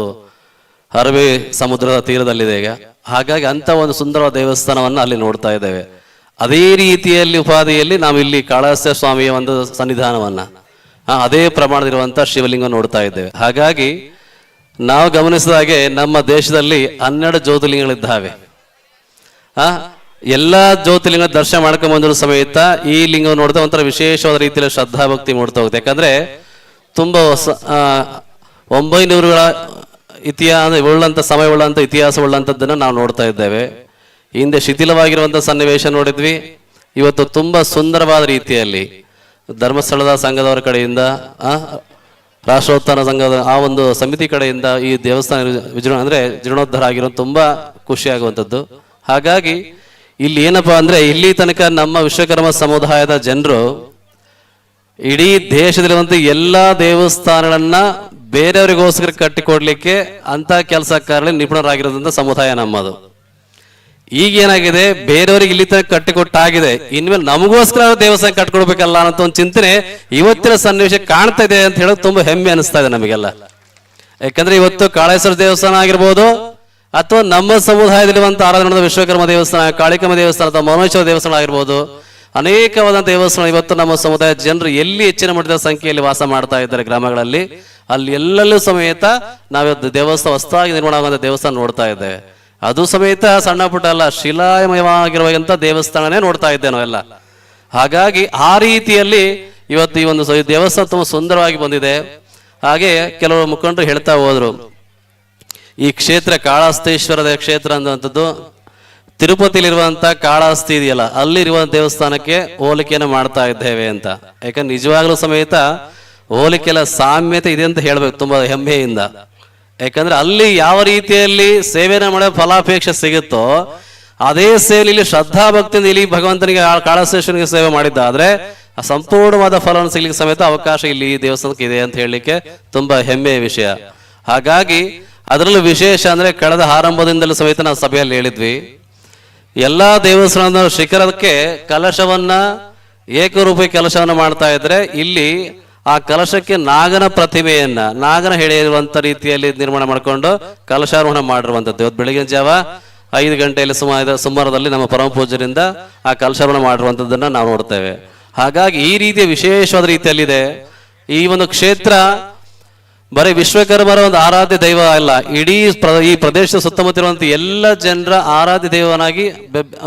ಅರಬ್ಬಿ ಸಮುದ್ರದ ತೀರದಲ್ಲಿದೆ ಈಗ. ಹಾಗಾಗಿ ಅಂಥ ಒಂದು ಸುಂದರವಾದ ದೇವಸ್ಥಾನವನ್ನು ಅಲ್ಲಿ ನೋಡ್ತಾ ಇದ್ದೇವೆ. ಅದೇ ರೀತಿಯಲ್ಲಿ ಉಪಾಧಿಯಲ್ಲಿ ನಾವು ಇಲ್ಲಿ ಕಾಳಹಸ್ತಿ ಸ್ವಾಮಿಯ ಒಂದು ಸನ್ನಿಧಾನವನ್ನ ಅದೇ ಪ್ರಮಾಣದಿರುವಂಥ ಶಿವಲಿಂಗ ನೋಡ್ತಾ ಇದ್ದೇವೆ. ಹಾಗಾಗಿ ನಾವು ಗಮನಿಸಿದ ಹಾಗೆ ನಮ್ಮ ದೇಶದಲ್ಲಿ 12 ಜ್ಯೋತಿರ್ಲಿಂಗಗಳಿದ್ದಾವೆ. ಎಲ್ಲ ಜ್ಯೋತಿರ್ಲಿಂಗ ದರ್ಶನ ಮಾಡ್ಕೊಂಡ್ ಬಂದರೂ ಸಮೇತ ಈ ಲಿಂಗ ನೋಡಿದ ಒಂಥರ ವಿಶೇಷವಾದ ರೀತಿಯಲ್ಲಿ ಶ್ರದ್ಧಾಭಕ್ತಿ ಮೂಡ್ತಾ ಹೋಗುತ್ತೆ. ಯಾಕಂದ್ರೆ ತುಂಬಾ 900ಗಳ ಇತಿಹಾಸ ಉಳ್ಳಂತ ಸಮಯ ಉಳ್ಳಂತ ಇತಿಹಾಸ ಉಳ್ಳಂಥದ್ದನ್ನು ನಾವು ನೋಡ್ತಾ ಇದ್ದೇವೆ. ಹಿಂದೆ ಶಿಥಿಲವಾಗಿರುವಂಥ ಸನ್ನಿವೇಶ ನೋಡಿದ್ವಿ. ಇವತ್ತು ತುಂಬಾ ಸುಂದರವಾದ ರೀತಿಯಲ್ಲಿ ಧರ್ಮಸ್ಥಳದ ಸಂಘದವರ ಕಡೆಯಿಂದ ರಾಷ್ಟ್ರೋತ್ಥಾನ ಸಂಘದ ಆ ಒಂದು ಸಮಿತಿ ಕಡೆಯಿಂದ ಈ ದೇವಸ್ಥಾನ ಜೀರ್ಣೋದ್ಧಾರ ಆಗಿರೋ ತುಂಬಾ ಖುಷಿಯಾಗುವಂಥದ್ದು. ಹಾಗಾಗಿ ಇಲ್ಲಿ ಏನಪ್ಪಾ ಅಂದ್ರೆ ಇಲ್ಲಿ ತನಕ ನಮ್ಮ ವಿಶ್ವಕರ್ಮ ಸಮುದಾಯದ ಜನರು ಇಡೀ ದೇಶದಲ್ಲಿರುವಂಥ ಎಲ್ಲಾ ದೇವಸ್ಥಾನಗಳನ್ನ ಬೇರೆಯವರಿಗೋಸ್ಕರ ಕಟ್ಟಿಕೊಡ್ಲಿಕ್ಕೆ ಅಂತ ಕೆಲಸಕಾರರಲ್ಲಿ ನಿಪುಣರಾಗಿರೋದಂತ ಸಮುದಾಯ ನಮ್ಮದು. ಈಗ ಏನಾಗಿದೆ, ಬೇರೆಯವರಿಗೆ ಇಲ್ಲಿ ತನಕ ಕಟ್ಟಿಕೊಟ್ಟಾಗಿದೆ, ಇನ್ಮೇಲೆ ನಮಗೋಸ್ಕರ ದೇವಸ್ಥಾನ ಕಟ್ಕೊಡ್ಬೇಕಲ್ಲ ಅನ್ನೋ ಒಂದು ಚಿಂತನೆ ಇವತ್ತಿನ ಸನ್ನಿವೇಶ ಕಾಣ್ತಾ ಇದೆ ಅಂತ ಹೇಳೋದು ತುಂಬಾ ಹೆಮ್ಮೆ ಅನಿಸ್ತಾ ಇದೆ ನಮಗೆಲ್ಲ. ಯಾಕಂದ್ರೆ ಇವತ್ತು ಕಾಳೇಶ್ವರ ದೇವಸ್ಥಾನ ಆಗಿರ್ಬೋದು ಅಥವಾ ನಮ್ಮ ಸಮುದಾಯದಲ್ಲಿರುವಂಥ ಆರಾಧನಾ ವಿಶ್ವಕರ್ಮ ದೇವಸ್ಥಾನ, ಕಾಳಿಕಮ್ಮ ದೇವಸ್ಥಾನ ಅಥವಾ ಮೌನೇಶ್ವರ ದೇವಸ್ಥಾನ ಆಗಿರ್ಬೋದು, ಅನೇಕವಾದ ದೇವಸ್ಥಾನ ಇವತ್ತು ನಮ್ಮ ಸಮುದಾಯ ಜನರು ಎಲ್ಲಿ ಹೆಚ್ಚಿನ ಮಟ್ಟದ ಸಂಖ್ಯೆಯಲ್ಲಿ ವಾಸ ಮಾಡ್ತಾ ಇದ್ದಾರೆ ಗ್ರಾಮಗಳಲ್ಲಿ, ಅಲ್ಲಿ ಎಲ್ಲೆಲ್ಲೂ ಸಮೇತ ನಾವಿವತ್ತು ದೇವಸ್ಥಾನ ಹೊಸದಾಗಿ ನಿರ್ಮಾಣ ಆಗುವಂಥ ದೇವಸ್ಥಾನ ನೋಡ್ತಾ ಇದ್ದೇವೆ. ಅದು ಸಮೇತ ಸಣ್ಣ ಪುಟ್ಟ ಅಲ್ಲ, ಶಿಲಾಮಯವಾಗಿರುವಂಥ ದೇವಸ್ಥಾನನೇ ನೋಡ್ತಾ ಇದ್ದೇವೆ ನಾವೆಲ್ಲ. ಹಾಗಾಗಿ ಆ ರೀತಿಯಲ್ಲಿ ಇವತ್ತು ಈ ಒಂದು ದೇವಸ್ಥಾನ ತುಂಬಾ ಸುಂದರವಾಗಿ ಬಂದಿದೆ. ಹಾಗೆ ಕೆಲವು ಮುಖಂಡರು ಹೇಳ್ತಾ ಹೋದ್ರು, ಈ ಕ್ಷೇತ್ರ ಕಾಳಹಸ್ತೇಶ್ವರದ ಕ್ಷೇತ್ರ ಅನ್ನುವಂಥದ್ದು ತಿರುಪತಿಲಿರುವಂಥ ಕಾಳಹಸ್ತಿ ಇದೆಯಲ್ಲ, ಅಲ್ಲಿರುವ ದೇವಸ್ಥಾನಕ್ಕೆ ಹೋಲಿಕೆಯನ್ನು ಮಾಡ್ತಾ ಇದ್ದೇವೆ ಅಂತ. ಯಾಕಂದ್ರೆ ನಿಜವಾಗ್ಲೂ ಸಮೇತ ಹೋಲಿಕೆಲ್ಲ ಸಾಮ್ಯತೆ ಇದೆ ಅಂತ ಹೇಳ್ಬೇಕು ತುಂಬಾ ಹೆಮ್ಮೆಯಿಂದ. ಯಾಕಂದ್ರೆ ಅಲ್ಲಿ ಯಾವ ರೀತಿಯಲ್ಲಿ ಸೇವೆಯನ್ನು ಮಾಡೋ ಫಲಾಪೇಕ್ಷೆ ಸಿಗುತ್ತೋ ಅದೇ ಸೇವೆ ಇಲ್ಲಿ ಶ್ರದ್ಧಾ ಭಕ್ತಿಯಿಂದ ಇಲ್ಲಿ ಭಗವಂತನಿಗೆ ಕಾಳಹಸ್ತೇಶ್ವರನಿಗೆ ಸೇವೆ ಮಾಡಿದ್ದಾದ್ರೆ ಆ ಸಂಪೂರ್ಣವಾದ ಫಲವನ್ನು ಸಿಗ್ಲಿಕ್ಕೆ ಸಮೇತ ಅವಕಾಶ ಇಲ್ಲಿ ಈ ದೇವಸ್ಥಾನಕ್ಕೆ ಇದೆ ಅಂತ ಹೇಳಲಿಕ್ಕೆ ತುಂಬಾ ಹೆಮ್ಮೆಯ ವಿಷಯ. ಹಾಗಾಗಿ ಅದರಲ್ಲೂ ವಿಶೇಷ ಅಂದ್ರೆ ಕಳೆದ ಆರಂಭದಿಂದಲೂ ಸಮೇತ ನಾವು ಸಭೆಯಲ್ಲಿ ಹೇಳಿದ್ವಿ, ಎಲ್ಲಾ ದೇವಸ್ಥಾನದ ಶಿಖರಕ್ಕೆ ಕಲಶವನ್ನ ಏಕರೂಪಿ ಕಲಶವನ್ನ ಮಾಡ್ತಾ ಇದ್ರೆ ಇಲ್ಲಿ ಆ ಕಲಶಕ್ಕೆ ನಾಗನ ಪ್ರತಿಮೆಯನ್ನ ನಾಗನ ಹೇಳಿರುವಂತ ರೀತಿಯಲ್ಲಿ ನಿರ್ಮಾಣ ಮಾಡಿಕೊಂಡು ಕಲಶಾರೋಹಣ ಮಾಡಿರುವಂತದ್ದು. ಇವತ್ತು ಬೆಳಗಿನ ಜಾವ 5 ಗಂಟೆಯಲ್ಲಿ ಸುಮಾರದಲ್ಲಿ ನಮ್ಮ ಪರಮ ಪೂಜ್ಯರಿಂದ ಆ ಕಲಶಾರೋಹಣ ಮಾಡಿರುವಂತದ್ದನ್ನ ನಾವು ನೋಡ್ತೇವೆ. ಹಾಗಾಗಿ ಈ ರೀತಿಯ ವಿಶೇಷವಾದ ರೀತಿಯಲ್ಲಿದೆ. ಈ ಒಂದು ಕ್ಷೇತ್ರ ಬರೀ ವಿಶ್ವಕರ್ಮರ ಒಂದು ಆರಾಧ್ಯ ದೈವ ಅಲ್ಲ, ಇಡೀ ಈ ಪ್ರದೇಶದ ಸುತ್ತಮುತ್ತಿರುವಂತ ಎಲ್ಲ ಜನರ ಆರಾಧ್ಯ ದೈವನಾಗಿ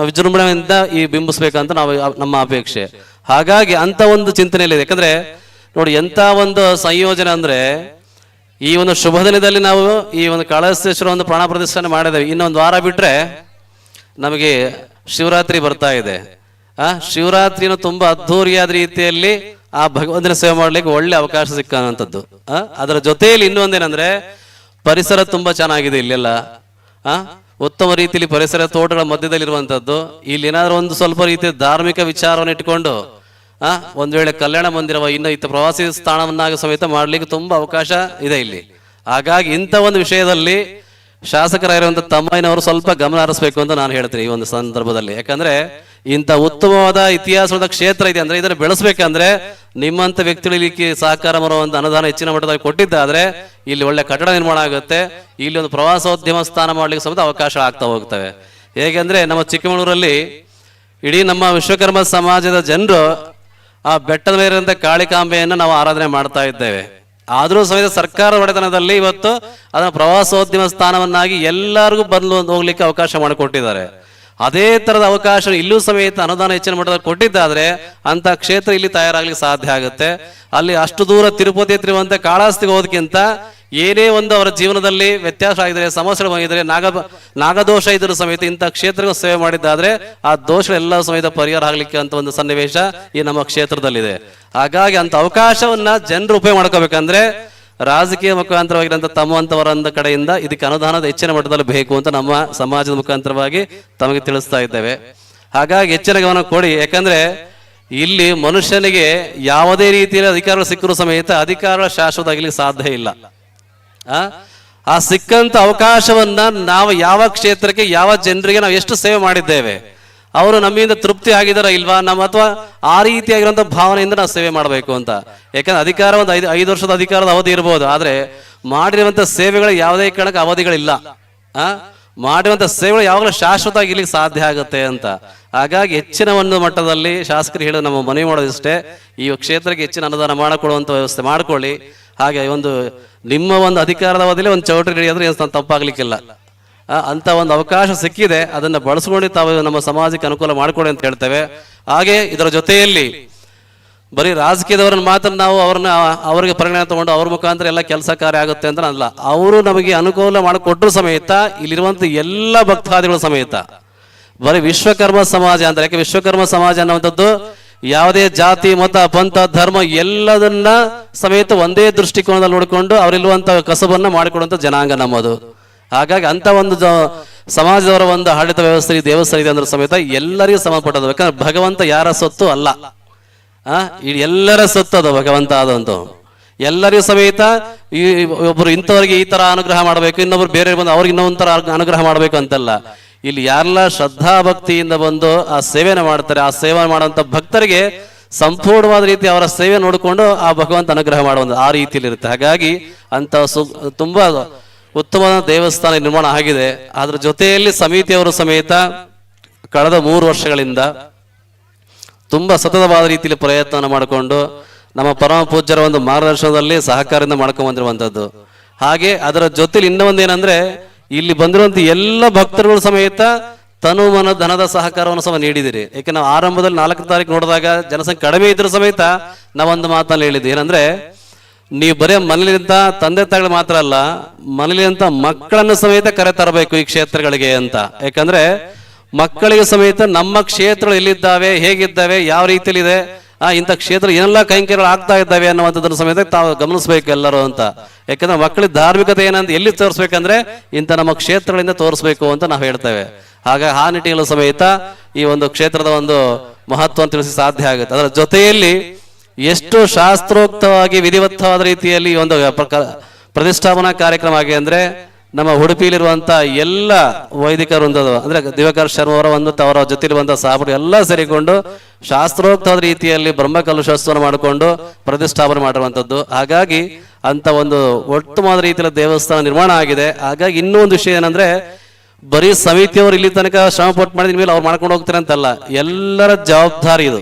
ವಿಜೃಂಭಣೆಯಿಂದ ಈ ಬಿಂಬಿಸ್ಬೇಕಂತ ನಾವು ನಮ್ಮ ಅಪೇಕ್ಷೆ. ಹಾಗಾಗಿ ಅಂತ ಒಂದು ಚಿಂತನೆಯಲ್ಲಿದೆ. ಯಾಕಂದ್ರೆ ನೋಡಿ ಎಂತ ಒಂದು ಸಂಯೋಜನೆ ಅಂದ್ರೆ, ಈ ಒಂದು ಶುಭ ದಿನದಲ್ಲಿ ನಾವು ಈ ಒಂದು ಕಾಳಹಸ್ತೇಶ್ವರ ಒಂದು ಪ್ರಾಣ ಪ್ರತಿಷ್ಠಾಪನೆ ಮಾಡಿದ್ದೇವೆ. ಇನ್ನೊಂದು ವಾರ ಬಿಟ್ರೆ ನಮಗೆ ಶಿವರಾತ್ರಿ ಬರ್ತಾ ಇದೆ. ಶಿವರಾತ್ರಿನ ತುಂಬಾ ಅದ್ಧೂರಿಯಾದ ರೀತಿಯಲ್ಲಿ ಆ ಭಗವಂತನ ಸೇವೆ ಮಾಡ್ಲಿಕ್ಕೆ ಒಳ್ಳೆ ಅವಕಾಶ ಸಿಕ್ಕಂಥದ್ದು. ಅದರ ಜೊತೆಯಲ್ಲಿ ಇನ್ನೊಂದೇನಂದ್ರೆ ಪರಿಸರ ತುಂಬಾ ಚೆನ್ನಾಗಿದೆ ಇಲ್ಲೆಲ್ಲ. ಉತ್ತಮ ರೀತಿಯಲ್ಲಿ ಪರಿಸರ ತೋಟಗಳ ಮಧ್ಯದಲ್ಲಿರುವಂಥದ್ದು. ಇಲ್ಲಿ ಏನಾದರೂ ಒಂದು ಸ್ವಲ್ಪ ರೀತಿಯ ಧಾರ್ಮಿಕ ವಿಚಾರವನ್ನು ಇಟ್ಕೊಂಡು ಒಂದು ವೇಳೆ ಕಲ್ಯಾಣ ಮಂದಿರವ ಇನ್ನು ಇತ್ತ ಪ್ರವಾಸಿ ಸ್ಥಾನವನ್ನಾಗಿ ಸಮೇತ ಮಾಡಲಿಕ್ಕೆ ತುಂಬ ಅವಕಾಶ ಇದೆ ಇಲ್ಲಿ. ಹಾಗಾಗಿ ಇಂಥ ಒಂದು ವಿಷಯದಲ್ಲಿ ಶಾಸಕರಾಗಿರುವಂಥ ತಮ್ಮಯ್ಯನವರು ಸ್ವಲ್ಪ ಗಮನ ಹರಿಸಬೇಕು ಅಂತ ನಾನು ಹೇಳ್ತೀನಿ ಈ ಒಂದು ಸಂದರ್ಭದಲ್ಲಿ. ಯಾಕಂದ್ರೆ ಇಂಥ ಉತ್ತಮವಾದ ಇತಿಹಾಸದ ಕ್ಷೇತ್ರ ಇದೆ ಅಂದ್ರೆ ಇದನ್ನು ಬೆಳೆಸಬೇಕಂದ್ರೆ ನಿಮ್ಮಂಥ ವ್ಯಕ್ತಿಗಳಿಗೆ ಸಹಕಾರ ಮಾಡುವಂಥ ಅನುದಾನ ಹೆಚ್ಚಿನ ಮಟ್ಟದಲ್ಲಿ ಕೊಟ್ಟಿದ್ದಾದ್ರೆ ಇಲ್ಲಿ ಒಳ್ಳೆ ಕಟ್ಟಡ ನಿರ್ಮಾಣ ಆಗುತ್ತೆ. ಇಲ್ಲಿ ಒಂದು ಪ್ರವಾಸೋದ್ಯಮ ಸ್ಥಾನ ಮಾಡ್ಲಿಕ್ಕೆ ಸಮೇತ ಅವಕಾಶ ಆಗ್ತಾ ಹೋಗ್ತವೆ. ಹೇಗೆಂದ್ರೆ ನಮ್ಮ ಚಿಕ್ಕಮಗಳೂರಲ್ಲಿ ಇಡೀ ನಮ್ಮ ವಿಶ್ವಕರ್ಮ ಸಮಾಜದ ಜನರು ಆ ಬೆಟ್ಟದ ಮೇಲಿರುವಂಥ ಕಾಳಿಕಾಂಬೆಯನ್ನು ನಾವು ಆರಾಧನೆ ಮಾಡ್ತಾ ಇದ್ದೇವೆ. ಆದರೂ ಸಮೇತ ಸರ್ಕಾರ ಒಡೆತನದಲ್ಲಿ ಇವತ್ತು ಅದನ್ನು ಪ್ರವಾಸೋದ್ಯಮ ಸ್ಥಾನವನ್ನಾಗಿ ಎಲ್ಲರಿಗೂ ಬಂದು ಹೋಗ್ಲಿಕ್ಕೆ ಅವಕಾಶ ಮಾಡಿಕೊಟ್ಟಿದ್ದಾರೆ. ಅದೇ ತರದ ಅವಕಾಶ ಇಲ್ಲೂ ಸಮೇತ ಅನುದಾನ ಹೆಚ್ಚಿನ ಮಟ್ಟದಲ್ಲಿ ಕೊಟ್ಟಿದ್ದಾದ್ರೆ ಅಂತ ಕ್ಷೇತ್ರ ಇಲ್ಲಿ ತಯಾರಾಗ್ಲಿಕ್ಕೆ ಸಾಧ್ಯ ಆಗುತ್ತೆ. ಅಲ್ಲಿ ಅಷ್ಟು ದೂರ ತಿರುಪತಿ ಹತ್ತಿರುವಂತ ಕಾಳಹಸ್ತಿಗೆ ಹೋದಕ್ಕಿಂತ ಏನೇ ಒಂದು ಅವರ ಜೀವನದಲ್ಲಿ ವ್ಯತ್ಯಾಸ ಆಗಿದ್ರೆ, ಸಮಸ್ಯೆಗಳು ಬಂದಿದ್ರೆ, ನಾಗದೋಷ ಇದ್ರೂ ಸಮೇತ ಇಂಥ ಕ್ಷೇತ್ರಗಳು ಸೇವೆ ಮಾಡಿದ್ದಾದ್ರೆ ಆ ದೋಷಗಳೆಲ್ಲ ಸಮೇತ ಪರಿಹಾರ ಆಗ್ಲಿಕ್ಕೆ ಅಂತ ಒಂದು ಸನ್ನಿವೇಶ ಈ ನಮ್ಮ ಕ್ಷೇತ್ರದಲ್ಲಿದೆ. ಹಾಗಾಗಿ ಅಂತ ಅವಕಾಶವನ್ನ ಜನರು ಉಪಯೋಗ ಮಾಡ್ಕೋಬೇಕಂದ್ರೆ ರಾಜಕೀಯ ಮುಖಾಂತರವಾಗಿರುವಂಥ ತಮ್ಮಂತವರ ಕಡೆಯಿಂದ ಇದಕ್ಕೆ ಅನುದಾನದ ಹೆಚ್ಚಿನ ಮಟ್ಟದಲ್ಲಿ ಬೇಕು ಅಂತ ನಮ್ಮ ಸಮಾಜದ ಮುಖಾಂತರವಾಗಿ ತಮಗೆ ತಿಳಿಸ್ತಾ ಇದ್ದೇವೆ. ಹಾಗಾಗಿ ಹೆಚ್ಚಿನ ಗಮನ ಕೊಡಿ. ಯಾಕಂದ್ರೆ ಇಲ್ಲಿ ಮನುಷ್ಯನಿಗೆ ಯಾವುದೇ ರೀತಿಯ ಅಧಿಕಾರಗಳು ಸಿಕ್ಕರೂ ಸಮೇತ ಅಧಿಕಾರ ಶಾಶ್ವತ ಆಗಲಿಕ್ಕೆ ಸಾಧ್ಯ ಇಲ್ಲ. ಆ ಸಿಕ್ಕಂತ ಅವಕಾಶವನ್ನ ನಾವು ಯಾವ ಕ್ಷೇತ್ರಕ್ಕೆ ಯಾವ ಜನರಿಗೆ ನಾವು ಎಷ್ಟು ಸೇವೆ ಮಾಡಿದ್ದೇವೆ, ಅವರು ನಮ್ಮಿಂದ ತೃಪ್ತಿ ಆಗಿದಾರ ಇಲ್ವಾ, ನಮ್ಮ ಅಥವಾ ಆ ರೀತಿಯಾಗಿರುವಂಥ ಭಾವನೆಯಿಂದ ನಾವು ಸೇವೆ ಮಾಡಬೇಕು ಅಂತ. ಯಾಕಂದ್ರೆ ಅಧಿಕಾರ ಒಂದು 5 ವರ್ಷದ ಅಧಿಕಾರದ ಅವಧಿ ಇರ್ಬೋದು, ಆದ್ರೆ ಮಾಡಿರುವಂಥ ಸೇವೆಗಳು ಯಾವುದೇ ಕಾರಣಕ್ಕೆ ಅವಧಿಗಳಿಲ್ಲ. ಮಾಡಿರುವಂಥ ಸೇವೆಗಳು ಯಾವಾಗಲೂ ಶಾಶ್ವತ ಆಗಿರ್ಲಿಕ್ಕೆ ಸಾಧ್ಯ ಆಗುತ್ತೆ ಅಂತ. ಹಾಗಾಗಿ ಹೆಚ್ಚಿನ ಒಂದು ಮಟ್ಟದಲ್ಲಿ ಶಾಸಕರು ಹೇಳೋದು ನಮ್ಮ ಮನವಿ ಮಾಡೋದಿಷ್ಟೇ, ಈ ಕ್ಷೇತ್ರಕ್ಕೆ ಹೆಚ್ಚಿನ ಅನುದಾನ ಮಾಡಿಕೊಡುವಂಥ ವ್ಯವಸ್ಥೆ ಮಾಡ್ಕೊಳ್ಳಿ. ಹಾಗೆ ಒಂದು ನಿಮ್ಮ ಒಂದು ಅಧಿಕಾರದ ಅವಧಿಯಲ್ಲಿ ಒಂದು ಚೌಟ್ರಿ ಹಿಡಿಯೋದ್ರೆ ಏನು ತಪ್ಪಾಗ್ಲಿಕ್ಕಿಲ್ಲ. ಅಂತ ಒಂದು ಅವಕಾಶ ಸಿಕ್ಕಿದೆ, ಅದನ್ನ ಬಳಸ್ಕೊಂಡು ತಾವು ನಮ್ಮ ಸಮಾಜಕ್ಕೆ ಅನುಕೂಲ ಮಾಡಿಕೊಡಿ ಅಂತ ಹೇಳ್ತೇವೆ. ಹಾಗೆ ಇದರ ಜೊತೆಯಲ್ಲಿ ಬರೀ ರಾಜಕೀಯದವರನ್ನ ಮಾತ್ರ ನಾವು ಅವರಿಗೆ ಪರಿಗಣನೆ ತಗೊಂಡು ಅವ್ರ ಮುಖಾಂತರ ಎಲ್ಲ ಕೆಲಸ ಕಾರ್ಯ ಆಗುತ್ತೆ ಅಂತ ಅಲ್ಲ, ಅವರು ನಮಗೆ ಅನುಕೂಲ ಮಾಡಿಕೊಟ್ರು ಸಮೇತ ಇಲ್ಲಿರುವಂತ ಎಲ್ಲ ಭಕ್ತಾದಿಗಳು ಸಮೇತ ಬರೀ ವಿಶ್ವಕರ್ಮ ಸಮಾಜ ಅಂತ. ಯಾಕೆ ವಿಶ್ವಕರ್ಮ ಸಮಾಜ ಅನ್ನುವಂಥದ್ದು ಯಾವುದೇ ಜಾತಿ ಮತ ಪಂಥ ಧರ್ಮ ಎಲ್ಲದನ್ನ ಸಮೇತ ಒಂದೇ ದೃಷ್ಟಿಕೋನದಲ್ಲಿ ನೋಡಿಕೊಂಡು ಅವರಿರುವಂತ ಕಸಬನ್ನ ಮಾಡಿಕೊಡುವಂತ ಜನಾಂಗ ನಮ್ಮದು. ಹಾಗಾಗಿ ಅಂತ ಒಂದು ಸಮಾಜದವರ ಒಂದು ಆಡಳಿತ ವ್ಯವಸ್ಥೆ ದೇವಸ್ಥಾನ ಇದೆ ಅಂದ್ರೆ ಸಮೇತ ಎಲ್ಲರಿಗೂ ಸಂಬಂಧಪಟ್ಟದ್ದು. ಯಾಕಂದ್ರೆ ಭಗವಂತ ಯಾರ ಸೊತ್ತು ಅಲ್ಲ, ಎಲ್ಲರ ಸೊತ್ತು ಅದು ಭಗವಂತ ಆದಂತ. ಎಲ್ಲರಿಗೂ ಸಮೇತ ಈ ಒಬ್ಬರು ಇಂಥವ್ರಿಗೆ ಈ ತರ ಅನುಗ್ರಹ ಮಾಡಬೇಕು, ಇನ್ನೊಬ್ರು ಬೇರೆ ಬಂದು ಅವ್ರಿಗೆ ಇನ್ನೊಂಥರ ಅನುಗ್ರಹ ಮಾಡಬೇಕು ಅಂತಲ್ಲ. ಇಲ್ಲಿ ಯಾರೆಲ್ಲ ಶ್ರದ್ಧಾ ಭಕ್ತಿಯಿಂದ ಬಂದು ಆ ಸೇವೆನ ಮಾಡ್ತಾರೆ, ಆ ಸೇವೆ ಮಾಡುವಂತ ಭಕ್ತರಿಗೆ ಸಂಪೂರ್ಣವಾದ ರೀತಿ ಅವರ ಸೇವೆ ನೋಡಿಕೊಂಡು ಆ ಭಗವಂತ ಅನುಗ್ರಹ ಮಾಡುವಂತ ಆ ರೀತಿಯಲ್ಲಿ ಇರುತ್ತೆ. ಹಾಗಾಗಿ ಅಂತ ತುಂಬಾ ಉತ್ತಮ ದೇವಸ್ಥಾನ ನಿರ್ಮಾಣ ಆಗಿದೆ. ಅದ್ರ ಜೊತೆಯಲ್ಲಿ ಸಮಿತಿಯವರು ಸಮೇತ ಕಳೆದ 3 ವರ್ಷಗಳಿಂದ ತುಂಬಾ ಸತತವಾದ ರೀತಿಯಲ್ಲಿ ಪ್ರಯತ್ನ ಮಾಡಿಕೊಂಡು ನಮ್ಮ ಪರಮ ಪೂಜ್ಯರ ಒಂದು ಮಾರ್ಗದರ್ಶನದಲ್ಲಿ ಸಹಕಾರದಿಂದ ಮಾಡ್ಕೊಂಡ್ ಬಂದಿರುವಂತದ್ದು. ಹಾಗೆ ಅದರ ಜೊತೆಲಿ ಇನ್ನೊಂದೇನಂದ್ರೆ ಇಲ್ಲಿ ಬಂದಿರುವಂತ ಎಲ್ಲ ಭಕ್ತರುಗಳು ಸಮೇತ ತನು ಮನ ಧನದ ಸಹಕಾರವನ್ನು ಸಹ ನೀಡಿದಿರಿ. ಯಾಕೆ ನಾವು ಆರಂಭದಲ್ಲಿ 4ನೇ ತಾರೀಕು ನೋಡಿದಾಗ ಜನಸಂಖ್ಯೆ ಕಡಿಮೆ ಇದ್ರೂ ಸಮೇತ ನಾವೊಂದು ಮಾತಲ್ಲಿ ಹೇಳಿದ್ವಿ, ಏನಂದ್ರೆ ನೀವು ಬರೀ ಮನೇಲಿಂದ ತಂದೆ ತಾಯಿಗಳು ಮಾತ್ರ ಅಲ್ಲ, ಮನೇಲಿಂದ ಮಕ್ಕಳನ್ನು ಸಮೇತ ಕರೆ ತರಬೇಕು ಈ ಕ್ಷೇತ್ರಗಳಿಗೆ ಅಂತ. ಯಾಕಂದ್ರೆ ಮಕ್ಕಳಿಗೆ ಸಮೇತ ನಮ್ಮ ಕ್ಷೇತ್ರಗಳು ಎಲ್ಲಿದ್ದಾವೆ, ಹೇಗಿದ್ದಾವೆ, ಯಾವ ರೀತಿಯಲ್ಲಿ ಇದೆ, ಇಂಥ ಕ್ಷೇತ್ರ ಏನೆಲ್ಲ ಕೈಂಕರ್ಯಗಳು ಆಗ್ತಾ ಇದ್ದಾವೆ ಅನ್ನುವಂಥದ್ದನ್ನು ಸಮೇತ ತಾವು ಗಮನಿಸ್ಬೇಕು ಎಲ್ಲರೂ ಅಂತ. ಯಾಕಂದ್ರೆ ಮಕ್ಕಳಿಗೆ ಧಾರ್ಮಿಕತೆ ಏನಂತ ಎಲ್ಲಿ ತೋರಿಸ್ಬೇಕಂದ್ರೆ ಇಂಥ ನಮ್ಮ ಕ್ಷೇತ್ರಗಳಿಂದ ತೋರಿಸ್ಬೇಕು ಅಂತ ನಾವು ಹೇಳ್ತೇವೆ. ಹಾಗಾಗಿ ಆ ನಿಟ್ಟಿನಲ್ಲೂ ಸಮೇತ ಈ ಒಂದು ಕ್ಷೇತ್ರದ ಒಂದು ಮಹತ್ವವನ್ನು ತಿಳಿಸಿ ಸಾಧ್ಯ ಆಗುತ್ತೆ. ಅದರ ಜೊತೆಯಲ್ಲಿ ಎಷ್ಟು ಶಾಸ್ತ್ರೋಕ್ತವಾಗಿ ವಿಧಿವತ್ತವಾದ ರೀತಿಯಲ್ಲಿ ಒಂದು ಪ್ರತಿಷ್ಠಾಪನಾ ಕಾರ್ಯಕ್ರಮ ಆಗಿದೆ ಅಂದ್ರೆ ನಮ್ಮ ಉಡುಪಿಯಲ್ಲಿರುವಂತ ಎಲ್ಲ ವೈದಿಕ ವೃಂದದ ಅಂದ್ರೆ ದಿವಾಕರ್ ಶರ್ಮ ಅವರ ಒಂದು ಅವರ ಜೊತೆಲಿರುವಂತಹ ಸಾಬರು ಎಲ್ಲ ಸೇರಿಕೊಂಡು ಶಾಸ್ತ್ರೋಕ್ತವಾದ ರೀತಿಯಲ್ಲಿ ಬ್ರಹ್ಮಕಲಶೋತ್ಸವ ಮಾಡಿಕೊಂಡು ಪ್ರತಿಷ್ಠಾಪನೆ ಮಾಡಿರುವಂತದ್ದು. ಹಾಗಾಗಿ ಅಂತ ಒಂದು ಉತ್ತಮವಾದ ರೀತಿಯಲ್ಲಿ ದೇವಸ್ಥಾನ ನಿರ್ಮಾಣ ಆಗಿದೆ. ಹಾಗಾಗಿ ಇನ್ನೂ ಒಂದು ವಿಷಯ ಏನಂದ್ರೆ ಬರೀ ಸಮಿತಿಯವರು ಇಲ್ಲಿ ತನಕ ಶ್ರಮ ಪಟ್ಟು ಮಾಡಿದ ಮೇಲೆ ಅವ್ರು ಮಾಡ್ಕೊಂಡು ಹೋಗ್ತಾರೆ ಅಂತಲ್ಲ, ಎಲ್ಲರ ಜವಾಬ್ದಾರಿ ಇದು.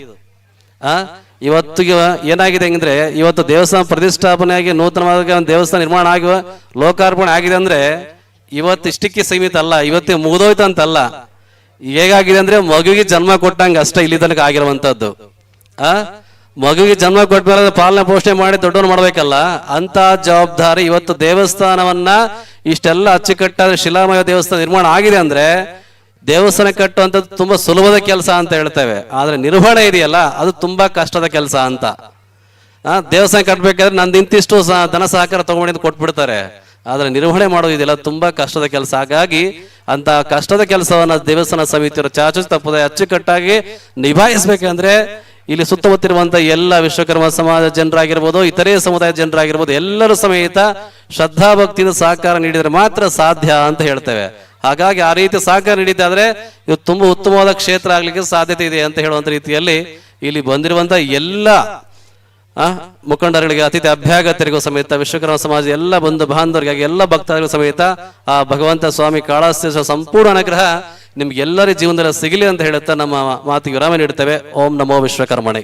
ಇವತ್ತಿಗೆ ಏನಾಗಿದೆ ಅಂದ್ರೆ ಇವತ್ತು ದೇವಸ್ಥಾನ ಪ್ರತಿಷ್ಠಾಪನೆ ಆಗಿ ನೂತನವಾಗಿ ಒಂದು ದೇವಸ್ಥಾನ ನಿರ್ಮಾಣ ಆಗುವ ಲೋಕಾರ್ಪಣೆ ಆಗಿದೆ ಅಂದ್ರೆ ಇವತ್ತು ಇಷ್ಟಕ್ಕೆ ಸೀಮಿತ ಅಲ್ಲ, ಇವತ್ತಿಗೆ ಮುಗಿದೋಯ್ತು ಅಂತಲ್ಲ. ಹೇಗಾಗಿದೆ ಅಂದ್ರೆ ಮಗುವಿಗೆ ಜನ್ಮ ಕೊಟ್ಟಂಗೆ ಅಷ್ಟೇ ಇಲ್ಲಿ ತನಕ ಆಗಿರುವಂತದ್ದು. ಮಗುವಿಗೆ ಜನ್ಮ ಕೊಟ್ಟ ಮೇಲೆ ಪಾಲನೆ ಪೋಷಣೆ ಮಾಡಿ ದೊಡ್ಡವನು ಮಾಡ್ಬೇಕಲ್ಲ, ಅಂತ ಜವಾಬ್ದಾರಿ ಇವತ್ತು ದೇವಸ್ಥಾನವನ್ನ ಇಷ್ಟೆಲ್ಲ ಅಚ್ಚುಕಟ್ಟಾದ ಶಿಲಾಮಯ ದೇವಸ್ಥಾನ ನಿರ್ಮಾಣ ಆಗಿದೆ ಅಂದ್ರೆ ದೇವಸ್ಥಾನ ಕಟ್ಟುವಂಥದ್ದು ತುಂಬಾ ಸುಲಭದ ಕೆಲಸ ಅಂತ ಹೇಳ್ತೇವೆ, ಆದ್ರೆ ನಿರ್ವಹಣೆ ಇದೆಯಲ್ಲ ಅದು ತುಂಬಾ ಕಷ್ಟದ ಕೆಲಸ ಅಂತ. ದೇವಸ್ಥಾನ ಕಟ್ಟಬೇಕಾದ್ರೆ ನಂದು ಇಂತಿಷ್ಟು ಧನ ಸಹಕಾರ ತಗೊಂಡು ಕೊಟ್ಬಿಡ್ತಾರೆ, ಆದರೆ ನಿರ್ವಹಣೆ ಮಾಡೋದು ಇದೆಲ್ಲ ತುಂಬಾ ಕಷ್ಟದ ಕೆಲಸ. ಹಾಗಾಗಿ ಅಂತ ಕಷ್ಟದ ಕೆಲಸವನ್ನ ದೇವಸ್ಥಾನ ಸಮಿತಿಯವರು ಚಾಚು ತಪ್ಪದೆ ಅಚ್ಚುಕಟ್ಟಾಗಿ ನಿಭಾಯಿಸಬೇಕಂದ್ರೆ ಇಲ್ಲಿ ಸುತ್ತಮುತ್ತಿರುವಂತ ಎಲ್ಲ ವಿಶ್ವಕರ್ಮ ಸಮಾಜ ಜನರಾಗಿರ್ಬೋದು, ಇತರೆ ಸಮುದಾಯದ ಜನರಾಗಿರ್ಬೋದು, ಎಲ್ಲರೂ ಸಮೇತ ಶ್ರದ್ಧಾಭಕ್ತಿಯಿಂದ ಸಹಕಾರ ನೀಡಿದ್ರೆ ಮಾತ್ರ ಸಾಧ್ಯ ಅಂತ ಹೇಳ್ತೇವೆ. ಹಾಗಾಗಿ ಆ ರೀತಿ ಸಹಕಾರ ನೀಡಿದ್ದಾದ್ರೆ ಇದು ತುಂಬಾ ಉತ್ತಮವಾದ ಕ್ಷೇತ್ರ ಆಗ್ಲಿಕ್ಕೆ ಸಾಧ್ಯತೆ ಇದೆ ಅಂತ ಹೇಳುವಂತ ರೀತಿಯಲ್ಲಿ ಇಲ್ಲಿ ಬಂದಿರುವಂತ ಎಲ್ಲ ಮುಖಂಡರುಗಳಿಗೆ, ಅತಿಥಿ ಅಭ್ಯಾಗತರಿಗೂ ಸಮೇತ, ವಿಶ್ವಕರ್ಮ ಸಮಾಜ ಎಲ್ಲ ಬಂಧು ಬಾಂಧವರಿಗಾಗಿ, ಎಲ್ಲ ಭಕ್ತರಿಗೂ ಸಮೇತ ಆ ಭಗವಂತ ಸ್ವಾಮಿ ಕಾಳಹಸ್ತೇಶ್ವರ ಸಂಪೂರ್ಣ ಅನುಗ್ರಹ ನಿಮ್ಗೆಲ್ಲರ ಜೀವನದಲ್ಲಿ ಸಿಗಲಿ ಅಂತ ಹೇಳುತ್ತಾ ನಮ್ಮ ಮಾತಿಗೆ ವಿರಾಮ ನೀಡುತ್ತೇವೆ. ಓಂ ನಮೋ ವಿಶ್ವಕರ್ಮಣೆ.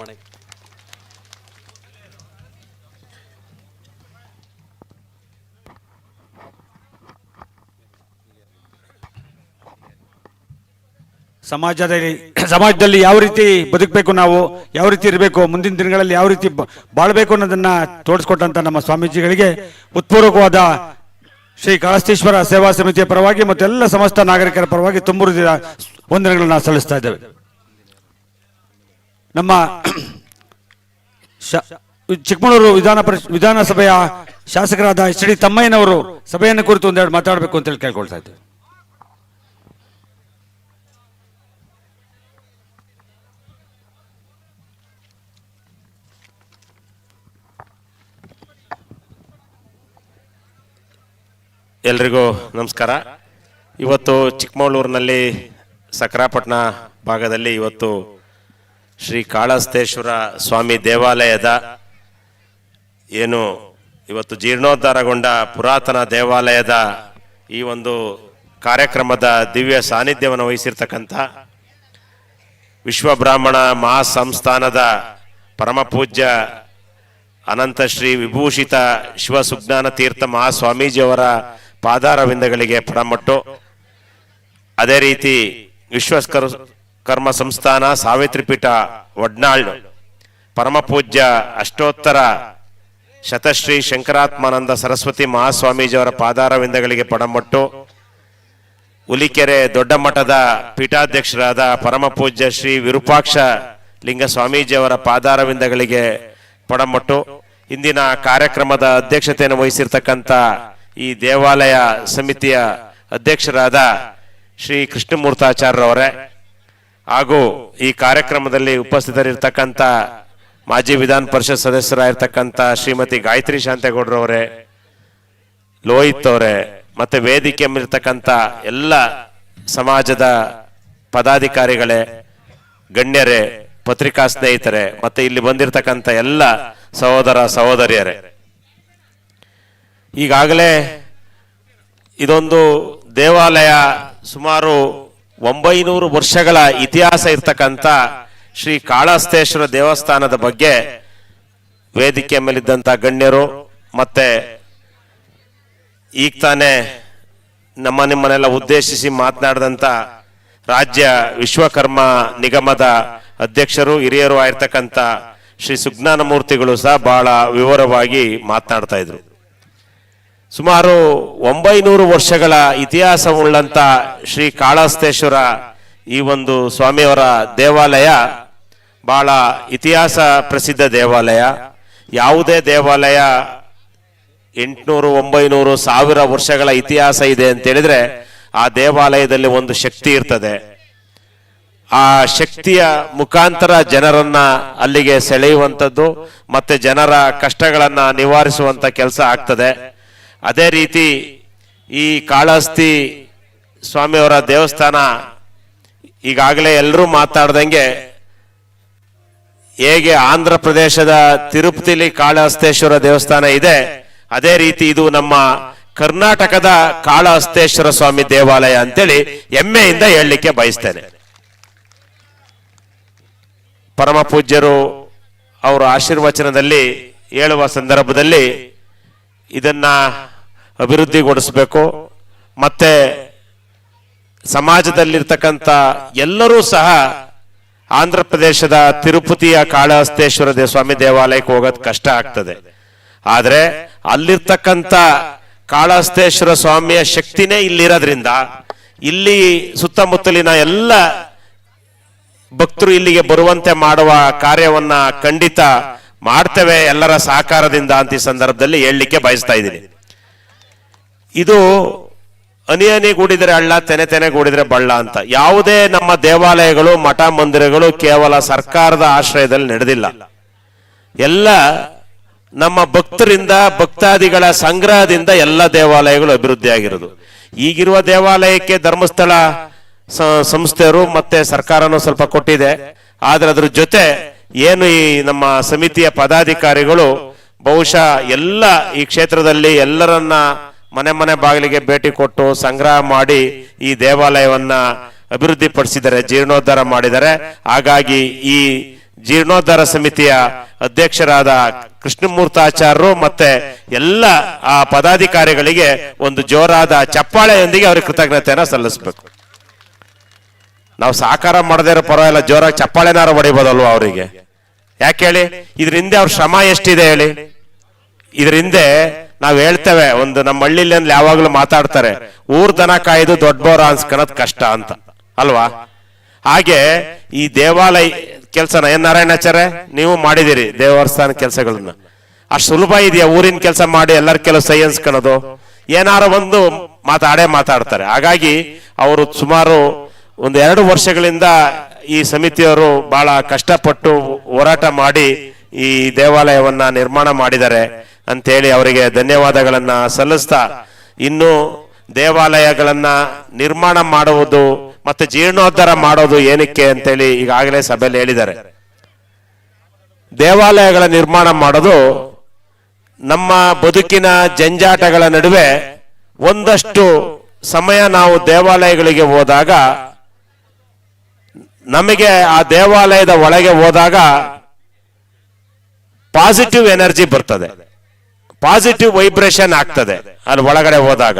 ಸಮಾಜದಲ್ಲಿ ಯಾವ ರೀತಿ ಬದುಕಬೇಕು, ನಾವು ಯಾವ ರೀತಿ ಇರಬೇಕು, ಮುಂದಿನ ದಿನಗಳಲ್ಲಿ ಯಾವ ರೀತಿ ಬಾಳ್ಬೇಕು ಅನ್ನೋದನ್ನ ತೋರಿಸ್ಕೊಟ್ಟಂತ ನಮ್ಮ ಸ್ವಾಮೀಜಿಗಳಿಗೆ ಉತ್ಪೂರ್ವಕವಾದ ಶ್ರೀ ಕಾಳಹಸ್ತೇಶ್ವರ ಸೇವಾ ಸಮಿತಿಯ ಪರವಾಗಿ ಮತ್ತು ಎಲ್ಲ ಸಮಸ್ತ ನಾಗರಿಕರ ಪರವಾಗಿ ತುಂಬು ಹೃದಯದ ವಂದನೆಗಳನ್ನ ಸಲ್ಲಿಸ್ತಾ ಇದ್ದೇವೆ. ನಮ್ಮ ಚಿಕ್ಕಮಗಳೂರು ವಿಧಾನಸಭೆಯ ಶಾಸಕರಾದ ಎಚ್ ಡಿ ತಮ್ಮಯ್ಯನವರು ಸಭೆಯನ್ನು ಕುರಿತು ಒಂದೆರಡು ಮಾತಾಡಬೇಕು ಅಂತ ಹೇಳಿ ಕೇಳ್ಕೊಳ್ತಾ ಇದ್ದೇವೆ. ಎಲ್ರಿಗೂ ನಮಸ್ಕಾರ. ಇವತ್ತು ಚಿಕ್ಕಮಗಳೂರಿನಲ್ಲಿ ಸಕರಾಪಟ್ಟಣ ಭಾಗದಲ್ಲಿ ಇವತ್ತು ಶ್ರೀ ಕಾಳಹಸ್ತೇಶ್ವರ ಸ್ವಾಮಿ ದೇವಾಲಯದ ಏನು ಇವತ್ತು ಜೀರ್ಣೋದ್ಧಾರಗೊಂಡ ಪುರಾತನ ದೇವಾಲಯದ ಈ ಒಂದು ಕಾರ್ಯಕ್ರಮದ ದಿವ್ಯ ಸಾನ್ನಿಧ್ಯವನ್ನು ವಹಿಸಿರ್ತಕ್ಕಂಥ ವಿಶ್ವಬ್ರಾಹ್ಮಣ ಮಹಾಸಂಸ್ಥಾನದ ಪರಮಪೂಜ್ಯ ಅನಂತ ಶ್ರೀ ವಿಭೂಷಿತ ಶಿವಸುಜ್ಞಾನ ತೀರ್ಥ ಮಹಾಸ್ವಾಮೀಜಿಯವರ ಪಾದಾರವಿಂದಗಳಿಗೆ ಪ್ರಣಮಟ್ಟು, ಅದೇ ರೀತಿ ವಿಶ್ವಕರ್ಮ ಸಂಸ್ಥಾನ ಸಾವಿತ್ರಿಪೀಠ ವಡ್ನಾಳ್ ಪರಮಪೂಜ್ಯ ಅಷ್ಟೋತ್ತರ ಶತಶ್ರೀ ಶಂಕರಾತ್ಮಾನಂದ ಸರಸ್ವತಿ ಮಹಾಸ್ವಾಮೀಜಿಯವರ ಪಾದಾರವಿಂದಗಳಿಗೆ ಪ್ರಣಮಟ್ಟು, ಹುಲಿಕೆರೆ ದೊಡ್ಡ ಮಠದ ಪೀಠಾಧ್ಯಕ್ಷರಾದ ಪರಮಪೂಜ್ಯ ಶ್ರೀ ವಿರೂಪಾಕ್ಷ ಲಿಂಗ ಸ್ವಾಮೀಜಿಯವರ ಪಾದಾರವಿಂದಗಳಿಗೆ ಪಡಮಟ್ಟು, ಇಂದಿನ ಕಾರ್ಯಕ್ರಮದ ಅಧ್ಯಕ್ಷತೆಯನ್ನು ವಹಿಸಿರ್ತಕ್ಕಂಥ ಈ ದೇವಾಲಯ ಸಮಿತಿಯ ಅಧ್ಯಕ್ಷರಾದ ಶ್ರೀ ಕೃಷ್ಣಮೂರ್ತಾಚಾರ್ಯವರೇ, ಹಾಗೂ ಈ ಕಾರ್ಯಕ್ರಮದಲ್ಲಿ ಉಪಸ್ಥಿತರಿರ್ತಕ್ಕಂಥ ಮಾಜಿ ವಿಧಾನ ಪರಿಷತ್ ಸದಸ್ಯರಾಗಿರ್ತಕ್ಕಂಥ ಶ್ರೀಮತಿ ಗಾಯತ್ರಿ ಶಾಂತೇಗೌಡರವರೇ, ಲೋಹಿತ್ ಅವರೇ, ಮತ್ತೆ ವೇದಿಕೆ ಮೇಲಿರ್ತಕ್ಕಂಥ ಎಲ್ಲ ಸಮಾಜದ ಪದಾಧಿಕಾರಿಗಳೇ, ಗಣ್ಯರೇ, ಪತ್ರಿಕಾ ಸ್ನೇಹಿತರೆ, ಮತ್ತೆ ಇಲ್ಲಿ ಬಂದಿರತಕ್ಕಂಥ ಎಲ್ಲ ಸಹೋದರ ಸಹೋದರಿಯರೇ, ಈಗಾಗಲೇ ಇದೊಂದು ದೇವಾಲಯ ಸುಮಾರು 900 ವರ್ಷಗಳ ಇತಿಹಾಸ ಇರ್ತಕ್ಕಂಥ ಶ್ರೀ ಕಾಳಹಸ್ತೇಶ್ವರ ದೇವಸ್ಥಾನದ ಬಗ್ಗೆ ವೇದಿಕೆ ಮೇಲಿದ್ದಂಥ ಗಣ್ಯರು ಮತ್ತೆ ಈಗ ತಾನೇ ನಿಮ್ಮನ್ನೆಲ್ಲ ಉದ್ದೇಶಿಸಿ ಮಾತನಾಡಿದಂಥ ರಾಜ್ಯ ವಿಶ್ವಕರ್ಮ ನಿಗಮದ ಅಧ್ಯಕ್ಷರು ಹಿರಿಯರು ಆಗಿರ್ತಕ್ಕಂಥ ಶ್ರೀ ಸುಜ್ಞಾನ ಮೂರ್ತಿಗಳು ಸಹ ಬಹಳ ವಿವರವಾಗಿ ಮಾತನಾಡ್ತಾ ಇದ್ರು. ಸುಮಾರು 900 ವರ್ಷಗಳ ಇತಿಹಾಸವುಳ್ಳಂತ ಶ್ರೀ ಕಾಳಹಸ್ತೇಶ್ವರ ಈ ಒಂದು ಸ್ವಾಮಿಯವರ ದೇವಾಲಯ ಬಹಳ ಇತಿಹಾಸ ಪ್ರಸಿದ್ಧ ದೇವಾಲಯ. ಯಾವುದೇ ದೇವಾಲಯ 800, 900, 1000 ವರ್ಷಗಳ ಇತಿಹಾಸ ಇದೆ ಅಂತ ಹೇಳಿದ್ರೆ ಆ ದೇವಾಲಯದಲ್ಲಿ ಒಂದು ಶಕ್ತಿ ಇರ್ತದೆ. ಆ ಶಕ್ತಿಯ ಮುಖಾಂತರ ಜನರನ್ನ ಅಲ್ಲಿಗೆ ಸೆಳೆಯುವಂಥದ್ದು ಮತ್ತೆ ಜನರ ಕಷ್ಟಗಳನ್ನ ನಿವಾರಿಸುವಂತ ಕೆಲಸ ಆಗ್ತದೆ. ಅದೇ ರೀತಿ ಈ ಕಾಳಹಸ್ತಿ ಸ್ವಾಮಿಯವರ ದೇವಸ್ಥಾನ ಈಗಾಗಲೇ ಎಲ್ಲರೂ ಮಾತಾಡ್ದಂಗೆ ಹೇಗೆ ಆಂಧ್ರ ಪ್ರದೇಶದ ತಿರುಪತಿಲಿ ಕಾಳಹಸ್ತೇಶ್ವರ ದೇವಸ್ಥಾನ ಇದೆ, ಅದೇ ರೀತಿ ಇದು ನಮ್ಮ ಕರ್ನಾಟಕದ ಕಾಳಹಸ್ತೇಶ್ವರ ಸ್ವಾಮಿ ದೇವಾಲಯ ಅಂತೇಳಿ ಹೆಮ್ಮೆಯಿಂದ ಹೇಳಲಿಕ್ಕೆ ಬಯಸ್ತೇನೆ. ಪರಮ ಪೂಜ್ಯರು ಅವರ ಆಶೀರ್ವಚನದಲ್ಲಿ ಹೇಳುವ ಸಂದರ್ಭದಲ್ಲಿ ಇದನ್ನ ಅಭಿವೃದ್ಧಿಗೊಳಿಸಬೇಕು, ಮತ್ತೆ ಸಮಾಜದಲ್ಲಿರ್ತಕ್ಕಂಥ ಎಲ್ಲರೂ ಸಹ ಆಂಧ್ರ ಪ್ರದೇಶದ ತಿರುಪತಿಯ ಕಾಳಹಸ್ತೇಶ್ವರ ಸ್ವಾಮಿ ದೇವಾಲಯಕ್ಕೆ ಹೋಗೋದು ಕಷ್ಟ ಆಗ್ತದೆ. ಆದ್ರೆ ಅಲ್ಲಿರ್ತಕ್ಕಂಥ ಕಾಳಹಸ್ತೇಶ್ವರ ಸ್ವಾಮಿಯ ಶಕ್ತಿನೇ ಇಲ್ಲಿರೋದ್ರಿಂದ ಇಲ್ಲಿ ಸುತ್ತಮುತ್ತಲಿನ ಎಲ್ಲ ಭಕ್ತರು ಇಲ್ಲಿಗೆ ಬರುವಂತೆ ಮಾಡುವ ಕಾರ್ಯವನ್ನ ಖಂಡಿತ ಮಾಡ್ತೇವೆ ಎಲ್ಲರ ಸಹಕಾರದಿಂದ ಅಂತ ಈ ಸಂದರ್ಭದಲ್ಲಿ ಹೇಳಲಿಕ್ಕೆ ಬಯಸ್ತಾ ಇದ್ದೀನಿ. ಇದು ಹನಿ ಹನಿ ಗೂಡಿದರೆ ಹಳ್ಳ, ತೆನೆ ತೆನೆ ಗೂಡಿದರೆ ಬಳ್ಳ ಅಂತ. ಯಾವುದೇ ನಮ್ಮ ದೇವಾಲಯಗಳು ಮಠ ಮಂದಿರಗಳು ಕೇವಲ ಸರ್ಕಾರದ ಆಶ್ರಯದಲ್ಲಿ ನಡೆದಿಲ್ಲ. ಎಲ್ಲ ನಮ್ಮ ಭಕ್ತರಿಂದ ಭಕ್ತಾದಿಗಳ ಸಂಗ್ರಹದಿಂದ ಎಲ್ಲ ದೇವಾಲಯಗಳು ಅಭಿವೃದ್ಧಿ ಆಗಿರೋದು. ಈಗಿರುವ ದೇವಾಲಯಕ್ಕೆ ಧರ್ಮಸ್ಥಳ ಸಂಸ್ಥೆಯವರು ಮತ್ತೆ ಸರ್ಕಾರನೂ ಸ್ವಲ್ಪ ಕೊಟ್ಟಿದೆ. ಆದ್ರೆ ಅದ್ರ ಜೊತೆ ಏನು ಈ ನಮ್ಮ ಸಮಿತಿಯ ಪದಾಧಿಕಾರಿಗಳು ಬಹುಶಃ ಎಲ್ಲ ಈ ಕ್ಷೇತ್ರದಲ್ಲಿ ಎಲ್ಲರನ್ನ ಮನೆ ಮನೆ ಬಾಗಿಲಿಗೆ ಭೇಟಿ ಕೊಟ್ಟು ಸಂಗ್ರಹ ಮಾಡಿ ಈ ದೇವಾಲಯವನ್ನ ಅಭಿವೃದ್ಧಿ ಪಡಿಸಿದ್ದಾರೆ, ಜೀರ್ಣೋದ್ಧಾರ ಮಾಡಿದ್ದಾರೆ. ಹಾಗಾಗಿ ಈ ಜೀರ್ಣೋದ್ಧಾರ ಸಮಿತಿಯ ಅಧ್ಯಕ್ಷರಾದ ಕೃಷ್ಣಮೂರ್ತಾಚಾರ್ಯರು ಮತ್ತೆ ಎಲ್ಲ ಆ ಪದಾಧಿಕಾರಿಗಳಿಗೆ ಒಂದು ಜೋರಾದ ಚಪ್ಪಾಳೆಯೊಂದಿಗೆ ಅವ್ರಿಗೆ ಕೃತಜ್ಞತೆಯನ್ನ ಸಲ್ಲಿಸಬೇಕು. ನಾವು ಸಾಕಾರ ಮಾಡದೇ ಇರೋ ಪರವಾಗಿಲ್ಲ, ಜೋರಾಗಿ ಚಪ್ಪಾಳೆನಾರ ಹೊಡಿಬೋದಲ್ವ ಅವರಿಗೆ? ಯಾಕೆ ಹೇಳಿ? ಇದ್ರ ಹಿಂದೆ ಅವ್ರ ಶ್ರಮ ಎಷ್ಟಿದೆ ಹೇಳಿ. ಇದ್ರ ಹಿಂದೆ ನಾವ್ ಹೇಳ್ತೇವೆ, ಒಂದು ನಮ್ಮ ಹಳ್ಳಿಲಿ ಯಾವಾಗ್ಲೂ ಮಾತಾಡ್ತಾರೆ, ಊರ್ ದನ ಕಾಯ್ದು ದೊಡ್ಡಬೋರ ಅನ್ಸ್ಕೊಳದ್ ಕಷ್ಟ ಅಂತ ಅಲ್ವಾ? ಹಾಗೆ ಈ ದೇವಾಲಯ ಕೆಲಸನ ಏನ್ ನಾರಾಯಣಾಚಾರ್ಯ ನೀವು ಮಾಡಿದಿರಿ, ದೇವಸ್ಥಾನ ಕೆಲಸಗಳನ್ನ. ಅಷ್ಟು ಸುಲಭ ಇದೆಯಾ ಊರಿನ ಕೆಲಸ ಮಾಡಿ ಎಲ್ಲರ ಕೆಲವು ಸೈ ಅನ್ಸ್ಕೊಳೋದು? ಏನಾರ ಒಂದು ಮಾತಾಡ್ತಾರೆ. ಹಾಗಾಗಿ ಅವರು ಸುಮಾರು ಒಂದು 2 ವರ್ಷಗಳಿಂದ ಈ ಸಮಿತಿಯವರು ಬಹಳ ಕಷ್ಟಪಟ್ಟು ಹೋರಾಟ ಮಾಡಿ ಈ ದೇವಾಲಯವನ್ನ ನಿರ್ಮಾಣ ಮಾಡಿದ್ದಾರೆ ಅಂತೇಳಿ ಅವರಿಗೆ ಧನ್ಯವಾದಗಳನ್ನ ಸಲ್ಲಿಸ್ತಾ, ಇನ್ನು ದೇವಾಲಯಗಳನ್ನ ನಿರ್ಮಾಣ ಮಾಡುವುದು ಮತ್ತೆ ಜೀರ್ಣೋದ್ಧಾರ ಮಾಡೋದು ಏನಕ್ಕೆ ಅಂತೇಳಿ ಈಗಾಗಲೇ ಸಭೆಯಲ್ಲಿ ಹೇಳಿದ್ದಾರೆ. ದೇವಾಲಯಗಳ ನಿರ್ಮಾಣ ಮಾಡೋದು ನಮ್ಮ ಬದುಕಿನ ಜಂಜಾಟಗಳ ನಡುವೆ ಒಂದಷ್ಟು ಸಮಯ ನಾವು ದೇವಾಲಯಗಳಿಗೆ ಹೋದಾಗ, ನಮಗೆ ಆ ದೇವಾಲಯದ ಒಳಗೆ ಹೋದಾಗ ಪಾಸಿಟಿವ್ ಎನರ್ಜಿ ಬರ್ತದೆ, ಪಾಸಿಟಿವ್ ವೈಬ್ರೇಷನ್ ಆಗ್ತದೆ. ಅಲ್ಲಿ ಒಳಗಡೆ ಹೋದಾಗ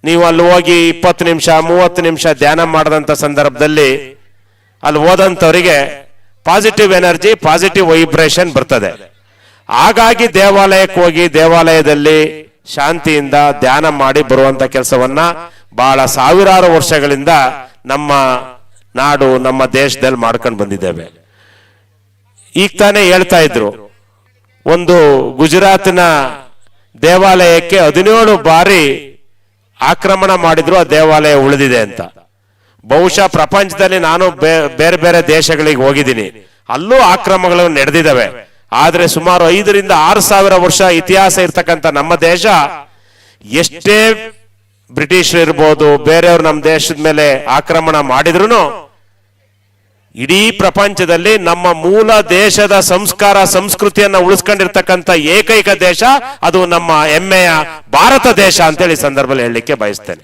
ನೀವು ಅಲ್ಲಿ ಹೋಗಿ 20 ನಿಮಿಷ 30 ನಿಮಿಷ ಧ್ಯಾನ ಮಾಡಿದಂಥ ಸಂದರ್ಭದಲ್ಲಿ ಅಲ್ಲಿ ಹೋದಂಥವರಿಗೆ ಪಾಸಿಟಿವ್ ಎನರ್ಜಿ, ಪಾಸಿಟಿವ್ ವೈಬ್ರೇಷನ್ ಬರ್ತದೆ. ಹಾಗಾಗಿ ದೇವಾಲಯಕ್ಕೆ ಹೋಗಿ ದೇವಾಲಯದಲ್ಲಿ ಶಾಂತಿಯಿಂದ ಧ್ಯಾನ ಮಾಡಿ ಬರುವಂತ ಕೆಲಸವನ್ನ ಬಹಳ ಸಾವಿರಾರು ವರ್ಷಗಳಿಂದ ನಮ್ಮ ನಾಡು, ನಮ್ಮ ದೇಶದಲ್ಲಿ ಮಾಡ್ಕೊಂಡು ಬಂದಿದ್ದೇವೆ. ಈಗ ತಾನೇ ಹೇಳ್ತಾ ಇದ್ರು, ಒಂದು ಗುಜರಾತಿನ ದೇವಾಲಯಕ್ಕೆ 17 ಬಾರಿ ಆಕ್ರಮಣ ಮಾಡಿದ್ರು, ಆ ದೇವಾಲಯ ಉಳಿದಿದೆ ಅಂತ. ಬಹುಶಃ ಪ್ರಪಂಚದಲ್ಲಿ ನಾನು ಬೇರೆ ಬೇರೆ ದೇಶಗಳಿಗೆ ಹೋಗಿದ್ದೀನಿ, ಅಲ್ಲೂ ಆಕ್ರಮಣಗಳು ನಡೆದಿದ್ದಾವೆ. ಆದ್ರೆ ಸುಮಾರು 5 ರಿಂದ 6 ಸಾವಿರ ವರ್ಷ ಇತಿಹಾಸ ಇರ್ತಕ್ಕಂಥ ನಮ್ಮ ದೇಶ, ಎಷ್ಟೇ ಬ್ರಿಟಿಷರು ಇರ್ಬೋದು, ಬೇರೆಯವರು ನಮ್ಮ ದೇಶದ ಮೇಲೆ ಆಕ್ರಮಣ ಮಾಡಿದ್ರು ಇಡೀ ಪ್ರಪಂಚದಲ್ಲಿ ನಮ್ಮ ಮೂಲ ದೇಶದ ಸಂಸ್ಕಾರ ಸಂಸ್ಕೃತಿಯನ್ನ ಉಳಿಸ್ಕೊಂಡಿರ್ತಕ್ಕಂಥ ಏಕೈಕ ದೇಶ ಅದು ನಮ್ಮ ಹೆಮ್ಮೆಯ ಭಾರತ ದೇಶ ಅಂತೇಳಿ ಸಂದರ್ಭದಲ್ಲಿ ಹೇಳಲಿಕ್ಕೆ ಬಯಸ್ತೇನೆ.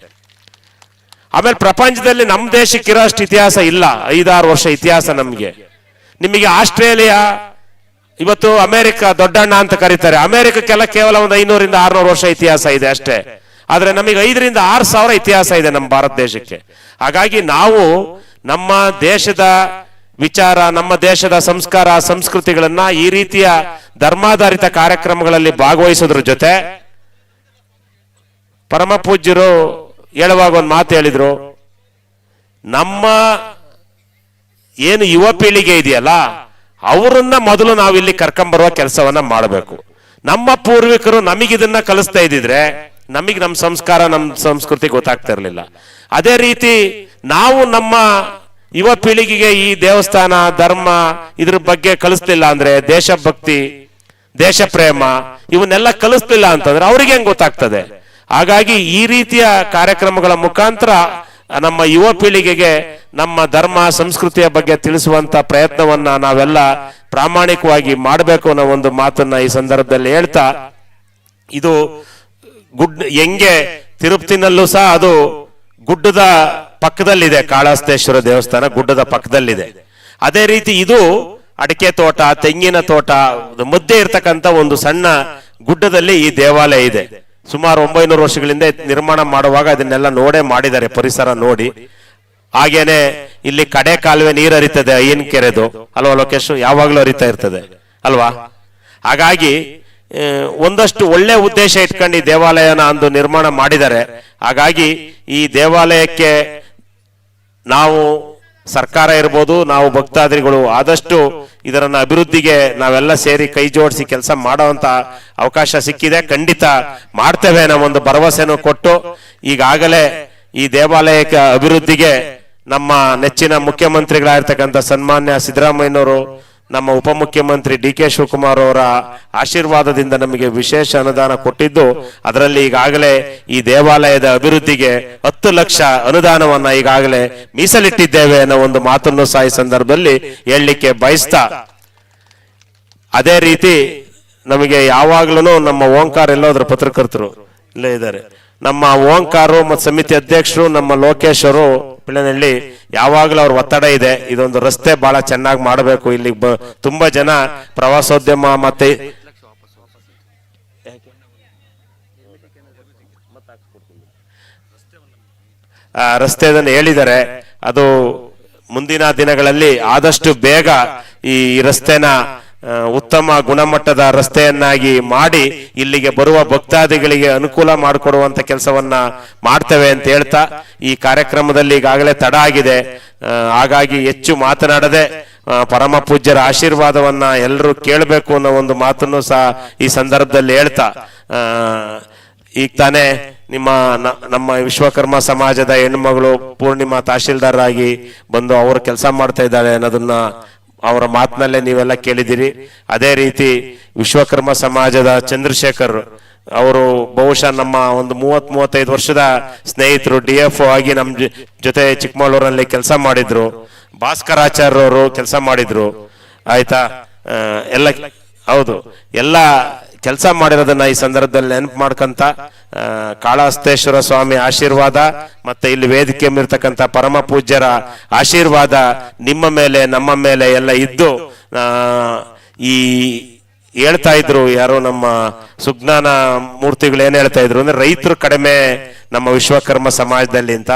ಆಮೇಲೆ ಪ್ರಪಂಚದಲ್ಲಿ ನಮ್ಮ ದೇಶಕ್ಕಿರೋಷ್ಟು ಇತಿಹಾಸ ಇಲ್ಲ, 5-6 ವರ್ಷ ಇತಿಹಾಸ ನಮ್ಗೆ. ನಿಮಗೆ ಆಸ್ಟ್ರೇಲಿಯಾ, ಇವತ್ತು ಅಮೆರಿಕ ದೊಡ್ಡಣ್ಣ ಅಂತ ಕರೀತಾರೆ, ಅಮೆರಿಕಕ್ಕೆಲ್ಲ ಕೇವಲ ಒಂದು 500 ರಿಂದ 600 ವರ್ಷ ಇತಿಹಾಸ ಇದೆ ಅಷ್ಟೇ. ಆದ್ರೆ ನಮಗೆ 5 ರಿಂದ 6 ಸಾವಿರ ಇತಿಹಾಸ ಇದೆ ನಮ್ಮ ಭಾರತ ದೇಶಕ್ಕೆ. ಹಾಗಾಗಿ ನಾವು ನಮ್ಮ ದೇಶದ ವಿಚಾರ, ನಮ್ಮ ದೇಶದ ಸಂಸ್ಕಾರ ಸಂಸ್ಕೃತಿಗಳನ್ನ ಈ ರೀತಿಯ ಧರ್ಮಾಧಾರಿತ ಕಾರ್ಯಕ್ರಮಗಳಲ್ಲಿ ಭಾಗವಹಿಸೋದ್ರ ಜೊತೆ, ಪರಮ ಪೂಜ್ಯರು ಹೇಳುವಾಗ ಒಂದು ಮಾತು ಹೇಳಿದ್ರು, ನಮ್ಮ ಏನು ಯುವ ಪೀಳಿಗೆ ಇದೆಯಲ್ಲ ಅವರನ್ನ ಮೊದಲು ನಾವಿಲ್ಲಿ ಕರ್ಕೊಂಬರುವ ಕೆಲಸವನ್ನ ಮಾಡಬೇಕು. ನಮ್ಮ ಪೂರ್ವಿಕರು ನಮಗಿದನ್ನ ಕಲಿಸ್ತಾ ಇದ್ದಿದ್ರೆ ನಮಗೆ ನಮ್ಮ ಸಂಸ್ಕಾರ ನಮ್ಮ ಸಂಸ್ಕೃತಿ ಗೊತ್ತಾಗ್ತಾ ಇರಲಿಲ್ಲ. ಅದೇ ರೀತಿ ನಾವು ನಮ್ಮ ಯುವ ಪೀಳಿಗೆಗೆ ಈ ದೇವಸ್ಥಾನ ಧರ್ಮ ಇದ್ರ ಬಗ್ಗೆ ಕಲಿಸ್ಲಿಲ್ಲ ಅಂದ್ರೆ, ದೇಶಭಕ್ತಿ ದೇಶ ಪ್ರೇಮ ಇವನ್ನೆಲ್ಲ ಕಲಿಸ್ಲಿಲ್ಲ ಅಂತಂದ್ರೆ ಅವ್ರಿಗೆ ಹೆಂಗ್ ಗೊತ್ತಾಗ್ತದೆ? ಹಾಗಾಗಿ ಈ ರೀತಿಯ ಕಾರ್ಯಕ್ರಮಗಳ ಮುಖಾಂತರ ನಮ್ಮ ಯುವ ಪೀಳಿಗೆಗೆ ನಮ್ಮ ಧರ್ಮ ಸಂಸ್ಕೃತಿಯ ಬಗ್ಗೆ ತಿಳಿಸುವಂತ ಪ್ರಯತ್ನವನ್ನ ನಾವೆಲ್ಲ ಪ್ರಾಮಾಣಿಕವಾಗಿ ಮಾಡಬೇಕು ಅನ್ನೋ ಒಂದು ಮಾತನ್ನ ಈ ಸಂದರ್ಭದಲ್ಲಿ ಹೇಳ್ತಾ, ಇದು ಹೆಂಗೆ ತಿರುಪತಿನಲ್ಲೂ ಸಹ ಅದು ಗುಡ್ಡದ ಪಕ್ಕದಲ್ಲಿದೆ, ಕಾಳಹಸ್ತೇಶ್ವರ ದೇವಸ್ಥಾನ ಗುಡ್ಡದ ಪಕ್ಕದಲ್ಲಿದೆ. ಅದೇ ರೀತಿ ಇದು ಅಡಿಕೆ ತೋಟ, ತೆಂಗಿನ ತೋಟ ಮಧ್ಯೆ ಇರ್ತಕ್ಕಂಥ ಒಂದು ಸಣ್ಣ ಗುಡ್ಡದಲ್ಲಿ ಈ ದೇವಾಲಯ ಇದೆ. ಸುಮಾರು 900 ವರ್ಷಗಳಿಂದ ನಿರ್ಮಾಣ ಮಾಡುವಾಗ ಅದನ್ನೆಲ್ಲ ನೋಡೇ ಮಾಡಿದ್ದಾರೆ, ಪರಿಸರ ನೋಡಿ. ಹಾಗೇನೆ ಇಲ್ಲಿ ಕಡೆ ಕಾಲುವೆ ನೀರು ಹರಿತದೆ, ಅಯ್ಯನ್ ಕೆರೆದು ಅಲ್ವಾ ಲೋಕೇಶ್, ಯಾವಾಗ್ಲೂ ಹರಿತಾ ಇರ್ತದೆ ಅಲ್ವಾ. ಹಾಗಾಗಿ ಒಂದಷ್ಟು ಒಳ್ಳೆ ಉದ್ದೇಶ ಇಟ್ಕೊಂಡು ಈ ದೇವಾಲಯನ ಅಂದು ನಿರ್ಮಾಣ ಮಾಡಿದ್ದಾರೆ. ಹಾಗಾಗಿ ಈ ದೇವಾಲಯಕ್ಕೆ ನಾವು ಸರ್ಕಾರ ಇರ್ಬೋದು, ನಾವು ಭಕ್ತಾದಿಗಳು ಆದಷ್ಟು ಇದರನ್ನ ಅಭಿವೃದ್ಧಿಗೆ ನಾವೆಲ್ಲ ಸೇರಿ ಕೈ ಜೋಡಿಸಿ ಕೆಲಸ ಮಾಡುವಂತ ಅವಕಾಶ ಸಿಕ್ಕಿದೆ. ಖಂಡಿತ ಮಾಡ್ತೇವೆ ಅನ್ನೋ ಒಂದು ಭರವಸೆನೂ ಕೊಟ್ಟು, ಈಗಾಗಲೇ ಈ ದೇವಾಲಯಕ್ಕೆ ಅಭಿವೃದ್ಧಿಗೆ ನಮ್ಮ ನೆಚ್ಚಿನ ಮುಖ್ಯಮಂತ್ರಿಗಳಾಗಿರ್ತಕ್ಕಂಥ ಸನ್ಮಾನ್ಯ ಸಿದ್ದರಾಮಯ್ಯನವರು, ನಮ್ಮ ಉಪಮುಖ್ಯಮಂತ್ರಿ ಡಿ ಕೆ ಶಿವಕುಮಾರ್ ಅವರ ಆಶೀರ್ವಾದದಿಂದ ನಮಗೆ ವಿಶೇಷ ಅನುದಾನ ಕೊಟ್ಟಿದ್ದು, ಅದರಲ್ಲಿ ಈಗಾಗಲೇ ಈ ದೇವಾಲಯದ ಅಭಿವೃದ್ಧಿಗೆ 10 ಲಕ್ಷ ಅನುದಾನವನ್ನ ಈಗಾಗಲೇ ಮೀಸಲಿಟ್ಟಿದ್ದೇವೆ ಅನ್ನೋ ಒಂದು ಮಾತನ್ನು ಸಹ ಈ ಸಂದರ್ಭದಲ್ಲಿ ಹೇಳಲಿಕ್ಕೆ ಬಯಸ್ತಾ, ಅದೇ ರೀತಿ ನಮಗೆ ಯಾವಾಗ್ಲೂ ನಮ್ಮ ಓಂಕಾರ ಎಲ್ಲೋದ್ರ ಪತ್ರಕರ್ತರು ಇಲ್ಲೇ ಇದ್ದಾರೆ, ನಮ್ಮ ಓಂಕಾರು ಮತ್ತು ಸಮಿತಿ ಅಧ್ಯಕ್ಷರು ನಮ್ಮ ಲೋಕೇಶ್ ಅವರು ಪಿಳ್ಳನಹಳ್ಳಿ, ಯಾವಾಗಲೂ ಅವ್ರ ಒತ್ತಡ ಇದೆ, ಇದೊಂದು ರಸ್ತೆ ಬಹಳ ಚೆನ್ನಾಗಿ ಮಾಡಬೇಕು, ಇಲ್ಲಿ ತುಂಬಾ ಜನ ಪ್ರವಾಸೋದ್ಯಮ ಮತ್ತೆ ರಸ್ತೆಯನ್ನು ಹೇಳಿದ್ದಾರೆ. ಅದು ಮುಂದಿನ ದಿನಗಳಲ್ಲಿ ಆದಷ್ಟು ಬೇಗ ಈ ರಸ್ತೆನ ಉತ್ತಮ ಗುಣಮಟ್ಟದ ರಸ್ತೆಯನ್ನಾಗಿ ಮಾಡಿ ಇಲ್ಲಿಗೆ ಬರುವ ಭಕ್ತಾದಿಗಳಿಗೆ ಅನುಕೂಲ ಮಾಡಿಕೊಡುವಂತ ಕೆಲಸವನ್ನ ಮಾಡ್ತೇವೆ ಅಂತ ಹೇಳ್ತಾ, ಈ ಕಾರ್ಯಕ್ರಮದಲ್ಲಿ ಈಗಾಗಲೇ ತಡ ಆಗಿದೆ, ಹಾಗಾಗಿ ಹೆಚ್ಚು ಮಾತನಾಡದೆ ಪರಮ ಪೂಜ್ಯರ ಆಶೀರ್ವಾದವನ್ನ ಎಲ್ಲರೂ ಕೇಳಬೇಕು ಅನ್ನೋ ಒಂದು ಮಾತನ್ನು ಸಹ ಈ ಸಂದರ್ಭದಲ್ಲಿ ಹೇಳ್ತಾ, ಈಗ ತಾನೇ ನಮ್ಮ ವಿಶ್ವಕರ್ಮ ಸಮಾಜದ ಹೆಣ್ಮಗಳು ಪೂರ್ಣಿಮಾ ತಹಶೀಲ್ದಾರ್ ಆಗಿ ಬಂದು ಅವರು ಕೆಲಸ ಮಾಡ್ತಾ ಇದ್ದಾರೆ ಅನ್ನೋದನ್ನ ಅವರ ಮಾತಿನಲ್ಲೇ ನೀವೆಲ್ಲ ಕೇಳಿದಿರಿ. ಅದೇ ರೀತಿ ವಿಶ್ವಕರ್ಮ ಸಮಾಜದ ಚಂದ್ರಶೇಖರ್ ಅವರು ಬಹುಶಃ ನಮ್ಮ ಒಂದು 30-35 ವರ್ಷದ ಸ್ನೇಹಿತರು, DFO ಆಗಿ ನಮ್ಮ ಜೊತೆ ಚಿಕ್ಕಮಗಳೂರಲ್ಲಿ ಕೆಲಸ ಮಾಡಿದ್ರು. ಭಾಸ್ಕರಾಚಾರ್ಯ ಅವರು ಕೆಲಸ ಮಾಡಿದ್ರು, ಆಯ್ತಾ, ಎಲ್ಲ ಹೌದು, ಎಲ್ಲ ಕೆಲಸ ಮಾಡಿರೋದನ್ನ ಈ ಸಂದರ್ಭದಲ್ಲಿ ನೆನಪು ಮಾಡ್ಕಂತ, ಕಾಳಹಸ್ತೇಶ್ವರ ಸ್ವಾಮಿ ಆಶೀರ್ವಾದ ಮತ್ತೆ ಇಲ್ಲಿ ವೇದಿಕೆ ಇರ್ತಕ್ಕಂಥ ಪರಮ ಪೂಜ್ಯರ ಆಶೀರ್ವಾದ ನಿಮ್ಮ ಮೇಲೆ ನಮ್ಮ ಮೇಲೆ ಎಲ್ಲ ಇದ್ದು, ಈ ಹೇಳ್ತಾ ಇದ್ರು ಯಾರೋ ನಮ್ಮ ಸುಜ್ಞಾನ ಮೂರ್ತಿಗಳು ಏನ್ ಹೇಳ್ತಾ ಇದ್ರು ಅಂದ್ರೆ, ರೈತರು ಕಡಿಮೆ ನಮ್ಮ ವಿಶ್ವಕರ್ಮ ಸಮಾಜದಲ್ಲಿ ಅಂತ.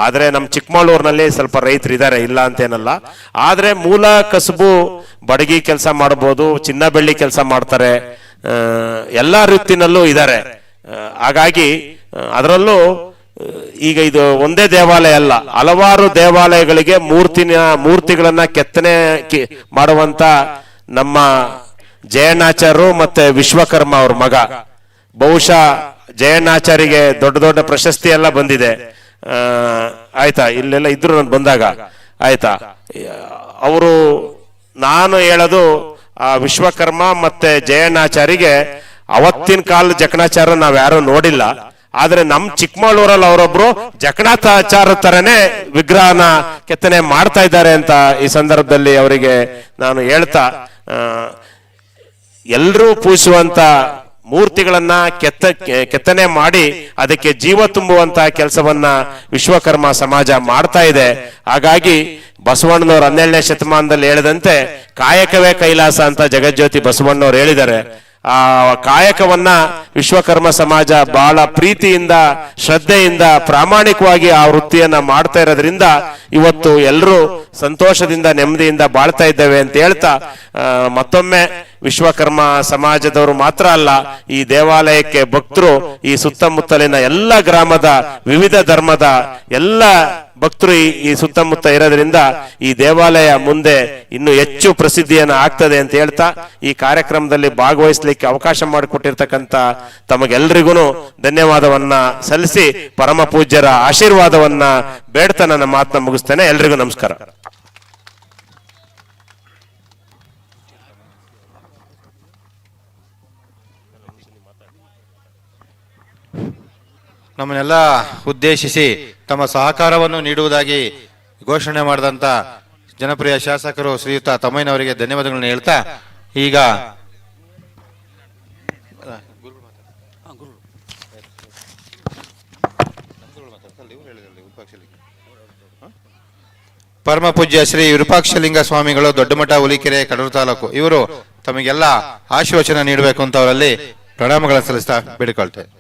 ಆದ್ರೆ ನಮ್ಮ ಚಿಕ್ಕಮಗಳೂರಿನಲ್ಲಿ ಸ್ವಲ್ಪ ರೈತರು ಇದ್ದಾರೆ, ಇಲ್ಲ ಅಂತೇನಲ್ಲ, ಆದ್ರೆ ಮೂಲ ಕಸುಬು ಬಡಗಿ ಕೆಲಸ ಮಾಡಬಹುದು, ಚಿನ್ನ ಬೆಳ್ಳಿ ಕೆಲಸ ಮಾಡ್ತಾರೆ, ಎಲ್ಲಾ ರೀತಿನಲ್ಲೂ ಇದ್ದಾರೆ. ಹಾಗಾಗಿ ಅದರಲ್ಲೂ ಈಗ ಇದು ಒಂದೇ ದೇವಾಲಯ ಅಲ್ಲ, ಹಲವಾರು ದೇವಾಲಯಗಳಿಗೆ ಮೂರ್ತಿಗಳನ್ನ ಕೆತ್ತನೆ ಮಾಡುವಂತ ನಮ್ಮ ಜಯಣ್ಣಾಚಾರ್ಯರು ಮತ್ತೆ ವಿಶ್ವಕರ್ಮ ಅವ್ರ ಮಗ, ಬಹುಶಃ ಜಯಣ್ಣಾಚಾರ್ಯಗೆ ದೊಡ್ಡ ದೊಡ್ಡ ಪ್ರಶಸ್ತಿ ಎಲ್ಲ ಬಂದಿದೆ, ಆಯ್ತಾ, ಇಲ್ಲೆಲ್ಲ ಇದ್ರು ನಾನು ಬಂದಾಗ, ಆಯ್ತಾ. ಅವರು ನಾನು ಹೇಳೋದು ಆ ವಿಶ್ವಕರ್ಮ ಮತ್ತೆ ಜಯಣ್ಣಾಚಾರ್ಯಗೆ ಅವತ್ತಿನ ಕಾಲದ ಜಕಣಾಚಾರ್ಯ ನಾವ್ ಯಾರು ನೋಡಿಲ್ಲ, ಆದ್ರೆ ನಮ್ ಚಿಕ್ಕಮಗಳೂರಲ್ಲಿ ಅವರೊಬ್ರು ಜಕಣಾಚಾರ್ಯ ತರನೇ ವಿಗ್ರಹನ ಕೆತ್ತನೆ ಮಾಡ್ತಾ ಇದ್ದಾರೆ ಅಂತ ಈ ಸಂದರ್ಭದಲ್ಲಿ ಅವರಿಗೆ ನಾನು ಹೇಳ್ತಾ, ಎಲ್ಲರೂ ಪೂಜಿಸುವಂತ ಮೂರ್ತಿಗಳನ್ನ ಕೆತ್ತನೆ ಮಾಡಿ ಅದಕ್ಕೆ ಜೀವ ತುಂಬುವಂತ ಕೆಲಸವನ್ನ ವಿಶ್ವಕರ್ಮ ಸಮಾಜ ಮಾಡ್ತಾ ಇದೆ. ಹಾಗಾಗಿ ಬಸವಣ್ಣನವರು 12ನೇ ಶತಮಾನದಲ್ಲಿ ಹೇಳಿದಂತೆ ಕಾಯಕವೇ ಕೈಲಾಸ ಅಂತ ಜಗಜ್ಯೋತಿ ಬಸವಣ್ಣನವರು ಹೇಳಿದ್ದಾರೆ. ಆ ಕಾಯಕವನ್ನ ವಿಶ್ವಕರ್ಮ ಸಮಾಜ ಬಹಳ ಪ್ರೀತಿಯಿಂದ ಶ್ರದ್ಧೆಯಿಂದ ಪ್ರಾಮಾಣಿಕವಾಗಿ ಆ ವೃತ್ತಿಯನ್ನ ಮಾಡ್ತಾ ಇರೋದ್ರಿಂದ ಇವತ್ತು ಎಲ್ಲರೂ ಸಂತೋಷದಿಂದ ನೆಮ್ಮದಿಯಿಂದ ಬಾಳ್ತಾ ಇದ್ದೇವೆ ಅಂತ ಹೇಳ್ತಾ, ಮತ್ತೊಮ್ಮೆ ವಿಶ್ವಕರ್ಮ ಸಮಾಜದವರು ಮಾತ್ರ ಅಲ್ಲ, ಈ ದೇವಾಲಯಕ್ಕೆ ಭಕ್ತರು ಈ ಸುತ್ತಮುತ್ತಲಿನ ಎಲ್ಲ ಗ್ರಾಮದ ವಿವಿಧ ಧರ್ಮದ ಎಲ್ಲ ಭಕ್ತರು ಈ ಸುತ್ತಮುತ್ತ ಇರೋದ್ರಿಂದ ಈ ದೇವಾಲಯ ಮುಂದೆ ಇನ್ನು ಹೆಚ್ಚು ಪ್ರಸಿದ್ಧಿಯನ್ನು ಆಗ್ತದೆ ಅಂತ ಹೇಳ್ತಾ, ಈ ಕಾರ್ಯಕ್ರಮದಲ್ಲಿ ಭಾಗವಹಿಸಲಿಕ್ಕೆ ಅವಕಾಶ ಮಾಡಿಕೊಟ್ಟಿರ್ತಕ್ಕಂಥ ತಮಗೆಲ್ಲರಿಗೂ ಧನ್ಯವಾದವನ್ನ ಸಲ್ಲಿಸಿ ಪರಮ ಪೂಜ್ಯರ ಆಶೀರ್ವಾದವನ್ನ ಬೇಡ್ತಾ ನನ್ನ ಮಾತನ್ನ ಮುಗಿಸ್ತೇನೆ. ಎಲ್ರಿಗೂ ನಮಸ್ಕಾರ. ನಮ್ಮನ್ನೆಲ್ಲ ಉದ್ದೇಶಿಸಿ ತಮ್ಮ ಸಹಕಾರವನ್ನು ನೀಡುವುದಾಗಿ ಘೋಷಣೆ ಮಾಡಿದಂತ ಜನಪ್ರಿಯ ಶಾಸಕರು ಶ್ರೀಯುತ ತಮ್ಮಯ್ಯನವರಿಗೆ ಧನ್ಯವಾದಗಳನ್ನು ಹೇಳ್ತಾ, ಈಗ ಪರಮ ಪೂಜ್ಯ ಶ್ರೀ ವಿರೂಪಾಕ್ಷಲಿಂಗ ಸ್ವಾಮಿಗಳು ದೊಡ್ಡಮಠ ಹುಲಿಕೆರೆ ಕಡೂರು ತಾಲೂಕು, ಇವರು ತಮಗೆಲ್ಲ ಆಶೀರ್ವಚನ ನೀಡಬೇಕು ಅಂತ ಅವರಲ್ಲಿ ಪ್ರಣಾಮಗಳನ್ನು ಸಲ್ಲಿಸ್ತಾ ಬೇಡಿಕೊಳ್ತೇವೆ.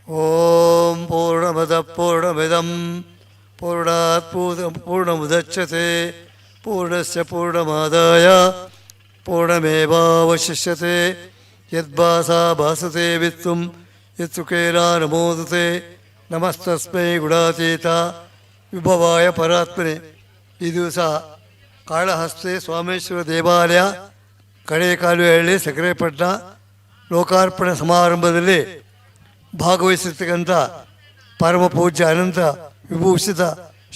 ಓಂ ಪೂರ್ಣಮದ ಪೂರ್ಣಮಿದಂ ಪೂರ್ಣಾತ್ ಪೂರ್ಣಮುದಚ್ಯತೆ ಪೂರ್ಣಸ್ಯ ಪೂರ್ಣಮಾದಾಯ ಪೂರ್ಣಮೇವಾವಶಿಷ್ಯತೆ ಯದ್ಭಾಸಾ ಭಾಸತೆ ವಿತ್ತುಂ ಯತ್ಸುಕೇನ ನಮೋದತೆ ನಮಸ್ತಸ್ಮೈ ಗುಣಾತೀತ ವಿಭವಾಯ ಪರಾತ್ಮನೆ. ಈ ದಿವಸ ಕಾಳಹಸ್ತಿ ಸೋಮೇಶ್ವರ ದೇವಾಲಯ ಕಡೇಕಾಲುವೆಹಳ್ಳಿ ಸಕ್ಕರೆಪಟ್ಟಣ ಲೋಕಾರ್ಪಣೆ ಸಮಾರಂಭದಲ್ಲಿ ಭಾಗವಹಿಸಿರ್ತಕ್ಕಂಥ ಪರಮ ಪೂಜ್ಯ ಅನಂತ ವಿಭೂಷಿತ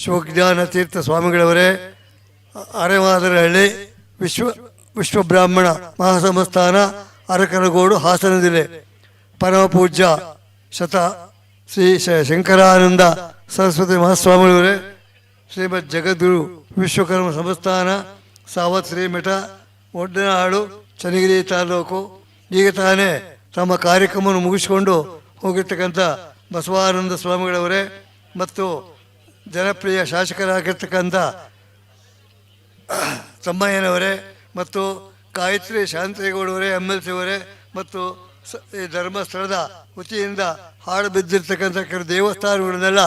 ಶಿವಜ್ಞಾನ ತೀರ್ಥ ಸ್ವಾಮಿಗಳವರೇ, ಅರೆಮಾದರಹಳ್ಳಿ ವಿಶ್ವಬ್ರಾಹ್ಮಣ ಮಹಾಸಂಸ್ಥಾನ ಅರಕನಗೋಡು ಹಾಸನ ಜಿಲ್ಲೆ, ಪರಮ ಪೂಜ್ಯ ಶ್ರೀ ಶಂಕರಾನಂದ ಸರಸ್ವತಿ ಮಹಾಸ್ವಾಮಿಗಳವರೇ, ಶ್ರೀಮದ್ ಜಗದ್ಗುರು ವಿಶ್ವಕರ್ಮ ಸಂಸ್ಥಾನ ಸಾವತ್ ಶ್ರೀಮಠ ಒಡ್ಡನಾಡು ಚನ್ನಗಿರಿ ತಾಲೂಕು. ಈಗ ತಾನೇ ತಮ್ಮ ಕಾರ್ಯಕ್ರಮವನ್ನು ಮುಗಿಸಿಕೊಂಡು ಹೋಗಿರ್ತಕ್ಕಂಥ ಬಸವಾನಂದ ಸ್ವಾಮಿಗಳವರೇ ಮತ್ತು ಜನಪ್ರಿಯ ಶಾಸಕರಾಗಿರ್ತಕ್ಕಂಥ ತಮ್ಮಯ್ಯನವರೇ ಮತ್ತು ಗಾಯತ್ರಿ ಶಾಂತೇಗೌಡವರೇ MLC ಅವರೇ ಮತ್ತು ಈ ಧರ್ಮಸ್ಥಳದ ವತಿಯಿಂದ ಹಾಳು ಬಿದ್ದಿರ್ತಕ್ಕಂಥ ಕೆಲವು ದೇವಸ್ಥಾನಗಳನ್ನೆಲ್ಲ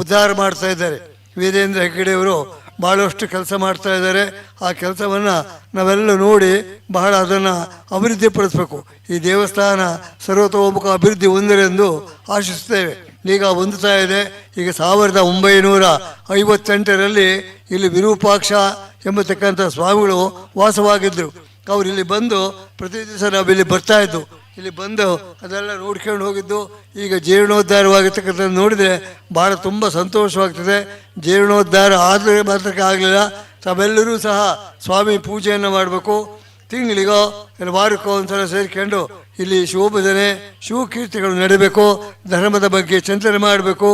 ಉದ್ಧಾರ ಮಾಡ್ತಾ ಇದ್ದಾರೆ. ವೀರೇಂದ್ರ ಹೆಗ್ಗಡೆಯವರು ಭಾಳಷ್ಟು ಕೆಲಸ ಮಾಡ್ತಾ ಇದ್ದಾರೆ. ಆ ಕೆಲಸವನ್ನು ನಾವೆಲ್ಲ ನೋಡಿ ಬಹಳ ಅದನ್ನು ಅಭಿವೃದ್ಧಿಪಡಿಸಬೇಕು. ಈ ದೇವಸ್ಥಾನ ಸರ್ವತೋಮುಖ ಅಭಿವೃದ್ಧಿ ಹೊಂದರೆಂದು ಆಶಿಸುತ್ತೇವೆ. ಈಗ ಹೊಂದುತ್ತಾ ಇದೆ. ಈಗ 1958ರಲ್ಲಿ ಇಲ್ಲಿ ವಿರೂಪಾಕ್ಷ ಎಂಬತಕ್ಕಂಥ ಸ್ವಾಮಿಗಳು ವಾಸವಾಗಿದ್ದರು. ಅವ್ರು ಇಲ್ಲಿ ಬಂದು ಪ್ರತಿ ದಿವಸ ನಾವಿಲ್ಲಿ ಬರ್ತಾ ಇದ್ದು, ಇಲ್ಲಿ ಬಂದು ಅದೆಲ್ಲ ನೋಡ್ಕೊಂಡು ಹೋಗಿದ್ದು. ಈಗ ಜೀರ್ಣೋದ್ಧಾರವಾಗಿರ್ತಕ್ಕಂಥದ್ದು ನೋಡಿದರೆ ಭಾಳ ತುಂಬ ಸಂತೋಷವಾಗ್ತದೆ. ಜೀರ್ಣೋದ್ಧಾರ ಆದರೆ ಮಾತ್ರಕ್ಕೆ ಆಗಲಿಲ್ಲ. ತಾವೆಲ್ಲರೂ ಸಹ ಸ್ವಾಮಿ ಪೂಜೆಯನ್ನು ಮಾಡಬೇಕು. ತಿಂಗಳಿಗೋ ಇಲ್ಲ ವಾರಕ್ಕೋ ಒಂದ್ಸಲ ಸೇರಿಕೊಂಡು ಇಲ್ಲಿ ಶಿವಭಜನೆ ಶಿವಕೀರ್ತಿಗಳು ನಡೀಬೇಕು. ಧರ್ಮದ ಬಗ್ಗೆ ಚಿಂತನೆ ಮಾಡಬೇಕು.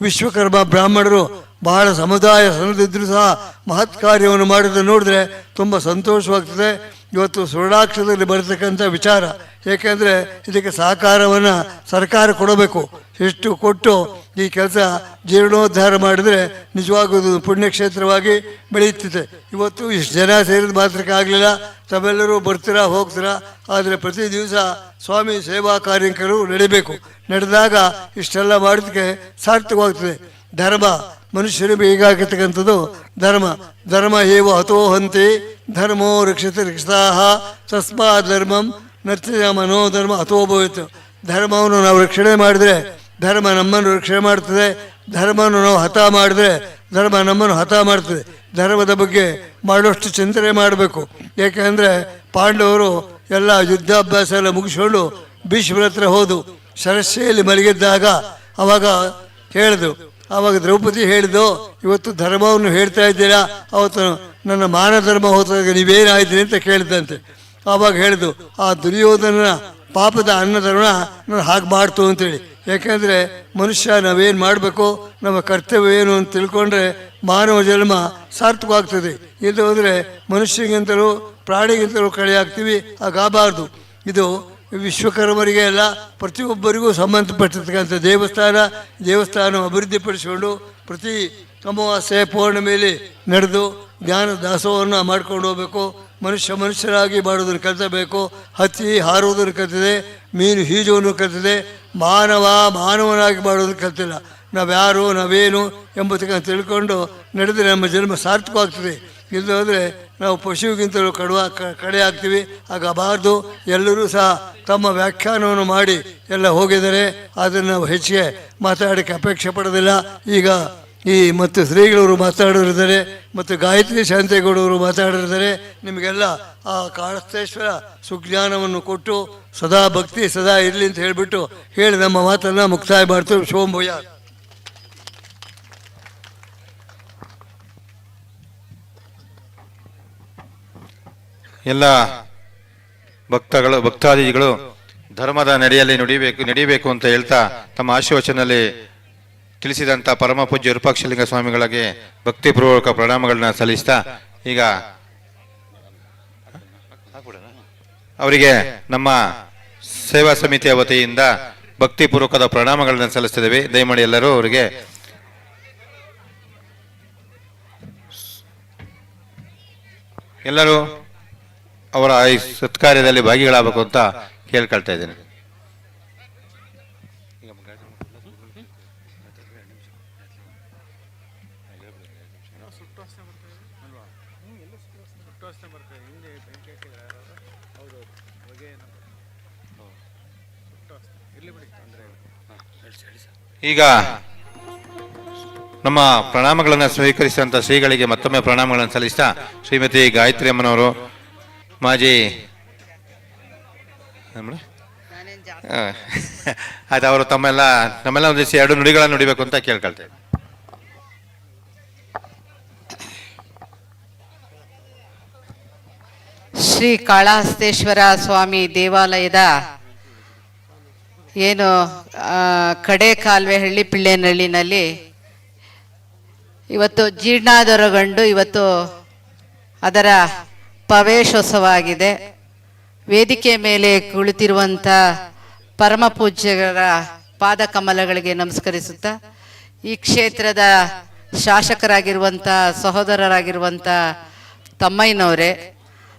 ವಿಶ್ವಕರ್ಮ ಬ್ರಾಹ್ಮಣರು ಬಹಳ ಸಮುದಾಯ ಸಣ್ಣದಿದ್ದರೂ ಸಹ ಮಹತ್ ಕಾರ್ಯವನ್ನು ಮಾಡೋದನ್ನು ನೋಡಿದ್ರೆ ತುಂಬ ಸಂತೋಷವಾಗ್ತದೆ. ಇವತ್ತು ಸ್ವರ್ಣಾಕ್ಷರದಲ್ಲಿ ಬರತಕ್ಕಂಥ ವಿಚಾರ, ಏಕೆಂದರೆ ಇದಕ್ಕೆ ಸಹಕಾರವನ್ನು ಸರ್ಕಾರ ಕೊಡಬೇಕು. ಎಷ್ಟು ಕೊಟ್ಟು ಈ ಕೆಲಸ ಜೀರ್ಣೋದ್ಧಾರ ಮಾಡಿದರೆ ನಿಜವಾಗುವುದು ಪುಣ್ಯಕ್ಷೇತ್ರವಾಗಿ ಬೆಳೆಯುತ್ತಿದೆ. ಇವತ್ತು ಇಷ್ಟು ಜನ ಸೇರಿದ ಮಾತ್ರಕ್ಕೆ ಆಗಲಿಲ್ಲ. ತಾವೆಲ್ಲರೂ ಬರ್ತೀರಾ ಹೋಗ್ತೀರಾ, ಆದರೆ ಪ್ರತಿ ದಿವಸ ಸ್ವಾಮಿ ಸೇವಾ ಕಾರ್ಯಕ್ರಮಗಳು ನಡೀಬೇಕು. ನಡೆದಾಗ ಇಷ್ಟೆಲ್ಲ ಮಾಡೋದಕ್ಕೆ ಸಾರ್ಥಕವಾಗ್ತದೆ. ಧರ್ಮ ಮನುಷ್ಯರಿಗೆ ಬೇಕಾಗಿರ್ತಕ್ಕಂಥದ್ದು ಧರ್ಮ. ಧರ್ಮ ಏವ ಹತೋಹಂತಿ ಧರ್ಮೋ ರಕ್ಷತೆ ರಕ್ಷಿತಾಹ ತಸ್ಮಾತ್ ಧರ್ಮಂ ನರ್ತಿಯ ಮನೋಧರ್ಮ ಹತೋಭವಿತು. ಧರ್ಮವನ್ನು ನಾವು ರಕ್ಷಣೆ ಮಾಡಿದರೆ ಧರ್ಮ ನಮ್ಮನ್ನು ರಕ್ಷಣೆ ಮಾಡ್ತದೆ. ಧರ್ಮವನ್ನು ನಾವು ಹತ ಮಾಡಿದ್ರೆ ಧರ್ಮ ನಮ್ಮನ್ನು ಹತ ಮಾಡ್ತದೆ. ಧರ್ಮದ ಬಗ್ಗೆ ಮಾಡುವಷ್ಟು ಚಿಂತನೆ ಮಾಡಬೇಕು. ಏಕೆಂದರೆ ಪಾಂಡವರು ಎಲ್ಲ ಯುದ್ಧಾಭ್ಯಾಸ ಎಲ್ಲ ಮುಗಿಸ್ಕೊಂಡು ಭೀಷ್ಮರ ಹತ್ರ ಹೋದು ಸರಸ್ಯೆಯಲ್ಲಿ ಮಲಗಿದ್ದಾಗ ಅವಾಗ ಹೇಳಿದ್ರು. ಆವಾಗ ದ್ರೌಪದಿ ಹೇಳಿದ್ದು, ಇವತ್ತು ಧರ್ಮವನ್ನು ಹೇಳ್ತಾ ಇದ್ದೀರಾ, ಅವತ್ತು ನನ್ನ ಮಾನಧರ್ಮ ಹೋದಾಗ ನೀವೇನಾಯ್ತೀರಿ ಅಂತ ಕೇಳಿದಂತೆ. ಆವಾಗ ಹೇಳಿದ್ದು, ಆ ದುರ್ಯೋಧನನ ಪಾಪದ ಅನ್ನಧರ್ಮ ನಾನು ಹಾಗೆ ಮಾಡ್ತು ಅಂತೇಳಿ. ಯಾಕೆಂದರೆ ಮನುಷ್ಯ ನಾವೇನು ಮಾಡಬೇಕು, ನಮ್ಮ ಕರ್ತವ್ಯ ಏನು ಅಂತ ತಿಳ್ಕೊಂಡ್ರೆ ಮಾನವ ಜನ್ಮ ಸಾರ್ಥಕವಾಗ್ತದೆ. ಇಲ್ಲದೆ ಹೋದರೆ ಮನುಷ್ಯಗಿಂತಲೂ ಪ್ರಾಣಿಗಿಂತಲೂ ಕಡೆ ಆಗ್ತೀವಿ. ಹಾಗಾಗಬಾರ್ದು. ಇದು ವಿಶ್ವಕರ್ಮರಿಗೆ ಅಲ್ಲ, ಪ್ರತಿಯೊಬ್ಬರಿಗೂ ಸಂಬಂಧಪಟ್ಟಿರ್ತಕ್ಕಂಥ ದೇವಸ್ಥಾನ ಅಭಿವೃದ್ಧಿಪಡಿಸಿಕೊಂಡು ಪ್ರತಿ ಅಮಾವಾಸ್ಯೆ ಪೌರ್ಣಿಮೆಯಲ್ಲಿ ನಡೆದು ಜ್ಞಾನ ದಾಸೋಹವನ್ನು ಮಾಡ್ಕೊಂಡು ಹೋಗಬೇಕು. ಮನುಷ್ಯರಾಗಿ ಮಾಡೋದನ್ನು ಕಲಿಸಬೇಕು. ಹತ್ತಿ ಹಾರುವುದನ್ನು ಕಲಿತಿದೆ, ಮೀನು ಈಜುವನ್ನು ಕಲಿತಿದೆ. ಮಾನವನಾಗಿ ಮಾಡೋದನ್ನು ಕಲಿತಿಲ್ಲ. ನಾವ್ಯಾರು ನಾವೇನು ಎಂಬುದಕ್ಕೆ ತಿಳ್ಕೊಂಡು ನಡೆದರೆ ನಮ್ಮ ಜನ್ಮ ಸಾರ್ಥಕವಾಗ್ತದೆ. ಇಲ್ಲದೆ ಹೋದರೆ ನಾವು ಪಶುವಿಗಿಂತಲೂ ಕಡೆ ಆಗ್ತೀವಿ. ಆಗಬಾರ್ದು. ಎಲ್ಲರೂ ಸಹ ತಮ್ಮ ವ್ಯಾಖ್ಯಾನವನ್ನು ಮಾಡಿ ಎಲ್ಲ ಹೋಗಿದ್ದಾರೆ. ಅದನ್ನು ನಾವು ಹೆಚ್ಚಿಗೆ ಮಾತಾಡೋಕ್ಕೆ ಅಪೇಕ್ಷೆ ಪಡೋದಿಲ್ಲ. ಈಗ ಮತ್ತು ಶ್ರೀಗಳವರು ಮಾತಾಡೋರಿದ್ದಾರೆ ಮತ್ತು ಗಾಯತ್ರಿ ಶಾಂತೇಗೌಡವರು ಮಾತಾಡೋರಿದ್ದಾರೆ. ನಿಮಗೆಲ್ಲ ಆ ಕಾಳಸ್ಥೇಶ್ವರ ಸುಜ್ಞಾನವನ್ನು ಕೊಟ್ಟು ಸದಾ ಭಕ್ತಿ ಸದಾ ಇರಲಿ ಅಂತ ಹೇಳಿಬಿಟ್ಟು ಹೇಳಿ ನಮ್ಮ ಮಾತನ್ನು ಮುಕ್ತಾಯ ಮಾಡ್ತೀವಿ. ಶೋಭಯ. ಎಲ್ಲ ಭಕ್ತಾದಿಗಳು ಧರ್ಮದ ನಡೆಯಲ್ಲಿ ನಡಿಬೇಕು ಅಂತ ಹೇಳ್ತಾ ತಮ್ಮ ಆಶೀರ್ವಚನಲ್ಲಿ ತಿಳಿಸಿದಂಥ ಪರಮ ಪೂಜ್ಯ ವಿರೂಪಾಕ್ಷಲಿಂಗ ಸ್ವಾಮಿಗಳಿಗೆ ಭಕ್ತಿಪೂರ್ವಕ ಪ್ರಣಾಮಗಳನ್ನ ಸಲ್ಲಿಸ್ತಾ ಈಗ ಅವರಿಗೆ ನಮ್ಮ ಸೇವಾ ಸಮಿತಿಯ ವತಿಯಿಂದ ಭಕ್ತಿಪೂರ್ವಕದ ಪ್ರಣಾಮಗಳನ್ನು ಸಲ್ಲಿಸ್ತಿದ್ದೇವೆ. ದಯಮಾಡಿ ಎಲ್ಲರೂ ಅವರಿಗೆ ಎಲ್ಲರೂ ಅವರ ಈ ಸತ್ಕಾರ್ಯದಲ್ಲಿ ಭಾಗಿಗಳಾಗಬೇಕು ಅಂತ ಕೇಳ್ಕೊಳ್ತಾ ಇದ್ದೇನೆ. ಈಗ ನಮ್ಮ ಪ್ರಣಾಮಗಳನ್ನು ಸ್ವೀಕರಿಸಿದಂಥ ಶ್ರೀಗಳಿಗೆ ಮತ್ತೊಮ್ಮೆ ಪ್ರಣಾಮಗಳನ್ನು ಸಲ್ಲಿಸ್ತಾ ಶ್ರೀಮತಿ ಗಾಯತ್ರಿ ಅಮ್ಮನವರು ಮಾಜಿ ಆಯ್ತು, ಅವರು ನಮ್ಮೆಲ್ಲ ಒಂದಿಷ್ಟು 2 ನುಡಿಗಳನ್ನು ನುಡಿಬೇಕು ಅಂತ ಕೇಳ್ಕೊಳ್ತೇವೆ. ಶ್ರೀ ಕಾಳಹಸ್ತೇಶ್ವರ ಸ್ವಾಮಿ ದೇವಾಲಯದ ಏನು ಕಡೆ ಕಾಲುವೆ ಹಳ್ಳಿ ಪಿಳ್ಳೆನಹಳ್ಳಿನಲ್ಲಿ ಇವತ್ತು ಜೀರ್ಣಾಧಾರಗೊಂಡು ಇವತ್ತು ಅದರ ಪ್ರವೇಶೋತ್ಸವ ಆಗಿದೆ. ವೇದಿಕೆ ಮೇಲೆ ಕುಳಿತಿರುವಂಥ ಪರಮ ಪೂಜ್ಯರ ಪಾದ ಕಮಲಗಳಿಗೆ ನಮಸ್ಕರಿಸುತ್ತಾ ಈ ಕ್ಷೇತ್ರದ ಶಾಸಕರಾಗಿರುವಂಥ ಸಹೋದರರಾಗಿರುವಂಥ ತಮ್ಮಯ್ಯನವರೇ,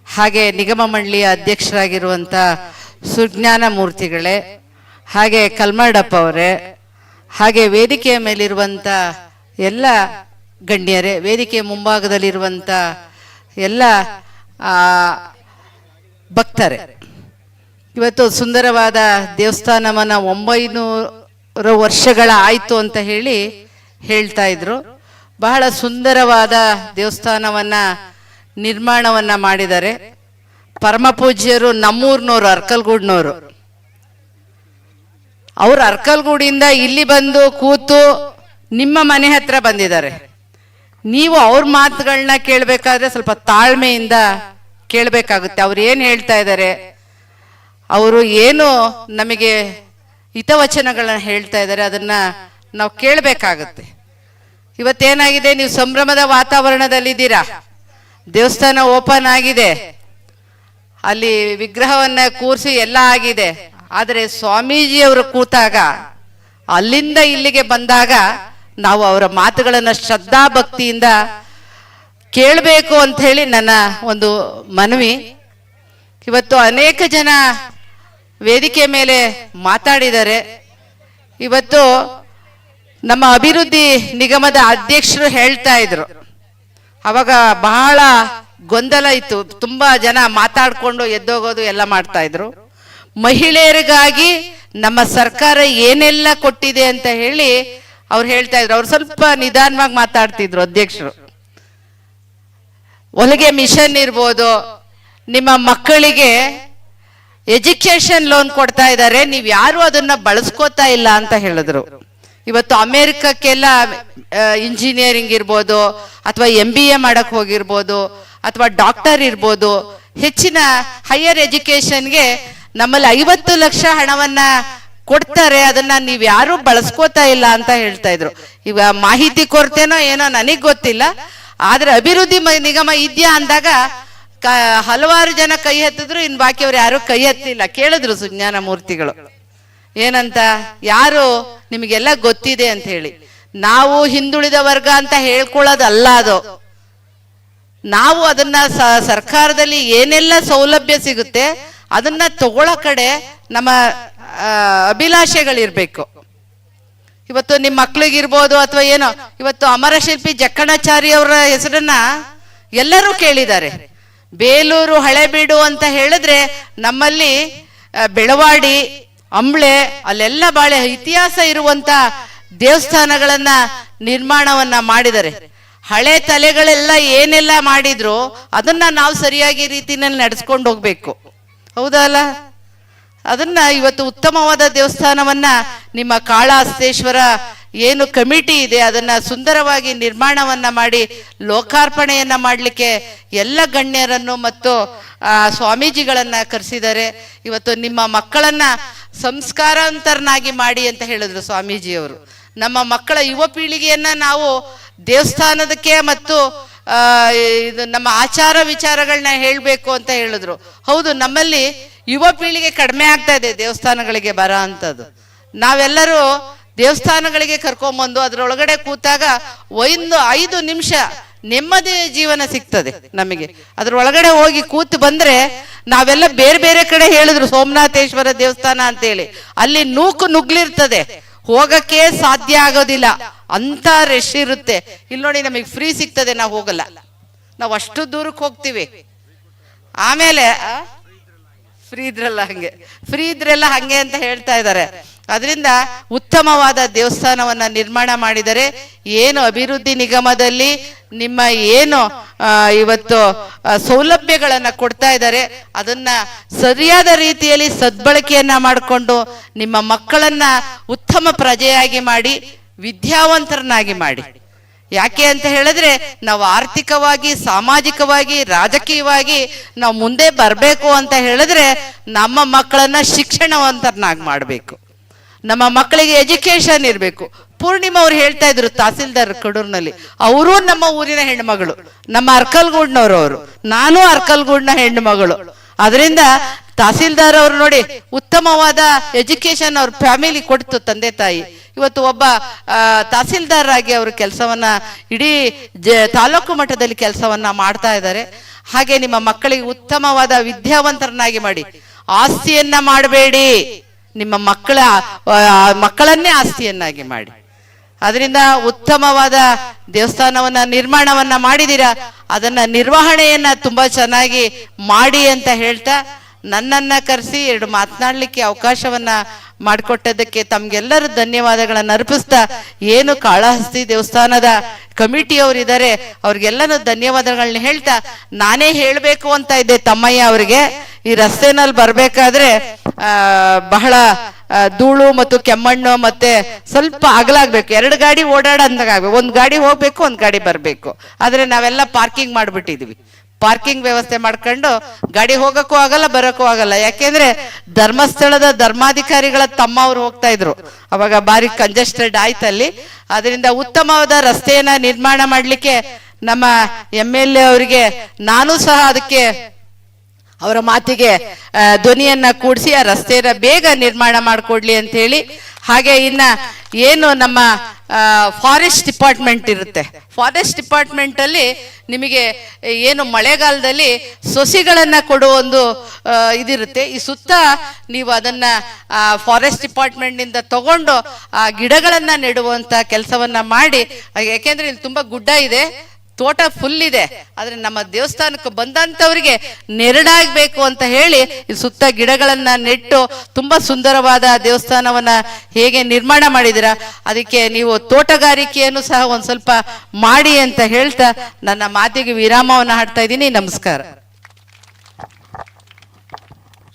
ಹಾಗೆ ನಿಗಮ ಮಂಡಳಿಯ ಅಧ್ಯಕ್ಷರಾಗಿರುವಂಥ ಸುಜ್ಞಾನ ಮೂರ್ತಿಗಳೇ, ಹಾಗೆ ಕಲ್ಮಡಪ್ಪ ಅವರೇ, ಹಾಗೆ ವೇದಿಕೆಯ ಮೇಲಿರುವಂಥ ಎಲ್ಲ ಗಣ್ಯರೇ, ವೇದಿಕೆಯ ಮುಂಭಾಗದಲ್ಲಿರುವಂಥ ಎಲ್ಲ ಭಕ್ತರೇ, ಇವತ್ತು ಸುಂದರವಾದ ದೇವಸ್ಥಾನವನ್ನು 900 ವರ್ಷಗಳ ಆಯಿತು ಅಂತ ಹೇಳ್ತಾ ಇದ್ರು. ಬಹಳ ಸುಂದರವಾದ ದೇವಸ್ಥಾನವನ್ನು ನಿರ್ಮಾಣವನ್ನು ಮಾಡಿದ್ದಾರೆ. ಪರಮ ಪೂಜ್ಯರು ನಮ್ಮೂರಿನವರು, ಅರ್ಕಲ್ಗೂಡ್ನವರು. ಅವರು ಅರ್ಕಲ್ಗೂಡಿಂದ ಇಲ್ಲಿ ಬಂದು ಕೂತು ನಿಮ್ಮ ಮನೆ ಹತ್ರ ಬಂದಿದ್ದಾರೆ. ನೀವು ಅವ್ರ ಮಾತುಗಳನ್ನ ಕೇಳಬೇಕಾದ್ರೆ ಸ್ವಲ್ಪ ತಾಳ್ಮೆಯಿಂದ ಕೇಳಬೇಕಾಗುತ್ತೆ. ಅವ್ರು ಏನು ಹೇಳ್ತಾ ಇದ್ದಾರೆ, ಅವರು ಏನು ನಮಗೆ ಹಿತವಚನಗಳನ್ನ ಹೇಳ್ತಾ ಇದ್ದಾರೆ, ಅದನ್ನ ನಾವು ಕೇಳಬೇಕಾಗುತ್ತೆ. ಇವತ್ತೇನಾಗಿದೆ, ನೀವು ಸಂಭ್ರಮದ ವಾತಾವರಣದಲ್ಲಿದ್ದೀರಾ, ದೇವಸ್ಥಾನ ಓಪನ್ ಆಗಿದೆ, ಅಲ್ಲಿ ವಿಗ್ರಹವನ್ನ ಕೂರಿಸಿ ಎಲ್ಲ ಆಗಿದೆ. ಆದರೆ ಸ್ವಾಮೀಜಿಯವರು ಕೂತಾಗ, ಅಲ್ಲಿಂದ ಇಲ್ಲಿಗೆ ಬಂದಾಗ ನಾವು ಅವರ ಮಾತುಗಳನ್ನು ಶ್ರದ್ಧಾ ಭಕ್ತಿಯಿಂದ ಕೇಳಬೇಕು ಅಂತ ಹೇಳಿ ನನ್ನ ಒಂದು ಮನವಿ. ಇವತ್ತು ಅನೇಕ ಜನ ವೇದಿಕೆ ಮೇಲೆ ಮಾತಾಡಿದ್ದಾರೆ. ಇವತ್ತು ನಮ್ಮ ಅಭಿವೃದ್ಧಿ ನಿಗಮದ ಅಧ್ಯಕ್ಷರು ಹೇಳ್ತಾ ಇದ್ರು, ಅವಾಗ ಬಹಳ ಗೊಂದಲ ಇತ್ತು, ತುಂಬಾ ಜನ ಮಾತಾಡ್ಕೊಂಡು ಎದ್ದೋಗೋದು ಎಲ್ಲ ಮಾಡ್ತಾ ಇದ್ರು. ಮಹಿಳೆಯರಿಗಾಗಿ ನಮ್ಮ ಸರ್ಕಾರ ಏನೆಲ್ಲ ಕೊಟ್ಟಿದೆ ಅಂತ ಹೇಳಿ ಅವ್ರು ಹೇಳ್ತಾ ಇದ್ರು. ಅವ್ರು ಸ್ವಲ್ಪ ನಿಧಾನವಾಗಿ ಮಾತಾಡ್ತಿದ್ರು ಅಧ್ಯಕ್ಷರು. ಹೊಲಿಗೆ ಮಿಷನ್ ಇರ್ಬೋದು, ನಿಮ್ಮ ಮಕ್ಕಳಿಗೆ ಎಜುಕೇಶನ್ ಲೋನ್ ಕೊಡ್ತಾ ಇದ್ದಾರೆ, ನೀವು ಯಾರು ಅದನ್ನ ಬಳಸ್ಕೋತಾ ಇಲ್ಲ ಅಂತ ಹೇಳಿದ್ರು. ಇವತ್ತು ಅಮೆರಿಕಕ್ಕೆಲ್ಲ ಇಂಜಿನಿಯರಿಂಗ್ ಇರ್ಬೋದು, ಅಥವಾ MBA ಮಾಡಕ್ ಹೋಗಿರ್ಬೋದು, ಅಥವಾ ಡಾಕ್ಟರ್ ಇರ್ಬೋದು, ಹೆಚ್ಚಿನ ಹೈಯರ್ ಎಜುಕೇಶನ್ಗೆ ನಮ್ಮಲ್ಲಿ 50 ಲಕ್ಷ ಹಣವನ್ನ ಕೊಡ್ತಾರೆ, ಅದನ್ನ ನೀವು ಯಾರು ಬಳಸ್ಕೋತಾ ಇಲ್ಲ ಅಂತ ಹೇಳ್ತಾ ಇದ್ರು. ಈಗ ಮಾಹಿತಿ ಕೊರತೆನೋ ಏನೋ ನನಗ್ ಗೊತ್ತಿಲ್ಲ, ಆದ್ರೆ ಅಭಿವೃದ್ಧಿ ನಿಗಮ ಇದೆಯಾ ಅಂದಾಗ ಹಲವಾರು ಜನ ಕೈ ಎತ್ತಿದ್ರು, ಇನ್ ಬಾಕಿಯವ್ರು ಯಾರು ಕೈ ಎತ್ತಿಲ್ಲ. ಕೇಳಿದ್ರು ಸುಜ್ಞಾನ ಮೂರ್ತಿಗಳು ಏನಂತ, ಯಾರು ನಿಮಗೆಲ್ಲ ಗೊತ್ತಿದೆ ಅಂತ ಹೇಳಿ. ನಾವು ಹಿಂದುಳಿದ ವರ್ಗ ಅಂತ ಹೇಳ್ಕೊಳ್ಳೋದಲ್ಲ ಅದು. ನಾವು ಅದನ್ನ ಸರ್ಕಾರದಲ್ಲಿ ಏನೆಲ್ಲ ಸೌಲಭ್ಯ ಸಿಗುತ್ತೆ ಅದನ್ನ ತಗೊಳ್ಳೋ ಕಡೆ ನಮ್ಮ ಅಭಿಲಾಷೆಗಳಿರ್ಬೇಕು. ಇವತ್ತು ನಿಮ್ಮ ಮಕ್ಳಿಗಿರ್ಬೋದು ಅಥವಾ ಏನೋ, ಇವತ್ತು ಅಮರಶಿಲ್ಪಿ ಜಕ್ಕಣಾಚಾರಿ ಅವರ ಹೆಸರನ್ನ ಎಲ್ಲರೂ ಕೇಳಿದ್ದಾರೆ. ಬೇಲೂರು ಹಳೆಬೀಡು ಅಂತ ಹೇಳಿದ್ರೆ ನಮ್ಮಲ್ಲಿ ಬೆಳವಾಡಿ, ಅಂಬ್ಳೆ, ಅಲ್ಲೆಲ್ಲ ಬಾಳೆ ಇತಿಹಾಸ ಇರುವಂತ ದೇವಸ್ಥಾನಗಳನ್ನ ನಿರ್ಮಾಣವನ್ನ ಮಾಡಿದ್ದಾರೆ. ಹಳೆ ತಲೆಗಳೆಲ್ಲ ಏನೆಲ್ಲ ಮಾಡಿದ್ರು ಅದನ್ನ ನಾವು ಸರಿಯಾಗಿ ರೀತಿನಲ್ಲಿ ನಡೆಸ್ಕೊಂಡು ಹೋಗ್ಬೇಕು, ಹೌದಲ್ಲ? ಅದನ್ನ ಇವತ್ತು ಉತ್ತಮವಾದ ದೇವಸ್ಥಾನವನ್ನ ನಿಮ್ಮ ಕಾಳಹಸ್ತೇಶ್ವರ ಏನು ಕಮಿಟಿ ಇದೆ ಅದನ್ನ ಸುಂದರವಾಗಿ ನಿರ್ಮಾಣವನ್ನ ಮಾಡಿ ಲೋಕಾರ್ಪಣೆಯನ್ನ ಮಾಡಲಿಕ್ಕೆ ಎಲ್ಲ ಗಣ್ಯರನ್ನು ಮತ್ತು ಸ್ವಾಮೀಜಿಗಳನ್ನ ಕರೆಸಿದ್ದಾರೆ. ಇವತ್ತು ನಿಮ್ಮ ಮಕ್ಕಳನ್ನ ಸಂಸ್ಕಾರಾಂತರನಾಗಿ ಮಾಡಿ ಅಂತ ಹೇಳಿದ್ರು ಸ್ವಾಮೀಜಿಯವರು. ನಮ್ಮ ಮಕ್ಕಳ ಯುವ ಪೀಳಿಗೆಯನ್ನ ನಾವು ದೇವಸ್ಥಾನದಕ್ಕೆ ಮತ್ತು ಇದು ನಮ್ಮ ಆಚಾರ ವಿಚಾರಗಳನ್ನ ಹೇಳಬೇಕು ಅಂತ ಹೇಳಿದ್ರು. ಹೌದು, ನಮ್ಮಲ್ಲಿ ಯುವ ಪೀಳಿಗೆ ಕಡಿಮೆ ಆಗ್ತಾ ಇದೆ ದೇವಸ್ಥಾನಗಳಿಗೆ ಬರ ಅಂತದ್ದು. ನಾವೆಲ್ಲರೂ ದೇವಸ್ಥಾನಗಳಿಗೆ ಕರ್ಕೊಂಬಂದು ಅದರೊಳಗಡೆ ಕೂತಾಗ 5 ನಿಮಿಷ ನೆಮ್ಮದಿ ಜೀವನ ಸಿಗ್ತದೆ ನಮಗೆ. ಅದ್ರೊಳಗಡೆ ಹೋಗಿ ಕೂತು ಬಂದ್ರೆ ನಾವೆಲ್ಲ ಬೇರೆ ಬೇರೆ ಕಡೆ ಹೇಳಿದ್ರು ಸೋಮನಾಥೇಶ್ವರ ದೇವಸ್ಥಾನ ಅಂತೇಳಿ, ಅಲ್ಲಿ ನುಗ್ಲಿರ್ತದೆ, ಹೋಗಕ್ಕೆ ಸಾಧ್ಯ ಆಗೋದಿಲ್ಲ, ಅಂತ ರಶ್ ಇರುತ್ತೆ. ಇಲ್ಲಿ ನೋಡಿ ನಮಗೆ ಫ್ರೀ ಸಿಗ್ತದೆ, ನಾವು ಹೋಗಲ್ಲ. ನಾವು ಅಷ್ಟು ದೂರಕ್ಕೆ ಹೋಗ್ತೀವಿ. ಆಮೇಲೆ ಫ್ರೀ ಇದ್ರೆಲ್ಲ ಹಂಗೆ ಅಂತ ಹೇಳ್ತಾ ಇದ್ದಾರೆ. ಅದರಿಂದ ಉತ್ತಮವಾದ ದೇವಸ್ಥಾನವನ್ನ ನಿರ್ಮಾಣ ಮಾಡಿದರೆ ಏನು ಅಭಿವೃದ್ಧಿ ನಿಗಮದಲ್ಲಿ ನಿಮ್ಮ ಏನು ಇವತ್ತು ಸೌಲಭ್ಯಗಳನ್ನ ಕೊಡ್ತಾ ಇದ್ದಾರೆ ಅದನ್ನ ಸರಿಯಾದ ರೀತಿಯಲ್ಲಿ ಸದ್ಬಳಕೆಯನ್ನ ಮಾಡಿಕೊಂಡು ನಿಮ್ಮ ಮಕ್ಕಳನ್ನ ಉತ್ತಮ ಪ್ರಜೆಯಾಗಿ ಮಾಡಿ ವಿದ್ಯಾವಂತರನ್ನಾಗಿ ಮಾಡಿ. ಯಾಕೆ ಅಂತ ಹೇಳಿದ್ರೆ ನಾವು ಆರ್ಥಿಕವಾಗಿ, ಸಾಮಾಜಿಕವಾಗಿ, ರಾಜಕೀಯವಾಗಿ ನಾವು ಮುಂದೆ ಬರಬೇಕು ಅಂತ ಹೇಳಿದ್ರೆ ನಮ್ಮ ಮಕ್ಕಳನ್ನ ಶಿಕ್ಷಣವಂತರನ್ನಾಗಿ ಮಾಡಬೇಕು. ನಮ್ಮ ಮಕ್ಕಳಿಗೆ ಎಜುಕೇಶನ್ ಇರಬೇಕು. ಪೂರ್ಣಿಮಾ ಅವ್ರು ಹೇಳ್ತಾ ಇದ್ರು ತಹಸೀಲ್ದಾರ್ ಕಡೂರಿನಲ್ಲಿ, ಅವರು ನಮ್ಮ ಊರಿನ ಹೆಣ್ಣುಮಗಳು, ನಮ್ಮ ಅರ್ಕಲ್ಗೂಡ್ನವರು, ಅವರು ನಾನು ಅರ್ಕಲ್ಗೂಡ್ನ ಹೆಣ್ಣು ಮಗಳು. ಅದರಿಂದ ತಹಸೀಲ್ದಾರ್ ಅವರು ನೋಡಿ ಉತ್ತಮವಾದ ಎಜುಕೇಶನ್ ಅವ್ರ ಫ್ಯಾಮಿಲಿ ಕೊಡ್ತು ತಂದೆ ತಾಯಿ. ಇವತ್ತು ಒಬ್ಬ ತಹಸೀಲ್ದಾರ್ ಆಗಿ ಅವರು ಕೆಲಸವನ್ನ ಇಡೀ ತಾಲೂಕು ಮಟ್ಟದಲ್ಲಿ ಕೆಲಸವನ್ನ ಮಾಡ್ತಾ ಇದ್ದಾರೆ. ಹಾಗೆ ನಿಮ್ಮ ಮಕ್ಕಳಿಗೆ ಉತ್ತಮವಾದ ವಿದ್ಯಾವಂತರನ್ನಾಗಿ ಮಾಡಿ. ಆಸ್ತಿಯನ್ನ ಮಾಡಬೇಡಿ, ನಿಮ್ಮ ಮಕ್ಕಳನ್ನೇ ಆಸ್ತಿಯನ್ನಾಗಿ ಮಾಡಿ. ಅದರಿಂದ ಉತ್ತಮವಾದ ದೇವಸ್ಥಾನವನ್ನ ನಿರ್ಮಾಣವನ್ನ ಮಾಡಿದೀರಾ, ಅದನ್ನ ನಿರ್ವಹಣೆಯನ್ನ ತುಂಬಾ ಚೆನ್ನಾಗಿ ಮಾಡಿ ಅಂತ ಹೇಳ್ತಾ ನನ್ನನ್ನ ಕರೆಸಿ 2 ಮಾತನಾಡಲಿಕ್ಕೆ ಅವಕಾಶವನ್ನ ಮಾಡಿಕೊಟ್ಟದಕ್ಕೆ ತಮ್ಗೆಲ್ಲರೂ ಧನ್ಯವಾದಗಳನ್ನು ಅರ್ಪಿಸ್ತಾ, ಏನು ಕಾಳಹಸ್ತಿ ದೇವಸ್ಥಾನದ ಕಮಿಟಿಯವರು ಇದ್ದಾರೆ ಅವ್ರಿಗೆಲ್ಲನೂ ಧನ್ಯವಾದಗಳನ್ನ ಹೇಳ್ತಾ, ನಾನೇ ಹೇಳಬೇಕು ಅಂತ ಇದ್ದೆ ತಮ್ಮಯ್ಯ ಅವರಿಗೆ, ಈ ರಸ್ತೆನಲ್ಲಿ ಬರ್ಬೇಕಾದ್ರೆ ಬಹಳ ಧೂಳು ಮತ್ತು ಕೆಮ್ಮಣ್ಣು ಮತ್ತೆ ಸ್ವಲ್ಪ ಅಗಲಾಗ್ಬೇಕು, 2 ಗಾಡಿ ಓಡಾಡಂದಾಗಬೇಕು, 1 ಗಾಡಿ ಹೋಗ್ಬೇಕು 1 ಗಾಡಿ ಬರ್ಬೇಕು. ಆದ್ರೆ ನಾವೆಲ್ಲ ಪಾರ್ಕಿಂಗ್ ಮಾಡ್ಬಿಟ್ಟಿದ್ವಿ. ಪಾರ್ಕಿಂಗ್ ವ್ಯವಸ್ಥೆ ಮಾಡ್ಕೊಂಡು ಗಾಡಿ ಹೋಗಕ್ಕೂ ಆಗಲ್ಲ ಬರೋಕ್ಕೂ ಆಗಲ್ಲ. ಯಾಕೆಂದ್ರೆ ಧರ್ಮಸ್ಥಳದ ಧರ್ಮಾಧಿಕಾರಿಗಳ ತಮ್ಮ ಅವ್ರು ಹೋಗ್ತಾ ಇದ್ರು, ಅವಾಗ ಬಾರಿ ಕಂಜೆಸ್ಟೆಡ್ ಆಯ್ತಲ್ಲಿ. ಅದರಿಂದ ಉತ್ತಮವಾದ ರಸ್ತೆಯನ್ನ ನಿರ್ಮಾಣ ಮಾಡ್ಲಿಕ್ಕೆ ನಮ್ಮ MLA ಅವರಿಗೆ ನಾನು ಸಹ ಅದಕ್ಕೆ ಅವರ ಮಾತಿಗೆ ಧ್ವನಿಯನ್ನ ಕೂಡಿಸಿ ಆ ರಸ್ತೆಯನ್ನ ಬೇಗ ನಿರ್ಮಾಣ ಮಾಡಿಕೊಡ್ಲಿ ಅಂತ ಹೇಳಿ. ಹಾಗೆ ಇನ್ನ ಏನು ನಮ್ಮ ಫಾರೆಸ್ಟ್ ಡಿಪಾರ್ಟ್ಮೆಂಟ್ ಇರುತ್ತೆ, ಫಾರೆಸ್ಟ್ ಡಿಪಾರ್ಟ್ಮೆಂಟ್ ಅಲ್ಲಿ ನಿಮಗೆ ಏನು ಮಳೆಗಾಲದಲ್ಲಿ ಸೊಸಿಗಳನ್ನ ಕೊಡುವ ಒಂದು ಇದಿರುತ್ತೆ. ಈ ಸುತ್ತ ನೀವು ಅದನ್ನ ಫಾರೆಸ್ಟ್ ಡಿಪಾರ್ಟ್ಮೆಂಟ್ ನಿಂದ ತಗೊಂಡು ಆ ಗಿಡಗಳನ್ನ ನೆಡುವಂತ ಕೆಲಸವನ್ನ ಮಾಡಿ. ಯಾಕೆಂದ್ರೆ ಇಲ್ಲಿ ತುಂಬಾ ಗುಡ್ಡ ಇದೆ, ತೋಟ ಫುಲ್ ಇದೆ, ಆದ್ರೆ ನಮ್ಮ ದೇವಸ್ಥಾನಕ್ಕೆ ಬಂದಂತವರಿಗೆ ನೆರಳಾಗಬೇಕು ಅಂತ ಹೇಳಿ ಈ ಸುತ್ತ ಗಿಡಗಳನ್ನ ನೆಟ್ಟು ತುಂಬಾ ಸುಂದರವಾದ ದೇವಸ್ಥಾನವನ್ನ ಹೇಗೆ ನಿರ್ಮಾಣ ಮಾಡಿದಿರಾ, ಅದಕ್ಕೆ ನೀವು ತೋಟಗಾರಿಕೆಯನ್ನು ಸಹ ಒಂದ್ ಸ್ವಲ್ಪ ಮಾಡಿ ಅಂತ ಹೇಳ್ತಾ ನನ್ನ ಮಾತಿಗೆ ವಿರಾಮವನ್ನು ಹಾಡ್ತಾ ಇದ್ದೀನಿ. ನಮಸ್ಕಾರ.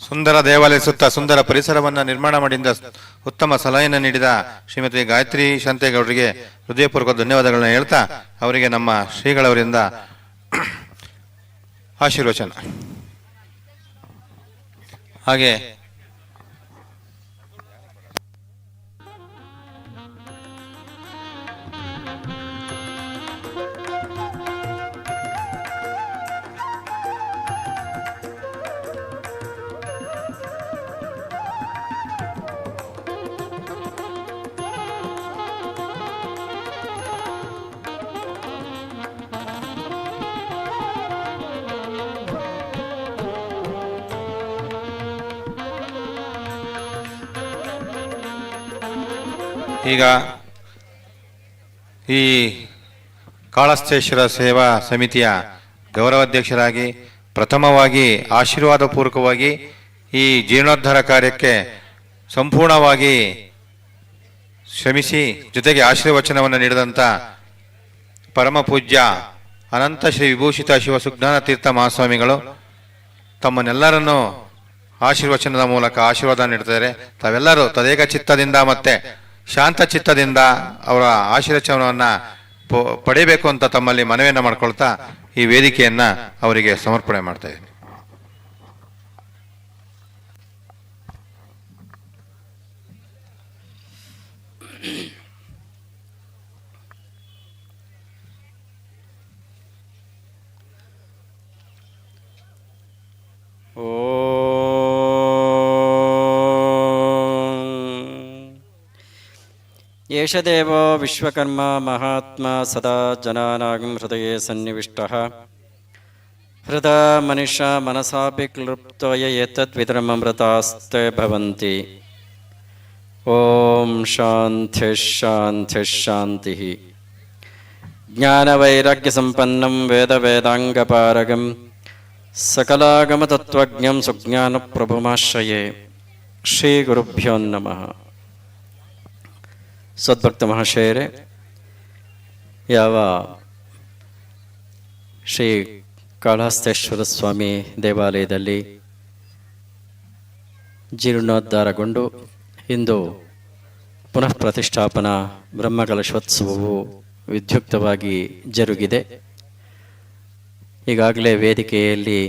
ಸುಂದರ ದೇವಾಲಯ ಸುತ್ತ ಸುಂದರ ಪರಿಸರವನ್ನು ನಿರ್ಮಾಣ ಮಾಡಿದ ಉತ್ತಮ ಸಲಹೆಯನ್ನು ನೀಡಿದ ಶ್ರೀಮತಿ ಗಾಯತ್ರಿ ಶಾಂತೇಗೌಡರಿಗೆ ಹೃದಯಪೂರ್ವಕ ಧನ್ಯವಾದಗಳನ್ನ ಹೇಳ್ತಾ ಅವರಿಗೆ ನಮ್ಮ ಶ್ರೀಗಳವರಿಂದ ಆಶೀರ್ವಚನ. ಹಾಗೆ ಈಗ ಈ ಕಾಳಹಸ್ತೇಶ್ವರ ಸೇವಾ ಸಮಿತಿಯ ಗೌರವಾಧ್ಯಕ್ಷರಾಗಿ ಪ್ರಥಮವಾಗಿ ಆಶೀರ್ವಾದ ಪೂರ್ವಕವಾಗಿ ಈ ಜೀರ್ಣೋದ್ಧಾರ ಕಾರ್ಯಕ್ಕೆ ಸಂಪೂರ್ಣವಾಗಿ ಶ್ರಮಿಸಿ ಜೊತೆಗೆ ಆಶೀರ್ವಚನವನ್ನು ನೀಡಿದಂಥ ಪರಮ ಪೂಜ್ಯ ಅನಂತ ಶ್ರೀ ವಿಭೂಷಿತ ಶಿವ ಸುಜ್ಞಾನ ತೀರ್ಥ ಮಹಾಸ್ವಾಮಿಗಳು ತಮ್ಮನ್ನೆಲ್ಲರನ್ನೂ ಆಶೀರ್ವಚನದ ಮೂಲಕ ಆಶೀರ್ವಾದ ನೀಡುತ್ತಾರೆ. ತಾವೆಲ್ಲರೂ ತದೇಕ ಚಿತ್ತದಿಂದ ಮತ್ತೆ ಶಾಂತ ಚಿತ್ತದಿಂದ ಅವರ ಆಶೀರ್ವಚನವನ್ನು ಪಡೆಯಬೇಕು ಅಂತ ತಮ್ಮಲ್ಲಿ ಮನವಿಯನ್ನು ಮಾಡ್ಕೊಳ್ತಾ ಈ ವೇದಿಕೆಯನ್ನ ಅವರಿಗೆ ಸಮರ್ಪಣೆ ಮಾಡ್ತಾ ಇದ್ದೀನಿ. ಏಷದೇವೋ ವಿಶ್ವಕರ್ಮ ಮಹಾತ್ಮ ಸದಾ ಜನಾನಾಂ ಹೃದಯೇ ಸನ್ನಿವಿಷ್ಟಃ ಹೃದ ಮನುಷ್ಯ ಮನಸಾಪಿ ಕ್ಲೃಪ್ತೋಯ ಏತದ್ ವಿದ್ರಮೃತಾಸ್ತೆ ಭವಂತಿ. ಓಂ ಶಾಂತಿ ಶಾಂತಿ ಶಾಂತಿ. ಜ್ಞಾನವೈರಾಗ್ಯಸಂಪನ್ನಂ ವೇದವೇದಾಂಗಪಾರಗಂ ಸಕಲಾಗಮತತ್ವಜ್ಞಂ ಸುಜ್ಞಾನಪ್ರಭುಮಾಶ್ರಯೇ. ಶ್ರೀ ಗುರುಭ್ಯೋ ನಮಃ. ಸದ್ಭಕ್ತ ಮಹಾಶಯರೇ, ಯಾವ ಶ್ರೀ ಕಾಳಹಸ್ತೇಶ್ವರ ಸ್ವಾಮಿ ದೇವಾಲಯದಲ್ಲಿ ಜೀರ್ಣೋದ್ಧಾರಗೊಂಡು ಇಂದು ಪುನಃ ಪ್ರತಿಷ್ಠಾಪನಾ ಬ್ರಹ್ಮಕಲಶೋತ್ಸವವು ವಿದ್ಯುಕ್ತವಾಗಿ ಜರುಗಿದೆ. ಈಗಾಗಲೇ ವೇದಿಕೆಯಲ್ಲಿ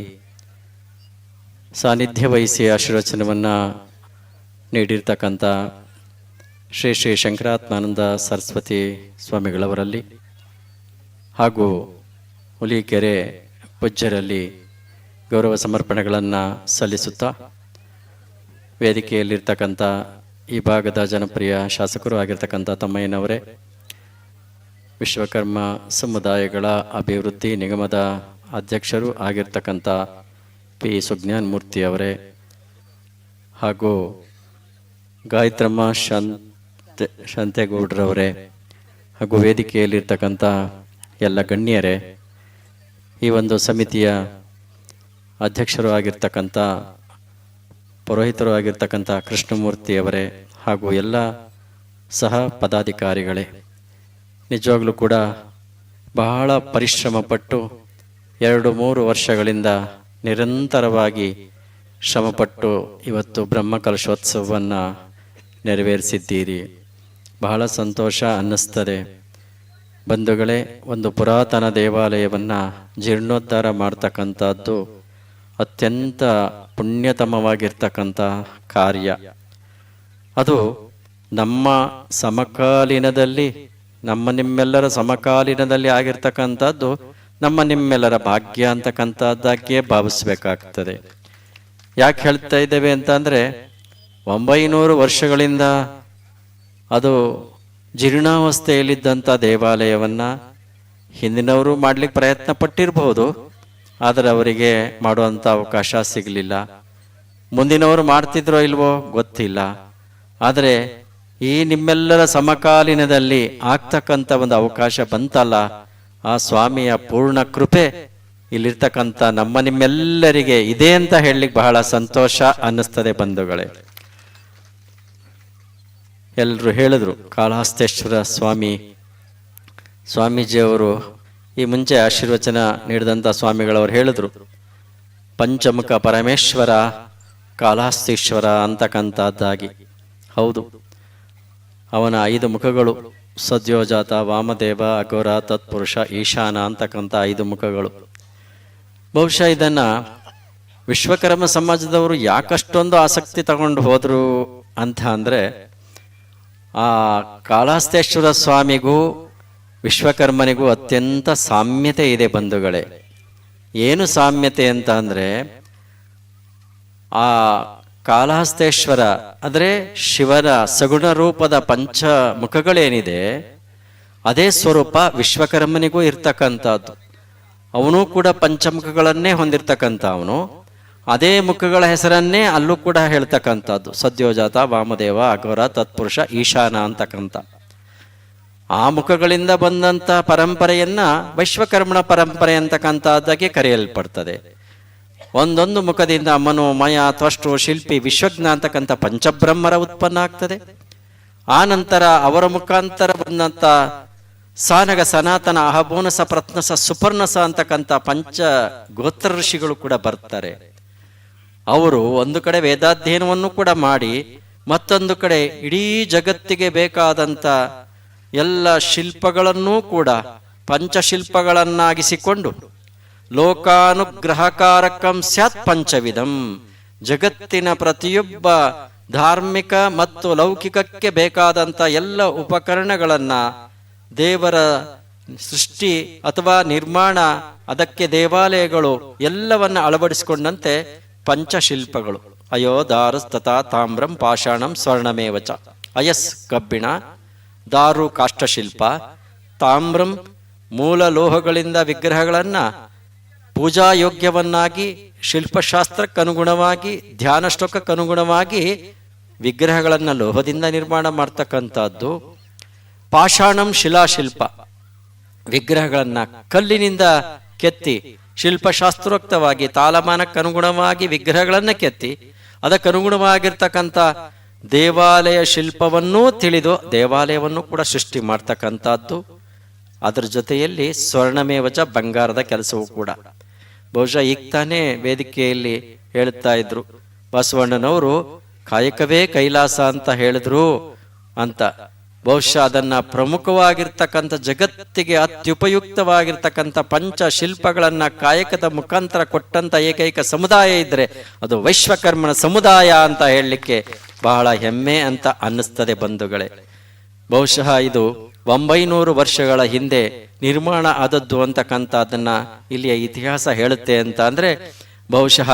ಸಾನ್ನಿಧ್ಯ ವಹಿಸಿ ಆಶೀರ್ವಚನವನ್ನು ನೀಡಿರ್ತಕ್ಕಂಥ ಶ್ರೀ ಶ್ರೀ ಶಂಕರಾತ್ಮಾನಂದ ಸರಸ್ವತಿ ಸ್ವಾಮಿಗಳವರಲ್ಲಿ ಹಾಗೂ ಹುಲಿಕೆರೆ ಪೂಜ್ಯರಲ್ಲಿ ಗೌರವ ಸಮರ್ಪಣೆಗಳನ್ನು ಸಲ್ಲಿಸುತ್ತಾ, ವೇದಿಕೆಯಲ್ಲಿರ್ತಕ್ಕಂಥ ಈ ಭಾಗದ ಜನಪ್ರಿಯ ಶಾಸಕರು ಆಗಿರ್ತಕ್ಕಂಥ ತಮ್ಮಯ್ಯನವರೇ, ವಿಶ್ವಕರ್ಮ ಸಮುದಾಯಗಳ ಅಭಿವೃದ್ಧಿ ನಿಗಮದ ಅಧ್ಯಕ್ಷರು ಆಗಿರ್ತಕ್ಕಂಥ ಪಿ ಸುಜ್ಞಾನ್ ಮೂರ್ತಿಯವರೇ, ಹಾಗೂ ಗಾಯತ್ರಮ್ಮ ಶಾಂತೇಗೌಡ್ರವರೇ, ಹಾಗೂ ವೇದಿಕೆಯಲ್ಲಿರ್ತಕ್ಕಂಥ ಎಲ್ಲ ಗಣ್ಯರೇ, ಈ ಒಂದು ಸಮಿತಿಯ ಅಧ್ಯಕ್ಷರು ಆಗಿರ್ತಕ್ಕಂಥ ಪುರೋಹಿತರು ಆಗಿರ್ತಕ್ಕಂಥ ಕೃಷ್ಣಮೂರ್ತಿಯವರೇ, ಹಾಗೂ ಎಲ್ಲ ಸಹ ಪದಾಧಿಕಾರಿಗಳೇ, ನಿಜವಾಗ್ಲೂ ಕೂಡ ಬಹಳ ಪರಿಶ್ರಮಪಟ್ಟು 2-3 ವರ್ಷಗಳಿಂದ ನಿರಂತರವಾಗಿ ಶ್ರಮಪಟ್ಟು ಇವತ್ತು ಬ್ರಹ್ಮಕಲಶೋತ್ಸವವನ್ನು ನೆರವೇರಿಸಿದ್ದೀರಿ. ಬಹಳ ಸಂತೋಷ ಅನ್ನಿಸ್ತದೆ. ಬಂಧುಗಳೇ, ಒಂದು ಪುರಾತನ ದೇವಾಲಯವನ್ನು ಜೀರ್ಣೋದ್ಧಾರ ಮಾಡ್ತಕ್ಕಂಥದ್ದು ಅತ್ಯಂತ ಪುಣ್ಯತಮವಾಗಿರ್ತಕ್ಕಂಥ ಕಾರ್ಯ. ಅದು ನಮ್ಮ ಸಮಕಾಲೀನದಲ್ಲಿ, ನಿಮ್ಮೆಲ್ಲರ ಸಮಕಾಲೀನದಲ್ಲಿ ಆಗಿರ್ತಕ್ಕಂಥದ್ದು ನಮ್ಮ ನಿಮ್ಮೆಲ್ಲರ ಭಾಗ್ಯ ಅಂತಕ್ಕಂಥದ್ದಾಗಿಯೇ ಭಾವಿಸ್ಬೇಕಾಗ್ತದೆ. ಯಾಕೆ ಹೇಳ್ತಾ ಇದ್ದೇವೆ ಅಂತಂದರೆ, 900 ವರ್ಷಗಳಿಂದ ಅದು ಜೀರ್ಣಾವಸ್ಥೆಯಲ್ಲಿದ್ದಂಥ ದೇವಾಲಯವನ್ನು ಹಿಂದಿನವರು ಮಾಡಲಿಕ್ಕೆ ಪ್ರಯತ್ನ ಪಟ್ಟಿರಬಹುದು, ಆದರೆ ಅವರಿಗೆ ಮಾಡುವಂಥ ಅವಕಾಶ ಸಿಗಲಿಲ್ಲ. ಮುಂದಿನವರು ಮಾಡ್ತಿದ್ರೋ ಇಲ್ವೋ ಗೊತ್ತಿಲ್ಲ. ಆದರೆ ಈ ನಿಮ್ಮೆಲ್ಲರ ಸಮಕಾಲೀನದಲ್ಲಿ ಆಗ್ತಕ್ಕಂಥ ಒಂದು ಅವಕಾಶ ಬಂತಲ್ಲ, ಆ ಸ್ವಾಮಿಯ ಪೂರ್ಣ ಕೃಪೆ ಇಲ್ಲಿರ್ತಕ್ಕಂಥ ನಿಮ್ಮೆಲ್ಲರಿಗೆ ಇದೆ ಅಂತ ಹೇಳಲಿಕ್ಕೆ ಬಹಳ ಸಂತೋಷ ಅನ್ನಿಸ್ತದೆ ಬಂಧುಗಳೇ. ಎಲ್ಲರೂ ಹೇಳಿದ್ರು, ಕಾಳಹಸ್ತೇಶ್ವರ ಸ್ವಾಮೀಜಿಯವರು ಈ ಮುಂಚೆ ಆಶೀರ್ವಚನ ನೀಡಿದಂಥ ಸ್ವಾಮಿಗಳವರು ಹೇಳಿದ್ರು, ಪಂಚಮುಖ ಪರಮೇಶ್ವರ ಕಾಳಹಸ್ತೇಶ್ವರ ಅಂತಕ್ಕಂಥದ್ದಾಗಿ. ಹೌದು, ಅವನ 5 ಮುಖಗಳು, ಸದ್ಯೋಜಾತ, ವಾಮದೇವ, ಅಘೋರ, ತತ್ಪುರುಷ, ಈಶಾನ ಅಂತಕ್ಕಂಥ 5 ಮುಖಗಳು. ಬಹುಶಃ ಇದನ್ನು ವಿಶ್ವಕರ್ಮ ಸಮಾಜದವರು ಯಾಕಷ್ಟೊಂದು ಆಸಕ್ತಿ ತಗೊಂಡು ಹೋದರು ಅಂತ ಅಂದರೆ, ಆ ಕಾಳಹಸ್ತೇಶ್ವರ ಸ್ವಾಮಿಗೂ ವಿಶ್ವಕರ್ಮನಿಗೂ ಅತ್ಯಂತ ಸಾಮ್ಯತೆ ಇದೆ ಬಂಧುಗಳೇ. ಏನು ಸಾಮ್ಯತೆ ಅಂತ ಅಂದರೆ, ಆ ಕಾಳಹಸ್ತೇಶ್ವರ ಅಂದರೆ ಶಿವನ ಸಗುಣ ರೂಪದ ಪಂಚಮುಖಗಳೇನಿದೆ, ಅದೇ ಸ್ವರೂಪ ವಿಶ್ವಕರ್ಮನಿಗೂ ಇರ್ತಕ್ಕಂಥದ್ದು. ಅವನು ಕೂಡ ಪಂಚಮುಖಗಳನ್ನೇ ಹೊಂದಿರ್ತಕ್ಕಂಥ ಅವನು, ಅದೇ ಮುಖಗಳ ಹೆಸರನ್ನೇ ಅಲ್ಲೂ ಕೂಡ ಹೇಳ್ತಕ್ಕಂಥದ್ದು, ಸದ್ಯೋಜಾತ, ವಾಮದೇವ, ಅಘೋರ, ತತ್ಪುರುಷ, ಈಶಾನ ಅಂತಕ್ಕಂಥ. ಆ ಮುಖಗಳಿಂದ ಬಂದಂಥ ಪರಂಪರೆಯನ್ನ ವಿಶ್ವಕರ್ಮಣ ಪರಂಪರೆ ಅಂತಕ್ಕಂಥದ್ದಾಗೆ ಕರೆಯಲ್ಪಡ್ತದೆ. ಒಂದೊಂದು ಮುಖದಿಂದ ಮನೋಮಯ, ತ್ವಷ್ಟು, ಶಿಲ್ಪಿ, ವಿಶ್ವಜ್ಞ ಅಂತಕ್ಕಂಥ ಪಂಚಬ್ರಹ್ಮರ ಉತ್ಪನ್ನ ಆಗ್ತದೆ. ಆ ನಂತರ ಅವರ ಮುಖಾಂತರ ಬಂದಂಥ ಸಾನಗ, ಸನಾತನ, ಅಹಬೋನಸ, ಪ್ರತ್ನಸ, ಸುಪರ್ಣಸ ಅಂತಕ್ಕಂಥ ಪಂಚ ಗೋತ್ರ ಋಷಿಗಳು ಕೂಡ ಬರ್ತಾರೆ. ಅವರು ಒಂದು ಕಡೆ ವೇದಾಧ್ಯಯನವನ್ನು ಕೂಡ ಮಾಡಿ, ಮತ್ತೊಂದು ಕಡೆ ಇಡೀ ಜಗತ್ತಿಗೆ ಬೇಕಾದಂಥ ಎಲ್ಲ ಶಿಲ್ಪಗಳನ್ನೂ ಕೂಡ ಪಂಚಶಿಲ್ಪಗಳನ್ನಾಗಿಸಿಕೊಂಡು ಲೋಕಾನುಗ್ರಹಕಾರಕಂ ಸ್ಯಾತ್ ಪಂಚವಿಧಂ, ಜಗತ್ತಿನ ಪ್ರತಿಯೊಬ್ಬ ಧಾರ್ಮಿಕ ಮತ್ತು ಲೌಕಿಕಕ್ಕೆ ಬೇಕಾದಂಥ ಎಲ್ಲ ಉಪಕರಣಗಳನ್ನು ದೇವರ ಸೃಷ್ಟಿ ಅಥವಾ ನಿರ್ಮಾಣ, ಅದಕ್ಕೆ ದೇವಾಲಯಗಳು ಎಲ್ಲವನ್ನ ಅಳವಡಿಸಿಕೊಂಡಂತೆ ಪಂಚಶಿಲ್ಪಗಳು. ಅಯೋ ದಾರುಸ್ ತಥಾ ತಾಮ್ರಂ ಪಾಷಾಣಂ ಸ್ವರ್ಣಮೇವಚ. ಅಯಸ್ ಕಬ್ಬಿಣ, ದಾರು ಕಾಷ್ಟಶಿಲ್ಪ, ತಾಮ್ರಂ ಮೂಲ ಲೋಹಗಳಿಂದ ವಿಗ್ರಹಗಳನ್ನು ಪೂಜಾಯೋಗ್ಯವನ್ನಾಗಿ, ಶಿಲ್ಪಶಾಸ್ತ್ರಕ್ಕನುಗುಣವಾಗಿ, ಧ್ಯಾನ ಶ್ಲೋಕಕ್ಕನುಗುಣವಾಗಿ ವಿಗ್ರಹಗಳನ್ನು ಲೋಹದಿಂದ ನಿರ್ಮಾಣ ಮಾಡ್ತಕ್ಕಂಥದ್ದು. ಪಾಷಾಣಂ ಶಿಲಾಶಿಲ್ಪ, ವಿಗ್ರಹಗಳನ್ನು ಕಲ್ಲಿನಿಂದ ಕೆತ್ತಿ ಶಿಲ್ಪಶಾಸ್ತ್ರೋಕ್ತವಾಗಿ ತಾಲಮಾನಕ್ಕನುಗುಣವಾಗಿ ವಿಗ್ರಹಗಳನ್ನು ಕೆತ್ತಿ ಅದಕ್ಕನುಗುಣವಾಗಿರ್ತಕ್ಕಂಥ ದೇವಾಲಯ ಶಿಲ್ಪವನ್ನೂ ತಿಳಿದು ದೇವಾಲಯವನ್ನು ಕೂಡ ಸೃಷ್ಟಿ ಮಾಡ್ತಕ್ಕಂಥದ್ದು. ಅದರ ಜೊತೆಯಲ್ಲಿ ಸ್ವರ್ಣಮೇವಚ ಬಂಗಾರದ ಕೆಲಸವೂ ಕೂಡ. ಬಹುಶಃ ಈಗ ತಾನೇ ವೇದಿಕೆಯಲ್ಲಿ ಹೇಳ್ತಾ ಇದ್ರು ಬಸವಣ್ಣನವರು ಕಾಯಕವೇ ಕೈಲಾಸ ಅಂತ ಹೇಳಿದ್ರು ಅಂತ. ಬಹುಶಃ ಅದನ್ನ ಪ್ರಮುಖವಾಗಿರ್ತಕ್ಕಂಥ ಜಗತ್ತಿಗೆ ಅತ್ಯುಪಯುಕ್ತವಾಗಿರ್ತಕ್ಕಂಥ ಪಂಚ ಶಿಲ್ಪಗಳನ್ನ ಕಾಯಕದ ಮುಖಾಂತರ ಕೊಟ್ಟಂತ ಏಕೈಕ ಸಮುದಾಯ ಇದ್ರೆ ಅದು ವೈಶ್ವಕರ್ಮನ ಸಮುದಾಯ ಅಂತ ಹೇಳಲಿಕ್ಕೆ ಬಹಳ ಹೆಮ್ಮೆ ಅಂತ ಅನ್ನಿಸ್ತದೆ ಬಂಧುಗಳೇ. ಬಹುಶಃ ಇದು 900 ವರ್ಷಗಳ ಹಿಂದೆ ನಿರ್ಮಾಣ ಆದದ್ದು ಅಂತಕ್ಕಂಥದ್ದನ್ನ ಇಲ್ಲಿಯ ಇತಿಹಾಸ ಹೇಳುತ್ತೆ ಅಂತ ಅಂದ್ರೆ ಬಹುಶಃ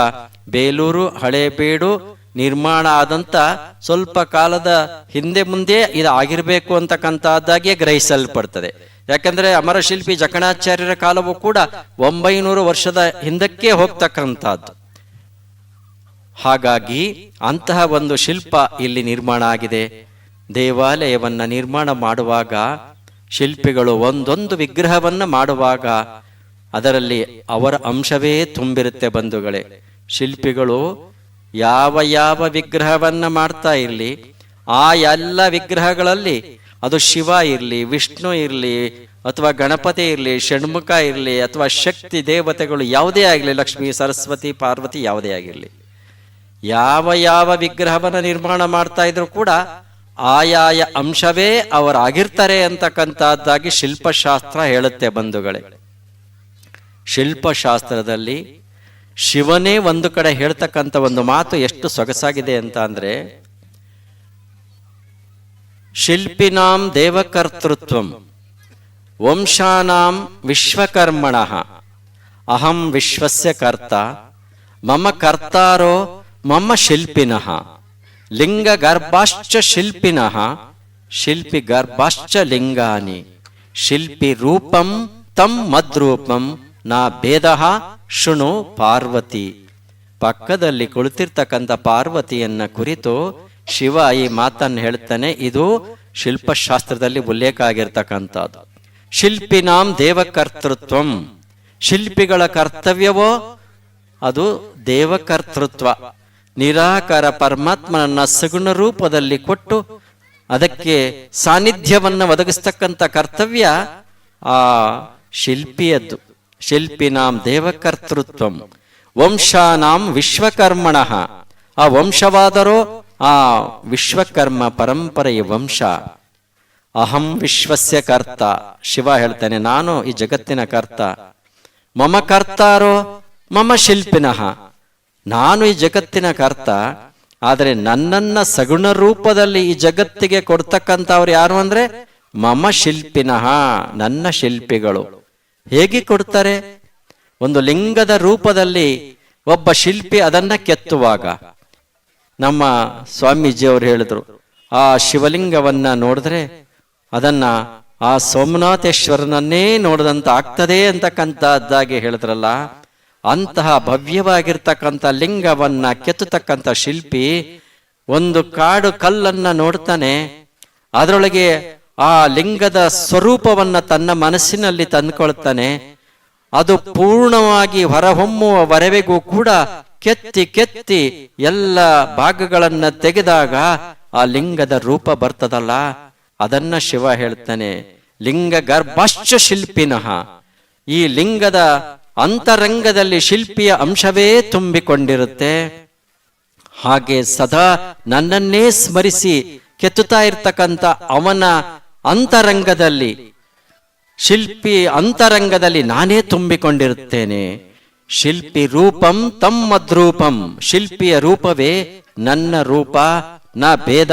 ಬೇಲೂರು ಹಳೇಬೀಡು ನಿರ್ಮಾಣ ಆದಂತ ಸ್ವಲ್ಪ ಕಾಲದ ಹಿಂದೆ ಮುಂದೆ ಇದು ಆಗಿರ್ಬೇಕು ಅಂತಕ್ಕಂಥದ್ದಾಗಿಯೇ ಗ್ರಹಿಸಲ್ಪಡ್ತದೆ. ಯಾಕಂದ್ರೆ ಅಮರಶಿಲ್ಪಿ ಜಕಣಾಚಾರ್ಯರ ಕಾಲವೂ ಕೂಡ 900 ವರ್ಷದ ಹಿಂದಕ್ಕೆ ಹೋಗ್ತಕ್ಕಂಥದ್ದು. ಹಾಗಾಗಿ ಅಂತಹ ಒಂದು ಶಿಲ್ಪ ಇಲ್ಲಿ ನಿರ್ಮಾಣ ಆಗಿದೆ. ದೇವಾಲಯವನ್ನ ನಿರ್ಮಾಣ ಮಾಡುವಾಗ ಶಿಲ್ಪಿಗಳು ಒಂದೊಂದು ವಿಗ್ರಹವನ್ನ ಮಾಡುವಾಗ ಅದರಲ್ಲಿ ಅವರ ಅಂಶವೇ ತುಂಬಿರುತ್ತೆ ಬಂಧುಗಳೇ. ಶಿಲ್ಪಿಗಳು ಯಾವ ಯಾವ ವಿಗ್ರಹವನ್ನ ಮಾಡ್ತಾ ಇರಲಿ ಆ ಎಲ್ಲ ವಿಗ್ರಹಗಳಲ್ಲಿ ಅದು ಶಿವ ಇರಲಿ, ವಿಷ್ಣು ಇರಲಿ, ಅಥವಾ ಗಣಪತಿ ಇರಲಿ, ಷಣ್ಮುಖ ಇರಲಿ, ಅಥವಾ ಶಕ್ತಿ ದೇವತೆಗಳು ಯಾವುದೇ ಆಗಲಿ, ಲಕ್ಷ್ಮೀ ಸರಸ್ವತಿ ಪಾರ್ವತಿ ಯಾವುದೇ ಆಗಿರಲಿ, ಯಾವ ಯಾವ ವಿಗ್ರಹವನ್ನ ನಿರ್ಮಾಣ ಮಾಡ್ತಾ ಇದ್ರು ಕೂಡ ಆಯಾಯ ಅಂಶವೇ ಅವರಾಗಿರ್ತಾರೆ ಅಂತಕ್ಕಂಥದ್ದಾಗಿ ಶಿಲ್ಪಶಾಸ್ತ್ರ ಹೇಳುತ್ತೆ ಬಂಧುಗಳೇ. ಶಿಲ್ಪಶಾಸ್ತ್ರದಲ್ಲಿ ಶಿವನೇ ಒಂದು ಕಡೆ ಹೇಳ್ತಕ್ಕಂಥ ಒಂದು ಮಾತು ಎಷ್ಟು ಸೊಗಸಾಗಿದೆ ಅಂತ ಅಂದ್ರೆ, ಶಿಲ್ಪಿನಾಂ ದೇವಕರ್ತೃತ್ವಂ ವಂಶಾನಾಂ ವಿಶ್ವಕರ್ಮಣಃ ಅಹಂ ವಿಶ್ವಸ್ಯ ಕರ್ತ ಮಮ ಕರ್ತಾರೋ ಮಮ ಶಿಲ್ಪಿನಃ ಲಿಂಗ ಗರ್ಭಾಶ್ಚ ಶಿಲ್ಪಿನಃ ಶಿಲ್ಪಿ ಗರ್ಭಾಶ್ಚ ಲಿಂಗಾನಿ ಶಿಲ್ಪಿ ರೂಪಂ ತಂ ಮದ್ರೂಪಂ ನಾ ಭೇದಃ ಶೃಣು ಪಾರ್ವತಿ. ಪಕ್ಕದಲ್ಲಿ ಕುಳಿತಿರ್ತಕ್ಕಂಥ ಪಾರ್ವತಿಯನ್ನ ಕುರಿತು ಶಿವ ಈ ಮಾತನ್ನು ಹೇಳ್ತಾನೆ. ಇದು ಶಿಲ್ಪಶಾಸ್ತ್ರದಲ್ಲಿ ಉಲ್ಲೇಖ ಆಗಿರ್ತಕ್ಕಂಥದ್ದು. ಶಿಲ್ಪಿನಾಂ ದೇವಕರ್ತೃತ್ವಂ, ಶಿಲ್ಪಿಗಳ ಕರ್ತವ್ಯವೋ ಅದು ದೇವಕರ್ತೃತ್ವ. ನಿರಾಕಾರ ಪರಮಾತ್ಮನನ್ನ ಸಗುಣ ರೂಪದಲ್ಲಿ ಕೊಟ್ಟು ಅದಕ್ಕೆ ಸಾನ್ನಿಧ್ಯವನ್ನ ಒದಗಿಸ್ತಕ್ಕಂಥ ಕರ್ತವ್ಯ ಆ ಶಿಲ್ಪಿಯದ್ದು. ಶಿಲ್ಪಿನಾಂ ದೇವಕರ್ತೃತ್ವಂ ವಂಶಾನಾಂ ವಿಶ್ವಕರ್ಮಣಃ, ಆ ವಂಶವಾದರೂ ಆ ವಿಶ್ವಕರ್ಮ ಪರಂಪರೆಯ ವಂಶ. ಅಹಂ ವಿಶ್ವಸ್ಯ ಕರ್ತ, ಶಿವ ಹೇಳ್ತಾನೆ ನಾನು ಈ ಜಗತ್ತಿನ ಕರ್ತ. ಮಮ ಕರ್ತಾರೋ ಮಮ ಶಿಲ್ಪಿನಃ, ನಾನು ಈ ಜಗತ್ತಿನ ಕರ್ತ, ಆದರೆ ನನ್ನನ್ನ ಸಗುಣ ರೂಪದಲ್ಲಿ ಈ ಜಗತ್ತಿಗೆ ಕೊಡ್ತಕ್ಕಂಥವ್ರು ಯಾರು ಅಂದ್ರೆ ಮಮ ಶಿಲ್ಪಿನಃ, ನನ್ನ ಶಿಲ್ಪಿಗಳು. ಹೇಗೆ ಕೊಡ್ತಾರೆ? ಒಂದು ಲಿಂಗದ ರೂಪದಲ್ಲಿ ಒಬ್ಬ ಶಿಲ್ಪಿ ಅದನ್ನ ಕೆತ್ತುವಾಗ, ನಮ್ಮ ಸ್ವಾಮೀಜಿಯವರು ಹೇಳಿದ್ರು, ಆ ಶಿವಲಿಂಗವನ್ನ ನೋಡಿದ್ರೆ ಅದನ್ನ ಆ ಸೋಮನಾಥೇಶ್ವರನನ್ನೇ ನೋಡಿದಂತ ಆಗ್ತದೆ ಅಂತಕ್ಕಂಥದ್ದಾಗಿ ಹೇಳಿದ್ರಲ್ಲ. ಅಂತಹ ಭವ್ಯವಾಗಿರ್ತಕ್ಕಂಥ ಲಿಂಗವನ್ನ ಕೆತ್ತತಕ್ಕಂಥ ಶಿಲ್ಪಿ ಒಂದು ಕಾಡು ಕಲ್ಲನ್ನ ನೋಡ್ತಾನೆ, ಅದರೊಳಗೆ ಆ ಲಿಂಗದ ಸ್ವರೂಪವನ್ನ ತನ್ನ ಮನಸ್ಸಿನಲ್ಲಿ ತಂದುಕೊಳ್ತಾನೆ. ಅದು ಪೂರ್ಣವಾಗಿ ಹೊರಹೊಮ್ಮುವವರೆಗೂ ಕೂಡ ಕೆತ್ತಿ ಕೆತ್ತಿ ಎಲ್ಲ ಭಾಗಗಳನ್ನ ತೆಗೆದಾಗ ಆ ಲಿಂಗದ ರೂಪ ಬರ್ತದಲ್ಲ, ಅದನ್ನ ಶಿವ ಹೇಳ್ತಾನೆ ಲಿಂಗ ಗರ್ಭಾಶ್ಚ ಶಿಲ್ಪಿನಃ. ಈ ಲಿಂಗದ ಅಂತರಂಗದಲ್ಲಿ ಶಿಲ್ಪಿಯ ಅಂಶವೇ ತುಂಬಿಕೊಂಡಿರುತ್ತೆ. ಹಾಗೆ ಸದಾ ನನ್ನನ್ನೇ ಸ್ಮರಿಸಿ ಕೆತ್ತುತ್ತಾ ಇರ್ತಕ್ಕಂಥ ಅವನ ಅಂತರಂಗದಲ್ಲಿ, ಶಿಲ್ಪಿ ಅಂತರಂಗದಲ್ಲಿ ನಾನೇ ತುಂಬಿಕೊಂಡಿರುತ್ತೇನೆ. ಶಿಲ್ಪಿ ರೂಪಂ ತಮ್ಮದ್ರೂಪಂ, ಶಿಲ್ಪಿಯ ರೂಪವೇ ನನ್ನ ರೂಪ. ನ ಭೇದ,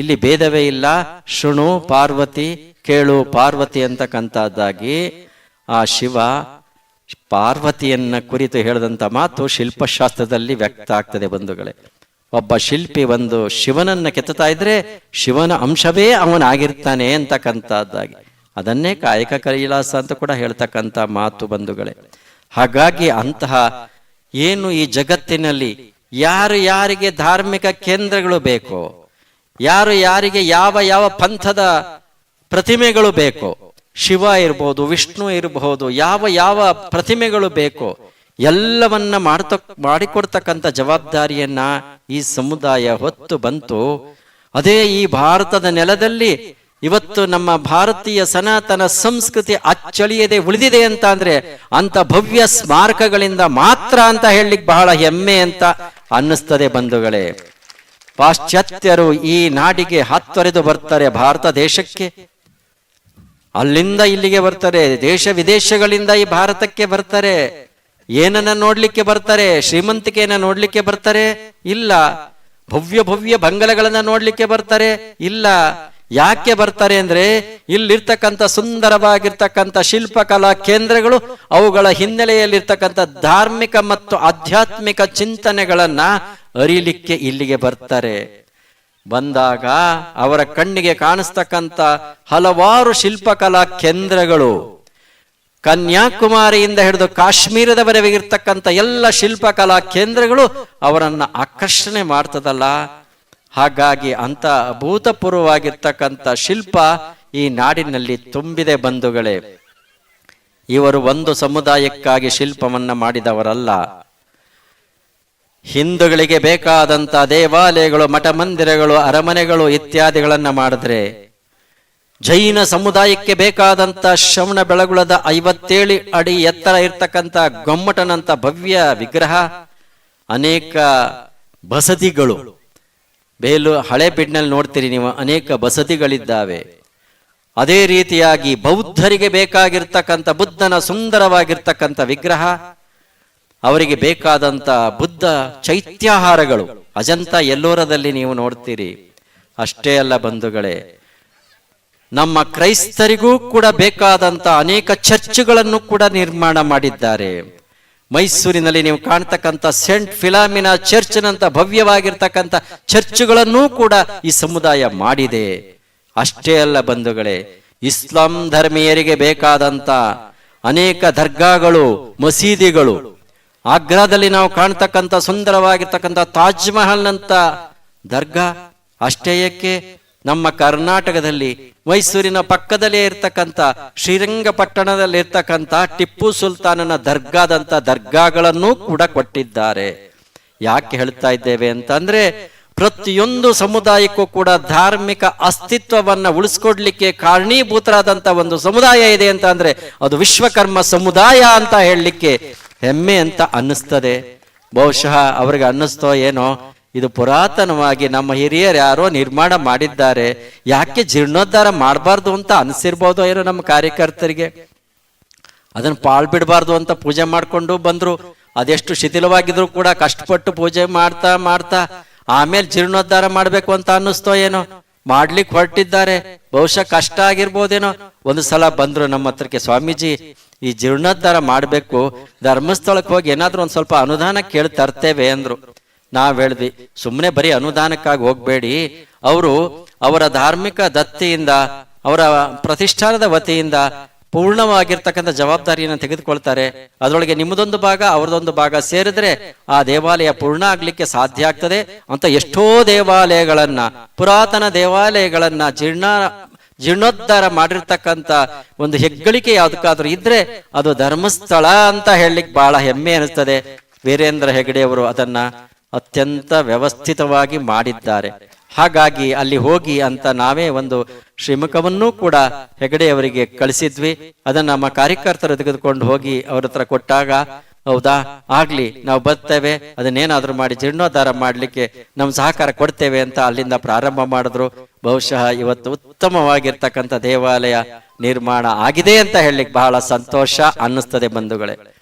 ಇಲ್ಲಿ ಭೇದವೇ ಇಲ್ಲ. ಶೃಣು ಪಾರ್ವತಿ, ಕೇಳು ಪಾರ್ವತಿ ಅಂತಕ್ಕಂಥದ್ದಾಗಿ ಆ ಶಿವ ಪಾರ್ವತಿಯನ್ನ ಕುರಿತು ಹೇಳಿದಂತ ಮಾತು ಶಿಲ್ಪಶಾಸ್ತ್ರದಲ್ಲಿ ವ್ಯಕ್ತ ಆಗ್ತದೆ ಬಂಧುಗಳೇ. ಒಬ್ಬ ಶಿಲ್ಪಿ ಒಂದು ಶಿವನನ್ನ ಕೆತ್ತುತ್ತಾ ಇದ್ರೆ ಶಿವನ ಅಂಶವೇ ಅವನಾಗಿರ್ತಾನೆ ಅಂತಕ್ಕಂಥದ್ದಾಗಿ ಅದನ್ನೇ ಕಾಯಕ ಕೈಲಾಸ ಅಂತ ಕೂಡ ಹೇಳ್ತಕ್ಕಂಥ ಮಾತು ಬಂಧುಗಳೇ. ಹಾಗಾಗಿ ಅಂತಹ ಏನು ಈ ಜಗತ್ತಿನಲ್ಲಿ ಯಾರು ಯಾರಿಗೆ ಧಾರ್ಮಿಕ ಕೇಂದ್ರಗಳು ಬೇಕೋ, ಯಾರು ಯಾರಿಗೆ ಯಾವ ಯಾವ ಪಂಥದ ಪ್ರತಿಮೆಗಳು ಬೇಕೋ, ಶಿವ ಇರಬಹುದು, ವಿಷ್ಣು ಇರಬಹುದು, ಯಾವ ಯಾವ ಪ್ರತಿಮೆಗಳು ಬೇಕೋ ಎಲ್ಲವನ್ನ ಮಾಡಿಕೊಡ್ತಕ್ಕಂಥ ಜವಾಬ್ದಾರಿಯನ್ನ ಈ ಸಮುದಾಯ ಹೊತ್ತು ಬಂತು. ಅದೇ ಈ ಭಾರತದ ನೆಲದಲ್ಲಿ ಇವತ್ತು ನಮ್ಮ ಭಾರತೀಯ ಸನಾತನ ಸಂಸ್ಕೃತಿ ಅಚ್ಚಳಿಯದೆ ಉಳಿದಿದೆ ಅಂತ ಅಂದ್ರೆ ಅಂತ ಭವ್ಯ ಸ್ಮಾರಕಗಳಿಂದ ಮಾತ್ರ ಅಂತ ಹೇಳಲಿಕ್ಕೆ ಬಹಳ ಹೆಮ್ಮೆ ಅಂತ ಅನ್ನಿಸ್ತದೆ ಬಂಧುಗಳೇ. ಪಾಶ್ಚಾತ್ಯರು ಈ ನಾಡಿಗೆ ಹಾತೊರೆದು ಬರ್ತಾರೆ, ಭಾರತ ದೇಶಕ್ಕೆ, ಅಲ್ಲಿಂದ ಇಲ್ಲಿಗೆ ಬರ್ತಾರೆ, ದೇಶ ವಿದೇಶಗಳಿಂದ ಈ ಭಾರತಕ್ಕೆ ಬರ್ತಾರೆ. ಏನನ್ನ ನೋಡ್ಲಿಕ್ಕೆ ಬರ್ತಾರೆ? ಶ್ರೀಮಂತಿಕೆಯನ್ನ ನೋಡ್ಲಿಕ್ಕೆ ಬರ್ತಾರೆ? ಇಲ್ಲ. ಭವ್ಯ ಭವ್ಯ ಬಂಗಲೆಗಳನ್ನ ನೋಡ್ಲಿಕ್ಕೆ ಬರ್ತಾರೆ? ಇಲ್ಲ. ಯಾಕೆ ಬರ್ತಾರೆ ಅಂದ್ರೆ ಇಲ್ಲಿರ್ತಕ್ಕಂಥ ಸುಂದರವಾಗಿರ್ತಕ್ಕಂಥ ಶಿಲ್ಪಕಲಾ ಕೇಂದ್ರಗಳು, ಅವುಗಳ ಹಿನ್ನೆಲೆಯಲ್ಲಿರ್ತಕ್ಕಂಥ ಧಾರ್ಮಿಕ ಮತ್ತು ಆಧ್ಯಾತ್ಮಿಕ ಚಿಂತನೆಗಳನ್ನ ಅರಿಲಿಕ್ಕೆ ಇಲ್ಲಿಗೆ ಬರ್ತಾರೆ. ಬಂದಾಗ ಅವರ ಕಣ್ಣಿಗೆ ಕಾಣಿಸ್ತಕ್ಕಂಥ ಹಲವಾರು ಶಿಲ್ಪಕಲಾ ಕೇಂದ್ರಗಳು, ಕನ್ಯಾಕುಮಾರಿಯಿಂದ ಹಿಡಿದು ಕಾಶ್ಮೀರದವರೆಗೆ ಇರ್ತಕ್ಕಂಥ ಎಲ್ಲ ಶಿಲ್ಪಕಲಾ ಕೇಂದ್ರಗಳು ಅವರನ್ನ ಆಕರ್ಷಣೆ ಮಾಡ್ತದಲ್ಲ. ಹಾಗಾಗಿ ಅಂತ ಅಭೂತಪೂರ್ವವಾಗಿರ್ತಕ್ಕಂಥ ಶಿಲ್ಪ ಈ ನಾಡಿನಲ್ಲಿ ತುಂಬಿದೆ ಬಂಧುಗಳೇ. ಇವರು ಒಂದು ಸಮುದಾಯಕ್ಕಾಗಿ ಶಿಲ್ಪವನ್ನ ಮಾಡಿದವರಲ್ಲ. ಹಿಂದೂಗಳಿಗೆ ಬೇಕಾದಂತ ದೇವಾಲಯಗಳು, ಮಠ ಮಂದಿರಗಳು, ಅರಮನೆಗಳು ಇತ್ಯಾದಿಗಳನ್ನ ಮಾಡಿದ್ರೆ, ಜೈನ ಸಮುದಾಯಕ್ಕೆ ಬೇಕಾದಂತ ಶ್ರವಣ ಬೆಳಗುಳದ 57 ಅಡಿ ಎತ್ತರ ಇರ್ತಕ್ಕಂಥ ಗೊಮ್ಮಟನಂತ ಭವ್ಯ ವಿಗ್ರಹ, ಅನೇಕ ಬಸದಿಗಳು, ಹಳೆಬೀಡಿನಲ್ಲಿ ನೋಡ್ತೀರಿ ನೀವು, ಅನೇಕ ಬಸದಿಗಳಿದ್ದಾವೆ. ಅದೇ ರೀತಿಯಾಗಿ ಬೌದ್ಧರಿಗೆ ಬೇಕಾಗಿರ್ತಕ್ಕಂಥ ಬುದ್ಧನ ಸುಂದರವಾಗಿರ್ತಕ್ಕಂಥ ವಿಗ್ರಹ, ಅವರಿಗೆ ಬೇಕಾದಂತ ಬುದ್ಧ ಚೈತ್ಯಾಹಾರಗಳು ಅಜಂತ ಎಲ್ಲೋರದಲ್ಲಿ ನೀವು ನೋಡ್ತೀರಿ. ಅಷ್ಟೇ ಅಲ್ಲ ಬಂಧುಗಳೇ, ನಮ್ಮ ಕ್ರೈಸ್ತರಿಗೂ ಕೂಡ ಬೇಕಾದಂತ ಅನೇಕ ಚರ್ಚ್ಗಳನ್ನು ಕೂಡ ನಿರ್ಮಾಣ ಮಾಡಿದ್ದಾರೆ. ಮೈಸೂರಿನಲ್ಲಿ ನೀವು ಕಾಣ್ತಕ್ಕಂಥ ಸೆಂಟ್ ಫಿಲಾಮಿನಾ ಚರ್ಚ್ನಂತ ಭವ್ಯವಾಗಿರ್ತಕ್ಕಂಥ ಚರ್ಚ್ಗಳನ್ನೂ ಕೂಡ ಈ ಸಮುದಾಯ ಮಾಡಿದೆ. ಅಷ್ಟೇ ಅಲ್ಲ ಬಂಧುಗಳೇ, ಇಸ್ಲಾಂ ಧರ್ಮೀಯರಿಗೆ ಬೇಕಾದಂತ ಅನೇಕ ದರ್ಗಾಗಳು, ಮಸೀದಿಗಳು, ಆಗ್ರಾದಲ್ಲಿ ನಾವು ಕಾಣ್ತಕ್ಕಂಥ ಸುಂದರವಾಗಿರ್ತಕ್ಕಂಥ ತಾಜ್ ಮಹಲ್ನಂತ ದರ್ಗಾ, ಅಷ್ಟೇ ಏಕೆ ನಮ್ಮ ಕರ್ನಾಟಕದಲ್ಲಿ ಮೈಸೂರಿನ ಪಕ್ಕದಲ್ಲೇ ಇರ್ತಕ್ಕಂಥ ಶ್ರೀರಂಗಪಟ್ಟಣದಲ್ಲಿ ಇರ್ತಕ್ಕಂಥ ಟಿಪ್ಪು ಸುಲ್ತಾನನ ದರ್ಗಾದಂತ ದರ್ಗಾಗಳನ್ನು ಕೂಡ ಕೊಟ್ಟಿದ್ದಾರೆ. ಯಾಕೆ ಹೇಳ್ತಾ ಇದ್ದೇವೆ ಅಂತಂದ್ರೆ, ಪ್ರತಿಯೊಂದು ಸಮುದಾಯಕ್ಕೂ ಕೂಡ ಧಾರ್ಮಿಕ ಅಸ್ತಿತ್ವವನ್ನ ಉಳಿಸ್ಕೊಡ್ಲಿಕ್ಕೆ ಕಾರಣೀಭೂತರಾದಂತ ಒಂದು ಸಮುದಾಯ ಇದೆ ಅಂತ ಅಂದ್ರೆ ಅದು ವಿಶ್ವಕರ್ಮ ಸಮುದಾಯ ಅಂತ ಹೇಳಲಿಕ್ಕೆ ಹೆಮ್ಮೆ ಅಂತ ಅನ್ನಿಸ್ತದೆ. ಬಹುಶಃ ಅವ್ರಿಗೆ ಅನ್ನಿಸ್ತೋ ಏನೋ, ಇದು ಪುರಾತನವಾಗಿ ನಮ್ಮ ಹಿರಿಯರು ಯಾರೋ ನಿರ್ಮಾಣ ಮಾಡಿದ್ದಾರೆ, ಯಾಕೆ ಜೀರ್ಣೋದ್ಧಾರ ಮಾಡಬಾರ್ದು ಅಂತ ಅನಿಸಿರ್ಬೋದು ಏನೋ ನಮ್ಮ ಕಾರ್ಯಕರ್ತರಿಗೆ. ಅದನ್ನ ಪಾಳ್ಬಿಡಬಾರ್ದು ಅಂತ ಪೂಜೆ ಮಾಡ್ಕೊಂಡು ಬಂದ್ರು. ಅದೆಷ್ಟು ಶಿಥಿಲವಾಗಿದ್ರು ಕೂಡ ಕಷ್ಟಪಟ್ಟು ಪೂಜೆ ಮಾಡ್ತಾ ಮಾಡ್ತಾ ಆಮೇಲೆ ಜೀರ್ಣೋದ್ಧಾರ ಮಾಡ್ಬೇಕು ಅಂತ ಅನ್ನಿಸ್ತೋ ಏನೋ, ಮಾಡ್ಲಿಕ್ಕೆ ಹೊರಟಿದ್ದಾರೆ. ಬಹುಶಃ ಕಷ್ಟ ಆಗಿರ್ಬೋದೇನೋ. ಒಂದು ಸಲ ಬಂದ್ರು ನಮ್ಮ ಹತ್ರಕ್ಕೆ, ಸ್ವಾಮೀಜಿ ಈ ಜೀರ್ಣೋದ್ಧಾರ ಮಾಡ್ಬೇಕು, ಧರ್ಮಸ್ಥಳಕ್ಕೆ ಹೋಗಿ ಏನಾದ್ರೂ ಒಂದ್ ಸ್ವಲ್ಪ ಅನುದಾನ ಕೇಳಿ ತರ್ತೇವೆ ಅಂದ್ರು. ನಾವ್ ಹೇಳಿದ್ವಿ, ಸುಮ್ಮನೆ ಬರೀ ಅನುದಾನಕ್ಕಾಗಿ ಹೋಗ್ಬೇಡಿ, ಅವರು ಅವರ ಧಾರ್ಮಿಕ ದತ್ತಿಯಿಂದ, ಅವರ ಪ್ರತಿಷ್ಠಾನದ ವತಿಯಿಂದ ಪೂರ್ಣವಾಗಿರ್ತಕ್ಕಂಥ ಜವಾಬ್ದಾರಿಯನ್ನು ತೆಗೆದುಕೊಳ್ತಾರೆ. ಅದರೊಳಗೆ ನಿಮ್ಮದೊಂದು ಭಾಗ, ಅವರದೊಂದು ಭಾಗ ಸೇರಿದ್ರೆ ಆ ದೇವಾಲಯ ಪೂರ್ಣ ಆಗ್ಲಿಕ್ಕೆ ಸಾಧ್ಯ ಆಗ್ತದೆ ಅಂತ ಎಷ್ಟೋ ದೇವಾಲಯಗಳನ್ನ, ಪುರಾತನ ದೇವಾಲಯಗಳನ್ನ ಜೀರ್ಣೋದ್ಧಾರ ಮಾಡಿರ್ತಕ್ಕಂಥ ಒಂದು ಹೆಗ್ಗಳಿಕೆ ಯಾವ್ದಕ್ಕಾದ್ರೂ ಇದ್ರೆ ಅದು ಧರ್ಮಸ್ಥಳ ಅಂತ ಹೇಳಲಿಕ್ಕೆ ಬಹಳ ಹೆಮ್ಮೆ ಅನಿಸ್ತದೆ. ವೀರೇಂದ್ರ ಹೆಗಡೆ ಅವರು ಅದನ್ನ ಅತ್ಯಂತ ವ್ಯವಸ್ಥಿತವಾಗಿ ಮಾಡಿದ್ದಾರೆ. ಹಾಗಾಗಿ ಅಲ್ಲಿ ಹೋಗಿ ಅಂತ ನಾವೇ ಒಂದು ಶ್ರೀಮುಖವನ್ನೂ ಕೂಡ ಹೆಗಡೆಯವರಿಗೆ ಕಳಿಸಿದ್ವಿ. ಅದನ್ನ ನಮ್ಮ ಕಾರ್ಯಕರ್ತರು ತೆಗೆದುಕೊಂಡು ಹೋಗಿ ಅವ್ರ ಹತ್ರ ಕೊಟ್ಟಾಗ, ಹೌದಾ ಆಗ್ಲಿ ನಾವು ಬರ್ತೇವೆ, ಅದನ್ನೇನಾದ್ರೂ ಮಾಡಿ ಜೀರ್ಣೋದ್ಧಾರ ಮಾಡ್ಲಿಕ್ಕೆ ನಮ್ಮ ಸಹಕಾರ ಕೊಡ್ತೇವೆ ಅಂತ ಅಲ್ಲಿಂದ ಪ್ರಾರಂಭ ಮಾಡಿದ್ರು. ಬಹುಶಃ ಇವತ್ತು ಉತ್ತಮವಾಗಿರ್ತಕ್ಕಂಥ ದೇವಾಲಯ ನಿರ್ಮಾಣ ಆಗಿದೆ ಅಂತ ಹೇಳಲಿಕ್ಕೆ ಬಹಳ ಸಂತೋಷ ಅನ್ನಿಸ್ತದೆ ಬಂಧುಗಳೇ.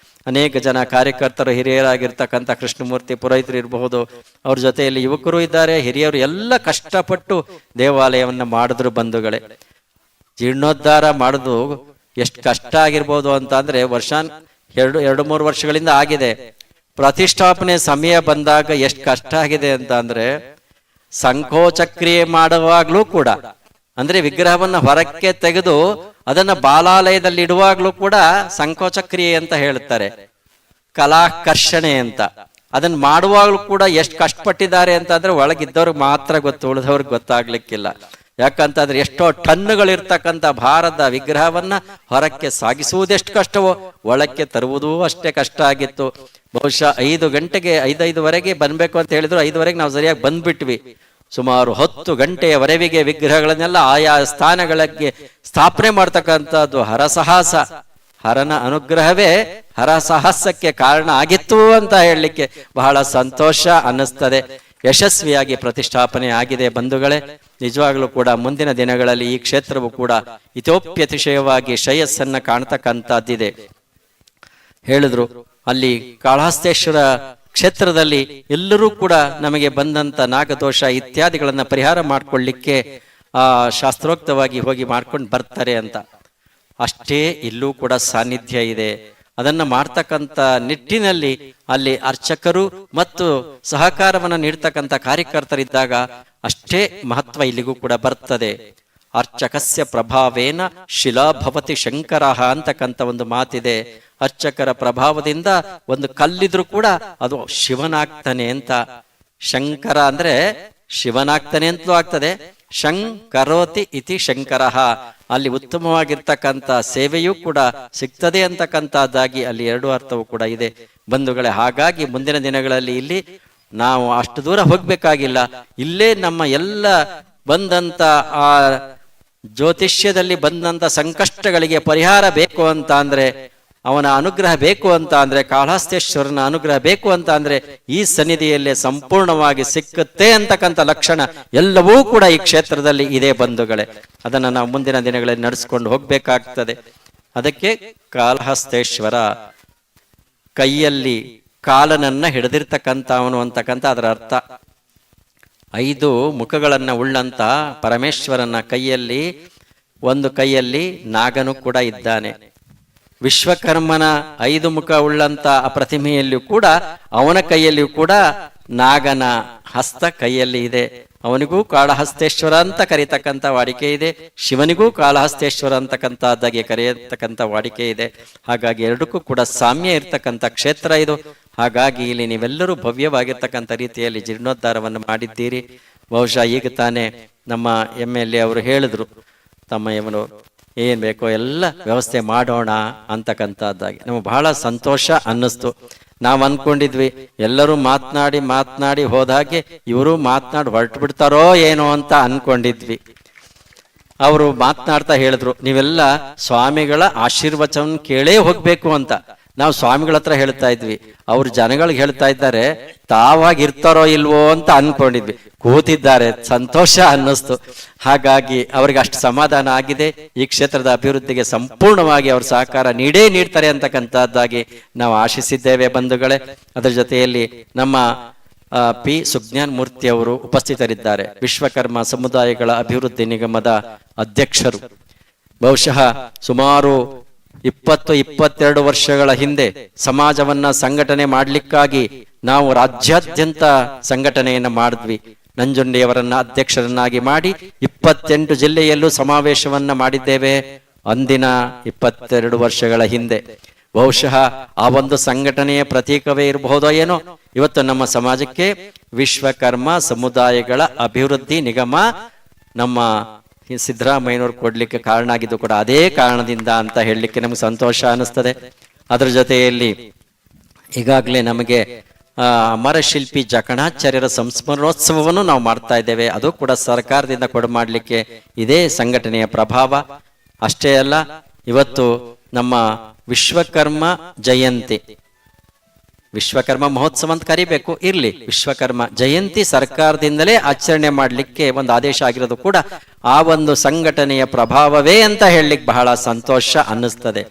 ಅನೇಕ ಜನ ಕಾರ್ಯಕರ್ತರು, ಹಿರಿಯರಾಗಿರ್ತಕ್ಕಂಥ ಕೃಷ್ಣಮೂರ್ತಿ ಪುರೋಹಿತರು ಇರಬಹುದು, ಅವ್ರ ಜೊತೆಯಲ್ಲಿ ಯುವಕರು ಇದ್ದಾರೆ, ಹಿರಿಯರು ಎಲ್ಲ ಕಷ್ಟಪಟ್ಟು ದೇವಾಲಯವನ್ನ ಮಾಡಿದ್ರು ಬಂಧುಗಳೇ. ಜೀರ್ಣೋದ್ಧಾರ ಮಾಡುದು ಎಷ್ಟು ಕಷ್ಟ ಆಗಿರ್ಬೋದು ಅಂತ ಅಂದ್ರೆ ಎರಡು ಮೂರು ವರ್ಷಗಳಿಂದ ಆಗಿದೆ. ಪ್ರತಿಷ್ಠಾಪನೆ ಸಮಯ ಬಂದಾಗ ಎಷ್ಟು ಕಷ್ಟ ಆಗಿದೆ ಅಂತ ಅಂದ್ರೆ, ಸಂಕೋಚಕ್ರಿಯೆ ಮಾಡುವಾಗ್ಲೂ ಕೂಡ, ಅಂದ್ರೆ ವಿಗ್ರಹವನ್ನ ಹೊರಕ್ಕೆ ತೆಗೆದು ಅದನ್ನ ಬಾಲಾಲಯದಲ್ಲಿ ಇಡುವಾಗ್ಲೂ ಕೂಡ ಸಂಕೋಚಕ್ರಿಯೆ ಅಂತ ಹೇಳ್ತಾರೆ, ಕಲಾಕರ್ಷಣೆ ಅಂತ. ಅದನ್ನ ಮಾಡುವಾಗ್ಲೂ ಕೂಡ ಎಷ್ಟು ಕಷ್ಟಪಟ್ಟಿದ್ದಾರೆ ಅಂತ ಅಂದ್ರೆ ಒಳಗಿದ್ದವ್ರಿಗೆ ಮಾತ್ರ ಗೊತ್ತು, ಉಳಿದವ್ರಿಗೆ ಗೊತ್ತಾಗ್ಲಿಕ್ಕಿಲ್ಲ. ಯಾಕಂತಂದ್ರೆ ಎಷ್ಟೋ ಟನ್ನುಗಳಿರ್ತಕ್ಕಂಥ ಭಾರದ ವಿಗ್ರಹವನ್ನ ಹೊರಕ್ಕೆ ಸಾಗಿಸುವುದೆಷ್ಟು ಕಷ್ಟವೋ ಒಳಕ್ಕೆ ತರುವುದೂ ಅಷ್ಟೇ ಕಷ್ಟ ಆಗಿತ್ತು. ಬಹುಶಃ 5 ಗಂಟೆಗೆ 5:05ವರೆಗೆ ಬನ್ಬೇಕು ಅಂತ ಹೇಳಿದ್ರು, 5ವರೆಗೆ ನಾವು ಸರಿಯಾಗಿ ಬಂದ್ಬಿಟ್ವಿ. ಸುಮಾರು 10 ಗಂಟೆಯವರೆಗೆ ವಿಗ್ರಹಗಳನ್ನೆಲ್ಲ ಆಯಾ ಸ್ಥಾನಗಳಿಗೆ ಸ್ಥಾಪನೆ ಮಾಡ್ತಕ್ಕಂಥದ್ದು ಹರಸಾಹಸ. ಹರನ ಅನುಗ್ರಹವೇ ಹರಸಾಹಸಕ್ಕೆ ಕಾರಣ ಆಗಿತ್ತು ಅಂತ ಹೇಳಲಿಕ್ಕೆ ಬಹಳ ಸಂತೋಷ ಅನ್ನಿಸ್ತದೆ. ಯಶಸ್ವಿಯಾಗಿ ಪ್ರತಿಷ್ಠಾಪನೆ ಆಗಿದೆ ಬಂಧುಗಳೇ. ನಿಜವಾಗ್ಲೂ ಕೂಡ ಮುಂದಿನ ದಿನಗಳಲ್ಲಿ ಈ ಕ್ಷೇತ್ರವು ಕೂಡ ಇತೋಪ್ಯತಿಶಯವಾಗಿ ಶ್ರೇಯಸ್ಸನ್ನ ಕಾಣ್ತಕ್ಕಂಥದ್ದಿದೆ. ಹೇಳಿದ್ರು ಅಲ್ಲಿ ಕಾಳಹಸ್ತೇಶ್ವರ ಕ್ಷೇತ್ರದಲ್ಲಿ ಎಲ್ಲರೂ ಕೂಡ ನಮಗೆ ಬಂದಂತ ನಾಗದೋಷ ಇತ್ಯಾದಿಗಳನ್ನ ಪರಿಹಾರ ಮಾಡ್ಕೊಳ್ಳಿಕ್ಕೆ ಶಾಸ್ತ್ರೋಕ್ತವಾಗಿ ಹೋಗಿ ಮಾಡ್ಕೊಂಡು ಬರ್ತಾರೆ ಅಂತ. ಅಷ್ಟೇ ಇಲ್ಲೂ ಕೂಡ ಸಾನ್ನಿಧ್ಯ ಇದೆ. ಅದನ್ನ ಮಾಡ್ತಕ್ಕಂಥ ನಿಟ್ಟಿನಲ್ಲಿ ಅಲ್ಲಿ ಅರ್ಚಕರು ಮತ್ತು ಸಹಕಾರವನ್ನು ನೀಡ್ತಕ್ಕಂಥ ಕಾರ್ಯಕರ್ತರಿದ್ದಾಗ ಅಷ್ಟೇ ಮಹತ್ವ ಇಲ್ಲಿಗೂ ಕೂಡ ಬರ್ತದೆ. ಅರ್ಚಕಸ್ಯ ಪ್ರಭಾವೇನ ಶಿಲಾಭವತಿ ಶಂಕರ ಅಂತಕ್ಕಂಥ ಒಂದು ಮಾತಿದೆ. ಅರ್ಚಕರ ಪ್ರಭಾವದಿಂದ ಒಂದು ಕಲ್ಲಿದ್ರು ಕೂಡ ಅದು ಶಿವನಾಗ್ತಾನೆ ಅಂತ. ಶಂಕರ ಅಂದ್ರೆ ಶಿವನಾಗ್ತಾನೆ ಅಂತಲೂ ಆಗ್ತದೆ. ಶಂಕರೋತಿ ಇತಿ ಶಂಕರ, ಅಲ್ಲಿ ಉತ್ತಮವಾಗಿರ್ತಕ್ಕಂಥ ಸೇವೆಯೂ ಕೂಡ ಸಿಗ್ತದೆ ಅಂತಕ್ಕಂಥದ್ದಾಗಿ ಅಲ್ಲಿ 2 ಅರ್ಥವೂ ಕೂಡ ಇದೆ ಬಂಧುಗಳೇ. ಹಾಗಾಗಿ ಮುಂದಿನ ದಿನಗಳಲ್ಲಿ ಇಲ್ಲಿ ನಾವು ಅಷ್ಟು ದೂರ ಹೋಗ್ಬೇಕಾಗಿಲ್ಲ. ಇಲ್ಲೇ ನಮ್ಮ ಎಲ್ಲ ಬಂದಂತ ಆ ಜ್ಯೋತಿಷ್ಯದಲ್ಲಿ ಬಂದಂತ ಸಂಕಷ್ಟಗಳಿಗೆ ಪರಿಹಾರ ಬೇಕು ಅಂತ ಅಂದ್ರೆ, ಅವನ ಅನುಗ್ರಹ ಬೇಕು ಅಂತ ಅಂದ್ರೆ, ಕಾಳಹಸ್ತೇಶ್ವರನ ಅನುಗ್ರಹ ಬೇಕು ಅಂತ ಅಂದ್ರೆ ಈ ಸನ್ನಿಧಿಯಲ್ಲೇ ಸಂಪೂರ್ಣವಾಗಿ ಸಿಕ್ಕುತ್ತೆ ಅಂತಕ್ಕಂಥ ಲಕ್ಷಣ ಎಲ್ಲವೂ ಕೂಡ ಈ ಕ್ಷೇತ್ರದಲ್ಲಿ ಇದೆ ಬಂಧುಗಳೇ. ಅದನ್ನ ನಾವು ಮುಂದಿನ ದಿನಗಳಲ್ಲಿ ನಡೆಸ್ಕೊಂಡು ಹೋಗ್ಬೇಕಾಗ್ತದೆ. ಅದಕ್ಕೆ ಕಾಳಹಸ್ತೇಶ್ವರ ಕೈಯಲ್ಲಿ ಕಾಲನನ್ನ ಹಿಡಿದಿರ್ತಕ್ಕಂಥವನು ಅಂತಕ್ಕಂಥ ಅದರ ಅರ್ಥ. 5 ಮುಖಗಳನ್ನ ಉಳ್ಳಂತ ಪರಮೇಶ್ವರನ ಕೈಯಲ್ಲಿ ಒಂದು ಕೈಯಲ್ಲಿ ನಾಗನು ಕೂಡ ಇದ್ದಾನೆ. ವಿಶ್ವಕರ್ಮನ 5 ಮುಖ ಉಳ್ಳಂತ ಆ ಪ್ರತಿಮೆಯಲ್ಲಿಯೂ ಕೂಡ ಅವನ ಕೈಯಲ್ಲಿಯೂ ಕೂಡ ನಾಗನ ಹಸ್ತ ಕೈಯಲ್ಲಿ ಇದೆ. ಅವನಿಗೂ ಕಾಳಹಸ್ತೇಶ್ವರ ಅಂತ ಕರೀತಕ್ಕಂಥ ವಾಡಿಕೆ ಇದೆ, ಶಿವನಿಗೂ ಕಾಳಹಸ್ತೇಶ್ವರ ಅಂತಕ್ಕಂಥದ್ದಾಗಿ ಕರೆಯತಕ್ಕಂಥ ವಾಡಿಕೆ ಇದೆ. ಹಾಗಾಗಿ ಎರಡಕ್ಕೂ ಕೂಡ ಸಾಮ್ಯ ಇರ್ತಕ್ಕಂಥ ಕ್ಷೇತ್ರ ಇದು. ಹಾಗಾಗಿ ಇಲ್ಲಿ ನೀವೆಲ್ಲರೂ ಭವ್ಯವಾಗಿರ್ತಕ್ಕಂಥ ರೀತಿಯಲ್ಲಿ ಜೀರ್ಣೋದ್ಧಾರವನ್ನು ಮಾಡಿದ್ದೀರಿ. ಬಹುಶಃ ಈಗ ತಾನೇ ನಮ್ಮ MLA ಅವರು ಹೇಳಿದ್ರು, ತಮ್ಮಯ್ಯವರು ಏನ್ ಬೇಕೋ ಎಲ್ಲ ವ್ಯವಸ್ಥೆ ಮಾಡೋಣ ಅಂತಕ್ಕಂಥದ್ದಾಗಿ ನಮಗೆ ಬಹಳ ಸಂತೋಷ ಅನ್ನಿಸ್ತು. ನಾವು ಅನ್ಕೊಂಡಿದ್ವಿ ಎಲ್ಲರೂ ಮಾತನಾಡಿ ಹೋದಾಗೆ ಇವರು ಮಾತನಾಡಿ ಹೊರಟು ಬಿಡ್ತಾರೋ ಏನೋ ಅಂತ ಅನ್ಕೊಂಡಿದ್ವಿ. ಅವರು ಮಾತನಾಡ್ತಾ ಹೇಳಿದ್ರು, ನೀವೆಲ್ಲ ಸ್ವಾಮಿಗಳ ಆಶೀರ್ವಚನ ಕೇಳೇ ಹೋಗ್ಬೇಕು ಅಂತ. ನಾವು ಸ್ವಾಮಿಗಳ ಹತ್ರ ಹೇಳ್ತಾ ಇದ್ವಿ, ಅವ್ರ ಜನಗಳಿಗೆ ಹೇಳ್ತಾ ಇದ್ದಾರೆ, ತಾವಾಗಿರ್ತಾರೋ ಇಲ್ವೋ ಅಂತ ಅನ್ಕೊಂಡಿದ್ವಿ. ಕೂತಿದ್ದಾರೆ, ಸಂತೋಷ ಅನ್ನಿಸ್ತು. ಹಾಗಾಗಿ ಅವ್ರಿಗೆ ಅಷ್ಟು ಸಮಾಧಾನ ಆಗಿದೆ. ಈ ಕ್ಷೇತ್ರದ ಅಭಿವೃದ್ಧಿಗೆ ಸಂಪೂರ್ಣವಾಗಿ ಅವ್ರ ಸಹಕಾರ ನೀಡ್ತಾರೆ ಅಂತಕ್ಕಂಥದ್ದಾಗಿ ನಾವು ಆಶಿಸಿದ್ದೇವೆ ಬಂಧುಗಳೇ. ಅದರ ಜೊತೆಯಲ್ಲಿ ನಮ್ಮ ಪಿ ಸುಜ್ಞಾನ್ ಮೂರ್ತಿ ಅವರು ಉಪಸ್ಥಿತರಿದ್ದಾರೆ, ವಿಶ್ವಕರ್ಮ ಸಮುದಾಯಗಳ ಅಭಿವೃದ್ಧಿ ನಿಗಮದ ಅಧ್ಯಕ್ಷರು. ಬಹುಶಃ ಸುಮಾರು 20-22 ವರ್ಷಗಳ ಹಿಂದೆ ಸಮಾಜವನ್ನ ಸಂಘಟನೆ ಮಾಡ್ಲಿಕ್ಕಾಗಿ ನಾವು ರಾಜ್ಯಾದ್ಯಂತ ಸಂಘಟನೆಯನ್ನ ಮಾಡಿದ್ವಿ. ನಂಜುಂಡಿಯವರನ್ನ ಅಧ್ಯಕ್ಷರನ್ನಾಗಿ ಮಾಡಿ 28 ಜಿಲ್ಲೆಯಲ್ಲೂ ಸಮಾವೇಶವನ್ನ ಮಾಡಿದ್ದೇವೆ ಅಂದಿನ 22 ವರ್ಷಗಳ ಹಿಂದೆ. ಬಹುಶಃ ಆ ಒಂದು ಸಂಘಟನೆಯ ಪ್ರತೀಕವೇ ಇರಬಹುದೋ ಏನೋ ಇವತ್ತು ನಮ್ಮ ಸಮಾಜಕ್ಕೆ ವಿಶ್ವಕರ್ಮ ಸಮುದಾಯಗಳ ಅಭಿವೃದ್ಧಿ ನಿಗಮ ನಮ್ಮ ಸಿದ್ದರಾಮಯ್ಯನವರು ಕೊಡ್ಲಿಕ್ಕೆ ಕಾರಣ ಆಗಿದ್ದು ಕೂಡ ಅದೇ ಕಾರಣದಿಂದ ಅಂತ ಹೇಳಲಿಕ್ಕೆ ನಮ್ಗೆ ಸಂತೋಷ ಅನಿಸ್ತದೆ. ಅದರ ಜೊತೆಯಲ್ಲಿ ಈಗಾಗಲೇ ನಮಗೆ ಅಮರಶಿಲ್ಪಿ ಜಕಣಾಚಾರ್ಯರ ಸಂಸ್ಮರಣೋತ್ಸವವನ್ನು ನಾವು ಮಾಡ್ತಾ ಇದ್ದೇವೆ. ಅದು ಕೂಡ ಸರ್ಕಾರದಿಂದ ಕೊಡಮಾಡ್ಲಿಕ್ಕೆ ಇದೇ ಸಂಘಟನೆಯ ಪ್ರಭಾವ. ಅಷ್ಟೇ ಅಲ್ಲ, ಇವತ್ತು ನಮ್ಮ ವಿಶ್ವಕರ್ಮ ಜಯಂತಿ, ವಿಶ್ವಕರ್ಮ ಮಹೋತ್ಸವ ಅಂತ ಕರಿಬೇಕು, ಇರ್ಲಿ, ವಿಶ್ವಕರ್ಮ ಜಯಂತಿ ಸರ್ಕಾರದಿಂದಲೇ ಆಚರಣೆ ಮಾಡಲಿಕ್ಕೆ ಒಂದು ಆದೇಶ ಆಗಿರೋದು ಕೂಡ ಆ ಒಂದು ಸಂಘಟನೆಯ ಪ್ರಭಾವವೇ ಅಂತ ಹೇಳಲಿಕ್ಕೆ ಬಹಳ ಸಂತೋಷ ಅನ್ನಿಸ್ತದೆ.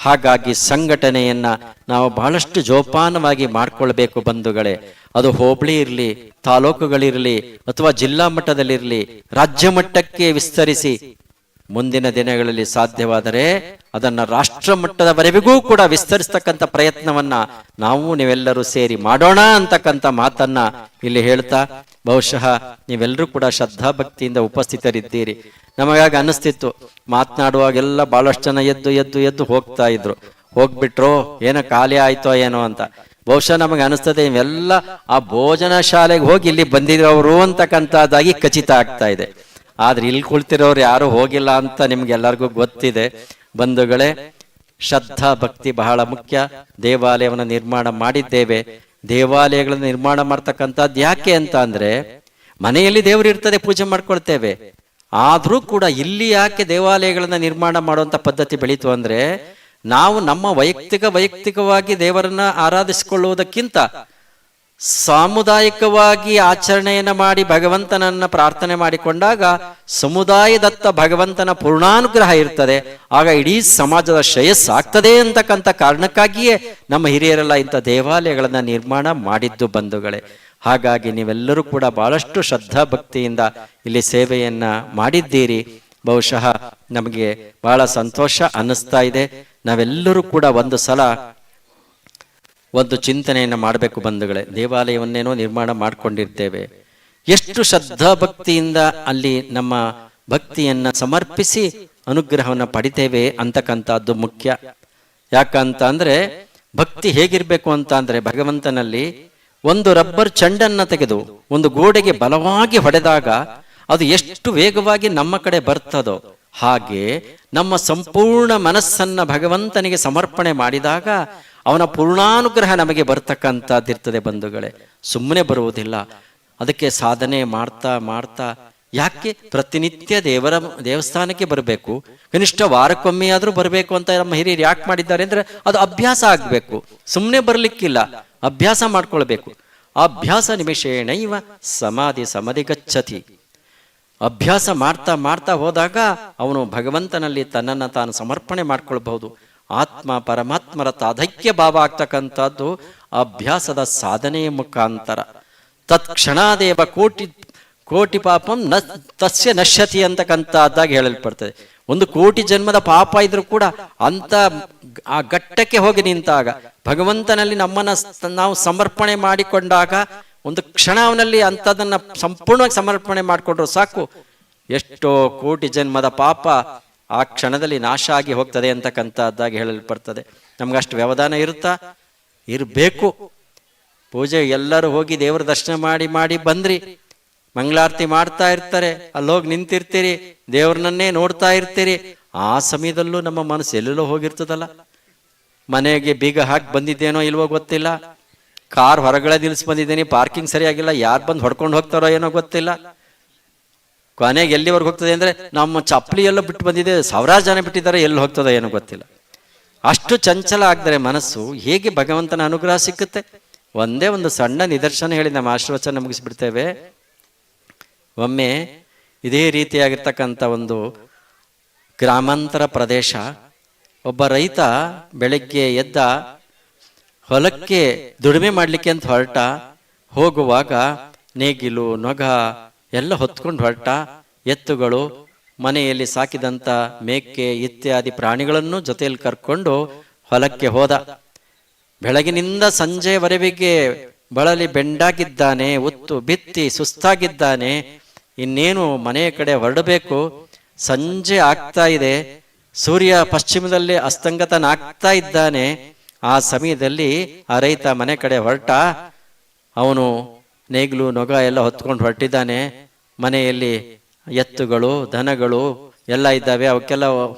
ಹಾಗಾಗಿ ಸಂಘಟನೆಯನ್ನ ನಾವು ಬಹಳಷ್ಟು ಜೋಪಾನವಾಗಿ ಮಾಡ್ಕೊಳ್ಬೇಕು ಬಂಧುಗಳೇ. ಅದು ಹೋಬಳಿ ಇರಲಿ, ತಾಲೂಕುಗಳಿರಲಿ, ಅಥವಾ ಜಿಲ್ಲಾ ಮಟ್ಟದಲ್ಲಿರಲಿ, ರಾಜ್ಯ ಮಟ್ಟಕ್ಕೆ ವಿಸ್ತರಿಸಿ ಮುಂದಿನ ದಿನಗಳಲ್ಲಿ ಸಾಧ್ಯವಾದರೆ ಅದನ್ನ ರಾಷ್ಟ್ರ ಮಟ್ಟದವರೆಗೂ ಕೂಡ ವಿಸ್ತರಿಸ್ತಕ್ಕಂಥ ಪ್ರಯತ್ನವನ್ನ ನಾವು ನೀವೆಲ್ಲರೂ ಸೇರಿ ಮಾಡೋಣ ಅಂತಕ್ಕಂಥ ಮಾತನ್ನ ಇಲ್ಲಿ ಹೇಳ್ತಾ, ಬಹುಶಃ ನೀವೆಲ್ಲರೂ ಕೂಡ ಶ್ರದ್ಧಾಭಕ್ತಿಯಿಂದ ಉಪಸ್ಥಿತರಿದ್ದೀರಿ. ನಮಗಾಗಿ ಅನಿಸ್ತಿತ್ತು, ಮಾತನಾಡುವಾಗೆಲ್ಲ ಬಹಳಷ್ಟು ಜನ ಎದ್ದು ಹೋಗ್ತಾ ಇದ್ರು, ಹೋಗ್ಬಿಟ್ರೋ ಏನೋ ಖಾಲಿ ಆಯ್ತೋ ಏನೋ ಅಂತ. ಬಹುಶಃ ನಮಗೆ ಅನಿಸ್ತದೆ ಇವೆಲ್ಲ ಆ ಭೋಜನ ಶಾಲೆಗೆ ಹೋಗಿ ಇಲ್ಲಿ ಬಂದಿದ್ರು ಅವರು ಅಂತಕ್ಕಂಥದ್ದಾಗಿ ಖಚಿತ ಆಗ್ತಾ ಇದೆ. ಆದ್ರೆ ಇಲ್ಲಿ ಕುಳಿತಿರೋರು ಯಾರು ಹೋಗಿಲ್ಲ ಅಂತ ನಿಮ್ಗೆಲ್ಲರಿಗೂ ಗೊತ್ತಿದೆ ಬಂಧುಗಳೇ. ಶ್ರದ್ಧಾ ಭಕ್ತಿ ಬಹಳ ಮುಖ್ಯ. ದೇವಾಲಯವನ್ನು ನಿರ್ಮಾಣ ಮಾಡಿದ್ದೇವೆ. ದೇವಾಲಯಗಳನ್ನು ನಿರ್ಮಾಣ ಮಾಡ್ತಕ್ಕಂಥದ್ದು ಯಾಕೆ ಅಂತ ಅಂದ್ರೆ, ಮನೆಯಲ್ಲಿ ದೇವರು ಇರ್ತದೆ, ಪೂಜೆ ಮಾಡ್ಕೊಳ್ತೇವೆ. ಆದ್ರೂ ಕೂಡ ಇಲ್ಲಿ ಯಾಕೆ ದೇವಾಲಯಗಳನ್ನ ನಿರ್ಮಾಣ ಮಾಡುವಂತ ಪದ್ಧತಿ ಬೆಳೀತು ಅಂದ್ರೆ, ನಾವು ನಮ್ಮ ವೈಯಕ್ತಿಕವಾಗಿ ದೇವರನ್ನ ಆರಾಧಿಸಿಕೊಳ್ಳುವುದಕ್ಕಿಂತ ಸಾಮುದಾಯಿಕವಾಗಿ ಆಚರಣೆಯನ್ನ ಮಾಡಿ ಭಗವಂತನನ್ನ ಪ್ರಾರ್ಥನೆ ಮಾಡಿಕೊಂಡಾಗ ಸಮುದಾಯದತ್ತ ಭಗವಂತನ ಪೂರ್ಣಾನುಗ್ರಹ ಇರ್ತದೆ. ಆಗ ಇಡೀ ಸಮಾಜದ ಶ್ರೇಯಸ್ಸಾಗ್ತದೆ ಅಂತಕ್ಕಂಥ ಕಾರಣಕ್ಕಾಗಿಯೇ ನಮ್ಮ ಹಿರಿಯರೆಲ್ಲ ಇಂಥ ದೇವಾಲಯಗಳನ್ನ ನಿರ್ಮಾಣ ಮಾಡಿದ್ದು ಬಂಧುಗಳೇ. ಹಾಗಾಗಿ ನೀವೆಲ್ಲರೂ ಕೂಡ ಬಹಳಷ್ಟು ಶ್ರದ್ಧಾ ಭಕ್ತಿಯಿಂದ ಇಲ್ಲಿ ಸೇವೆಯನ್ನ ಮಾಡಿದ್ದೀರಿ. ಬಹುಶಃ ನಮಗೆ ಬಹಳ ಸಂತೋಷ ಅನ್ನಿಸ್ತಾ ಇದೆ. ನಾವೆಲ್ಲರೂ ಕೂಡ ಒಂದು ಸಲ ಒಂದು ಚಿಂತನೆಯನ್ನು ಮಾಡಬೇಕು ಬಂಧುಗಳೇ. ದೇವಾಲಯವನ್ನೇನೋ ನಿರ್ಮಾಣ ಮಾಡಿಕೊಂಡಿರ್ತೇವೆ, ಎಷ್ಟು ಶ್ರದ್ಧಾ ಭಕ್ತಿಯಿಂದ ಅಲ್ಲಿ ನಮ್ಮ ಭಕ್ತಿಯನ್ನ ಸಮರ್ಪಿಸಿ ಅನುಗ್ರಹವನ್ನು ಪಡಿತೇವೆ ಅಂತಕ್ಕಂಥದ್ದು ಮುಖ್ಯ. ಯಾಕಂತ ಅಂದ್ರೆ ಭಕ್ತಿ ಹೇಗಿರ್ಬೇಕು ಅಂತ ಅಂದ್ರೆ, ಭಗವಂತನಲ್ಲಿ ಒಂದು ರಬ್ಬರ್ ಚೆಂಡನ್ನ ತೆಗೆದು ಒಂದು ಗೋಡೆಗೆ ಬಲವಾಗಿ ಹೊಡೆದಾಗ ಅದು ಎಷ್ಟು ವೇಗವಾಗಿ ನಮ್ಮ ಕಡೆ ಬರ್ತದೋ, ಹಾಗೆ ನಮ್ಮ ಸಂಪೂರ್ಣ ಮನಸ್ಸನ್ನ ಭಗವಂತನಿಗೆ ಸಮರ್ಪಣೆ ಮಾಡಿದಾಗ ಅವನ ಪೂರ್ಣಾನುಗ್ರಹ ನಮಗೆ ಬರ್ತಕ್ಕಂಥದ್ದಿರ್ತದೆ ಬಂಧುಗಳೇ. ಸುಮ್ಮನೆ ಬರುವುದಿಲ್ಲ. ಅದಕ್ಕೆ ಸಾಧನೆ ಮಾಡ್ತಾ ಮಾಡ್ತಾ, ಯಾಕೆ ಪ್ರತಿನಿತ್ಯ ದೇವಸ್ಥಾನಕ್ಕೆ ಬರಬೇಕು, ಕನಿಷ್ಠ ವಾರಕ್ಕೊಮ್ಮೆ ಆದ್ರೂ ಬರಬೇಕು ಅಂತ ನಮ್ಮ ಹಿರಿಯರು ಯಾಕೆ ಮಾಡಿದ್ದಾರೆ ಅಂದ್ರೆ, ಅದು ಅಭ್ಯಾಸ ಆಗ್ಬೇಕು. ಸುಮ್ಮನೆ ಬರ್ಲಿಕ್ಕಿಲ್ಲ, ಅಭ್ಯಾಸ ಮಾಡ್ಕೊಳ್ಬೇಕು. ಅಭ್ಯಾಸ ನಿಮಿಷೇಣ ಇವ ಸಮಾಧಿ ಸಮಧಿ ಗಚ್ಚತಿ. ಅಭ್ಯಾಸ ಮಾಡ್ತಾ ಮಾಡ್ತಾ ಹೋದಾಗ ಅವನು ಭಗವಂತನಲ್ಲಿ ತನ್ನನ್ನು ತಾನು ಸಮರ್ಪಣೆ ಮಾಡ್ಕೊಳ್ಬಹುದು. ಆತ್ಮ ಪರಮಾತ್ಮರ ತಾಧೈಕ್ಯ ಭಾವ ಆಗ್ತಕ್ಕಂಥದ್ದು ಅಭ್ಯಾಸದ ಸಾಧನೆಯ ಮುಖಾಂತರ. ತತ್ಕ್ಷಣಾದೇವ ಕೋಟಿ ಪಾಪಂ ನ ತಸ್ಯ ನಶ್ಯತಿ ಅಂತಕ್ಕಂಥದ್ದಾಗಿ ಹೇಳಲ್ಪಡ್ತದೆ. ಒಂದು ಕೋಟಿ ಜನ್ಮದ ಪಾಪ ಇದ್ರೂ ಕೂಡ ಅಂತ ಆ ಘಟ್ಟಕ್ಕೆ ಹೋಗಿ ನಿಂತಾಗ, ಭಗವಂತನಲ್ಲಿ ನಮ್ಮನ್ನ ನಾವು ಸಮರ್ಪಣೆ ಮಾಡಿಕೊಂಡಾಗ, ಒಂದು ಕ್ಷಣ ಅವನಲ್ಲಿ ಅಂಥದನ್ನ ಸಂಪೂರ್ಣವಾಗಿ ಸಮರ್ಪಣೆ ಮಾಡಿಕೊಂಡ್ರು ಸಾಕು, ಎಷ್ಟೋ ಕೋಟಿ ಜನ್ಮದ ಪಾಪ ಆ ಕ್ಷಣದಲ್ಲಿ ನಾಶ ಆಗಿ ಹೋಗ್ತದೆ ಅಂತಕ್ಕಂಥದ್ದಾಗಿ ಹೇಳಲ್ಪಡ್ತದೆ. ನಮ್ಗಷ್ಟು ವ್ಯವಧಾನ ಇರಬೇಕು. ಪೂಜೆ ಎಲ್ಲರೂ ಹೋಗಿ ದೇವರ ದರ್ಶನ ಮಾಡಿ ಬಂದ್ರಿ, ಮಂಗಳಾರತಿ ಮಾಡ್ತಾ ಇರ್ತಾರೆ, ಅಲ್ಲೋಗಿ ನಿಂತಿರ್ತೀರಿ, ದೇವ್ರನ್ನೇ ನೋಡ್ತಾ ಇರ್ತೀರಿ. ಆ ಸಮಯದಲ್ಲೂ ನಮ್ಮ ಮನಸ್ಸು ಎಲ್ಲೆಲ್ಲೋ ಹೋಗಿರ್ತದಲ್ಲ. ಮನೆಗೆ ಬೀಗ ಹಾಕಿ ಬಂದಿದ್ದೇನೋ ಇಲ್ವೋ ಗೊತ್ತಿಲ್ಲ, ಕಾರ್ ಹೊರಗಡೆ ನಿಲ್ಸಿ ಬಂದಿದ್ದೀನಿ, ಪಾರ್ಕಿಂಗ್ ಸರಿಯಾಗಿಲ್ಲ, ಯಾರು ಬಂದು ಹೊಡ್ಕೊಂಡು ಹೋಗ್ತಾರೋ ಏನೋ ಗೊತ್ತಿಲ್ಲ. ಕೊನೆಗೆ ಎಲ್ಲಿವರೆಗೆ ಹೋಗ್ತದೆ ಅಂದ್ರೆ, ನಮ್ಮ ಚಪ್ಪಲಿ ಎಲ್ಲ ಬಿಟ್ಟು ಬಂದಿದೆ, ಸಾವಿರಾರು ಜನ ಬಿಟ್ಟಿದ್ದಾರೆ, ಎಲ್ಲಿ ಹೋಗ್ತದೋ ಏನೋ ಗೊತ್ತಿಲ್ಲ. ಅಷ್ಟು ಚಂಚಲ ಆಗಿದ್ರೆ ಮನಸ್ಸು, ಹೇಗೆ ಭಗವಂತನ ಅನುಗ್ರಹ ಸಿಕ್ಕುತ್ತೆ? ಒಂದೇ ಒಂದು ಸಣ್ಣ ನಿದರ್ಶನ ಹೇಳಿ ನಮ್ಮ ಆಶೀರ್ವಚನ ಮುಗಿಸ್ಬಿಡ್ತೇವೆ. ಒಮ್ಮೆ ಇದೇ ರೀತಿಯಾಗಿರ್ತಕ್ಕಂಥ ಒಂದು ಗ್ರಾಮಾಂತರ ಪ್ರದೇಶ, ಒಬ್ಬ ರೈತ ಬೆಳಗ್ಗೆ ಎದ್ದ, ಹೊಲಕ್ಕೆ ದುಡಿಮೆ ಮಾಡಲಿಕ್ಕೆ ಅಂತ ಹೊರಟ. ಹೋಗುವಾಗ ನೇಗಿಲು ನೊಗ ಎಲ್ಲ ಹೊತ್ಕೊಂಡು ಹೊರಟ. ಎತ್ತುಗಳು, ಮನೆಯಲ್ಲಿ ಸಾಕಿದಂಥ ಮೇಕೆ ಇತ್ಯಾದಿ ಪ್ರಾಣಿಗಳನ್ನು ಜೊತೆಯಲ್ಲಿ ಕರ್ಕೊಂಡು ಹೊಲಕ್ಕೆ ಹೋದ. ಬೆಳಗಿನಿಂದ ಸಂಜೆವರೆಗೆ ಬಳಲಿ ಬೆಂಡಾಗಿದ್ದಾನೆ, ಉತ್ತು ಬಿತ್ತಿ ಸುಸ್ತಾಗಿದ್ದಾನೆ. ಇನ್ನೇನು ಮನೆಯ ಕಡೆ ಹೊರಡಬೇಕು. ಸಂಜೆ ಆಗ್ತಾ ಇದೆ, ಸೂರ್ಯ ಪಶ್ಚಿಮದಲ್ಲಿ ಅಸ್ತಂಗತನಾಗ್ತಾ ಇದ್ದಾನೆ. ಆ ಸಮಯದಲ್ಲಿ ಆ ರೈತ ಮನೆ ಕಡೆ ಹೊರಟ. ಅವನು ನೇಗಿಲು ನೊಗ ಎಲ್ಲ ಹೊತ್ಕೊಂಡು ಹೊರಟಿದ್ದಾನೆ. ಮನೆಯಲ್ಲಿ ಎತ್ತುಗಳು ದನಗಳು ಎಲ್ಲ ಇದ್ದಾವೆ, ಅವಕ್ಕೆಲ್ಲ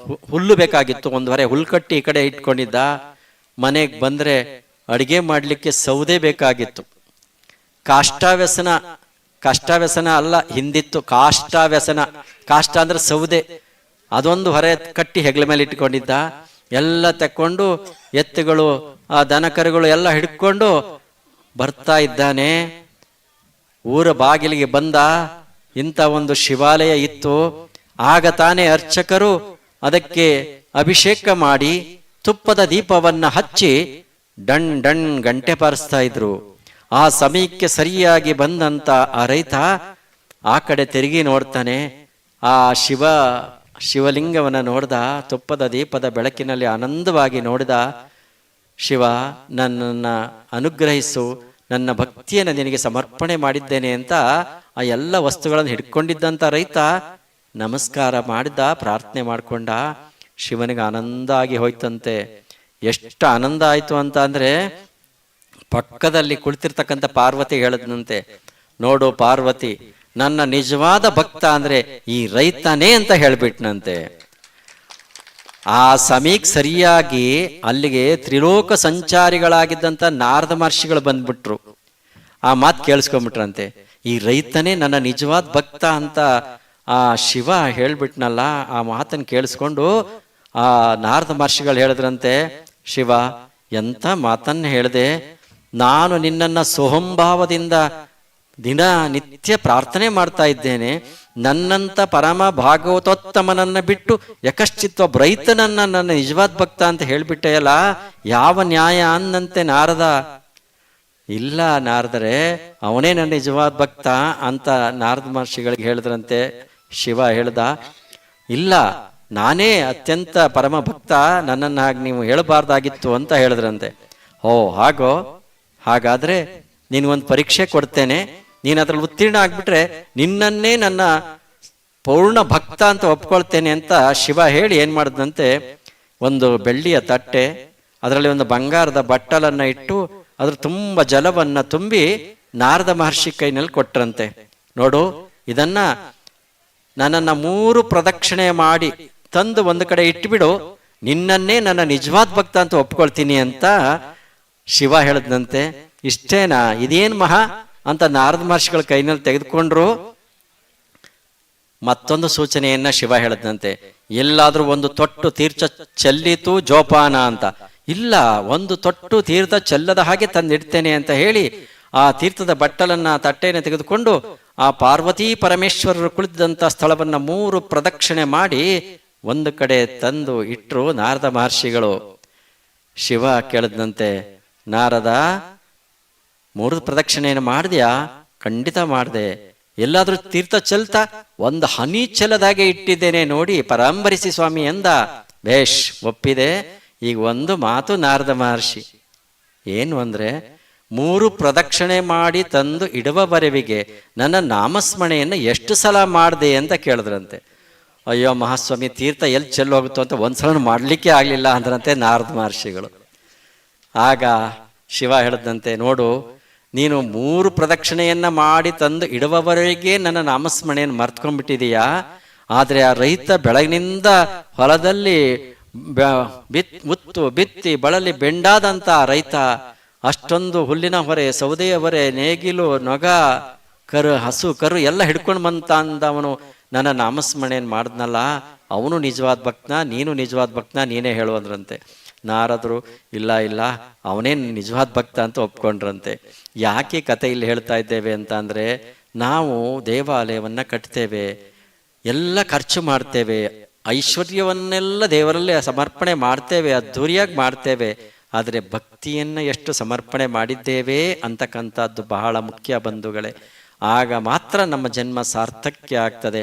ಹುಲ್ಲು ಬೇಕಾಗಿತ್ತು. ಒಂದು ಹೊರೆ ಹುಲ್ಲು ಕಟ್ಟಿ ಈ ಕಡೆ ಇಟ್ಕೊಂಡಿದ್ದ. ಮನೆಗೆ ಬಂದ್ರೆ ಅಡಿಗೆ ಮಾಡ್ಲಿಕ್ಕೆ ಸೌದೆ ಬೇಕಾಗಿತ್ತು. ಕಾಷ್ಟಾವ್ಯಸನ ಅಲ್ಲ, ಹಿಂದಿತ್ತು ಕಾಷ್ಟಾವ್ಯಸನ. ಕಾಷ್ಟ ಅಂದ್ರೆ ಸೌದೆ. ಅದೊಂದು ಹೊರೆ ಕಟ್ಟಿ ಹೆಗಲ ಮೇಲೆ ಇಟ್ಕೊಂಡಿದ್ದ. ಎಲ್ಲ ತಕ್ಕೊಂಡು ಎತ್ತುಗಳು ಆ ದನ ಕರುಗಳು ಎಲ್ಲ ಹಿಡ್ಕೊಂಡು ಬರ್ತಾ ಇದ್ದಾನೆ. ಊರ ಬಾಗಿಲಿಗೆ ಬಂದ. ಇಂಥ ಒಂದು ಶಿವಾಲಯ ಇತ್ತು. ಆಗ ತಾನೇ ಅರ್ಚಕರು ಅದಕ್ಕೆ ಅಭಿಷೇಕ ಮಾಡಿ ತುಪ್ಪದ ದೀಪವನ್ನ ಹಚ್ಚಿ ಡಣ್ ಡಣ್ ಗಂಟೆ ಬಾರಿಸ್ತಾ ಇದ್ರು. ಆ ಸಮಯಕ್ಕೆ ಸರಿಯಾಗಿ ಬಂದಂತ ಆ ರೈತ ಆ ಕಡೆ ತಿರುಗಿ ನೋಡ್ತಾನೆ. ಆ ಶಿವಲಿಂಗವನ್ನ ನೋಡ್ದ. ತುಪ್ಪದ ದೀಪದ ಬೆಳಕಿನಲ್ಲಿ ಆನಂದವಾಗಿ ನೋಡಿದ. ಶಿವ, ನನ್ನನ್ನ ಅನುಗ್ರಹಿಸು, ನನ್ನ ಭಕ್ತಿಯನ್ನು ನಿನಗೆ ಸಮರ್ಪಣೆ ಮಾಡಿದ್ದೇನೆ ಅಂತ ಆ ಎಲ್ಲ ವಸ್ತುಗಳನ್ನು ಹಿಡ್ಕೊಂಡಿದ್ದಂತ ರೈತ ನಮಸ್ಕಾರ ಮಾಡಿದ, ಪ್ರಾರ್ಥನೆ ಮಾಡ್ಕೊಂಡ. ಶಿವನಿಗೆ ಆನಂದ ಆಗಿ ಹೋಯ್ತಂತೆ. ಎಷ್ಟು ಆನಂದ ಆಯ್ತು ಅಂತ ಅಂದ್ರೆ, ಪಕ್ಕದಲ್ಲಿ ಕುಳಿತಿರ್ತಕ್ಕಂಥ ಪಾರ್ವತಿ ಹೇಳದ್ನಂತೆ, ನೋಡು ಪಾರ್ವತಿ, ನನ್ನ ನಿಜವಾದ ಭಕ್ತ ಅಂದ್ರೆ ಈ ರೈತನೇ ಅಂತ ಹೇಳ್ಬಿಟ್ನಂತೆ. ಆ ಸಮಯಕ್ಕೆ ಸರಿಯಾಗಿ ಅಲ್ಲಿಗೆ ತ್ರಿಲೋಕ ಸಂಚಾರಿಗಳಾಗಿದ್ದಂತ ನಾರದ ಮಹರ್ಷಿಗಳು ಬಂದ್ಬಿಟ್ರು. ಆ ಮಾತು ಕೇಳಿಸ್ಕೊಂಡ್ಬಿಟ್ರಂತೆ, ಈ ರೈತನೇ ನನ್ನ ನಿಜವಾದ ಭಕ್ತ ಅಂತ ಆ ಶಿವ ಹೇಳ್ಬಿಟ್ನಲ್ಲ. ಆ ಮಾತನ್ನು ಕೇಳಿಸ್ಕೊಂಡು ಆ ನಾರದ ಮಹರ್ಷಿಗಳು ಹೇಳಿದ್ರಂತೆ, ಶಿವ ಎಂತ ಮಾತನ್ನು ಹೇಳಿದೆ, ನಾನು ನಿನ್ನನ್ನ ಸೋಹಂಭಾವದಿಂದ ದಿನ ನಿತ್ಯ ಪ್ರಾರ್ಥನೆ ಮಾಡ್ತಾ ಇದ್ದೇನೆ. ನನ್ನಂತ ಪರಮ ಭಾಗವತೋತ್ತಮನನ್ನ ಬಿಟ್ಟು ಯಕಶ್ಚಿತ್ವ ರೈತನನ್ನ ನನ್ನ ನಿಜವಾದ ಭಕ್ತ ಅಂತ ಹೇಳ್ಬಿಟ್ಟೆಯಲ್ಲ, ಯಾವ ನ್ಯಾಯ ಅನ್ನಂತೆ ನಾರದ. ಇಲ್ಲ ನಾರದರೆ, ಅವನೇ ನನ್ನ ನಿಜವಾದ ಭಕ್ತ ಅಂತ ನಾರದ ಮಹರ್ಷಿಗಳಿಗೆ ಹೇಳಿದ್ರಂತೆ. ಶಿವ ಹೇಳ್ದ, ಇಲ್ಲ ನಾನೇ ಅತ್ಯಂತ ಪರಮ ಭಕ್ತ, ನನ್ನನ್ನು ಹಾಗೆ ನೀವು ಹೇಳಬಾರ್ದಾಗಿತ್ತು ಅಂತ ಹೇಳಿದ್ರಂತೆ. ಹಾಗೋ, ಹಾಗಾದ್ರೆ ನಿನ್ಗೊಂದು ಪರೀಕ್ಷೆ ಕೊಡ್ತೇನೆ, ನೀನು ಅದ್ರಲ್ಲಿ ಉತ್ತೀರ್ಣ ಆಗ್ಬಿಟ್ರೆ ನಿನ್ನನ್ನೇ ನನ್ನ ಪೂರ್ಣ ಭಕ್ತ ಅಂತ ಒಪ್ಕೊಳ್ತೇನೆ ಅಂತ ಶಿವ ಹೇಳಿ ಏನ್ ಮಾಡಿದಂತೆ, ಒಂದು ಬೆಳ್ಳಿಯ ತಟ್ಟೆ, ಅದರಲ್ಲಿ ಒಂದು ಬಂಗಾರದ ಬಟ್ಟಲನ್ನ ಇಟ್ಟು ಅದ್ರ ತುಂಬ ಜಲವನ್ನ ತುಂಬಿ ನಾರದ ಮಹರ್ಷಿ ಕೈನಲ್ಲಿ ಕೊಟ್ರಂತೆ. ನೋಡು, ಇದನ್ನ ನನ್ನನ್ನ 3 ಪ್ರದಕ್ಷಿಣೆ ಮಾಡಿ ತಂದು ಒಂದು ಕಡೆ ಇಟ್ಬಿಡು, ನಿನ್ನನ್ನೇ ನನ್ನ ನಿಜವಾದ ಭಕ್ತ ಅಂತ ಒಪ್ಕೊಳ್ತೀನಿ ಅಂತ ಶಿವ ಹೇಳದಂತೆ. ಇಷ್ಟೇನಾ, ಇದೇನ್ ಮಹಾ ಅಂತ ನಾರದ ಮಹರ್ಷಿಗಳ ಕೈನಲ್ಲಿ ತೆಗೆದುಕೊಂಡ್ರು. ಮತ್ತೊಂದು ಸೂಚನೆಯನ್ನ ಶಿವ ಹೇಳದಂತೆ, ಎಲ್ಲಾದ್ರೂ ಒಂದು ತೊಟ್ಟು ತೀರ್ಥ ಚೆಲ್ಲಿತು ಜೋಪಾನ ಅಂತ. ಇಲ್ಲ, ಒಂದು ತೊಟ್ಟು ತೀರ್ಥ ಚೆಲ್ಲದ ಹಾಗೆ ತಂದಿಡ್ತೇನೆ ಅಂತ ಹೇಳಿ ಆ ತೀರ್ಥದ ಬಟ್ಟಲನ್ನ ತಟ್ಟೆಯನ್ನು ತೆಗೆದುಕೊಂಡು ಆ ಪಾರ್ವತಿ ಪರಮೇಶ್ವರರು ಕುಳಿತಂತ ಸ್ಥಳವನ್ನ 3 ಪ್ರದಕ್ಷಿಣೆ ಮಾಡಿ ಒಂದು ಕಡೆ ತಂದು ಇಟ್ರು ನಾರದ ಮಹರ್ಷಿಗಳು. ಶಿವ ಕೇಳದಂತೆ, ನಾರದ 3 ಪ್ರದಕ್ಷಿಣೆಯನ್ನು ಮಾಡಿದ್ಯಾ? ಖಂಡಿತ ಮಾಡಿದೆ. ಎಲ್ಲಾದ್ರೂ ತೀರ್ಥ ಚೆಲ್ತಾ? ಒಂದು ಹನಿ ಚೆಲ್ಲದಾಗೆ ಇಟ್ಟಿದ್ದೇನೆ ನೋಡಿ, ಪರಾಂಬರಿಸಿ ಸ್ವಾಮಿ ಎಂದ. ಬೇಷ್, ಒಪ್ಪಿದೆ. ಈಗ ಒಂದು ಮಾತು ನಾರದ ಮಹರ್ಷಿ ಏನು ಅಂದ್ರೆ, 3 ಪ್ರದಕ್ಷಿಣೆ ಮಾಡಿ ತಂದು ಇಡುವವರೆವಿಗೆ ನನ್ನ ನಾಮಸ್ಮರಣೆಯನ್ನು ಎಷ್ಟು ಸಲ ಮಾಡಿದೆ ಅಂತ ಕೇಳಿದ್ರಂತೆ. ಅಯ್ಯೋ ಮಹಾಸ್ವಾಮಿ, ತೀರ್ಥ ಎಲ್ಲಿ ಚೆಲ್ಲೋಗುತ್ತೋ ಅಂತ ಒಂದ್ಸಲ ಮಾಡ್ಲಿಕ್ಕೆ ಆಗ್ಲಿಲ್ಲ ಅಂದ್ರಂತೆ ನಾರದ ಮಹರ್ಷಿಗಳು. ಆಗ ಶಿವ ಹೇಳಿದಂತೆ, ನೋಡು, ನೀನು 3 ಪ್ರದಕ್ಷಿಣೆಯನ್ನ ಮಾಡಿ ತಂದು ಇಡುವವರೆಗೆ ನನ್ನ ನಾಮಸ್ಮರಣೆಯನ್ನು ಮರ್ತ್ಕೊಂಡ್ಬಿಟ್ಟಿದೀಯಾ. ಆದ್ರೆ ಆ ರೈತ ಬೆಳಗಿನಿಂದ ಹೊಲದಲ್ಲಿ ಬಿತ್ತಿ ಬಳಲಿ ಬೆಂಡಾದಂತ ರೈತ, ಅಷ್ಟೊಂದು ಹುಲ್ಲಿನ ಹೊರೆ, ಸೌದೆಯ ಹೊರೆ, ನೇಗಿಲು, ನೊಗ, ಹಸು ಕರು ಎಲ್ಲ ಹಿಡ್ಕೊಂಡು ಬಂತ ಅಂದವನು ನನ್ನ ನಾಮಸ್ಮರಣೆಯನ್ನು ಮಾಡಿದ್ನಲ್ಲ, ಅವನು ನಿಜವಾದ ಭಕ್ತನ, ನೀನು ನಿಜವಾದ ಭಕ್ತನ, ನೀನೇ ಹೇಳುವಂದ್ರಂತೆ. ನಾರದರು, ಇಲ್ಲ ಇಲ್ಲ, ಅವನೇ ನಿಜವಾದ ಭಕ್ತ ಅಂತ ಒಪ್ಕೊಂಡ್ರಂತೆ. ಯಾಕೆ ಕತೆ ಇಲ್ಲಿ ಹೇಳ್ತಾ ಇದ್ದೇವೆ ಅಂತ ಅಂದ್ರೆ, ನಾವು ದೇವಾಲಯವನ್ನ ಕಟ್ತೇವೆ, ಎಲ್ಲ ಖರ್ಚು ಮಾಡ್ತೇವೆ, ಐಶ್ವರ್ಯವನ್ನೆಲ್ಲ ದೇವರಲ್ಲೇ ಸಮರ್ಪಣೆ ಮಾಡ್ತೇವೆ, ಅದ್ಧೂರಿಯಾಗಿ ಮಾಡ್ತೇವೆ. ಆದರೆ ಭಕ್ತಿಯನ್ನ ಎಷ್ಟು ಸಮರ್ಪಣೆ ಮಾಡಿದ್ದೇವೆ ಅಂತಕ್ಕಂಥದ್ದು ಬಹಳ ಮುಖ್ಯ ಬಂಧುಗಳೇ. ಆಗ ಮಾತ್ರ ನಮ್ಮ ಜನ್ಮ ಸಾರ್ಥಕ್ಯ ಆಗ್ತದೆ.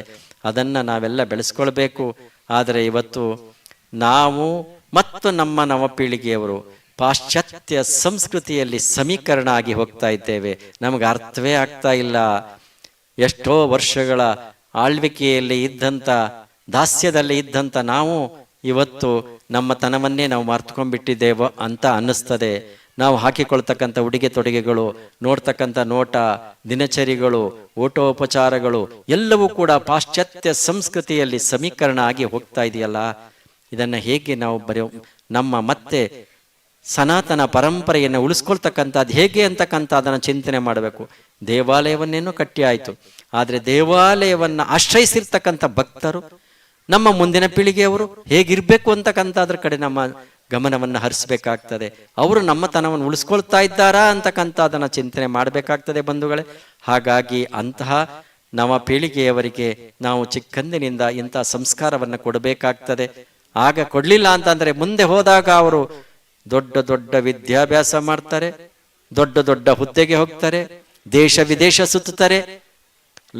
ಅದನ್ನ ನಾವೆಲ್ಲ ಬೆಳೆಸ್ಕೊಳ್ಬೇಕು. ಆದರೆ ಇವತ್ತು ನಾವು ಮತ್ತು ನಮ್ಮ ನವಪೀಳಿಗೆಯವರು ಪಾಶ್ಚಾತ್ಯ ಸಂಸ್ಕೃತಿಯಲ್ಲಿ ಸಮೀಕರಣ ಆಗಿ ಹೋಗ್ತಾ ಇದ್ದೇವೆ. ನಮಗೆ ಅರ್ಥವೇ ಆಗ್ತಾ ಇಲ್ಲ. ಎಷ್ಟೋ ವರ್ಷಗಳ ಆಳ್ವಿಕೆಯಲ್ಲಿ ಇದ್ದಂಥ, ದಾಸ್ಯದಲ್ಲಿ ಇದ್ದಂಥ ನಾವು ಇವತ್ತು ನಮ್ಮ ತನವನ್ನೇ ನಾವು ಮರ್ತ್ಕೊಂಡ್ಬಿಟ್ಟಿದ್ದೇವೋ ಅಂತ ಅನ್ನಿಸ್ತದೆ. ನಾವು ಹಾಕಿಕೊಳ್ತಕ್ಕಂಥ ಉಡುಗೆ ತೊಡುಗೆಗಳು, ನೋಡ್ತಕ್ಕಂಥ ನೋಟ, ದಿನಚರಿಗಳು, ಊಟೋಪಚಾರಗಳು ಎಲ್ಲವೂ ಕೂಡ ಪಾಶ್ಚಾತ್ಯ ಸಂಸ್ಕೃತಿಯಲ್ಲಿ ಸಮೀಕರಣ ಆಗಿ ಹೋಗ್ತಾ ಇದೆಯಲ್ಲ. ಇದನ್ನ ಹೇಗೆ ನಾವು ನಮ್ಮ ಮತ್ತೆ ಸನಾತನ ಪರಂಪರೆಯನ್ನು ಉಳಿಸ್ಕೊಳ್ತಕ್ಕಂಥದ್ದು ಹೇಗೆ ಅಂತಕ್ಕಂಥ ಅದನ್ನು ಚಿಂತನೆ ಮಾಡಬೇಕು. ದೇವಾಲಯವನ್ನೇನೋ ಕಟ್ಟಿ ಆಯಿತು, ಆದರೆ ದೇವಾಲಯವನ್ನು ಆಶ್ರಯಿಸಿರ್ತಕ್ಕಂಥ ಭಕ್ತರು, ನಮ್ಮ ಮುಂದಿನ ಪೀಳಿಗೆಯವರು ಹೇಗಿರ್ಬೇಕು ಅಂತಕ್ಕಂಥದ್ರ ಕಡೆ ನಮ್ಮ ಗಮನವನ್ನು ಹರಿಸಬೇಕಾಗ್ತದೆ. ಅವರು ನಮ್ಮ ತನವನ್ನು ಉಳಿಸ್ಕೊಳ್ತಾ ಇದ್ದಾರಾ ಅಂತಕ್ಕಂಥ ಅದನ್ನು ಚಿಂತನೆ ಮಾಡಬೇಕಾಗ್ತದೆ ಬಂಧುಗಳೇ. ಹಾಗಾಗಿ ಅಂತಹ ನಮ್ಮ ಪೀಳಿಗೆಯವರಿಗೆ ನಾವು ಚಿಕ್ಕಂದಿನಿಂದ ಇಂಥ ಸಂಸ್ಕಾರವನ್ನು ಕೊಡಬೇಕಾಗ್ತದೆ. ಆಗ ಕೊಡ್ಲಿಲ್ಲ ಅಂತಂದ್ರೆ ಮುಂದೆ ಹೋದಾಗ ಅವರು ದೊಡ್ಡ ದೊಡ್ಡ ವಿದ್ಯಾಭ್ಯಾಸ ಮಾಡ್ತಾರೆ, ದೊಡ್ಡ ದೊಡ್ಡ ಹುದ್ದೆಗೆ ಹೋಗ್ತಾರೆ, ದೇಶ ವಿದೇಶ ಸುತ್ತಾರೆ,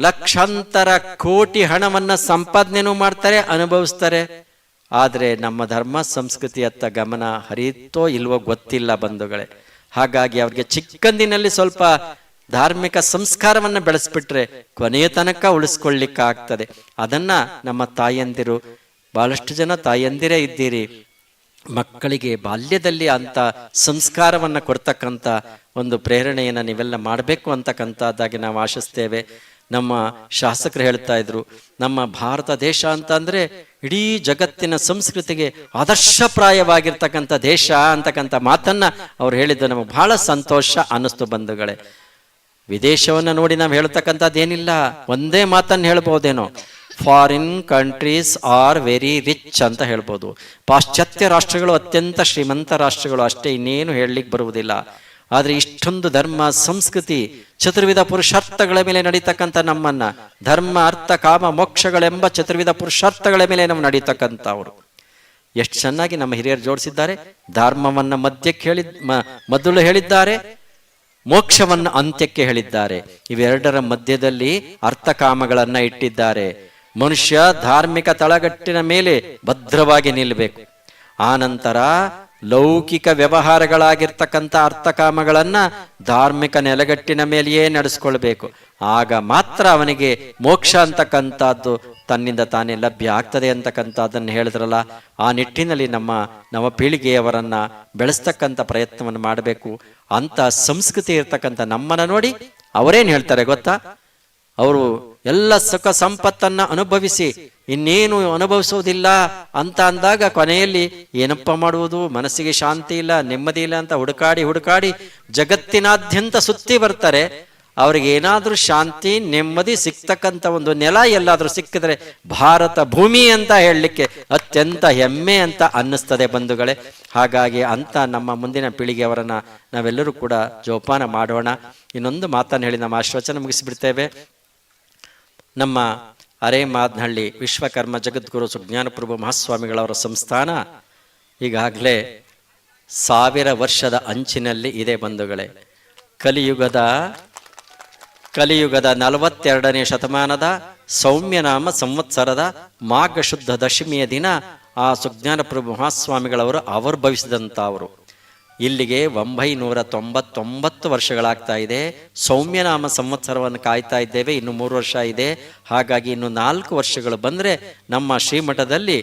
ಲಕ್ಷಾಂತರ ಕೋಟಿ ಹಣವನ್ನ ಸಂಪಾದನೆನೂ ಮಾಡ್ತಾರೆ, ಅನುಭವಿಸ್ತಾರೆ. ಆದ್ರೆ ನಮ್ಮ ಧರ್ಮ ಸಂಸ್ಕೃತಿಯತ್ತ ಗಮನ ಹರಿಯುತ್ತೋ ಇಲ್ವೋ ಗೊತ್ತಿಲ್ಲ ಬಂಧುಗಳೇ. ಹಾಗಾಗಿ ಅವ್ರಿಗೆ ಚಿಕ್ಕಂದಿನಲ್ಲಿ ಸ್ವಲ್ಪ ಧಾರ್ಮಿಕ ಸಂಸ್ಕಾರವನ್ನ ಬೆಳೆಸ್ಬಿಟ್ರೆ ಕೊನೆಯ ತನಕ ಉಳಿಸ್ಕೊಳ್ಳಿಕ್ಕಾಗ್ತದೆ. ಅದನ್ನ ನಮ್ಮ ತಾಯಂದಿರು, ಬಹಳಷ್ಟು ಜನ ತಾಯಂದಿರೇ ಇದ್ದೀರಿ, ಮಕ್ಕಳಿಗೆ ಬಾಲ್ಯದಲ್ಲಿ ಅಂತ ಸಂಸ್ಕಾರವನ್ನ ಕೊಡ್ತಕ್ಕಂಥ ಒಂದು ಪ್ರೇರಣೆಯನ್ನು ನೀವೆಲ್ಲ ಮಾಡಬೇಕು ಅಂತಕ್ಕಂಥದ್ದಾಗಿ ನಾವು ಆಶಿಸ್ತೇವೆ. ನಮ್ಮ ಶಾಸಕರು ಹೇಳ್ತಾ ಇದ್ರು, ನಮ್ಮ ಭಾರತ ದೇಶ ಅಂತಂದ್ರೆ ಇಡೀ ಜಗತ್ತಿನ ಸಂಸ್ಕೃತಿಗೆ ಆದರ್ಶಪ್ರಾಯವಾಗಿರ್ತಕ್ಕಂಥ ದೇಶ ಅಂತಕ್ಕಂಥ ಮಾತನ್ನ ಅವ್ರು ಹೇಳಿದ್ದು ನಮಗೆ ಬಹಳ ಸಂತೋಷ ಅನ್ನಿಸ್ತು ಬಂಧುಗಳೇ. ವಿದೇಶವನ್ನ ನೋಡಿ ನಾವು ಹೇಳ್ತಕ್ಕಂಥದ್ದೇನಿಲ್ಲ, ಒಂದೇ ಮಾತನ್ನು ಹೇಳ್ಬೋದೇನೋ, foreign countries are very rich ಅಂತ ಹೇಳ್ಬೋದು. ಪಾಶ್ಚಾತ್ಯ ರಾಷ್ಟ್ರಗಳು ಅತ್ಯಂತ ಶ್ರೀಮಂತ ರಾಷ್ಟ್ರಗಳು, ಅಷ್ಟೇ, ಇನ್ನೇನು ಹೇಳಲಿಕ್ಕೆ ಬರುವುದಿಲ್ಲ. ಆದರೆ ಇಷ್ಟೊಂದು ಧರ್ಮ ಸಂಸ್ಕೃತಿ ಚತುರ್ವಿಧ ಪುರುಷಾರ್ಥಗಳ ಮೇಲೆ ನಡೀತಕ್ಕಂಥ ನಮ್ಮನ್ನ, ಧರ್ಮ ಅರ್ಥ ಕಾಮ ಮೋಕ್ಷಗಳೆಂಬ ಚತುರ್ವಿಧ ಪುರುಷಾರ್ಥಗಳ ಮೇಲೆ ನಾವು ನಡೀತಕ್ಕಂಥವ್ರು ಎಷ್ಟು ಚೆನ್ನಾಗಿ ನಮ್ಮ ಹಿರಿಯರು ಜೋಡಿಸಿದ್ದಾರೆ. ಧರ್ಮವನ್ನ ಮಧ್ಯಕ್ಕೆ ಮೊದಲು ಹೇಳಿದ್ದಾರೆ, ಮೋಕ್ಷವನ್ನ ಅಂತ್ಯಕ್ಕೆ ಹೇಳಿದ್ದಾರೆ. ಇವೆರಡರ ಮಧ್ಯದಲ್ಲಿ ಅರ್ಥಕಾಮಗಳನ್ನ ಇಟ್ಟಿದ್ದಾರೆ. ಮನುಷ್ಯ ಧಾರ್ಮಿಕ ತಳಗಟ್ಟಿನ ಮೇಲೆ ಭದ್ರವಾಗಿ ನಿಲ್ಲಬೇಕು. ಆ ನಂತರ ಲೌಕಿಕ ವ್ಯವಹಾರಗಳಾಗಿರ್ತಕ್ಕಂಥ ಅರ್ಥಕಾಮಗಳನ್ನ ಧಾರ್ಮಿಕ ನೆಲಗಟ್ಟಿನ ಮೇಲೆಯೇ ನಡೆಸ್ಕೊಳ್ಬೇಕು. ಆಗ ಮಾತ್ರ ಅವನಿಗೆ ಮೋಕ್ಷ ಅಂತಕ್ಕಂಥದ್ದು ತನ್ನಿಂದ ತಾನೇ ಲಭ್ಯ ಆಗ್ತದೆ ಅಂತಕ್ಕಂಥದ್ದನ್ನು ಹೇಳಿದ್ರಲ್ಲ, ಆ ನಿಟ್ಟಿನಲ್ಲಿ ನಮ್ಮ ನವ ಪೀಳಿಗೆಯವರನ್ನ ಬೆಳೆಸ್ತಕ್ಕಂಥ ಪ್ರಯತ್ನವನ್ನು ಮಾಡಬೇಕು. ಅಂತ ಸಂಸ್ಕೃತಿ ಇರ್ತಕ್ಕಂಥ ನಮ್ಮನ್ನ ನೋಡಿ ಅವರೇನು ಹೇಳ್ತಾರೆ ಗೊತ್ತಾ? ಅವರು ಎಲ್ಲ ಸುಖ ಸಂಪತ್ತನ್ನ ಅನುಭವಿಸಿ ಇನ್ನೇನು ಅನುಭವಿಸೋದಿಲ್ಲ ಅಂತ ಅಂದಾಗ ಕೊನೆಯಲ್ಲಿ ಏನಪ್ಪ ಮಾಡುವುದು, ಮನಸ್ಸಿಗೆ ಶಾಂತಿ ಇಲ್ಲ, ನೆಮ್ಮದಿ ಇಲ್ಲ ಅಂತ ಹುಡುಕಾಡಿ ಜಗತ್ತಿನಾದ್ಯಂತ ಸುತ್ತಿ ಬರ್ತಾರೆ. ಅವ್ರಿಗೆ ಏನಾದ್ರೂ ಶಾಂತಿ ನೆಮ್ಮದಿ ಸಿಗ್ತಕ್ಕಂಥ ಒಂದು ನೆಲ ಎಲ್ಲಾದ್ರೂ ಸಿಕ್ಕಿದ್ರೆ ಭಾರತ ಭೂಮಿ ಅಂತ ಹೇಳಲಿಕ್ಕೆ ಅತ್ಯಂತ ಹೆಮ್ಮೆ ಅಂತ ಅನ್ನಿಸ್ತದೆ ಬಂಧುಗಳೇ. ಹಾಗಾಗಿ ಅಂತ ನಮ್ಮ ಮುಂದಿನ ಪೀಳಿಗೆಯವರನ್ನ ನಾವೆಲ್ಲರೂ ಕೂಡ ಜೋಪಾನ ಮಾಡೋಣ. ಇನ್ನೊಂದು ಮಾತನ್ನು ಹೇಳಿ ನಮ್ಮ ಆಶ್ವಾಸನ ಮುಗಿಸಿಬಿಡ್ತೇವೆ. ನಮ್ಮ ಅರೇಮಾದ್ನಹಳ್ಳಿ ವಿಶ್ವಕರ್ಮ ಜಗದ್ಗುರು ಸುಜ್ಞಾನಪ್ರಭು ಮಹಾಸ್ವಾಮಿಗಳವರ ಸಂಸ್ಥಾನ ಈಗಾಗಲೇ 1000 ವರ್ಷದ ಅಂಚಿನಲ್ಲಿ ಇದೆ ಬಂಧುಗಳೇ. ಕಲಿಯುಗದ 42ನೇ ಶತಮಾನದ ಸೌಮ್ಯನಾಮ ಸಂವತ್ಸರದ ಮಾಘ ಶುದ್ಧ ದಶಮಿಯ ದಿನ ಆ ಸುಜ್ಞಾನಪ್ರಭು ಮಹಾಸ್ವಾಮಿಗಳವರು ಆವಿರ್ಭವಿಸಿದಂಥವರು. ಇಲ್ಲಿಗೆ 999 ವರ್ಷಗಳಾಗ್ತಾ ಇದೆ. ಸೌಮ್ಯನಾಮ ಸಂವತ್ಸರವನ್ನು ಕಾಯ್ತಾ ಇದ್ದೇವೆ, ಇನ್ನು 3 ವರ್ಷ ಇದೆ. ಹಾಗಾಗಿ ಇನ್ನು 4 ವರ್ಷಗಳು ಬಂದರೆ ನಮ್ಮ ಶ್ರೀಮಠದಲ್ಲಿ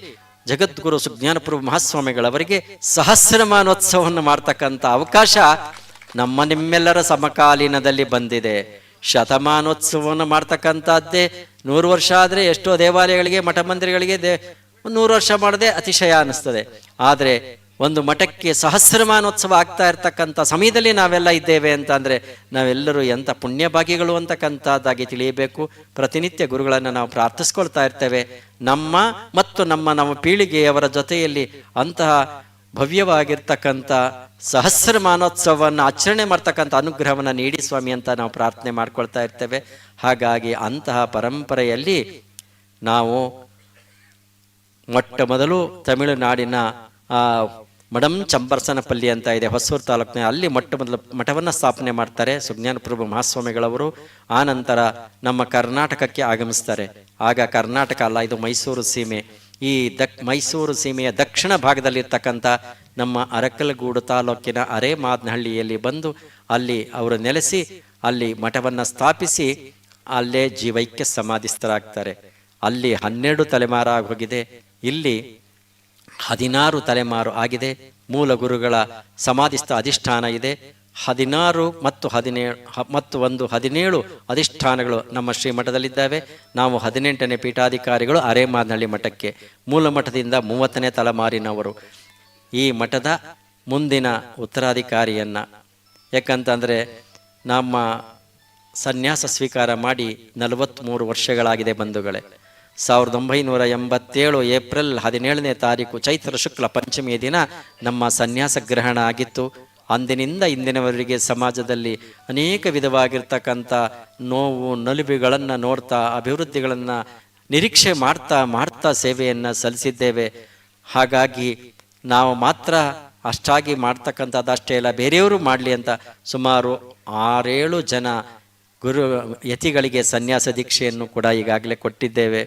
ಜಗದ್ಗುರು ಸುಜ್ಞಾನಪ್ರಭು ಮಹಾಸ್ವಾಮಿಗಳವರಿಗೆ ಸಹಸ್ರಮಾನೋತ್ಸವವನ್ನು ಮಾಡ್ತಕ್ಕಂಥ ಅವಕಾಶ ನಮ್ಮ ನಿಮ್ಮೆಲ್ಲರ ಸಮಕಾಲೀನದಲ್ಲಿ ಬಂದಿದೆ. ಶತಮಾನೋತ್ಸವವನ್ನು ಮಾಡ್ತಕ್ಕಂಥದ್ದೇ 100 ವರ್ಷ ಆದರೆ ಎಷ್ಟೋ ದೇವಾಲಯಗಳಿಗೆ ಮಠ ಮಂದಿರಗಳಿಗೆ 100 ವರ್ಷ ಮಾಡದೆ ಅತಿಶಯ ಅನ್ನಿಸ್ತದೆ. ಆದರೆ ಒಂದು ಮಠಕ್ಕೆ ಸಹಸ್ರಮಾನೋತ್ಸವ ಆಗ್ತಾ ಇರ್ತಕ್ಕಂಥ ಸಮಯದಲ್ಲಿ ನಾವೆಲ್ಲ ಇದ್ದೇವೆ ಅಂತ ಅಂದರೆ ನಾವೆಲ್ಲರೂ ಎಂಥ ಪುಣ್ಯಭಾಗಿಗಳು ಅಂತಕ್ಕಂಥದ್ದಾಗಿ ತಿಳಿಯಬೇಕು. ಪ್ರತಿನಿತ್ಯ ಗುರುಗಳನ್ನು ನಾವು ಪ್ರಾರ್ಥಿಸ್ಕೊಳ್ತಾ ಇರ್ತೇವೆ. ನಮ್ಮ ಮತ್ತು ನಮ್ಮ ಪೀಳಿಗೆಯವರ ಜೊತೆಯಲ್ಲಿ ಅಂತಹ ಭವ್ಯವಾಗಿರ್ತಕ್ಕಂಥ ಸಹಸ್ರಮಾನೋತ್ಸವವನ್ನು ಆಚರಣೆ ಮಾಡ್ತಕ್ಕಂಥ ಅನುಗ್ರಹವನ್ನು ನೀಡಿ ಸ್ವಾಮಿ ಅಂತ ನಾವು ಪ್ರಾರ್ಥನೆ ಮಾಡ್ಕೊಳ್ತಾ ಇರ್ತೇವೆ. ಹಾಗಾಗಿ ಅಂತಹ ಪರಂಪರೆಯಲ್ಲಿ ನಾವು ಮೊಟ್ಟ ಮೊದಲು ತಮಿಳುನಾಡಿನ ಮಡಂ ಚಂಬರಸನಪಲ್ಲಿ ಅಂತ ಇದೆ, ಹೊಸೂರು ತಾಲೂಕಿನ, ಅಲ್ಲಿ ಮೊಟ್ಟ ಮೊದಲು ಮಠವನ್ನು ಸ್ಥಾಪನೆ ಮಾಡ್ತಾರೆ ಸುಜ್ಞಾನಪ್ರಭು ಮಹಾಸ್ವಾಮಿಗಳವರು. ಆ ನಂತರ ನಮ್ಮ ಕರ್ನಾಟಕಕ್ಕೆ ಆಗಮಿಸ್ತಾರೆ. ಆಗ ಕರ್ನಾಟಕ ಅಲ್ಲ, ಇದು ಮೈಸೂರು ಸೀಮೆ. ಈ ಮೈಸೂರು ಸೀಮೆಯ ದಕ್ಷಿಣ ಭಾಗದಲ್ಲಿರ್ತಕ್ಕಂಥ ನಮ್ಮ ಅರಕಲಗೂಡು ತಾಲೂಕಿನ ಅರೇಮಾದ್ನಹಳ್ಳಿಯಲ್ಲಿ ಬಂದು ಅಲ್ಲಿ ಅವರು ನೆಲೆಸಿ ಅಲ್ಲಿ ಮಠವನ್ನು ಸ್ಥಾಪಿಸಿ ಅಲ್ಲೇ ಜೀವೈಕ್ಯ ಸಮಾಧಿಸ್ಥರಾಗ್ತಾರೆ. ಅಲ್ಲಿ 12 ತಲೆಮಾರು ಆಗೋಗಿದೆ, ಇಲ್ಲಿ 16 ತಲೆಮಾರು ಆಗಿದೆ. ಮೂಲ ಗುರುಗಳ ಸಮಾಧಿಸ್ಥ ಅಧಿಷ್ಠಾನ ಇದೆ. 16 ಮತ್ತು 17 ಅಧಿಷ್ಠಾನಗಳು ನಮ್ಮ ಶ್ರೀಮಠದಲ್ಲಿದ್ದಾವೆ. ನಾವು 18ನೇ ಪೀಠಾಧಿಕಾರಿಗಳು ಅರೇಮಾದ್ನಹಳ್ಳಿ ಮಠಕ್ಕೆ. ಮೂಲ ಮಠದಿಂದ 30ನೇ ತಲೆಮಾರಿನವರು. ಈ ಮಠದ ಮುಂದಿನ ಉತ್ತರಾಧಿಕಾರಿಯನ್ನ, ಯಾಕಂತಂದರೆ ನಮ್ಮ ಸನ್ಯಾಸ ಸ್ವೀಕಾರ ಮಾಡಿ 43 ವರ್ಷಗಳಾಗಿದೆ ಬಂಧುಗಳೇ. 1987 ಏಪ್ರಿಲ್ 17ನೇ ತಾರೀಕು ಚೈತ್ರ ಶುಕ್ಲ ಪಂಚಮಿಯ ದಿನ ನಮ್ಮ ಸನ್ಯಾಸ ಗ್ರಹಣ ಆಗಿತ್ತು. ಅಂದಿನಿಂದ ಇಂದಿನವರೆಗೆ ಸಮಾಜದಲ್ಲಿ ಅನೇಕ ವಿಧವಾಗಿರ್ತಕ್ಕಂಥ ನೋವು ನಲಿವುಗಳನ್ನು ನೋಡ್ತಾ ಅಭಿವೃದ್ಧಿಗಳನ್ನು ನಿರೀಕ್ಷೆ ಮಾಡ್ತಾ ಸೇವೆಯನ್ನು ಸಲ್ಲಿಸಿದ್ದೇವೆ. ಹಾಗಾಗಿ ನಾವು ಮಾತ್ರ ಅಷ್ಟಾಗಿ ಮಾಡ್ತಕ್ಕಂಥದ್ದಷ್ಟೇ ಅಲ್ಲ, ಬೇರೆಯವರು ಮಾಡಲಿ ಅಂತ ಸುಮಾರು 6-7 ಜನ ಗುರು ಯತಿಗಳಿಗೆ ಸನ್ಯಾಸ ದೀಕ್ಷೆಯನ್ನು ಕೂಡ ಈಗಾಗಲೇ ಕೊಟ್ಟಿದ್ದೇವೆ.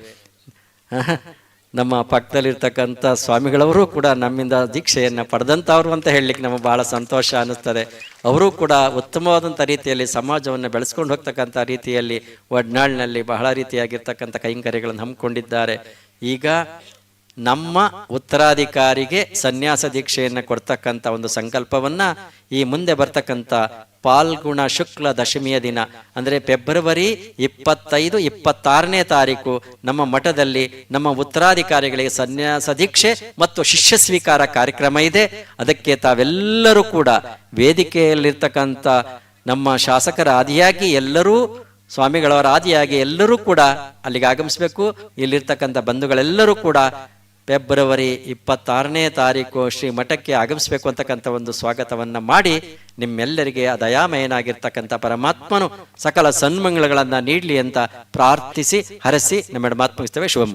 ನಮ್ಮ ಪಕ್ಕದಲ್ಲಿರ್ತಕ್ಕಂಥ ಸ್ವಾಮಿಗಳವರು ಕೂಡ ನಮ್ಮಿಂದ ದೀಕ್ಷೆಯನ್ನು ಪಡೆದಂಥವ್ರು ಅಂತ ಹೇಳಲಿಕ್ಕೆ ನಮಗೆ ಭಾಳ ಸಂತೋಷ ಅನ್ನಿಸ್ತದೆ. ಅವರು ಕೂಡ ಉತ್ತಮವಾದಂಥ ರೀತಿಯಲ್ಲಿ ಸಮಾಜವನ್ನು ಬೆಳೆಸ್ಕೊಂಡು ಹೋಗ್ತಕ್ಕಂಥ ರೀತಿಯಲ್ಲಿ ಒಡ್ನಾಳಿನಲ್ಲಿ ಬಹಳ ರೀತಿಯಾಗಿರ್ತಕ್ಕಂಥ ಕೈಂಕರ್ಯಗಳನ್ನು ಹಮ್ಮಿಕೊಂಡಿದ್ದಾರೆ. ಈಗ ನಮ್ಮ ಉತ್ತರಾಧಿಕಾರಿಗೆ ಸನ್ಯಾಸ ದೀಕ್ಷೆಯನ್ನು ಕೊಡ್ತಕ್ಕಂಥ ಒಂದು ಸಂಕಲ್ಪವನ್ನ ಈ ಮುಂದೆ ಬರ್ತಕ್ಕಂಥ ಪಾಲ್ಗುಣ ಶುಕ್ಲ ದಶಮಿಯ ದಿನ ಅಂದರೆ ಫೆಬ್ರವರಿ 25-26ನೇ ತಾರೀಕು ನಮ್ಮ ಮಠದಲ್ಲಿ ನಮ್ಮ ಉತ್ತರಾಧಿಕಾರಿಗಳಿಗೆ ಸನ್ಯಾಸ ದೀಕ್ಷೆ ಮತ್ತು ಶಿಷ್ಯ ಸ್ವೀಕಾರ ಕಾರ್ಯಕ್ರಮ ಇದೆ. ಅದಕ್ಕೆ ತಾವೆಲ್ಲರೂ ಕೂಡ ವೇದಿಕೆಯಲ್ಲಿರ್ತಕ್ಕಂಥ ನಮ್ಮ ಶಾಸಕರ ಆದಿಯಾಗಿ ಎಲ್ಲರೂ ಸ್ವಾಮಿಗಳವರ ಆದಿಯಾಗಿ ಎಲ್ಲರೂ ಕೂಡ ಅಲ್ಲಿಗೆ ಆಗಮಿಸಬೇಕು. ಇಲ್ಲಿರ್ತಕ್ಕಂಥ ಬಂಧುಗಳೆಲ್ಲರೂ ಕೂಡ ಫೆಬ್ರವರಿ 26ನೇ ತಾರೀಕು ಶ್ರೀ ಮಠಕ್ಕೆ ಆಗಮಿಸಬೇಕು ಅಂತಕ್ಕಂಥ ಒಂದು ಸ್ವಾಗತವನ್ನ ಮಾಡಿ ನಿಮ್ಮೆಲ್ಲರಿಗೆ ದಯಾಮಯನಾಗಿರ್ತಕ್ಕಂಥ ಪರಮಾತ್ಮನು ಸಕಲ ಸನ್ಮಂಗಳಗಳನ್ನ ನೀಡಲಿ ಅಂತ ಪ್ರಾರ್ಥಿಸಿ ಹರಸಿ ನಮ್ಮೆರಡು ಮಾತು ಮುಗಿಸ್ತೇವೆ. ಶುಭಂ.